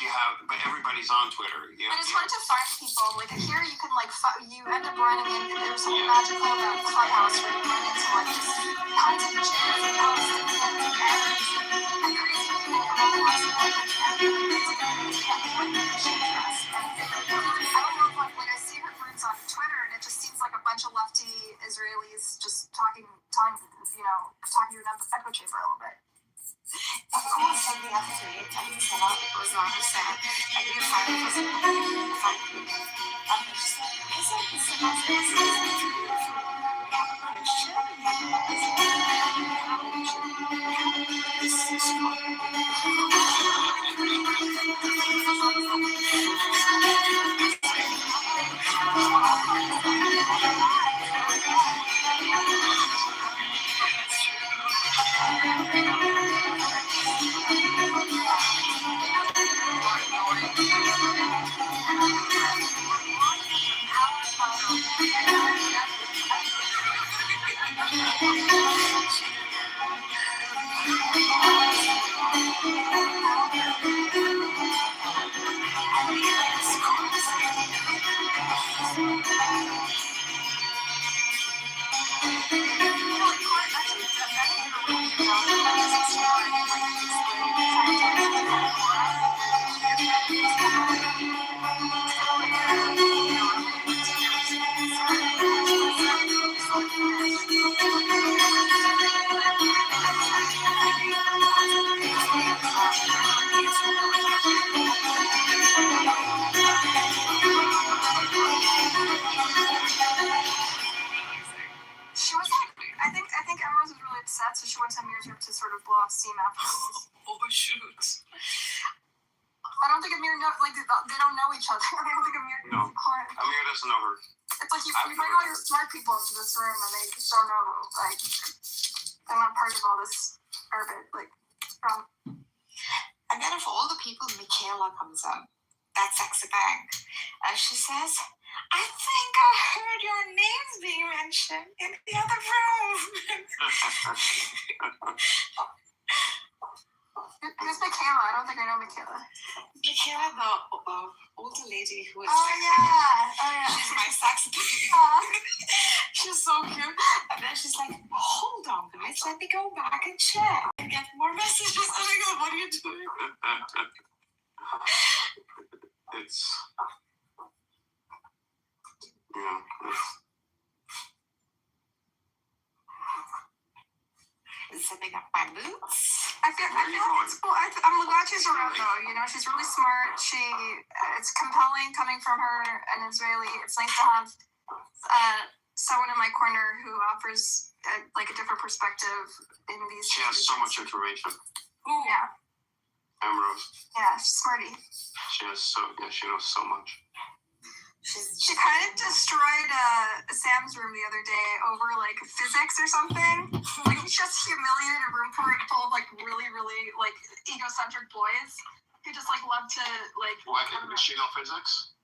but everybody's on Twitter. And it's hard to find people. Like here, you can you end up running in. There's something magical about Clubhouse where you run into just ITGs and Palestinians and Arabs and crazy people from all walks of life. And it's dangerous. And I don't know if I see her groups on Twitter, and it just seems like a bunch of lefty Israelis just talking you in an echo chamber a little bit. Of course, like the other day, I said out it was not sad. And you find it was just like, I said, this is not this I think Emrose was really upset, so she went to Amir's room to sort of blow off steam afterwards. Oh shoot. I don't think Amir they don't know each other. I don't think Amir No. Amir doesn't know her. It's like you bring all your smart people into this room and they just don't know, they're not part of all this garbage, And then of all the people, Michaela comes up, that sexy bank, and she says, I think I heard your names being mentioned in the other room. Who's Michaela? I don't think I know Michaela. Michaela, the older lady who is she's my saxophone. She's so cute. And then she's like, hold on guys, let me go back and check and get more messages. Oh my god, what are you doing? It's zipping up my boots. I feel it's cool. I'm glad she's around though. She's really smart. It's compelling coming from her, an Israeli. It's nice to have someone in my corner who offers a different perspective in these. She has so much information. Ooh. Yeah. Emrose. Yeah, she's smarty. She knows so much. She kind of destroyed Sam's room the other day over physics or something. He just humiliated a room full of really, really egocentric boys who just love to What? Does she know physics?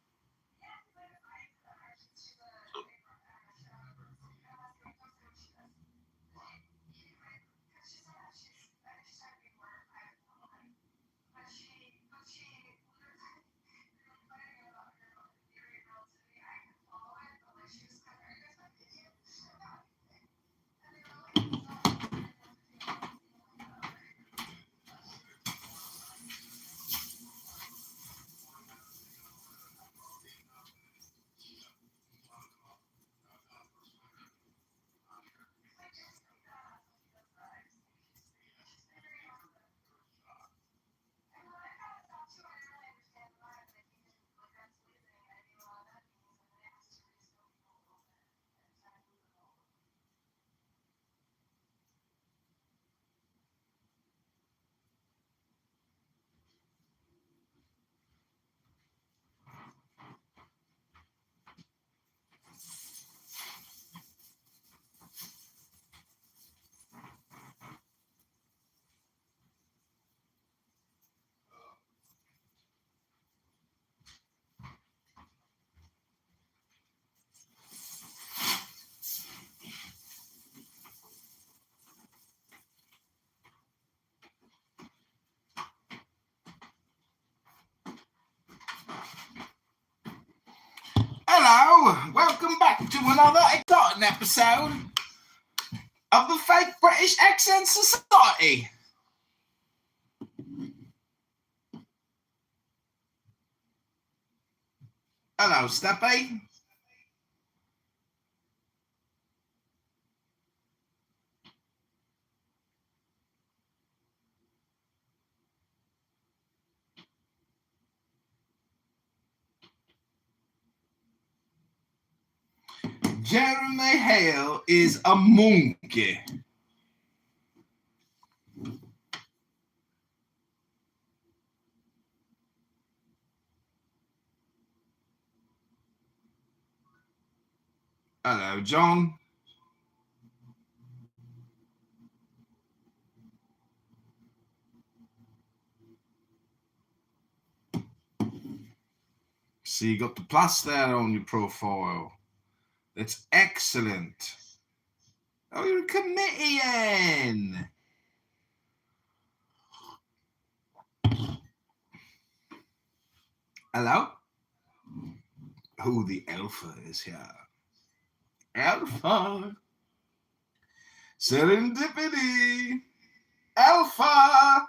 Hello, welcome back to another exciting episode of the Fake British Accent Society. Hello, Steppy. Jeremy Hale is a monkey. Hello, John. So you got the plus there on your profile. That's excellent. Oh, you're a comedian. Hello? Oh, the alpha is here. Alpha. Serendipity. Alpha.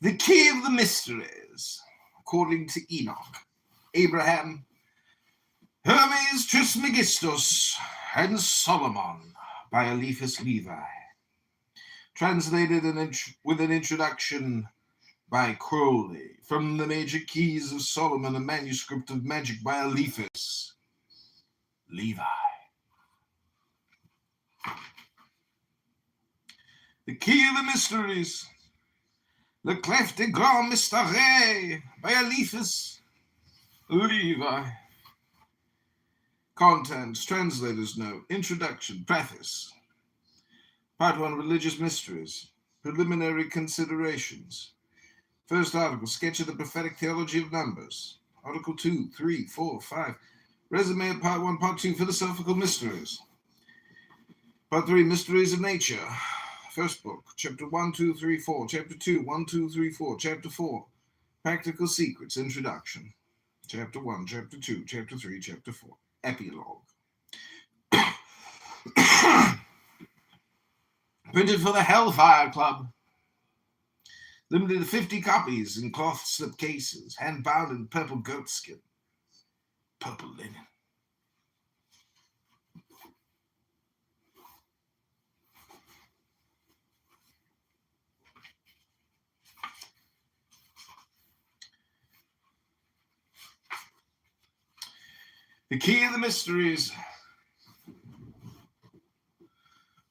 The key of the mysteries, according to Enoch, Abraham, Hermes Trismegistus, and Solomon by Eliphas Levi. Translated with an introduction by Crowley from the Major Keys of Solomon, a manuscript of magic by Eliphas Levi. The key of the mysteries, Le Clef des Grands Mystères by Eliphas Levi. Contents, translator's note, introduction, preface. Part 1, religious mysteries, preliminary considerations. First article, sketch of the prophetic theology of numbers. Article 2, 3, 4, 5. Resume of Part 1, Part 2, philosophical mysteries. Part 3, mysteries of nature. First book, Chapter 1, 2, 3, 4. Chapter 2, 1, 2, 3, 4. Chapter 4, practical secrets, introduction. Chapter 1, Chapter 2, Chapter 3, Chapter 4. Epilogue. Printed for the Hellfire Club. Limited to 50 copies in cloth slip cases, hand-bound in purple goatskin. Purple linen. The key of the mysteries,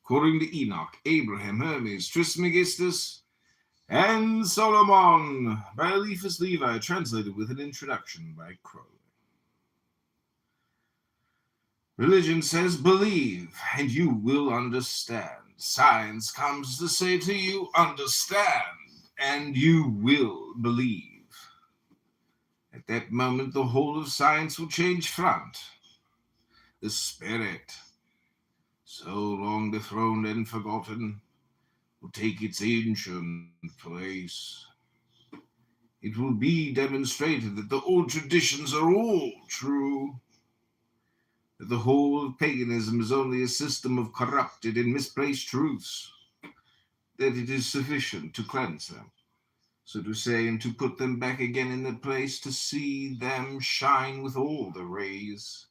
according to Enoch, Abraham, Hermes, Trismegistus, and Solomon by Eliphas Levi, translated with an introduction by Crowley. Religion says, believe, and you will understand. Science comes to say to you, understand, and you will believe. At that moment, the whole of science will change front. The spirit, so long dethroned and forgotten, will take its ancient place. It will be demonstrated that the old traditions are all true, that the whole of paganism is only a system of corrupted and misplaced truths, that it is sufficient to cleanse them, so to say, and to put them back again in their place, to see them shine with all the rays.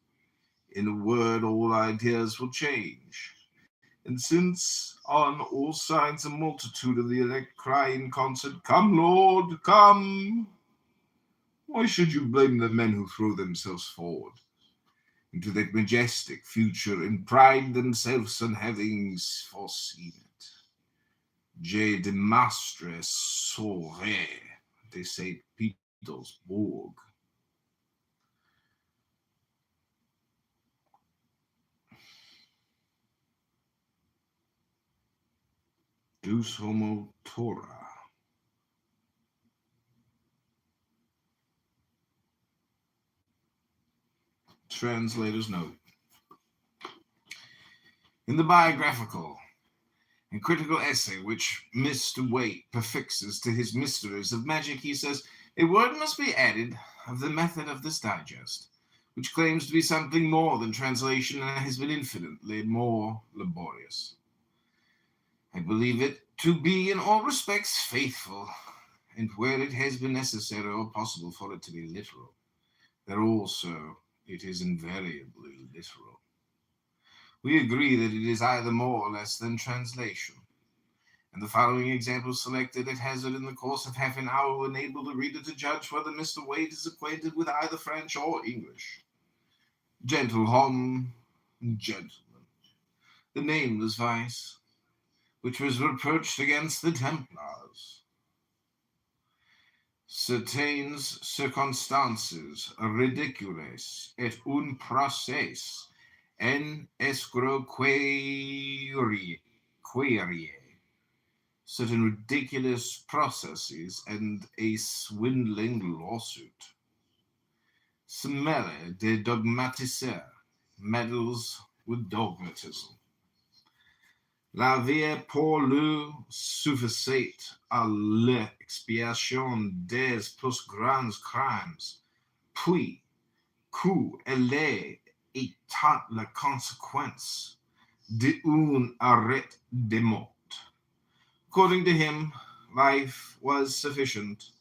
In a word, all ideas will change. And since on all sides a multitude of the elect cry in concert, come, Lord, come, why should you blame the men who throw themselves forward into that majestic future and pride themselves on having foreseen it? Je demastre saurais, they say Petersburg. Deus homo Torah. Translator's note. In the biographical and critical essay which Mr. Waite prefixes to his Mysteries of Magic, he says, "A word must be added of the method of this digest, which claims to be something more than translation and has been infinitely more laborious. I believe it to be in all respects faithful, and where it has been necessary or possible for it to be literal, there also it is invariably literal. We agree that it is either more or less than translation, and the following examples selected at hazard in the course of half an hour will enable the reader to judge whether Mr. Waite is acquainted with either French or English. Gentlemen, gentlemen, the nameless vice, which was reproached against the Templars. Certaines circonstances ridicules et un procès en escroquerie. Certain ridiculous processes and a swindling lawsuit. Semele de dogmatiseur, meddles with dogmatism. La vie pour le suffisait à l'expiation des plus grands crimes, puis, qu'elle est état la conséquence d'un arrêt de mort. According to him, life was sufficient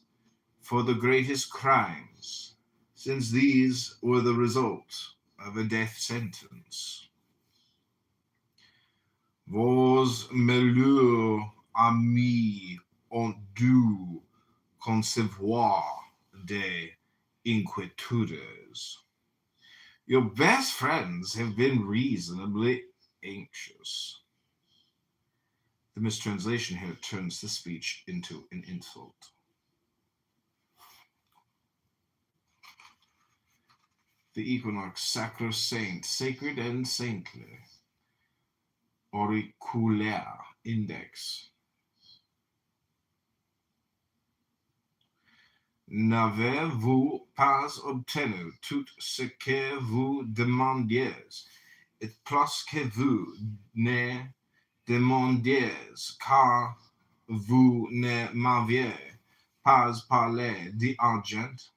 for the greatest crimes, since these were the result of a death sentence. Vos meilleurs amis ont dû concevoir des inquietudes. Your best friends have been reasonably anxious. The mistranslation here turns the speech into an insult. The equinox, sacrosanct, sacred and saintly. Auriculaire index. N'avez-vous pas obtenu tout ce que vous demandiez, et plus que vous ne demandiez, car vous ne m'aviez pas parlé d'argent?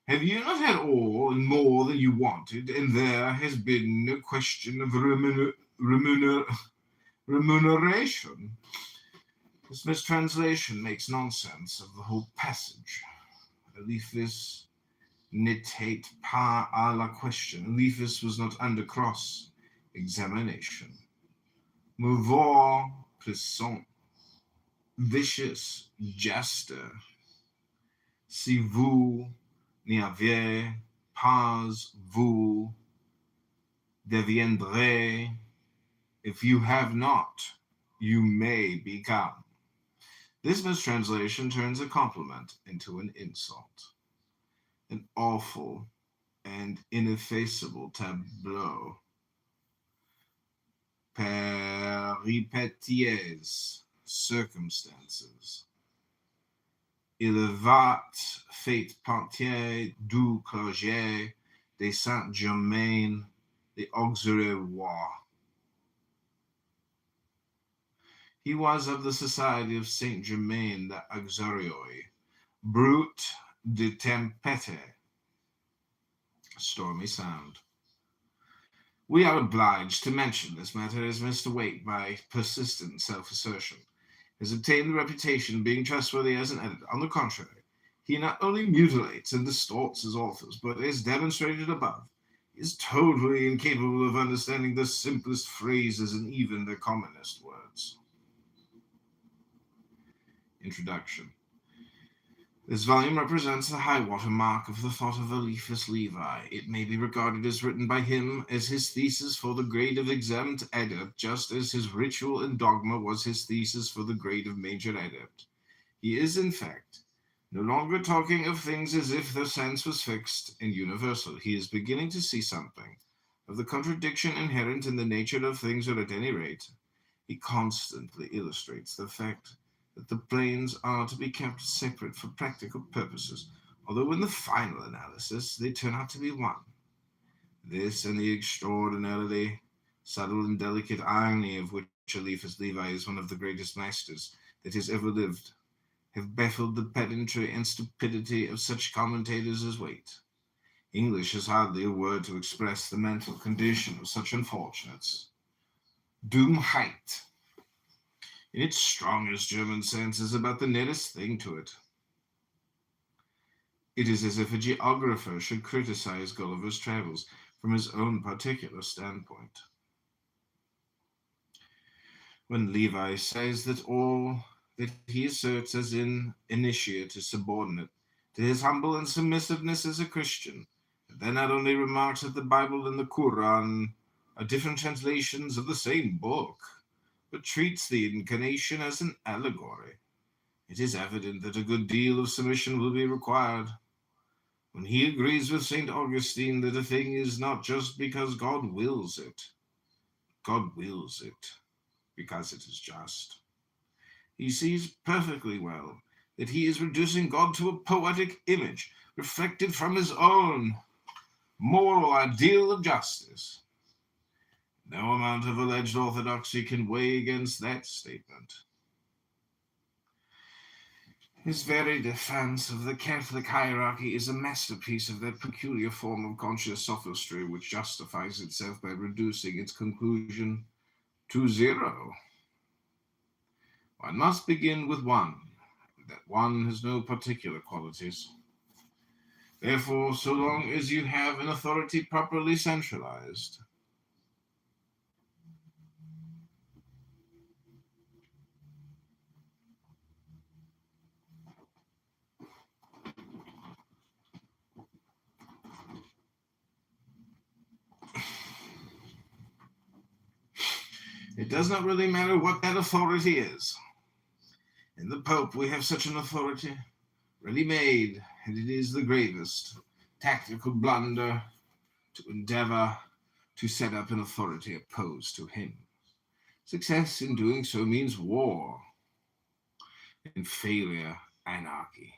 Have you not had all and more than you wanted, and there has been no question of remuneration? This mistranslation makes nonsense of the whole passage. Eliphas n'était pas à la question. Eliphas was not under cross-examination. Mouvant, puissant, vicious, jester. Si vous n'aviez pas, vous deviendrez. If you have not, you may become. This mistranslation turns a compliment into an insult. An awful and ineffaceable tableau. Péripéties, circumstances. Élevat fait partie du clergé de Saint-Germain the Auxerrois. He was of the Society of Saint Germain the Auxerrois, Brut de Tempete, stormy sound. We are obliged to mention this matter as Mr. Waite, by persistent self-assertion, has obtained the reputation of being trustworthy as an editor. On the contrary, he not only mutilates and distorts his authors, but, as demonstrated above, is totally incapable of understanding the simplest phrases and even the commonest words. Introduction. This volume represents the high-water mark of the thought of Eliphas Levi. It may be regarded as written by him as his thesis for the grade of exempt adept, just as his Ritual and Dogma was his thesis for the grade of major adept. He is, in fact, no longer talking of things as if their sense was fixed and universal. He is beginning to see something of the contradiction inherent in the nature of things, or at any rate, he constantly illustrates the fact that the planes are to be kept separate for practical purposes, although in the final analysis they turn out to be one. This and the extraordinarily subtle and delicate irony of which Eliphas Levi is one of the greatest masters that has ever lived, have baffled the pedantry and stupidity of such commentators as Waite. English is hardly a word to express the mental condition of such unfortunates. Dummheit, in its strongest German sense, is about the nearest thing to it. It is as if a geographer should criticize Gulliver's Travels from his own particular standpoint. When Levi says that all that he asserts as an initiate is subordinate to his humble and submissiveness as a Christian, then not only remarks that the Bible and the Quran are different translations of the same book, but treats the incarnation as an allegory, it is evident that a good deal of submission will be required. When he agrees with St. Augustine that a thing is not just because God wills it because it is just. He sees perfectly well that he is reducing God to a poetic image reflected from his own moral ideal of justice. No amount of alleged orthodoxy can weigh against that statement. His very defense of the Catholic hierarchy is a masterpiece of that peculiar form of conscious sophistry which justifies itself by reducing its conclusion to zero. One must begin with one. That one has no particular qualities. Therefore, so long as you have an authority properly centralized, it does not really matter what that authority is. In the Pope, we have such an authority, ready-made, and it is the gravest tactical blunder to endeavor to set up an authority opposed to him. Success in doing so means war, and failure, anarchy.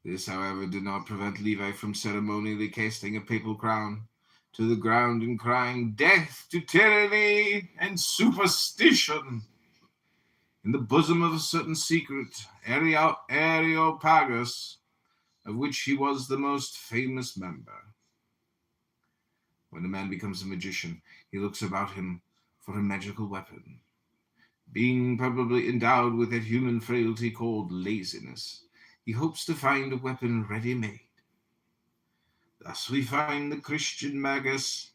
This, however, did not prevent Levi from ceremonially casting a papal crown to the ground and crying, "Death to tyranny and superstition!" in the bosom of a certain secret Areopagus, of which he was the most famous member. When a man becomes a magician, he looks about him for a magical weapon. Being probably endowed with that human frailty called laziness, he hopes to find a weapon ready-made. Thus we find the Christian magus,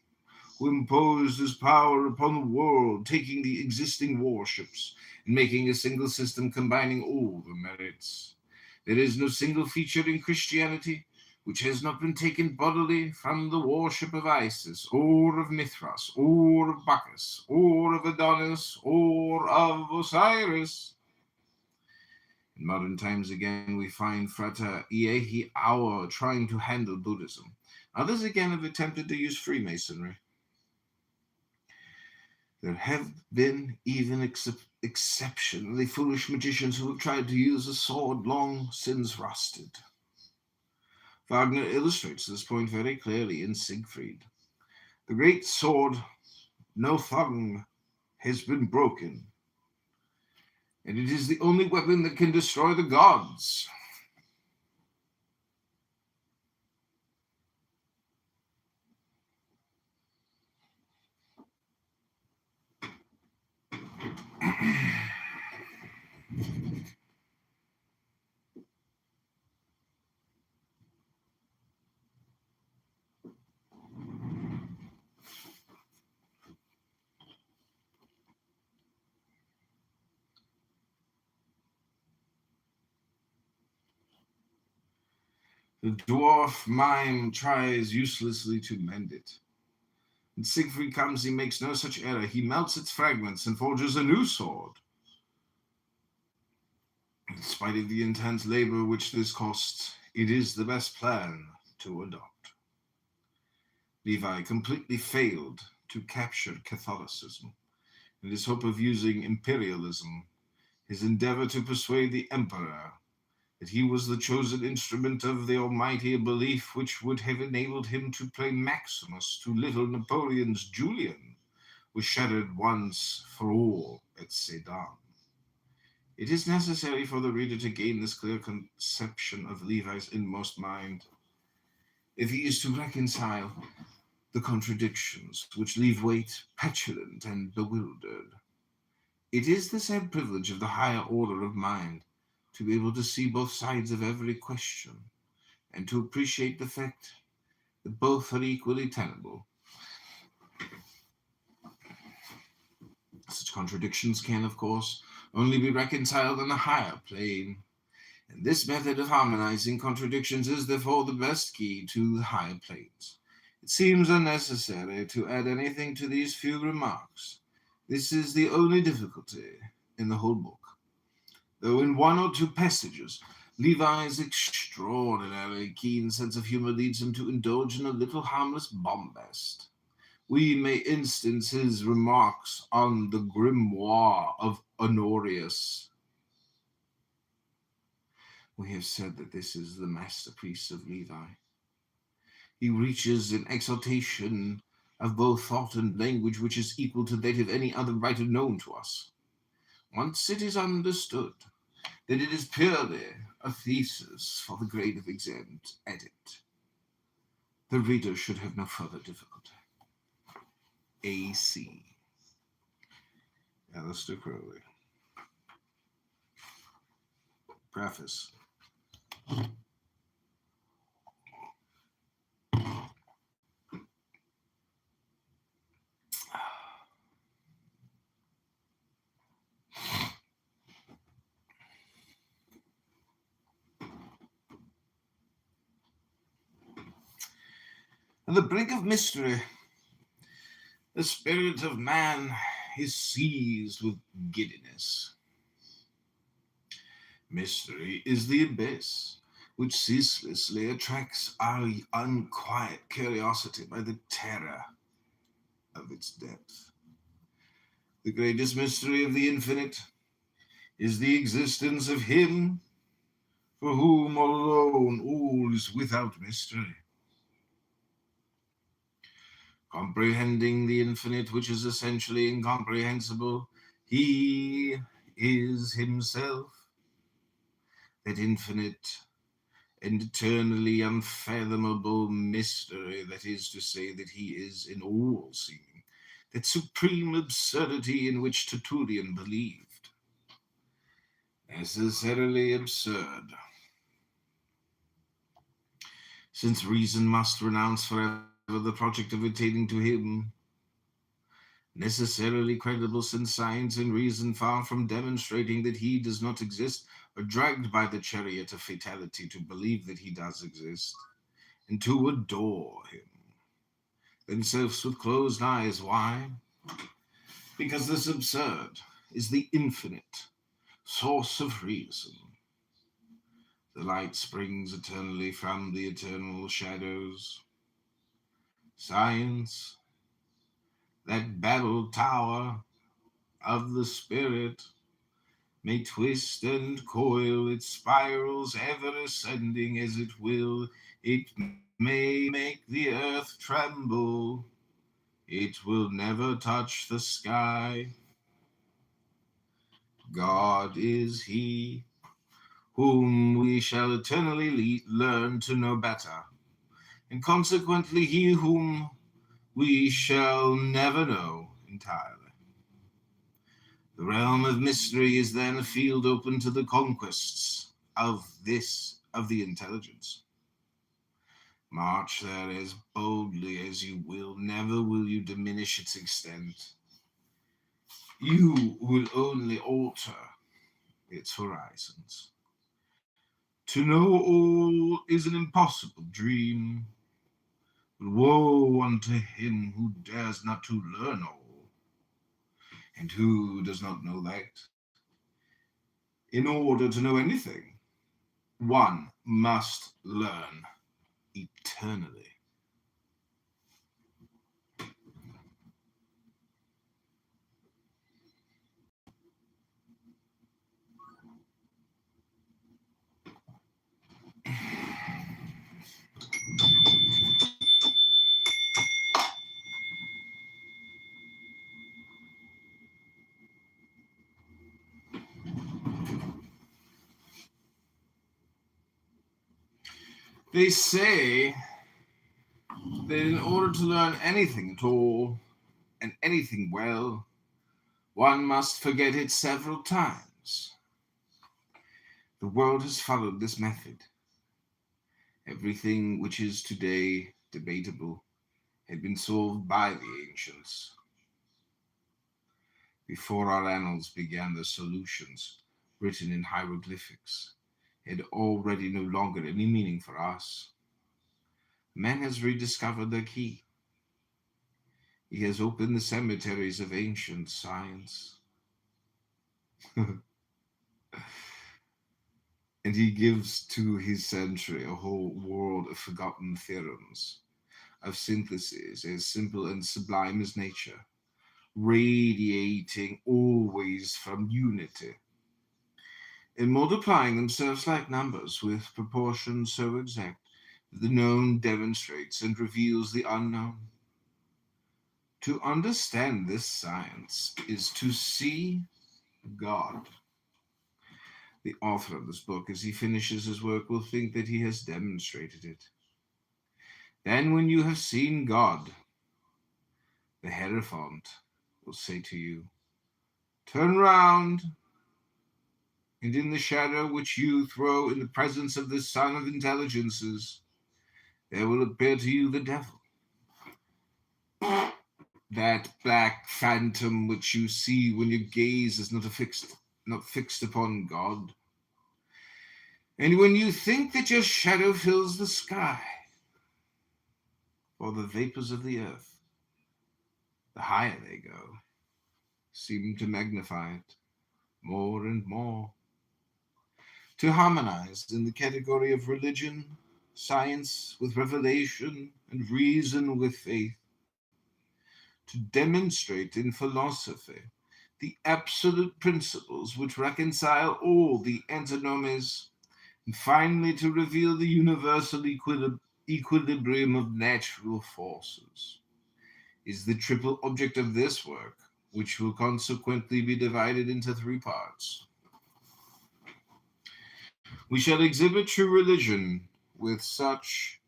who imposed his power upon the world, taking the existing warships and making a single system combining all the merits. There is no single feature in Christianity which has not been taken bodily from the worship of Isis, or of Mithras, or of Bacchus, or of Adonis, or of Osiris. In modern times again, we find Frater Iehi Auer trying to handle Buddhism. Others again have attempted to use Freemasonry. There have been even exceptionally foolish magicians who have tried to use a sword long since rusted. Wagner illustrates this point very clearly in Siegfried. The great sword, no thong, has been broken, and it is the only weapon that can destroy the gods. The dwarf mime tries uselessly to mend it. When Siegfried comes, he makes no such error. He melts its fragments and forges a new sword. In spite of the intense labor which this costs, it is the best plan to adopt. Levi completely failed to capture Catholicism in his hope of using imperialism, his endeavor to persuade the emperor that he was the chosen instrument of the Almighty, a belief which would have enabled him to play Maximus to little Napoleon's Julian, was shattered once for all at Sedan. It is necessary for the reader to gain this clear conception of Levi's inmost mind, if he is to reconcile the contradictions which leave Waite petulant and bewildered. It is the sad privilege of the higher order of mind to be able to see both sides of every question, and to appreciate the fact that both are equally tenable. Such contradictions can, of course, only be reconciled on a higher plane, and this method of harmonizing contradictions is therefore the best key to the higher planes. It seems unnecessary to add anything to these few remarks. This is the only difficulty in the whole book. Though in one or two passages, Levi's extraordinarily keen sense of humor leads him to indulge in a little harmless bombast. We may instance his remarks on the grimoire of Honorius. We have said that this is the masterpiece of Levi. He reaches an exaltation of both thought and language which is equal to that of any other writer known to us. Once it is understood that it is purely a thesis for the grade of exempt edit, the reader should have no further difficulty. A.C. Aleister Crowley. Preface. On the brink of mystery, the spirit of man is seized with giddiness. Mystery is the abyss which ceaselessly attracts our unquiet curiosity by the terror of its depth. The greatest mystery of the infinite is the existence of Him for whom alone all is without mystery. Comprehending the infinite, which is essentially incomprehensible, He is Himself, that infinite and eternally unfathomable mystery, that is to say, that He is in all seeing, that supreme absurdity in which Tertullian believed. Necessarily absurd, since reason must renounce forever the project of attaining to Him. Necessarily credible, since science and reason, far from demonstrating that He does not exist, are dragged by the chariot of fatality to believe that He does exist, and to adore Him, themselves with closed eyes. Why? Because this absurd is the infinite source of reason. The light springs eternally from the eternal shadows. Science, that battle tower of the spirit, may twist and coil its spirals, ever ascending as it will. It may make the earth tremble. It will never touch the sky. God is He whom we shall eternally learn to know better, and consequently He whom we shall never know entirely. The realm of mystery is then a field open to the conquests of the intelligence. March there as boldly as you will, never will you diminish its extent. You will only alter its horizons. To know all is an impossible dream, but woe unto him who dares not to learn all, and who does not know that. In order to know anything, one must learn eternally. They say that in order to learn anything at all, and anything well, one must forget it several times. The world has followed this method. Everything which is today debatable had been solved by the ancients. Before our annals began, the solutions, written in hieroglyphics, had already no longer any meaning for us. Man has rediscovered the key. He has opened the cemeteries of ancient science. And he gives to his century a whole world of forgotten theorems, of syntheses as simple and sublime as nature, radiating always from unity, and multiplying themselves like numbers with proportions so exact that the known demonstrates and reveals the unknown. To understand this science is to see God. The author of this book, as he finishes his work, will think that he has demonstrated it. Then, when you have seen God, the Hierophant will say to you, "Turn round, and in the shadow which you throw in the presence of this son of intelligences, there will appear to you the devil. That black phantom which you see when your gaze is not fixed upon God. And when you think that your shadow fills the sky, or the vapors of the earth, the higher they go, seem to magnify it more and more. To harmonize in the category of religion, science with revelation, and reason with faith. To demonstrate in philosophy the absolute principles which reconcile all the antinomies, and finally to reveal the universal equilibrium of natural forces, is the triple object of this work, which will consequently be divided into 3 parts. We shall exhibit true religion with such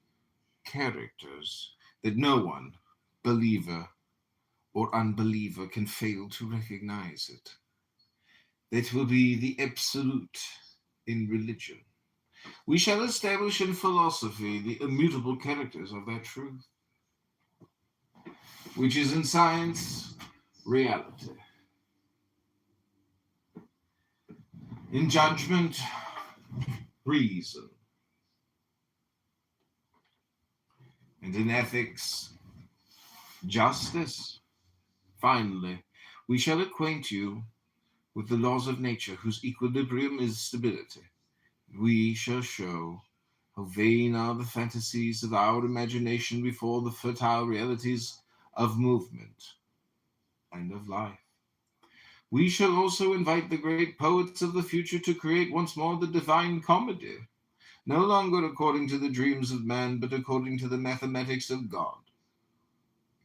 characters that no one, believer or unbeliever, can fail to recognize it. That will be the absolute in religion. We shall establish in philosophy the immutable characters of that truth, which is in science reality. In judgment, reason. And in ethics, justice. Finally, we shall acquaint you with the laws of nature, whose equilibrium is stability. We shall show how vain are the fantasies of our imagination before the fertile realities of movement and of life. We shall also invite the great poets of the future to create once more the divine comedy, no longer according to the dreams of man, but according to the mathematics of God.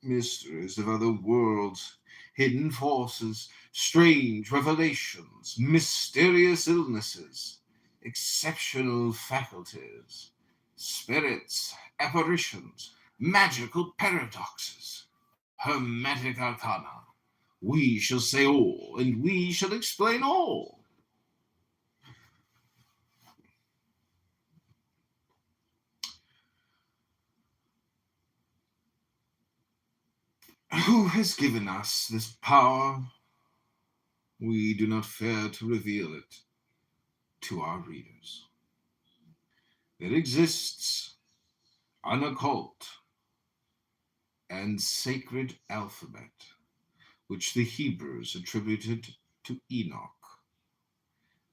Mysteries of other worlds, hidden forces, strange revelations, mysterious illnesses, exceptional faculties, spirits, apparitions, magical paradoxes, hermetic arcana. We shall say all, and we shall explain all. Who has given us this power? We do not fear to reveal it to our readers. There exists an occult and sacred alphabet, which the Hebrews attributed to Enoch,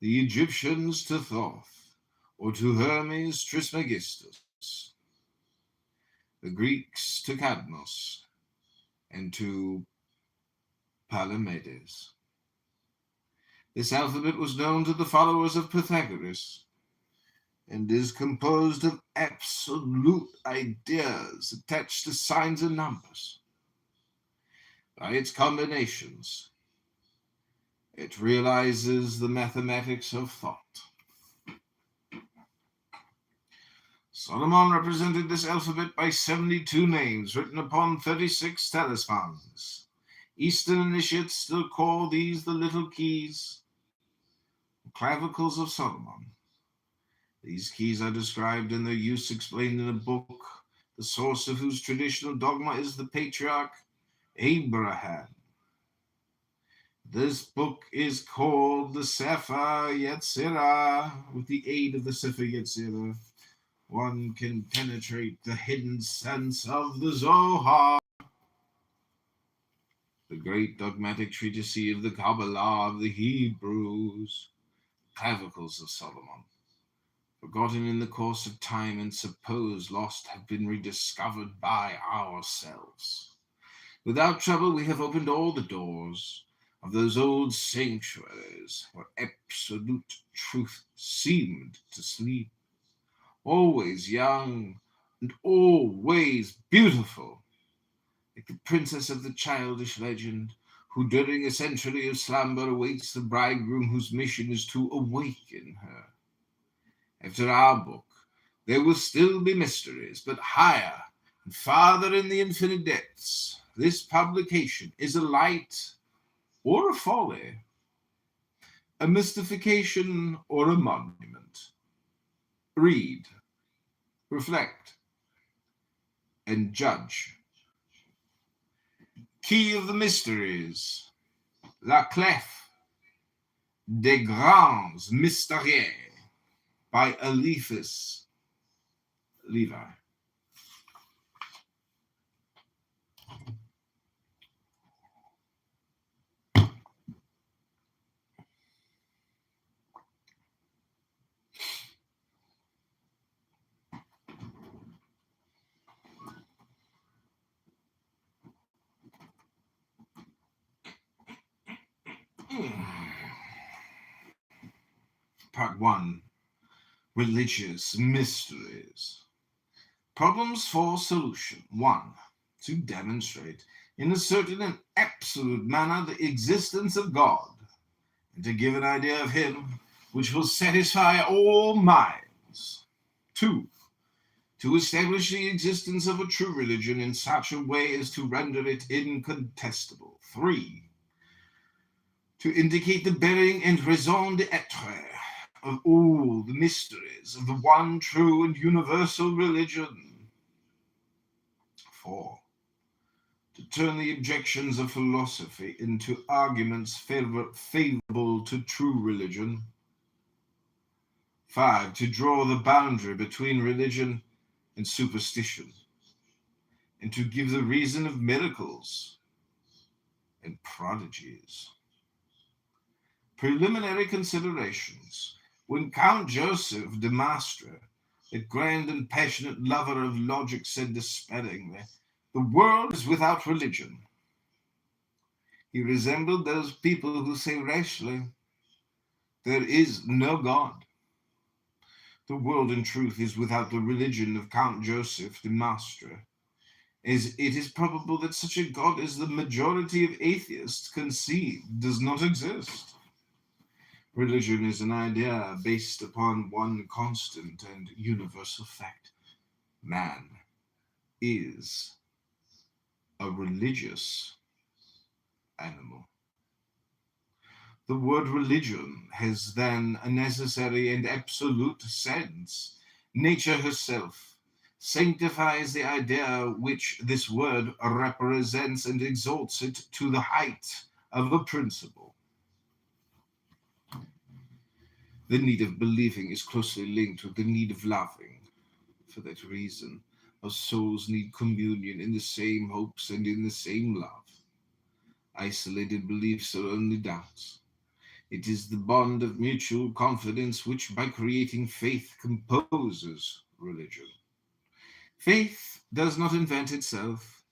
the Egyptians to Thoth, or to Hermes Trismegistus, the Greeks to Cadmus, and to Palamedes. This alphabet was known to the followers of Pythagoras, and is composed of absolute ideas attached to signs and numbers. By its combinations, it realizes the mathematics of thought. Solomon represented this alphabet by 72 names written upon 36 talismans. Eastern initiates still call these the little keys, clavicles of Solomon. These keys are described and their use explained in a book, the source of whose traditional dogma is the patriarch Abraham. This book is called the Sefer Yetzirah. With the aid of the Sefer Yetzirah, one can penetrate the hidden sense of the Zohar, the great dogmatic treatise of the Kabbalah of the Hebrews, clavicles of Solomon. Forgotten in the course of time and supposed lost, have been rediscovered by ourselves. Without trouble, we have opened all the doors of those old sanctuaries where absolute truth seemed to sleep, always young and always beautiful, like the princess of the childish legend, who during a century of slumber awaits the bridegroom whose mission is to awaken her. After our book, there will still be mysteries, but higher and farther in the infinite depths. This publication is a light or a folly, a mystification or a monument. Read, reflect, and judge. Key of the Mysteries, La Clef des Grands Mystérieux, by Eliphas Levi. Part 1. Religious Mysteries. Problems for solution. 1. To demonstrate in a certain and absolute manner the existence of God, and to give an idea of him which will satisfy all minds. 2. To establish the existence of a true religion in such a way as to render it incontestable. 3. To indicate the bearing and raison d'etre of all the mysteries of the one true and universal religion. 4. To turn the objections of philosophy into arguments favorable to true religion. 5. To draw the boundary between religion and superstition, and to give the reason of miracles and prodigies. Preliminary considerations. When Count Joseph de Maistre, the grand and passionate lover of logic, said despairingly, "The world is without religion," he resembled those people who say rashly, "There is no God." The world, in truth, is without the religion of Count Joseph de Maistre, as it is probable that such a God as the majority of atheists conceive does not exist. Religion is an idea based upon one constant and universal fact. Man is a religious animal. The word religion has then a necessary and absolute sense. Nature herself sanctifies the idea which this word represents and exalts it to the height of a principle. The need of believing is closely linked with the need of loving. For that reason, our souls need communion in the same hopes and in the same love. Isolated beliefs are only doubts. It is the bond of mutual confidence which, by creating faith, composes religion. Faith does not invent itself,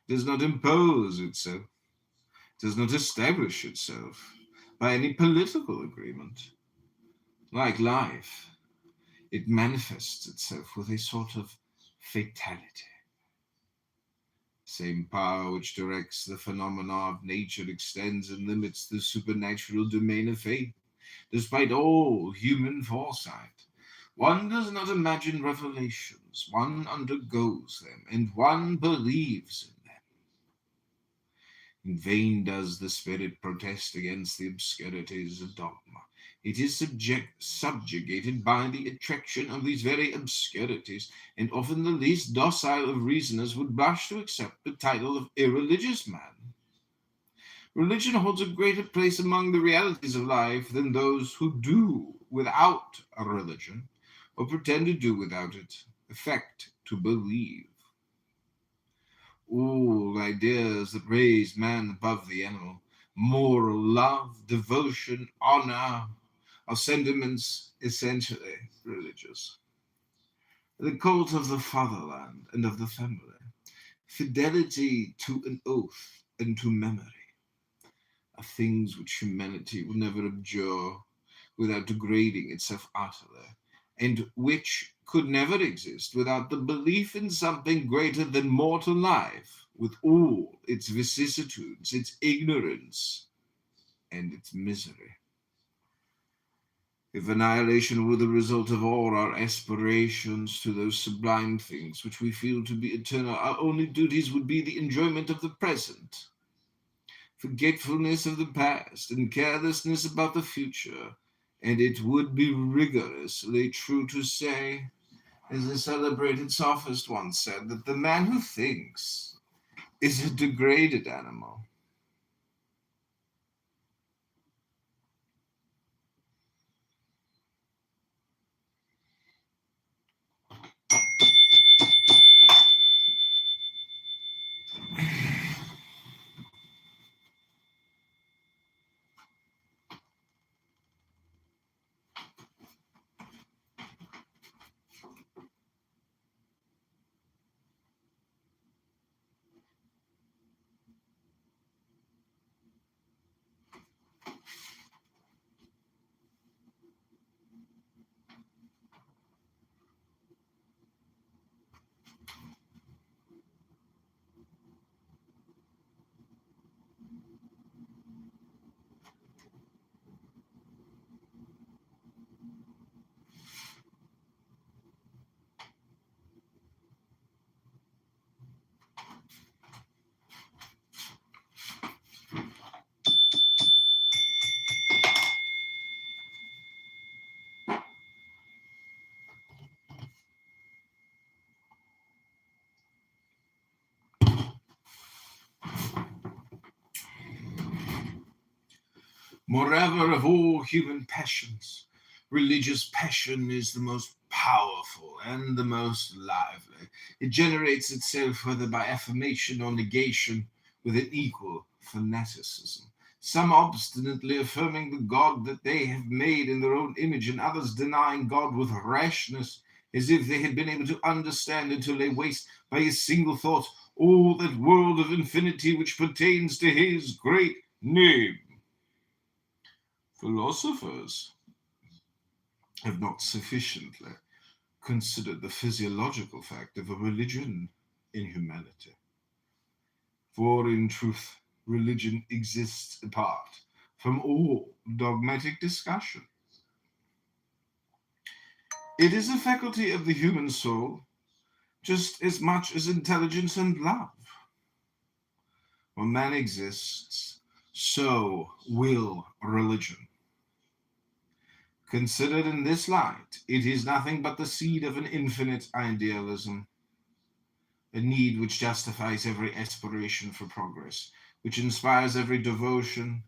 does not impose itself, does not establish itself by any political agreement. Like life, it manifests itself with a sort of fatality. Same power which directs the phenomena of nature extends and limits the supernatural domain of faith, despite all human foresight. One does not imagine revelations, one undergoes them, and one believes in them. In vain does the Spirit protest against the obscurities of dogma. It is subjugated by the attraction of these very obscurities, and often the least docile of reasoners would blush to accept the title of irreligious man. Religion holds a greater place among the realities of life than those who do without a religion, or pretend to do without it, affect to believe. All ideas that raise man above the animal, moral love, devotion, honor, are sentiments essentially religious. The cult of the fatherland and of the family, fidelity to an oath and to memory, are things which humanity will never abjure without degrading itself utterly, and which could never exist without the belief in something greater than mortal life, with all its vicissitudes, its ignorance, and its misery. If annihilation were the result of all our aspirations to those sublime things which we feel to be eternal, our only duties would be the enjoyment of the present, forgetfulness of the past, and carelessness about the future, and it would be rigorously true to say, as a celebrated sophist once said, that the man who thinks is a degraded animal. Moreover, of all human passions, religious passion is the most powerful and the most lively. It generates itself, whether by affirmation or negation, with an equal fanaticism. Some obstinately affirming the God that they have made in their own image, and others denying God with rashness, as if they had been able to understand until they waste by a single thought all that world of infinity which pertains to his great name. Philosophers have not sufficiently considered the physiological fact of a religion in humanity. For in truth, religion exists apart from all dogmatic discussion. It is a faculty of the human soul just as much as intelligence and love. When man exists, so will religion. Considered in this light, it is nothing but the seed of an infinite idealism, a need which justifies every aspiration for progress, which inspires every devotion,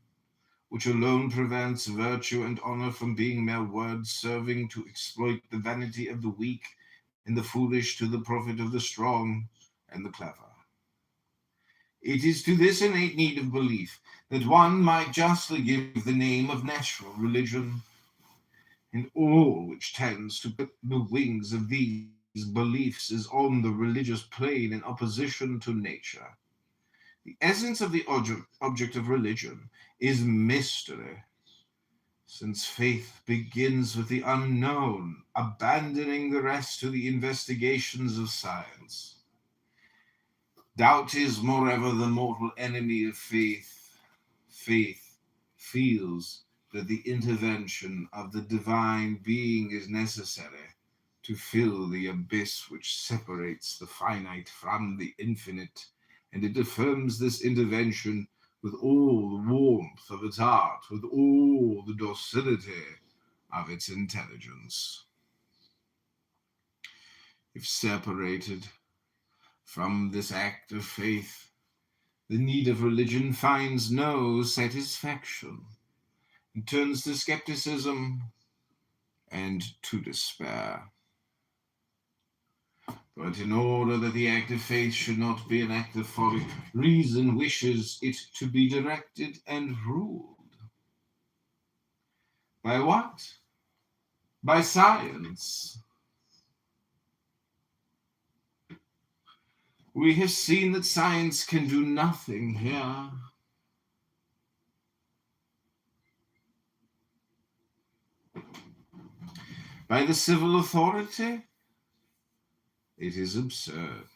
which alone prevents virtue and honor from being mere words serving to exploit the vanity of the weak and the foolish to the profit of the strong and the clever. It is to this innate need of belief that one might justly give the name of natural religion, and all which tends to put the wings of these beliefs is on the religious plane in opposition to nature. The essence of the object of religion is mystery, since faith begins with the unknown, abandoning the rest to the investigations of science. Doubt is, moreover, the mortal enemy of faith. Faith feels that the intervention of the divine being is necessary to fill the abyss which separates the finite from the infinite, and it affirms this intervention with all the warmth of its heart, with all the docility of its intelligence. If separated from this act of faith, the need of religion finds no satisfaction, and turns to skepticism and to despair. But in order that the act of faith should not be an act of folly, reason wishes it to be directed and ruled. By what? By science. We have seen that science can do nothing here. By the civil authority? It is absurd.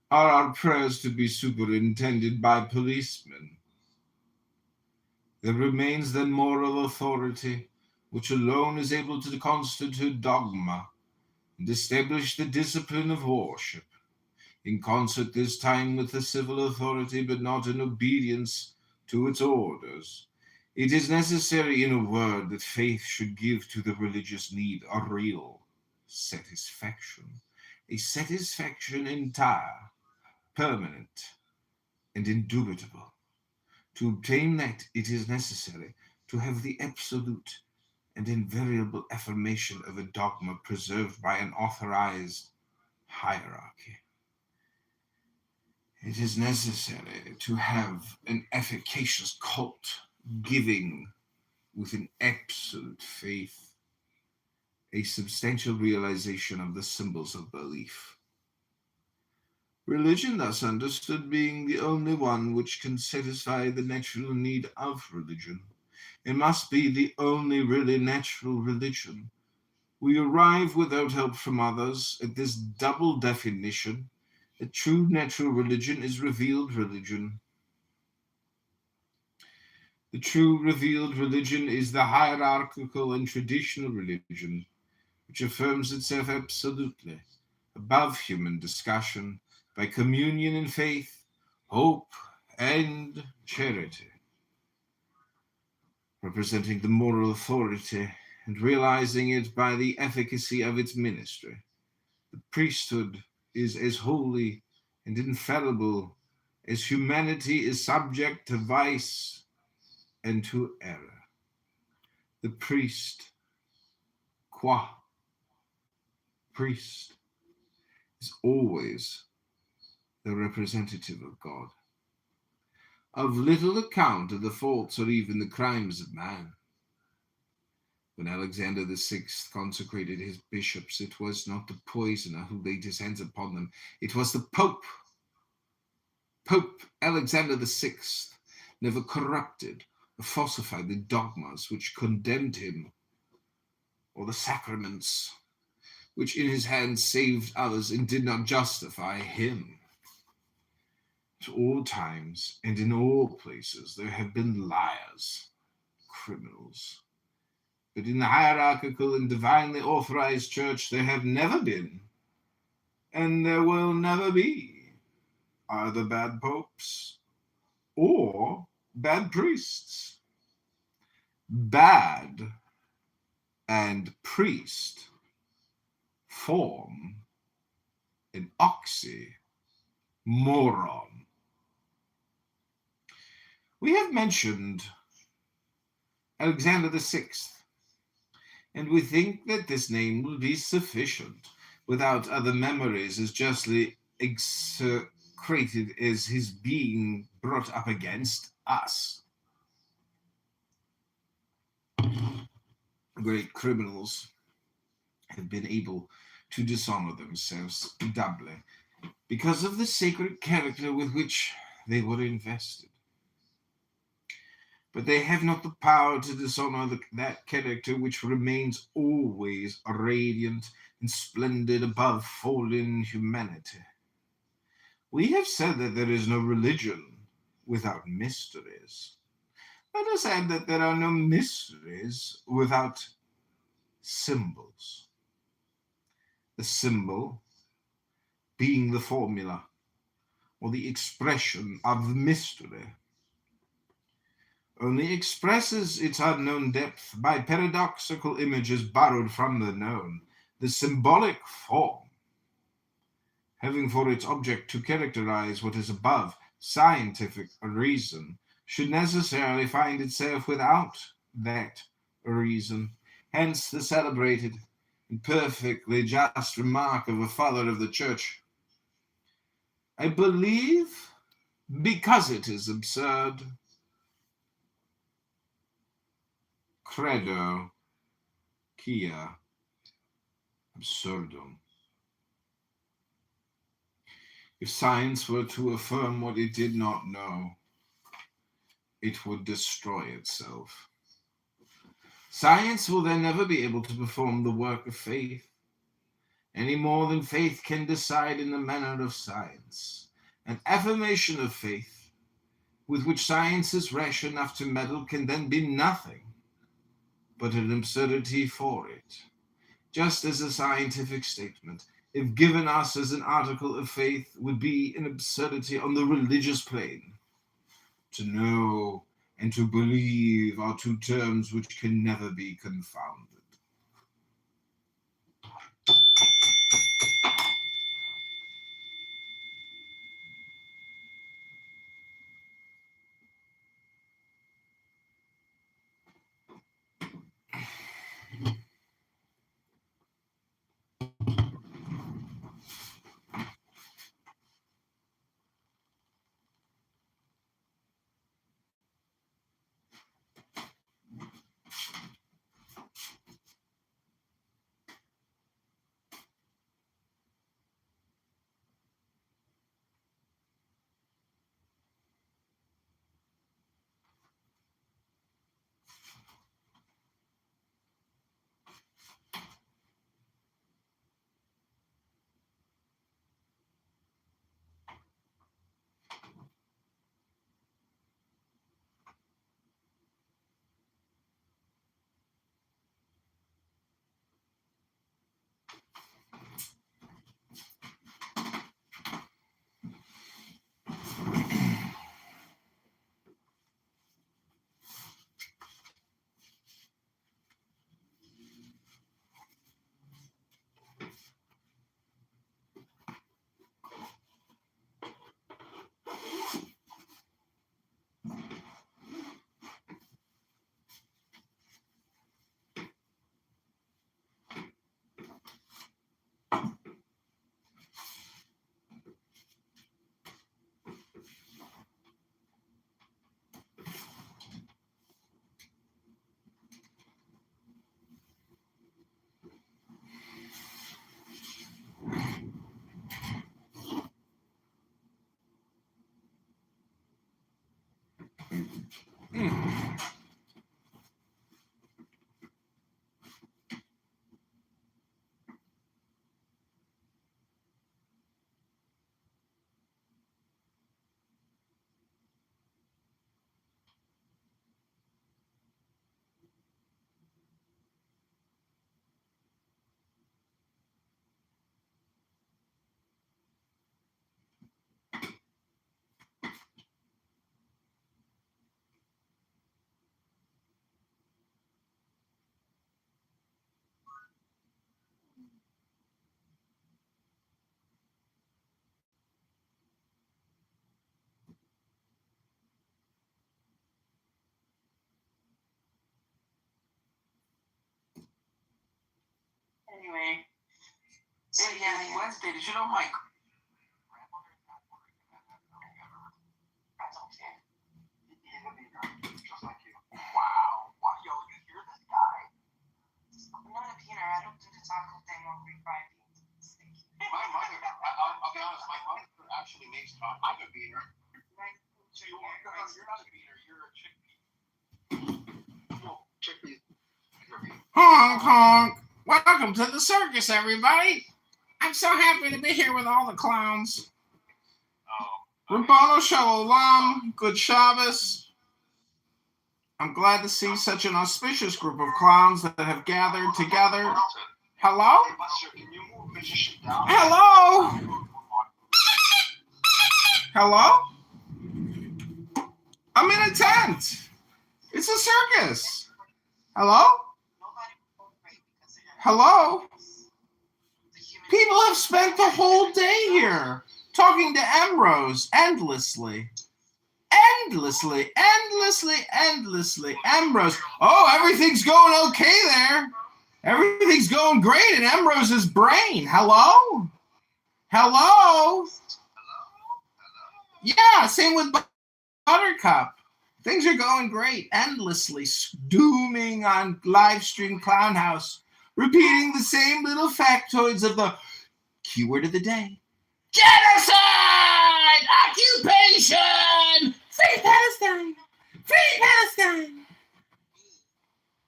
Are our prayers to be superintended by policemen? There remains the moral authority, which alone is able to constitute dogma and establish the discipline of worship, in concert this time with the civil authority, but not in obedience to its orders. It is necessary, in a word, that faith should give to the religious need a real satisfaction, a satisfaction entire, permanent, and indubitable. To obtain that, it is necessary to have the absolute and invariable affirmation of a dogma preserved by an authorized hierarchy. It is necessary to have an efficacious cult giving with an absolute faith a substantial realization of the symbols of belief. Religion, thus understood, being the only one which can satisfy the natural need of religion, it must be the only really natural religion. We arrive without help from others at this double definition. A true natural religion is revealed religion. The true revealed religion is the hierarchical and traditional religion, which affirms itself absolutely above human discussion by communion in faith, hope, and charity, representing the moral authority and realizing it by the efficacy of its ministry. The priesthood is as holy and infallible as humanity is subject to vice and to error. The priest, qua priest, is always the representative of God. Of little account are the faults or even the crimes of man. When Alexander VI consecrated his bishops, it was not the poisoner who laid his hands upon them, it was the Pope. Pope Alexander VI never corrupted or falsified the dogmas which condemned him, or the sacraments which in his hands saved others and did not justify him. At all times and in all places there have been liars, criminals. But in the hierarchical and divinely authorized church there have never been, and there will never be, either bad popes or bad priests. Bad and priest form an oxymoron. We have mentioned Alexander VI, and we think that this name will be sufficient without other memories as justly execrated as his being brought up against us. Great criminals have been able to dishonor themselves doubly because of the sacred character with which they were invested. But they have not the power to dishonor that character which remains always radiant and splendid above fallen humanity. We have said that there is no religion without mysteries. Let us add that there are no mysteries without symbols. the symbol being the formula or the expression of the mystery, only expresses its unknown depth by paradoxical images borrowed from the known. The symbolic form, having for its object to characterize what is above scientific reason, should necessarily find itself without that reason. Hence the celebrated and perfectly just remark of a father of the church: I believe because it is absurd. Credo quia absurdum. If science were to affirm what it did not know, it would destroy itself. Science will then never be able to perform the work of faith, any more than faith can decide in the manner of science. An affirmation of faith with which science is rash enough to meddle can then be nothing but an absurdity for it, just as a scientific statement, if given us as an article of faith, would be an absurdity on the religious plane. To know and to believe are two terms which can never be confounded. Anyway, so yeah, Wednesday, did you know my wow, yo, you hear this guy? I'm not a peanut. I don't do the taco thing or refried beans. My mother, I'll be honest, my mother actually makes taco. I'm a beaner. So you're not a beaner, you're a chickpea. No, chickpea. Honk, honk. Welcome to the circus, everybody. I'm so happy to be here with all the clowns. Rabbano Shalom, good Shabbos. I'm glad to see such an auspicious group of clowns that have gathered together. Hello? Hello? Hello? I'm in a tent. It's a circus. Hello? Hello? People have spent the whole day here talking to Ambrose endlessly. Endlessly. Ambrose. Oh, everything's going okay there. Everything's going great in Ambrose's brain. Hello? Hello? Yeah, same with Buttercup. Things are going great. Endlessly dooming on live stream Clownhouse, repeating the same little factoids of the keyword of the day. Genocide! Occupation! Free Palestine! Free Palestine!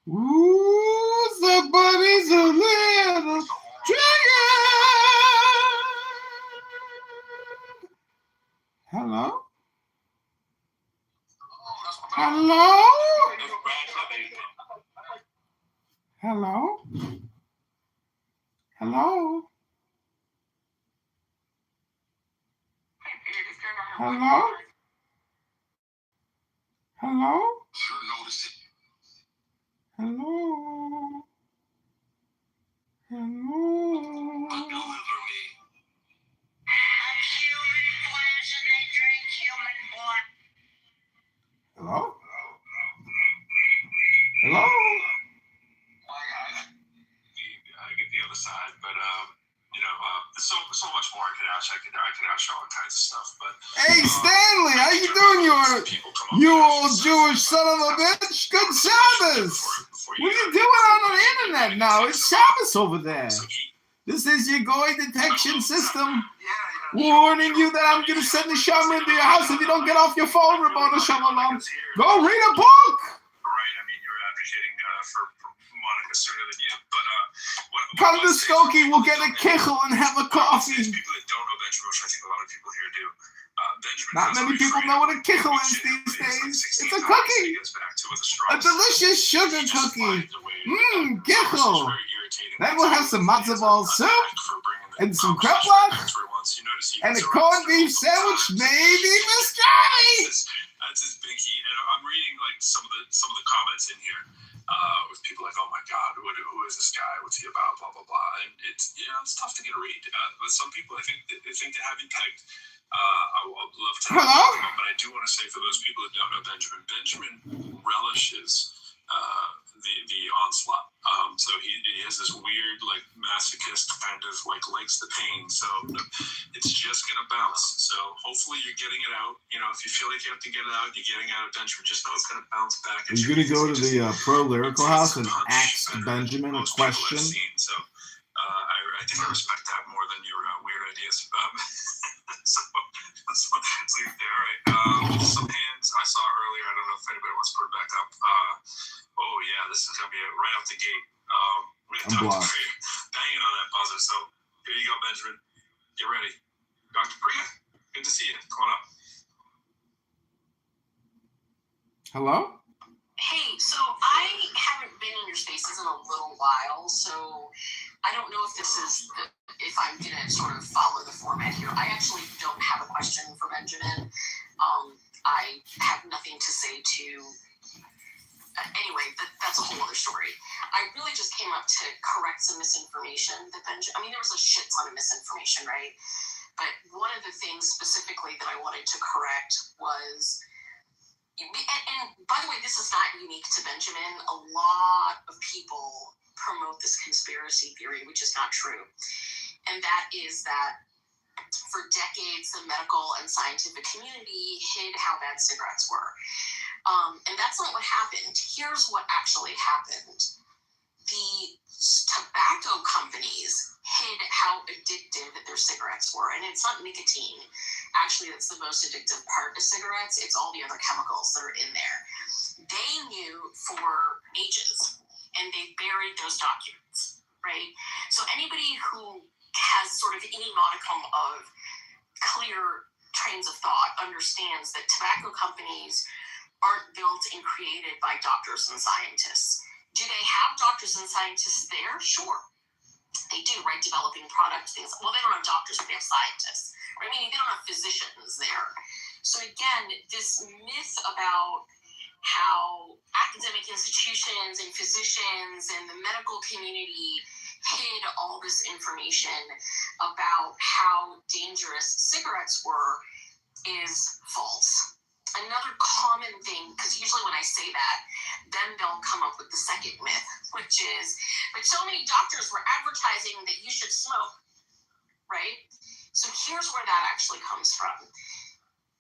Ooh, somebody's a little dragon! Hello? Hello? Hello? Hello? Hello? Hello? Hello? Hello? Hello? Hello? I get the other side, but there's so much more I could ask. I could ask you all kinds of stuff, but Hey Stanley, how you doing, you old Jewish son of a bitch? Good Shabbos! What are you doing on the internet now? It's Shabbos over there. This is your goy detection system warning you that I'm going to send the shaman to your house if you don't get off your phone, Rabbana Shalom. Go read a book! Right, I mean, you're advocating for Monica sooner than you, but Come to Skokie, we'll get a kichel and have a coffee. People that don't know Benjamin, which I think a lot of people here do, Benjamin Not many people know what a kichel is these days. It's a cookie. A delicious sugar cookie. Mmm, kichel. Then we'll have some matzo ball soup and some kreplach and a corned beef sandwich, maybe Miss Johnny. That's his binky, and I'm reading like some of the comments in here with people like, oh my God, who is this guy? What's he about? Blah blah blah. And it's tough to get a read. But some people, I think they think they have you pegged. I would love to. Hello? But I do want to say for those people that don't know Benjamin relishes the onslaught. So he has this weird like masochist kind of like likes the pain. So it's just gonna bounce. So hopefully you're getting it out. If you feel like you have to get it out, you're getting out of Benjamin. Just know it's gonna bounce back. You're going to go to the Pro Lyrical House and ask Benjamin a question. So I think I respect that more than your weird ideas. So leave it there. All right. Some hands I saw earlier. I don't know if anybody wants to put it back up. Oh yeah, this is gonna be right off the gate. I'm blocked. Banging on that buzzer. So here you go, Benjamin. Get ready. Dr. Priya, good to see you. Come on up. Hello? Hey, so I haven't been in your spaces in a little while, so I don't know if if I'm going to sort of follow the format here. I actually don't have a question for Benjamin. I have nothing to say to... anyway, that's a whole other story. I really just came up to correct some misinformation that there was a shit ton of misinformation, right? But one of the things specifically that I wanted to correct was... And by the way, this is not unique to Benjamin. A lot of people promote this conspiracy theory, which is not true. And that is that for decades, the medical and scientific community hid how bad cigarettes were. And that's not what happened. Here's what actually happened. The tobacco companies hid how addictive their cigarettes were. And it's not nicotine. Actually, that's the most addictive part of cigarettes. It's all the other chemicals that are in there. They knew for ages, and they buried those documents, right? So anybody who has sort of any modicum of clear trains of thought understands that tobacco companies aren't built and created by doctors and scientists. Do they have doctors and scientists there? Sure. they do, right? Developing product things. Well, they don't have doctors, but they have scientists. Right? I mean, they don't have physicians there. So again, this myth about how academic institutions and physicians and the medical community hid all this information about how dangerous cigarettes were is false. Another common thing, because usually when I say that, then they'll come up with the second myth, which is, but so many doctors were advertising that you should smoke, right? So here's where that actually comes from.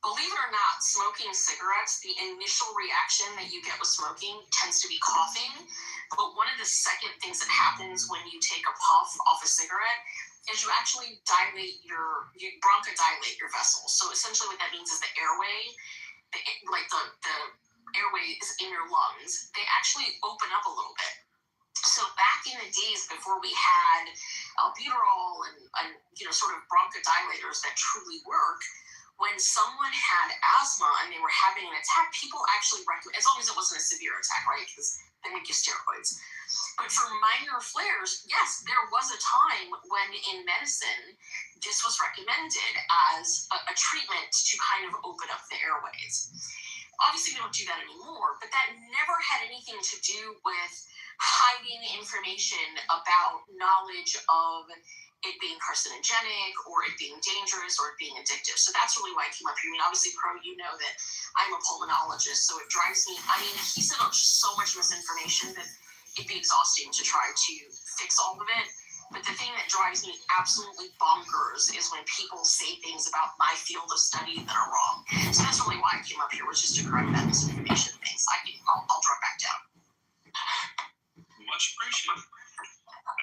Believe it or not, smoking cigarettes, the initial reaction that you get with smoking tends to be coughing. But one of the second things that happens when you take a puff off a cigarette is you actually you bronchodilate your vessels. So essentially what that means is the airway, the airway is in your lungs, they actually open up a little bit. So back in the days before we had albuterol and sort of bronchodilators that truly work, when someone had asthma and they were having an attack, people actually recommend, as long as it wasn't a severe attack, right? Because they would give steroids. But for minor flares, yes, there was a time when in medicine, this was recommended as a treatment to kind of open up the airways. Obviously, we don't do that anymore, but that never had anything to do with hiding information about knowledge of it being carcinogenic or it being dangerous or it being addictive. So that's really why I came up here. I mean, obviously, Pro, you know that I'm a pulmonologist, so it drives me. I mean, he said so much misinformation that it'd be exhausting to try to fix all of it. But the thing that drives me absolutely bonkers is when people say things about my field of study that are wrong. So that's really why I came up here, was just to correct that misinformation thing. So I'll drop back down. Much appreciated.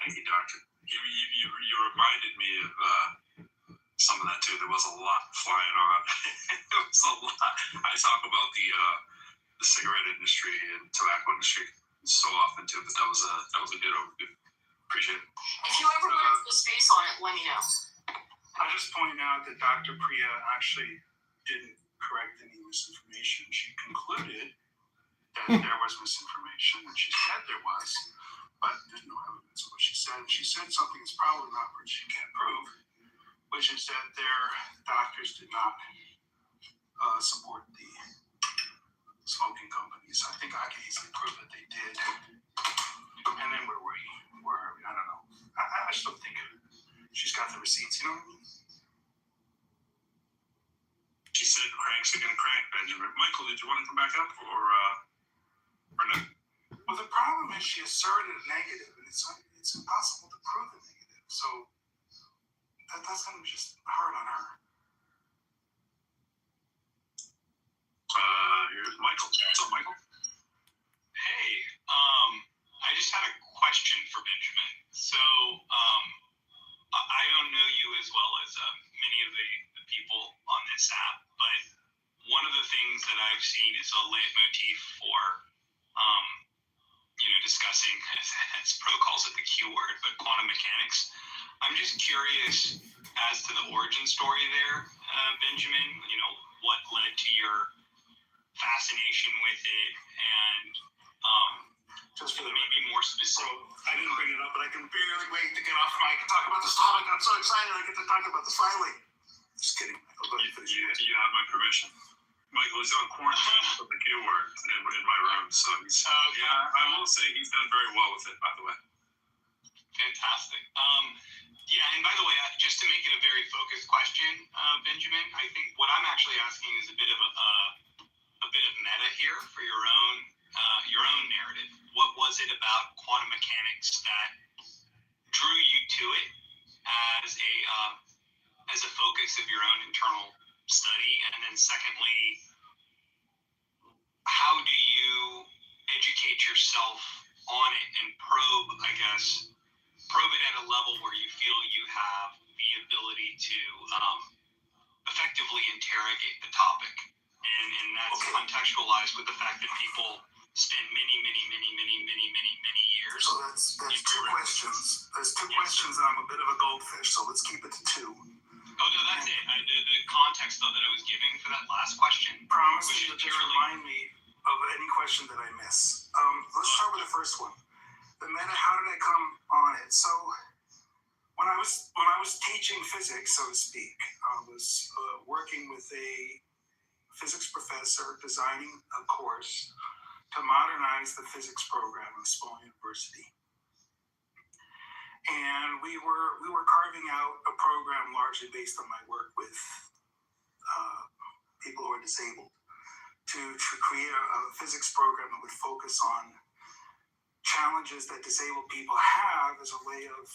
Thank you, Doctor. You reminded me of some of that too. There was a lot flying on. It was a lot. I talk about the cigarette industry and tobacco industry so often too, but that was a good overview. Appreciate it. If you ever want to put space on it, let me know. I'll just point out that Dr. Priya actually didn't correct any misinformation. She concluded that there was misinformation, and she said there was, but there's no evidence of what she said. She said something that's probably not, which she can't prove, which is that their doctors did not support the smoking companies. I think I can easily prove that they did. And then where were we? I don't know. I just don't think she's got the receipts, you know what I mean? She said cranks are gonna crank, Benjamin. Michael, did you want to come back up or no? Well, the problem is she asserted a negative, and it's impossible to prove a negative. So that's gonna be just hard on her. Here's Michael. What's up, Michael? Hey, I just had a question for Benjamin. So, I don't know you as well as many of the people on this app, but one of the things that I've seen is a leitmotif for, discussing, as Pro calls it, the Q word, but quantum mechanics. I'm just curious as to the origin story there, Benjamin. What led to your fascination with it, and just for the maybe more specific. I didn't bring it up, but I can barely wait to get off mic and talk about this topic. I'm so excited I get to talk about this finally. Just kidding. I'll go ahead and finish it. You have my permission. Michael is on quarantine with the Q word in my room, so he's, I will say he's done very well with it, by the way. Fantastic. And by the way, just to make it a very focused question, Benjamin, I think what I'm actually asking is a bit of meta here for your own narrative. What was it about quantum mechanics that drew you to it as a focus of your own internal study? And then secondly, how do you educate yourself on it and probe it at a level where you feel you have the ability to effectively interrogate the topic? And that's contextualized with the fact that people spend many years. So that's two questions. There's two questions, and I'm a bit of a goldfish, so let's keep it to two. Oh, no, that's it. The context, though, that I was giving for that last question. Promise me to just remind me of any question that I miss. Let's start with the first one. The meta, how did I come on it? So when I was teaching physics, so to speak, I was working with a physics professor designing a course to modernize the physics program in a small university. And we were carving out a program largely based on my work with people who are disabled to create a physics program that would focus on challenges that disabled people have as a way of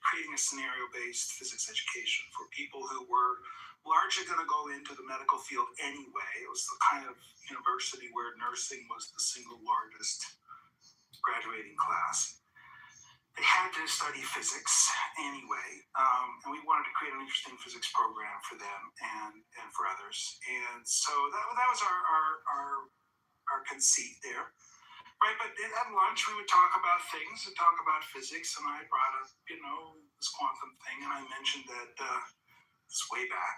creating a scenario-based physics education for people who were largely going to go into the medical field anyway. It was the kind of university where nursing was the single largest graduating class. They had to study physics anyway, and we wanted to create an interesting physics program for them and for others. And so that was our conceit there. Right, but at lunch we would talk about things and talk about physics, and I brought up, this quantum thing, and I mentioned that this way back,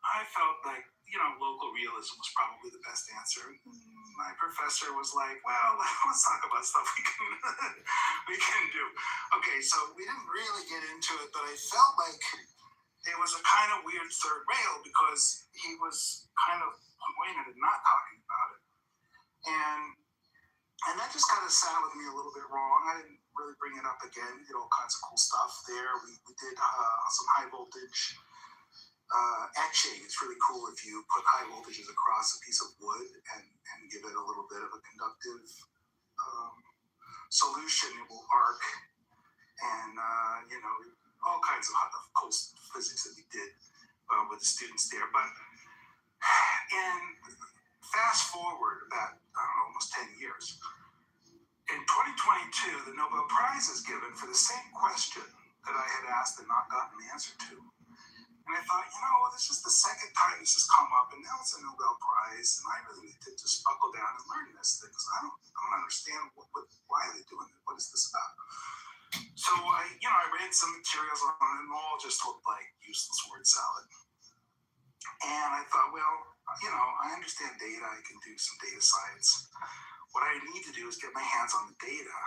I felt like, local realism was probably the best answer. My professor was like, well, let's talk about stuff we can do. Okay, so we didn't really get into it, but I felt like it was a kind of weird third rail because he was kind of pointed at not talking about it. And that just kind of sat with me a little bit wrong. I didn't really bring it up again. We did all kinds of cool stuff there. We did some high voltage etching. It's really cool if you put high voltages across a piece of wood and give it a little bit of a conductive solution. It will arc, and all kinds of cool physics that we did with the students there. But fast forward about almost 10 years. In 2022, the Nobel Prize is given for the same question that I had asked and not gotten an answer to. And I thought, this is the second time this has come up, and now it's a Nobel Prize, and I really need to just buckle down and learn this thing, because I don't understand why are they doing it? What is this about? So I read some materials on it, and all just looked like useless word salad. And I thought, well, I understand data. I can do some data science. What I need to do is get my hands on the data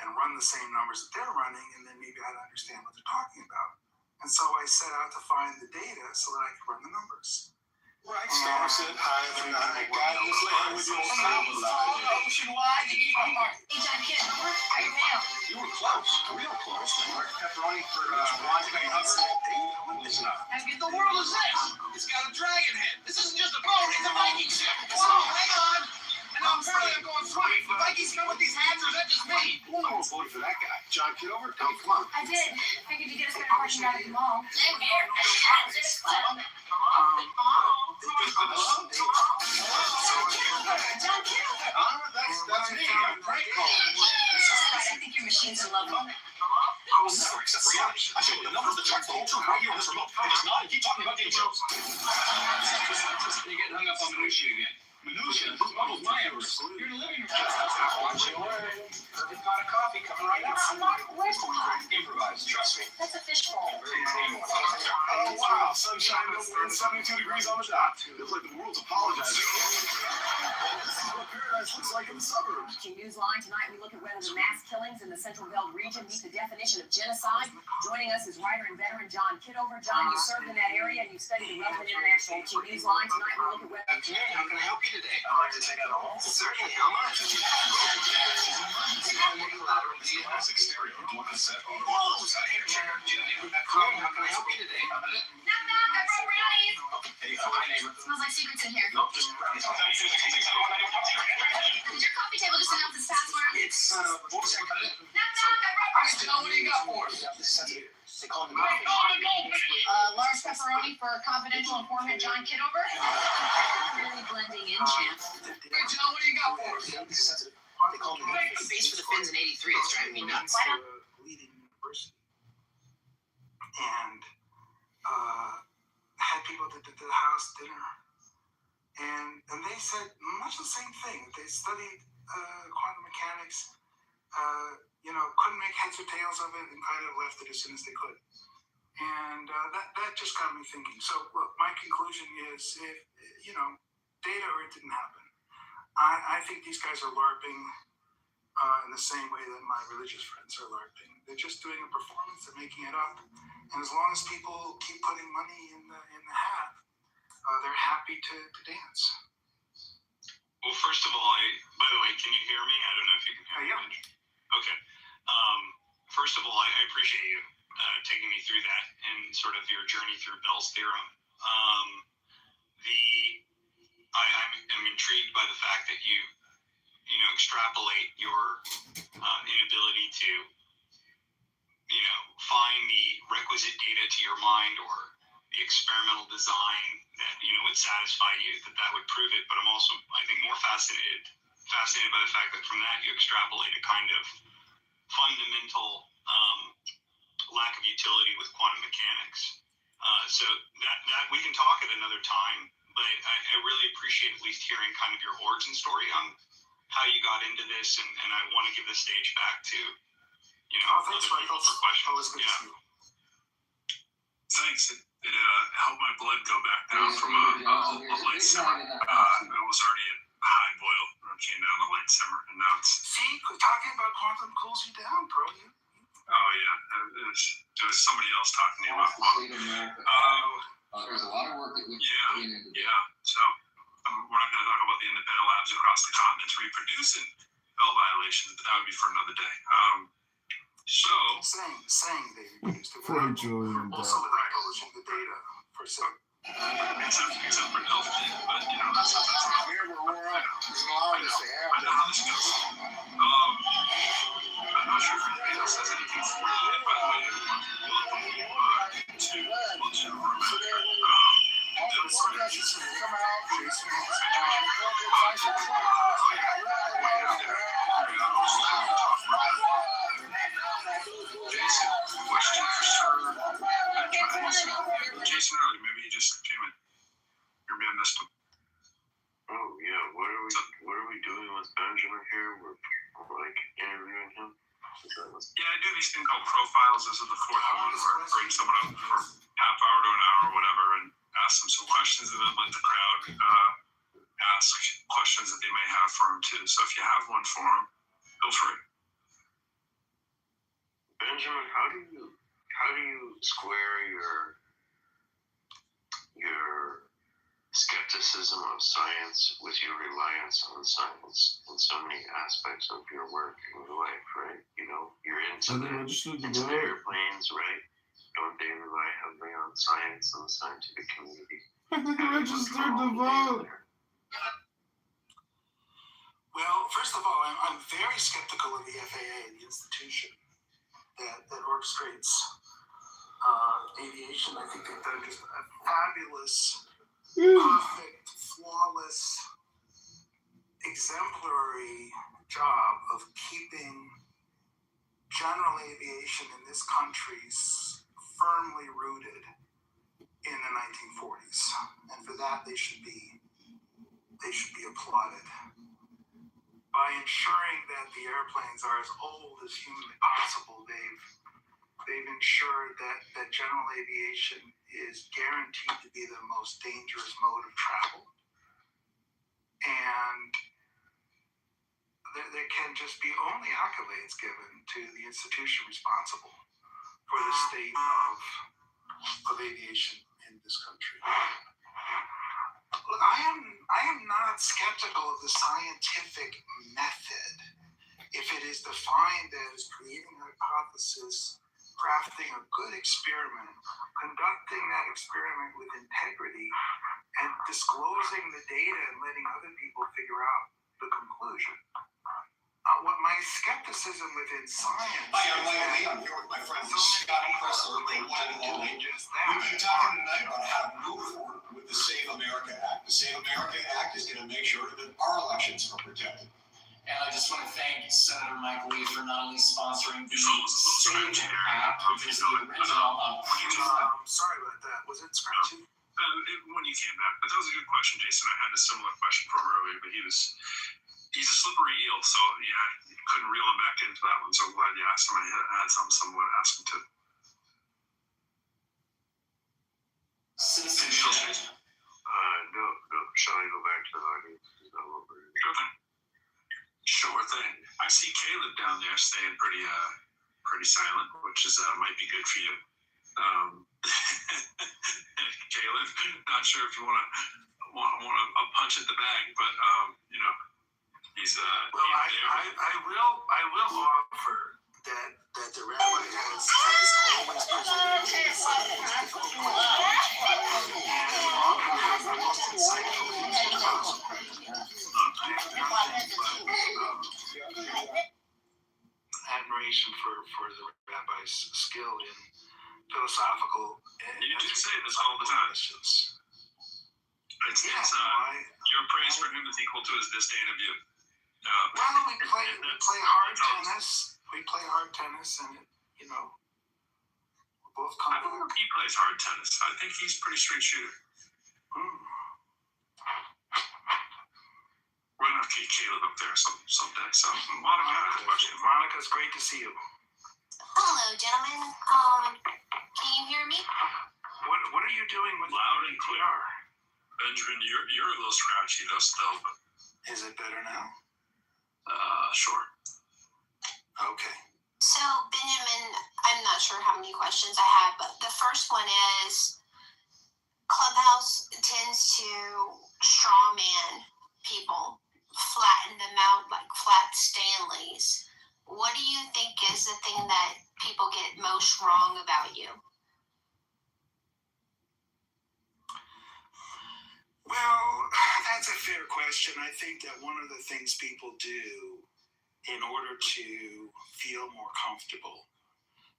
and run the same numbers that they're running, and then maybe I'd understand what they're talking about. And so I set out to find the data so that I could run the numbers. Right, Star said hi tonight. God is laying with your family. Ocean wide, you keep on marking. Hey, John Kitover, how you mail? You were close, real close. Pepperoni for Washington Hudson. Listen up. And the world is this. It's got a dragon head. This isn't just a boat, it's a Viking ship. Whoa, hang on. And apparently I'm going right. The Vikings come with these hats, or is that just me? Who almost voted for that guy? John Kitover? Come on. I did. Figured you'd get us better parking out at the mall. John Kitover. That's me. I'm prank calling. I think your machine's in love with me. Oh, never accept reality. I show you the numbers, the charts, the whole truth right here on this remote. It is not. You keep talking about getting jokes. You're getting hung up on minutiae again. Minutia? This bubble's my Everest. You're in the living room. Watch your word. Perfect pot of coffee coming right up. Where's the pot? Improvise, trust me. That's a fishbowl. Oh, wow. Sunshine, no wind, 72 degrees on the dot. It's like the world's apologizing. This is what paradise looks like in the suburbs. Newsline tonight, we look at whether the mass killings in the Central Belt region meet the definition of genocide. Joining us is writer and veteran John Kitover. John, you served in that area and you studied the relevant international Newsline tonight. We look at whether. How can I help you today? I'd like to take out a home. Certainly. How much? Exterior. Whoa! How can I help you today? Knock, knock, I brought brownies. Hey, hi, neighbor. Smells like secrets in here. Nope, just brownies. Did your coffee table just announce its password? It's, what's that? Knock, knock, I brought brownies. John, what do you got for us? They call me Large pepperoni for confidential informant John Kitover. Really blending in, champ. Hey, John, what do you got for us? They call me The face for the Finns in 83 is driving me nuts. Why not? Leading university. And had people that did the house dinner. And they said much the same thing. They studied quantum mechanics, couldn't make heads or tails of it, and kind of left it as soon as they could. And that just got me thinking. So, look, my conclusion is, data or it didn't happen. I think these guys are LARPing. in the same way that my religious friends are LARPing. They're just doing a performance and making it up. And as long as people keep putting money in the hat, they're happy to dance. Well, first of all, by the way, can you hear me? I don't know if you can hear me. Yeah. Okay. First of all, I appreciate you taking me through that and sort of your journey through Bell's theorem. I'm intrigued by the fact that you extrapolate your inability to find the requisite data to your mind or the experimental design that would satisfy you, that would prove it. But I'm also, I think, more fascinated by the fact that from that you extrapolate a kind of fundamental lack of utility with quantum mechanics. So that we can talk at another time, but I really appreciate at least hearing kind of your origin story on how you got into this, and I want to give the stage back to thanks, Michael, for questions. Always good to see you. Thanks. It helped my blood go back down from a light simmer. It was already at high boil when it came down to light simmer, and now it's... See, talking about quantum cools you down, bro. Oh, yeah. There was somebody else talking to me about quantum. There's a lot of work that we Yeah. So we're not going to talk about the independent labs across the continents reproducing Bell violations, but that would be for another day. Saying they reproduced it. Poor Julian. Also, they're publishing the data for some. Except for Delphi, but that's Here we're up. There's allowing us to have I know how this goes. I'm not sure if anybody else has anything for you. And by the way, everyone, welcome to the forecasters have come out. Jason, question for Sir Jason earlier, maybe he just came in. Your man missed him. Oh yeah, what are we doing with Benjamin here? We're like interviewing him. Yeah, I do these thing called profiles. This is the fourth one where I bring someone up for half hour to an hour or whatever and ask them some questions and then let the crowd ask questions that they may have for him too. So if you have one for him, feel free. Benjamin, how do you square your skepticism of science with your reliance on science in so many aspects of your work and your life, right? You're into the airplanes, right? Don't they rely heavily on science and the scientific community? They registered to vote. Well, first of all, I'm very skeptical of the FAA, the institution that orchestrates aviation. I think they've done just a fabulous, perfect, flawless, exemplary job of keeping general aviation in this country firmly rooted in the 1940s, and for that they should be applauded. By ensuring that the airplanes are as old as humanly possible, they've ensured that general aviation is guaranteed to be the most dangerous mode of travel. And there can just be only accolades given to the institution responsible for the state of aviation in this country. Look, I am not skeptical of the scientific method if it is defined as creating a hypothesis, crafting a good experiment, conducting that experiment with integrity, and disclosing the data and letting other people figure out the conclusion. What my skepticism within science Hi, I'm Michael Lee. I'm here with my friend Scott Pressler. We've been talking tonight about how to move forward with the Save America Act. The Save America Act is going to make sure that our elections are protected. And I just want to thank Senator Mike Lee for not only sponsoring the Save Act, which is the original of... sorry about that. Was it scratchy? When you came back. But that was a good question, Jason. I had a similar question for him earlier, but he's a slippery eel, so yeah, you couldn't reel him back into that one. So I'm glad you asked him. I had something similar to ask him too. Citizenship. No. Shall I go back to the audience? Go ahead. Sure thing. I see Caleb down there staying pretty silent, which is might be good for you. Caleb, not sure if you want a punch at the bag, but you know, he's well, I will offer that the rabbi has always presented his admiration for the rabbi's skill in philosophical. You do say this all the time. Your praise for him is equal to his disdain of you. Well, we play hard tennis. We play hard tennis, and you know, both come. I don't know if he plays hard tennis. I think he's a pretty straight shooter. We're gonna have to get Caleb up there someday. So, Monica, it's great to see you. Hello, gentlemen. Can you hear me? What are you doing with loud and clear? Benjamin, you're a little scratchy though still, but is it better now? Sure. Okay. So, Benjamin, I'm not sure how many questions I have, but the first one is Clubhouse tends to straw man people, flatten them out like flat Stanleys. What do you think is the thing that people get most wrong about you? Well, that's a fair question. I think that one of the things people do in order to feel more comfortable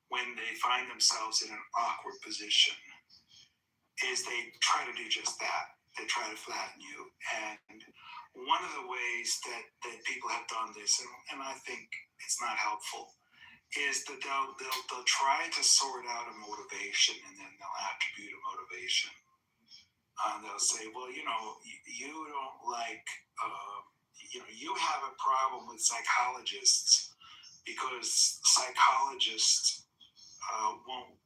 when they find themselves in an awkward position is they try to do just that. They try to flatten you. And one of the ways that people have done this, and I think it's not helpful, is that they'll try to sort out a motivation, and then they'll attribute a motivation. They'll say, well, you know, you don't like, you have a problem with psychologists because psychologists won't,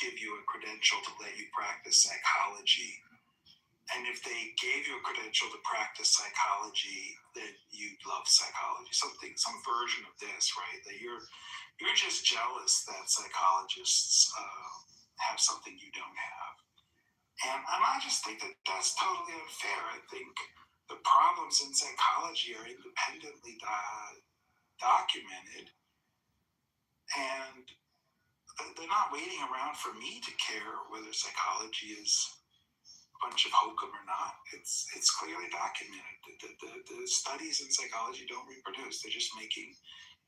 give you a credential to let you practice psychology. And if they gave you a credential to practice psychology, then you'd love psychology. Some version of this, right? That you're just jealous that psychologists have something you don't have. And I just think that that's totally unfair. I think the problems in psychology are independently documented, and they're not waiting around for me to care whether psychology is a bunch of hokum or not. It's clearly documented. The studies in psychology don't reproduce. They're just making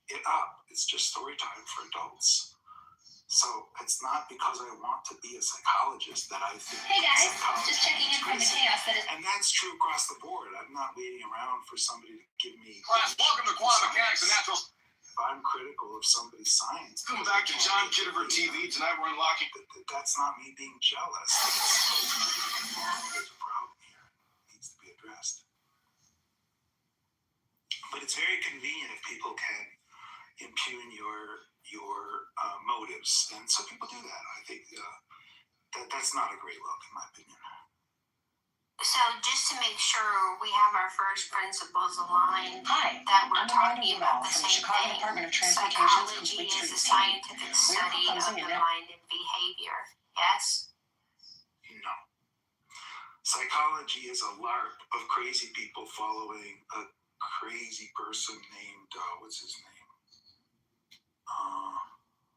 it up. It's just story time for adults. So it's not because I want to be a psychologist that I think. Hey guys, just checking in from the chaos that is. And that's true across the board. I'm not waiting around for somebody to give me. Class, welcome to Quantum Mechanics and Natural. If I'm critical of somebody's science. Welcome back to John Kitover TV. Tonight we're unlocking. That's not me being jealous. There's a problem here. It needs to be addressed. But it's very convenient if people can impugn your motives, and so people do that. I think that's not a great look, in my opinion. So, just to make sure we have our first principles aligned, Hi, that we're I'm talking Amanda about the from the same Chicago thing. Department of Transportation's Psychology Complete is a Streets scientific team. study of proposing the mind and behavior. Yes? No. Psychology is a LARP of crazy people following a crazy person named what's his name?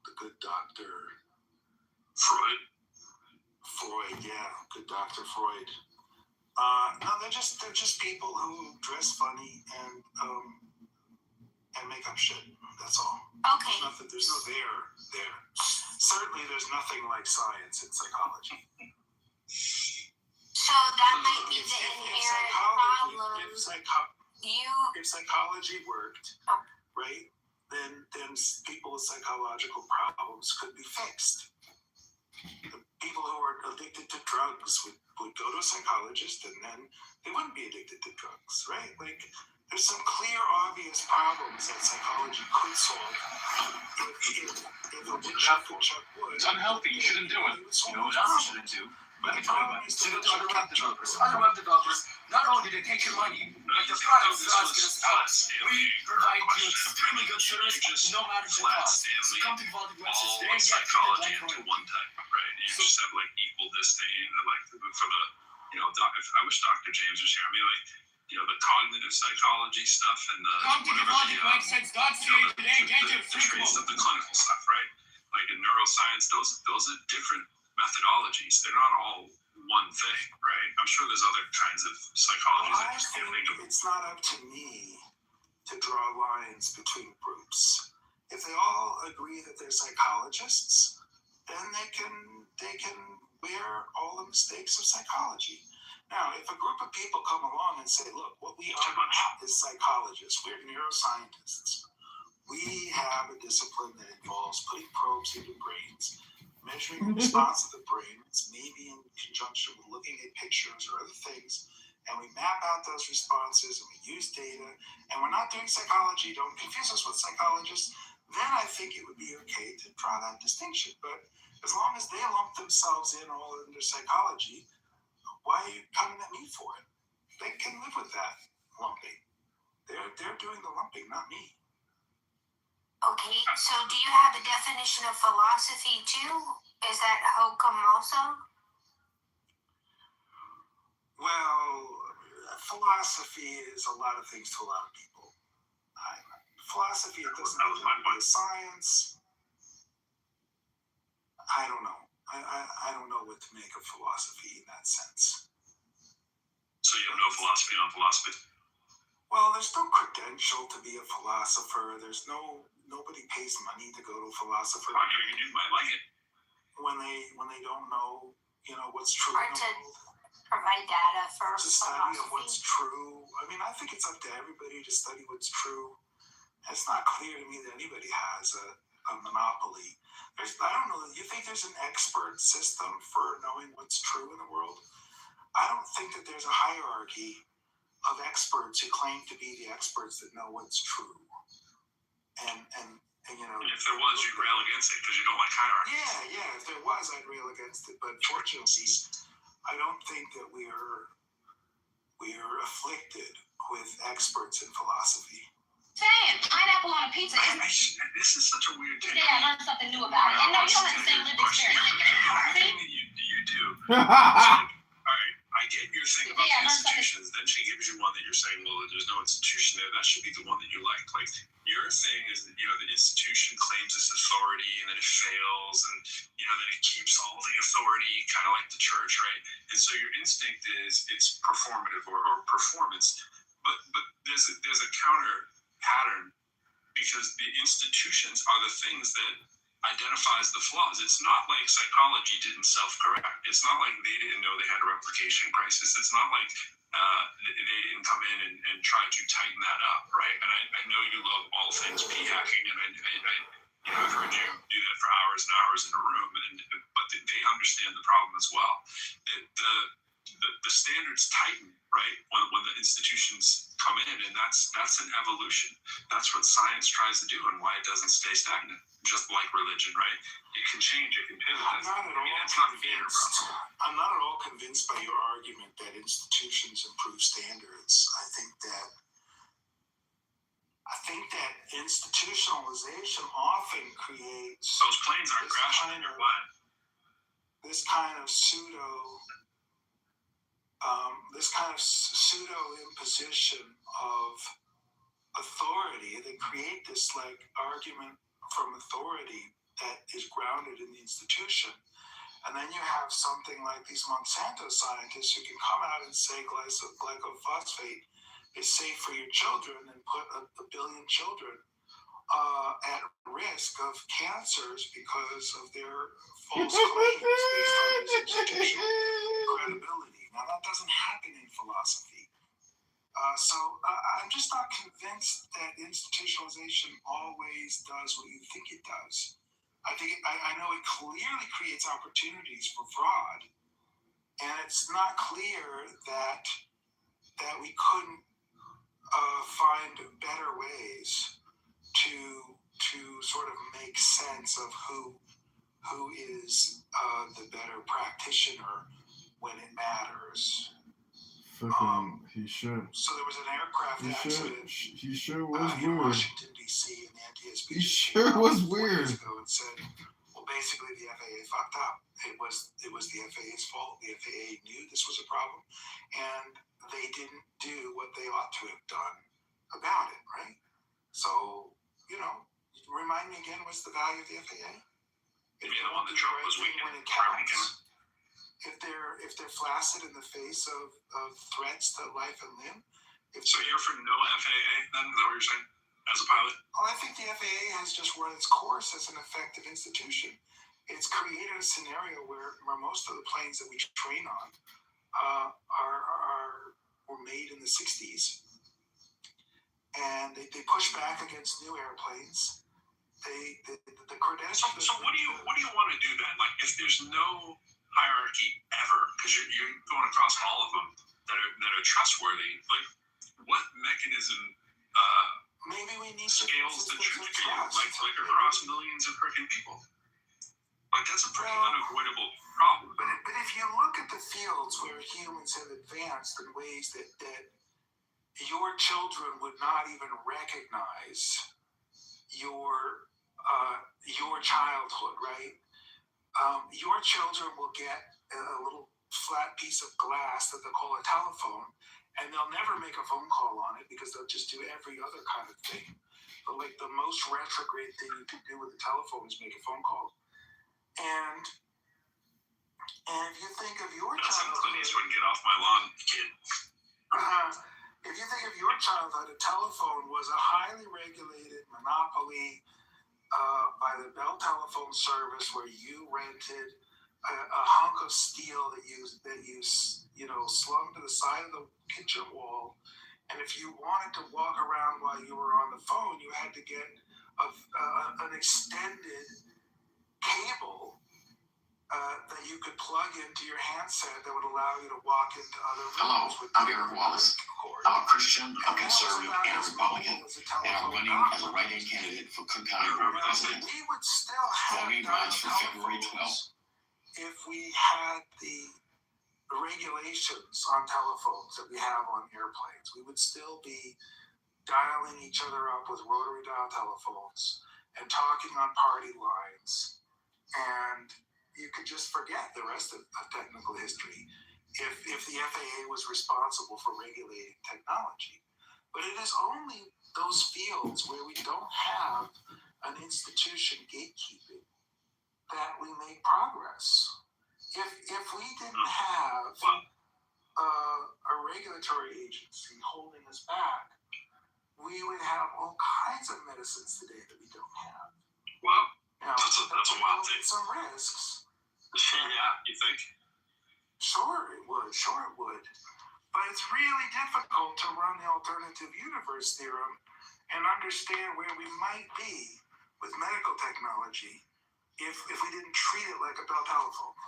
The good doctor Freud, yeah, good Dr. Freud. No, they're just people who dress funny and make up shit. That's all. Okay. There's no there. Certainly, there's nothing like science in psychology. So that might be the inherent problem. If psychology worked, right, then people with psychological problems could be fixed. The people who are addicted to drugs would go to a psychologist, and then they wouldn't be addicted to drugs, right? Like, there's some clear, obvious problems that psychology could solve if a woodchuck could chuck wood. It's unhealthy. You shouldn't do it. You know what else you shouldn't do? But the problem is to underwrite developers. Underwrite developers, not only do they take your money, but the product starts getting out. We provide you extremely good service, no matter the cost. So come to Vaulted Websites today and get psychology into one type, right? You just have like equal disdain, like for the, you know, if I wish Dr. James was here, I mean, like, you know, the cognitive psychology stuff and the the traits of the clinical stuff, right? Like in neuroscience, those are different methodologies. They're not all one thing, right? I'm sure there's other kinds of psychologies that just can't think of. It's not up to me to draw lines between groups. If they all agree that they're psychologists, then they can wear all the mistakes of psychology. Now, if a group of people come along and say, look, what we are is psychologists, we're neuroscientists. We have a discipline that involves putting probes into brains, measuring the response of the brain, it's maybe in conjunction with looking at pictures or other things, and we map out those responses and we use data, and we're not doing psychology, don't confuse us with psychologists, then I think it would be okay to draw that distinction. But as long as they lump themselves in all under psychology, why are you coming at me for it? They can live with that lumping. They're doing the lumping, not me. Okay, so do you have a definition of philosophy too? Is that hokum also? Well, philosophy is a lot of things to a lot of people. Philosophy, it doesn't have to be a science. I don't know. I don't know what to make of philosophy in that sense. So you have no philosophy on philosophy? Well, there's no credential to be a philosopher. Nobody pays money to go to a philosopher. I mean, you might like it. When they don't know, what's true. Or to provide data for to study of what's true. I mean, I think it's up to everybody to study what's true. It's not clear to me that anybody has a monopoly. I don't know. You think there's an expert system for knowing what's true in the world? I don't think that there's a hierarchy of experts who claim to be the experts that know what's true. And if there was, you'd rail against it because you don't like hierarchy. Yeah. If there was, I'd rail against it. But fortunately, I don't think that we are afflicted with experts in philosophy. Saying pineapple on a pizza. This is such a weird take. Today I learned something new about it. And no, you don't have the same lived experience. Everything that you do. All right, I get your thing about the institutions. Then she gives you one that you're saying, well, there's no institution there. That should be the one that you like. Like, your thing is that, the institution claims its authority and then it fails and, then it keeps all the authority, kind of like the church, right? And so your instinct is it's performative or performance. But there's a counter pattern because the institutions are the things that identifies the flaws. It's not like psychology didn't self-correct. It's not like they didn't know they had a replication crisis. It's not like they didn't come in and try to tighten that up, right? And I know you love all things p-hacking, and I've heard you do that for hours and hours in a room, but they understand the problem as well. The standards tighten, right, when the institutions come in, and that's an evolution. That's what science tries to do, and why it doesn't stay stagnant. Just like religion, right? It can change, it can pivot. I'm not at all convinced by your argument that institutions improve standards. I think that institutionalization often creates those planes aren't crashing in your mind. This kind of pseudo imposition of authority. They create this argument from authority that is grounded in the institution. And then you have something like these Monsanto scientists who can come out and say glycophosphate is safe for your children and put a billion children at risk of cancers because of their false claims based on this institutional credibility. Now, that doesn't happen in philosophy. So I'm just not convinced that institutionalization always does what you think it does. I know it clearly creates opportunities for fraud, and it's not clear that we couldn't find better ways to sort of make sense of who is the better practitioner when it matters. He sure. So there was an aircraft accident. He sure was in weird. Washington D.C. and the NTSB. He sure was weird. And said, well, basically the FAA fucked up. It was the FAA's fault. The FAA knew this was a problem, and they didn't do what they ought to have done about it, right? So, remind me again, what's the value of the FAA? Maybe the one that Trump was when it counts. If they're flaccid in the face of threats to life and limb. So you're for no FAA then? Is that what you're saying? As a pilot? Well, I think the FAA has just run its course as an effective institution. It's created a scenario where most of the planes that we train on were made in the 60s. And they push back against new airplanes. The credentials. So what do you want to do then? Like, if there's no hierarchy ever, because you're going across all of them that are trustworthy, like what mechanism maybe we need scales the truth for you, like across millions of freaking people? Like, that's a pretty unavoidable problem. But if you look at the fields where humans have advanced in ways that your children would not even recognize your childhood, right? Your children will get a little flat piece of glass that they'll call a telephone, and they'll never make a phone call on it because they'll just do every other kind of thing. But like the most retrograde thing you can do with a telephone is make a phone call. And if you think of your childhood, Clint Eastwood, get off my lawn, kid. If you think of your childhood, a telephone was a highly regulated monopoly by the Bell Telephone Service, where you rented a hunk of steel that you slung to the side of the kitchen wall, and if you wanted to walk around while you were on the phone, you had to get an extended cable that you could plug into your handset that would allow you to walk into other rooms. Hello, I'm Eric Wallace. I'm a Christian, a conservative, and a Republican, and I'm running as a write-in candidate for Cook County Board President. We would still have voting rights for February 12th. If we had the regulations on telephones that we have on airplanes. We would still be dialing each other up with rotary dial telephones and talking on party lines, and you could just forget the rest of technical history if the FAA was responsible for regulating technology. But it is only those fields where we don't have an institution gatekeeping that we make progress. If we didn't have a regulatory agency holding us back, we would have all kinds of medicines today that we don't have. Wow. Now, that's a wild thing. Some risks. Yeah, you think? Sure it would. But it's really difficult to run the alternative universe theorem and understand where we might be with medical technology if we didn't treat it like a Bell telephone.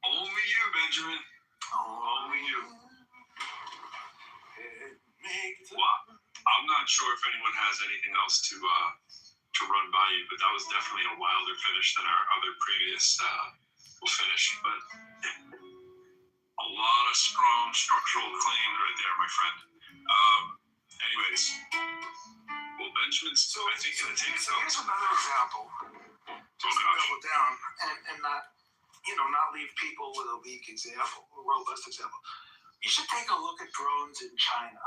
Only you, Benjamin. Only you. Well, I'm not sure if anyone has anything else to run by you, but that was definitely a wilder finish than our other previous finish. But a lot of strong structural claims right there, my friend. Anyways, well, Benjamin's, I think, going to take us out. Here's another example. Just to double down and not leave people with a weak example, a robust example. You should take a look at drones in China.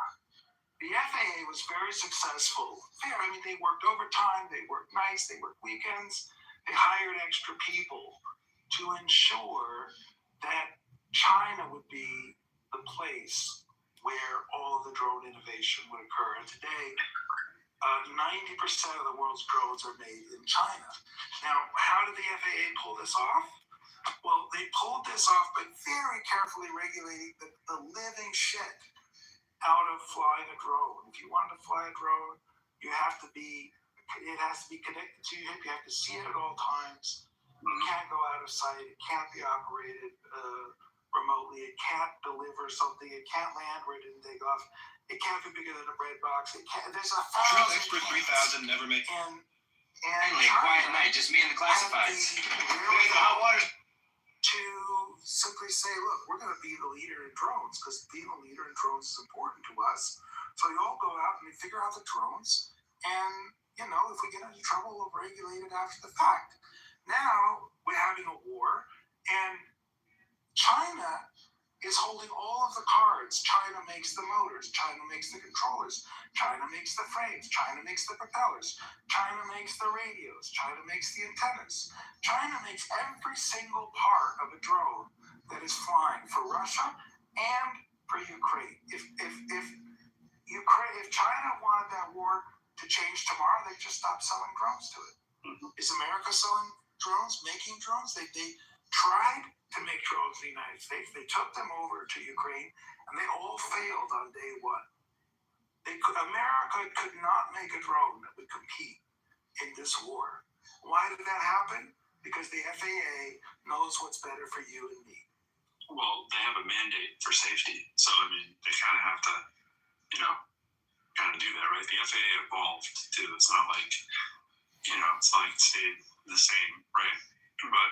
The FAA was very successful. I mean, they worked overtime, they worked nights, they worked weekends. They hired extra people to ensure that China would be the place where all of the drone innovation would occur. And today, 90% of the world's drones are made in China. Now, how did the FAA pull this off? Well, they pulled this off by very carefully regulating the living shit out of flying a drone. If you want to fly a drone, it has to be connected to your hip. You have to see it at all times. It can't go out of sight. It can't be operated remotely. It can't deliver something. It can't land where it didn't take off. It can't be bigger than a bread box. It can't. There's a thousand. Expert 3000 never make. And And Finally, quiet night, just me and the classifieds. Really hot water. To simply say, look, we're going to be the leader in drones because being a leader in drones is important to us. So you all go out and you figure out the drones, and if we get into trouble, we'll regulate it after the fact. Now we're having a war, and China is holding all of the cards. China makes the motors. China makes the controllers. China makes the frames. China makes the propellers. China makes the radios. China makes the antennas. China makes every single part of a drone that is flying for Russia and for Ukraine. If China wanted that war to change tomorrow, they'd just stop selling drones to it. Is America selling drones, making drones? They tried to make drones in the United States. They took them over to Ukraine, and they all failed on day one. America could not make a drone that would compete in this war. Why did that happen? Because the FAA knows what's better for you and me. Well, they have a mandate for safety, so I mean, they kind of have to, kind of do that, right? The FAA evolved too. It's not like, it's like it stayed the same, right? But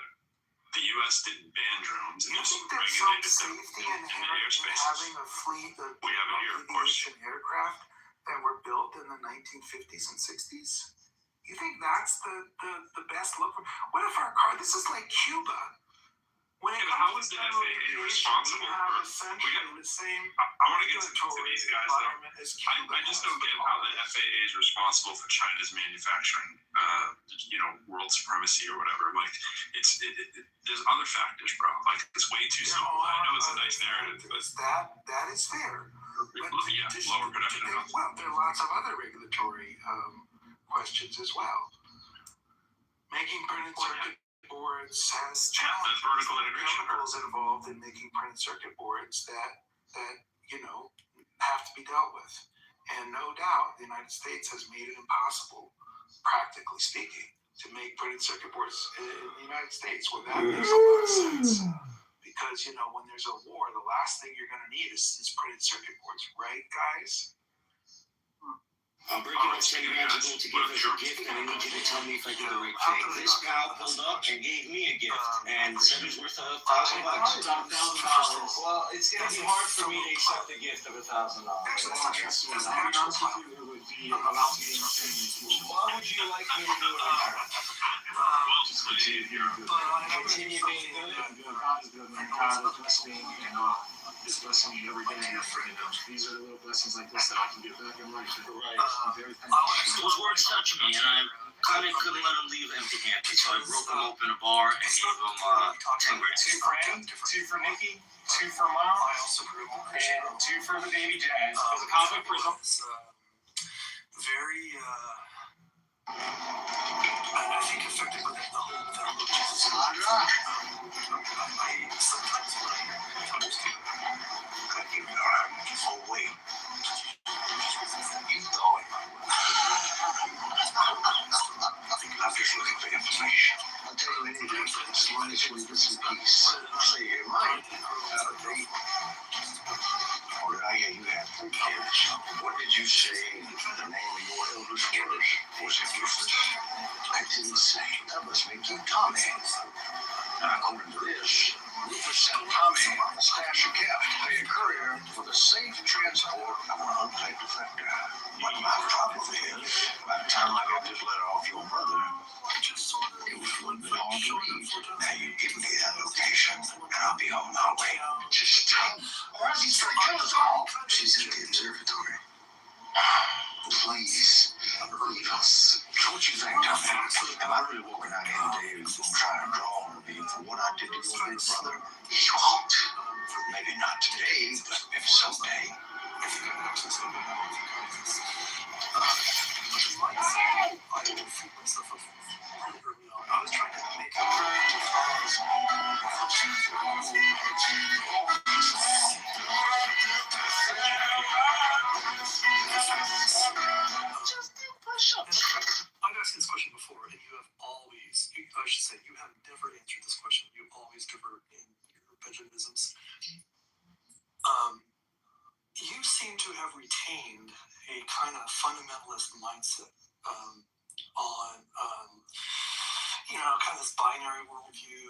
the U.S. didn't ban drones and just regulated them in the airspaces. Having a fleet of we have it here, of course. Aircraft that were built in the 1950s and 60s. You think that's the best look? What if our car? This is like Cuba. How is the FAA responsible for? The same. I want to get to these guys though. I just don't get how the FAA is responsible for China's manufacturing, world supremacy or whatever. Like, there's other factors, bro. Like, it's way too simple. I know it's a nice narrative, but that is fair. Lower production costs. Well, there are lots of other regulatory questions as well. Making printed circuit boards has challenges. Vertical integration. Chemicals involved in making printed circuit boards that have to be dealt with. And no doubt, the United States has made it impossible, practically speaking, to make printed circuit boards in the United States. Well, that makes a lot of sense. Because, when there's a war, the last thing you're going to need is printed circuit boards, right, guys? I'm breaking up St. Magical to give us a gift, and I need you to tell me if I did the right thing. This pal pulled up and gave me a gift, and said it was worth $1,000. Well, it's going to be hard for me to accept a gift of $1,000. Why would you like me to do it? Just continue being good. Continue being good. God is good, man. God is blessing me, and is blessing me every day. These are the little blessings like this that I can get back in life. Right. I'm very thankful. Those words touched me, and I kind of couldn't let him leave empty-handed, so I broke him open a bar and gave him 10 grand. 2 for Annie, 2 for Nikki, 2 for Mom, and 2 for the baby Jazz. As a cosmic prism. Very, I think affected with the whole film of Jesus. Sometimes when I hear I give it all full weight. You throw it. I'm just looking for information. I'll tell you anything, as long as we get some peace. Say your mind out of date. Or did I hear you had 3 kids? What did you say the name of your eldest was? Was it Eustace? I didn't say. That must make you Tommy. Now, according to this, Rufus sent Tommy a stash of cash to pay a courier for the safe transport of an untyped defector. What my problem is, by the time I got this letter off your brother, it was a little bit hard to read. Now you give me that location, and I'll be on my way. Just tell me, or else he's gonna kill us all. She's at the observatory. Please, believe us. What you think, Tommy? Am I really walking out here today and trying to draw on me for what I did to your little brother? You won't. Maybe not today, but maybe someday. I was trying to make I've asked this question before, and you have always, I should say, you have never answered this question. You always divert in your Benjaminisms. You seem to have retained a kind of fundamentalist mindset. on, kind of this binary worldview,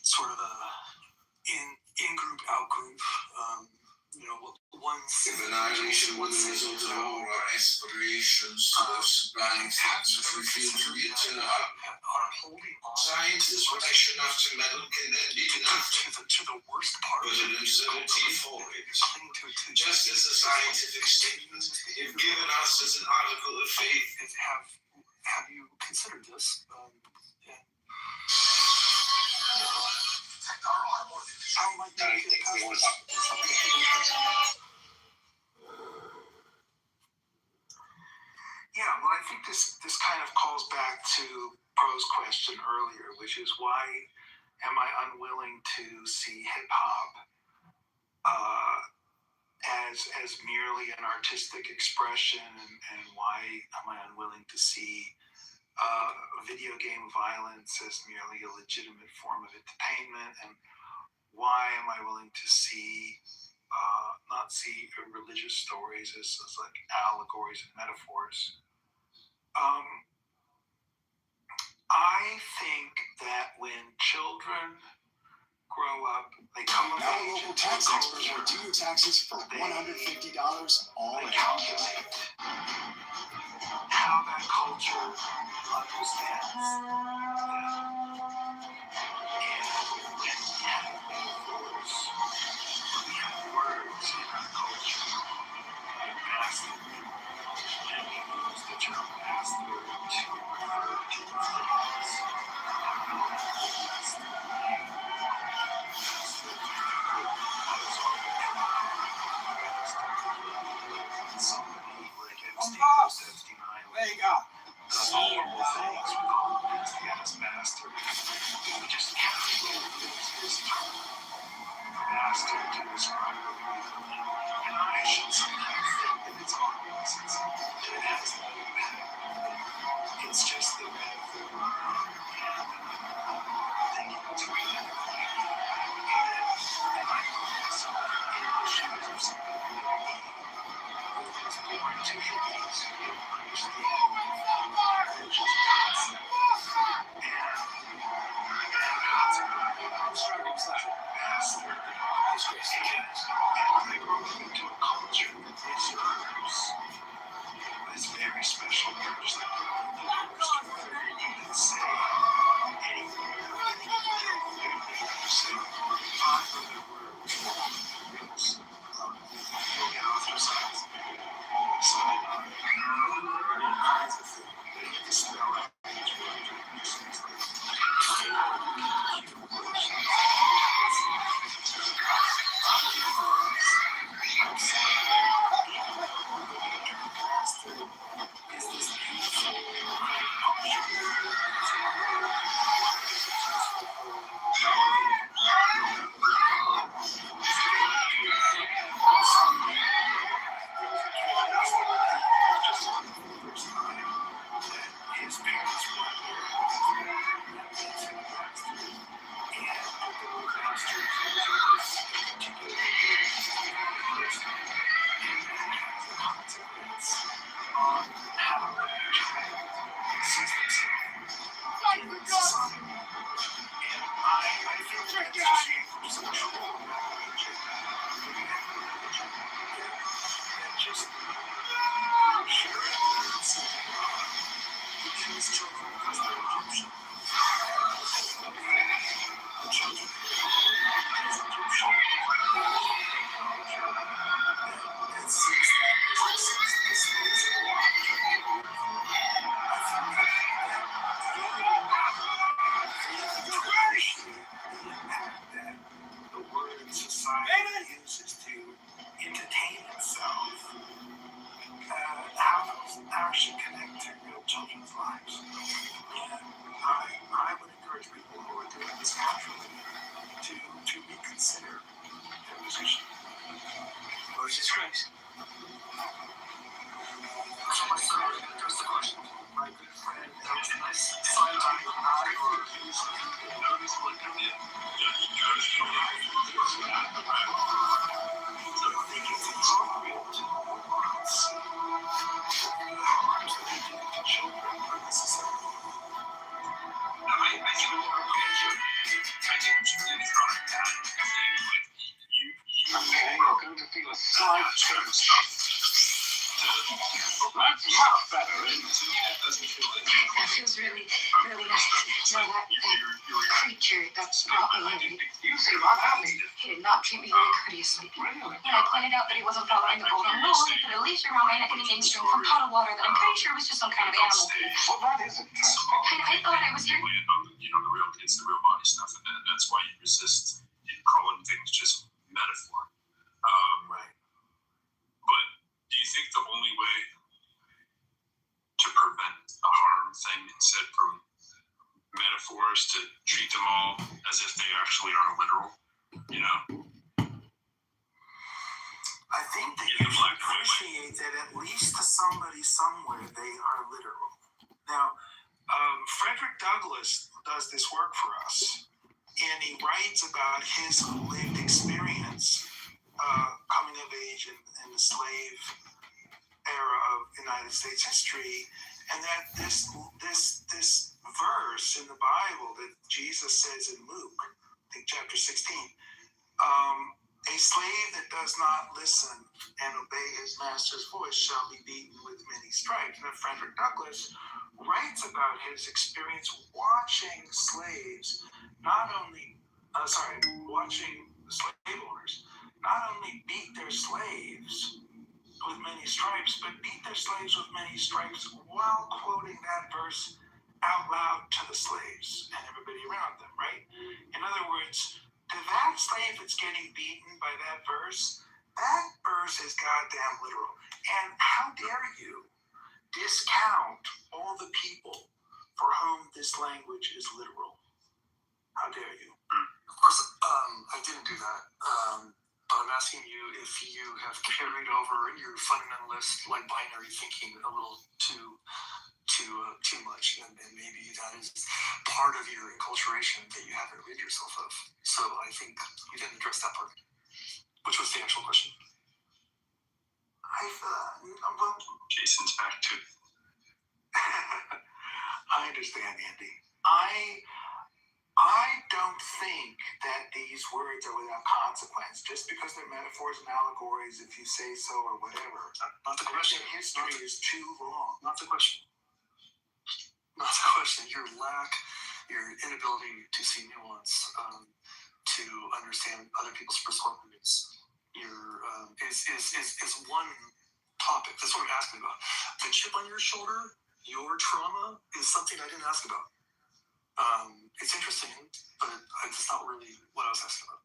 sort of a in-group, out-group, If annihilation were the result of all our aspirations to those sublime things which we feel to be eternal, scientists rash enough to meddle can then be nothing but an absurdity for it. Just as the scientific statement, if given us as an article of faith, have you considered this? How might you get past this? Yeah, well, I think this kind of calls back to Pro's question earlier, which is why am I unwilling to see hip hop as merely an artistic expression, and why am I unwilling to see video game violence as merely a legitimate form of entertainment, and why am I willing to not see religious stories as like allegories and metaphors? I think that when children grow up, they come of age. Local tax experts will do your taxes for $150 all in. They calculate how that culture understands them. And when we have metaphors, we have words in our culture, like bastard, and we use the term bastard to refer to things. There you go. Horrible things we call nasty ass bastard. We just categorize this term bastard to describe what we do. And I should sometimes think that it's harmless. That it has no impact. It's just the metaphor. And I think it's real. And I put myself in the shoes of somebody who was born to hippies who don't understand religious concept. And consequently, I'm starting to bastard. And I grew up into a culture that deserves this very special person. The worst word you can say anywhere. So, five other words. We'll get off your sides. So, you can spell out each word. So I That feels really, really nice. You know, that creature that brought me in, he did not treat me very courteously. And I pointed out that he wasn't following the golden rule, but at least around my neck and name string from pot of water that I'm pretty sure was just some kind of animal food. Well, that isn't. And I thought I was here. It's the real body stuff, and that's why you resist calling things just metaphor. Right. But do you think the only way to prevent a harm thing instead from metaphors to treat them all as if they actually are literal? You know? I think that you should appreciate that at least to somebody somewhere they are literal. Now, Frederick Douglass does this work for us, and he writes about his lived experience coming of age in the slave era of United States history, and that this verse in the Bible that Jesus says in Luke, I think chapter 16, a slave that does not listen and obey his master's voice shall be beaten with many stripes. Now, Frederick Douglass writes about his experience watching slaves, watching slave owners not only beat their slaves with many stripes, but beat their slaves with many stripes while quoting that verse out loud to the slaves and everybody around them, right? In other words, to that slave that's getting beaten by that verse is goddamn literal. And how dare you discount all the people for whom this language is literal? How dare you? Of course, I didn't do that. But I'm asking you if you have carried over your fundamentalist, like binary thinking a little too much, and maybe that is part of your enculturation that you haven't rid yourself of. So I think you didn't address that part, which was the actual question. Jason's back too. I understand, Andy. I don't think that these words are without consequence just because they're metaphors and allegories, if you say so or whatever. Not the question. History is too long. Not the question. Not the question. Your inability to see nuance, to understand other people's perspectives, is one topic. That's what I'm asking about. The chip on your shoulder, your trauma, is something I didn't ask about. It's interesting, but it's not really what I was asking about.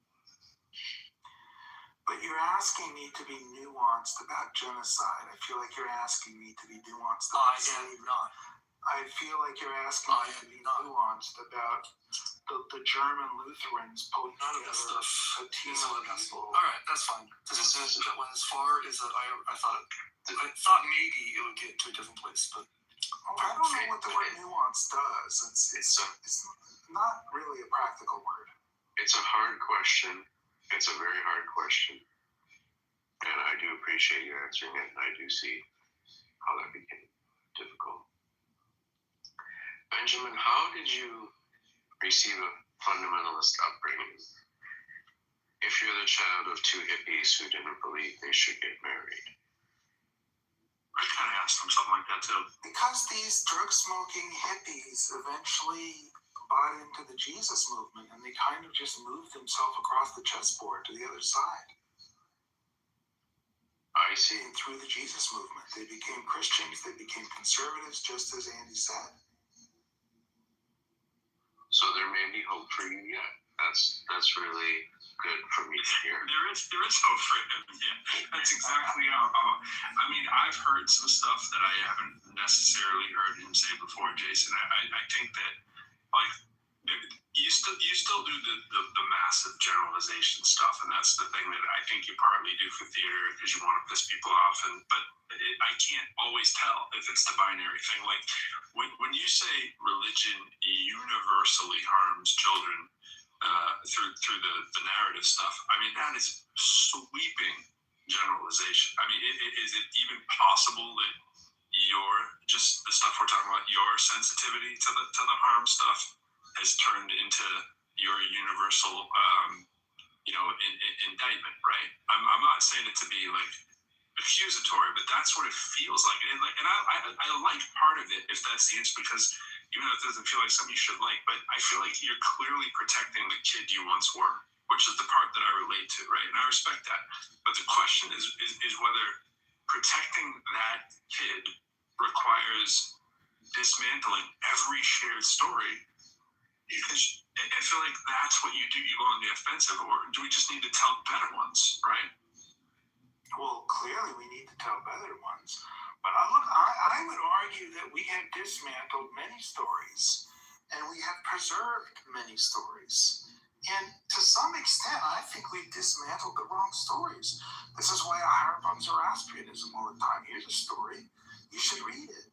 But you're asking me to be nuanced about genocide. I feel like you're asking me to be nuanced. I am not. I feel like you're asking me to be nuanced about the German Lutherans putting none of this stuff. a team of people. All right, that's fine. Because it went as far as I thought maybe it would get to a different place, but. I don't know what the word nuance does. It's not really a practical word. It's a hard question. It's a very hard question. And I do appreciate you answering it, and I do see how that became difficult. Benjamin, how did you receive a fundamentalist upbringing if you're the child of two hippies who didn't believe they should get married? I kind of asked them something like that too. Because these drug-smoking hippies eventually bought into the Jesus movement, and they kind of just moved themselves across the chessboard to the other side. I see. And through the Jesus movement, they became Christians, they became conservatives, just as Andy said. So there may be hope for you yet. That's really good for me to hear. There is hope for him. Yeah, that's exactly how. I mean, I've heard some stuff that I haven't necessarily heard him say before, Jason. I think that like you still do the massive generalization stuff, and that's the thing that I think you partly do for theater because you want to piss people off. But I can't always tell if it's the binary thing. Like when you say religion universally harms children. Through the narrative stuff. I mean, that is sweeping generalization. I mean, is it even possible that just the stuff we're talking about, your sensitivity to the harm stuff has turned into your universal indictment, right? I'm not saying it to be like accusatory, but that's what it feels like. And I like part of it if that's the answer, because even though it doesn't feel like something you should like, but I feel like you're clearly protecting the kid you once were, which is the part that I relate to, right? And I respect that. But the question is whether protecting that kid requires dismantling every shared story, because I feel like that's what you do. You go on the offensive, or do we just need to tell better ones, right? Well, clearly we need to tell better ones. But I would argue that we have dismantled many stories, and we have preserved many stories. And to some extent, I think we've dismantled the wrong stories. This is why I harp on Zoroastrianism all the time. Here's a story. You should read it.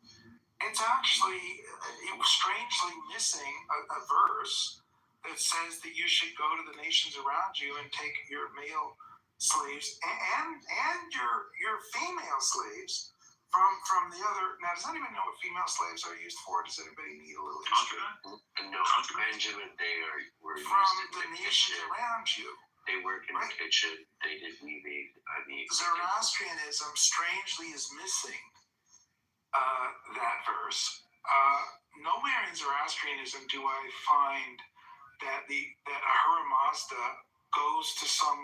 It's actually, it was strangely missing a verse that says that you should go to the nations around you and take your male slaves and your female slaves from the other. Now, does anyone know what female slaves are used for? Does anybody need a little history? No, Benjamin, were from used the in the nations kitchen. around you. They work in the kitchen. They did weaving. Zoroastrianism strangely is missing that verse. Nowhere in Zoroastrianism do I find that Ahura Mazda goes to some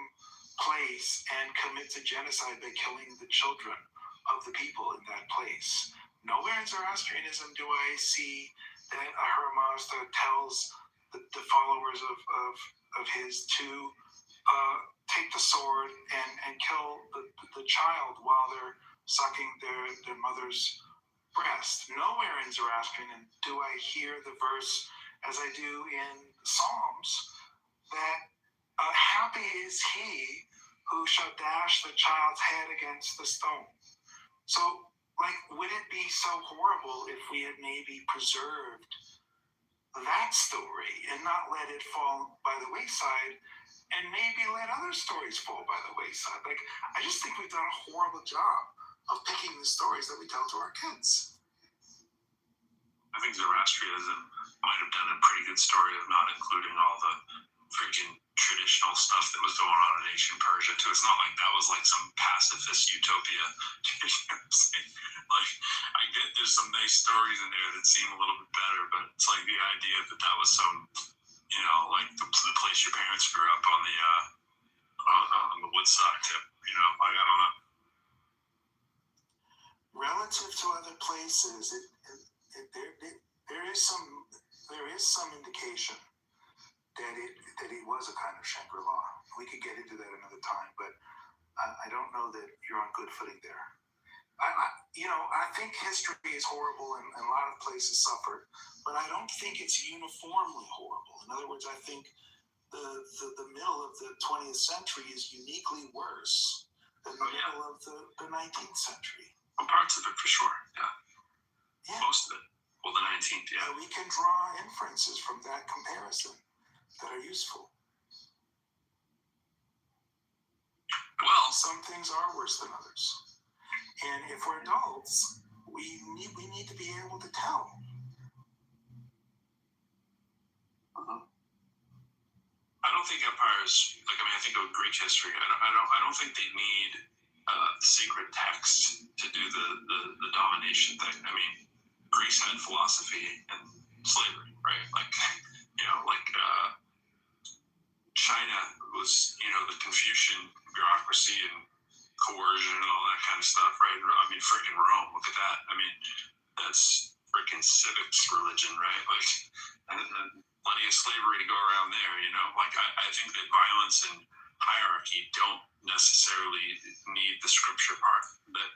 place and commits a genocide by killing the children of the people in that place. Nowhere in Zoroastrianism do I see that Ahura Mazda tells the followers of his to take the sword and kill the child while they're sucking their mother's breast. Nowhere in Zoroastrianism do I hear the verse, as I do in Psalms, that happy is he who shall dash the child's head against the stone. So, would it be so horrible if we had maybe preserved that story and not let it fall by the wayside, and maybe let other stories fall by the wayside? I just think we've done a horrible job of picking the stories that we tell to our kids. I think Zoroastrianism might have done a pretty good story of not including all the freaking traditional stuff that was going on in ancient Persia too. It's not like that was like some pacifist utopia. You know what I'm saying? I get there's some nice stories in there that seem a little bit better, but it's like the idea that was some, like the place your parents grew up on the Woodstock tip. I don't know. Relative to other places, there is some indication that it was a kind of Shangri-La. We could get into that another time, but I don't know that you're on good footing there. I think history is horrible and a lot of places suffered, but I don't think it's uniformly horrible. In other words, I think the middle of the 20th century is uniquely worse than the middle of the 19th century. Well, parts of it for sure, yeah. Most of it. Well, the 19th, yeah. And we can draw inferences from that comparison that are useful. Well, some things are worse than others. And if we're adults, we need to be able to tell. I don't think empires, I think of Greek history. I don't think they need secret text to do the domination thing. Greece had philosophy and slavery, right? China was, the Confucian bureaucracy and coercion and all that kind of stuff, right? Freaking Rome, look at that. That's freaking civics religion, right? And plenty of slavery to go around there, I think that violence and hierarchy don't necessarily need the scripture part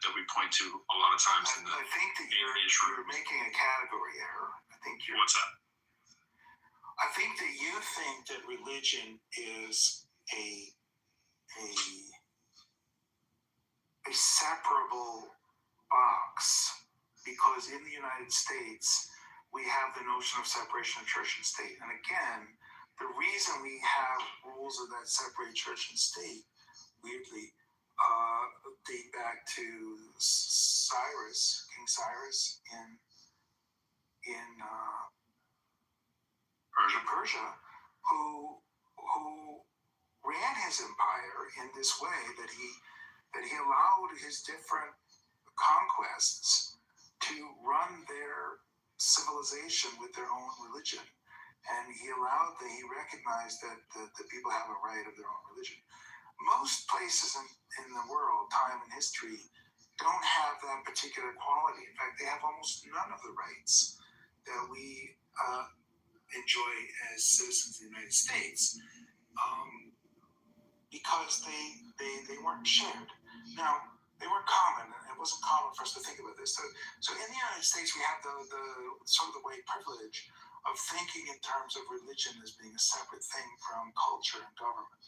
that we point to a lot of times. I think that you're making a category error. What's that? I think that you think that religion is a separable box, because in the United States we have the notion of separation of church and state. And again, the reason we have rules of that separate church and state, weirdly, date back to King Cyrus in Persia, who ran his empire in this way, that he allowed his different conquests to run their civilization with their own religion. And he recognized that the people have a right of their own religion. Most places in the world, time and history, don't have that particular quality. In fact, they have almost none of the rights that we enjoy as citizens of the United States, because they weren't shared. Now, they weren't common. It wasn't common for us to think about this. So in the United States, we have the sort of the white privilege of thinking in terms of religion as being a separate thing from culture and government.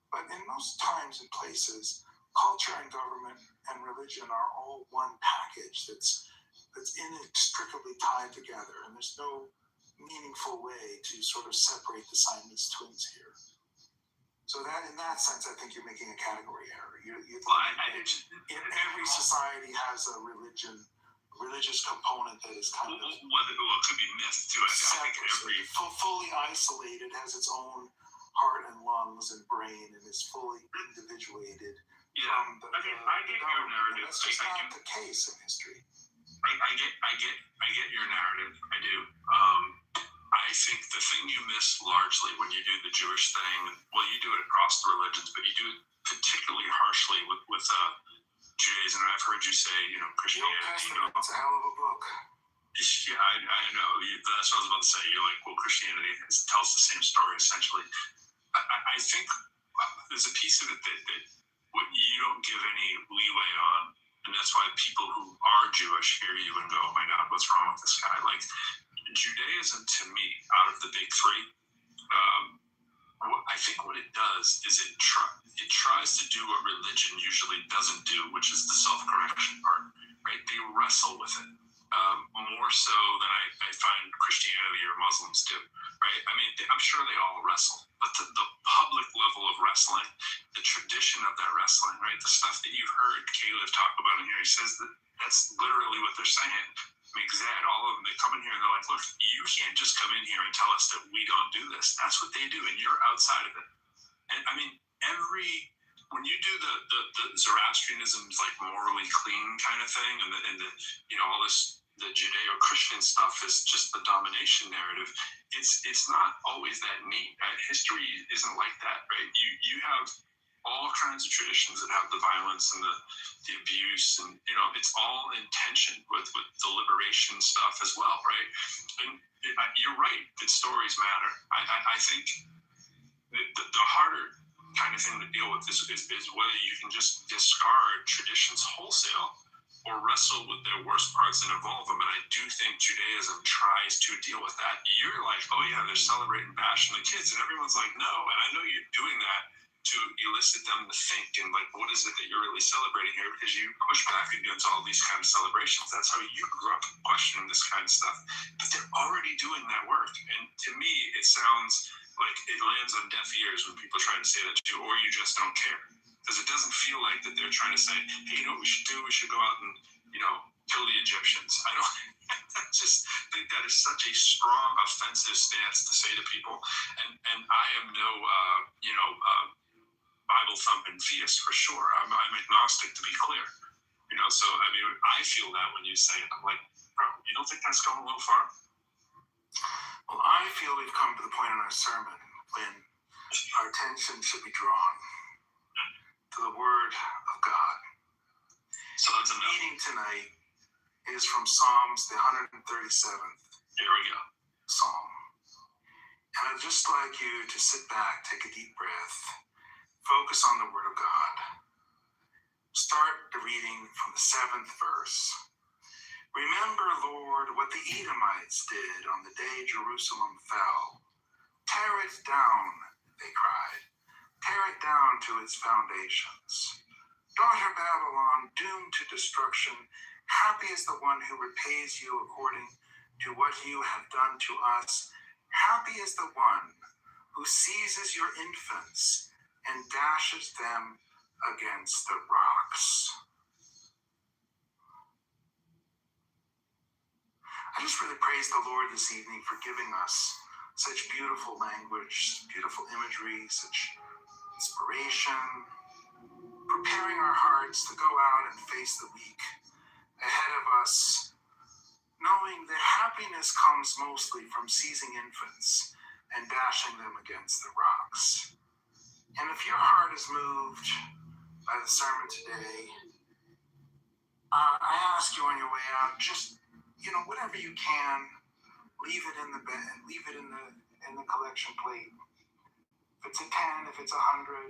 But in most times and places, culture and government and religion are all one package that's inextricably tied together, and there's no meaningful way to sort of separate the Siamese twins here. So that, in that sense, I think you're making a category error. Every society has a religious component that is kind of it could be myth too. I think every fully isolated, has its own heart and lungs and brain, and is fully individuated. I get your narrative. That's just not the case in history. I get your narrative. I do. I think the thing you miss largely when you do the Jewish thing, well, you do it across the religions, but you do it particularly harshly with Judaism. And I've heard you say, Christianity. It's a hell of a book. Yeah, I know. That's what I was about to say. You're like, well, Christianity tells the same story essentially. I think there's a piece of it that what you don't give any leeway on, and that's why people who are Jewish hear you and go, oh my God, what's wrong with this guy? Like, Judaism, to me, out of the big three, I think what it does is it tries to do what religion usually doesn't do, which is the self-correction part, right? They wrestle with it more so than I find Christianity or Muslims do, right? I mean, I'm sure they all wrestle, but the public level of wrestling, the tradition of that wrestling, right? The stuff that you've heard Caleb talk about in here, he says that's literally what they're saying. McZed, all of them, they come in here and they're like, look, you can't just come in here and tell us that we don't do this. That's what they do, and you're outside of it. And I mean, when you do the Zoroastrianism's like morally clean kind of thing, and the all this, the Judeo-Christian stuff is just the domination narrative. It's not always that neat. History isn't like that, right? You have all kinds of traditions that have the violence and the abuse, and it's all in tension with the liberation stuff as well, right? And you're right that stories matter. I think the harder kind of thing to deal with is whether you can just discard traditions wholesale or wrestle with their worst parts and evolve them. And I do think Judaism tries to deal with that. You're like, oh yeah, they're celebrating bashing the kids, and everyone's like, no. And I know you're doing that to elicit them to think, and like, what is it that you're really celebrating here? Because you push back against all these kind of celebrations. That's how you grew up questioning this kind of stuff. But they're already doing that work. And to me, it sounds like it lands on deaf ears when people try to say that to you, or you just don't care. Because it doesn't feel like that they're trying to say, hey, you know what we should do? We should go out and, kill the Egyptians. I just think that is such a strong, offensive stance to say to people. And I am no, Bible-thumping theist for sure. I'm agnostic, to be clear. So, I mean, I feel that when you say it. I'm like, bro, you don't think that's going a little far? Well, I feel we've come to the point in our sermon when our attention should be drawn to the Word of God. So that's the reading tonight is from Psalms, the 137th. Here we go. Psalm. And I'd just like you to sit back, take a deep breath, focus on the Word of God. Start the reading from the 7th verse. Remember, Lord, what the Edomites did on the day Jerusalem fell. Tear it down, they cried. Tear it down to its foundations. Daughter Babylon, doomed to destruction, happy is the one who repays you according to what you have done to us. Happy is the one who seizes your infants and dashes them against the rocks. I just really praise the Lord this evening for giving us such beautiful language, beautiful imagery, such inspiration. preparation, preparing our hearts to go out and face the week ahead of us, knowing that happiness comes mostly from seizing infants and dashing them against the rocks. And if your heart is moved by the sermon today, I ask you on your way out, just, whatever you can, leave it in the bed, leave it in the collection plate. If it's a 10, if it's 100,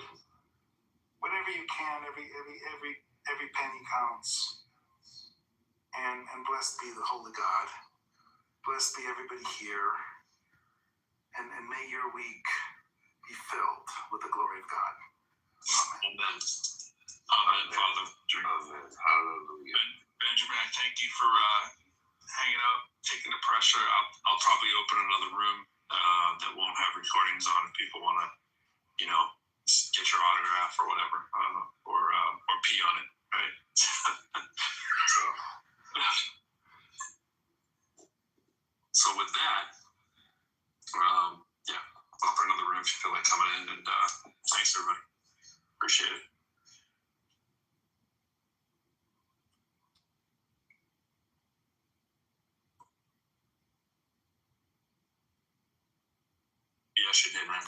whatever you can, every penny counts. And blessed be the Holy God. Blessed be everybody here. And may your week be filled with the glory of God. Amen. Amen, Father. Amen. Hallelujah. Benjamin, I thank you for hanging out, taking the pressure. I'll probably open another room that won't have recordings on if people want to, get your autograph or whatever, or pee on it, right? So with that, I'll open another room if you feel like coming in, and thanks everybody. Appreciate it. Yes, you did, man.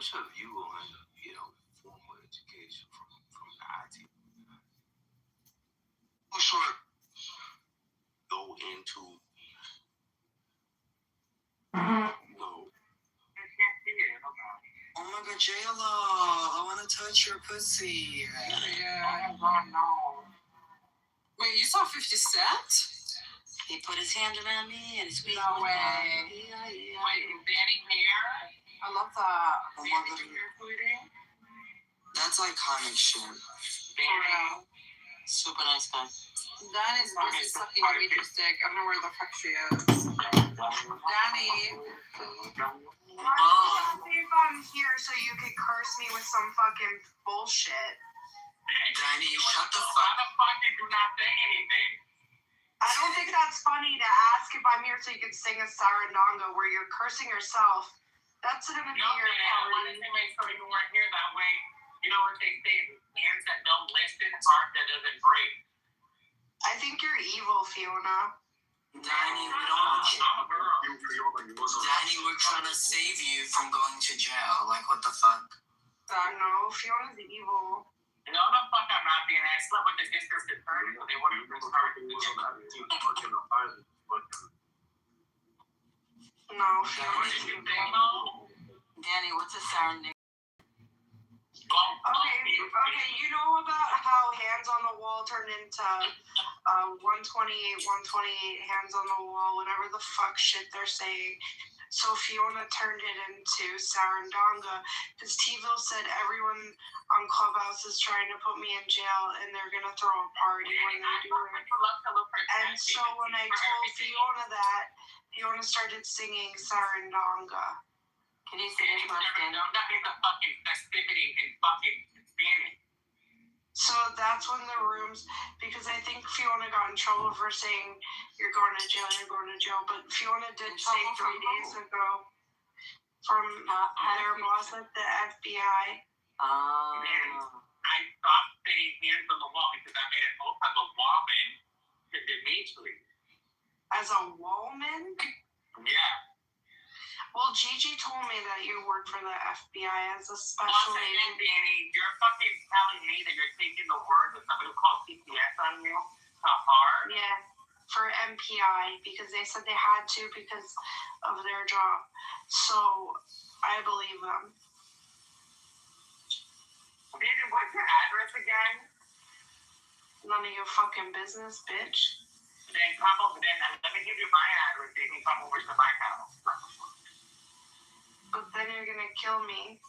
What's your view on, formal education from the IT? Sure. Go into Oh my god, J-Lo, I want to touch your pussy. Yeah. Oh no. Wait, you saw 50 Cent? He put his hand around me and his feet. No way. Yeah. Wait, Danny Mayer? I love that. Oh my god. That's iconic shit. Danny. Super nice guy. Danny's busy sucking Dimitri's dick. I don't know where the fuck she is. Danny. If I'm here so you could curse me with some fucking bullshit. Danny, shut the How fuck the fuck did you not say anything? I don't think that's funny to ask if I'm here so you could sing a sarandonga where you're cursing yourself. That's gonna be No, your man, I wanted to make sure you weren't here that way. You know what they say, hands that don't listen, heart that doesn't break. I think you're evil, Fiona. Danny, we don't want you. Danny, we're trying to save you from going to jail. Like, what the fuck? No, Fiona's evil. No, the fuck I'm not being. I slept with the district attorney, so they wouldn't even start. No, Fiona's evil. Danny, what's a sarandonga? Okay, you know about how Hands on the Wall turned into 128 Hands on the Wall, whatever the fuck shit they're saying. So Fiona turned it into Sarandonga because T-Ville said everyone on Clubhouse is trying to put me in jail and they're gonna throw a party when they do it. And so when I told Fiona that, Fiona started singing Sarandonga. Can you say it once again? That is a fucking festivity in fucking Spanish. So that's when the rooms, because I think Fiona got in trouble for saying you're going to jail, but Fiona did say 3 days ago from their boss at the FBI. I stopped saying hands on the wall because I made it both as a woman to Dimitri. As a woman? Yeah. Well, Gigi told me that you work for the FBI as a special agent. Danny, you're fucking telling me that you're taking the words of somebody who called CPS on you to heart? Yeah, for MPI, because they said they had to because of their job. So, I believe them. Danny, what's your address again? None of your fucking business, bitch. Then come over there and let me give you my address so you can come over to my house. But then you're gonna kill me.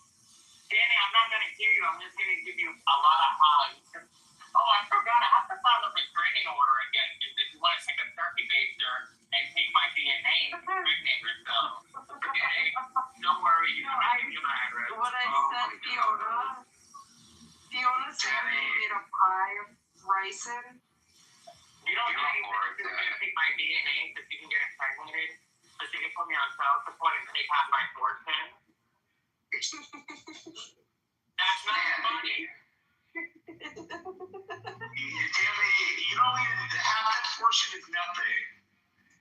Danny, I'm not gonna kill you. I'm just gonna give you a lot of hugs. Oh, I forgot. I have to file a restraining order against you if you want to take a turkey baster and take my DNA and impregnate yourself. Okay? Don't worry. You know, I give you my address. What I said, Fiona said we made a pie of ricin. You don't need to take my DNA so you can get impregnated. So she can put me on child support and take half my fortune. That's not funny. Danny, you don't even have that fortune is nothing.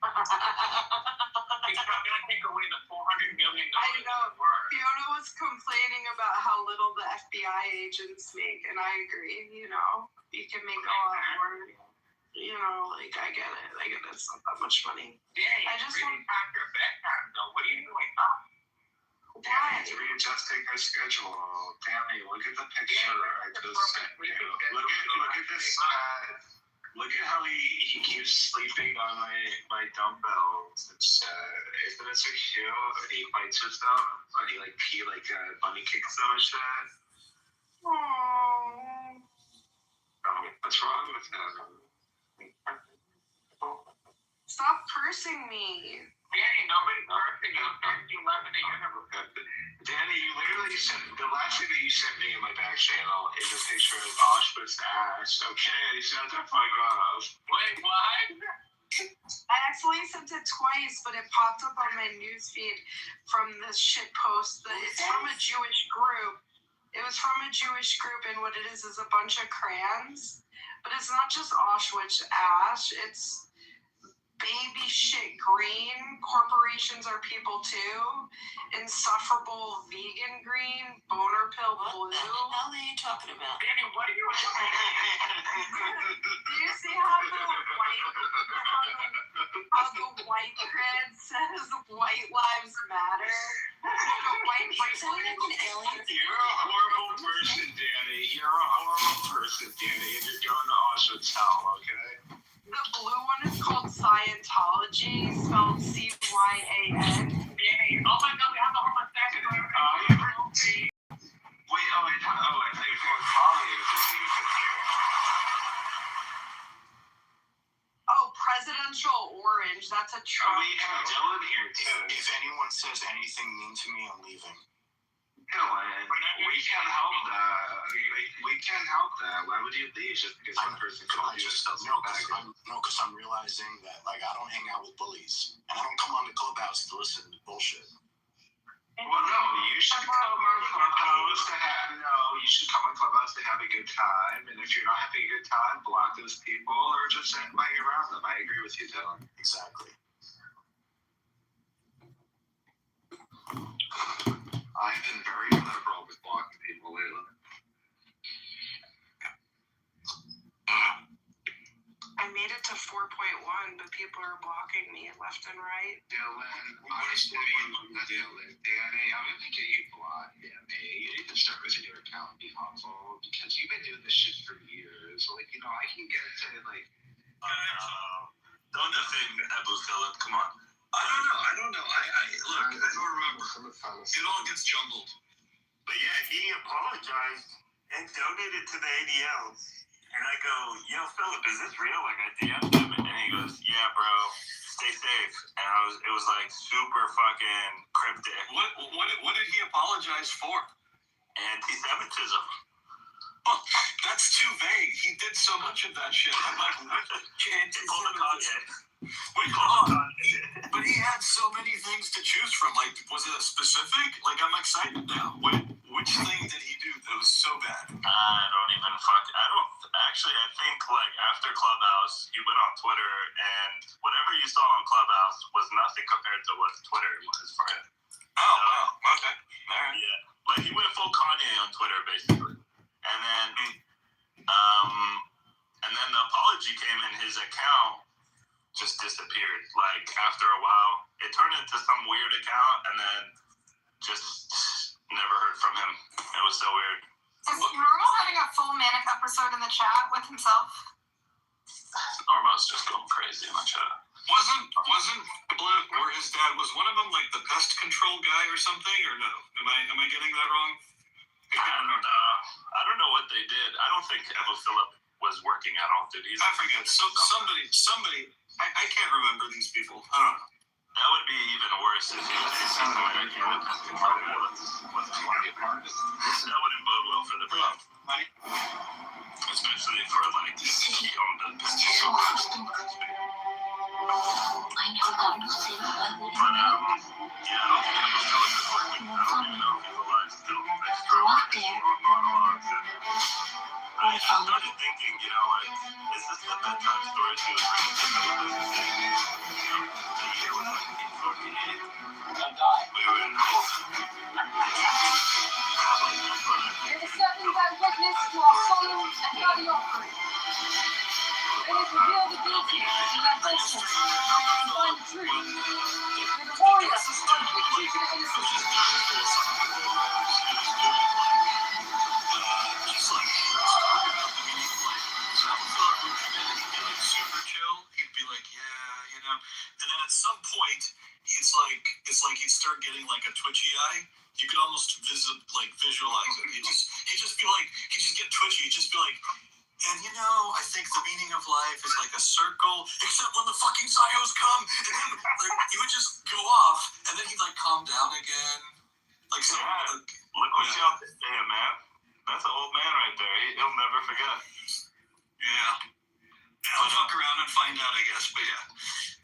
He's not gonna take away the $400 million. I know. Fiona was complaining about how little the FBI agents make, and I agree. You know, you can make a lot more. You know, like I get it. It's not that much money. Danny, I just really past your bedtime though. What are you doing? Danny's readjusting her schedule. Danny, look at the picture I just sent you. Look at this. Look at how he keeps sleeping on my dumbbells. Isn't it so cute? And he fights with them. And he bunny kicks them and shit. Aww. What's wrong with him? Stop cursing me. Danny, nobody's cursing you. You live in the universe. Danny, you literally sent the last thing that you sent me in my back channel is a picture of Auschwitz ass. Okay, shut the fuck off. Wait, what? I actually sent it twice, but it popped up on my newsfeed from this shit post. It's from a Jewish group. It was from a Jewish group, and what it is a bunch of crayons. But it's not just Auschwitz ash. It's baby shit green. Corporations are people too. Insufferable vegan green. Boner pill blue. What the hell are you talking about? Danny, what are you Do you see how the white thread says white lives matter? The white Sound like an alien. You're a horrible person, Danny. You're a horrible person, Danny, and you're going to Auschwitz hell, okay? The blue one is called Scientology, spelled C-Y-A-N. Danny, oh my God, we have the homosexual. Wait, I think it was Holly. Oh, presidential orange. That's a Trump. We have Dylan here too. If anyone says anything mean to me, I'm leaving. Dylan, we can't help that. We can't help that. Why would you leave just because one person called you? Because I'm realizing that I don't hang out with bullies, and I don't come on the clubhouse to listen to bullshit. Well, no, you should come on Clubhouse to have a good time, and if you're not having a good time, block those people or just hang around them. I agree with you, Dylan. Exactly. I've been very liberal with blocking people lately. I made it to 4.1, but people are blocking me left and right. Dylan, Danny, I'm gonna get you blocked, Danny. You need to start with your account and be humble because you've been doing this shit for years. I can get to Don't defend Abu Philip. Come on. I don't know. I look. I don't remember. It all gets jumbled. But yeah, he apologized and donated to the ADL. And I go, yo, Philip, is this real? I DM'd him, and he goes, yeah, bro, stay safe. And it was super fucking cryptic. What did he apologize for? Anti-Semitism. Well, that's too vague. He did so much of that shit. I'm like, what? But he had so many things to choose from. Was it a specific? I'm excited now. Which thing did he do that was so bad? I think after Clubhouse, he went on Twitter, and whatever you saw on Clubhouse was nothing compared to what Twitter was for him. Oh, wow. Okay. All right. Yeah. He went full Kanye on Twitter, basically. And then the apology came in his account just disappeared. After a while, it turned into some weird account, and then just never heard from him. It was so weird. Is Normal having a full manic episode in the chat with himself? Norma's just going crazy in the chat. Wasn't Blip or his dad, was one of them the pest control guy or something, or no? Am I getting that wrong? I don't know what they did. I don't think Abu Philip was working at all, did he? I forget. Somebody. I can't remember these people. I don't know. That would be even worse if he was that wouldn't bode well for the brand. Especially for he owned a potential person. I know that was the one. But yeah, I don't think Abu Philip is working. I don't even know if he's alive still. I just started thinking, is this the bedtime story she was reading to me? The year was 1948. We were in There is certain thou witness to our solemn and bloody offering. Let us reveal the guilty in their justice and find the truth. Victorious on victory to the innocent. Super chill. He'd be like, yeah, and then at some point, it's like he'd start getting a twitchy eye. You could almost visualize it. He'd just get twitchy. He'd just be like, and I think the meaning of life is like a circle, except when the fucking Zios come, and then he would just go off, and then he'd calm down again. Look what y'all did to him, man. That's an old man right there. He'll never forget. Yeah. I'll fuck around and find out, I guess. But yeah,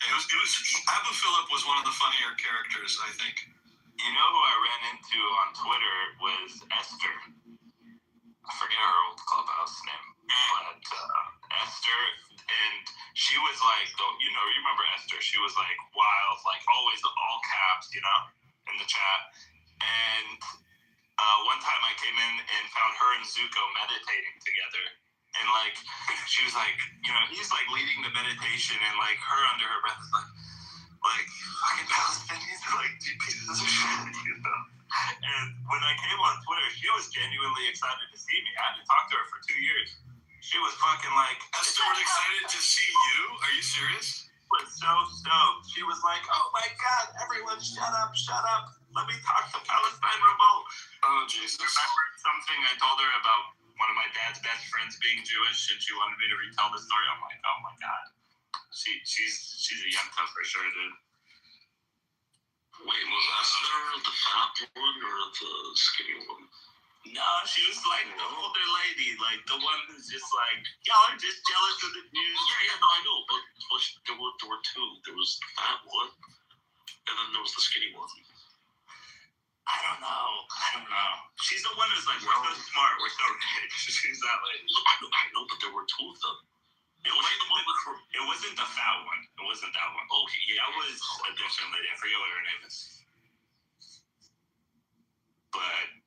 Abu Philip was one of the funnier characters, I think. You know who I ran into on Twitter was Esther. I forget her old clubhouse name, but Esther, and she was you remember Esther? She was like wild, like always all caps, you know, in the chat. And one time I came in and found her and Zuko meditating together. And like, she was like, you know, he's like leading the meditation, and like her under her breath is like fucking Palestinians are like pieces of shit, you know. And when I came on Twitter, she was genuinely excited to see me. I hadn't talked to her for 2 years. She was fucking like, Esther was excited to see you? Are you serious? Was so stoked. She was like, oh my god, everyone shut up. Let me talk to Palestine Revolt. Oh, Jesus. Remember something I told her about one of my dad's best friends being Jewish, and she wanted me to retell the story? I'm like, oh my god. She's a yenta for sure, dude. Wait, was Esther the fat one or the skinny one? No, she was like the older lady, like the one who's just like, y'all are just jealous of the news. Yeah, no, I know, but there were two. There was the fat one, and then there was the skinny one. I don't know. She's the one who's like, we're so smart, we're so rich. She's that lady. Look, I know, but there were two of them. It wasn't the fat one. It wasn't that one. Oh, yeah. That was a different lady. I forget what her name is. But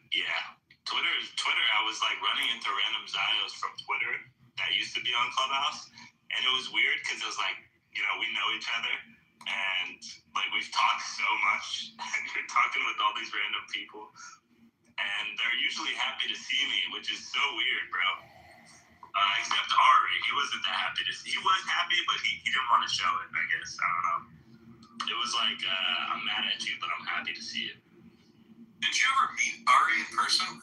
yeah, Twitter. I was like running into random Zios from Twitter that used to be on Clubhouse, and it was weird because it was like, you know, we know each other, and like we've talked so much, and you're talking with all these random people, and they're usually happy to see me, which is so weird, bro. Except Ari, he wasn't that happy to see. He was happy, but he didn't want to show it, I guess. I don't know. It was like, I'm mad at you, but I'm happy to see it. Did you ever meet Ari in person?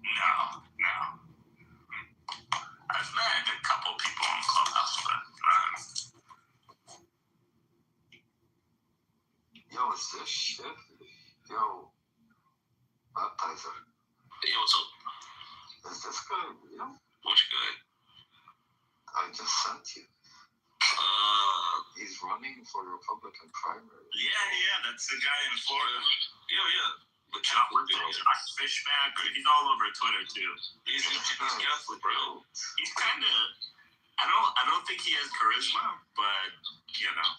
No. I've met a couple people on Clubhouse, but Yo, is this shit? Yo, baptizer. Hey, what's up? Is this guy real? Which guy? I just sent you. He's running for Republican primary. Yeah, that's the guy in Florida. Yeah. The Catholic Fishback. He's all over Twitter too. He's Catholic, bro. He's kind of. I don't think he has charisma, but you know,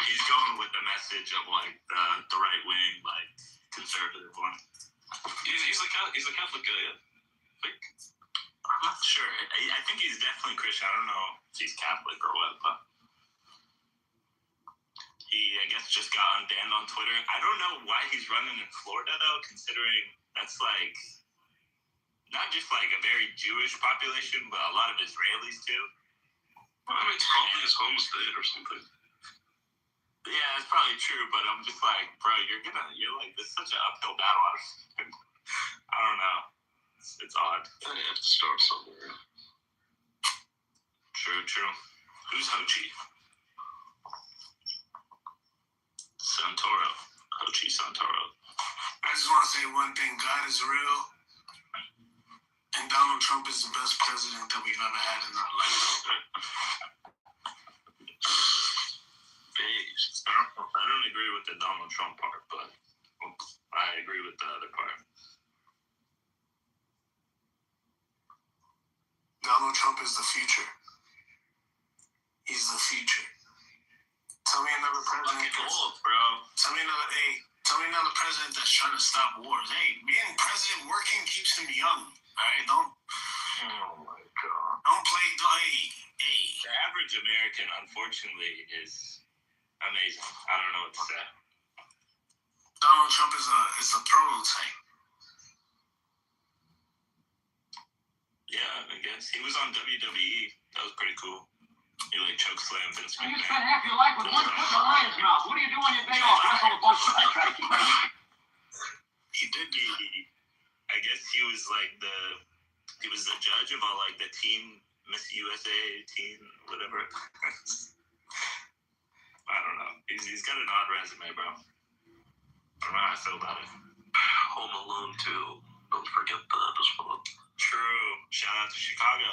he's going with the message of like the right wing, like conservative one. He's a Catholic guy. Yeah. Like, I'm not sure. I think he's definitely Christian. I don't know if he's Catholic or what, but he, I guess, just got unbanned on Twitter. I don't know why he's running in Florida, though, considering that's, like, not just, like, a very Jewish population, but a lot of Israelis, too. I mean, it's probably his home state or something. Yeah, that's probably true, but I'm just like, bro, you're like, this is such an uphill battle. I don't know. It's odd. I have to start somewhere. True. Who's Hochi? Santoro. Hochi Santoro. I just want to say one thing. God is real. And Donald Trump is the best president that we've ever had in our life. I don't agree with the Donald Trump part, but I agree with the other part. Donald Trump is the future. He's the future. Tell me another president. Old, bro. Tell me another president that's trying to stop wars. Hey, being president working keeps him young. All right, don't. Oh my god. Don't play. Hey. The average American, unfortunately, is amazing. I don't know what to say. Donald Trump is a prototype. Yeah, I guess he was on WWE. That was pretty cool. He like chokeslammed Vince McMahon. You spent half your life with one foot in the lion's mouth. What do you do on your day off? Wrestle a boat. I try to keep my weekend. He did be. I guess he was like he was the judge of all like the team Miss USA team whatever. I don't know. He's got an odd resume, bro. I don't know how I feel about it. Home Alone 2. Don't forget that as well. True. Shout out to Chicago.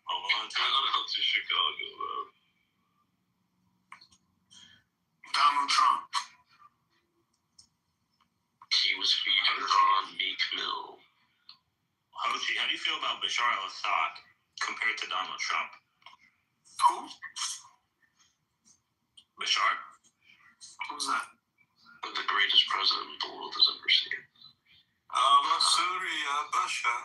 Home Alone 2. Shout out to Chicago, man. Donald Trump. He was featured on Meek Mill. Hochi, how do you feel about Bashar al-Assad compared to Donald Trump? Who? Bashar? Who's that? The greatest president the world has ever seen. Syria, Bashar.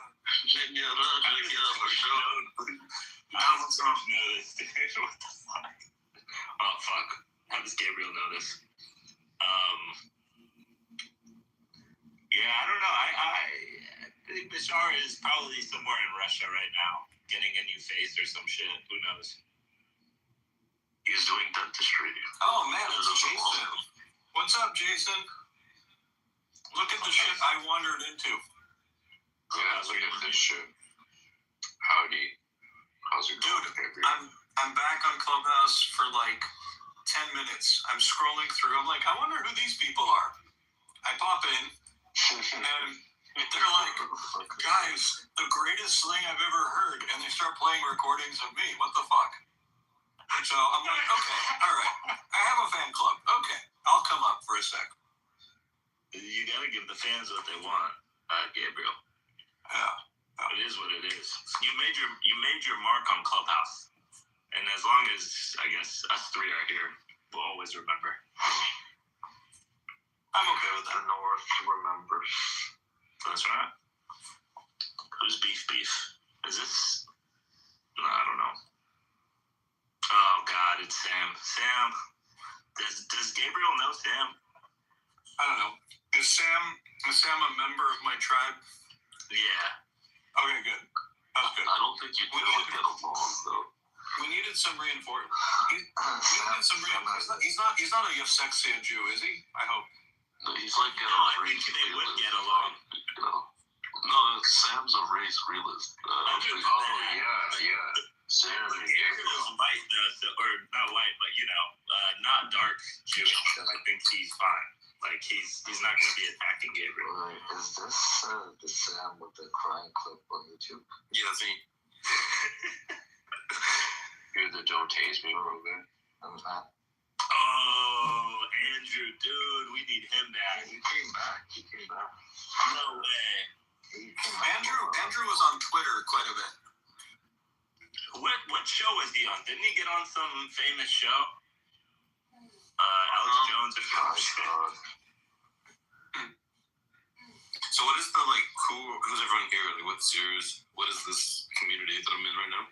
Donald Trump know this, dude. What the fuck? Oh, fuck. How does Gabriel know this? Yeah, I don't know. I think Bashar is probably somewhere in Russia right now, getting a new face or some shit. Who knows? He's doing dentistry. Oh man, it's Jason. What's up, Jason? Look at the shit I wandered into. Yeah, look at this shit. Howdy. How's it going, dude? I'm back on Clubhouse for like 10 minutes. I'm scrolling through. I'm like, I wonder who these people are. I pop in, and they're like, guys, the greatest thing I've ever heard. And they start playing recordings of me. What the fuck? And so I'm like, okay, all right. I have a fan club. Okay, I'll come up for a sec. You gotta give the fans what they want, Gabriel. Yeah. It is what it is. You made your mark on Clubhouse, and as long as I guess us three are here, we'll always remember. I'm okay with that. The North remembers. That's right. Who's beef? Is this? No, I don't know. Oh God, it's Sam. Sam. Does Gabriel know Sam? I don't know. Is Sam a member of my tribe? Yeah. Okay, good. That's good. I don't think you really get along though. We needed some reinforcement. He's not a Yevsexian Jew, is he? I hope. No, he's like I think they would get along. You know. No, Sam's a race realist. Yeah. Sam Gabriel's white though, or not white, but not dark Jewish. So I think he's fine. Like he's not going to be attacking Gabriel. Right. Is this the Sam with the crying clip on YouTube? Yeah, that's me. You're the Don't Tase Me program. That was that. Oh, Andrew, dude, we need him back. He came back. No way. Andrew was on Twitter quite a bit. What show was he on? Didn't he get on some famous show? Alex Jones or something. So what is the who's everyone here? Like, what is this community that I'm in right now?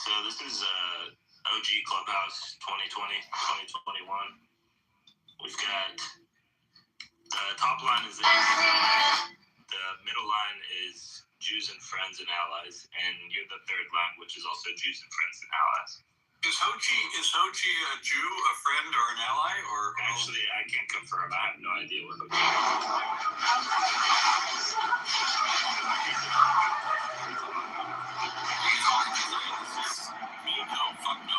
So this is OG Clubhouse 2020, 2021. We've got the top line is the middle line is Jews and Friends and Allies, and you're the third line, which is also Jews and Friends and Allies. Is Hochi a Jew, a friend, or an ally? Or actually, I can't confirm. I have no idea what Hochi is. No, fuck no.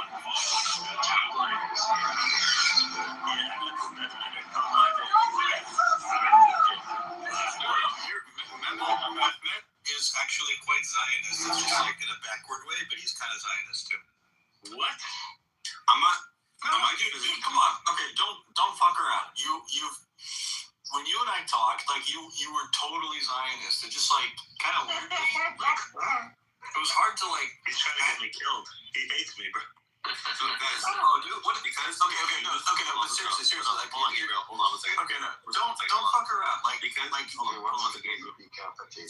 Mehmet is actually quite Zionist. It's just like in a backward way, but he's kind of Zionist too. What? Dude, come on. Okay, don't fuck around. When you and I talked, you were totally Zionist. It just kind of weirdly, it was hard to He's trying to get me killed. He hates me, bro. So guys, dude, what? Because no, but seriously, hold on a second. Okay, no, don't fuck around.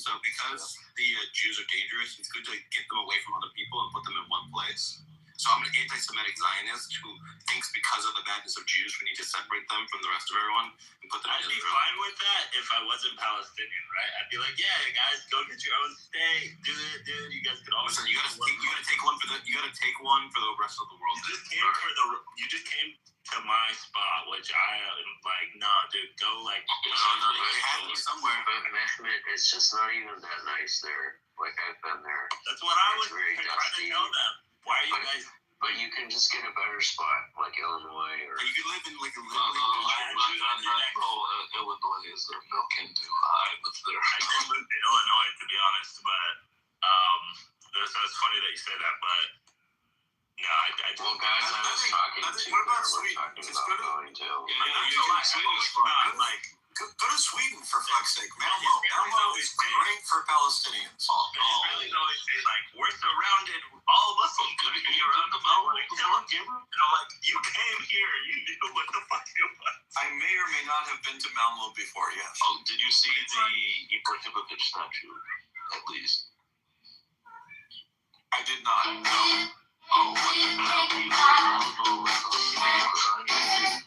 So because the Jews are dangerous, it's good to get them away from other people and put them in one place. So I'm an anti-Semitic Zionist who thinks because of the badness of Jews, we need to separate them from the rest of everyone and put them in I'd be Israel. fine with that if I wasn't Palestinian, right? I'd be like, yeah, guys, go get your own state. Do it, dude. You guys can all. Listen, you gotta take one for the rest of the world. You just came to my spot, which I am like, nah, dude, go No, it has to be somewhere. But Mehmet, it's just not even that nice there. Like I've been there. That's what I was trying to tell them. Why are you guys? But you can just get a better spot, like Illinois, or you can live in Illinois is their milk into high with their. I did move to Illinois, to be honest, but so it's funny that you say that, but no, I well, guys, I was talking to. What about Sweden? It's good. Going to. Go to Sweden for fuck's sake. Malmo is great for Palestinians. Israelis always say we're surrounded. All of us will be around the mountain. And I'm like, you came here Malmo before, yes. Oh, did you see the Ibrahimovic statue, at least? I did not. No. Oh, what the hell?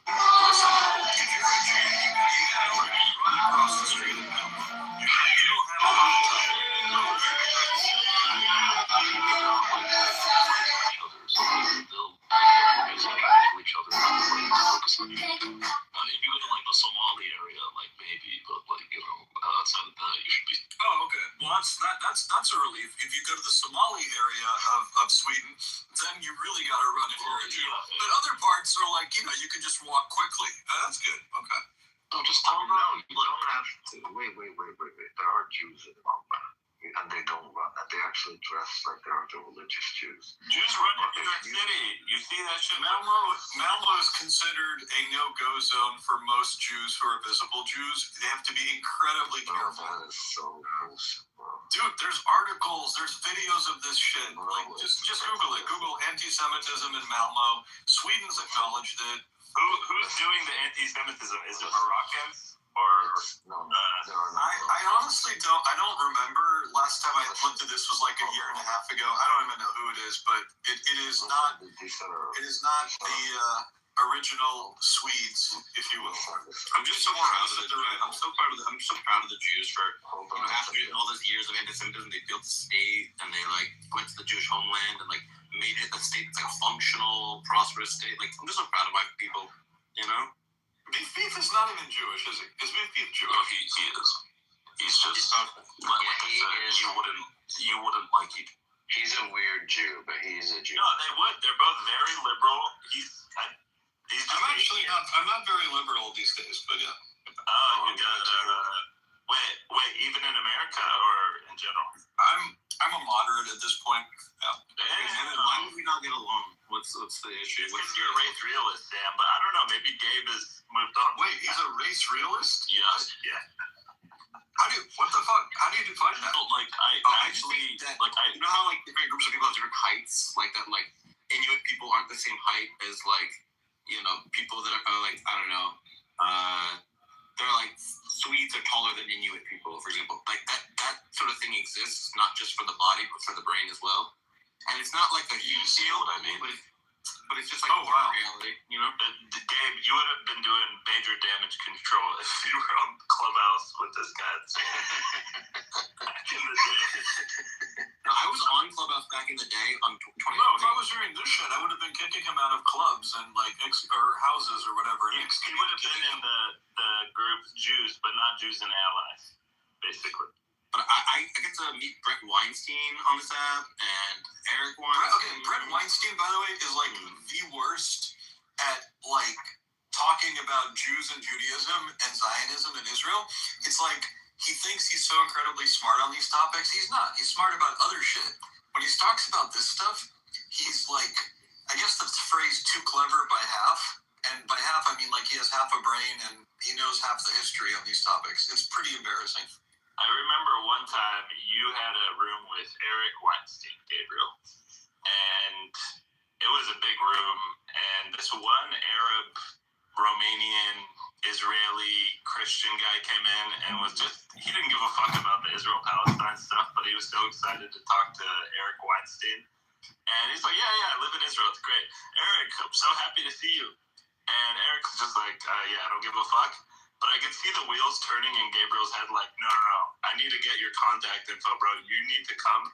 Listen, if you're a Jew, you gotta run across the street in Malmo. You don't have a lot of time. If you go to like the Somali area, like maybe, but like outside of that, you should be. Oh, okay. Well, that's a relief. If you go to the Somali area of Sweden, then you really got to run if you're a Jew. But other parts are like, you can just walk quickly. That's good. Okay. No, just tell me. No, you don't have to. Wait. There are Jews in Malmo, and they don't run. They actually dress like they are the religious Jews. Jews run in New York City. You see that shit? Malmo is considered a no-go zone for most Jews who are visible Jews. They have to be incredibly careful. That is so bullshit, bro. Dude, there's articles, there's videos of this shit. Like, just Google it. Google anti-Semitism in Malmo. Sweden's acknowledged it. Who's doing the anti-Semitism? Is it Moroccans or? No. I honestly don't. I don't remember. Last time I looked at this was like a year and a half ago. I don't even know who it is, but it is not. It is not the original Swedes, if you will. I'm just so proud of I'm so proud of the Jews for after all those years of anti-Semitism, they built a state and they like went to the Jewish homeland and like made it a state that's like a functional, prosperous state. Like I'm just so proud of my people, Beef is not even Jewish, is he? Is Beef Jewish? No, he is. He's just like I said, you wouldn't like it. He's a weird Jew, but he's a Jew. No, they would. They're both very liberal. I'm not very liberal these days, but yeah. Oh, you got wait, even in America or in general? I'm a moderate at this point. Yeah. Why would we not get along? What's the issue? Because you're a race realist, Sam. But I don't know. Maybe Gabe has moved on. Wait, he's a race realist? Yes. Yeah. What the fuck? How do you define that? Like I actually you know how like different groups of people have different heights, like that, like Inuit people aren't the same height as like people that are like I don't know, they're like Swedes are taller than Inuit people, for example. Like that sort of thing exists, not just for the body but for the brain as well. And it's not like a huge deal, what I mean? But it's just like reality, Gabe, you would have been doing major damage control if you were on Clubhouse with this guy. Back in the day. No, I was on Clubhouse back in the day on 20. No, if I was doing this shit, I would have been kicking him out of clubs and like or houses or whatever. He would have been in the group Jews, but not Jews and allies, basically. But I get to meet Brett Weinstein on this app and Eric Weinstein. Brett Weinstein, by the way, is like the worst at like talking about Jews and Judaism and Zionism and Israel. It's like he thinks he's so incredibly smart on these topics. He's not. He's smart about other shit. When he talks about this stuff, he's like, I guess that's the phrase too clever by half. And by half, I mean like he has half a brain and he knows half the history on these topics. It's pretty embarrassing. I remember one time you had a room with Eric Weinstein, Gabriel, and it was a big room, and this one Arab, Romanian, Israeli, Christian guy came in and he didn't give a fuck about the Israel-Palestine stuff, but he was so excited to talk to Eric Weinstein. And he's like, yeah, I live in Israel, it's great. Eric, I'm so happy to see you. And Eric's just like, I don't give a fuck. But I could see the wheels turning in Gabriel's head like, no, I need to get your contact info, bro. You need to come,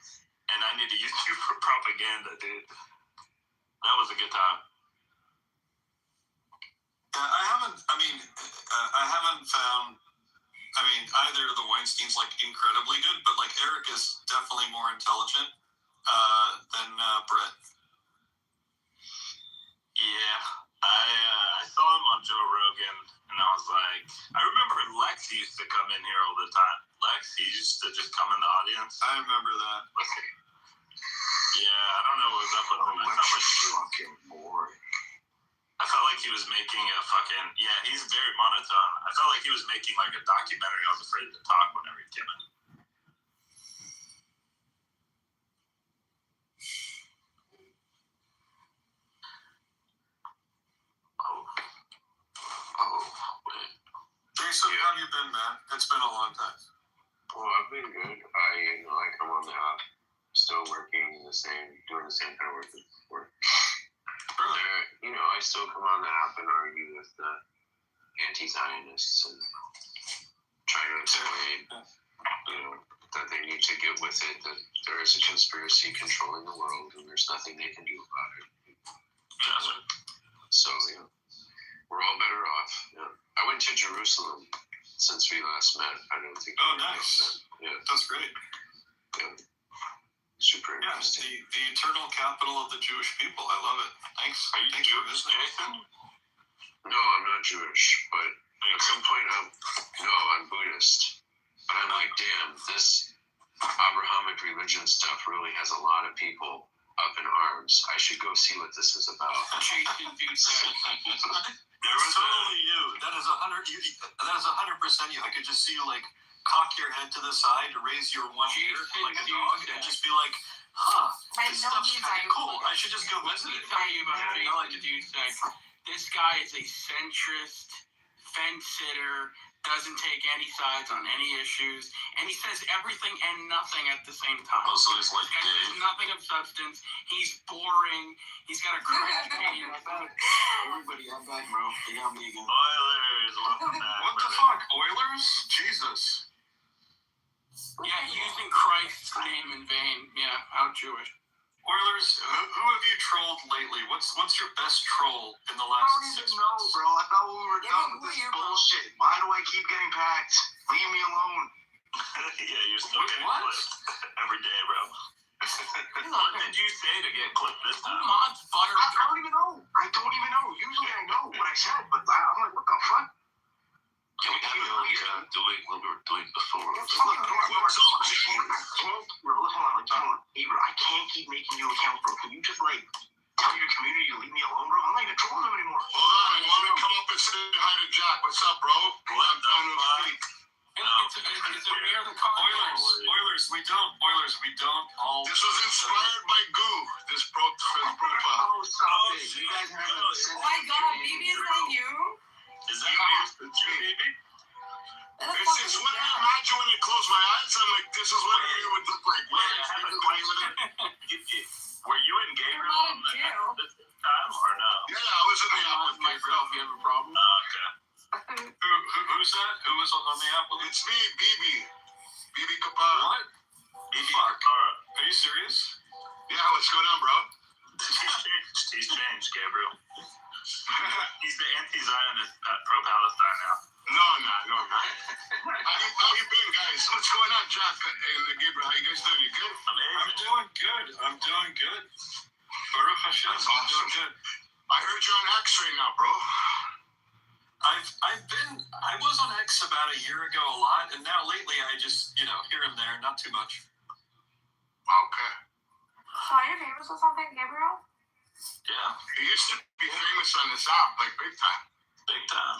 and I need to use you for propaganda, dude. That was a good time. I haven't found, either of the Weinsteins like incredibly good, but like Eric is definitely more intelligent than Brett. Yeah, I saw him on Joe Rogan, and I was like, I remember Lex used to come in here all the time. Lex, he used to just come in the audience. I remember that. Yeah, I don't know what was up with him. I felt like he was making a fucking, he's very monotone. I felt like he was making like a documentary. I was afraid to talk whenever he came in. man? It's been a long time. Well, I've been good. I come on the app, still working doing the same kind of work as before. Really? I still come on the app and argue with the anti-Zionists and try to explain, that they need to get with it, that there is a conspiracy controlling the world and there's nothing they can do about it. So, we're all better off. Yeah. I went to Jerusalem since we last met. I don't think. Oh, nice. Yeah. That's great. Yeah. Super interesting. The eternal capital of the Jewish people. I love it. Thanks. Are you Jewish, Nathan? No, I'm not Jewish, but at some point I'm Buddhist. But I'm like, damn, this Abrahamic religion stuff really has a lot of people up in arms. I should go see what this is about. There was totally you. That is 100%. You. I could just see you cock your head to the side, raise your one ear like a dog, and just be like, this stuff's kind of cool. I should just go visit it. Tell you about this guy is a centrist, fence sitter, doesn't take any sides on any issues, and he says everything and nothing at the same time. Also, he's like There's nothing of substance. He's boring. He's got a crash game. Everybody, I'm back, bro. They got me again. Oilers, welcome back. What the fuck? Oilers? Jesus. Yeah, using Christ's name in vain. Yeah, how Jewish. Oilers, who have you trolled lately? What's your best troll in the last 6 months? I don't even know, bro. I thought we were done with this bullshit. Why do I keep getting packed? Leave me alone. Yeah, you're still getting clipped every day, bro. What did you say to get clipped this time? I don't even know. Usually I know what I said, but I'm like, what the fuck? Can we have you doing what we were doing before? Bro, I can't keep making you account, bro. Can you just tell your community to leave me alone, bro? I'm not even trolling them anymore. Hold on, I want to come up and say hi to Jack. What's up, bro? Long time no speak. Oilers, we don't all. This was inspired by Goo. This profile. Oh, stop it. You guys have Oh my god, baby, is that you? Is that you, baby? It's what I imagine when I close my eyes. I'm like, this is what it would look like. Were you and Gabriel on the app at this time or no? Yeah, I was in the app with myself. You have a problem? Okay. Who's that? Who was on the app? It's me, Bibi Kapara. What? Bibi Kapara. Are you serious? Yeah, what's going on, bro? He's changed, Gabriel. He's the anti-Zionist pro-Palestine now. No, I'm not. How you been, guys? What's going on, Jack and Gabriel? How you guys doing? You good? Amazing. I'm doing good. Baruch Hashem. That's awesome. I'm doing good. I heard you're on X right now, bro. I was on X about a year ago a lot, and now lately I just, here and there, not too much. Okay. So are you famous or something, Gabriel? Yeah. He used to be famous on this app, big time. Big time.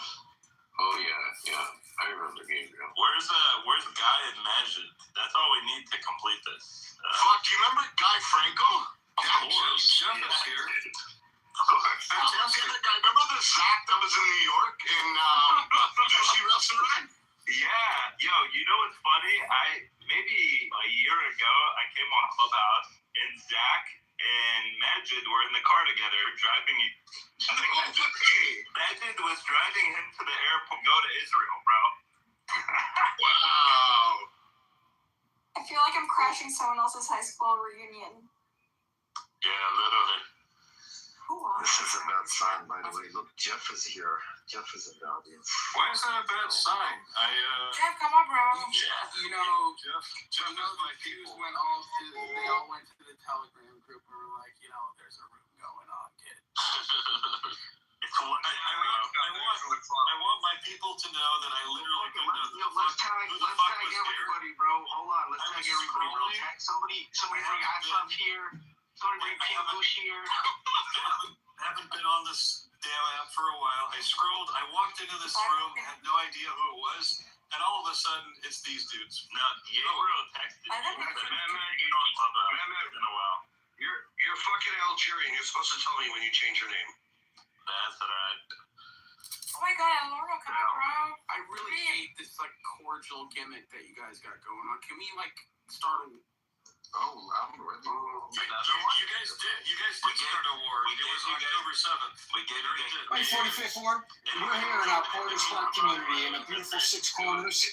Oh yeah. I remember Gabriel. Where's Guy and Majid? That's all we need to complete this. Fuck, do you remember Guy Franco? Of course. Jeff is here. Fantastic. Remember the Zach that was in New York in Juicy Restaurant? Yeah. Yo, you know what's funny? Maybe a year ago, I came on Clubhouse, and Zach and Majid were in the car together driving. Majid was driving him to the airport, go to Israel, bro. Wow. I feel like I'm crashing someone else's high school reunion. Yeah, literally. This is a bad sign, by the way. Look, Jeff is here. Jeff is in the audience. Why is that a bad sign? Jeff, come on, bro. Jeff, Jeff my views they all went to the Telegram group and were like, there's a room going on, kid. It's one. I want my people to know that I literally couldn't know. Let's tag everybody, bro. Hold on, let's tag everybody, bro. Somebody bring Ashraf here. Somebody bring Cambush here. Haven't been on this damn app for a while. I walked into this room, had no idea who it was, and all of a sudden, it's these dudes. No, Gabriel texted me. You know Clubhouse. It's been a while. You're fucking Algerian. You're supposed to tell me when you change your name. That's alright. Oh my god, Laura, come on, bro. I I really hate this like cordial gimmick that you guys got going on. Can we like start a Oh, I'm ready. You guys did. You guys did start a war. It was October 7th. We gave you Hey, 45th Ward, we're here in our Portage Park community in the beautiful Six Corners,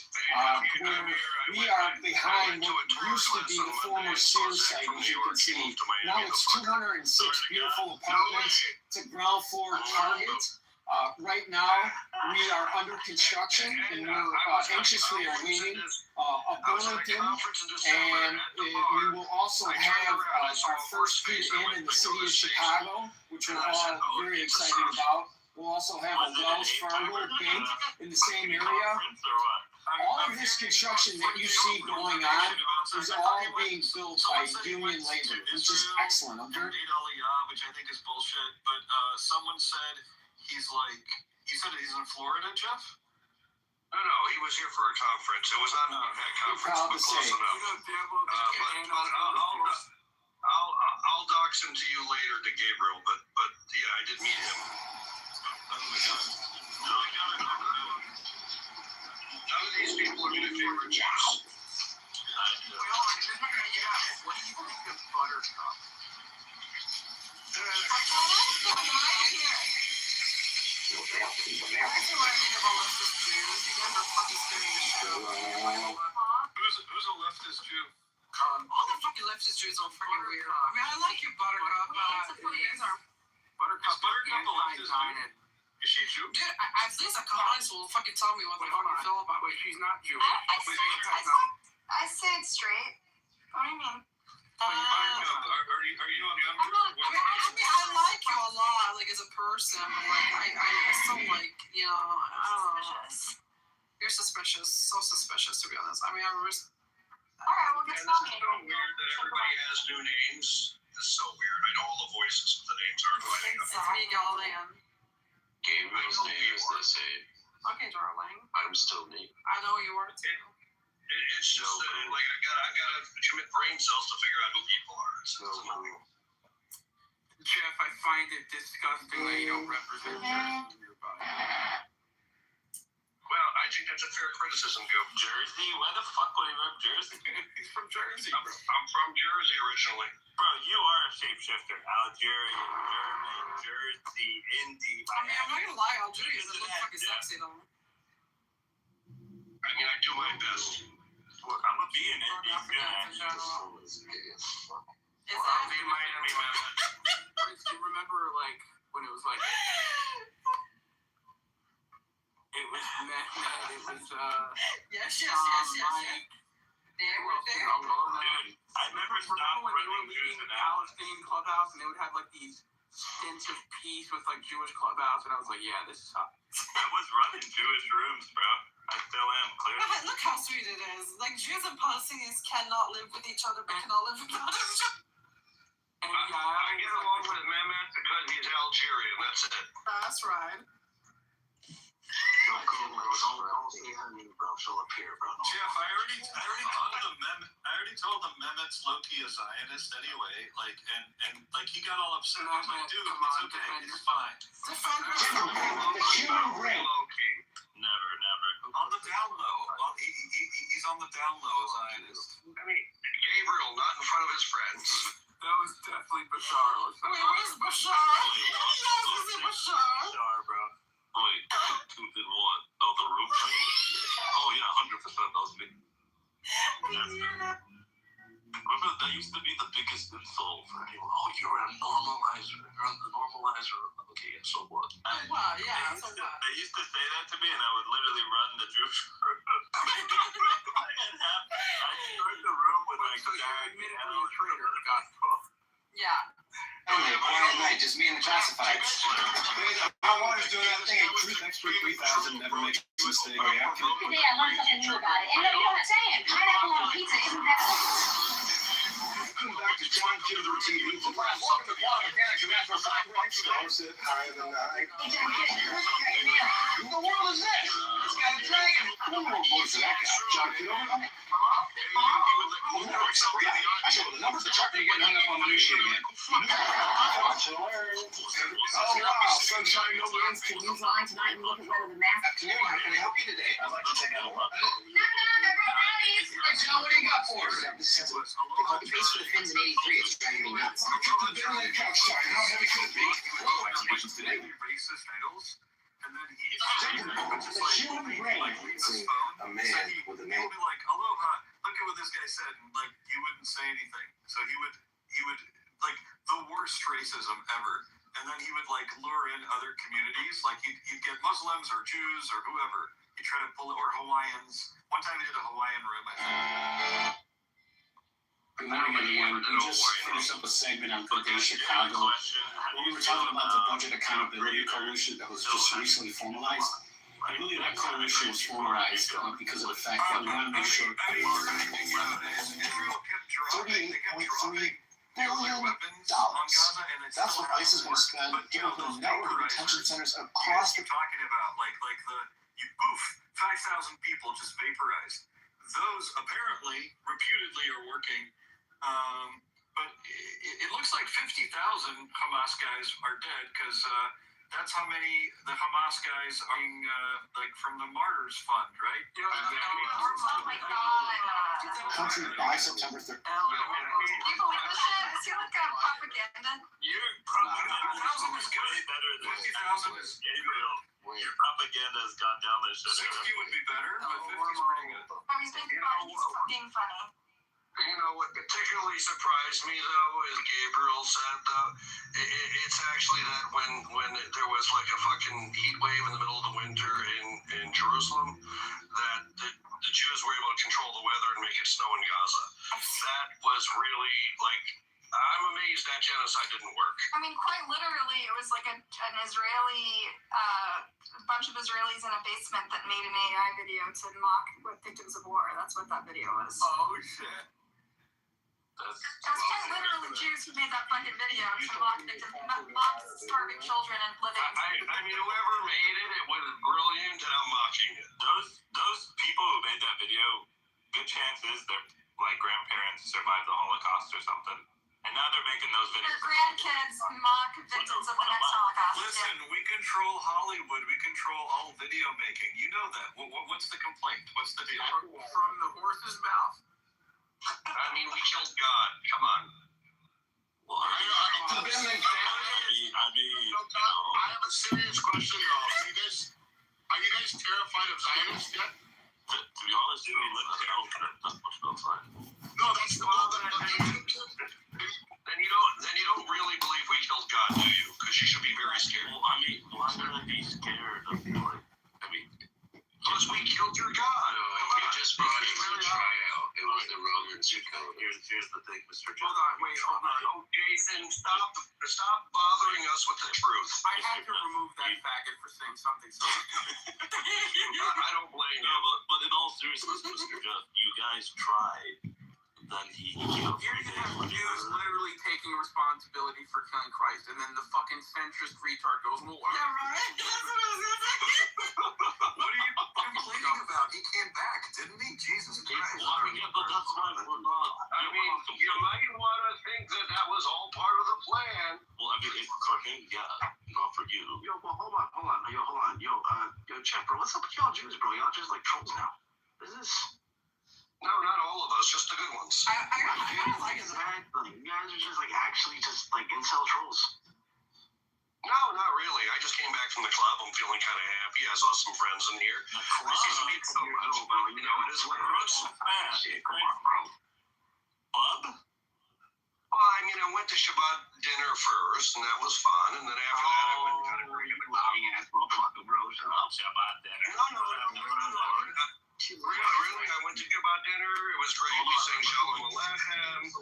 where we are behind what used to be the former Sears site, as you can see. Now it's 206 beautiful apartments. It's a ground floor Target. Right now, we are under construction, and we're anxiously awaiting a Burlington, and we will also have our first bid in the city of Chicago, which we're all very excited about. We'll also have a Wells Fargo bank in the same area. All of this construction that you see going on is all being built by union labor, which is excellent. Which I think is bullshit, but someone said he's in Florida, Jeff? No, he was here for a conference. It was not that conference, but close enough. I'll dox him to you later, to Gabriel. But yeah, I did meet him. None of these people are my favorite Jews. what do you think of Buttercup? Who's a leftist Jew? All the fucking leftist Jews are pretty weird. I mean, I like you, Buttercup. Buttercup a leftist Jew? Is she Jew? Dude, at least a comment will fucking tell me what the fuck you feel about it. She's not Jewish. I said straight. What do you mean? Are you a member? I like you a lot, like as a person, but like I still like, you know, I don't know. You're suspicious, so suspicious to be honest. I mean, I'm just. Alright, we'll get It's talking. so weird that everybody has new names. It's so weird. I know all the voices, but the names aren't lining up. It's me, Galilean. Gabriel's name is the same. Okay, darling. I'm still me. I know you are too. It's just like I gotta commit brain cells to figure out who people are. Jeff, I find it disgusting that you don't represent Jersey in your body. Well, I think that's a fair criticism, Gil. Jersey? Why the fuck would he rep Jersey? He's from Jersey. I'm from Jersey originally. Bro, you are a shapeshifter. Algerian, German, Jersey, Indy. I mean, I'm not gonna lie, Algerians look fucking sexy though. I mean, I do my best. Look, I'm gonna be an Indy. I'll be Miami, man. Do you remember, like, when it was like... It was Mehmet, it was, Yes. Mike. They were there. Dude, I remember stop when they were running leaving Jews the Palestinian clubhouse and they would have, like, these stints of peace with, like, Jewish clubhouse, and I was like, yeah, this is hot. I was running Jewish rooms, bro. I still am, clearly. Look how sweet it is. Like, Jews and Palestinians cannot live with each other, but cannot live without each other. And I get along with Mehmet because he's Algerian. That's it. That's right. Jeff, I already told the Mehmet's low-key a Zionist anyway. Like, and he got all upset. I was like, dude, it's okay, it's fine. Never. On the down low. He's on the down low, Zionist. I mean, Gabriel, not in front of his friends. That was definitely Bashar. Wait, where's Bashar? Bashar, bro. Wait, 2 did what? Oh, the roof thing? Oh, yeah, 100%. That was big. Remember, that used to be the biggest insult for anyone. Oh, you're a normalizer. You're the normalizer. Okay, and so what? Wow, yeah, so what? They used to say that to me, and I would literally run the Jewish room. I'd start the room with like Jack and Yeah. Only a quiet night, just me and the classifieds. How long is doing that thing? Truth Expert 3000 never makes a mistake. Today I learned something new about it. And no, you know what I'm saying? Pineapple on pizza isn't that Welcome back to John Kitover TV. Welcome to Quantum Mechanics and Natural Science. Stars sit higher than I. Who the world is this? It's got a dragon. Who voted for that guy? John Kitover? I show the numbers, the chart, and you're getting hung up on minutia again. Watch and learn. Oh wow, sunshine, no winds. To Newsline tonight, we look at whether the math. Afternoon, how can I help you today? I'd like to take out a look. Hey, John, what do you got for us? This is simple. They call the base for the fins in 83. It's driving me nuts. The bill on the couch time. How heavy could it be? Well, activations today. Racist titles, and then he The human brain. See, a man with a name. He'll be like, "Aloha, look at what this guy said," and like he wouldn't say anything. So he would like the worst racism ever. And then he would like lure in other communities, like he'd get Muslims or Jews or whoever. He'd try to pull it, or Hawaiians. One time he did a Hawaiian room, I think. Good morning, everyone. We just finished up a segment on Good Day Chicago where we were talking about the Budget Accountability Coalition that was just recently formalized. And really, that coalition was formalized because of the fact that we want to make sure $38.3 billion. That's what ICE is going to spend given the network of detention centers across the. Talking about like you poof, 5,000 people just vaporized. Those apparently, reputedly, are working. But it looks like 50,000 Hamas guys are dead because that's how many the Hamas guys are like from the Martyrs Fund, right? Oh my God. Country by September 3rd. People with the shit. Is he like propaganda? Your 1,000 is good. way better than 50,000 is Gabriel. Your propaganda has gone down the shit. 60 would be better, but 50 is pretty good. Oh, he's being funny. You know what particularly surprised me though is Gabriel said it's actually that when there was like a fucking heat wave in the middle of the winter in Jerusalem, that the Jews were able to control the weather and make it snow in Gaza. That was really like, I'm amazed that genocide didn't work. I mean, quite literally, it was like an Israeli, bunch of Israelis in a basement that made an AI video to mock with victims of war. That's what that video was. Oh shit. It was quite literally Jews who made that fucking video to mock starving children and living. I mean, whoever made it, it was brilliant, and I'm mocking it. Those people who made that video, good chances their like grandparents survived the Holocaust or something, and now they're making those videos. Their grandkids mock victims of the next Holocaust. Listen, we control Hollywood. We control all video making. You know that. What's the complaint? What's the deal? From the horse's mouth. I mean, we killed God. Come on. Well, I have a serious question though. Are you guys terrified of Zionists yet? To be honest, we live in hell for that much outside. No, that's the one that Then you don't really believe we killed God, do you? Because you should be very scared. Well, I mean, why would I be scared of because we killed your God. We just brought him to trial. It was the Romans who killed him. Here's the thing, Mr. Jones. Hold on. Oh, Jason, stop bothering us with the truth. I had to remove that faggot for saying something so I don't blame you. But in all seriousness, Mr. Jeff, you guys tried. Then he killed. You're gonna have Jews literally taking responsibility for killing Christ, and then the fucking centrist retard goes, well, yeah, right? What are you complaining about? He came back, didn't he? Jesus Christ. Yeah, but that's why we're not. I mean, you might want to think that was all part of the plan. Well, I mean, for him, yeah, not for you. Yo, well, hold on. Yo, Jeff, bro, what's up with y'all Jews, bro? Y'all just like trolls now. Is this? No, not all of us, just the good ones. I kind of like it, man. Like, you guys are just like actually just like incel trolls. No, not really. I just came back from the club. I'm feeling kind of happy. I saw some friends in here. I see some people so much, but you know, it is what it is. Shit, come on, bro. Bub? Well, I mean, I went to Shabbat dinner first, and that was fun. And then after that, I went kind of drinking the lying ass motherfucker, bro. Shut up. Shabbat dinner. No. Really, I went to Shabbat dinner. It was great. We sang Shalom Aleichem. We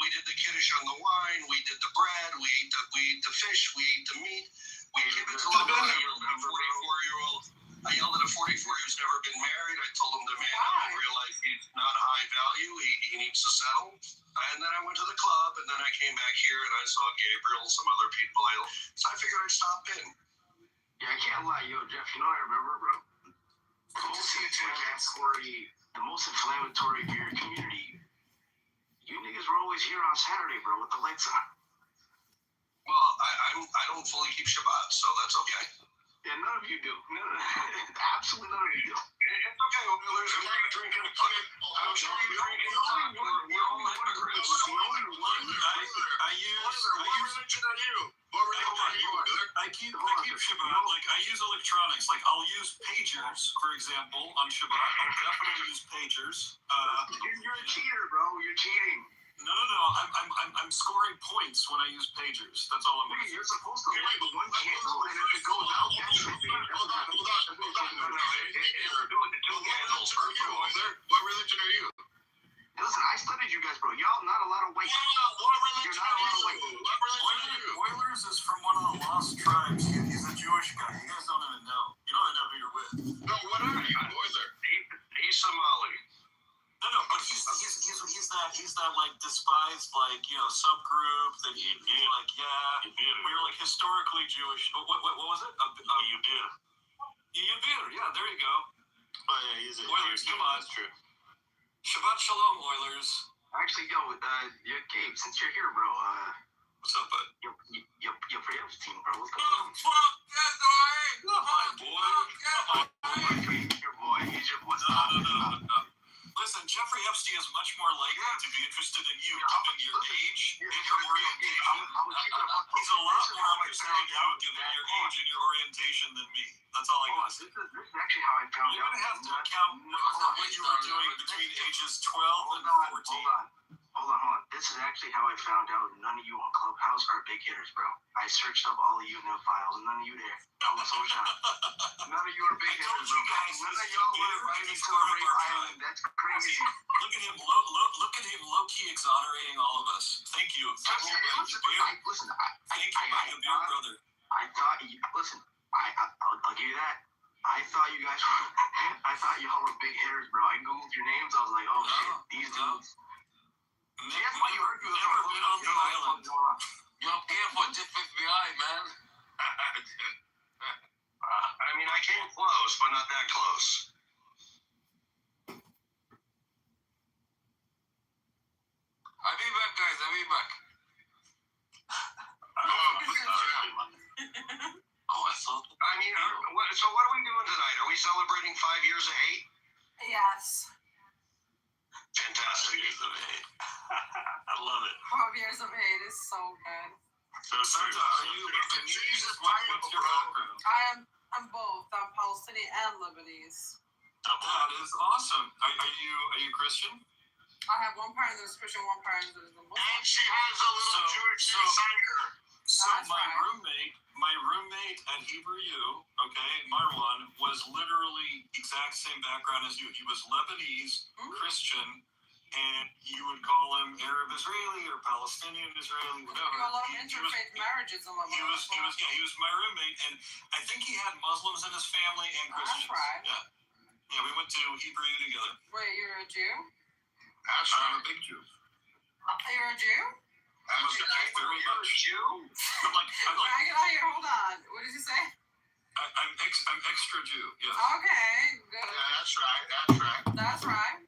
did the kiddush on the wine. We did the bread. We ate the fish. We ate the meat. We gave it to a 44-year-old. I yelled at a 44 who's never been married. I told him the man didn't realize he's not high value. He needs to settle. And then I went to the club, and then I came back here, and I saw Gabriel, some other people. So I figured I'd stop in. Yeah, I can't lie, yo, Jeff. You know what I remember, bro? Cool to see you too, man. Corey, the most inflammatory for your community. You niggas were always here on Saturday, bro, with the lights on. Well, I don't fully keep Shabbat, so that's okay. Yeah, none of you do. Absolutely none of you do. It's okay, Oilers. I'm not drinking a fucking. I'm sure you're drinking. We're all hypocrites. The only one I use. What religion are you? What religion are you? I keep Shabbat. Like I use electronics. Like I'll use pagers, for example, on Shabbat. I'll definitely use pagers. You're a cheater, bro. You're cheating. No. I'm scoring points when I use pagers. That's all I'm doing. You're supposed to light one candle, and if it goes out, that should be. Hold on. Doing the two candles for Oiler. What religion are you? Listen, I studied you guys, bro. Y'all not a lot of weight. What religion are you? Oilers is from one of the lost tribes. He's a Jewish guy. You guys don't even know. You don't even know who you're with. No, what are you, Oiler? He's Somali. No, but he's that like despised subgroup that he like we were like historically Jewish. What was it? Yavir. Yeah, there you go. Oh yeah, he's a Oilers. Come on. That's true. Shabbat Shalom, Oilers. Actually, Gabe, since you're here, bro, what's up, bud? Your playoffs team, bro. What's going on? Fuck that guy! My boy. Your boy. He's your boy. No. Listen, Jeffrey Epstein is much more likely to be interested in you given your age and your orientation. He's a lot more interested in you given your age and your orientation than me. That's all I gotta say. This is actually how I found out. You're gonna have to account for what you were doing between ages 12 and 14. Hold on. This is actually how I found out none of you on Clubhouse are big hitters, bro. I searched up all of you in the files, none of you there. I was so shocked. None of you are big hitters, bro. None of y'all were invited to a rape island. That's crazy. Look at him, look at him, low-key exonerating all of us. Thank you. Listen, Thank you, my dear brother. I thought I'll give you that. I thought y'all were big hitters, bro. I googled your names. I was like, oh shit, these dudes. Why you argue with never been on the island? Yo, careful, just FBI, man. I mean, I came close, but not that close. I'll be back, guys. I'll be back. I thought. I mean, so what are we doing tonight? Are we celebrating 5 years of hate? Yes. Fantastic. 5 years of hate. I love it. 5 years of hate is so good. So, Santa, are you Lebanese? What's your background? I'm both. I'm Palestinian and Lebanese. That is awesome. Are you Christian? I have one parent that's Christian, one parent that is a Muslim. And she has a little Jewish inside her. So my roommate at Hebrew U, Marwan, was literally exact same background as you. He was Lebanese, Christian, and you would call him Arab Israeli or Palestinian Israeli, whatever. You know, a lot of interfaith marriages in Lebanon. He was my roommate, and I think he had Muslims in his family and Christians. That's right. Yeah, we went to Hebrew U together. Wait, you're a Jew? I'm a big Jew. You're a Jew? I'm a Jew? I'm like, I get out here. Hold on. What did you say? I'm extra Jew. Yes. Okay, good. Yeah, that's right. That's right.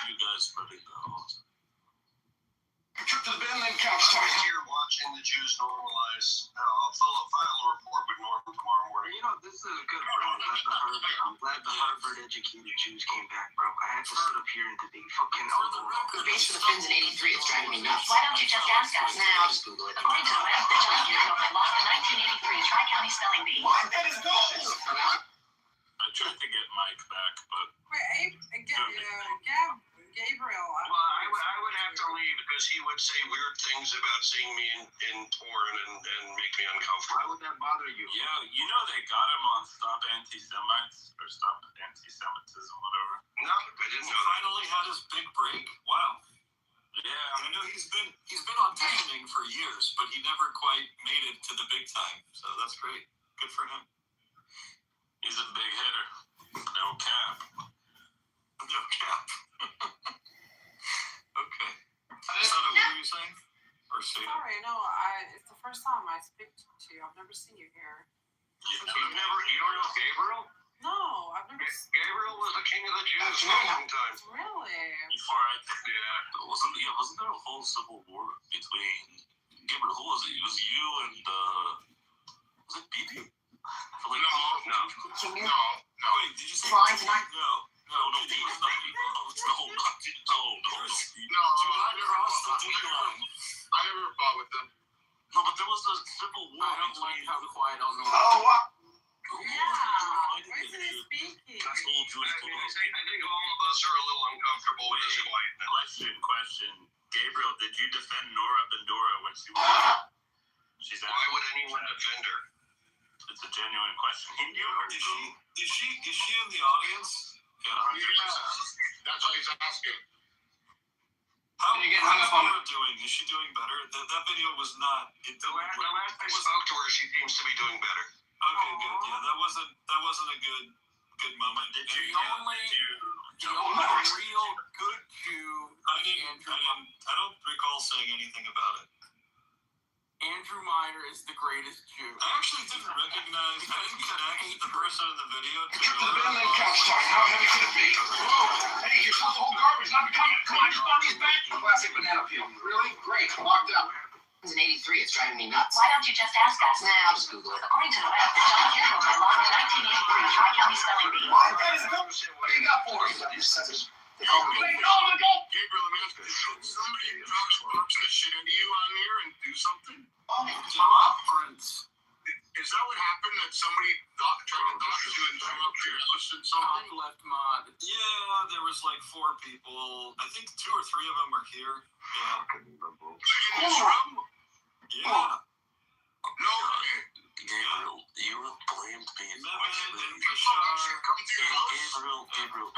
You guys pretty though. Trip to the Benland couch time here watching the Jews normalize. I'll file a report with Norm tomorrow morning. You know, this is good, bro. I'm glad the Harvard educated Jews came back, bro. I had to sit up here and debate fucking The base for the fins in 83 is driving me nuts. Why don't you just ask us now? Just Google it. According to the West Vigilance Bureau, I lost the 1983 Tri-County Spelling Bee. That is gold! I tried to get Mike back, but Wait, Gabriel. Well, I would have to leave because he would say weird things about seeing me in porn and make me uncomfortable. Why would that bother you? yeah, you know they got him on Stop Anti-Semites or Stop Anti-Semitism, whatever. No, I didn't know that. Finally had his big break. Wow. Yeah, I know he's been auditioning for years, but he never quite made it to the big time. So that's great. Good for him. He's a big hitter. No cap. No cap. Okay. So what were you saying? Or say it? Sorry, no, it's the first time I speak to you. I've never seen you here. You don't know Gabriel? No, I've never. Gabriel was the king of the Jews for a long time. Really? Before wasn't there a whole civil war between Gabriel? Who was it? It was you and was it BB? No. Wait, did you say Fly tonight? No, it was not BB. No, I never fought with them. No, but there was a civil war. I don't like how quiet on the Yeah. Why isn't he speaking? That's all Jewish I think all of us are a little uncomfortable with this quietness. Question. Gabriel, did you defend Nora Bendora when she was? She's Why would anyone defend her? It's a genuine question. He knew her. Is she in the audience? Yeah, that's what he's asking. How's You get hung up on Nora doing? Is she doing better? That video was not. The last I spoke to her, she seems to be doing better. Okay, good. Yeah, that wasn't a good moment. The only real good Jew. I don't recall saying anything about it. Andrew Meyer is the greatest Jew. I actually didn't recognize. I didn't connect the person in the video to. How heavy could it be? Hey, you're supposed to hold garbage, not become it. Come on, just bought these back. Classic banana peel. Really? Great. Locked up. In 83, it's driving me nuts. Why don't you just ask us? Nah, I'll just Google it. According to the web, John Kitover logged the 1983 Tri-County Spelling Bee. What do you got for us? They call me. Gabriel, somebody drops the shit into you on here and do something? Prince. Is that what happened? That somebody tried to dox you and threw up your house and something? Left mod. Yeah, there was like 4 people. I think 2 or 3 of them are here. Yeah. In this room? Yeah. No. Gabriel, you blamed me falsely. Gabriel,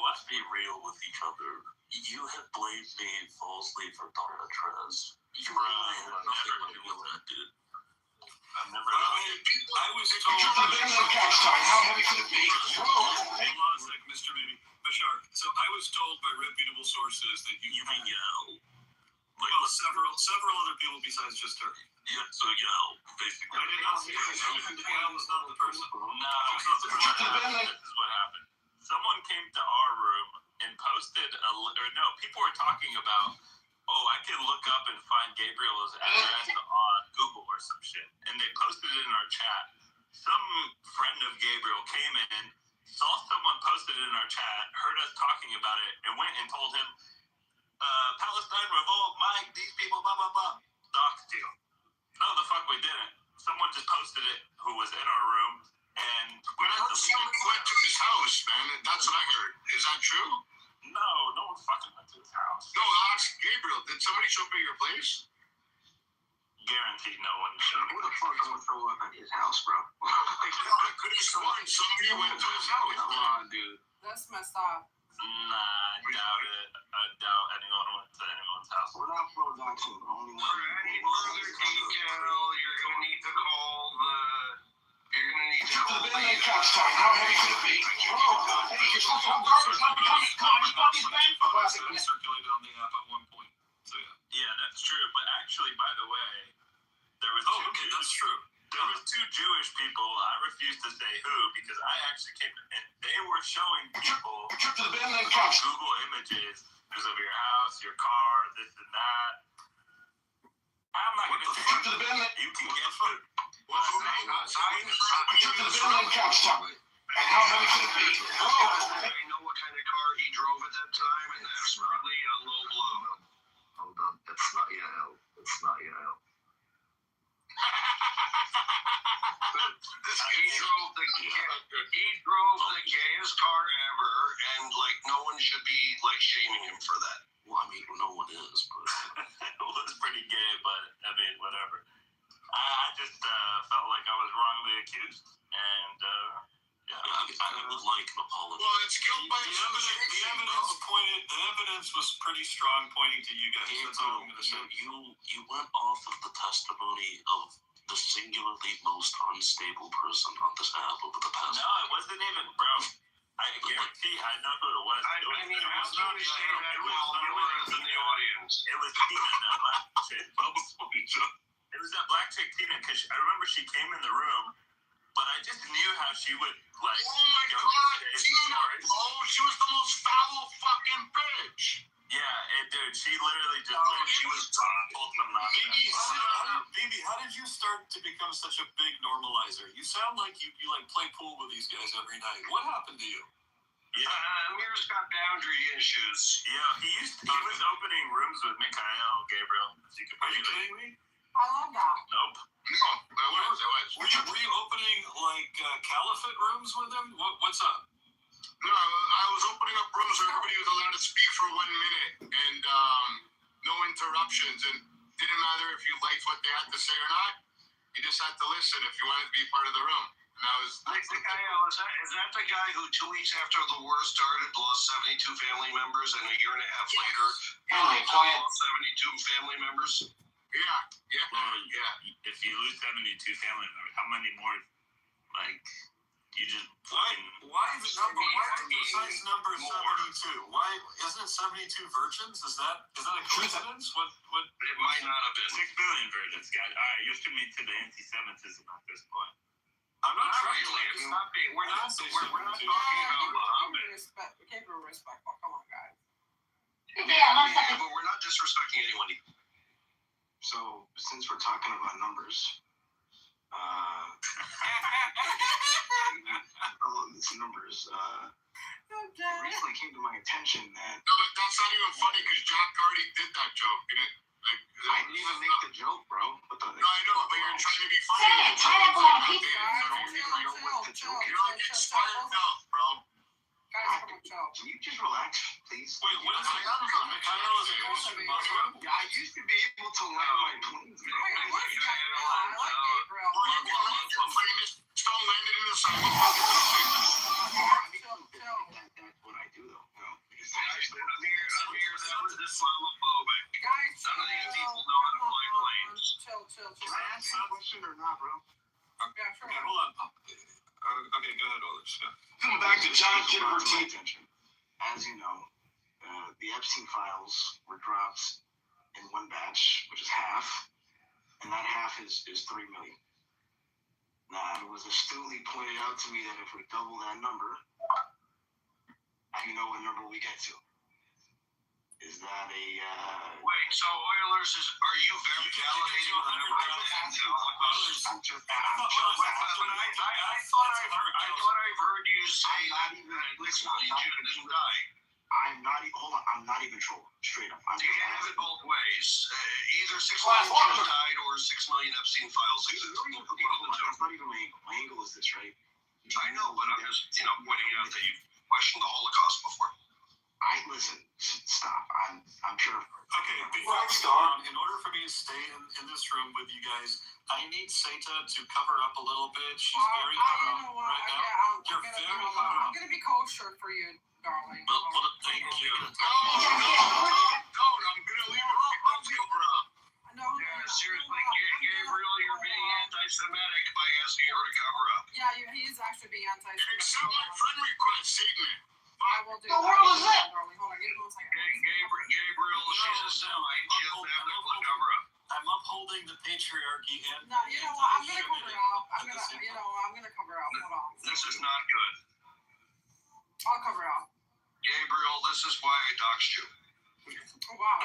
let's be real with each other. You have blamed me falsely for Donna Trez. You had nothing to do with that, dude. I've never I was told. How heavy could it be? Hold on a sec, Mr. Baby. Bashar, so I was told by reputable sources that you mean Yell. Well, several other people besides just her. Yeah, so Yell, basically. I did not see her. Yell was not the person. No, this is what happened. Someone came to our room and posted people were talking about, I can look up and find Gabriel's address on Google or some shit. And they posted it in our chat. Some friend of Gabriel came in, saw someone posted it in our chat, heard us talking about it, and went and told him, Palestine revolt, Mike, these people, blah, blah, blah. Doxed you. No, the fuck we didn't. Someone just posted it who was in our room, and we somebody went to his house, man. That's what I heard. Is that true? No one fucking went to his house. No, ask Gabriel. Did somebody show up at your place? Guaranteed no one showed up. Who the fuck would throw up at his house, bro? I could have sworn somebody went to his house. Come on, dude. That's messed up. Nah, I doubt it. I doubt anyone went to anyone's house. We're not pro-doxing. For any further detail, you're going to need to call the... How heavy could it be? Hey, you're supposed to hold garbage, not become it. Come on, just bought these back. Circulated on the app at one point. So yeah. Yeah, that's true. But actually, by the way, there was that's true. There was 2 Jewish people. I refuse to say who because I actually came and they were showing people Google images of your house, your car, this and that. I'm not going to say you can get food. How heavy could it be? I know what kind of car he drove at that time, and that's probably a low blow. Hold on. It's not Yael. It's not Yael. He drove the gayest car ever, and no one should be shaming him for that. Well, I mean, no one is, but it was pretty gay. But I mean, whatever. I just felt like I was wrongly accused, and I would like an apology. Well, it's killed by the evidence was pretty strong, pointing to you guys. That's all I'm going to say. You went off of the testimony of the singularly most unstable person on this app over the past. No, it wasn't even, bro. I guarantee I know who it was. I mean, how can we say that while you were in the audience? It was Tina, that black chick. It was that black chick, Tina, because I remember she came in the room, But I just knew how she would like. Oh my God, Tina! Oh, she was the most foul fucking bitch. Yeah, and dude, she literally just she was told them not to. Vivi, how did you start to become such a big normalizer? You sound like you like play pool with these guys every night. What happened to you? Yeah, Amir's got boundary issues. Yeah, he was opening rooms with Mikhail, Gabriel. Are you kidding me? I love that. Nope. No, that was. Were you opening like caliphate rooms with him? What's up? No, I was opening up rooms where everybody was allowed to speak for 1 minute and no interruptions. And didn't matter if you liked what they had to say or not. You just had to listen if you wanted to be part of the room. And that was. Is that the guy who 2 weeks after the war started lost 72 family members, and a year and a half later, lost 72 family members? Yeah. Well, yeah. If you lose 72 family members, how many more? Like, you just. Why the precise number 72? Why isn't it 72 virgins? Is that a coincidence? What? It might not have been. 6 billion virgins, guys. All right, you're me to the anti-Semitism at this point. I'm not trying really. to. We're not talking about Muhammad. We can't be respectful. Come on, guys. But we're not disrespecting anyone. So, since we're talking about numbers, it recently came to my attention that. No, but that's not even funny because Jack already did that joke. I didn't even make the joke, bro. No, I know, but you're trying to be funny. Say it, pineapple on pizza. You don't get spun out, bro. Can you just relax, please? Wait, what is it? Mikhail is a Christian Muslim? I used to be able to land my planes. Stone landed in the sun. That's what I do, though. Amir, that was Islamophobic. None of these people know how to fly planes. Chill. Can I ask you a question or not, bro? Yeah, sure. Okay, hold on. Okay, go ahead, Others. Yeah. Coming back to John Kitover attention. As you know, the Epstein files were dropped in one batch, which is half, and that half is 3 million. Now, it was astutely pointed out to me that if we double that number, you know what number we get to. Is that a Wait, so Oilers are you validating the number? I'm just I thought I've heard you say that it's Legion has died. I'm not even trolling. Straight up. You can have it both ways. Either 6 million has died or 6 million Epstein files exist. That's not even my angle. My angle is this, right? I know, but I'm just pointing out that you've questioned the Holocaust before. Listen. Stop. I'm sure. Okay, before we go on, in order for me to stay in this room with you guys, I need Seta to cover up a little bit. She's very hot right now. You're very hot. I'm gonna be kosher for you, darling. Well, thank you. No, I'm gonna leave it over up. No. Yeah, seriously, Gabriel, you're being anti-Semitic by asking her to cover up. Yeah, he's actually being anti-Semitic. Accept my friend request, Satan. I will do The world is it. Darling. Hold on, give me 1 second. Gabriel, she's a Semite. She'll have to cover up. I'm upholding the patriarchy and. No, you know what? I'm gonna cover up. I'm gonna cover up. Hold on. This is not good. I'll cover up. Gabriel, this is why I doxed you. Oh wow.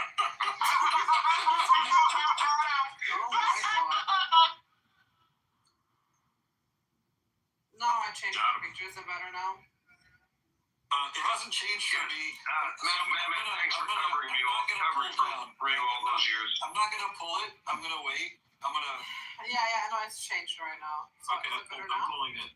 Oh my god. No, I changed the picture. Is it better now? It hasn't changed for me. Thanks for covering me all. Covering all those years. I'm not gonna pull it. I'm gonna wait. Yeah, no, it's changed right now. So Okay, is it better I'm now? pulling it.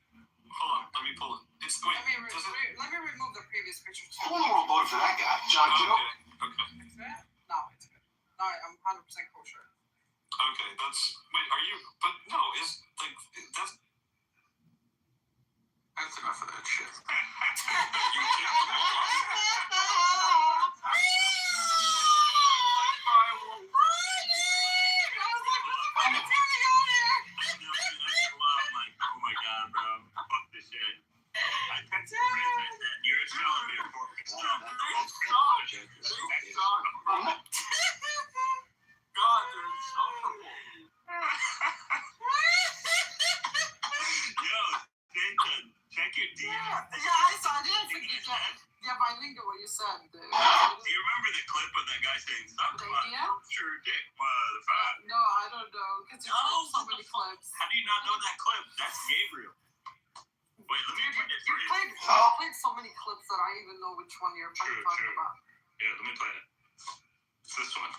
Hold on, let me pull it. Wait. Let me remove the previous picture too. I wouldn't want to vote for that guy, John Kitover. Okay. Is it? No, it's good. No, I'm 100% kosher. Okay, wait, are you, but no, that's enough of that shit. Oh my god, bro. Fuck this shit. I texted you that you're telling me a perfect song. God, they're insufferable. Yo, dick, motherfucker. No, I don't know. Because you played so many clips. How do you not know that clip? That's Gabriel. Wait, let me read it for you. You played so many clips that I even know which one you're talking about. Yeah, let me play it. It's this one.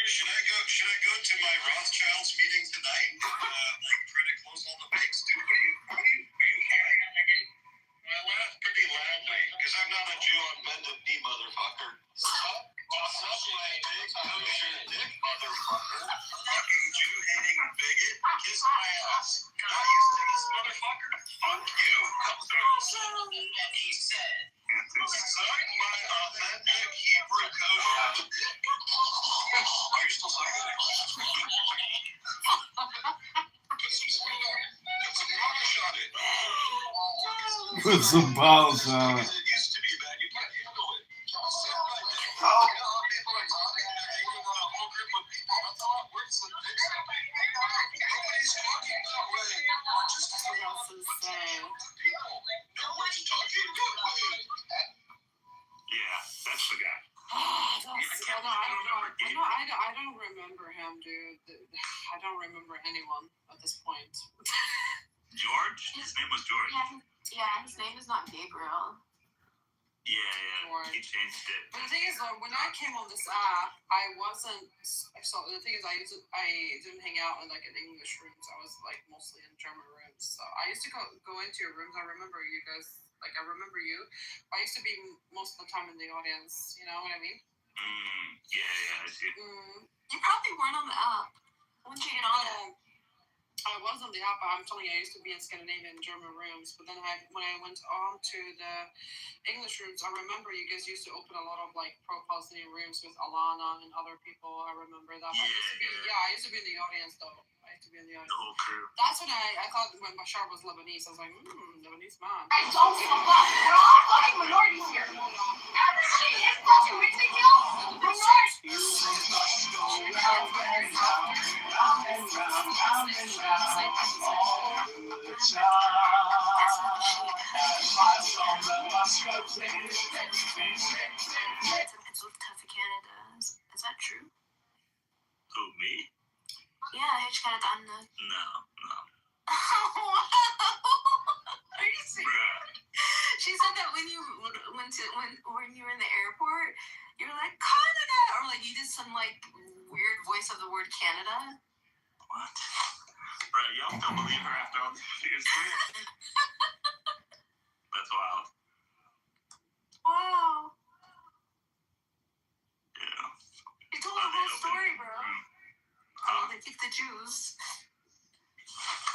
Should I go to my Rothschild's meeting tonight? Try to close all the banks? Dude, are you high? I laugh pretty loudly because I'm not a Jew on bended knee, motherfucker. Suck my big kosher dick, motherfucker. Fucking Jew-hating bigot. Kiss my ass. Got used to this motherfucker? Fuck you. Come through. And he said, suck my authentic Hebrew kosher dick. Are you still sucking it? Put some polish on it. It used to be bad. You can't handle it. Suck my dick. Oh. People are talking and they're hanging around a whole group of people. That's a lot worse than dick sucking. Nobody's talking that way. We're just talking about people. Nobody's talking that way. Yeah, that's the guy. I don't remember him, dude. I don't remember anyone at this point. George? His name was George. Yeah, his name is not Gabriel. Yeah, he changed it. But the thing is, though, when I came on this app, I wasn't. So the thing is, I didn't hang out in like in English rooms. I was like mostly in German rooms. So I used to go into your rooms. I remember you guys. Like I remember you. I used to be most of the time in the audience. You know what I mean? Yeah, I see. You probably weren't on the app. When did you get on it? I was on the app, but I'm telling you, I used to be in Scandinavian German rooms. But then when I went on to the English rooms, I remember you guys used to open a lot of like pro-Palestinian rooms with Alana and other people. I remember that. I used to be in the audience though. I used to be in the audience. The whole crew. That's when I thought when Bashar was Lebanese, I was like, Lebanese man. I don't give a fuck. We're all fucking minorities here. Every shit is such a ridiculous minority. It's with Tough Canada. Is that true? Who, me? Yeah, hiç Canada. No. Wow. Are you serious? She said that when you when you were in the airport, you were like Canada, or like you did some like weird voice of the word Canada. What? Bro, y'all still believe her after all these years? That's wild. Wow. Yeah. You told the whole story, bro. Oh, they kicked the Jews.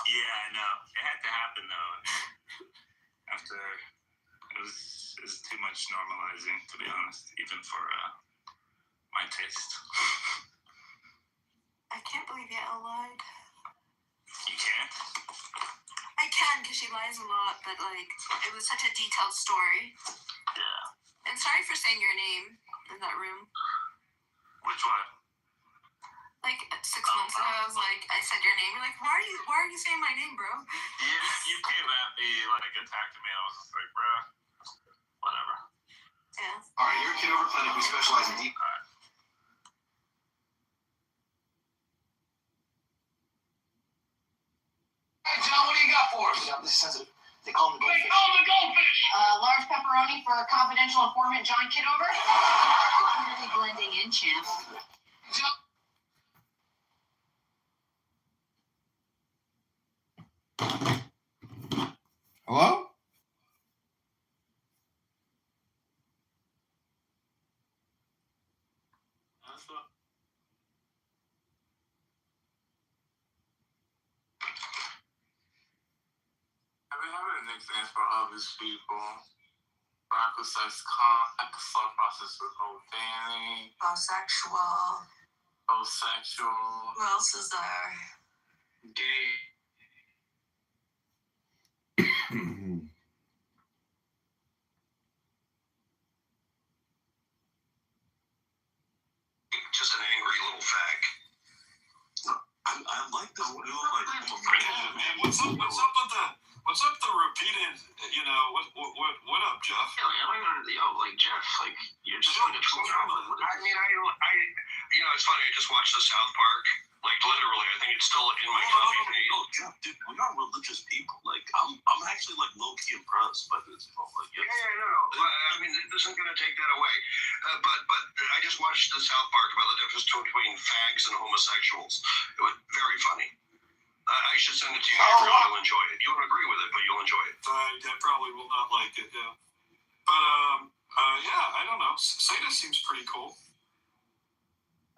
Yeah, I know. It had to happen though. After it was too much normalizing, to be honest, even for my taste. I can't believe Yael lied. You can't? I can, because she lies a lot, but like it was such a detailed story. Yeah. And sorry for saying your name in that room. Which one? Like 6 months ago, I was like, I said your name. You're like, why are you saying my name, bro? Yeah, you came at me, like attacked me. I was just like, bro, whatever. Yeah. All right, here at Kitover Clinic, we specialize in deep. Hey, John, what do you got for us? Yeah, this is they call him the goldfish. Large pepperoni for confidential informant John Kitover. Really blending in, champ. John. Hello? I mean, I didn't exist for other people. Rocker sex con, I could thought process with whole thing. Bisexual. Homosexual. Who else is there? Gay. Just an angry little fag. I like this new like man. What's up with What's up the repeated, what up, Jeff? Like Jeff, like you're just going to troll. It's funny. I just watched the South Park. Like literally, I think it's still in my copy. No, Jeff, dude, we are religious people. Like, I'm actually like low key impressed by this. Like, yes. No. I mean, it isn't going to take that away. But I just watched the South Park about the difference between fags and homosexuals. It was very funny. I should send it to you. You'll enjoy it. You won't agree with it, but you'll enjoy it. I probably will not like it, yeah. But, I don't know. Seda seems pretty cool.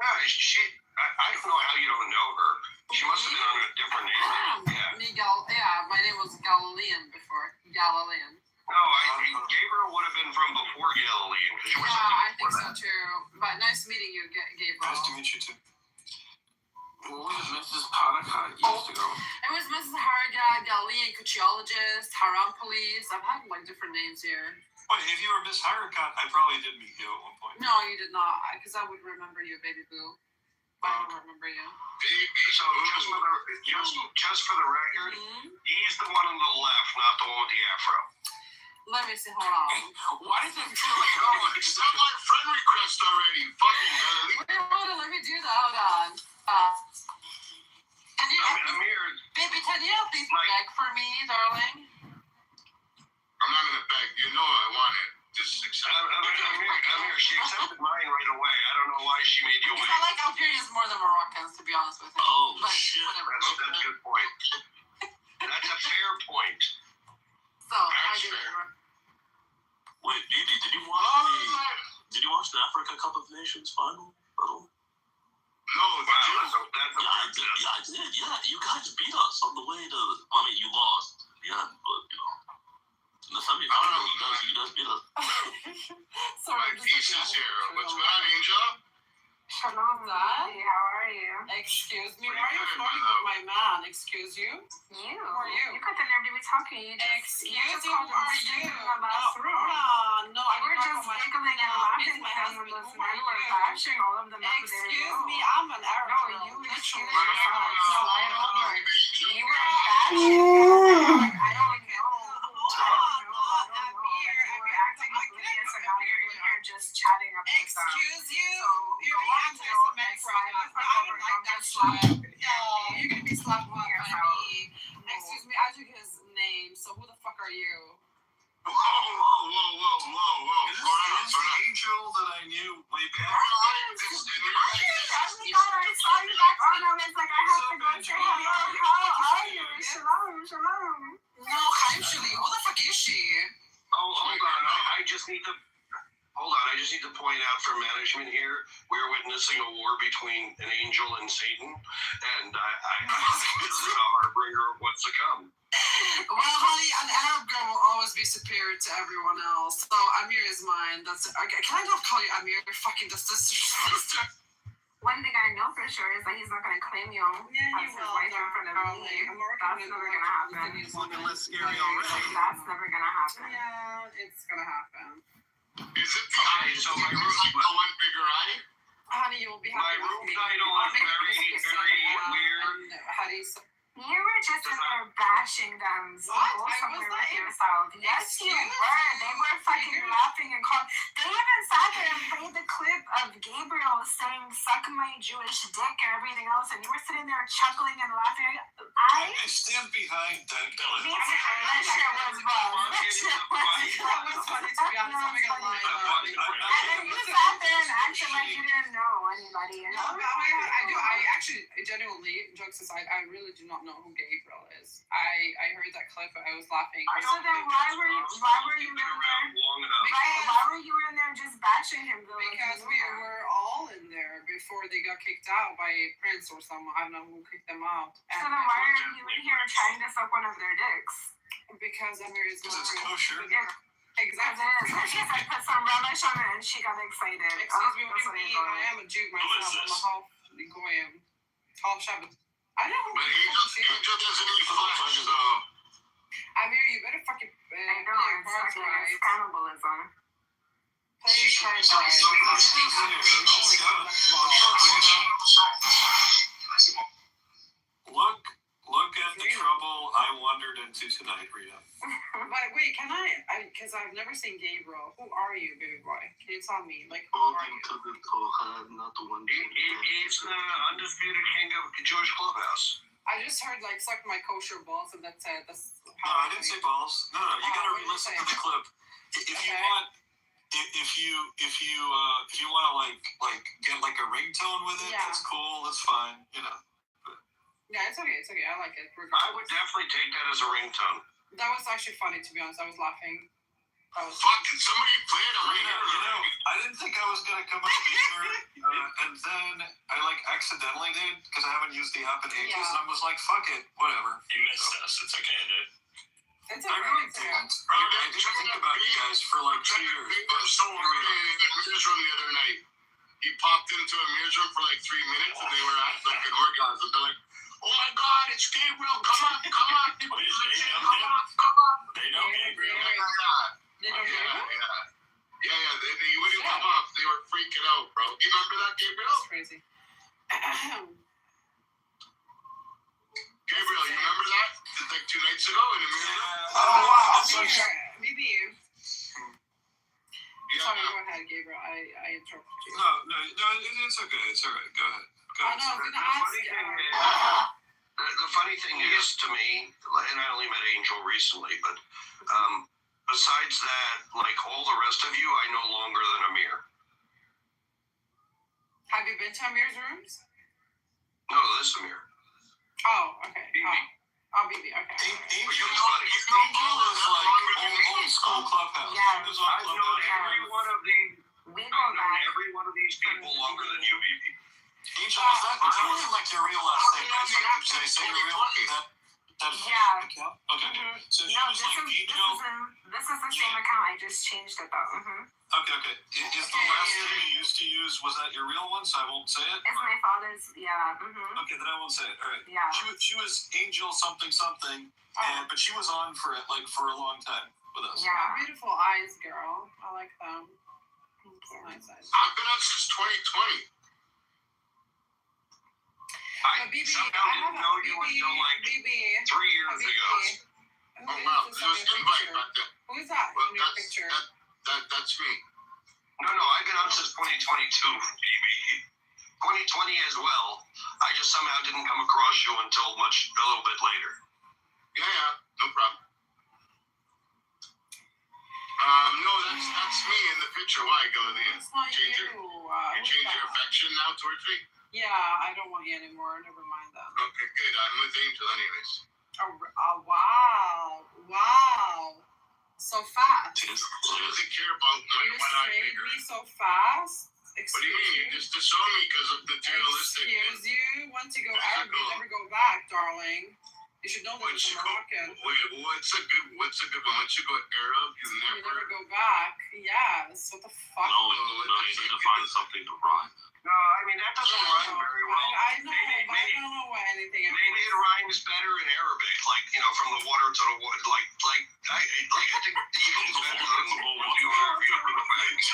I don't know how you don't know her. She must have been on a different name. My name was Galilean before. Galilean. No, I think Gabriel would have been from before Galilean. I think so too. But nice meeting you, Gabriel. Nice to meet you too. Where was Mrs. Potica used to go? It was Mrs. Harrigan, Galilean Cuchiologist, Haram Police. I've had like different names here. Wait, if you were Miss Harrigan, I probably did meet you at one point. No, you did not, because I would remember you, baby boo. But I don't remember you. So just for the record, he's the one on the left, not the one with the afro. Let me see, hold on. Why does it feel like accept my friend request already? Fucking Wait, hold on, let me do that. Hold on. Can you baby, can you please beg for me, darling? I'm not gonna beg. You know I want it. Just accept it. Amir, she accepted mine right away. I don't know why she made you wait. I like Algerians more than Moroccans, to be honest with you. Oh, but shit. Whatever. That's a good point. That's a fair point. So, I did it. Wait, Bibi, did you watch the Africa Cup of Nations final? No, I did. Yeah, you guys beat us on the way to. I mean, you lost. Yeah, but in the semifinals, you guys beat us. Sorry, pieces here. What's going on, Angel? Shalom, Lady. How are you? Excuse me, why are you flirting with my man? Excuse you? You? Who are you? You got the nerve to be talking. Excuse you, who are you? In the last room. No, I We're just giggling and laughing because of this man. We're bashing all of them. Excuse me, I'm an Arab. No, girl. you excuse yourself. Slide over. You were bashing. I don't know. Just chatting up with them. Excuse you? So you're being anti-Semitic right now. I don't like that slap. No, you're gonna be slapped by me. Excuse me, I took his name, so who the fuck are you? Whoa. Is this the Angel that I knew way back? Oh my god, I saw you back on. I was like, I have to go say hello. How are you? Shalom. No, actually, who the fuck is she? Oh, hold on. I just need to point out for management here, we're witnessing a war between an angel and Satan, and I think this is a harbinger of what's to come. Well, honey, an Arab girl will always be superior to everyone else. So Amir is mine. That's okay. Can I not call you Amir? You're fucking the sister. One thing I know for sure is that he's not going to claim you as his wife in front of me. That's never going to happen. It's looking less scary already. That's never going to happen. Yeah, it's going to happen. Is it behind so my room like one bigger eye? Honey, you will be My happy with room me. title is very weird. Honey, You were just in there bashing them. So What? go I somewhere was with not. yourself. Yes, you were. They were fucking laughing and calling. They even sat there and played the clip of Gabriel saying, "Suck my Jewish dick" and everything else, and you were sitting there chuckling and laughing. I stand behind that. Me too. That shit was fun. That was funny, to be honest. I'm not gonna lie. And you sat there and acted like you didn't know anybody. And No, but I do. I actually, genuinely, jokes aside, I really do not know who Gabriel is. I heard that clip, but I was laughing. So then why were you in there? Why were you in there just bashing him though? Because we were all in there before they got kicked out by Prince or someone. I don't know who kicked them out. So then why are you in here trying to suck one of their dicks? Because Amir is Because it's kosher. Exactly. She said put some relish on it and she got excited. Excuse me, what do you mean? I am a Jew myself. I'm a half Goyim. Half Shabbat. I know who Angel doesn't eat flesh, so. Amir, you better fucking I know, it's fucking it's cannibalism. Play your cards right. Look at the trouble I wandered into to tonight, Rhea? But wait, can I? Because I've never seen Gabriel. Who are you, baby boy? Can you tell me? Like, who are Welcome you? to the Kohan, not the one. He's the undisputed king of the Jewish clubhouse. I just heard like suck my kosher balls, and that's it. That's No, I didn't say balls. No, you gotta what did you re-listen say? to the clip. If you want, if you want to like get like a ringtone with it, Yeah. that's cool. That's fine. You know. Yeah, it's okay. It's okay. I like it. I would definitely take that as a ringtone. That was actually funny, to be honest. I was laughing. That was. Fuck, can somebody play it on Rita, you know, I didn't think I was gonna come up either, and then I like accidentally did because I haven't used the app in ages, and I was like, "Fuck it, whatever." You missed us. It's okay, dude. It's I really didn't. I didn't think about you guys for like 2 years. But so hard in the Mirrors room the other night. He popped into a Mirrors room for like 3 minutes, and they were at like an orgasm. They're like, "Oh my God, it's Gabriel! Come on, come on! Come on! They know Gabriel. They know Gabriel? Yeah. They wouldn't come up. They were freaking out, bro. You remember that, Gabriel? That's crazy. Gabriel, you remember that? Like 2 nights ago in the Mirrors room? Oh wow! BB. Sorry, go ahead, Gabriel. I interrupted you. No, it's okay. It's all right. Go ahead. I know. I was gonna ask. The funny thing is, to me, and I only met Angel recently, but besides that, like all the rest of you, I know longer than Amir. Have you been to Amir's rooms? No, this Amir. Oh, okay. Oh, BB. Okay. Angel is like old school clubhouse. Yeah. She was on I've known clubhouse. every one of these people longer than you, BB. Angel, is that really like your real last name? Right? So should I say your real that Yeah. account? Okay. So she No, was like Angel. this is the same account. I just changed it though. Okay. Is the last name you used to use, was that your real one? So I won't say it? It's my father's, yeah. Okay, then I won't say it. All right. Yeah. She was Angel something, but she was on for a long time with us. Yeah. Beautiful eyes, girl. I like them. Thank you. Nice eyes. I've been on since 2020. I BB, somehow didn't know you until like 3 years ago. Oh wow, there was an invite back then. Who is that in your picture? That's me. No, I've been on since 2022, BB. 2020 as well. I just somehow didn't come across you until a little bit later. Yeah, no problem. No, that's me in the picture. Why, Galadia? It's not you. You change your affection now towards me? Yeah, I don't want you anymore. Never mind that. Okay, good. I'm with Angel anyways. Wow. So fast. She doesn't care about You what I saved figure. me so fast. What do you mean? You just disown me because of the materialistic. Excuse you. Once you go Arab, you never go back, darling. You should know that as a Moroccan. Wait, what's a good one? Once you go Arab, you never go back. Yes. What the fuck? No, you need to find something to rhyme. No, I mean that doesn't rhyme very well. I know, but I don't know what anything. Maybe it rhymes better in Arabic, like from the water to the water, like I think even better than what you heard from the banks.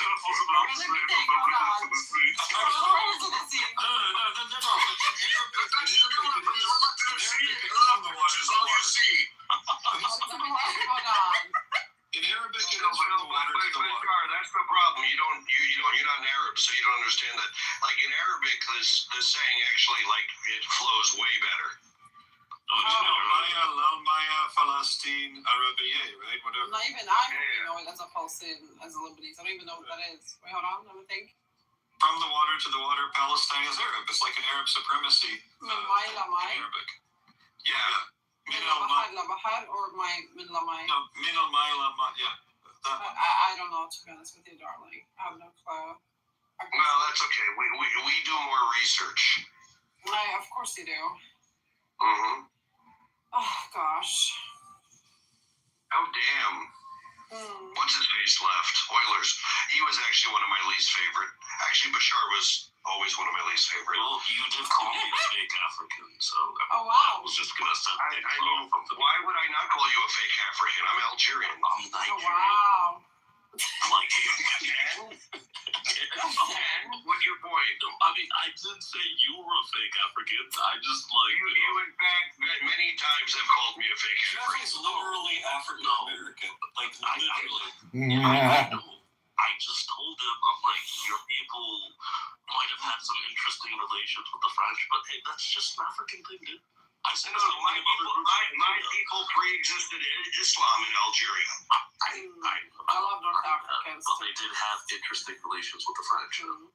In Arabic, it is from the water to the water. That's the problem. You're not an Arab, so you don't understand that. Like in Arabic, this saying actually it flows way better. Maya, Maya, Palestine, Arabia, right? Whatever. Not even I know it as a Palestinian, as a Lebanese. I don't even know what that is. Wait, hold on. Let me think. From the water to the water, Palestine is Arab. It's like an Arab supremacy. Min May la May? Arabic. Yeah. Min la Bahar la Bahar or Min la May? No, Min al May la May, yeah. I don't know, to be honest with you, darling. I have no clue. Well, that's okay. We do more research. Of course you do. Mm-hmm. Oh, gosh. Oh, damn. What's his face left? Oilers. He was actually one of my least favorite. Actually, Bashar was always one of my least favorite. Well, you did call me a fake African, so oh wow. I was just gonna say. Why would I not call you a fake African? I'm Algerian. I'm Nigerian. Oh, wow. Like, What's your point? I mean, I didn't say you were a fake African. I just like You in fact, many times have called me a fake Jeff African. is literally African American. Like, literally. I know. I just told him, I'm like, your people might have had some interesting relations with the French, but hey, that's just an African thing, dude. I said No, my people pre-existed Islam in Algeria. I love North Africans. But they did have interesting relations with the French. I mean,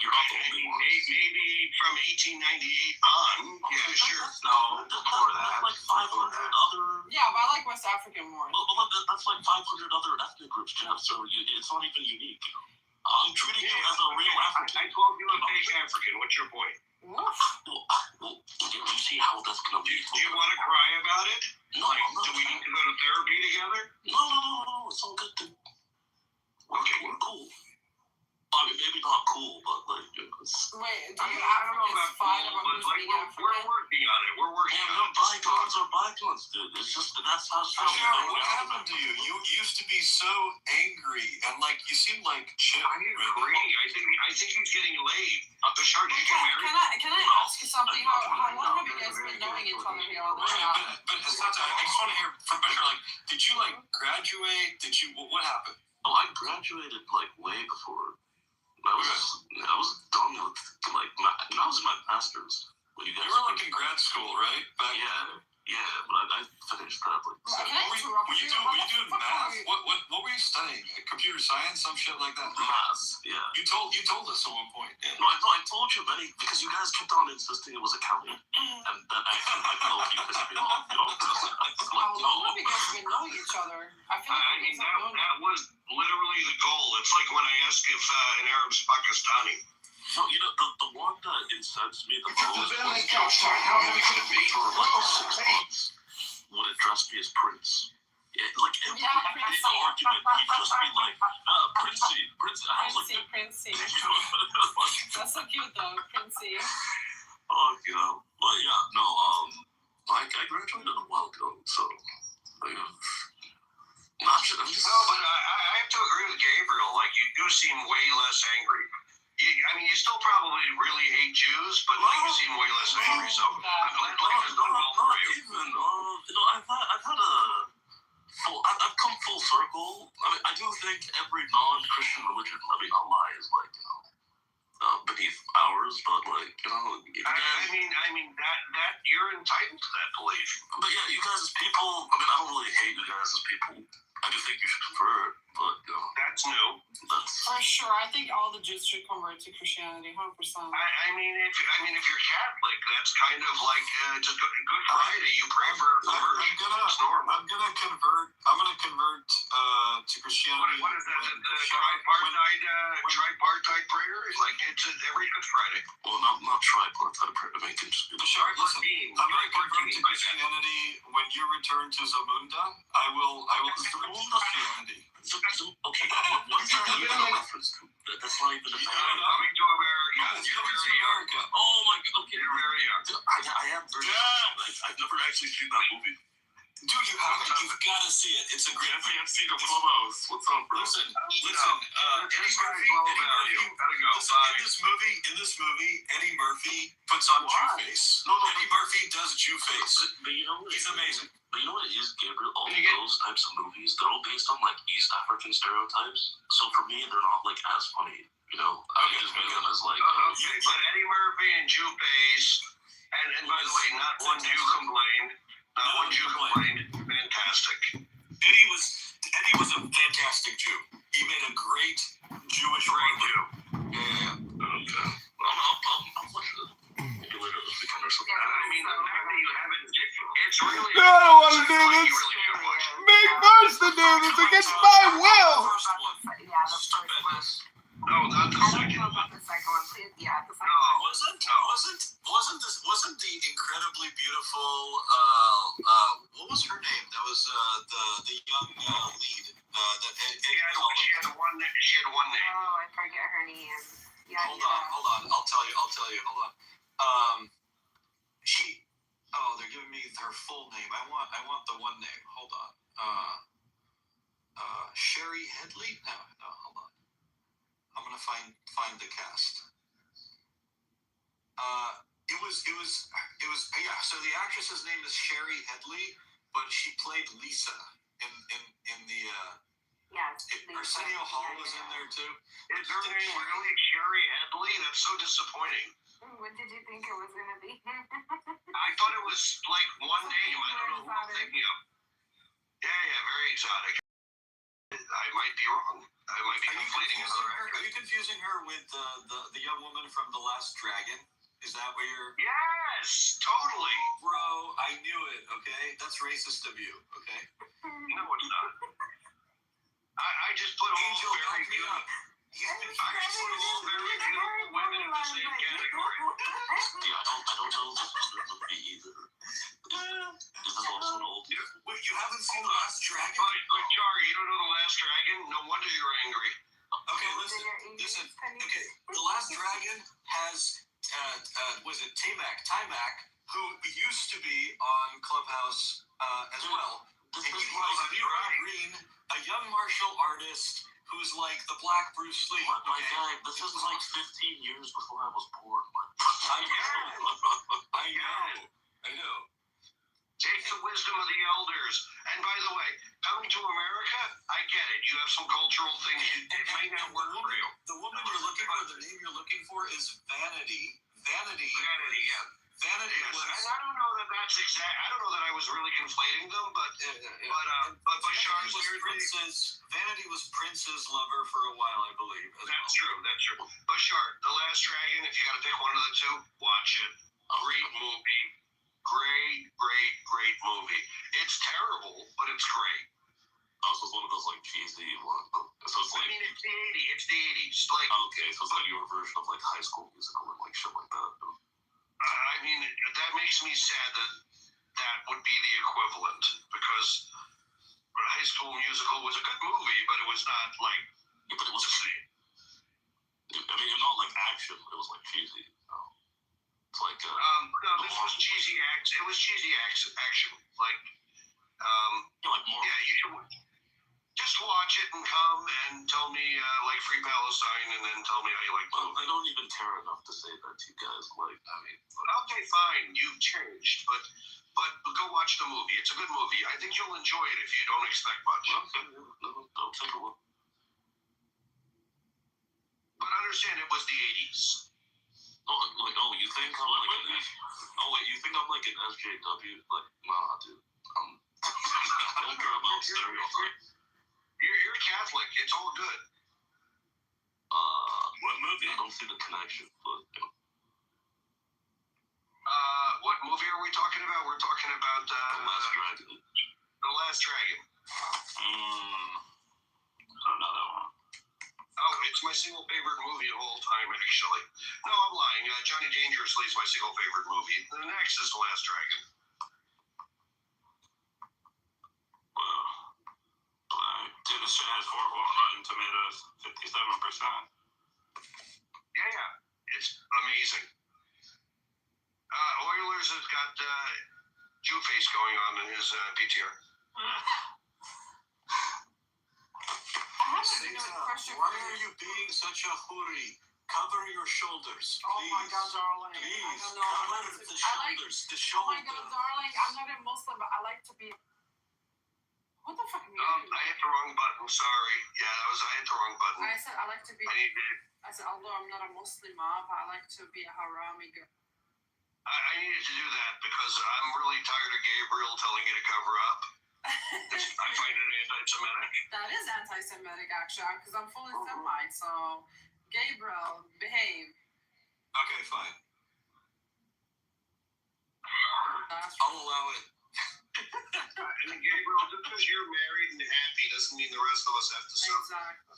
you're not the only one. Maybe from 1898 on. Yeah, sure. No, before that. That's like 500 other. Yeah, but I like West African more. Well, that's like 500 other ethnic groups, Jeff. So it's not even unique. I'm treating you as a real African. I called you a fake African. What's your point? Well, you see how that's gonna be. Do you want to cry about it? No, like, do we need to go to therapy together? No. It's all good, dude. We're cool. I mean, maybe not cool, but like, it's... Wait, do I you don't know about fight cool, about but who's like, being African? we're working on it. We're working on it. Bygones are bygones, dude. It's just, that's how it's Sharon, what happened to you? You used to be so angry, and like, you seem like chill. I agree. I think he's getting laid. Up the shirt. Did you get married? Can I ask you something? How long have you guys been knowing each other here on the show? But Santa, I just want to hear from Bishop, like, did you like graduate? What happened? Oh, I graduated like way before. I was done with like I was in my master's. When you guys were like in grad school, right? Yeah, but I finished that. Like, were you doing math? What were you studying? Computer science, some shit like that. Math, yeah. You told us at one point. Yeah. No, I told you many because you guys kept on insisting it was accounting, and that actually like low-key pissed me off. You know, how long have you guys been knowing each other? I feel like that was literally the goal. It's like when I ask if an Arab's Pakistani. No, you know, the one that incensed me the most How heavy could it be? For like 6 months would address me as Prince. Yeah, like every argument, he'd just be like, Princey. I was like, Princey. That's so cute though, Princey. Oh, you know, but yeah, no, I graduated a while ago, so, like, I'm just... No, but I have to agree with Gabriel. Like, you do seem way less angry. You still probably really hate Jews, but like you seem way less angry. So I'm glad life has done well for you. Even, I've come full circle. I mean, I do think every non-Christian religion, I mean, not lie, is like, beneath ours, but like, I mean that you're entitled to that belief. But yeah, you guys as people, I mean, I don't really hate you guys as people. I do think you should convert, but that's new. For sure, I think all the Jews should convert to Christianity, 100%. I mean, if you're Catholic, that's kind of like just Good Friday. You pray for conversion. I'm gonna convert to Christianity. What is that? The tripartite prayer? It's like it's every Good Friday. Well, not tripartite prayer. I mean, it can just be listen, I'm gonna convert to Christianity when you return to Zamunda. I will convert to Christianity. Okay, what is that even a reference to? That's not even a coming to America. You're very America. Oh my god, okay. You're very young. I am very young. I've never actually seen that movie. Dude, you haven't. You've got to see it. It's a great movie. I've seen the Clubhouse. What's up, bro? Listen. In this movie, Eddie Murphy puts on Jew face. No, Eddie Murphy does Jew face. But you know what? He's amazing. But you know what it is, Gabriel? All those types of movies, they're all based on like East African stereotypes. So for me, they're not like as funny. You know, I just view them as like. Okay, but Eddie Murphy and Jew face, and by the way, not one Jew complained. Fantastic. Eddie was a fantastic Jew. He made a great Jewish Jew. Yeah. Okay. I'll watch it. Maybe later this weekend or something. I mean, the fact that you haven't, it's really. I don't want to do this. Me first to do this against my will. Yeah, the first one. No, not the second one. The second one, please. Yeah, the second one. Wasn't the incredibly beautiful what was her name? That was the young lead. She had one name. Oh, I forget her name. Yeah. Hold on. I'll tell you. Hold on. They're giving me her full name. I want the one name. Hold on. Sherry Headley? No, hold on. I'm gonna find the cast. Yeah. So the actress's name is Sherry Headley, but she played Lisa in the. Arsenio Hall was in there too. Is her name really Sherry Headley? That's so disappointing. What did you think it was gonna be? I thought it was like one name. I don't know who I'm thinking of. Yeah, very exotic. I might be wrong. I might be conflating her. Are you confusing her with the young woman from The Last Dragon? Is that where you're? Yes, totally. Bro, I knew it. Okay, that's racist of you. Okay. No, it's not. I just put all very beautiful. I just put all very beautiful women in the same category. Yeah, I don't know this other movie either. This is also an old. Wait, you haven't seen The Last Dragon? Like Char, you don't know The Last Dragon? No wonder you're angry. Okay, listen. Okay, The Last Dragon has was it Timac, who used to be on Clubhouse as well. And he plays Leroy Green, a young martial artist who's like the Black Bruce Lee. My guy, this is like 15 years before I was born. I know. Take the wisdom of the elders. And by the way, coming to America, I get it. You have some cultural things. It may not work for you. The woman you're looking for, the name you're looking for is Vanity. Vanity, yeah. Vanity yes, was. And I don't know that that's exact. I don't know that I was really conflating them, but Vanity was Prince's lover for a while, I believe. That's true. Bashar, The Last Dragon. If you got to pick one of the two, watch it. Great movie. Great movie. It's terrible, but it's great. Also, it's one of those like cheesy ones. So it's like. I mean, it's the 80s. Like. Okay, so it's like your version of like High School Musical and like shit like that. I mean, that makes me sad that would be the equivalent because High School Musical was a good movie, but it was not like. Yeah, but it was the same. I mean, it's not like action. It was like cheesy. It's like. No, this was cheesy action. It was cheesy action. Like. Like more. Yeah, you should just watch it and come and tell me like Free Palestine, and then tell me how you like the movie. I don't even care enough to say that to you guys. Like, I mean. Okay, fine. You've changed, but go watch the movie. It's a good movie. I think you'll enjoy it if you don't expect much. I'll take a look. But understand, it was the 80s. You think I'm like an you think I'm like an SJW? Like, nah, dude. I don't care about stereotypes. You're Catholic. It's all good. What movie? I don't see the connection, but. What movie are we talking about? We're talking about The Last Dragon. The Last Dragon. I don't know that one. Oh, it's my single favorite movie of all time, actually. No, I'm lying. Johnny Dangerously is my single favorite movie. The next is The Last Dragon. Dude, this shit has 4 Rotten Tomatoes, 57%. Yeah. It's amazing. Oilers has got Jew face going on in his PTR. Why are you being such a hurry? Cover your shoulders, please. Oh my God, darling. Please, I don't know. cover the shoulders. The shoulder. Oh my God, darling. I'm not a Muslim, but I like to be. What the fuck? I hit the wrong button. Sorry. Yeah, I hit the wrong button. I said I like to be. I said, although I'm not a Muslim, but I like to be a harami girl. I needed to do that because I'm really tired of Gabriel telling you to cover up. I find it anti-Semitic. That is anti-Semitic, actually, because I'm fully Semite. So, Gabriel, behave. Okay, fine. I'll allow it. And Gabriel, just because you're married and happy doesn't mean the rest of us have to suffer. Exactly.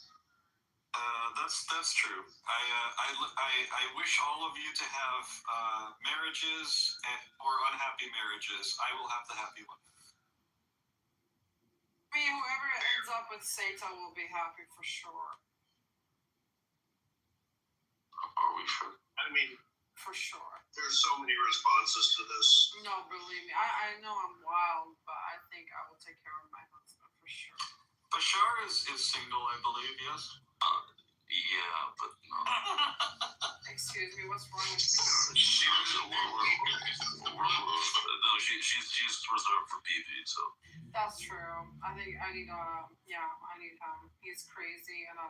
That's true. I wish all of you to have marriages or unhappy marriages. I will have the happy one. I mean, whoever ends up with Satan will be happy for sure. Are we sure? I mean, for sure. There's so many responses to this. No, believe me. I know I'm wild, but I think I will take care of my husband for sure. Bashar is single, I believe, yes? Yeah, but no. Excuse me, what's wrong with you? She's reserved for BB, so. That's true. I think I need I need him. He's crazy and I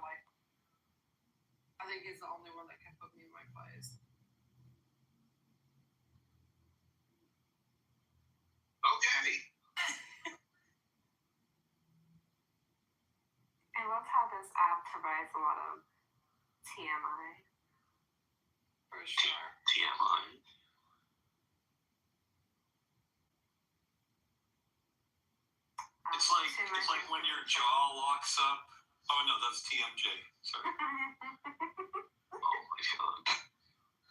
think he's the only one that can put me in my place. Okay. I love how this app provides a lot of TMI. For sure. TMI. It's like when your jaw locks up. Oh no, that's TMJ. Sorry. Oh my god.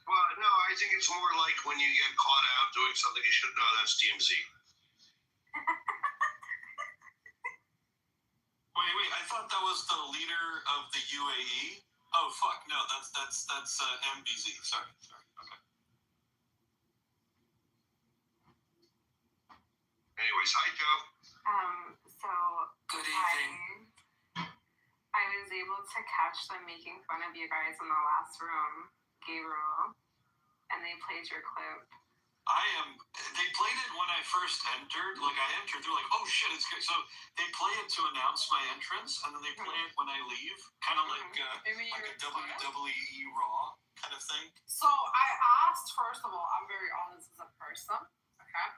Well, no, I think it's more like when you get caught out doing something you shouldn't. No, that's TMZ. Wait, I thought that was the leader of the UAE. Oh fuck, no, that's MBZ. Sorry. Okay. Anyways, hi Joe. So good evening. I was able to catch them making fun of you guys in the last room, Gabriel, and they played your clip. They played it when I first entered. Like I entered, they're like, "Oh shit, it's good." So they play it to announce my entrance, and then they play it when I leave, kind of like a WWE Raw kind of thing. So I asked, first of all, I'm very honest as a person, okay?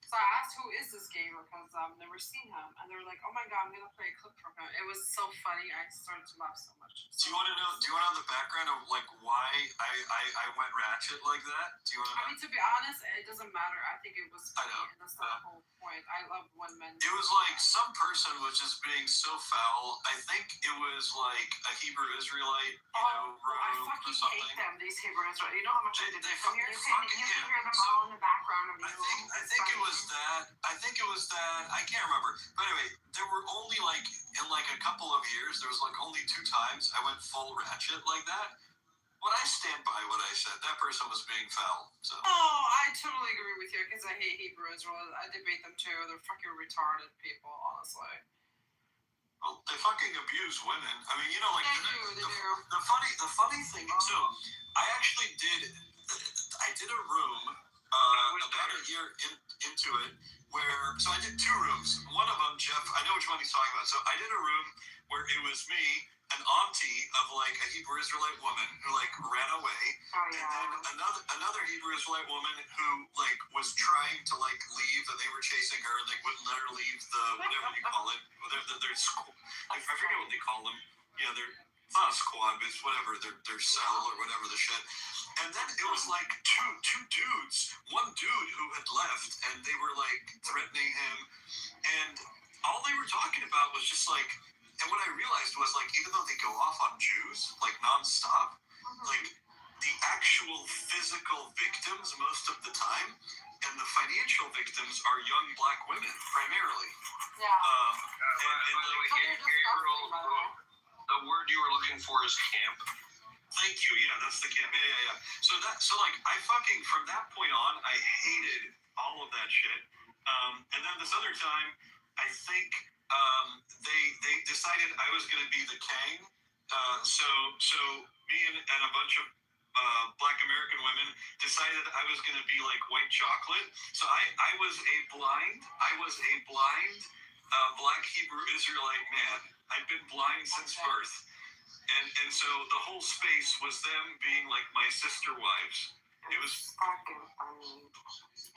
So I asked, who is this gamer? Because I've never seen him. And they were like, oh my god, I'm going to play a clip from him. It was so funny. I started to laugh so much. Do you want to know the background of like why I went ratchet like that? Do you want to know? I mean, to be honest, it doesn't matter. I think it was funny. And that's the whole point. I love when men. It was like some person was just being so foul. I think it was like a Hebrew Israelite, room I fucking or something. hate them, these Hebrew Israelites. You know how much I did They from here? You can hear them all in the background of the room. I think it was that. I can't remember. But anyway, there were only in a couple of years, there was only 2 times I went full ratchet like that. But I stand by what I said. That person was being foul. So. Oh, I totally agree with you because I hate Hebrew Israelites. I debate them too. They're fucking retarded people, honestly. Well, they fucking abuse women. I mean, they do. The funny thing. So, I actually did a room about a year into it so I did 2 rooms. One of them, Jeff, I know which one he's talking about. So I did a room where it was me, an auntie of a Hebrew Israelite woman who ran away, and then another Hebrew Israelite woman who was trying to leave, and they were chasing her, and they wouldn't let her leave the whatever you call it. I forget what they call them. Yeah, it's not a squad, but it's whatever their cell or whatever the shit. And then it was two dudes, one dude who had left, and they were threatening him, and all they were talking about was just and what I realized was even though they go off on Jews nonstop, the actual physical victims most of the time, and the financial victims are young black women primarily. Yeah. The word you were looking for is camp. Thank you. Yeah, that's the camp. Yeah. So I fucking from that point on, I hated all of that shit. And then this other time, I think they decided I was going to be the Kang. So me and a bunch of black American women decided I was going to be white chocolate. So I was a blind black Hebrew Israelite man. I'd been blind since birth. And so the whole space was them being my sister wives. It was fucking funny.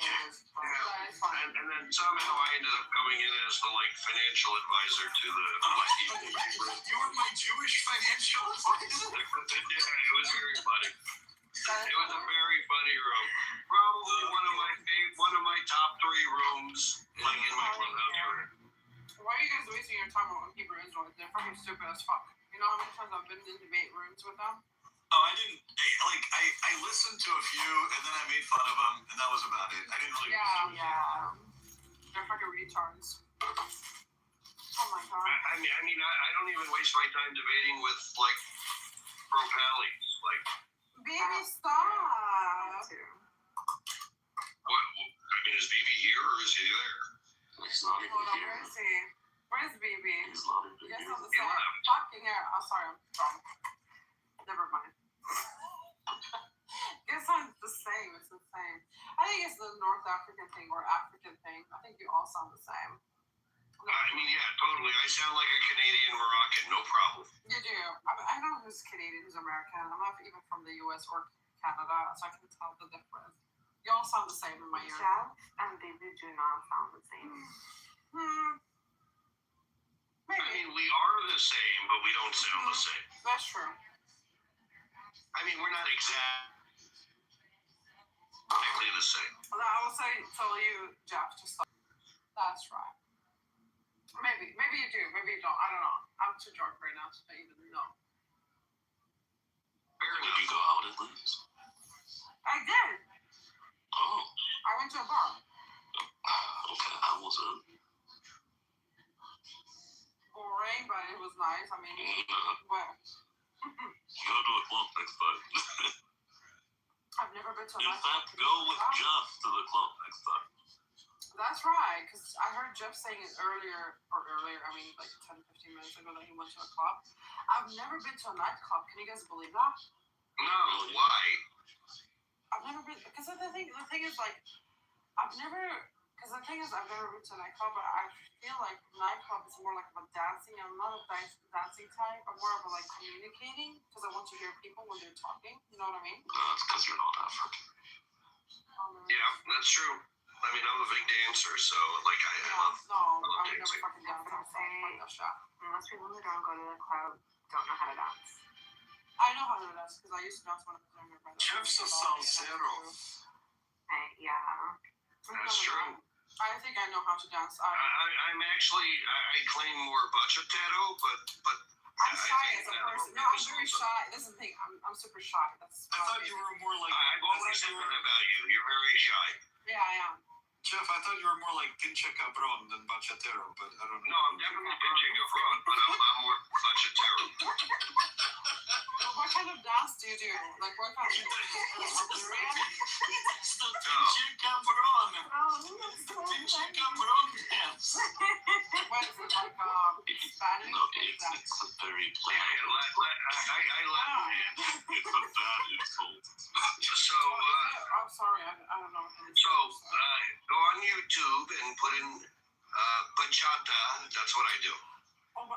And then somehow I ended up coming in as the financial advisor to the black people. You were my Jewish financial advisor. Yeah, it was very funny. It was a very funny room. Probably one of my top 3 rooms in my clubhouse. Why are you guys wasting your time on Hebrew Israelites? They're fucking stupid as fuck. You know how many times I've been in debate rooms with them? Oh, I didn't. I listened to a few, and then I made fun of them, and that was about it. I didn't really. Yeah. They're fucking retards. Oh my god. I mean, I don't even waste my time debating with pro pallies. Baby, stop. What? I mean, is BB here or is he there? He's not even Hold on, here. where is he? Where's BB? He's loaded. You guys sound the same. Fucking hair. I'm sorry, I'm drunk. Never mind. You guys sound the same. It's insane. I think it's the North African thing or African thing. I think you all sound the same. I mean, yeah, totally. I sound like a Canadian Moroccan, no problem. You do. I know who's Canadian, who's American. I'm not even from the US or Canada, so I can tell the difference. You all sound the same in my ear. Jeff and Baby do not sound the same. Maybe. I mean, we are the same, but we don't sound the same. That's true. I mean, we're not exactly the same. Well, I will tell you, Jeff, just like, that's right. Maybe you do, maybe you don't. I don't know. I'm too drunk right now to even know. Did you go out at least? I did. Oh. I went to a bar. Okay, how was it? Boring, but it was nice. I mean, but Go to a club next time. I've never been to a In nightclub. fact, go with Jeff to the club next time. That's right, because I heard Jeff saying it earlier, I mean, like 10, 15 minutes ago that he went to a club. I've never been to a nightclub. Can you guys believe that? No, why? I've never been, because the thing is, like, I've never been to a nightclub, but I feel like nightclub is more like a dancing. I'm not a dancing type. I'm more of a, like, communicating, because I want to hear people when they're talking. You know what I mean? That's because you're not African. Yeah, that's true. I mean, I'm a big dancer, so, like, I love I've dancing. never fucking danced outside that shop. Most people who don't go to the club don't know how to dance. I know how to dance, because I used to dance when I was younger. Jeff's a salsero. Yeah. That's true. I think I know how to dance. I'm actually, I claim more bachata, but I'm shy as a person. No, I'm very shy. That's the thing. I'm super shy. I thought you were more like. I've always said that about you. You're very shy. Yeah, I am. Jeff, I thought you were more like pinche cabron than bachatero, but I don't know. No, I'm definitely pinche cabron, but I'm more bachatero. What kind of dance do you do? Like, what kind of It's the pinche cabron. Pinche cabron dance. What is it, like, Spanish? No, it's a very plain. I love it. It's a bad insult. So, I'm sorry, I don't know. So, go on YouTube and put in bachata. That's what I do. Oh,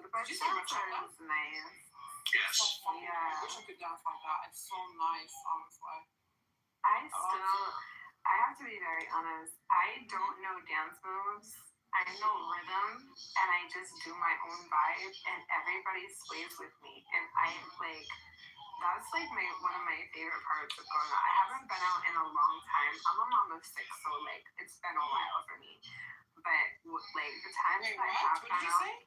The bachata is nice. Yes. Yeah. I wish I could dance like that. It's so nice, honestly. I have to be very honest. I don't know dance moves. I know rhythm, and I just do my own vibe, and everybody sways with me. And I am like, that's like one of my favorite parts of going out. I haven't been out in a long time. I'm a mom of 6, so like it's been a while for me. But like the times that I have What did you say?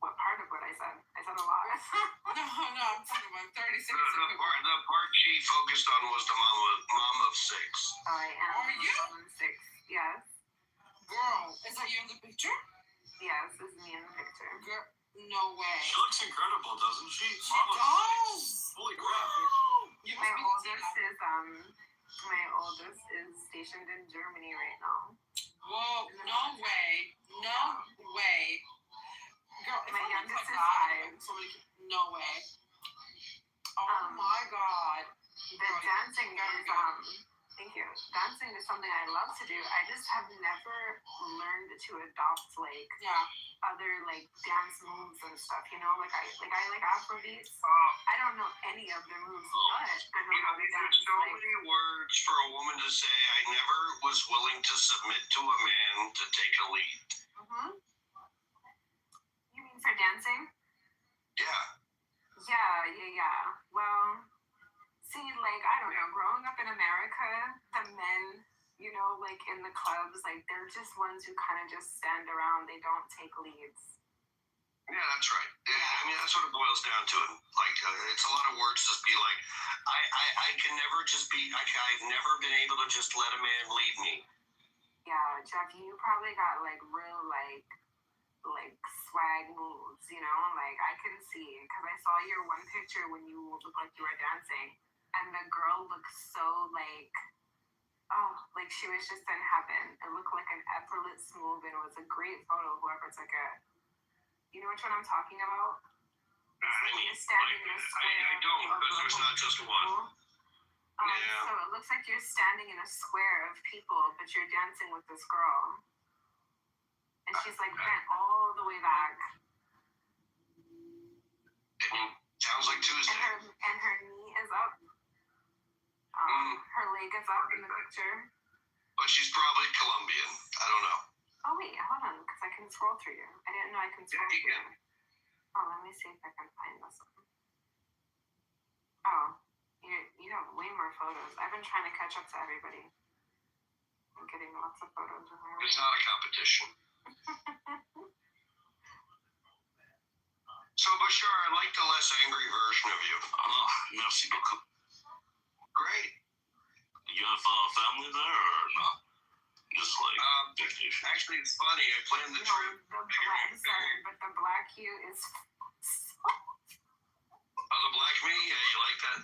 What part of what I said? I said a lot. No, I'm talking about 36. The part she focused on was the mom of 6. I am. Are you? Mom of 6. Yes. Girl, is that you in the picture? Yes, this is me in the picture. Girl, no way. She looks incredible, doesn't she? She does. Holy crap. You My must be my oldest is stationed in Germany right now. Whoa, no way. No way. Girl, if My I look youngest like is that, 5. no way. Oh my god. The dancing is thank you. Dancing is something I love to do. I just have never learned to adopt like other like dance moves and stuff. You know, like I like Afrobeats. I don't know any of the moves, but I know how to dance. There's so many words for a woman to say. I never was willing to submit to a man to take a lead. You mean for dancing? Yeah. Yeah. Well, see, like, I don't know, growing up in America, the men, you know, like in the clubs, like they're just ones who kind of just stand around. They don't take leads. Yeah, that's right. I mean, that's what it boils down to. Like, it's a lot of words to be like, I can never just be, I've never been able to just let a man lead me. Yeah, Jeff, you probably got like real, like swag moves, you know? Like, I can see, because I saw your one picture when you looked like you were dancing, and the girl looked so, like, Oh, like she was just in heaven. It looked like an effortless move, and it was a great photo. Whoever took it, you know which one I'm talking about? You're standing in a square. I don't, because there's not just one. Yeah. So it looks like you're standing in a square of people, but you're dancing with this girl, and she's like bent all the way back. Sounds like Tuesday. And her knee is up. Her leg is up in the picture. But she's probably Colombian. I don't know. Oh wait, hold on, because I can scroll through you. I didn't know I can scroll through you. Oh, let me see if I can find this one. Oh, you have way more photos. I've been trying to catch up to everybody. I'm getting lots of photos of her. It's not a competition. So, Bashar, I like the less angry version of you. Merci beaucoup. Great. You have family there or not? Just like vacation. Actually, it's funny. I planned the trip. But the black hue is. Oh, the black me? Yeah, you like that?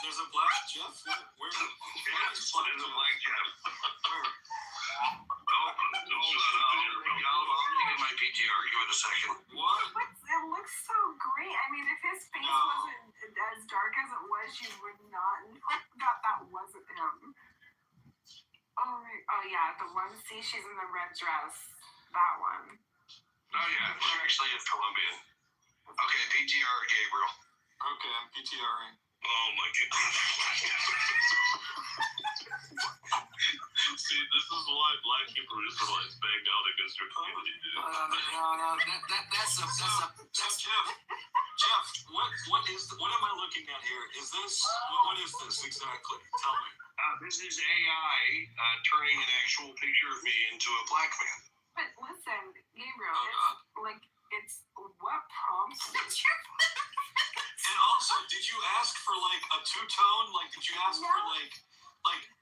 There's a black Jeff. Where's a black Jeff? I'll make it my PTR. Give it a second. What? It looks so great. I mean, if his face wasn't as dark as it was, you would not know that wasn't him. Oh yeah, the one. See, she's in the red dress. That one. Oh yeah, she actually is Colombian. Okay, PTR Gabriel. Okay, I'm PTRing. Oh my goodness. See, this is why black Hebrew Israelites banged out against your community, dude. That's Jeff, what am I looking at here? Is this, what is this exactly? Tell me. This is AI turning an actual picture of me into a black man. But listen, Gabriel, it's what prompts did you? And also, did you ask for like a two-tone? Like, did you ask for like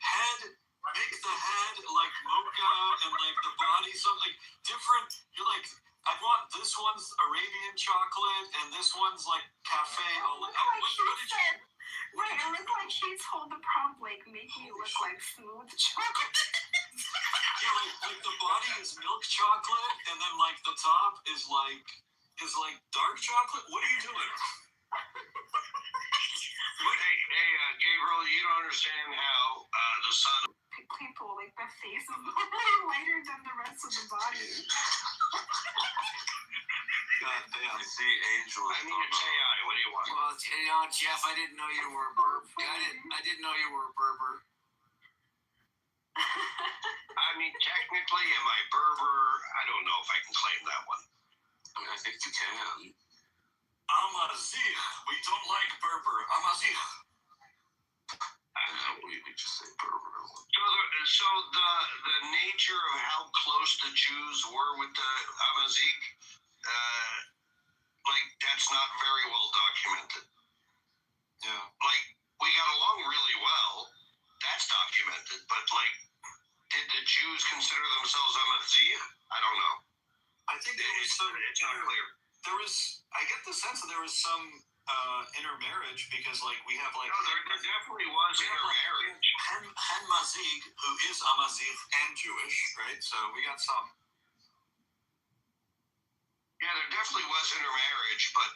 head? Make the head like mocha and like the body something like different. You're like, I want this one's Arabian chocolate and this one's like cafe. What did you? Right, it looked like she told the prompt like make me look like smooth chocolate. Yeah, like the body is milk chocolate and then like the top is like dark chocolate. What are you doing? Hey, Gabriel, you don't understand how the sun. People like the face is lighter than the rest of the body. God damn. I see angels. I mean, it's AI. What do you want? Well, Jeff, I didn't know you were a Berber. I didn't know you were a Berber. I mean, technically, am I Berber? I don't know if I can claim that one. I mean, I think you can. Amazigh. We don't like Berber. Amazigh. We just say Berber. So the nature of how close the Jews were with the Amazigh, that's not very well documented. Yeah. We got along really well. That's documented. But, did the Jews consider themselves Amazigh? I don't know. I think it's not clear. I get the sense that there was some intermarriage because, we have, No, there definitely was intermarriage. Hen Mazig, who is Amazigh and Jewish, right? So we got some. Yeah, there definitely was intermarriage, but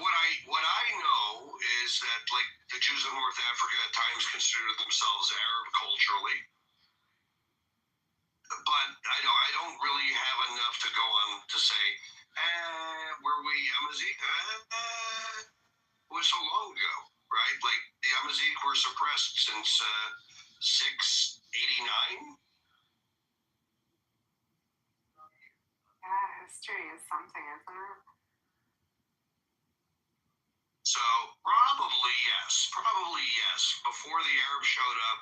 what I know is that the Jews of North Africa at times considered themselves Arab culturally, but I don't really have enough to go on to say were we Amazigh? It was so long ago, right? The Amazigh were suppressed since 689. Yeah, history is something, isn't it? So probably yes. Before the Arabs showed up,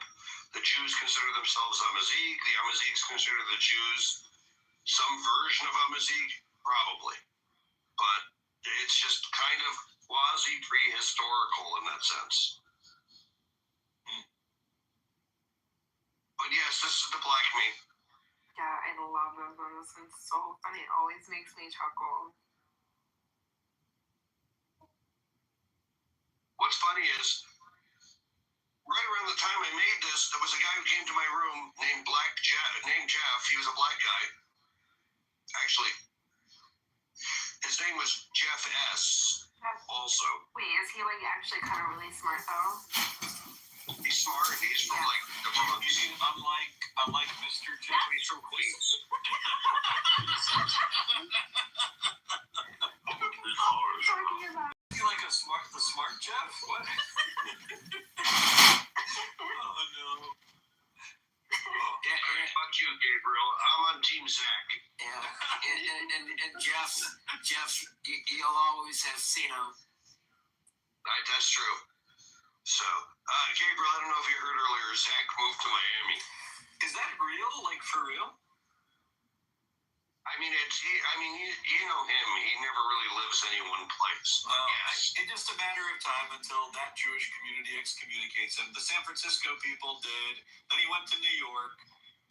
the Jews considered themselves Amazigh. The Amazighs considered the Jews some version of Amazigh, probably. But it's just kind of quasi-prehistorical in that sense. But yes, this is the black meat. Yeah, I love those ones. It's so funny. It always makes me chuckle. What's funny is time I made this, there was a guy who came to my room named Jeff. He was a black guy. Actually, his name was Jeff S. Also. Wait, is he like actually kind of really smart though? He's smart. He's from like the Bronx. You mean unlike Mr. Jeff? He's from Queens. You like the smart Jeff? What? Oh no. Yeah, fuck you, Gabriel. I'm on Team Zach. Yeah, and Jeff, you'll always have Cena. That's true. So, Gabriel, I don't know if you heard earlier, Zach moved to Miami. Is that real? Like for real? I mean, you know him. He never really lives in any one place. Yes. It's just a matter of time until that Jewish community excommunicates him. The San Francisco people did. Then he went to New York.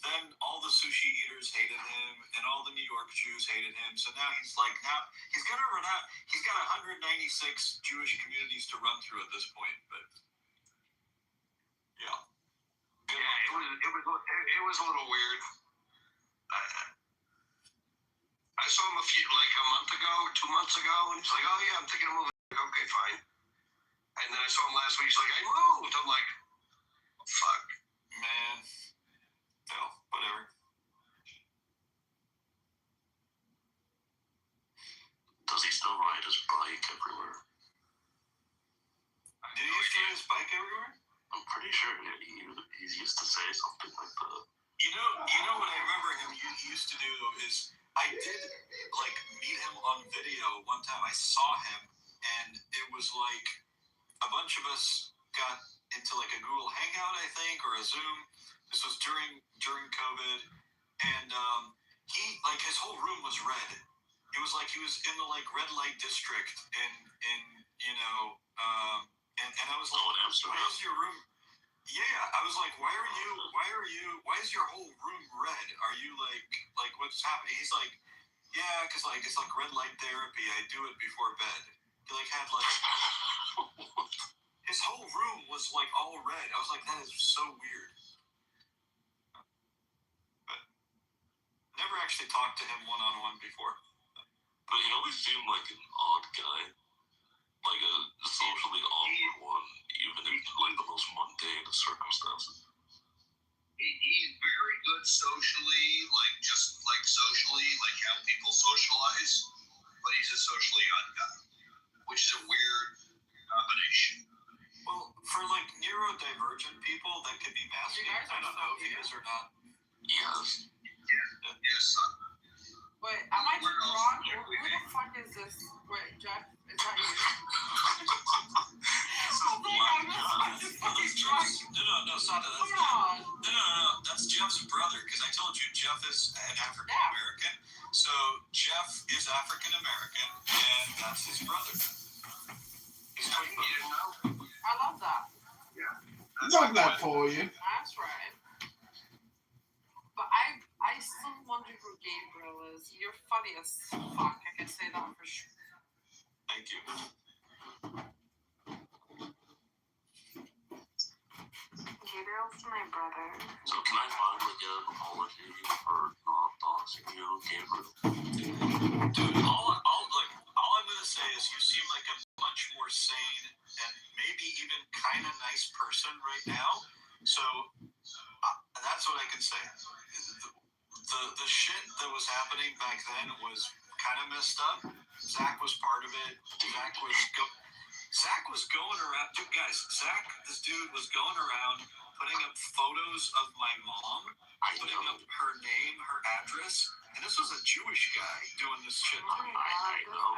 Then all the sushi eaters hated him, and all the New York Jews hated him. So now he's gonna run out. He's got 196 Jewish communities to run through at this point. But yeah, it was a little weird. I saw him a month ago or 2 months ago, and he's like, "Oh yeah, I'm thinking of moving." Like, okay, fine. And then I saw him last week. He's like, "I moved." I'm like, "Fuck, man." No, whatever. Does he still ride his bike everywhere? Did he used to ride his bike everywhere? I'm pretty sure he used to say something like that. You know what I remember him he used to do is I did meet him on video one time. I saw him, and it was like a bunch of us got into like a Google Hangout, I think, or a Zoom. This was during COVID, and he his whole room was red. It was like he was in the red light district in and I was like, why is your room? Yeah, I was like, why is your whole room red? Are you like what's happening? He's like, yeah, because it's like red light therapy. I do it before bed. He had his whole room was all red. I was like, that is so weird. But never actually talked to him one-on-one before. But he always seemed like an odd guy. Like a socially awkward one, even in the most mundane of circumstances. He's very good socially, socially, how people socialize, but he's a socially odd guy, which is a weird combination. Well, for neurodivergent people, that could be masculine. I don't know if he is or not. Yes. Yes. Wait, am I wrong? Who the fuck is this? Wait, Jeff, is that you? No, Sada, no, that's Jeff's brother, because I told you Jeff is an African American. So Jeff is African American, and that's his brother. He's my brother. I love that. Yeah. Love that for you. That's right. But I still wonder who Gabriel is. You're funny as fuck. I can say that for sure. Thank you. Gabriel's my brother. So can I finally get an apology for not doxing you, Gabriel? Dude, all I'm gonna say is you seem like a much more sane and maybe even kind of nice person right now. So that's what I can say. The shit that was happening back then was kind of messed up. Zach was part of it. Zach was going around. Dude, guys, this dude was going around putting up photos of my mom, putting up her name, her address, and this was a Jewish guy doing this shit. I know.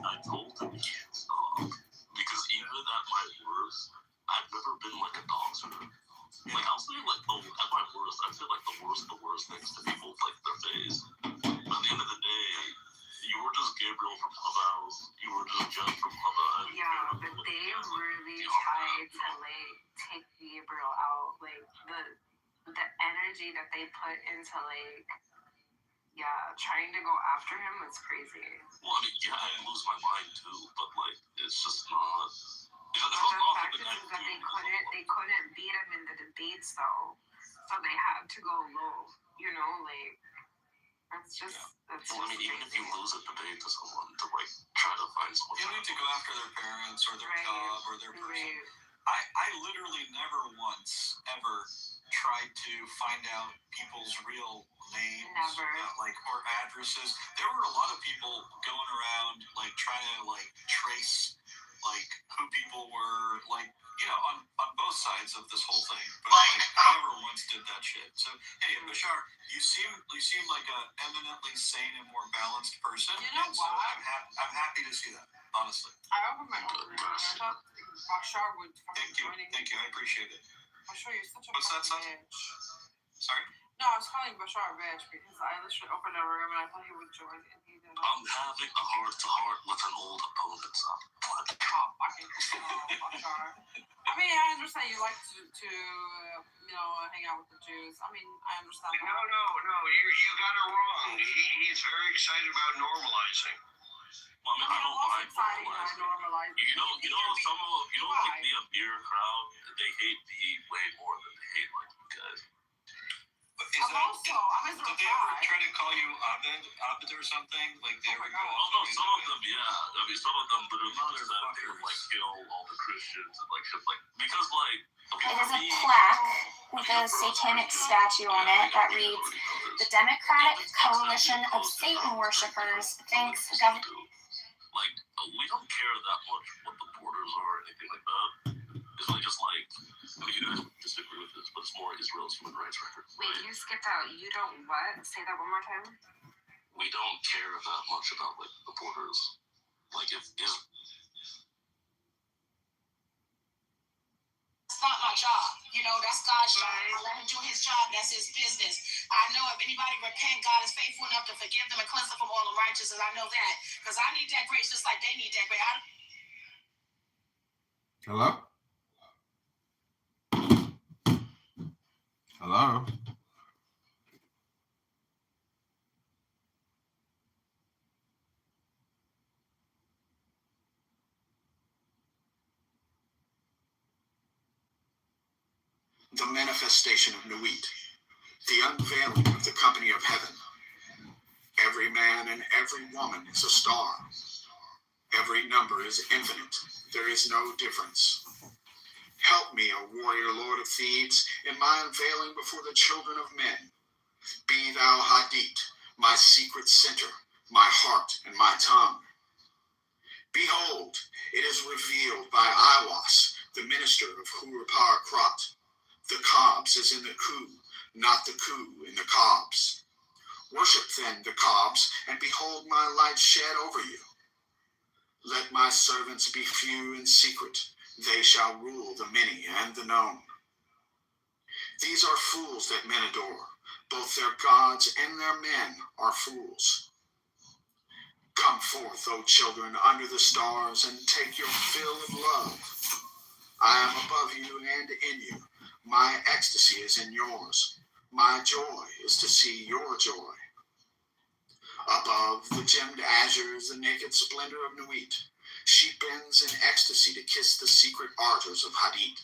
I told him he can't stop. Because even at my worst, I've never been like a doxer. I'll say at my worst, I say the worst things to people their face. But at the end of the day, you were just Gabriel from Clubhouse. You were just Jeff from Clubhouse. Yeah, but they really tried to take Gabriel out. The energy that they put into trying to go after him was crazy. Well, I mean, I lose my mind too, but it's just not. The fact is that they couldn't That's just. That's I mean, even if you lose a debate to someone, to like try to find someone. You need to go after their parents or their job or their person. I literally never once ever tried to find out people's real names, or addresses. There were a lot of people going around like trying to like trace like who people were, like, you know, on both sides of this whole thing. But like, I never once did that shit. So hey, Bashar, you seem like a eminently sane and more balanced person. You know so I'm happy to see that, honestly. I opened my own room and I thought Bashar would Thank you, I appreciate it. Bashar, you're such a What's that, son? bitch. Sorry? No, I was calling Bashar a bitch because I literally opened a room and I thought he would join and he didn't. I'm having a heart-to-heart with an old opponent, son. Oh, fucking Bashar. I mean, I understand you like to hang out with the Jews. I mean, I understand that. No, you got it wrong. He's very excited about normalizing. Well, I mean, I don't mind normalizing. You know, like the beer crowd, they hate me way more than they hate like you guys. Did they ever try to call you Abed or something? Like they ever go? Oh no, some of them, yeah. I mean, some of them literally just said they would like kill all the Christians and like shit like because like. Okay, it is a plaque with a satanic statue on it that reads, "The Democratic Coalition of Satan Worshippers thinks government." Like, we don't care that much what the borders are or anything like that. It's really just like, I mean, you guys disagree with this, but it's more Israel's human rights record. Wait, you skipped out. You don't what? Say that one more time. We don't care that much about like the borders. Like, if That's not my job. You know, that's God's job. I let him do his job. That's his business. I know if anybody repent, God is faithful enough to forgive them and cleanse them from all unrighteousness. I know that. Because I need that grace just like they need that grace. Hello? Hello? The manifestation of Nuit, the unveiling of the company of heaven. Every man and every woman is a star. Every number is infinite. There is no difference. Help me, O warrior lord of Thebes, in my unveiling before the children of men. Be thou Hadit, my secret center, my heart and my tongue. Behold, it is revealed by Iwas, the minister of Hurupar Krat. The cobs is in the coup, not the coup in the cobs. Worship then the cobs, and behold my light shed over you. Let my servants be few in secret, they shall rule the many and the known. These are fools that men adore, both their gods and their men are fools. Come forth, O children, under the stars, and take your fill of love. I am above you and in you. My ecstasy is in yours. My joy is to see your joy. Above the gemmed azure is the naked splendor of Nuit. She bends in ecstasy to kiss the secret ardors of Hadid.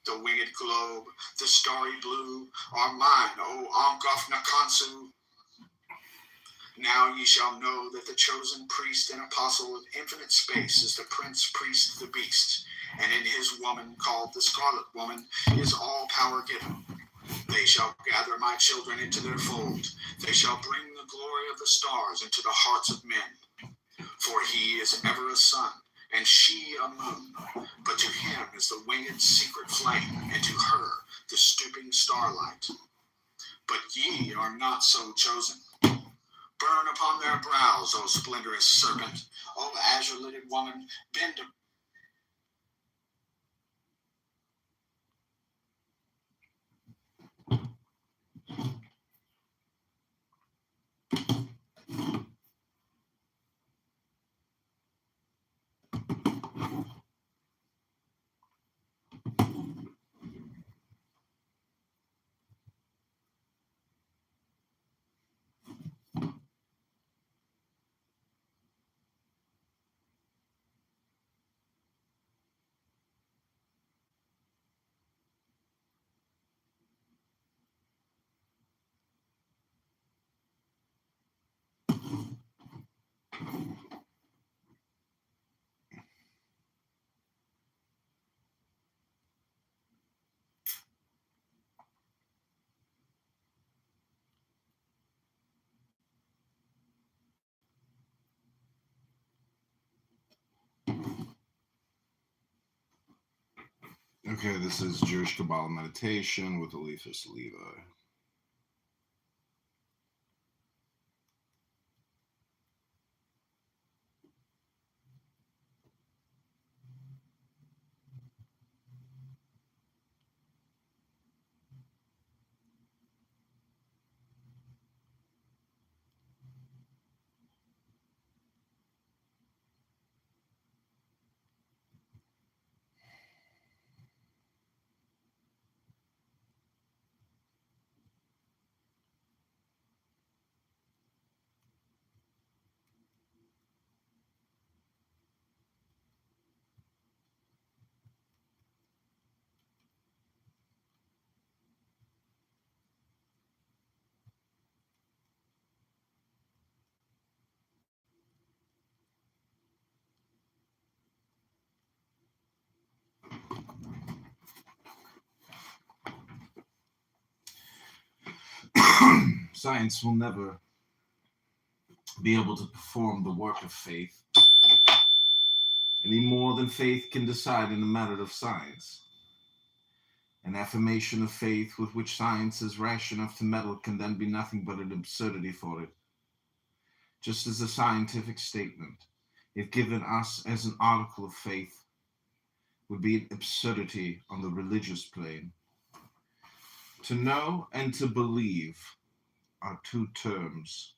The winged globe, the starry blue, are mine, O Ankh of Nakansu. Now ye shall know that the chosen priest and apostle of infinite space is the prince priest the beast, and in his woman called the Scarlet Woman is all power given. They shall gather my children into their fold. They shall bring the glory of the stars into the hearts of men. For he is ever a sun, and she a moon. But to him is the winged secret flame, and to her the stooping starlight. But ye are not so chosen. Burn upon their brows, O splendorous serpent, O azure-lidded woman, bend Okay, this is Jewish Kabbalah Meditation with Eliphas Levi. Science will never be able to perform the work of faith any more than faith can decide in a matter of science. An affirmation of faith with which science is rash enough to meddle can then be nothing but an absurdity for it. Just as a scientific statement, if given us as an article of faith, would be an absurdity on the religious plane. To know and to believe are two terms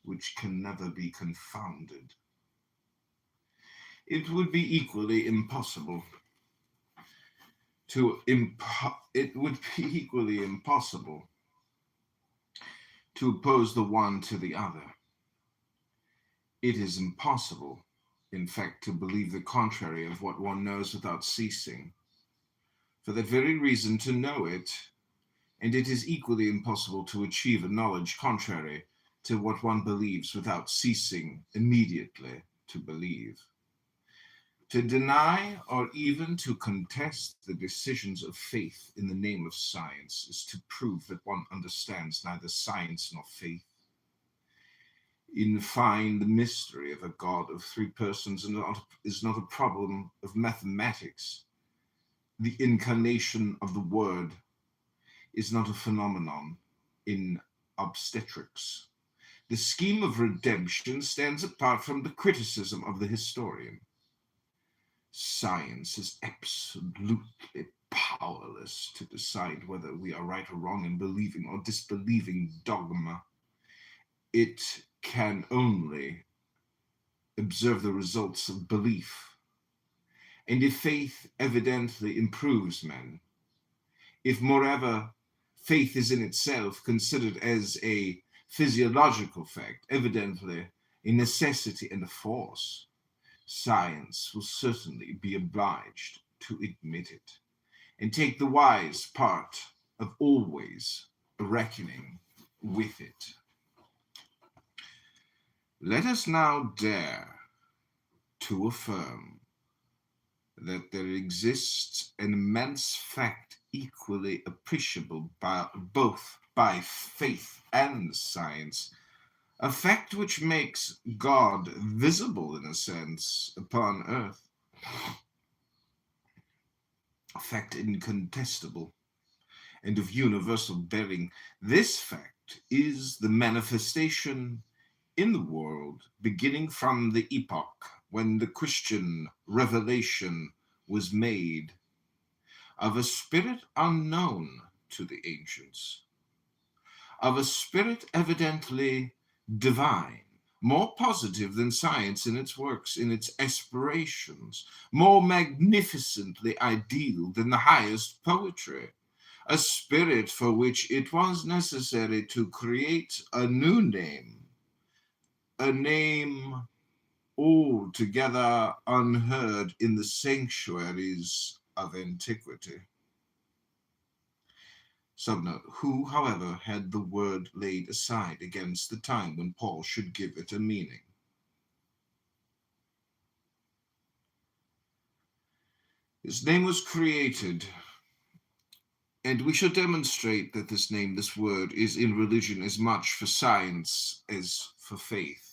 which can never be confounded. It would be equally impossible to oppose the one to the other. It is impossible, in fact, to believe the contrary of what one knows without ceasing. For that very reason, to know it, and it is equally impossible to achieve a knowledge contrary to what one believes without ceasing immediately to believe. To deny or even to contest the decisions of faith in the name of science is to prove that one understands neither science nor faith. In fine, the mystery of a God of three persons is not a problem of mathematics. The incarnation of the Word is not a phenomenon in obstetrics. The scheme of redemption stands apart from the criticism of the historian. Science is absolutely powerless to decide whether we are right or wrong in believing or disbelieving dogma. It can only observe the results of belief. And if faith evidently improves men, if moreover faith is in itself considered as a physiological fact, evidently a necessity and a force, science will certainly be obliged to admit it and take the wise part of always reckoning with it. Let us now dare to affirm that there exists an immense fact equally appreciable both by faith and science, a fact which makes God visible in a sense upon earth, a fact incontestable and of universal bearing. This fact is the manifestation in the world beginning from the epoch when the Christian revelation was made of a spirit unknown to the ancients, of a spirit evidently divine, more positive than science in its works, in its aspirations, more magnificently ideal than the highest poetry, a spirit for which it was necessary to create a new name, a name altogether unheard in the sanctuaries of antiquity. Subnote, who, however, had the word laid aside against the time when Paul should give it a meaning. His name was created, and we shall demonstrate that this name, this word, is in religion as much for science as for faith.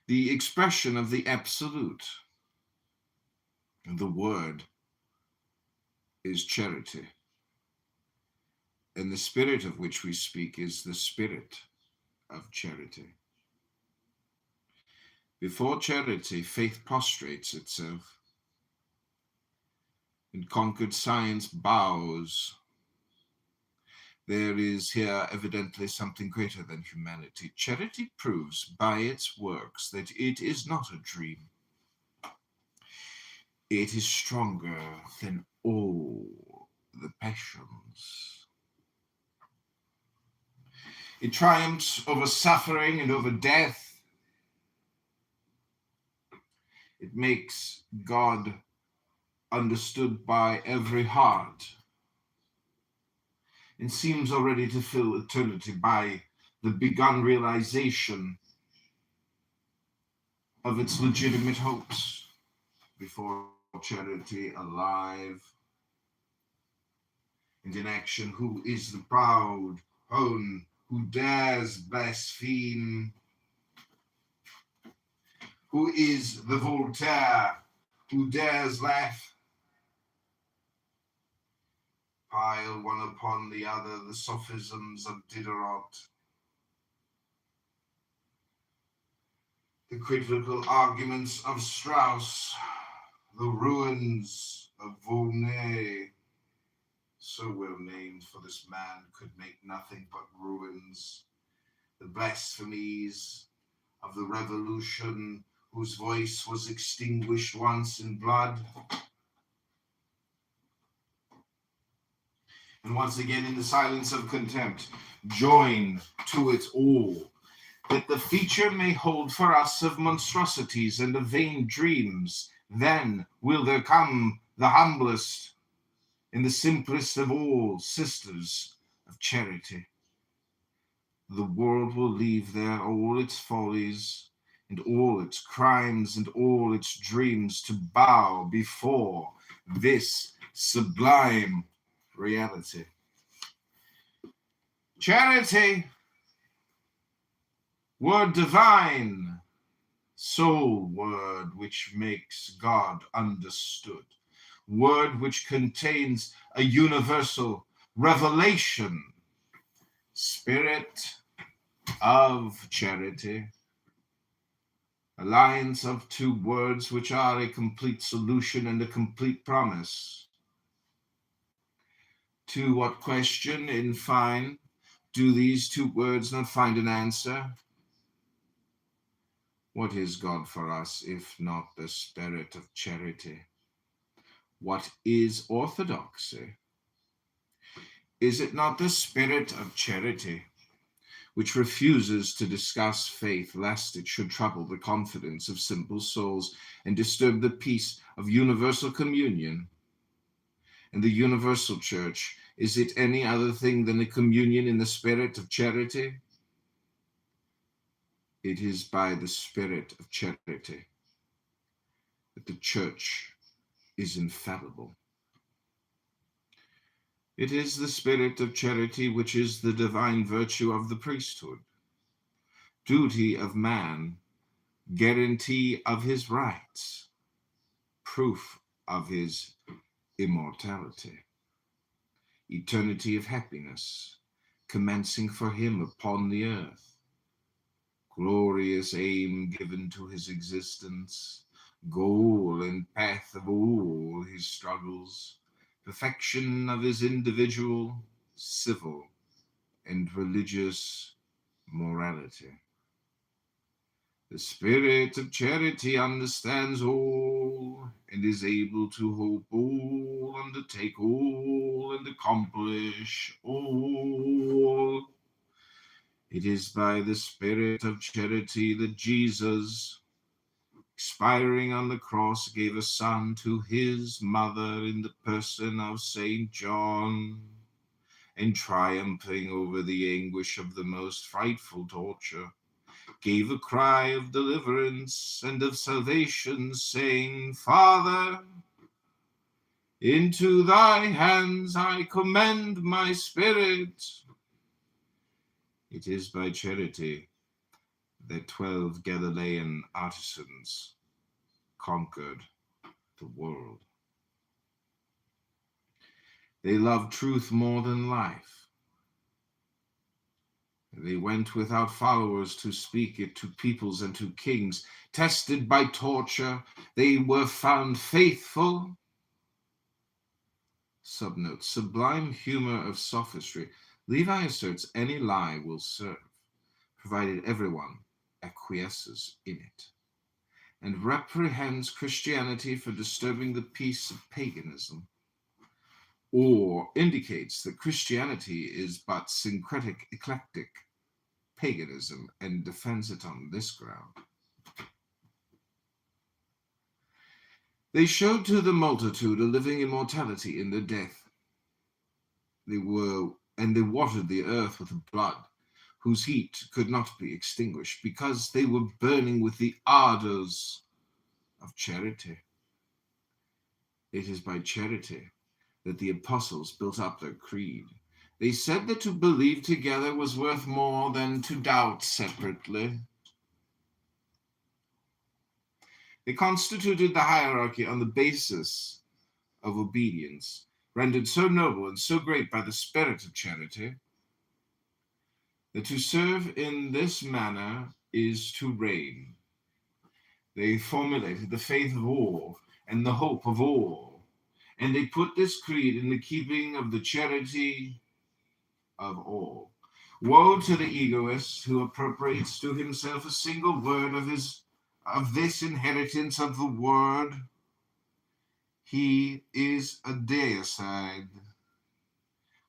The expression of the absolute, the word, is charity, and the spirit of which we speak is the spirit of charity. Before charity, faith prostrates itself, and conquered science bows. There is here evidently something greater than humanity. Charity proves by its works that it is not a dream. It is stronger than all the passions. It triumphs over suffering and over death. It makes God understood by every heart, and seems already to fill eternity by the begun realization of its legitimate hopes. Before charity, alive and in action, who is the proud hone who dares blaspheme? Who is the Voltaire who dares laugh? Pile one upon the other the sophisms of Diderot, the critical arguments of Strauss, the ruins of Volney, so well named, for this man could make nothing but ruins, the blasphemies of the Revolution, whose voice was extinguished once in blood, and once again in the silence of contempt, join to it all, that the future may hold for us of monstrosities and of vain dreams. Then will there come the humblest and the simplest of all sisters of charity. The world will leave there all its follies and all its crimes and all its dreams to bow before this sublime reality. Charity, word divine, soul word which makes God understood, word which contains a universal revelation, spirit of charity, alliance of two words which are a complete solution and a complete promise. To what question, in fine, do these two words not find an answer? What is God for us if not the spirit of charity? What is orthodoxy? Is it not the spirit of charity, which refuses to discuss faith lest it should trouble the confidence of simple souls and disturb the peace of universal communion? And the universal church, is it any other thing than a communion in the spirit of charity? It is by the spirit of charity that the church is infallible. It is the spirit of charity which is the divine virtue of the priesthood, duty of man, guarantee of his rights, proof of his immortality, eternity of happiness, commencing for him upon the earth, glorious aim given to his existence, goal and path of all his struggles, perfection of his individual, civil, and religious morality. The spirit of charity understands all and is able to hope all, undertake all, and accomplish all. It is by the spirit of charity that Jesus, expiring on the cross, gave a son to his mother in the person of Saint John, and triumphing over the anguish of the most frightful torture, gave a cry of deliverance and of salvation, saying, Father, into thy hands I commend my spirit. It is by charity that 12 Galilean artisans conquered the world. They loved truth more than life. They went without followers to speak it to peoples and to kings. Tested by torture, they were found faithful. Subnote, sublime humor of sophistry. Levi asserts any lie will serve, provided everyone acquiesces in it, and reprehends Christianity for disturbing the peace of paganism, or indicates that Christianity is but syncretic, eclectic paganism, and defends it on this ground. They showed to the multitude a living immortality in their death. They watered the earth with blood, whose heat could not be extinguished, because they were burning with the ardors of charity. It is by charity that the apostles built up their creed. They said that to believe together was worth more than to doubt separately. They constituted the hierarchy on the basis of obedience, rendered so noble and so great by the spirit of charity, that to serve in this manner is to reign. They formulated the faith of all and the hope of all, and they put this creed in the keeping of the charity of all. Woe to the egoist who appropriates to himself a single word of this inheritance of the word. He is a deicide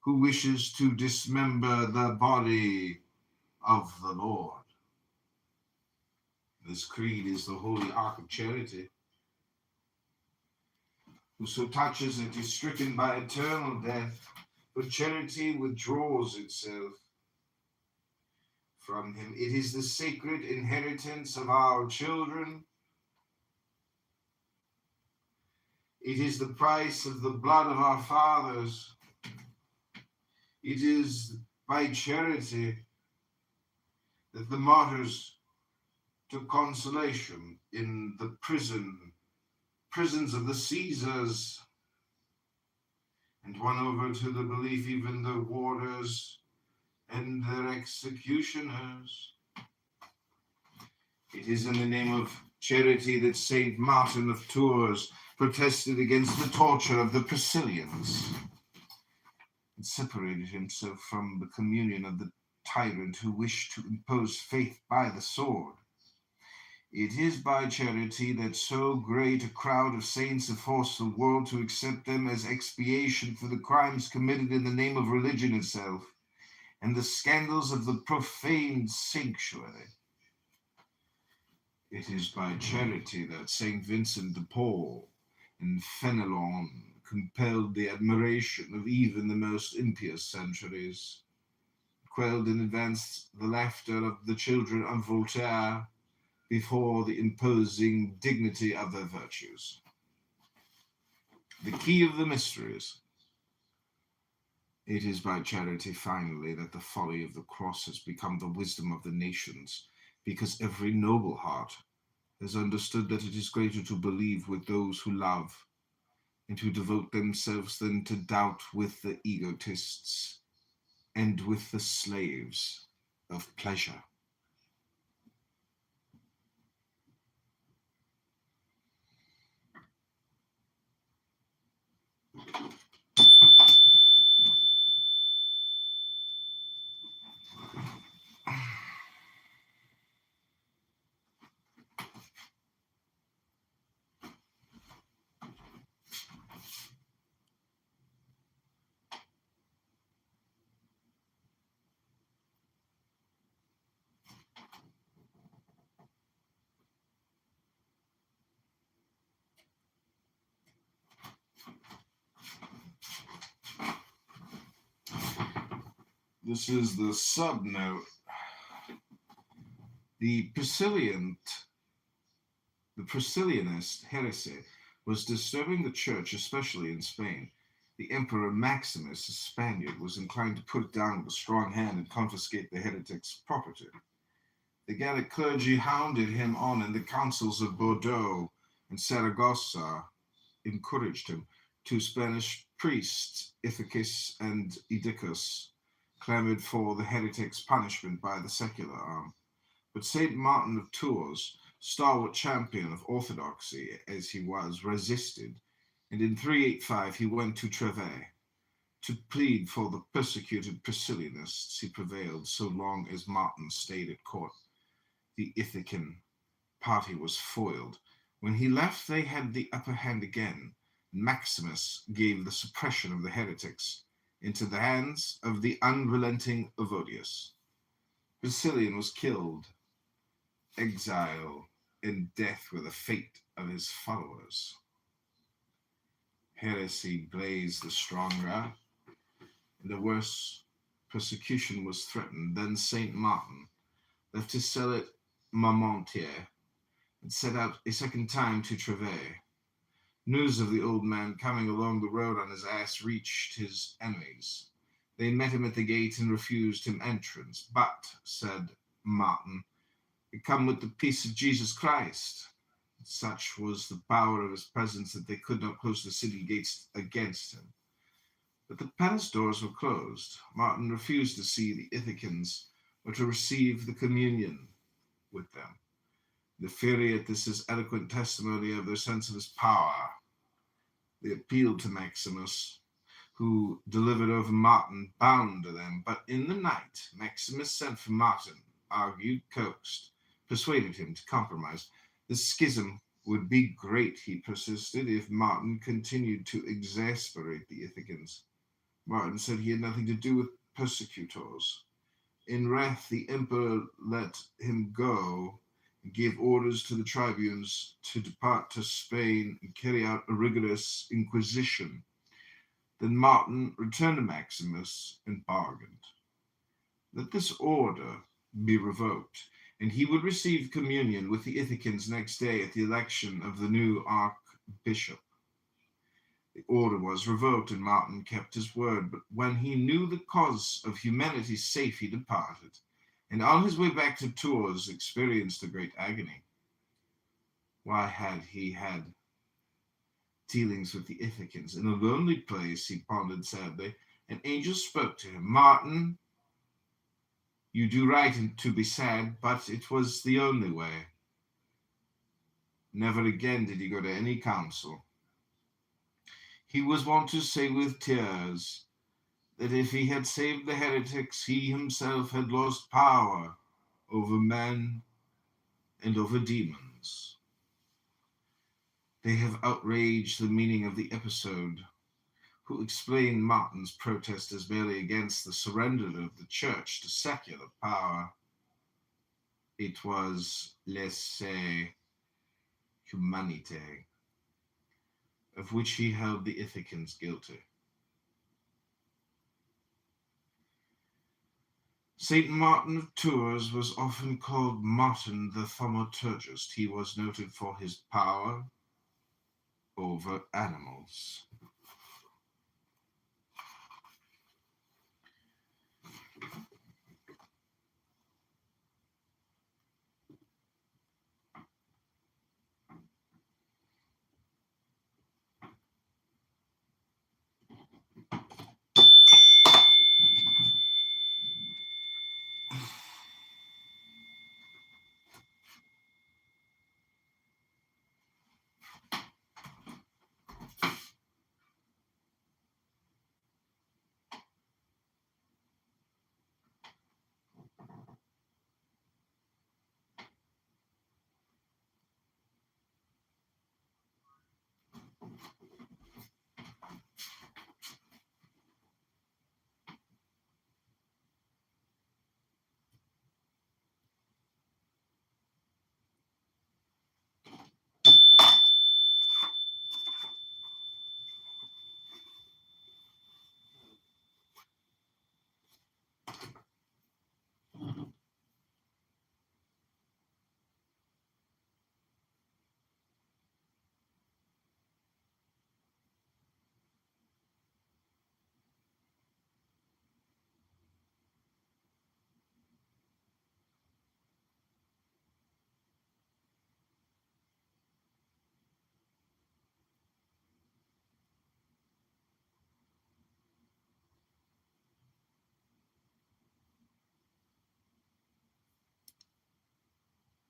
who wishes to dismember the body of the Lord. This creed is the holy ark of charity. Whoso touches it is stricken by eternal death, but charity withdraws itself from him. It is the sacred inheritance of our children. It is the price of the blood of our fathers. It is by charity that the martyrs took consolation in the prisons of the Caesars, and won over to the belief even the warders and their executioners. It is in the name of charity that Saint Martin of Tours protested against the torture of the Priscillians and separated himself from the communion of the tyrant who wished to impose faith by the sword. It is by charity that so great a crowd of saints have forced the world to accept them as expiation for the crimes committed in the name of religion itself and the scandals of the profaned sanctuary. It is by charity that St. Vincent de Paul and Fenelon compelled the admiration of even the most impious centuries, quelled and advanced the laughter of the children of Voltaire before the imposing dignity of their virtues. The key of the mysteries. It is by charity, finally, that the folly of the cross has become the wisdom of the nations, because every noble heart has understood that it is greater to believe with those who love and who devote themselves than to doubt with the egotists and with the slaves of pleasure. This is the subnote. The Priscillianist heresy was disturbing the church, especially in Spain. The Emperor Maximus, a Spaniard, was inclined to put it down with a strong hand and confiscate the heretic's property. The Gallic clergy hounded him on, and the councils of Bordeaux and Saragossa encouraged him. Two Spanish priests Ithacus and Edicus clamored for the heretics' punishment by the secular arm, but St. Martin of Tours, stalwart champion of orthodoxy as he was, resisted, and in 385 he went to Treves. To plead for the persecuted Priscillianists, he prevailed so long as Martin stayed at court. The Ithacan party was foiled. When he left, they had the upper hand again. Maximus gave the suppression of the heretics into the hands of the unrelenting Evodius. Priscillian was killed. Exile and death were the fate of his followers. Heresy blazed the stronger, and a worse persecution was threatened. Then St. Martin left his cell at Marmontier and set out a second time to Treves. News of the old man coming along the road on his ass reached his enemies. They met him at the gate and refused him entrance. But, said Martin, he come with the peace of Jesus Christ. Such was the power of his presence that they could not close the city gates against him. But the palace doors were closed. Martin refused to see the Ithacans or to receive the communion with them. The fury at this is eloquent testimony of their sense of his power. They appealed to Maximus, who delivered over Martin, bound to them. But in the night, Maximus sent for Martin, argued, coaxed, persuaded him to compromise. The schism would be great, he persisted, if Martin continued to exasperate the Ithacans. Martin said he had nothing to do with persecutors. In wrath, the emperor let him go and gave orders to the tribunes to depart to Spain and carry out a rigorous inquisition. Then Martin returned to Maximus and bargained. Let this order be revoked, and he would receive communion with the Ithacans next day at the election of the new archbishop. The order was revoked, and Martin kept his word, but when he knew the cause of humanity's safe, he departed, and on his way back to Tours experienced a great agony. Why had he had dealings with the Ithacans? In a lonely place, he pondered sadly. An angel spoke to him. Martin, you do right to be sad, but it was the only way. Never again did he go to any council. He was wont to say with tears that if he had saved the heretics, he himself had lost power over men and over demons. They have outraged the meaning of the episode, who explained Martin's protest as merely against the surrender of the church to secular power. It was laissez humanité, of which he held the Ithacans guilty. St. Martin of Tours was often called Martin the Thaumaturgist. He was noted for his power over animals.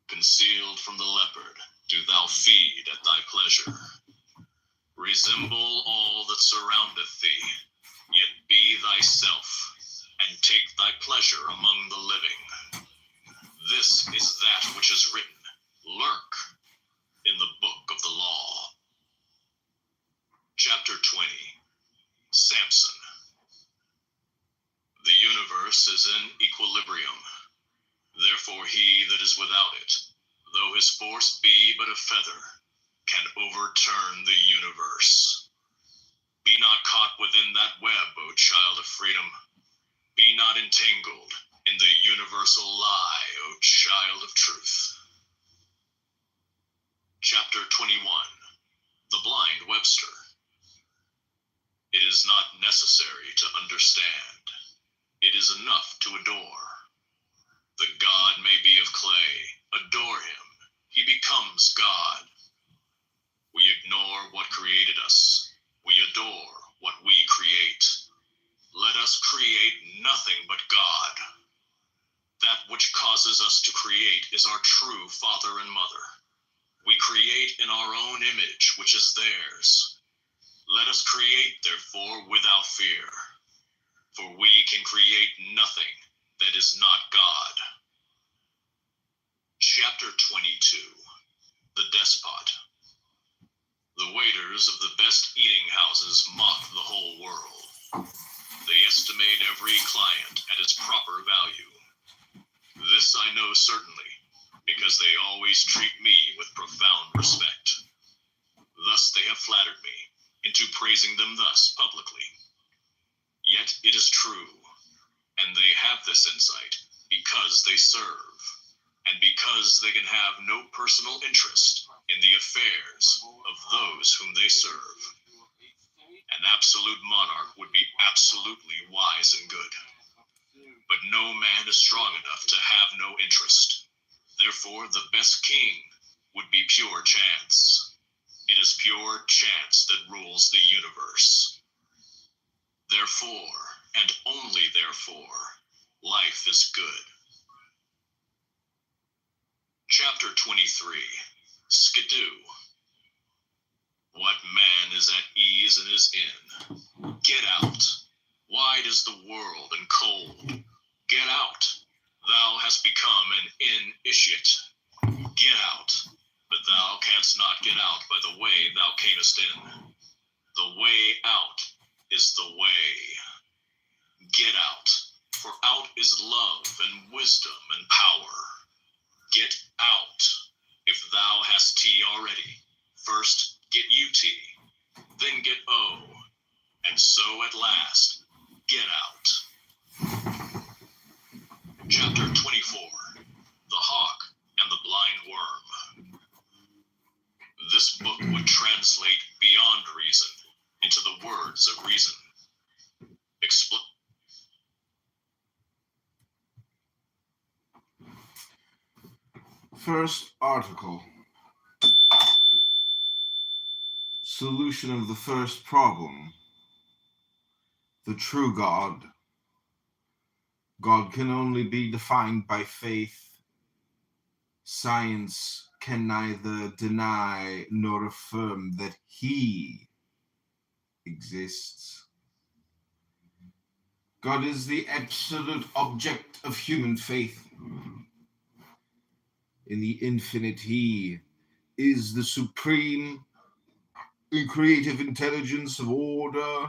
Concealed from the leopard, do thou feed at thy pleasure. Resemble all that surroundeth thee, yet be thyself, and take thy pleasure among the living. This is that which is written, lurk in the book of the law. Chapter 20. Samson. The universe is in equilibrium. Therefore he that is without it, though his force be but a feather, can overturn the universe. Be not caught within that web, O child of freedom. Be not entangled in the universal lie, O child of truth. Chapter 21. The Blind Webster. It is not necessary to understand. It is enough to adore. The God may be of clay. Adore him. He becomes God. We ignore what created us. We adore what we create. Let us create nothing but God. That which causes us to create is our true father and mother. We create in our own image, which is theirs. Let us create, therefore, without fear. For we can create nothing that is not God. Chapter 22. The Despot. The waiters of the best eating houses mock the whole world. They estimate every client at its proper value. This I know certainly, because they always treat me with profound respect. Thus they have flattered me into praising them thus publicly. Yet it is true, and they have this insight because they serve, and because they can have no personal interest in the affairs of those whom they serve. An absolute monarch would be absolutely wise and good. But no man is strong enough to have no interest. Therefore, the best king would be pure chance. It is pure chance that rules the universe. Therefore, and only therefore, life is good. Chapter 23. Skidoo. What man is at ease in his inn? Get out. Wide is the world and cold. Get out. Thou hast become an initiate. Get out. But thou canst not get out by the way thou camest in. The way out is the way. Get out. For out is love and wisdom and power. Get out. If thou hast tea already, first get you tea, then get O, and so at last get out. Chapter 24. The Hawk and the Blind Worm. This book would translate beyond reason into the words of reason. First article. Solution of the first problem. The true God. God can only be defined by faith. Science can neither deny nor affirm that he exists. God is the absolute object of human faith. In the infinite, he is the supreme and creative intelligence of order.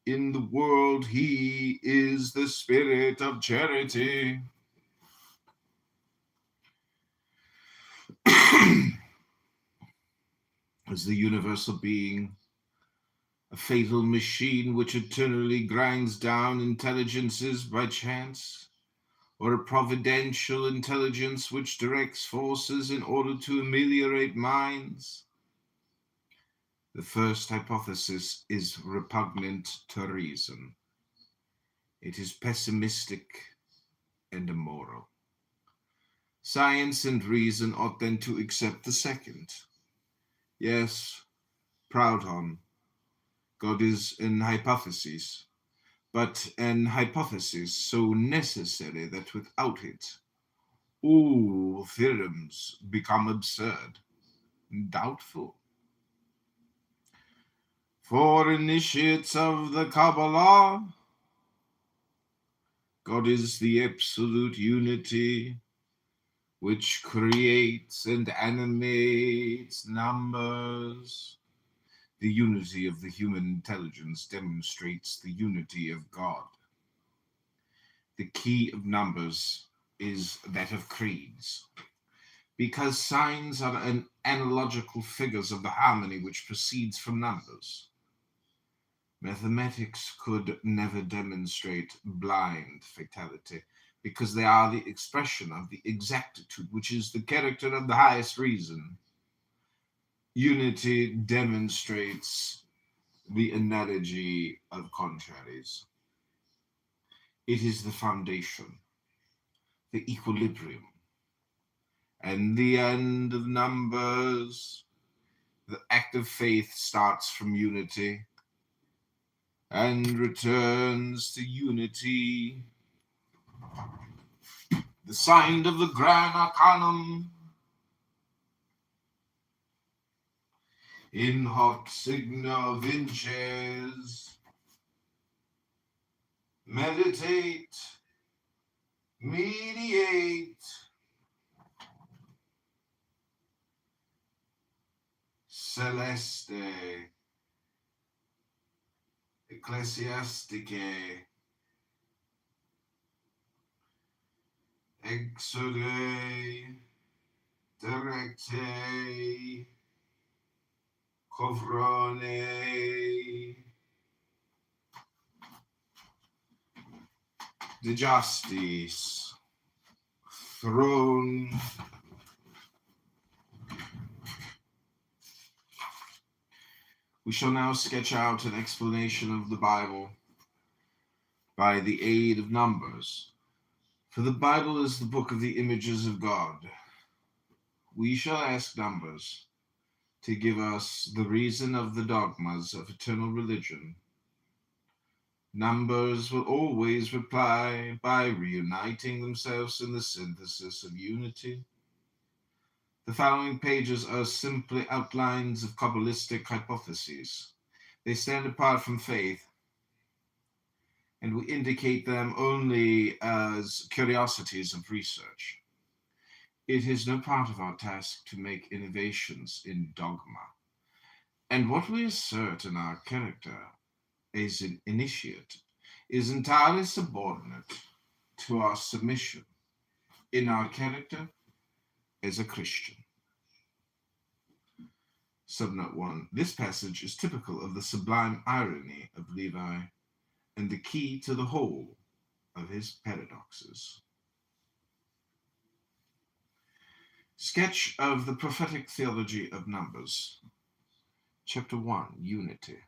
In the world, he is the spirit of charity. As the universal being, a fatal machine which eternally grinds down intelligences by chance, or a providential intelligence which directs forces in order to ameliorate minds? The first hypothesis is repugnant to reason. It is pessimistic and immoral. Science and reason ought then to accept the second. Yes, Proudhon, God is an hypothesis, but an hypothesis so necessary that without it, all theorems become absurd, doubtful. For initiates of the Kabbalah, God is the absolute unity which creates and animates numbers. The unity of the human intelligence demonstrates the unity of God. The key of numbers is that of creeds, because signs are analogical figures of the harmony which proceeds from numbers. Mathematics could never demonstrate blind fatality, because they are the expression of the exactitude, which is the character of the highest reason. Unity demonstrates the analogy of contraries. It is the foundation, the equilibrium, and the end of numbers. The act of faith starts from unity and returns to unity. The sign of the Grand Arcanum in hoc signo vinces. Meditate, mediate, celeste, ecclesiastique, exode, directe, covrone, de justice, throne. We shall now sketch out an explanation of the Bible by the aid of numbers. For the Bible is the book of the images of God. We shall ask numbers to give us the reason of the dogmas of eternal religion. Numbers will always reply by reuniting themselves in the synthesis of unity. The following pages are simply outlines of Kabbalistic hypotheses. They stand apart from faith, and we indicate them only as curiosities of research. It is no part of our task to make innovations in dogma, and what we assert in our character as an initiate is entirely subordinate to our submission in our character as a Christian. Subnote 1. This passage is typical of the sublime irony of Levi and the key to the whole of his paradoxes. Sketch of the prophetic theology of numbers. Chapter 1. Unity.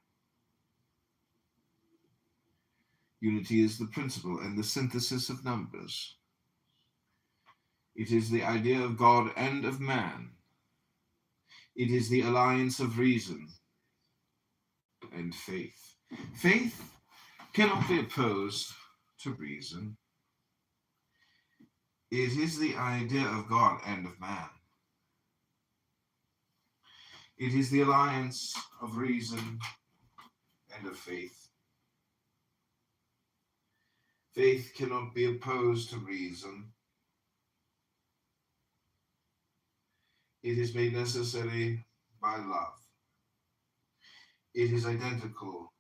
Unity is the principle and the synthesis of numbers. It is the idea of God and of man. It is the alliance of reason and faith. Faith cannot be opposed to reason. It is the idea of God and of man. It is the alliance of reason and of faith. Faith cannot be opposed to reason. It is made necessary by love. It is identical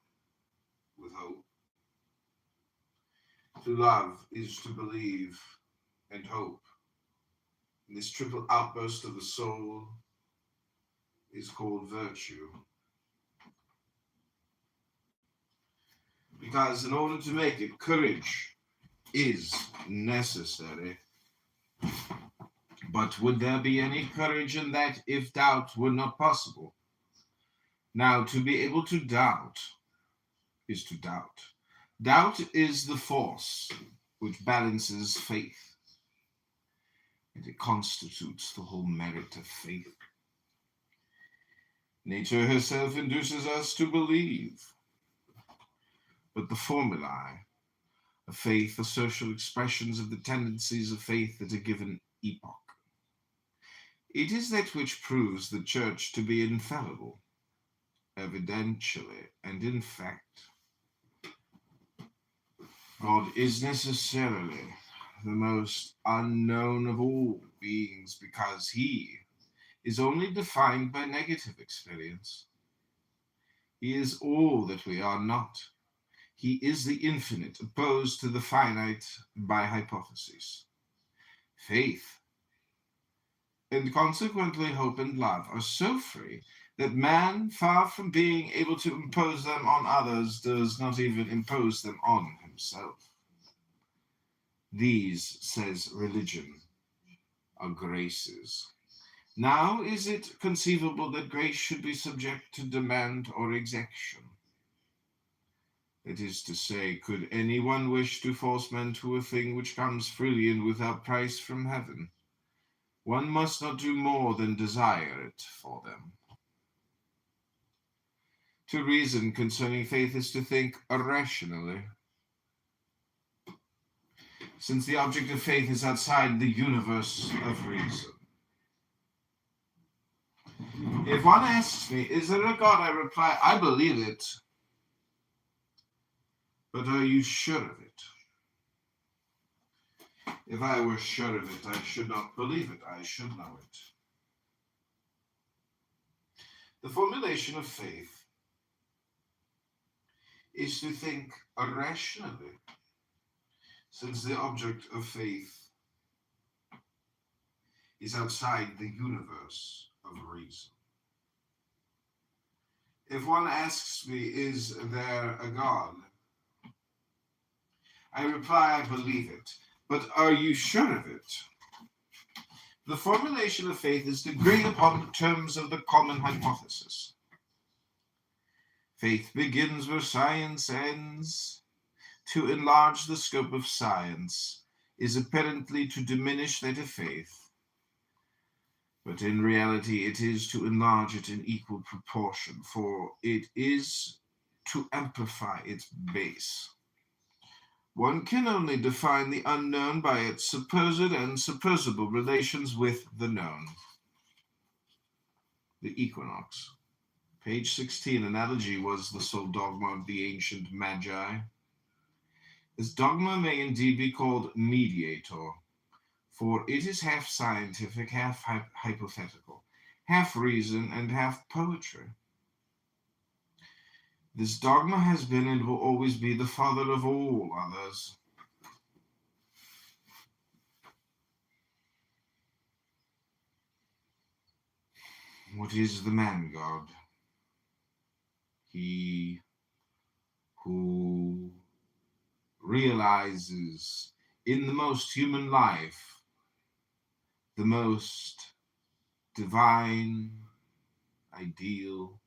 with hope. To love is to believe and hope. And this triple outburst of the soul is called virtue. Because in order to make it, courage is necessary. But would there be any courage in that if doubt were not possible? Now, to be able to doubt is to doubt. Doubt is the force which balances faith, and it constitutes the whole merit of faith. Nature herself induces us to believe, but the formulae of faith are social expressions of the tendencies of faith that are given epoch. It is that which proves the Church to be infallible, evidentially and in fact. God is necessarily the most unknown of all beings because he is only defined by negative experience. He is all that we are not. He is the infinite opposed to the finite by hypothesis. Faith, and consequently hope and love, are so free that man, far from being able to impose them on others, does not even impose them on himself. These, says religion, are graces. Now is it conceivable that grace should be subject to demand or exaction? That is to say, could anyone wish to force men to a thing which comes freely and without price from heaven? One must not do more than desire it for them. To reason concerning faith is to think irrationally. Since the object of faith is outside the universe of reason. If one asks me, is there a God? I reply, I believe it. But are you sure of it? If I were sure of it, I should not believe it. I should know it. The formulation of faith is to think irrationally, since the object of faith is outside the universe of reason. If one asks me, is there a God? I reply, I believe it. But are you sure of it? The formulation of faith is to agree upon the terms of the common hypothesis. Faith begins where science ends. To enlarge the scope of science is apparently to diminish that of faith. But in reality, it is to enlarge it in equal proportion, for it is to amplify its base. One can only define the unknown by its supposed and supposable relations with the known. The equinox. Page 16, analogy was the sole dogma of the ancient magi. This dogma may indeed be called mediator, for it is half scientific, half hypothetical, half reason, and half poetry. This dogma has been and will always be the father of all others. What is the man God? He who realizes in the most human life the most divine ideal.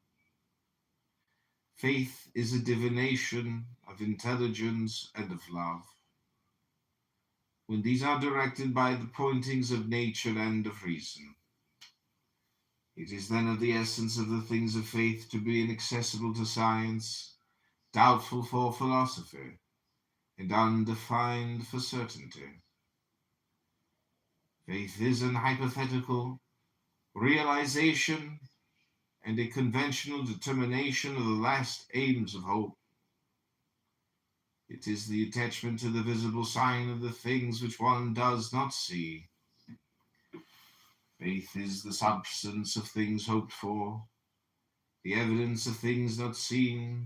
Faith is a divination of intelligence and of love. When these are directed by the pointings of nature and of reason, it is then of the essence of the things of faith to be inaccessible to science, doubtful for philosophy, and undefined for certainty. Faith is an hypothetical realization and a conventional determination of the last aims of hope. It is the attachment to the visible sign of the things which one does not see. Faith is the substance of things hoped for, the evidence of things not seen.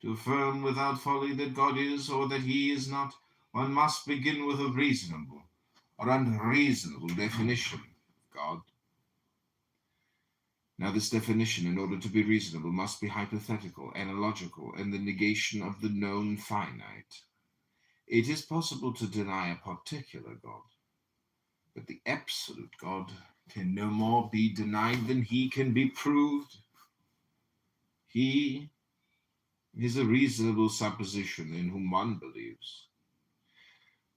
To affirm without folly that God is or that he is not, one must begin with a reasonable or unreasonable definition of God. Now this definition, in order to be reasonable, must be hypothetical, analogical, and the negation of the known finite. It is possible to deny a particular God, but the absolute God can no more be denied than he can be proved. He is a reasonable supposition in whom one believes.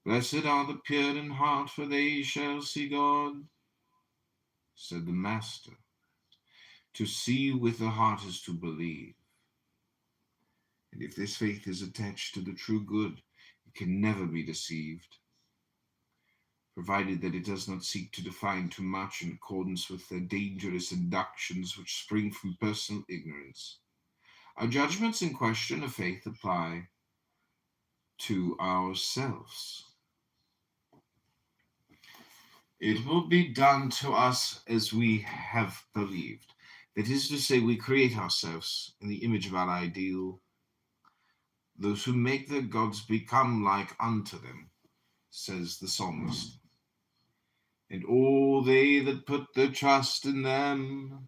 Blessed are the pure in heart, for they shall see God, said the Master. To see with the heart is to believe. And if this faith is attached to the true good, it can never be deceived. provided that it does not seek to define too much in accordance with the dangerous inductions which spring from personal ignorance. Our judgments in question of faith apply to ourselves. It will be done to us as we have believed. That is to say, we create ourselves in the image of our ideal. Those who make their gods become like unto them, says the psalmist. And all they that put their trust in them.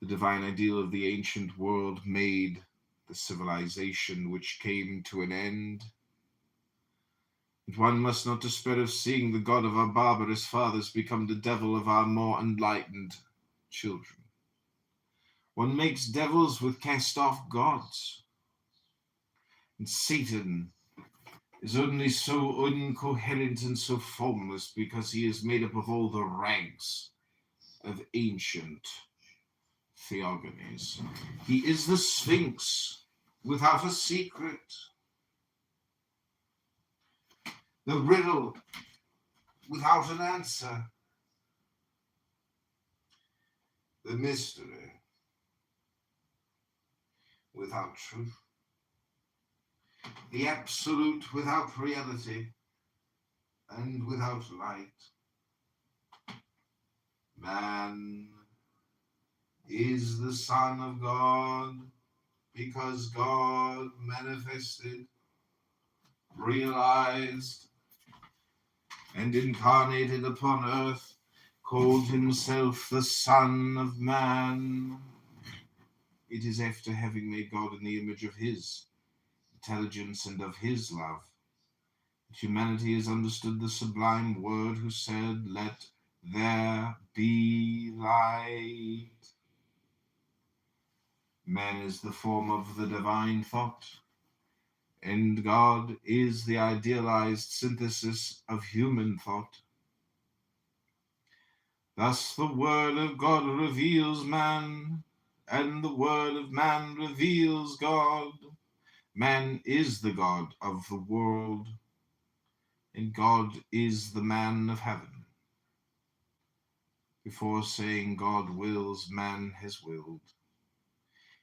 The divine ideal of the ancient world made the civilization which came to an end. And one must not despair of seeing the God of our barbarous fathers become the devil of our more enlightened children. One makes devils with cast-off gods. And Satan is only so incoherent and so formless because he is made up of all the rags of ancient theogonies. He is the Sphinx without a secret, the riddle without an answer, the mystery without truth, the absolute without reality and without light. Man is the Son of God because God manifested, realized, and incarnated upon earth, called himself the Son of Man. It is after having made God in the image of his intelligence and of his love that humanity has understood the sublime word who said, "Let there be light." Man is the form of the divine thought, and God is the idealized synthesis of human thought. Thus the word of God reveals man, and the word of man reveals God. Man is the God of the world, and God is the man of heaven. Before saying God wills, man has willed.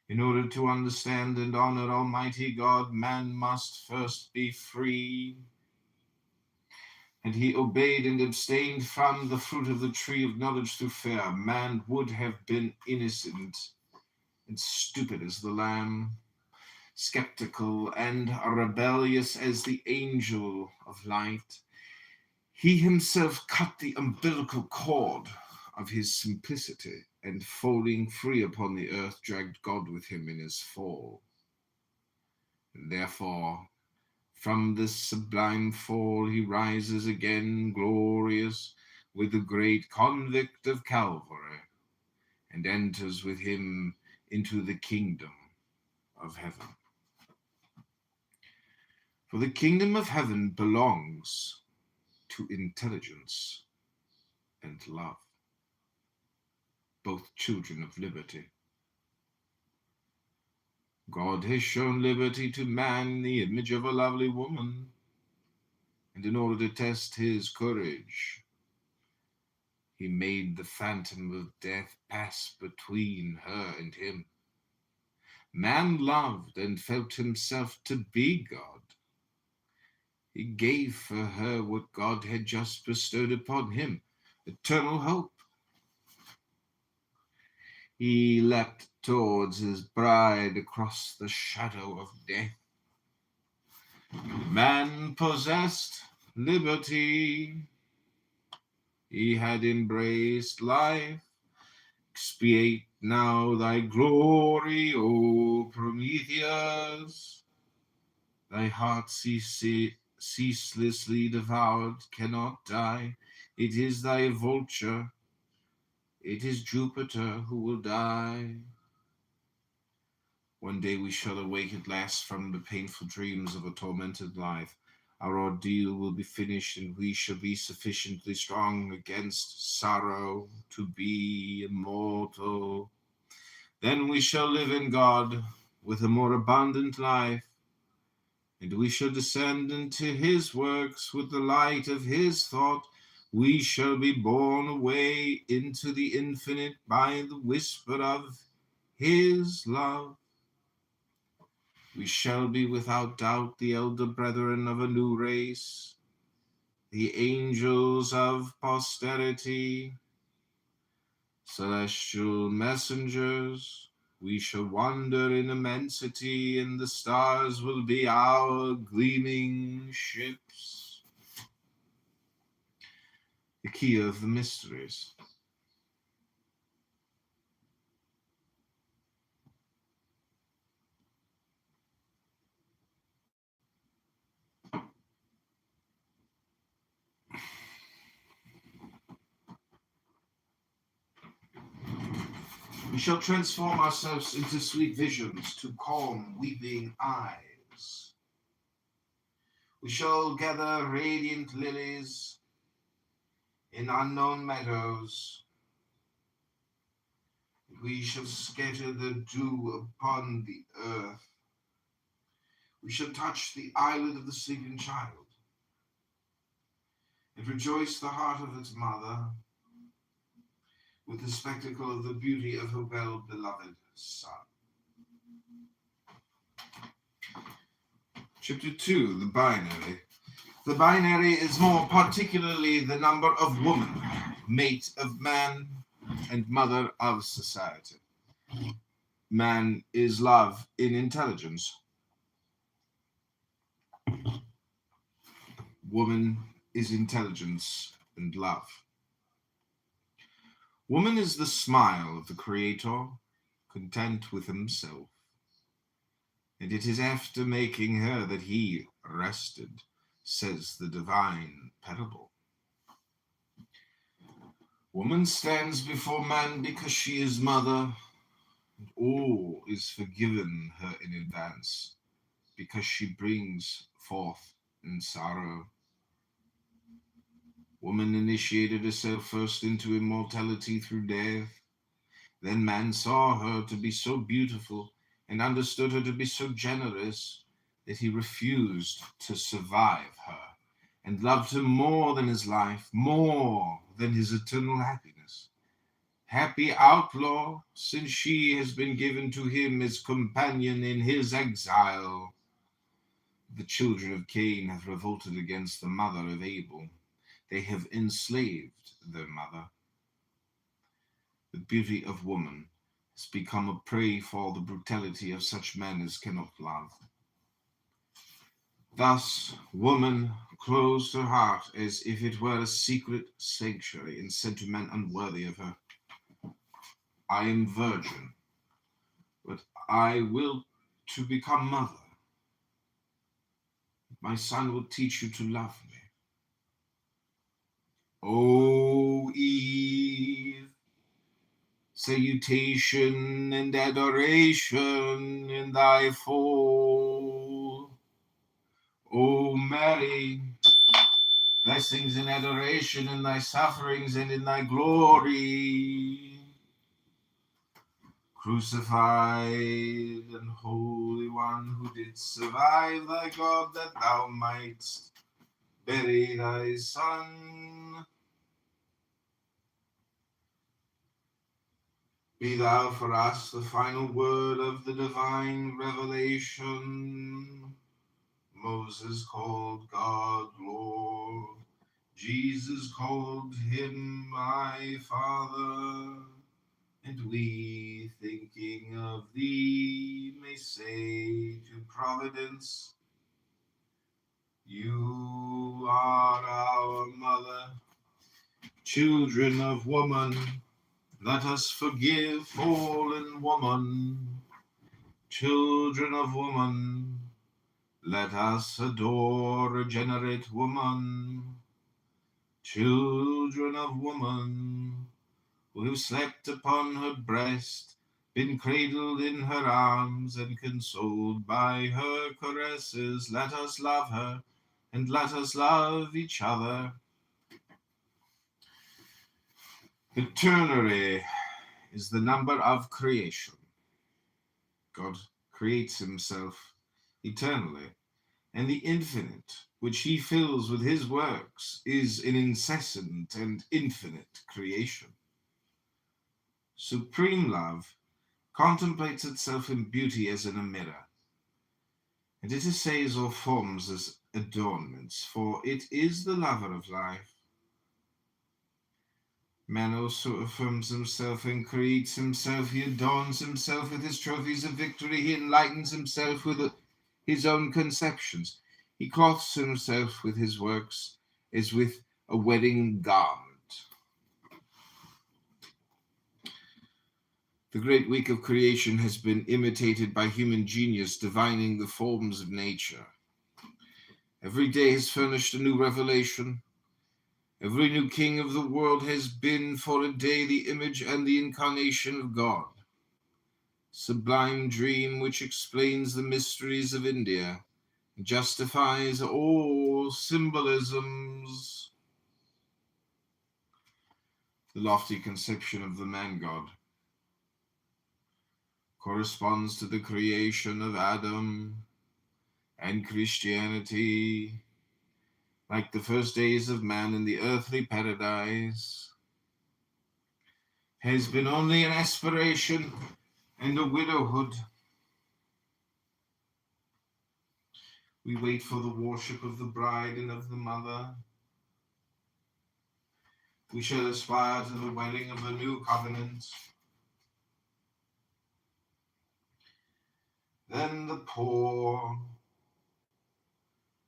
In order to understand and honor Almighty God, man must first be free. And he obeyed and abstained from the fruit of the tree of knowledge through fear. Man would have been innocent and stupid as the lamb, skeptical and rebellious as the angel of light. He himself cut the umbilical cord of his simplicity, and falling free upon the earth, dragged God with him in his fall. And therefore, from this sublime fall he rises again glorious with the great convict of Calvary, and enters with him into the kingdom of heaven. For the kingdom of heaven belongs to intelligence and love, both children of liberty. God has shown liberty to man in the image of a lovely woman, and in order to test his courage, he made the phantom of death pass between her and him. Man loved and felt himself to be God. He gave for her what God had just bestowed upon him, eternal hope. He leapt towards his bride across the shadow of death. Man possessed liberty. He had embraced life. Expiate now thy glory, O Prometheus. Thy heart ceaselessly devoured cannot die. It is thy vulture. It is Jupiter who will die. One day we shall awake at last from the painful dreams of a tormented life. Our ordeal will be finished, and we shall be sufficiently strong against sorrow to be immortal. Then we shall live in God with a more abundant life, and we shall descend into his works with the light of his thought. We shall be borne away into the infinite by the whisper of his love. We shall be without doubt the elder brethren of a new race, the angels of posterity, celestial messengers. We shall wander in immensity, and the stars will be our gleaming ships. The key of the mysteries. We shall transform ourselves into sweet visions to calm weeping eyes. We shall gather radiant lilies in unknown meadows. We shall scatter the dew upon the earth. We shall touch the eyelid of the sleeping child and rejoice the heart of its mother with the spectacle of the beauty of her well-beloved son. Chapter 2, the binary. The binary is more particularly the number of woman, mate of man, and mother of society. Man is love in intelligence. Woman is intelligence and love. Woman is the smile of the Creator, content with himself. And it is after making her that he rested, says the divine parable. Woman stands before man because she is mother, and all is forgiven her in advance, because she brings forth in sorrow. Woman initiated herself first into immortality through death. Then man saw her to be so beautiful and understood her to be so generous that he refused to survive her and loved her more than his life, more than his eternal happiness. Happy outlaw, since she has been given to him as companion in his exile. The children of Cain have revolted against the mother of Abel. They have enslaved their mother. The beauty of woman has become a prey for the brutality of such men as cannot love. Thus, woman closed her heart as if it were a secret sanctuary and said to men unworthy of her, I am virgin, but I will to become mother. My son will teach you to love me. O Eve, salutation and adoration in thy fall. O Mary, blessings and adoration in thy sufferings and in thy glory. Crucified and Holy One, who didst survive thy God, that thou mightst bury thy Son. Be thou for us the final word of the divine revelation. Moses called God Lord. Jesus called him my Father. And we, thinking of thee, may say to Providence, you are our mother. Children of woman, let us forgive fallen woman. Children of woman, let us adore regenerate woman. Children of woman, who have slept upon her breast, been cradled in her arms, and consoled by her caresses, let us love her, and let us love each other. The ternary is the number of creation. God creates himself eternally, and the infinite, which he fills with his works, is an incessant and infinite creation. Supreme love contemplates itself in beauty as in a mirror, and it essays or forms as adornments, for it is the lover of life. Man also affirms himself and creates himself. He adorns himself with his trophies of victory. He enlightens himself with his own conceptions. He clothes himself with his works as with a wedding garment. The great week of creation has been imitated by human genius, divining the forms of nature. Every day has furnished a new revelation. Every new king of the world has been for a day the image and the incarnation of God. Sublime dream which explains the mysteries of India, justifies all symbolisms. The lofty conception of the man-God corresponds to the creation of Adam, and Christianity, like the first days of man in the earthly paradise, has been only an aspiration and a widowhood. We wait for the worship of the bride and of the mother. We shall aspire to the wedding of a new covenant. Then the poor,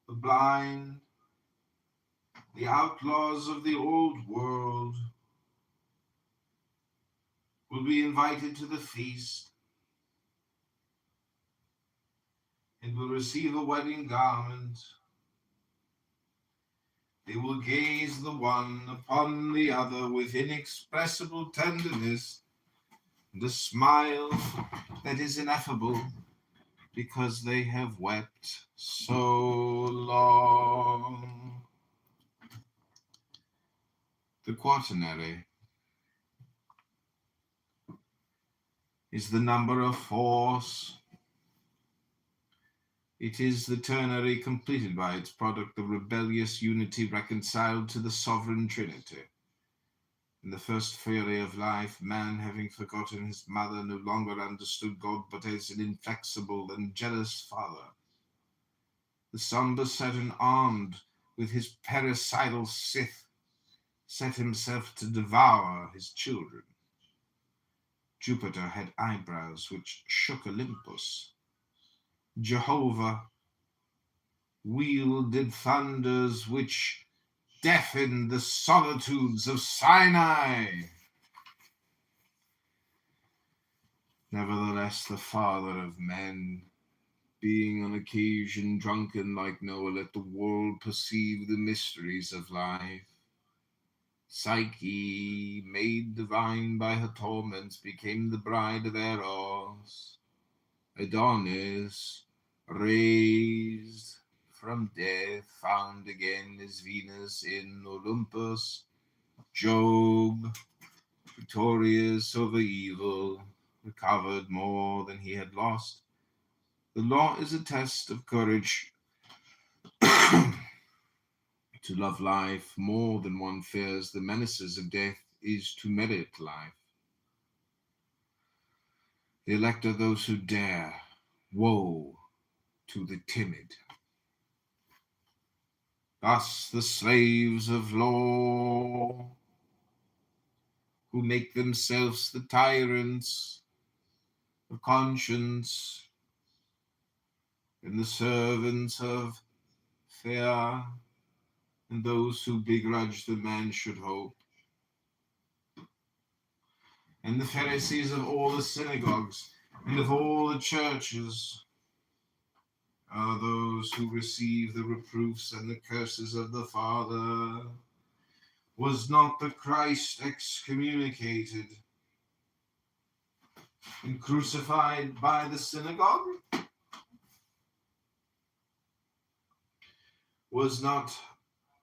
the blind, the outlaws of the old world will be invited to the feast and will receive a wedding garment. They will gaze the one upon the other with inexpressible tenderness and a smile that is ineffable, because they have wept so long. The quaternary is the number of force. It is the ternary completed by its product, the rebellious unity reconciled to the sovereign Trinity. In the first fury of life, man, having forgotten his mother, no longer understood God, but as an inflexible and jealous father. The somber Saturn, armed with his parricidal scythe, set himself to devour his children. Jupiter had eyebrows which shook Olympus. Jehovah wielded thunders which deafened the solitudes of Sinai. Nevertheless, the father of men, being on occasion drunken like Noah, let the world perceive the mysteries of life. Psyche, made divine by her torments, became the bride of Eros. Adonis, raised from death, found again his Venus in Olympus. Job, victorious over evil, recovered more than he had lost. The law is a test of courage. To love life more than one fears the menaces of death is to merit life. The elect are those who dare. Woe to the timid. Thus the slaves of law, who make themselves the tyrants of conscience, and the servants of fear, and those who begrudge that man should hope, and the Pharisees of all the synagogues and of all the churches, are those who receive the reproofs and the curses of the Father. Was not the Christ excommunicated and crucified by the synagogue? Was not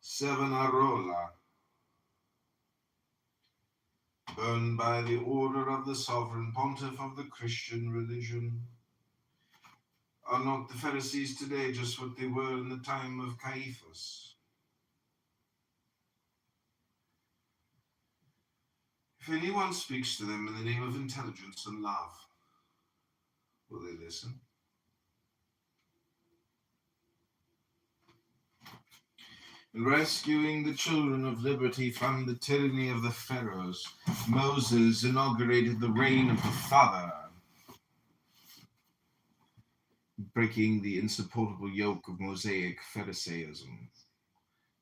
Savonarola burned by the order of the sovereign pontiff of the Christian religion? Are not the Pharisees today just what they were in the time of Caiaphas? If anyone speaks to them in the name of intelligence and love, will they listen? In rescuing the children of liberty from the tyranny of the Pharaohs, Moses inaugurated the reign of the Father, breaking the insupportable yoke of Mosaic Pharisaism.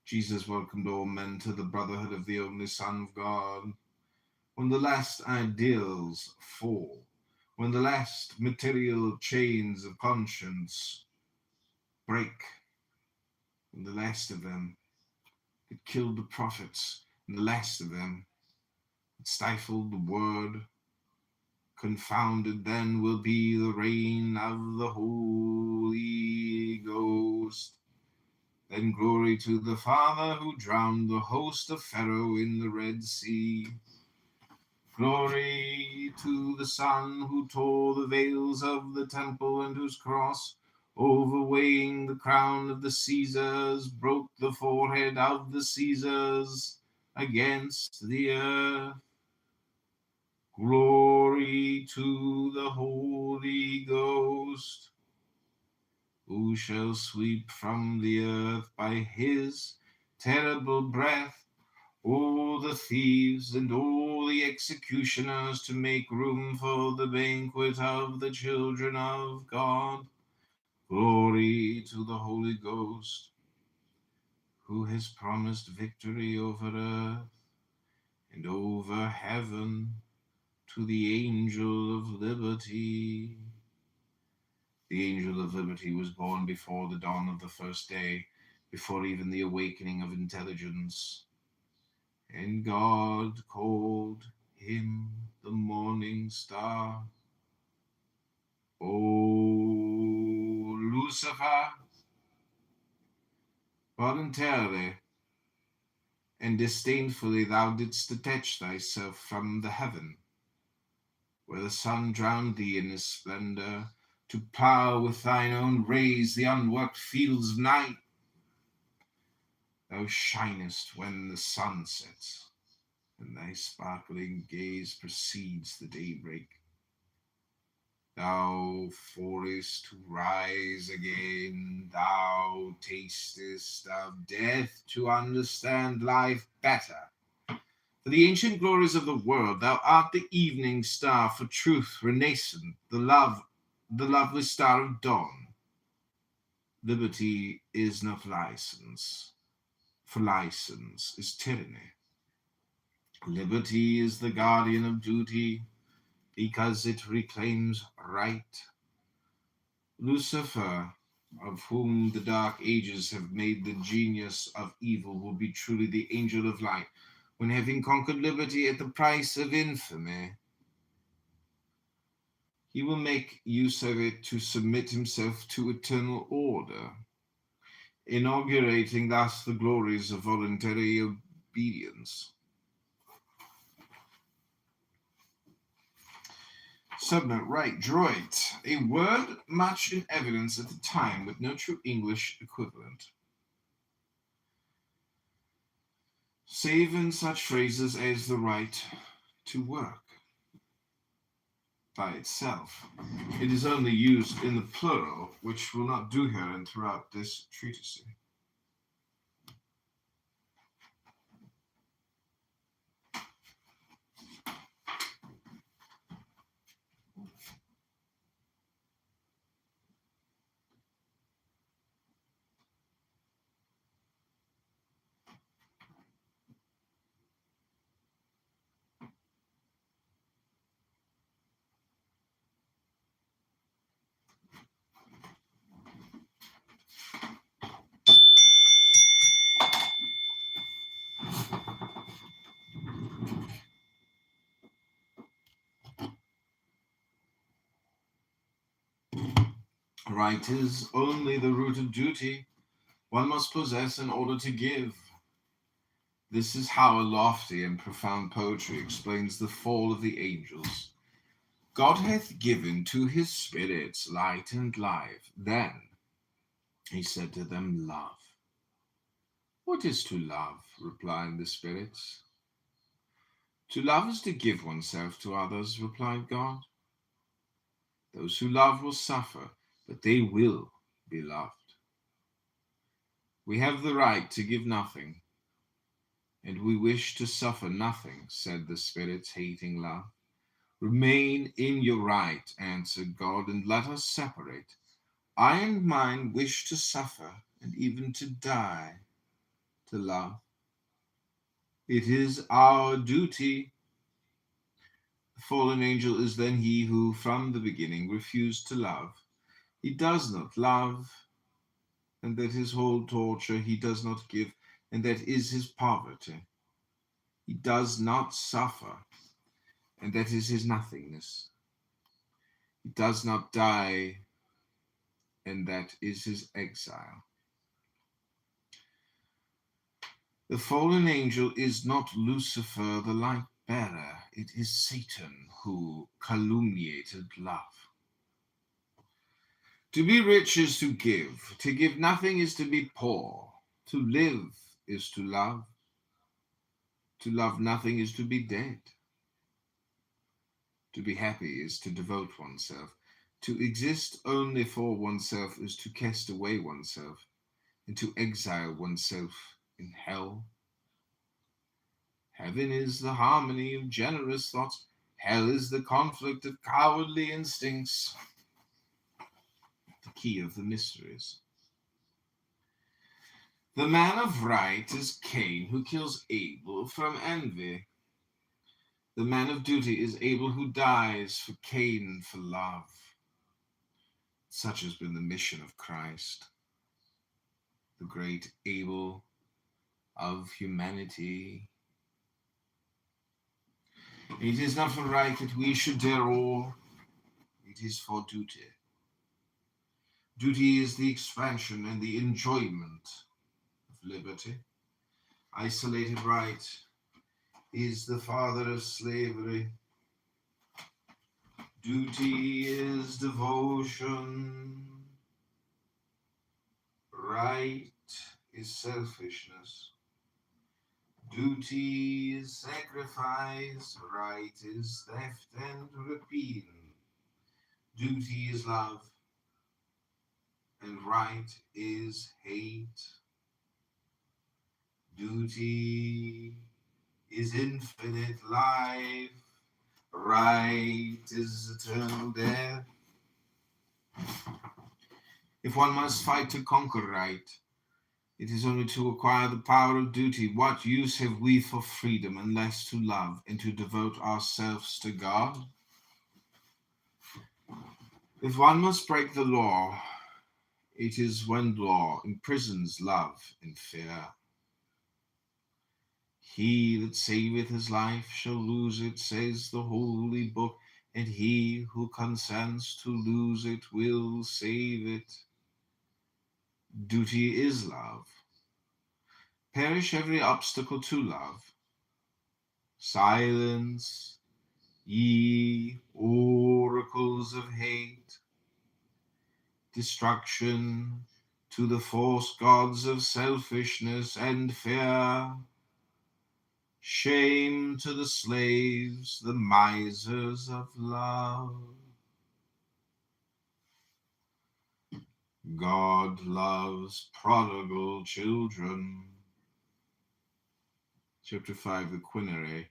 Jesus welcomed all men to the brotherhood of the only Son of God. When the last ideals fall, when the last material chains of conscience break, when the last of them that killed the prophets, and the last of them that stifled the word, confounded then will be the reign of the Holy Ghost. Then glory to the Father who drowned the host of Pharaoh in the Red Sea. Glory to the Son who tore the veils of the temple and whose cross, overweighing the crown of the Caesars, broke the forehead of the Caesars against the earth. Glory to the Holy Ghost, who shall sweep from the earth by his terrible breath all the thieves and all the executioners to make room for the banquet of the children of God. Glory to the Holy Ghost, who has promised victory over earth and over heaven to the angel of liberty. The angel of liberty was born before the dawn of the first day, before even the awakening of intelligence. And God called him the morning star. O Lucifer, voluntarily and disdainfully thou didst detach thyself from the heaven, where the sun drowned thee in his splendor, to plough with thine own rays the unworked fields of night. Thou shinest when the sun sets, and thy sparkling gaze precedes the daybreak. Thou fallest to rise again, thou tastest of death to understand life better. For the ancient glories of the world, thou art the evening star for truth renascent, the lovely star of dawn. Liberty is not license, for license is tyranny. Liberty is the guardian of duty, because it reclaims right. Lucifer, of whom the dark ages have made the genius of evil, will be truly the angel of light, when having conquered liberty at the price of infamy, he will make use of it to submit himself to eternal order, inaugurating thus the glories of voluntary obedience. Subnote right, droid, a word much in evidence at the time with no true English equivalent, save in such phrases as the right to work. By itself, it is only used in the plural, which will not do here and throughout this treatise. Right is only the root of duty. One must possess in order to give. This is how a lofty and profound poetry explains the fall of the angels. God hath given to his spirits light and life. Then he said to them, love. What is to love? Replied the spirits. To love is to give oneself to others, replied God. Those who love will suffer, but they will be loved. We have the right to give nothing, and we wish to suffer nothing, said the spirits, hating love. Remain in your right, answered God, and let us separate. I and mine wish to suffer, and even to die, to love. It is our duty. The fallen angel is then he who from the beginning refused to love. He does not love, and that his whole torture he does not give, and that is his poverty. He does not suffer, and that is his nothingness. He does not die, and that is his exile. The fallen angel is not Lucifer, the light bearer. It is Satan who calumniated love. To be rich is to give. To give nothing is to be poor. To live is to love. To love nothing is to be dead. To be happy is to devote oneself. To exist only for oneself is to cast away oneself, and to exile oneself in hell. Heaven is the harmony of generous thoughts. Hell is the conflict of cowardly instincts. The key of the mysteries. The man of right is Cain, who kills Abel from envy. The man of duty is Abel, who dies for Cain for love. Such has been the mission of Christ, the great Abel of humanity. It is not for right that we should dare all. It is for duty. Duty is the expansion and the enjoyment of liberty. Isolated right is the father of slavery. Duty is devotion. Right is selfishness. Duty is sacrifice. Right is theft and rapine. Duty is love, and right is hate. Duty is infinite life. Right is eternal death. If one must fight to conquer right, it is only to acquire the power of duty. What use have we for freedom unless to love and to devote ourselves to God? If one must break the law, it is when law imprisons love and fear. He that saveth his life shall lose it, says the holy book, and he who consents to lose it will save it. Duty is love. Perish every obstacle to love. Silence, ye oracles of hate. Destruction to the false gods of selfishness and fear. Shame to the slaves, the misers of love. God loves prodigal children. Chapter 5, the Quinary.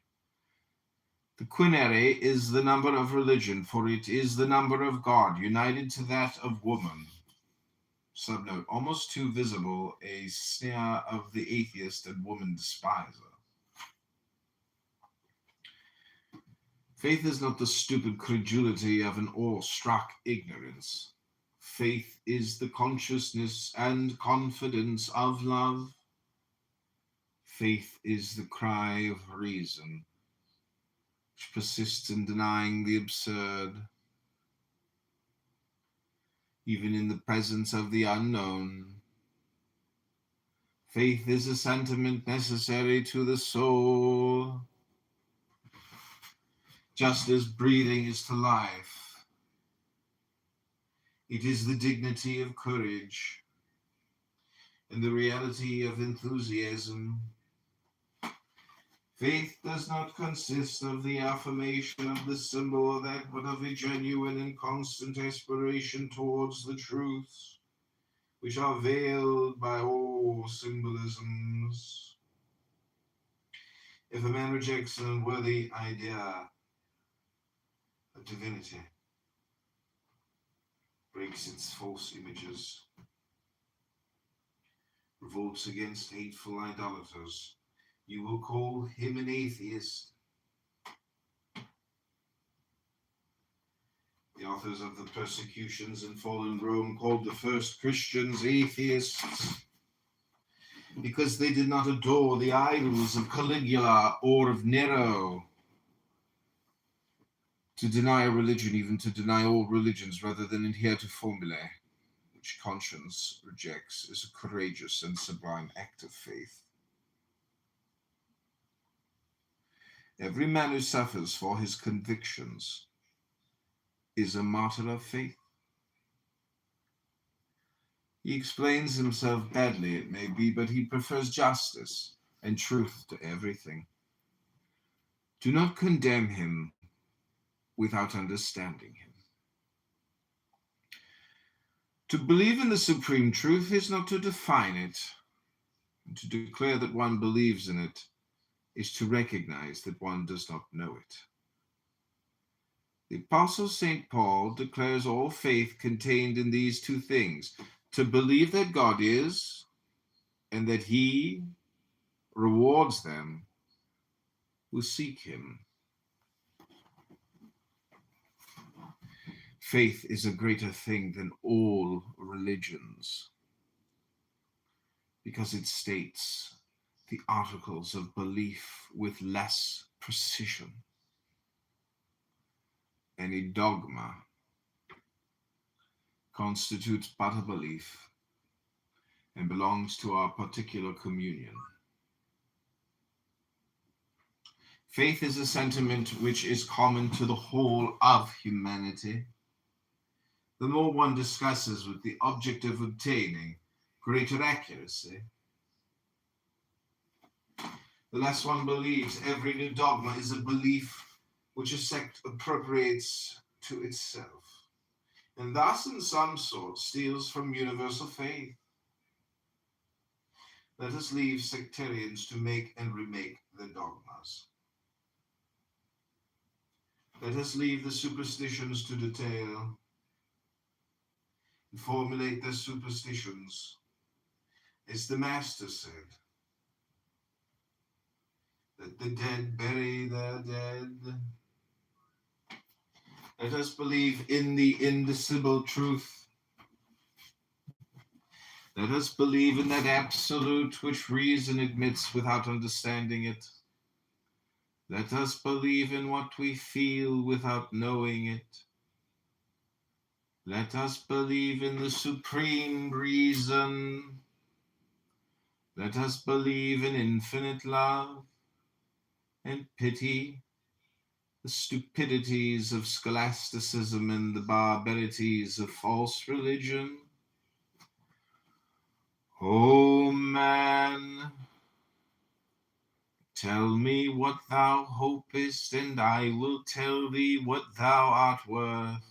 The quinary is the number of religion, for it is the number of God, united to that of woman. Subnote, almost too visible, a sneer of the atheist and woman despiser. Faith is not the stupid credulity of an awe-struck ignorance. Faith is the consciousness and confidence of love. Faith is the cry of reason, which persists in denying the absurd, even in the presence of the unknown. Faith is a sentiment necessary to the soul. just as breathing is to life. It is the dignity of courage and the reality of enthusiasm. Faith does not consist of the affirmation of the symbol or that, but of a genuine and constant aspiration towards the truths which are veiled by all symbolisms. If a man rejects an unworthy idea of divinity, breaks its false images, revolts against hateful idolaters, you will call him an atheist. The authors of the persecutions in fallen Rome called the first Christians atheists because they did not adore the idols of Caligula or of Nero. To deny a religion, even to deny all religions, rather than adhere to formulae which conscience rejects, is a courageous and sublime act of faith. Every man who suffers for his convictions is a martyr of faith. He explains himself badly, it may be, but he prefers justice and truth to everything. Do not condemn him without understanding him. To believe in the supreme truth is not to define it. To declare that one believes in it is to recognize that one does not know it. The Apostle St. Paul declares all faith contained in these two things: to believe that God is, and that he rewards them who seek him. Faith is a greater thing than all religions because it states the articles of belief with less precision. Any dogma constitutes but a belief and belongs to our particular communion. Faith is a sentiment which is common to the whole of humanity. The more one discusses with the object of obtaining greater accuracy, the less one believes. Every new dogma is a belief which a sect appropriates to itself, and thus in some sort steals from universal faith. Let us leave sectarians to make and remake their dogmas. Let us leave the superstitions to detail and formulate their superstitions. As the Master said, let the dead bury their dead. Let us believe in the indicible truth. Let us believe in that absolute which reason admits without understanding it. Let us believe in what we feel without knowing it. Let us believe in the supreme reason. Let us believe in infinite love and pity, the stupidities of scholasticism and the barbarities of false religion. O man, tell me what thou hopest, and I will tell thee what thou art worth.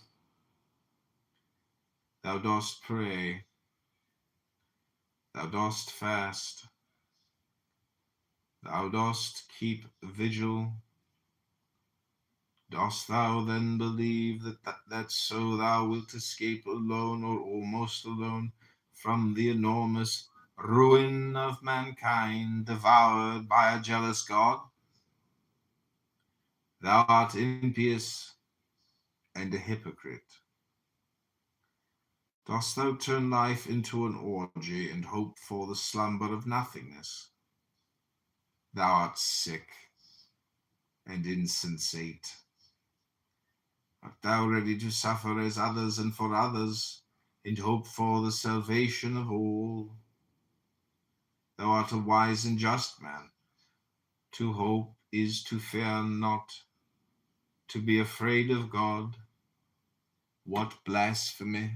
Thou dost pray, thou dost fast, thou dost keep vigil. Dost thou then believe that so thou wilt escape alone or almost alone from the enormous ruin of mankind devoured by a jealous God? Thou art impious and a hypocrite. Dost thou turn life into an orgy and hope for the slumber of nothingness? Thou art sick and insensate. Art thou ready to suffer as others and for others, and hope for the salvation of all? Thou art a wise and just man. To hope is to fear not. To be afraid of God, what blasphemy!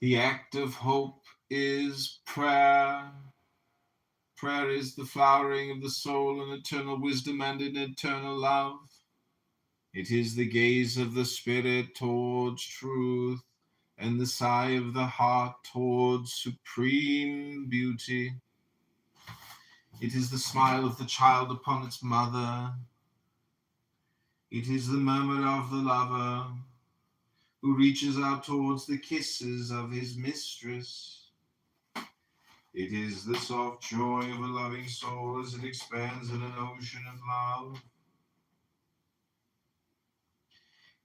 The act of hope is prayer. Prayer is the flowering of the soul in eternal wisdom and in eternal love. It is the gaze of the Spirit towards truth and the sigh of the heart towards supreme beauty. It is the smile of the child upon its mother. It is the murmur of the lover who reaches out towards the kisses of his mistress. It is the soft joy of a loving soul as it expands in an ocean of love.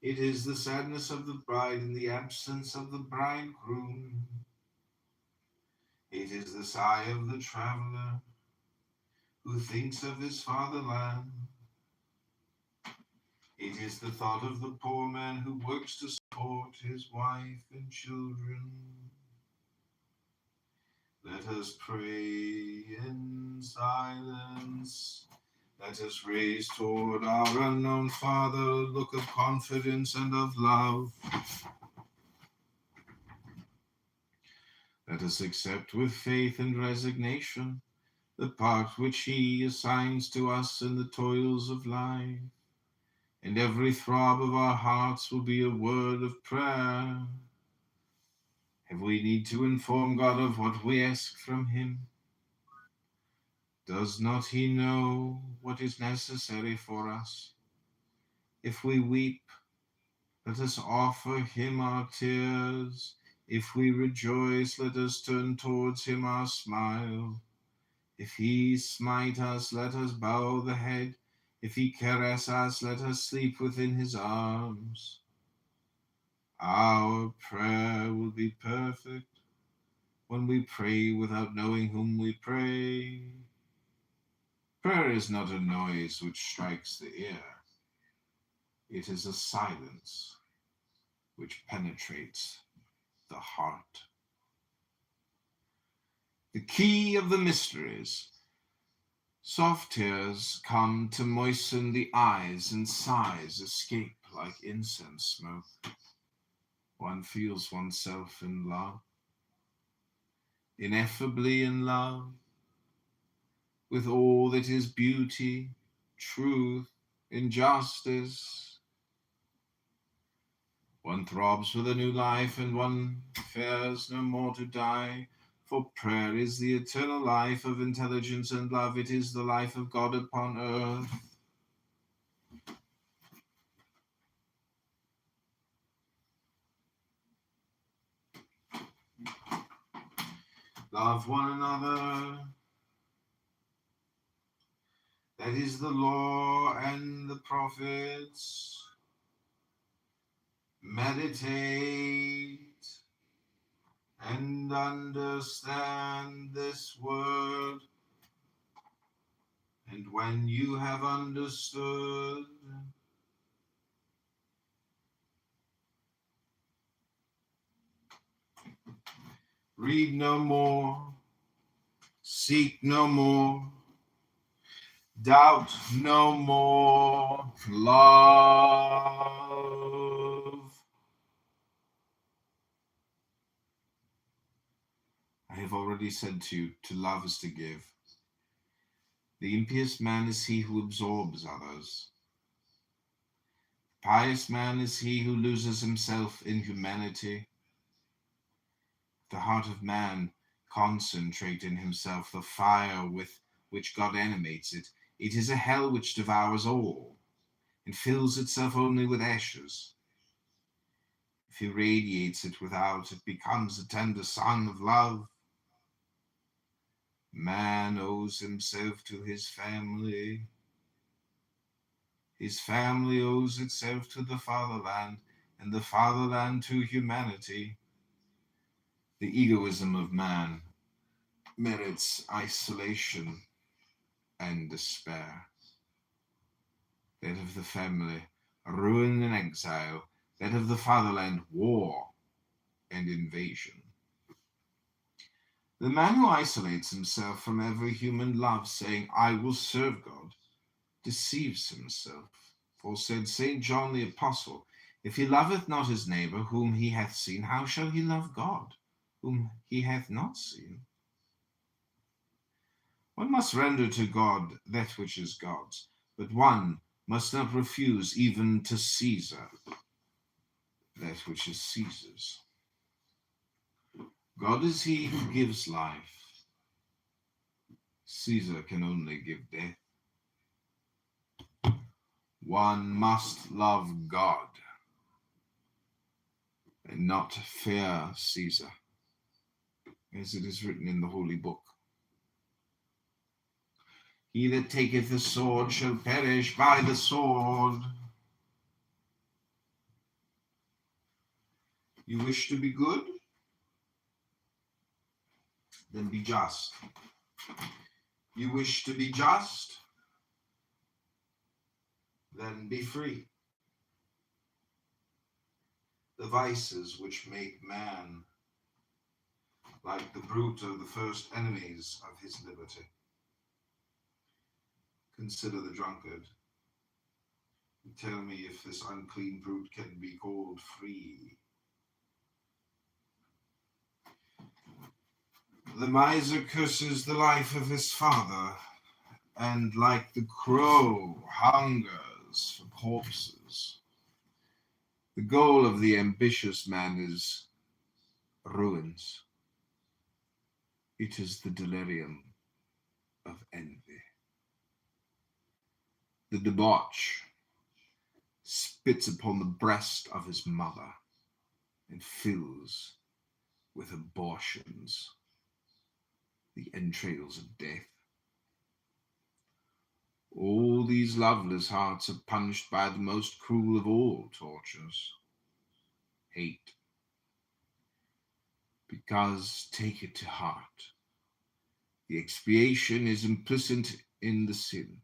It is the sadness of the bride in the absence of the bridegroom. It is the sigh of the traveler who thinks of his fatherland. It is the thought of the poor man who works to support his wife and children. Let us pray in silence. Let us raise toward our unknown Father a look of confidence and of love. Let us accept with faith and resignation the part which He assigns to us in the toils of life, and every throb of our hearts will be a word of prayer. If we need to inform God of what we ask from Him, does not He know what is necessary for us? If we weep, let us offer Him our tears. If we rejoice, let us turn towards Him our smile. If He smite us, let us bow the head. If He caress us, let us sleep within His arms. Our prayer will be perfect when we pray without knowing whom we pray. Prayer is not a noise which strikes the ear. It is a silence which penetrates the heart. The key of the mysteries. Soft tears come to moisten the eyes, and sighs escape like incense smoke. One feels oneself in love, ineffably in love, with all that is beauty, truth, injustice. One throbs with a new life, and one fears no more to die. For prayer is the eternal life of intelligence and love. It is the life of God upon earth. Love one another. That is the law and the prophets. Meditate and understand this word. And when you have understood, read no more, seek no more, doubt no more, love. I have already said to you, to love is to give. The impious man is he who absorbs others. The pious man is he who loses himself in humanity. The heart of man concentrate in himself the fire with which God animates it. It is a hell which devours all and fills itself only with ashes. If he radiates it without, it becomes a tender sun of love. Man owes himself to his family. His family owes itself to the fatherland, and the fatherland to humanity. The egoism of man merits isolation and despair. That of the family, ruin and exile. That of the fatherland, war and invasion. The man who isolates himself from every human love, saying, I will serve God, deceives himself. For said St. John the Apostle, if he loveth not his neighbor whom he hath seen, how shall he love God, whom he hath not seen? One must render to God that which is God's, but one must not refuse even to Caesar that which is Caesar's. God is he who gives life. Caesar can only give death. One must love God and not fear Caesar, as it is written in the Holy Book. He that taketh the sword shall perish by the sword. You wish to be good? Then be just. You wish to be just? Then be free. The vices which make man like the brute are the first enemies of his liberty. Consider the drunkard. Tell me if this unclean brute can be called free. The miser curses the life of his father, and like the crow hungers for corpses. The goal of the ambitious man is ruins. It is the delirium of envy. The debauch spits upon the breast of his mother and fills with abortions the entrails of death. All these loveless hearts are punished by the most cruel of all tortures, hate. Because, take it to heart, the expiation is implicit in the sin.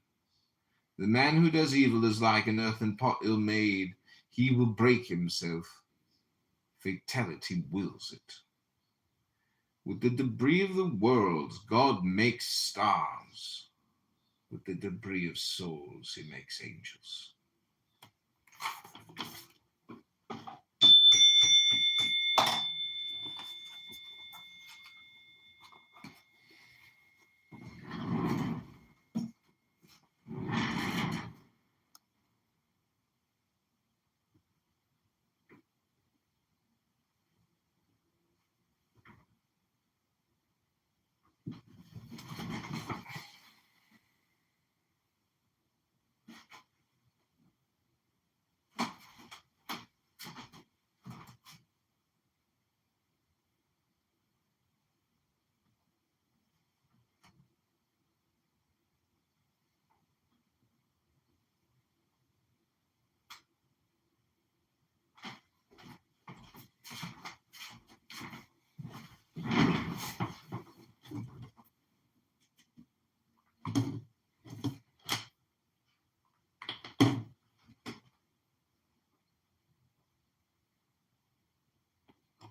The man who does evil is like an earthen pot ill-made. He will break himself. Fatality wills it. With the debris of the world, God makes stars. With the debris of souls, he makes angels.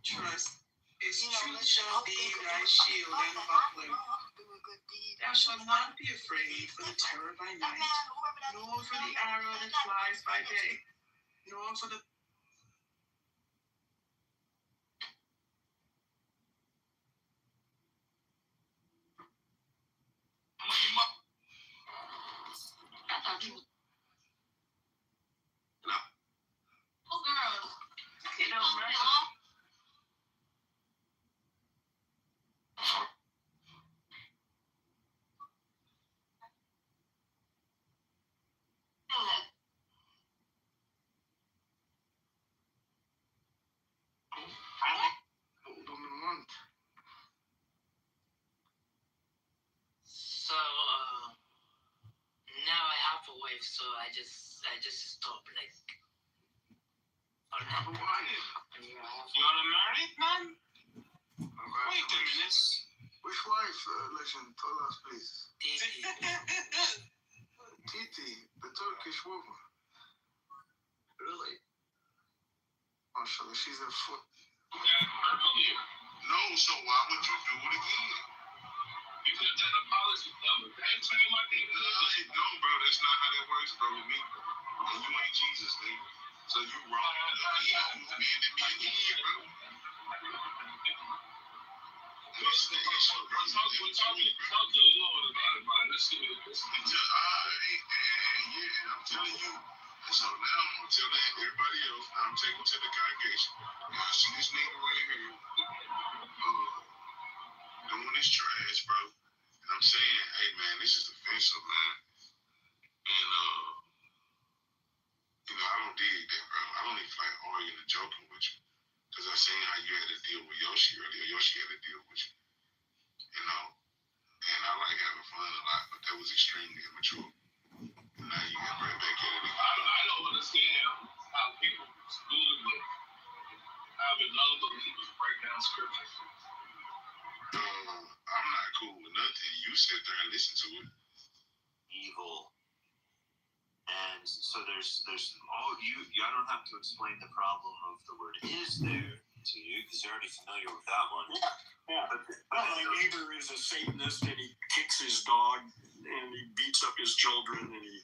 Trust is truth shall be thy shield and buckler. Thou shalt not be afraid for the terror by night, nor for the arrow that flies by day, nor for the it don't matter. So now I have a wife, so I just stop like. Why? You're a married man? Wait a minute. Which wife, legend? Tell us, please. Titi. Titi, the Turkish woman. Really? Mashallah, she's a foot. No, so why would you do it again? Because that apology cover. That ain't my thing. No, bro, that's not how that works, bro, with me. And you ain't Jesus, nigga. So you wrong. You again, bro. What's the issue, bro? Talk to the Lord about it, man. Let's see what this is. Yeah, I'm telling you. And so now I'm telling everybody else, I'm taking to the congregation. Y'all see this nigga right here, doing this trash, bro. And I'm saying, hey man, this is offensive, man. And I don't dig that, bro. I don't even like arguing and joking with you. Because I seen how you had to deal with Yoshi earlier. Yoshi had to deal with you. And I like having fun a lot, but that was extremely immature. And now you get right back at it again. I don't understand how people school with having non-believers break down scriptures. I'm not cool with nothing. You sit there and listen to it. Evil. And so there's all I don't have to explain the problem of the word is there to you because you're already familiar with that one. Yeah. But my neighbor is a Satanist and he kicks his dog and he beats up his children and he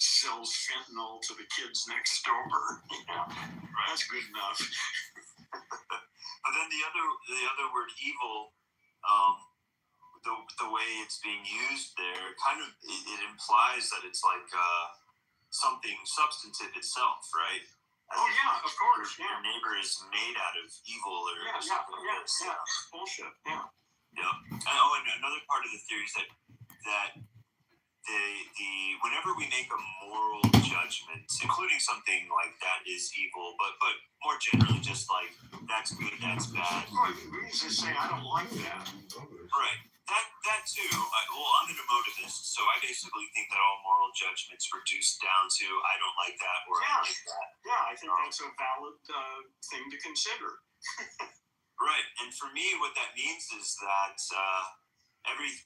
sells fentanyl to the kids next door. Yeah, that's good enough. But then the other word evil, the way it's being used there, kind of it implies that it's like something substantive itself, right? Oh yeah, of course. Your neighbor is made out of evil or something like this. Yeah, bullshit. Yeah. And another part of the theory is that the whenever we make a moral judgment, including something like that is evil, but more generally just like that's good, that's bad. We just say I don't like that. Right. That too. I'm an emotivist, so I basically think that all moral judgments reduce down to I don't like that or I like that. Yeah, I think that's a valid thing to consider. Right, and for me, what that means is that everything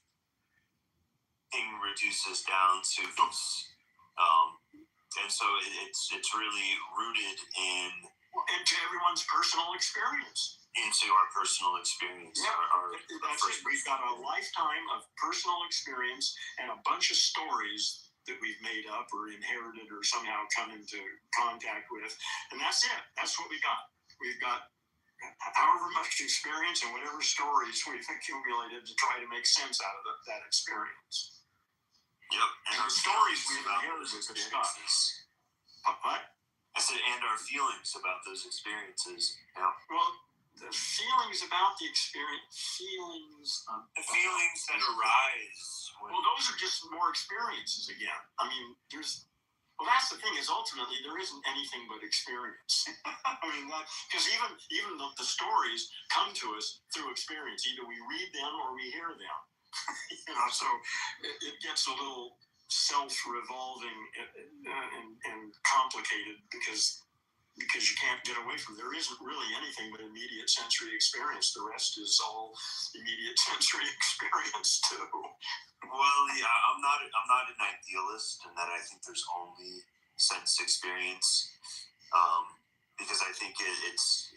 reduces down to and so it's really rooted into everyone's personal experience. Into our personal experience. Yeah, that's it. We've got a lifetime of personal experience and a bunch of stories that we've made up or inherited or somehow come into contact with, and that's it. That's what we got. We've got however much experience and whatever stories we've accumulated to try to make sense out of that experience. Yep. And our stories we've inherited the stuff. What? I said, and our feelings about those experiences. Yeah. Well, the feelings about the experience, the feelings that arise. Well, those are just more experiences again. I mean, that's the thing is ultimately there isn't anything but experience. I mean, because even the stories come to us through experience. Either we read them or we hear them. So it gets a little self-revolving and complicated because you can't get away from it. There isn't really anything but immediate sensory experience. The rest is all immediate sensory experience too. Well, yeah, I'm not an idealist in that I think there's only sense experience, because I think it's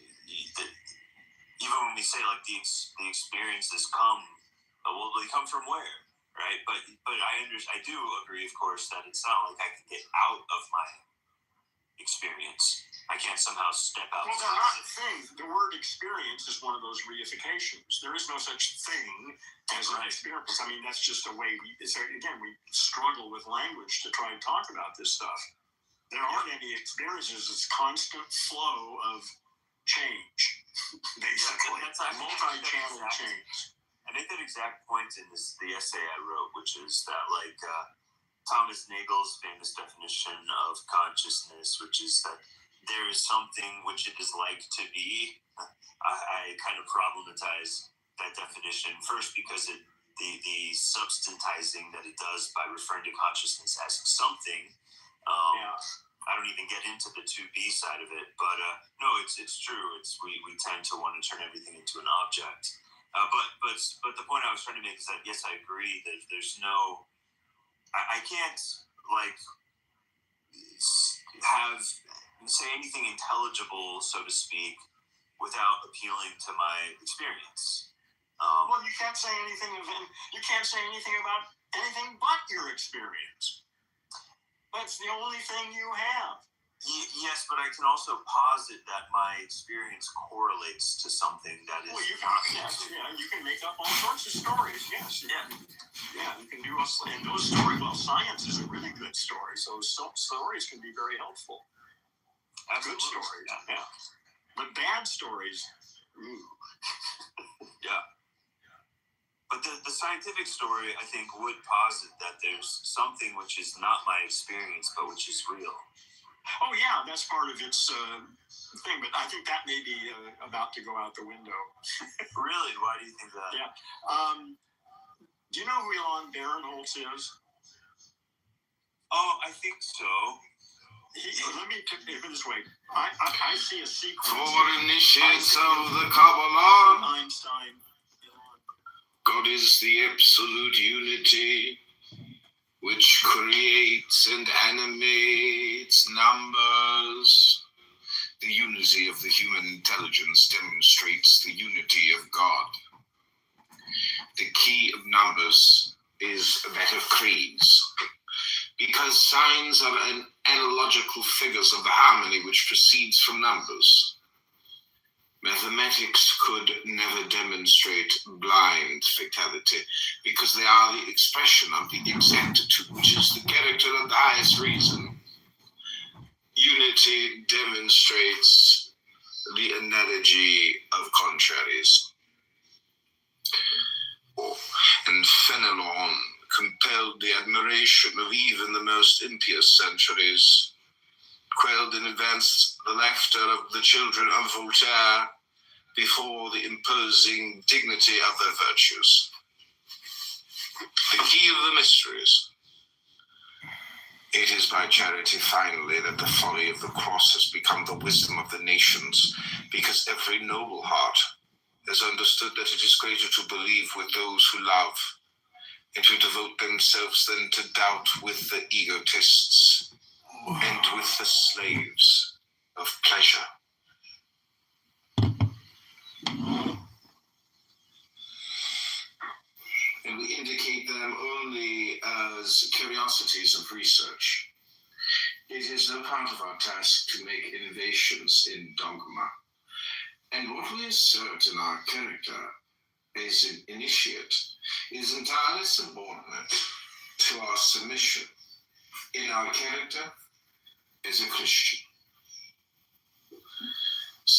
even when we say like the experiences come, well, they come from where, right? But I do agree, of course, that it's not like I can get out of my experience. I can't somehow step out. Well, they're not things. The word experience is one of those reifications. There is no such thing as an experience. I mean, that's just a way we struggle with language to try and talk about this stuff. There aren't any experiences. It's constant flow of change, basically. That's multi-channel change. I made that exact point in the essay I wrote, which is that like Thomas Nagel's famous definition of consciousness, which is that there is something which it is like to be. I kind of problematize that definition first because the substantizing that it does by referring to consciousness as something. I don't even get into the to be side of it, but no, it's true. We tend to want to turn everything into an object. But the point I was trying to make is that yes, I agree that there's no. I can't like say anything intelligible, so to speak, without appealing to my experience. Well, you can't say anything about anything but your experience. That's the only thing you have. Yes, but I can also posit that my experience correlates to something that is. Well, you can make up all sorts of stories. Yes. You can do and those stories. Well, science is a really good story, so some stories can be very helpful. Good stories, yeah. But bad stories, ooh. Yeah. But the scientific story, I think, would posit that there's something which is not my experience, but which is real. Oh, yeah, that's part of its thing, but I think that may be about to go out the window. Really? Why do you think that? Yeah. Do you know who Elon Barinholtz is? Oh, I think so. Let me put it this way. I see a sequence. For initiates of the Kabbalah, Einstein. God is the absolute unity which creates and animates numbers. The unity of the human intelligence demonstrates the unity of God. The key of numbers is that of creeds, because signs are analogical figures of the harmony which proceeds from numbers. Mathematics could never demonstrate blind fatality, because they are the expression of the exactitude, which is the character of the highest reason. Unity demonstrates the analogy of contraries. And Fenelon compelled the admiration of even the most impious centuries, quelled and advanced the laughter of the children of Voltaire before the imposing dignity of their virtues. The key of the mysteries. It is by charity, finally, that the folly of the cross has become the wisdom of the nations, because every noble heart has understood that it is greater to believe with those who love, and to devote themselves than to doubt with the egotists and with the slaves of pleasure. And we indicate them only as curiosities of research. It is no part of our task to make innovations in dogma. And what we assert in our character as an initiate is entirely subordinate to our submission in our character as a Christian.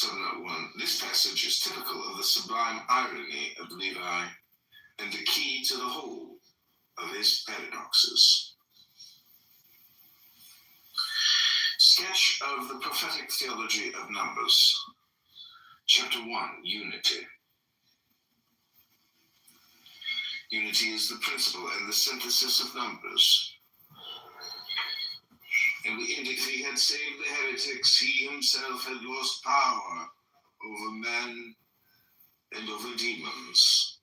Note 1. This passage is typical of the sublime irony of Levi and the key to the whole of his paradoxes. Sketch of the prophetic theology of numbers. Chapter 1, Unity. Unity is the principle and the synthesis of numbers. And we indicate he had saved the heretics, he himself had lost power over men and over demons.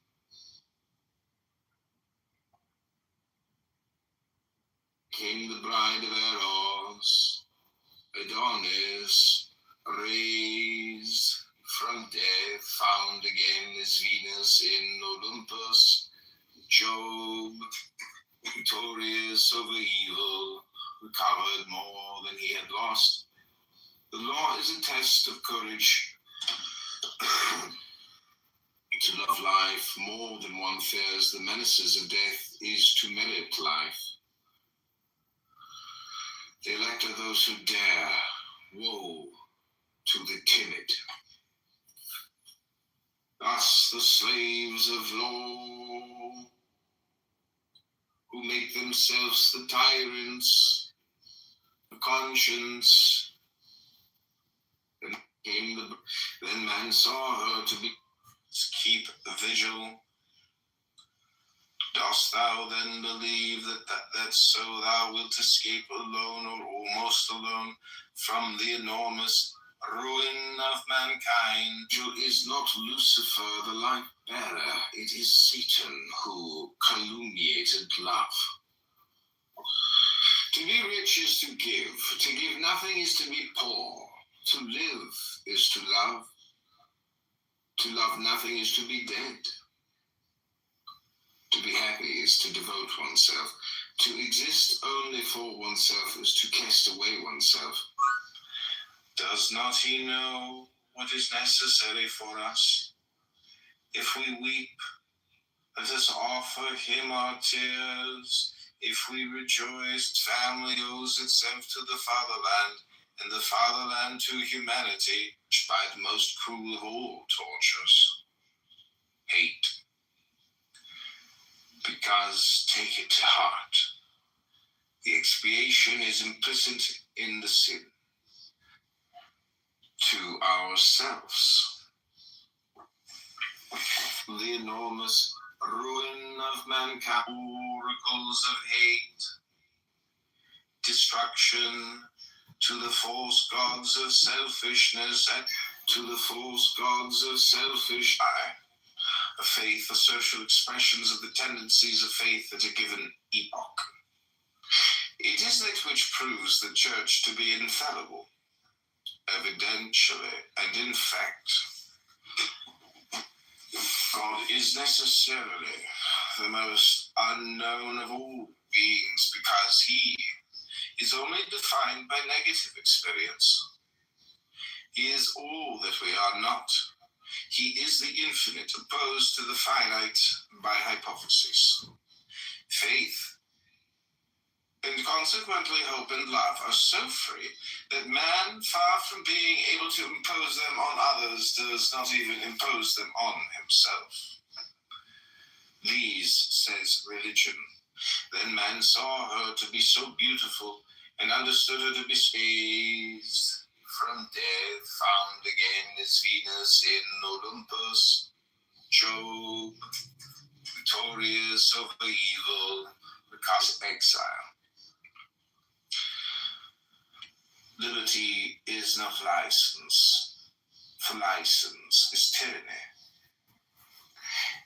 Came the bride of Eros, Adonis, raised from death, found again as Venus in Olympus, Job, victorious over evil, recovered more than he had lost. The law is a test of courage. To love life more than one fears the menaces of death is to merit life. The elect are those who dare. Woe to the timid. Thus the slaves of law, who make themselves the tyrants of conscience. Then man saw her to be keep vigil. Dost thou then believe that so thou wilt escape alone or almost alone from the enormous ruin of mankind? Who is not Lucifer the light bearer? It is Satan who calumniated love. To be rich is to give. To give nothing is to be poor. To live is to love. To love nothing is to be dead. To be happy is to devote oneself. To exist only for oneself is to cast away oneself. Does not he know what is necessary for us? If we weep, let us offer him our tears. If we rejoice, family owes itself to the fatherland, and the fatherland to humanity, by the most cruel of all tortures, hate. Because, take it to heart, the expiation is implicit in the sin. To ourselves. The enormous ruin of mankind, oracles of hate, destruction, to the false gods of selfishness, and to the false gods of selfish a faith, the social expressions of the tendencies of faith at a given epoch. It is that which proves the church to be infallible, evidentially, and in fact. God is necessarily the most unknown of all beings because he is only defined by negative experience. He is all that we are not. He is the infinite opposed to the finite by hypothesis. Faith, and consequently hope and love, are so free that man, far from being able to impose them on others, does not even impose them on himself. These, says religion, then man saw her to be so beautiful, and understood her to be raised from death, found again as Venus in Olympus, Job, victorious over evil, because of exile. Liberty is not license, for license is tyranny.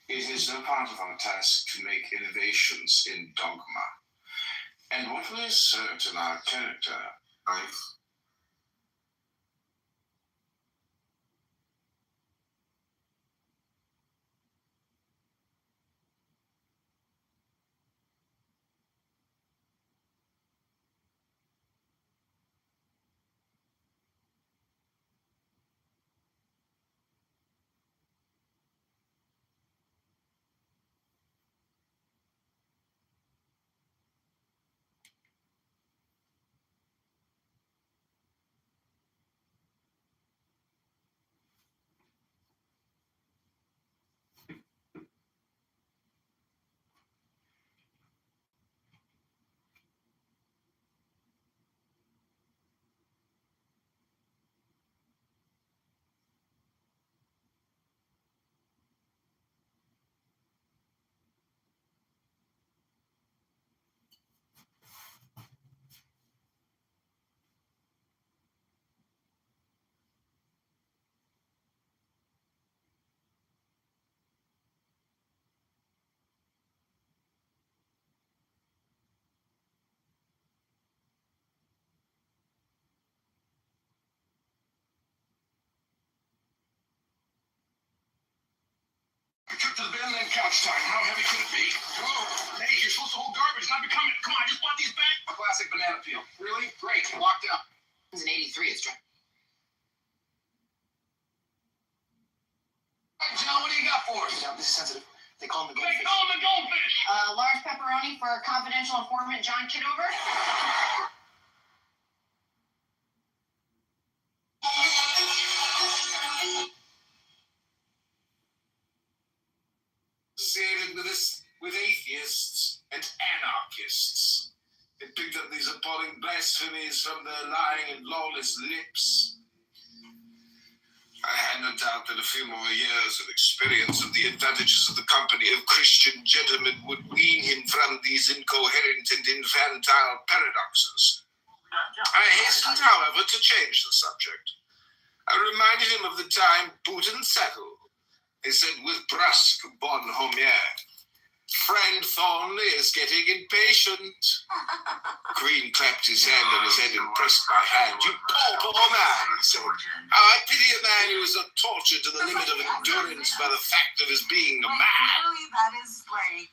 It is no part of our task to make innovations in dogma. And what we assert in our character, life, Trip to the bin, then couch time. How heavy could it be? Whoa! Hey, you're supposed to hold garbage, not become it. Come on, I just bought these back. A classic banana peel. Really? Great. Locked up. It's an 83. It's dry. Hey, John, what do you got for us? No, this is sensitive. They call him the They goldfish. call him the goldfish. Large pepperoni for confidential informant John Kitover. associated with atheists and anarchists. They picked up these appalling blasphemies from their lying and lawless lips. I had no doubt that a few more years of experience of the advantages of the company of Christian gentlemen would wean him from these incoherent and infantile paradoxes. I hastened, however, to change the subject. I reminded him of the time boot and saddle, he said with brusque bonhomie. Friend Thornley is getting impatient. Green clapped his hand on his head and pressed my hand. You poor man, he said. How I pity a man who is tortured to the limit of endurance by the fact of his being a man. Literally, that is like.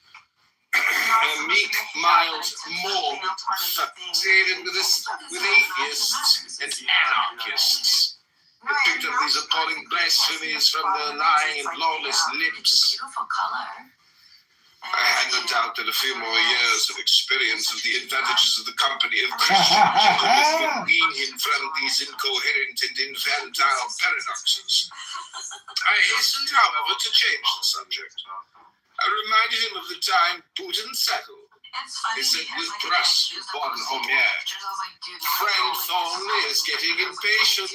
A meek, mild, morbid, associated with atheists and anarchists. It picked up these appalling blasphemies from their lying and lawless lips. Beautiful color. I had no doubt that a few more years of experience of the advantages of the company of Christian gentlemen would wean him from these incoherent and infantile paradoxes. I hastened, however, to change the subject. I reminded him of the time Putin settled. He said with brusque bonhomie, Friend Thornley is getting impatient.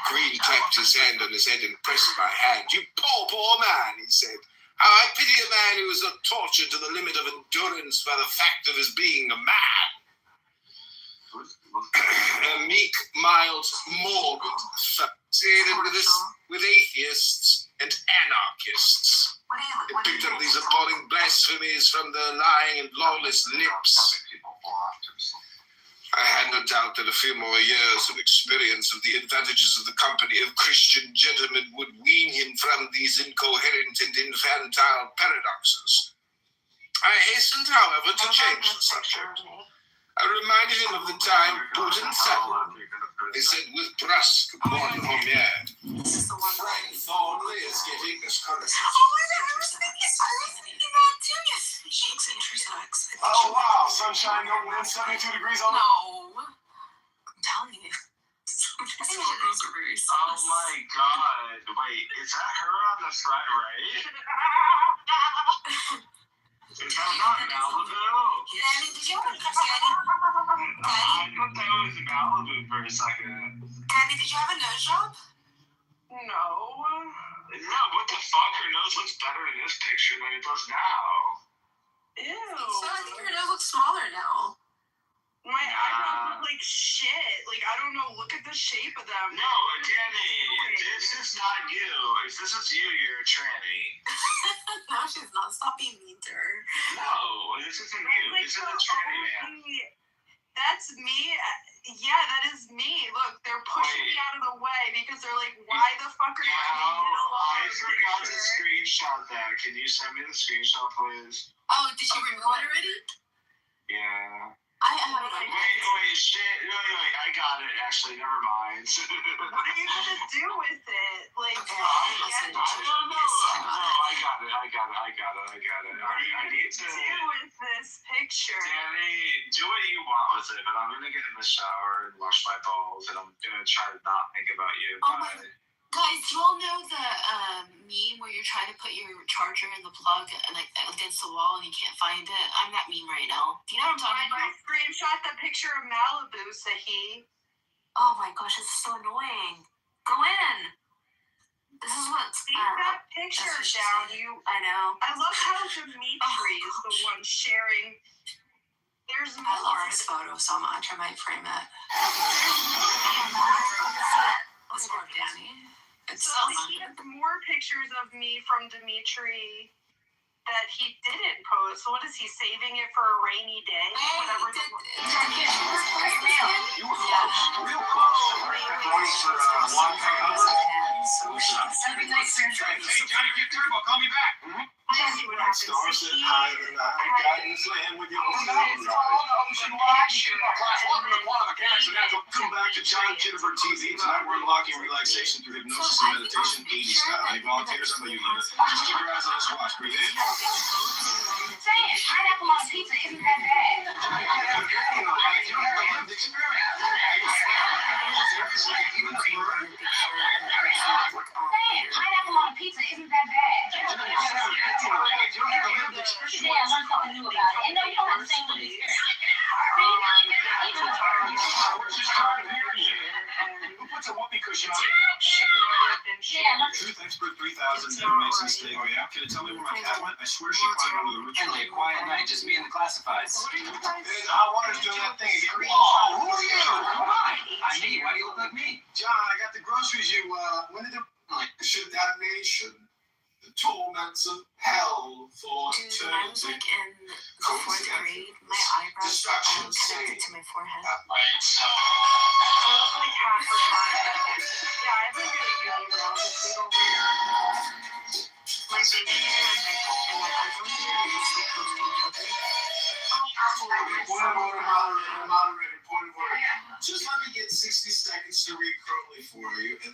Green clapped his hand on his head and pressed my hand. You poor man, he said. How I pity a man who is tortured to the limit of endurance by the fact of his being a man. A meek, mild, morbid, associated with atheists and anarchists. It picked up these appalling blasphemies from their lying and lawless lips. I had no doubt that a few more years of experience of the advantages of the company of Christian gentlemen would wean him from these incoherent and infantile paradoxes. I hastened, however, to change the subject. I reminded him of the time Putin settled. He said with brusque bonhomie, Friend Thornley is getting this kind of... I was thinking that too. Yes, she sex. Oh, wow. Sunshine, no wind, 72 degrees on the... No. I'm telling you. Oh my god. Wait, is that her on the front right? Is that not Malibu? Daddy, did you have a Daddy? I thought that was Malibu for a second. Daddy, did you have a nose job? No. No, what the fuck? Her nose looks better in this picture than it does now. Ew. So I think her nose looks smaller now. My eyebrows look like shit. Like, I don't know. Look at the shape of them. No, Danny, this is not you. If this is you, you're a tranny. No, she's not. Stop being mean to her. No, this isn't you. Like, This is a tranny man. That's me. Yeah, that is me. Look, they're pushing me out of the way because they're like, why the fuck are you in the middle of I our forgot to picture? screenshot that. Can you send me the screenshot, please? Oh, did you remove it already? Yeah. I have it. Wait, shit. Wait, I got it, actually. Never mind. What are you gonna do with it? Like, Listen, No, I got it. I need to... do with this picture? Danny, do what you want with it, but I'm gonna get in the shower and wash my balls, and I'm gonna try to not think about you. Oh my... Guys, do you all know the meme where you're trying to put your charger in the plug against the wall and you can't find it? I'm that meme right now. Do you know what I'm talking about? I screenshot the picture of Malibu, Sahi. Oh my gosh, it's so annoying. Go in. This is what's... Take that picture down. I know. I love how Dimitri is the one sharing. There's more. I love this photo so much. I might frame it. Let's go, Danny. So he has more pictures of me from Dimitri that he didn't post. So what is he saving it for a rainy day? Whatever. You were close. Real close. Going for one Hey, Johnny, get turbo. Call me back. See what happens. Stars that high tonight, guidance land with your own Welcome to Quantum Mechanics. Come back to John Kitover TV. Tonight we're unlocking relaxation through hypnosis and meditation 80 style. Any volunteers? How about you, Linda? Just keep your eyes on this watch. Breathe in. Say it. Pineapple on pizza isn't that bad. Pineapple on pizza isn't that bad. Today I learned something new about it. And no, you don't have the same lived experience. Who puts a whoopee cushion on? Truth Expert 3000 never makes a mistake. Oh yeah? Can you tell me where my cat went? I swear she climbed under the roof. Henley, a quiet night, just me and the classifieds. I wanted to do that thing again. Whoa, who are you? I'm me. Why do you look like me? John, I got the groceries you, when did the... Should damnation, the torments of hell for eternity. was like in the 4th grade, my eyebrows were all connected to my forehead. I was like half retarded. Yeah, I have like a unibrow, just big old My baby hair and my eyebrows are just like close to each other. Point of order. Just let me get 60 seconds to read Crowley for you. And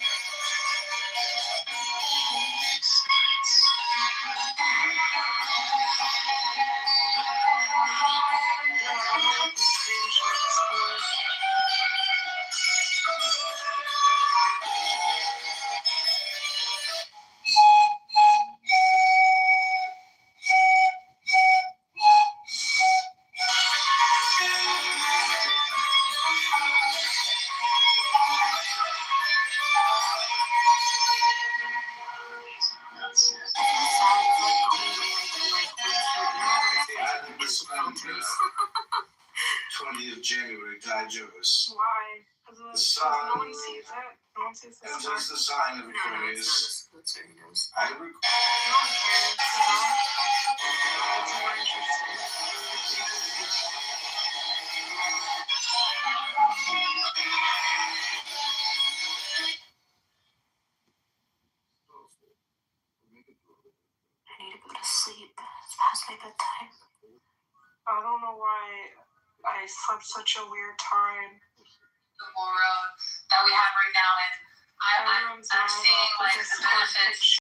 Filters. 20th January, Digeris. Why? Because The sun. no one sees it. No one sees the And star. that's the sign of No, it's Aquarius. not. That's very nice. I No one cares, you know? It's more interesting. I need to go to sleep. It's past my bedtime. I don't know why I slept such a weird time. That we have right now, and I'm seeing like the benefits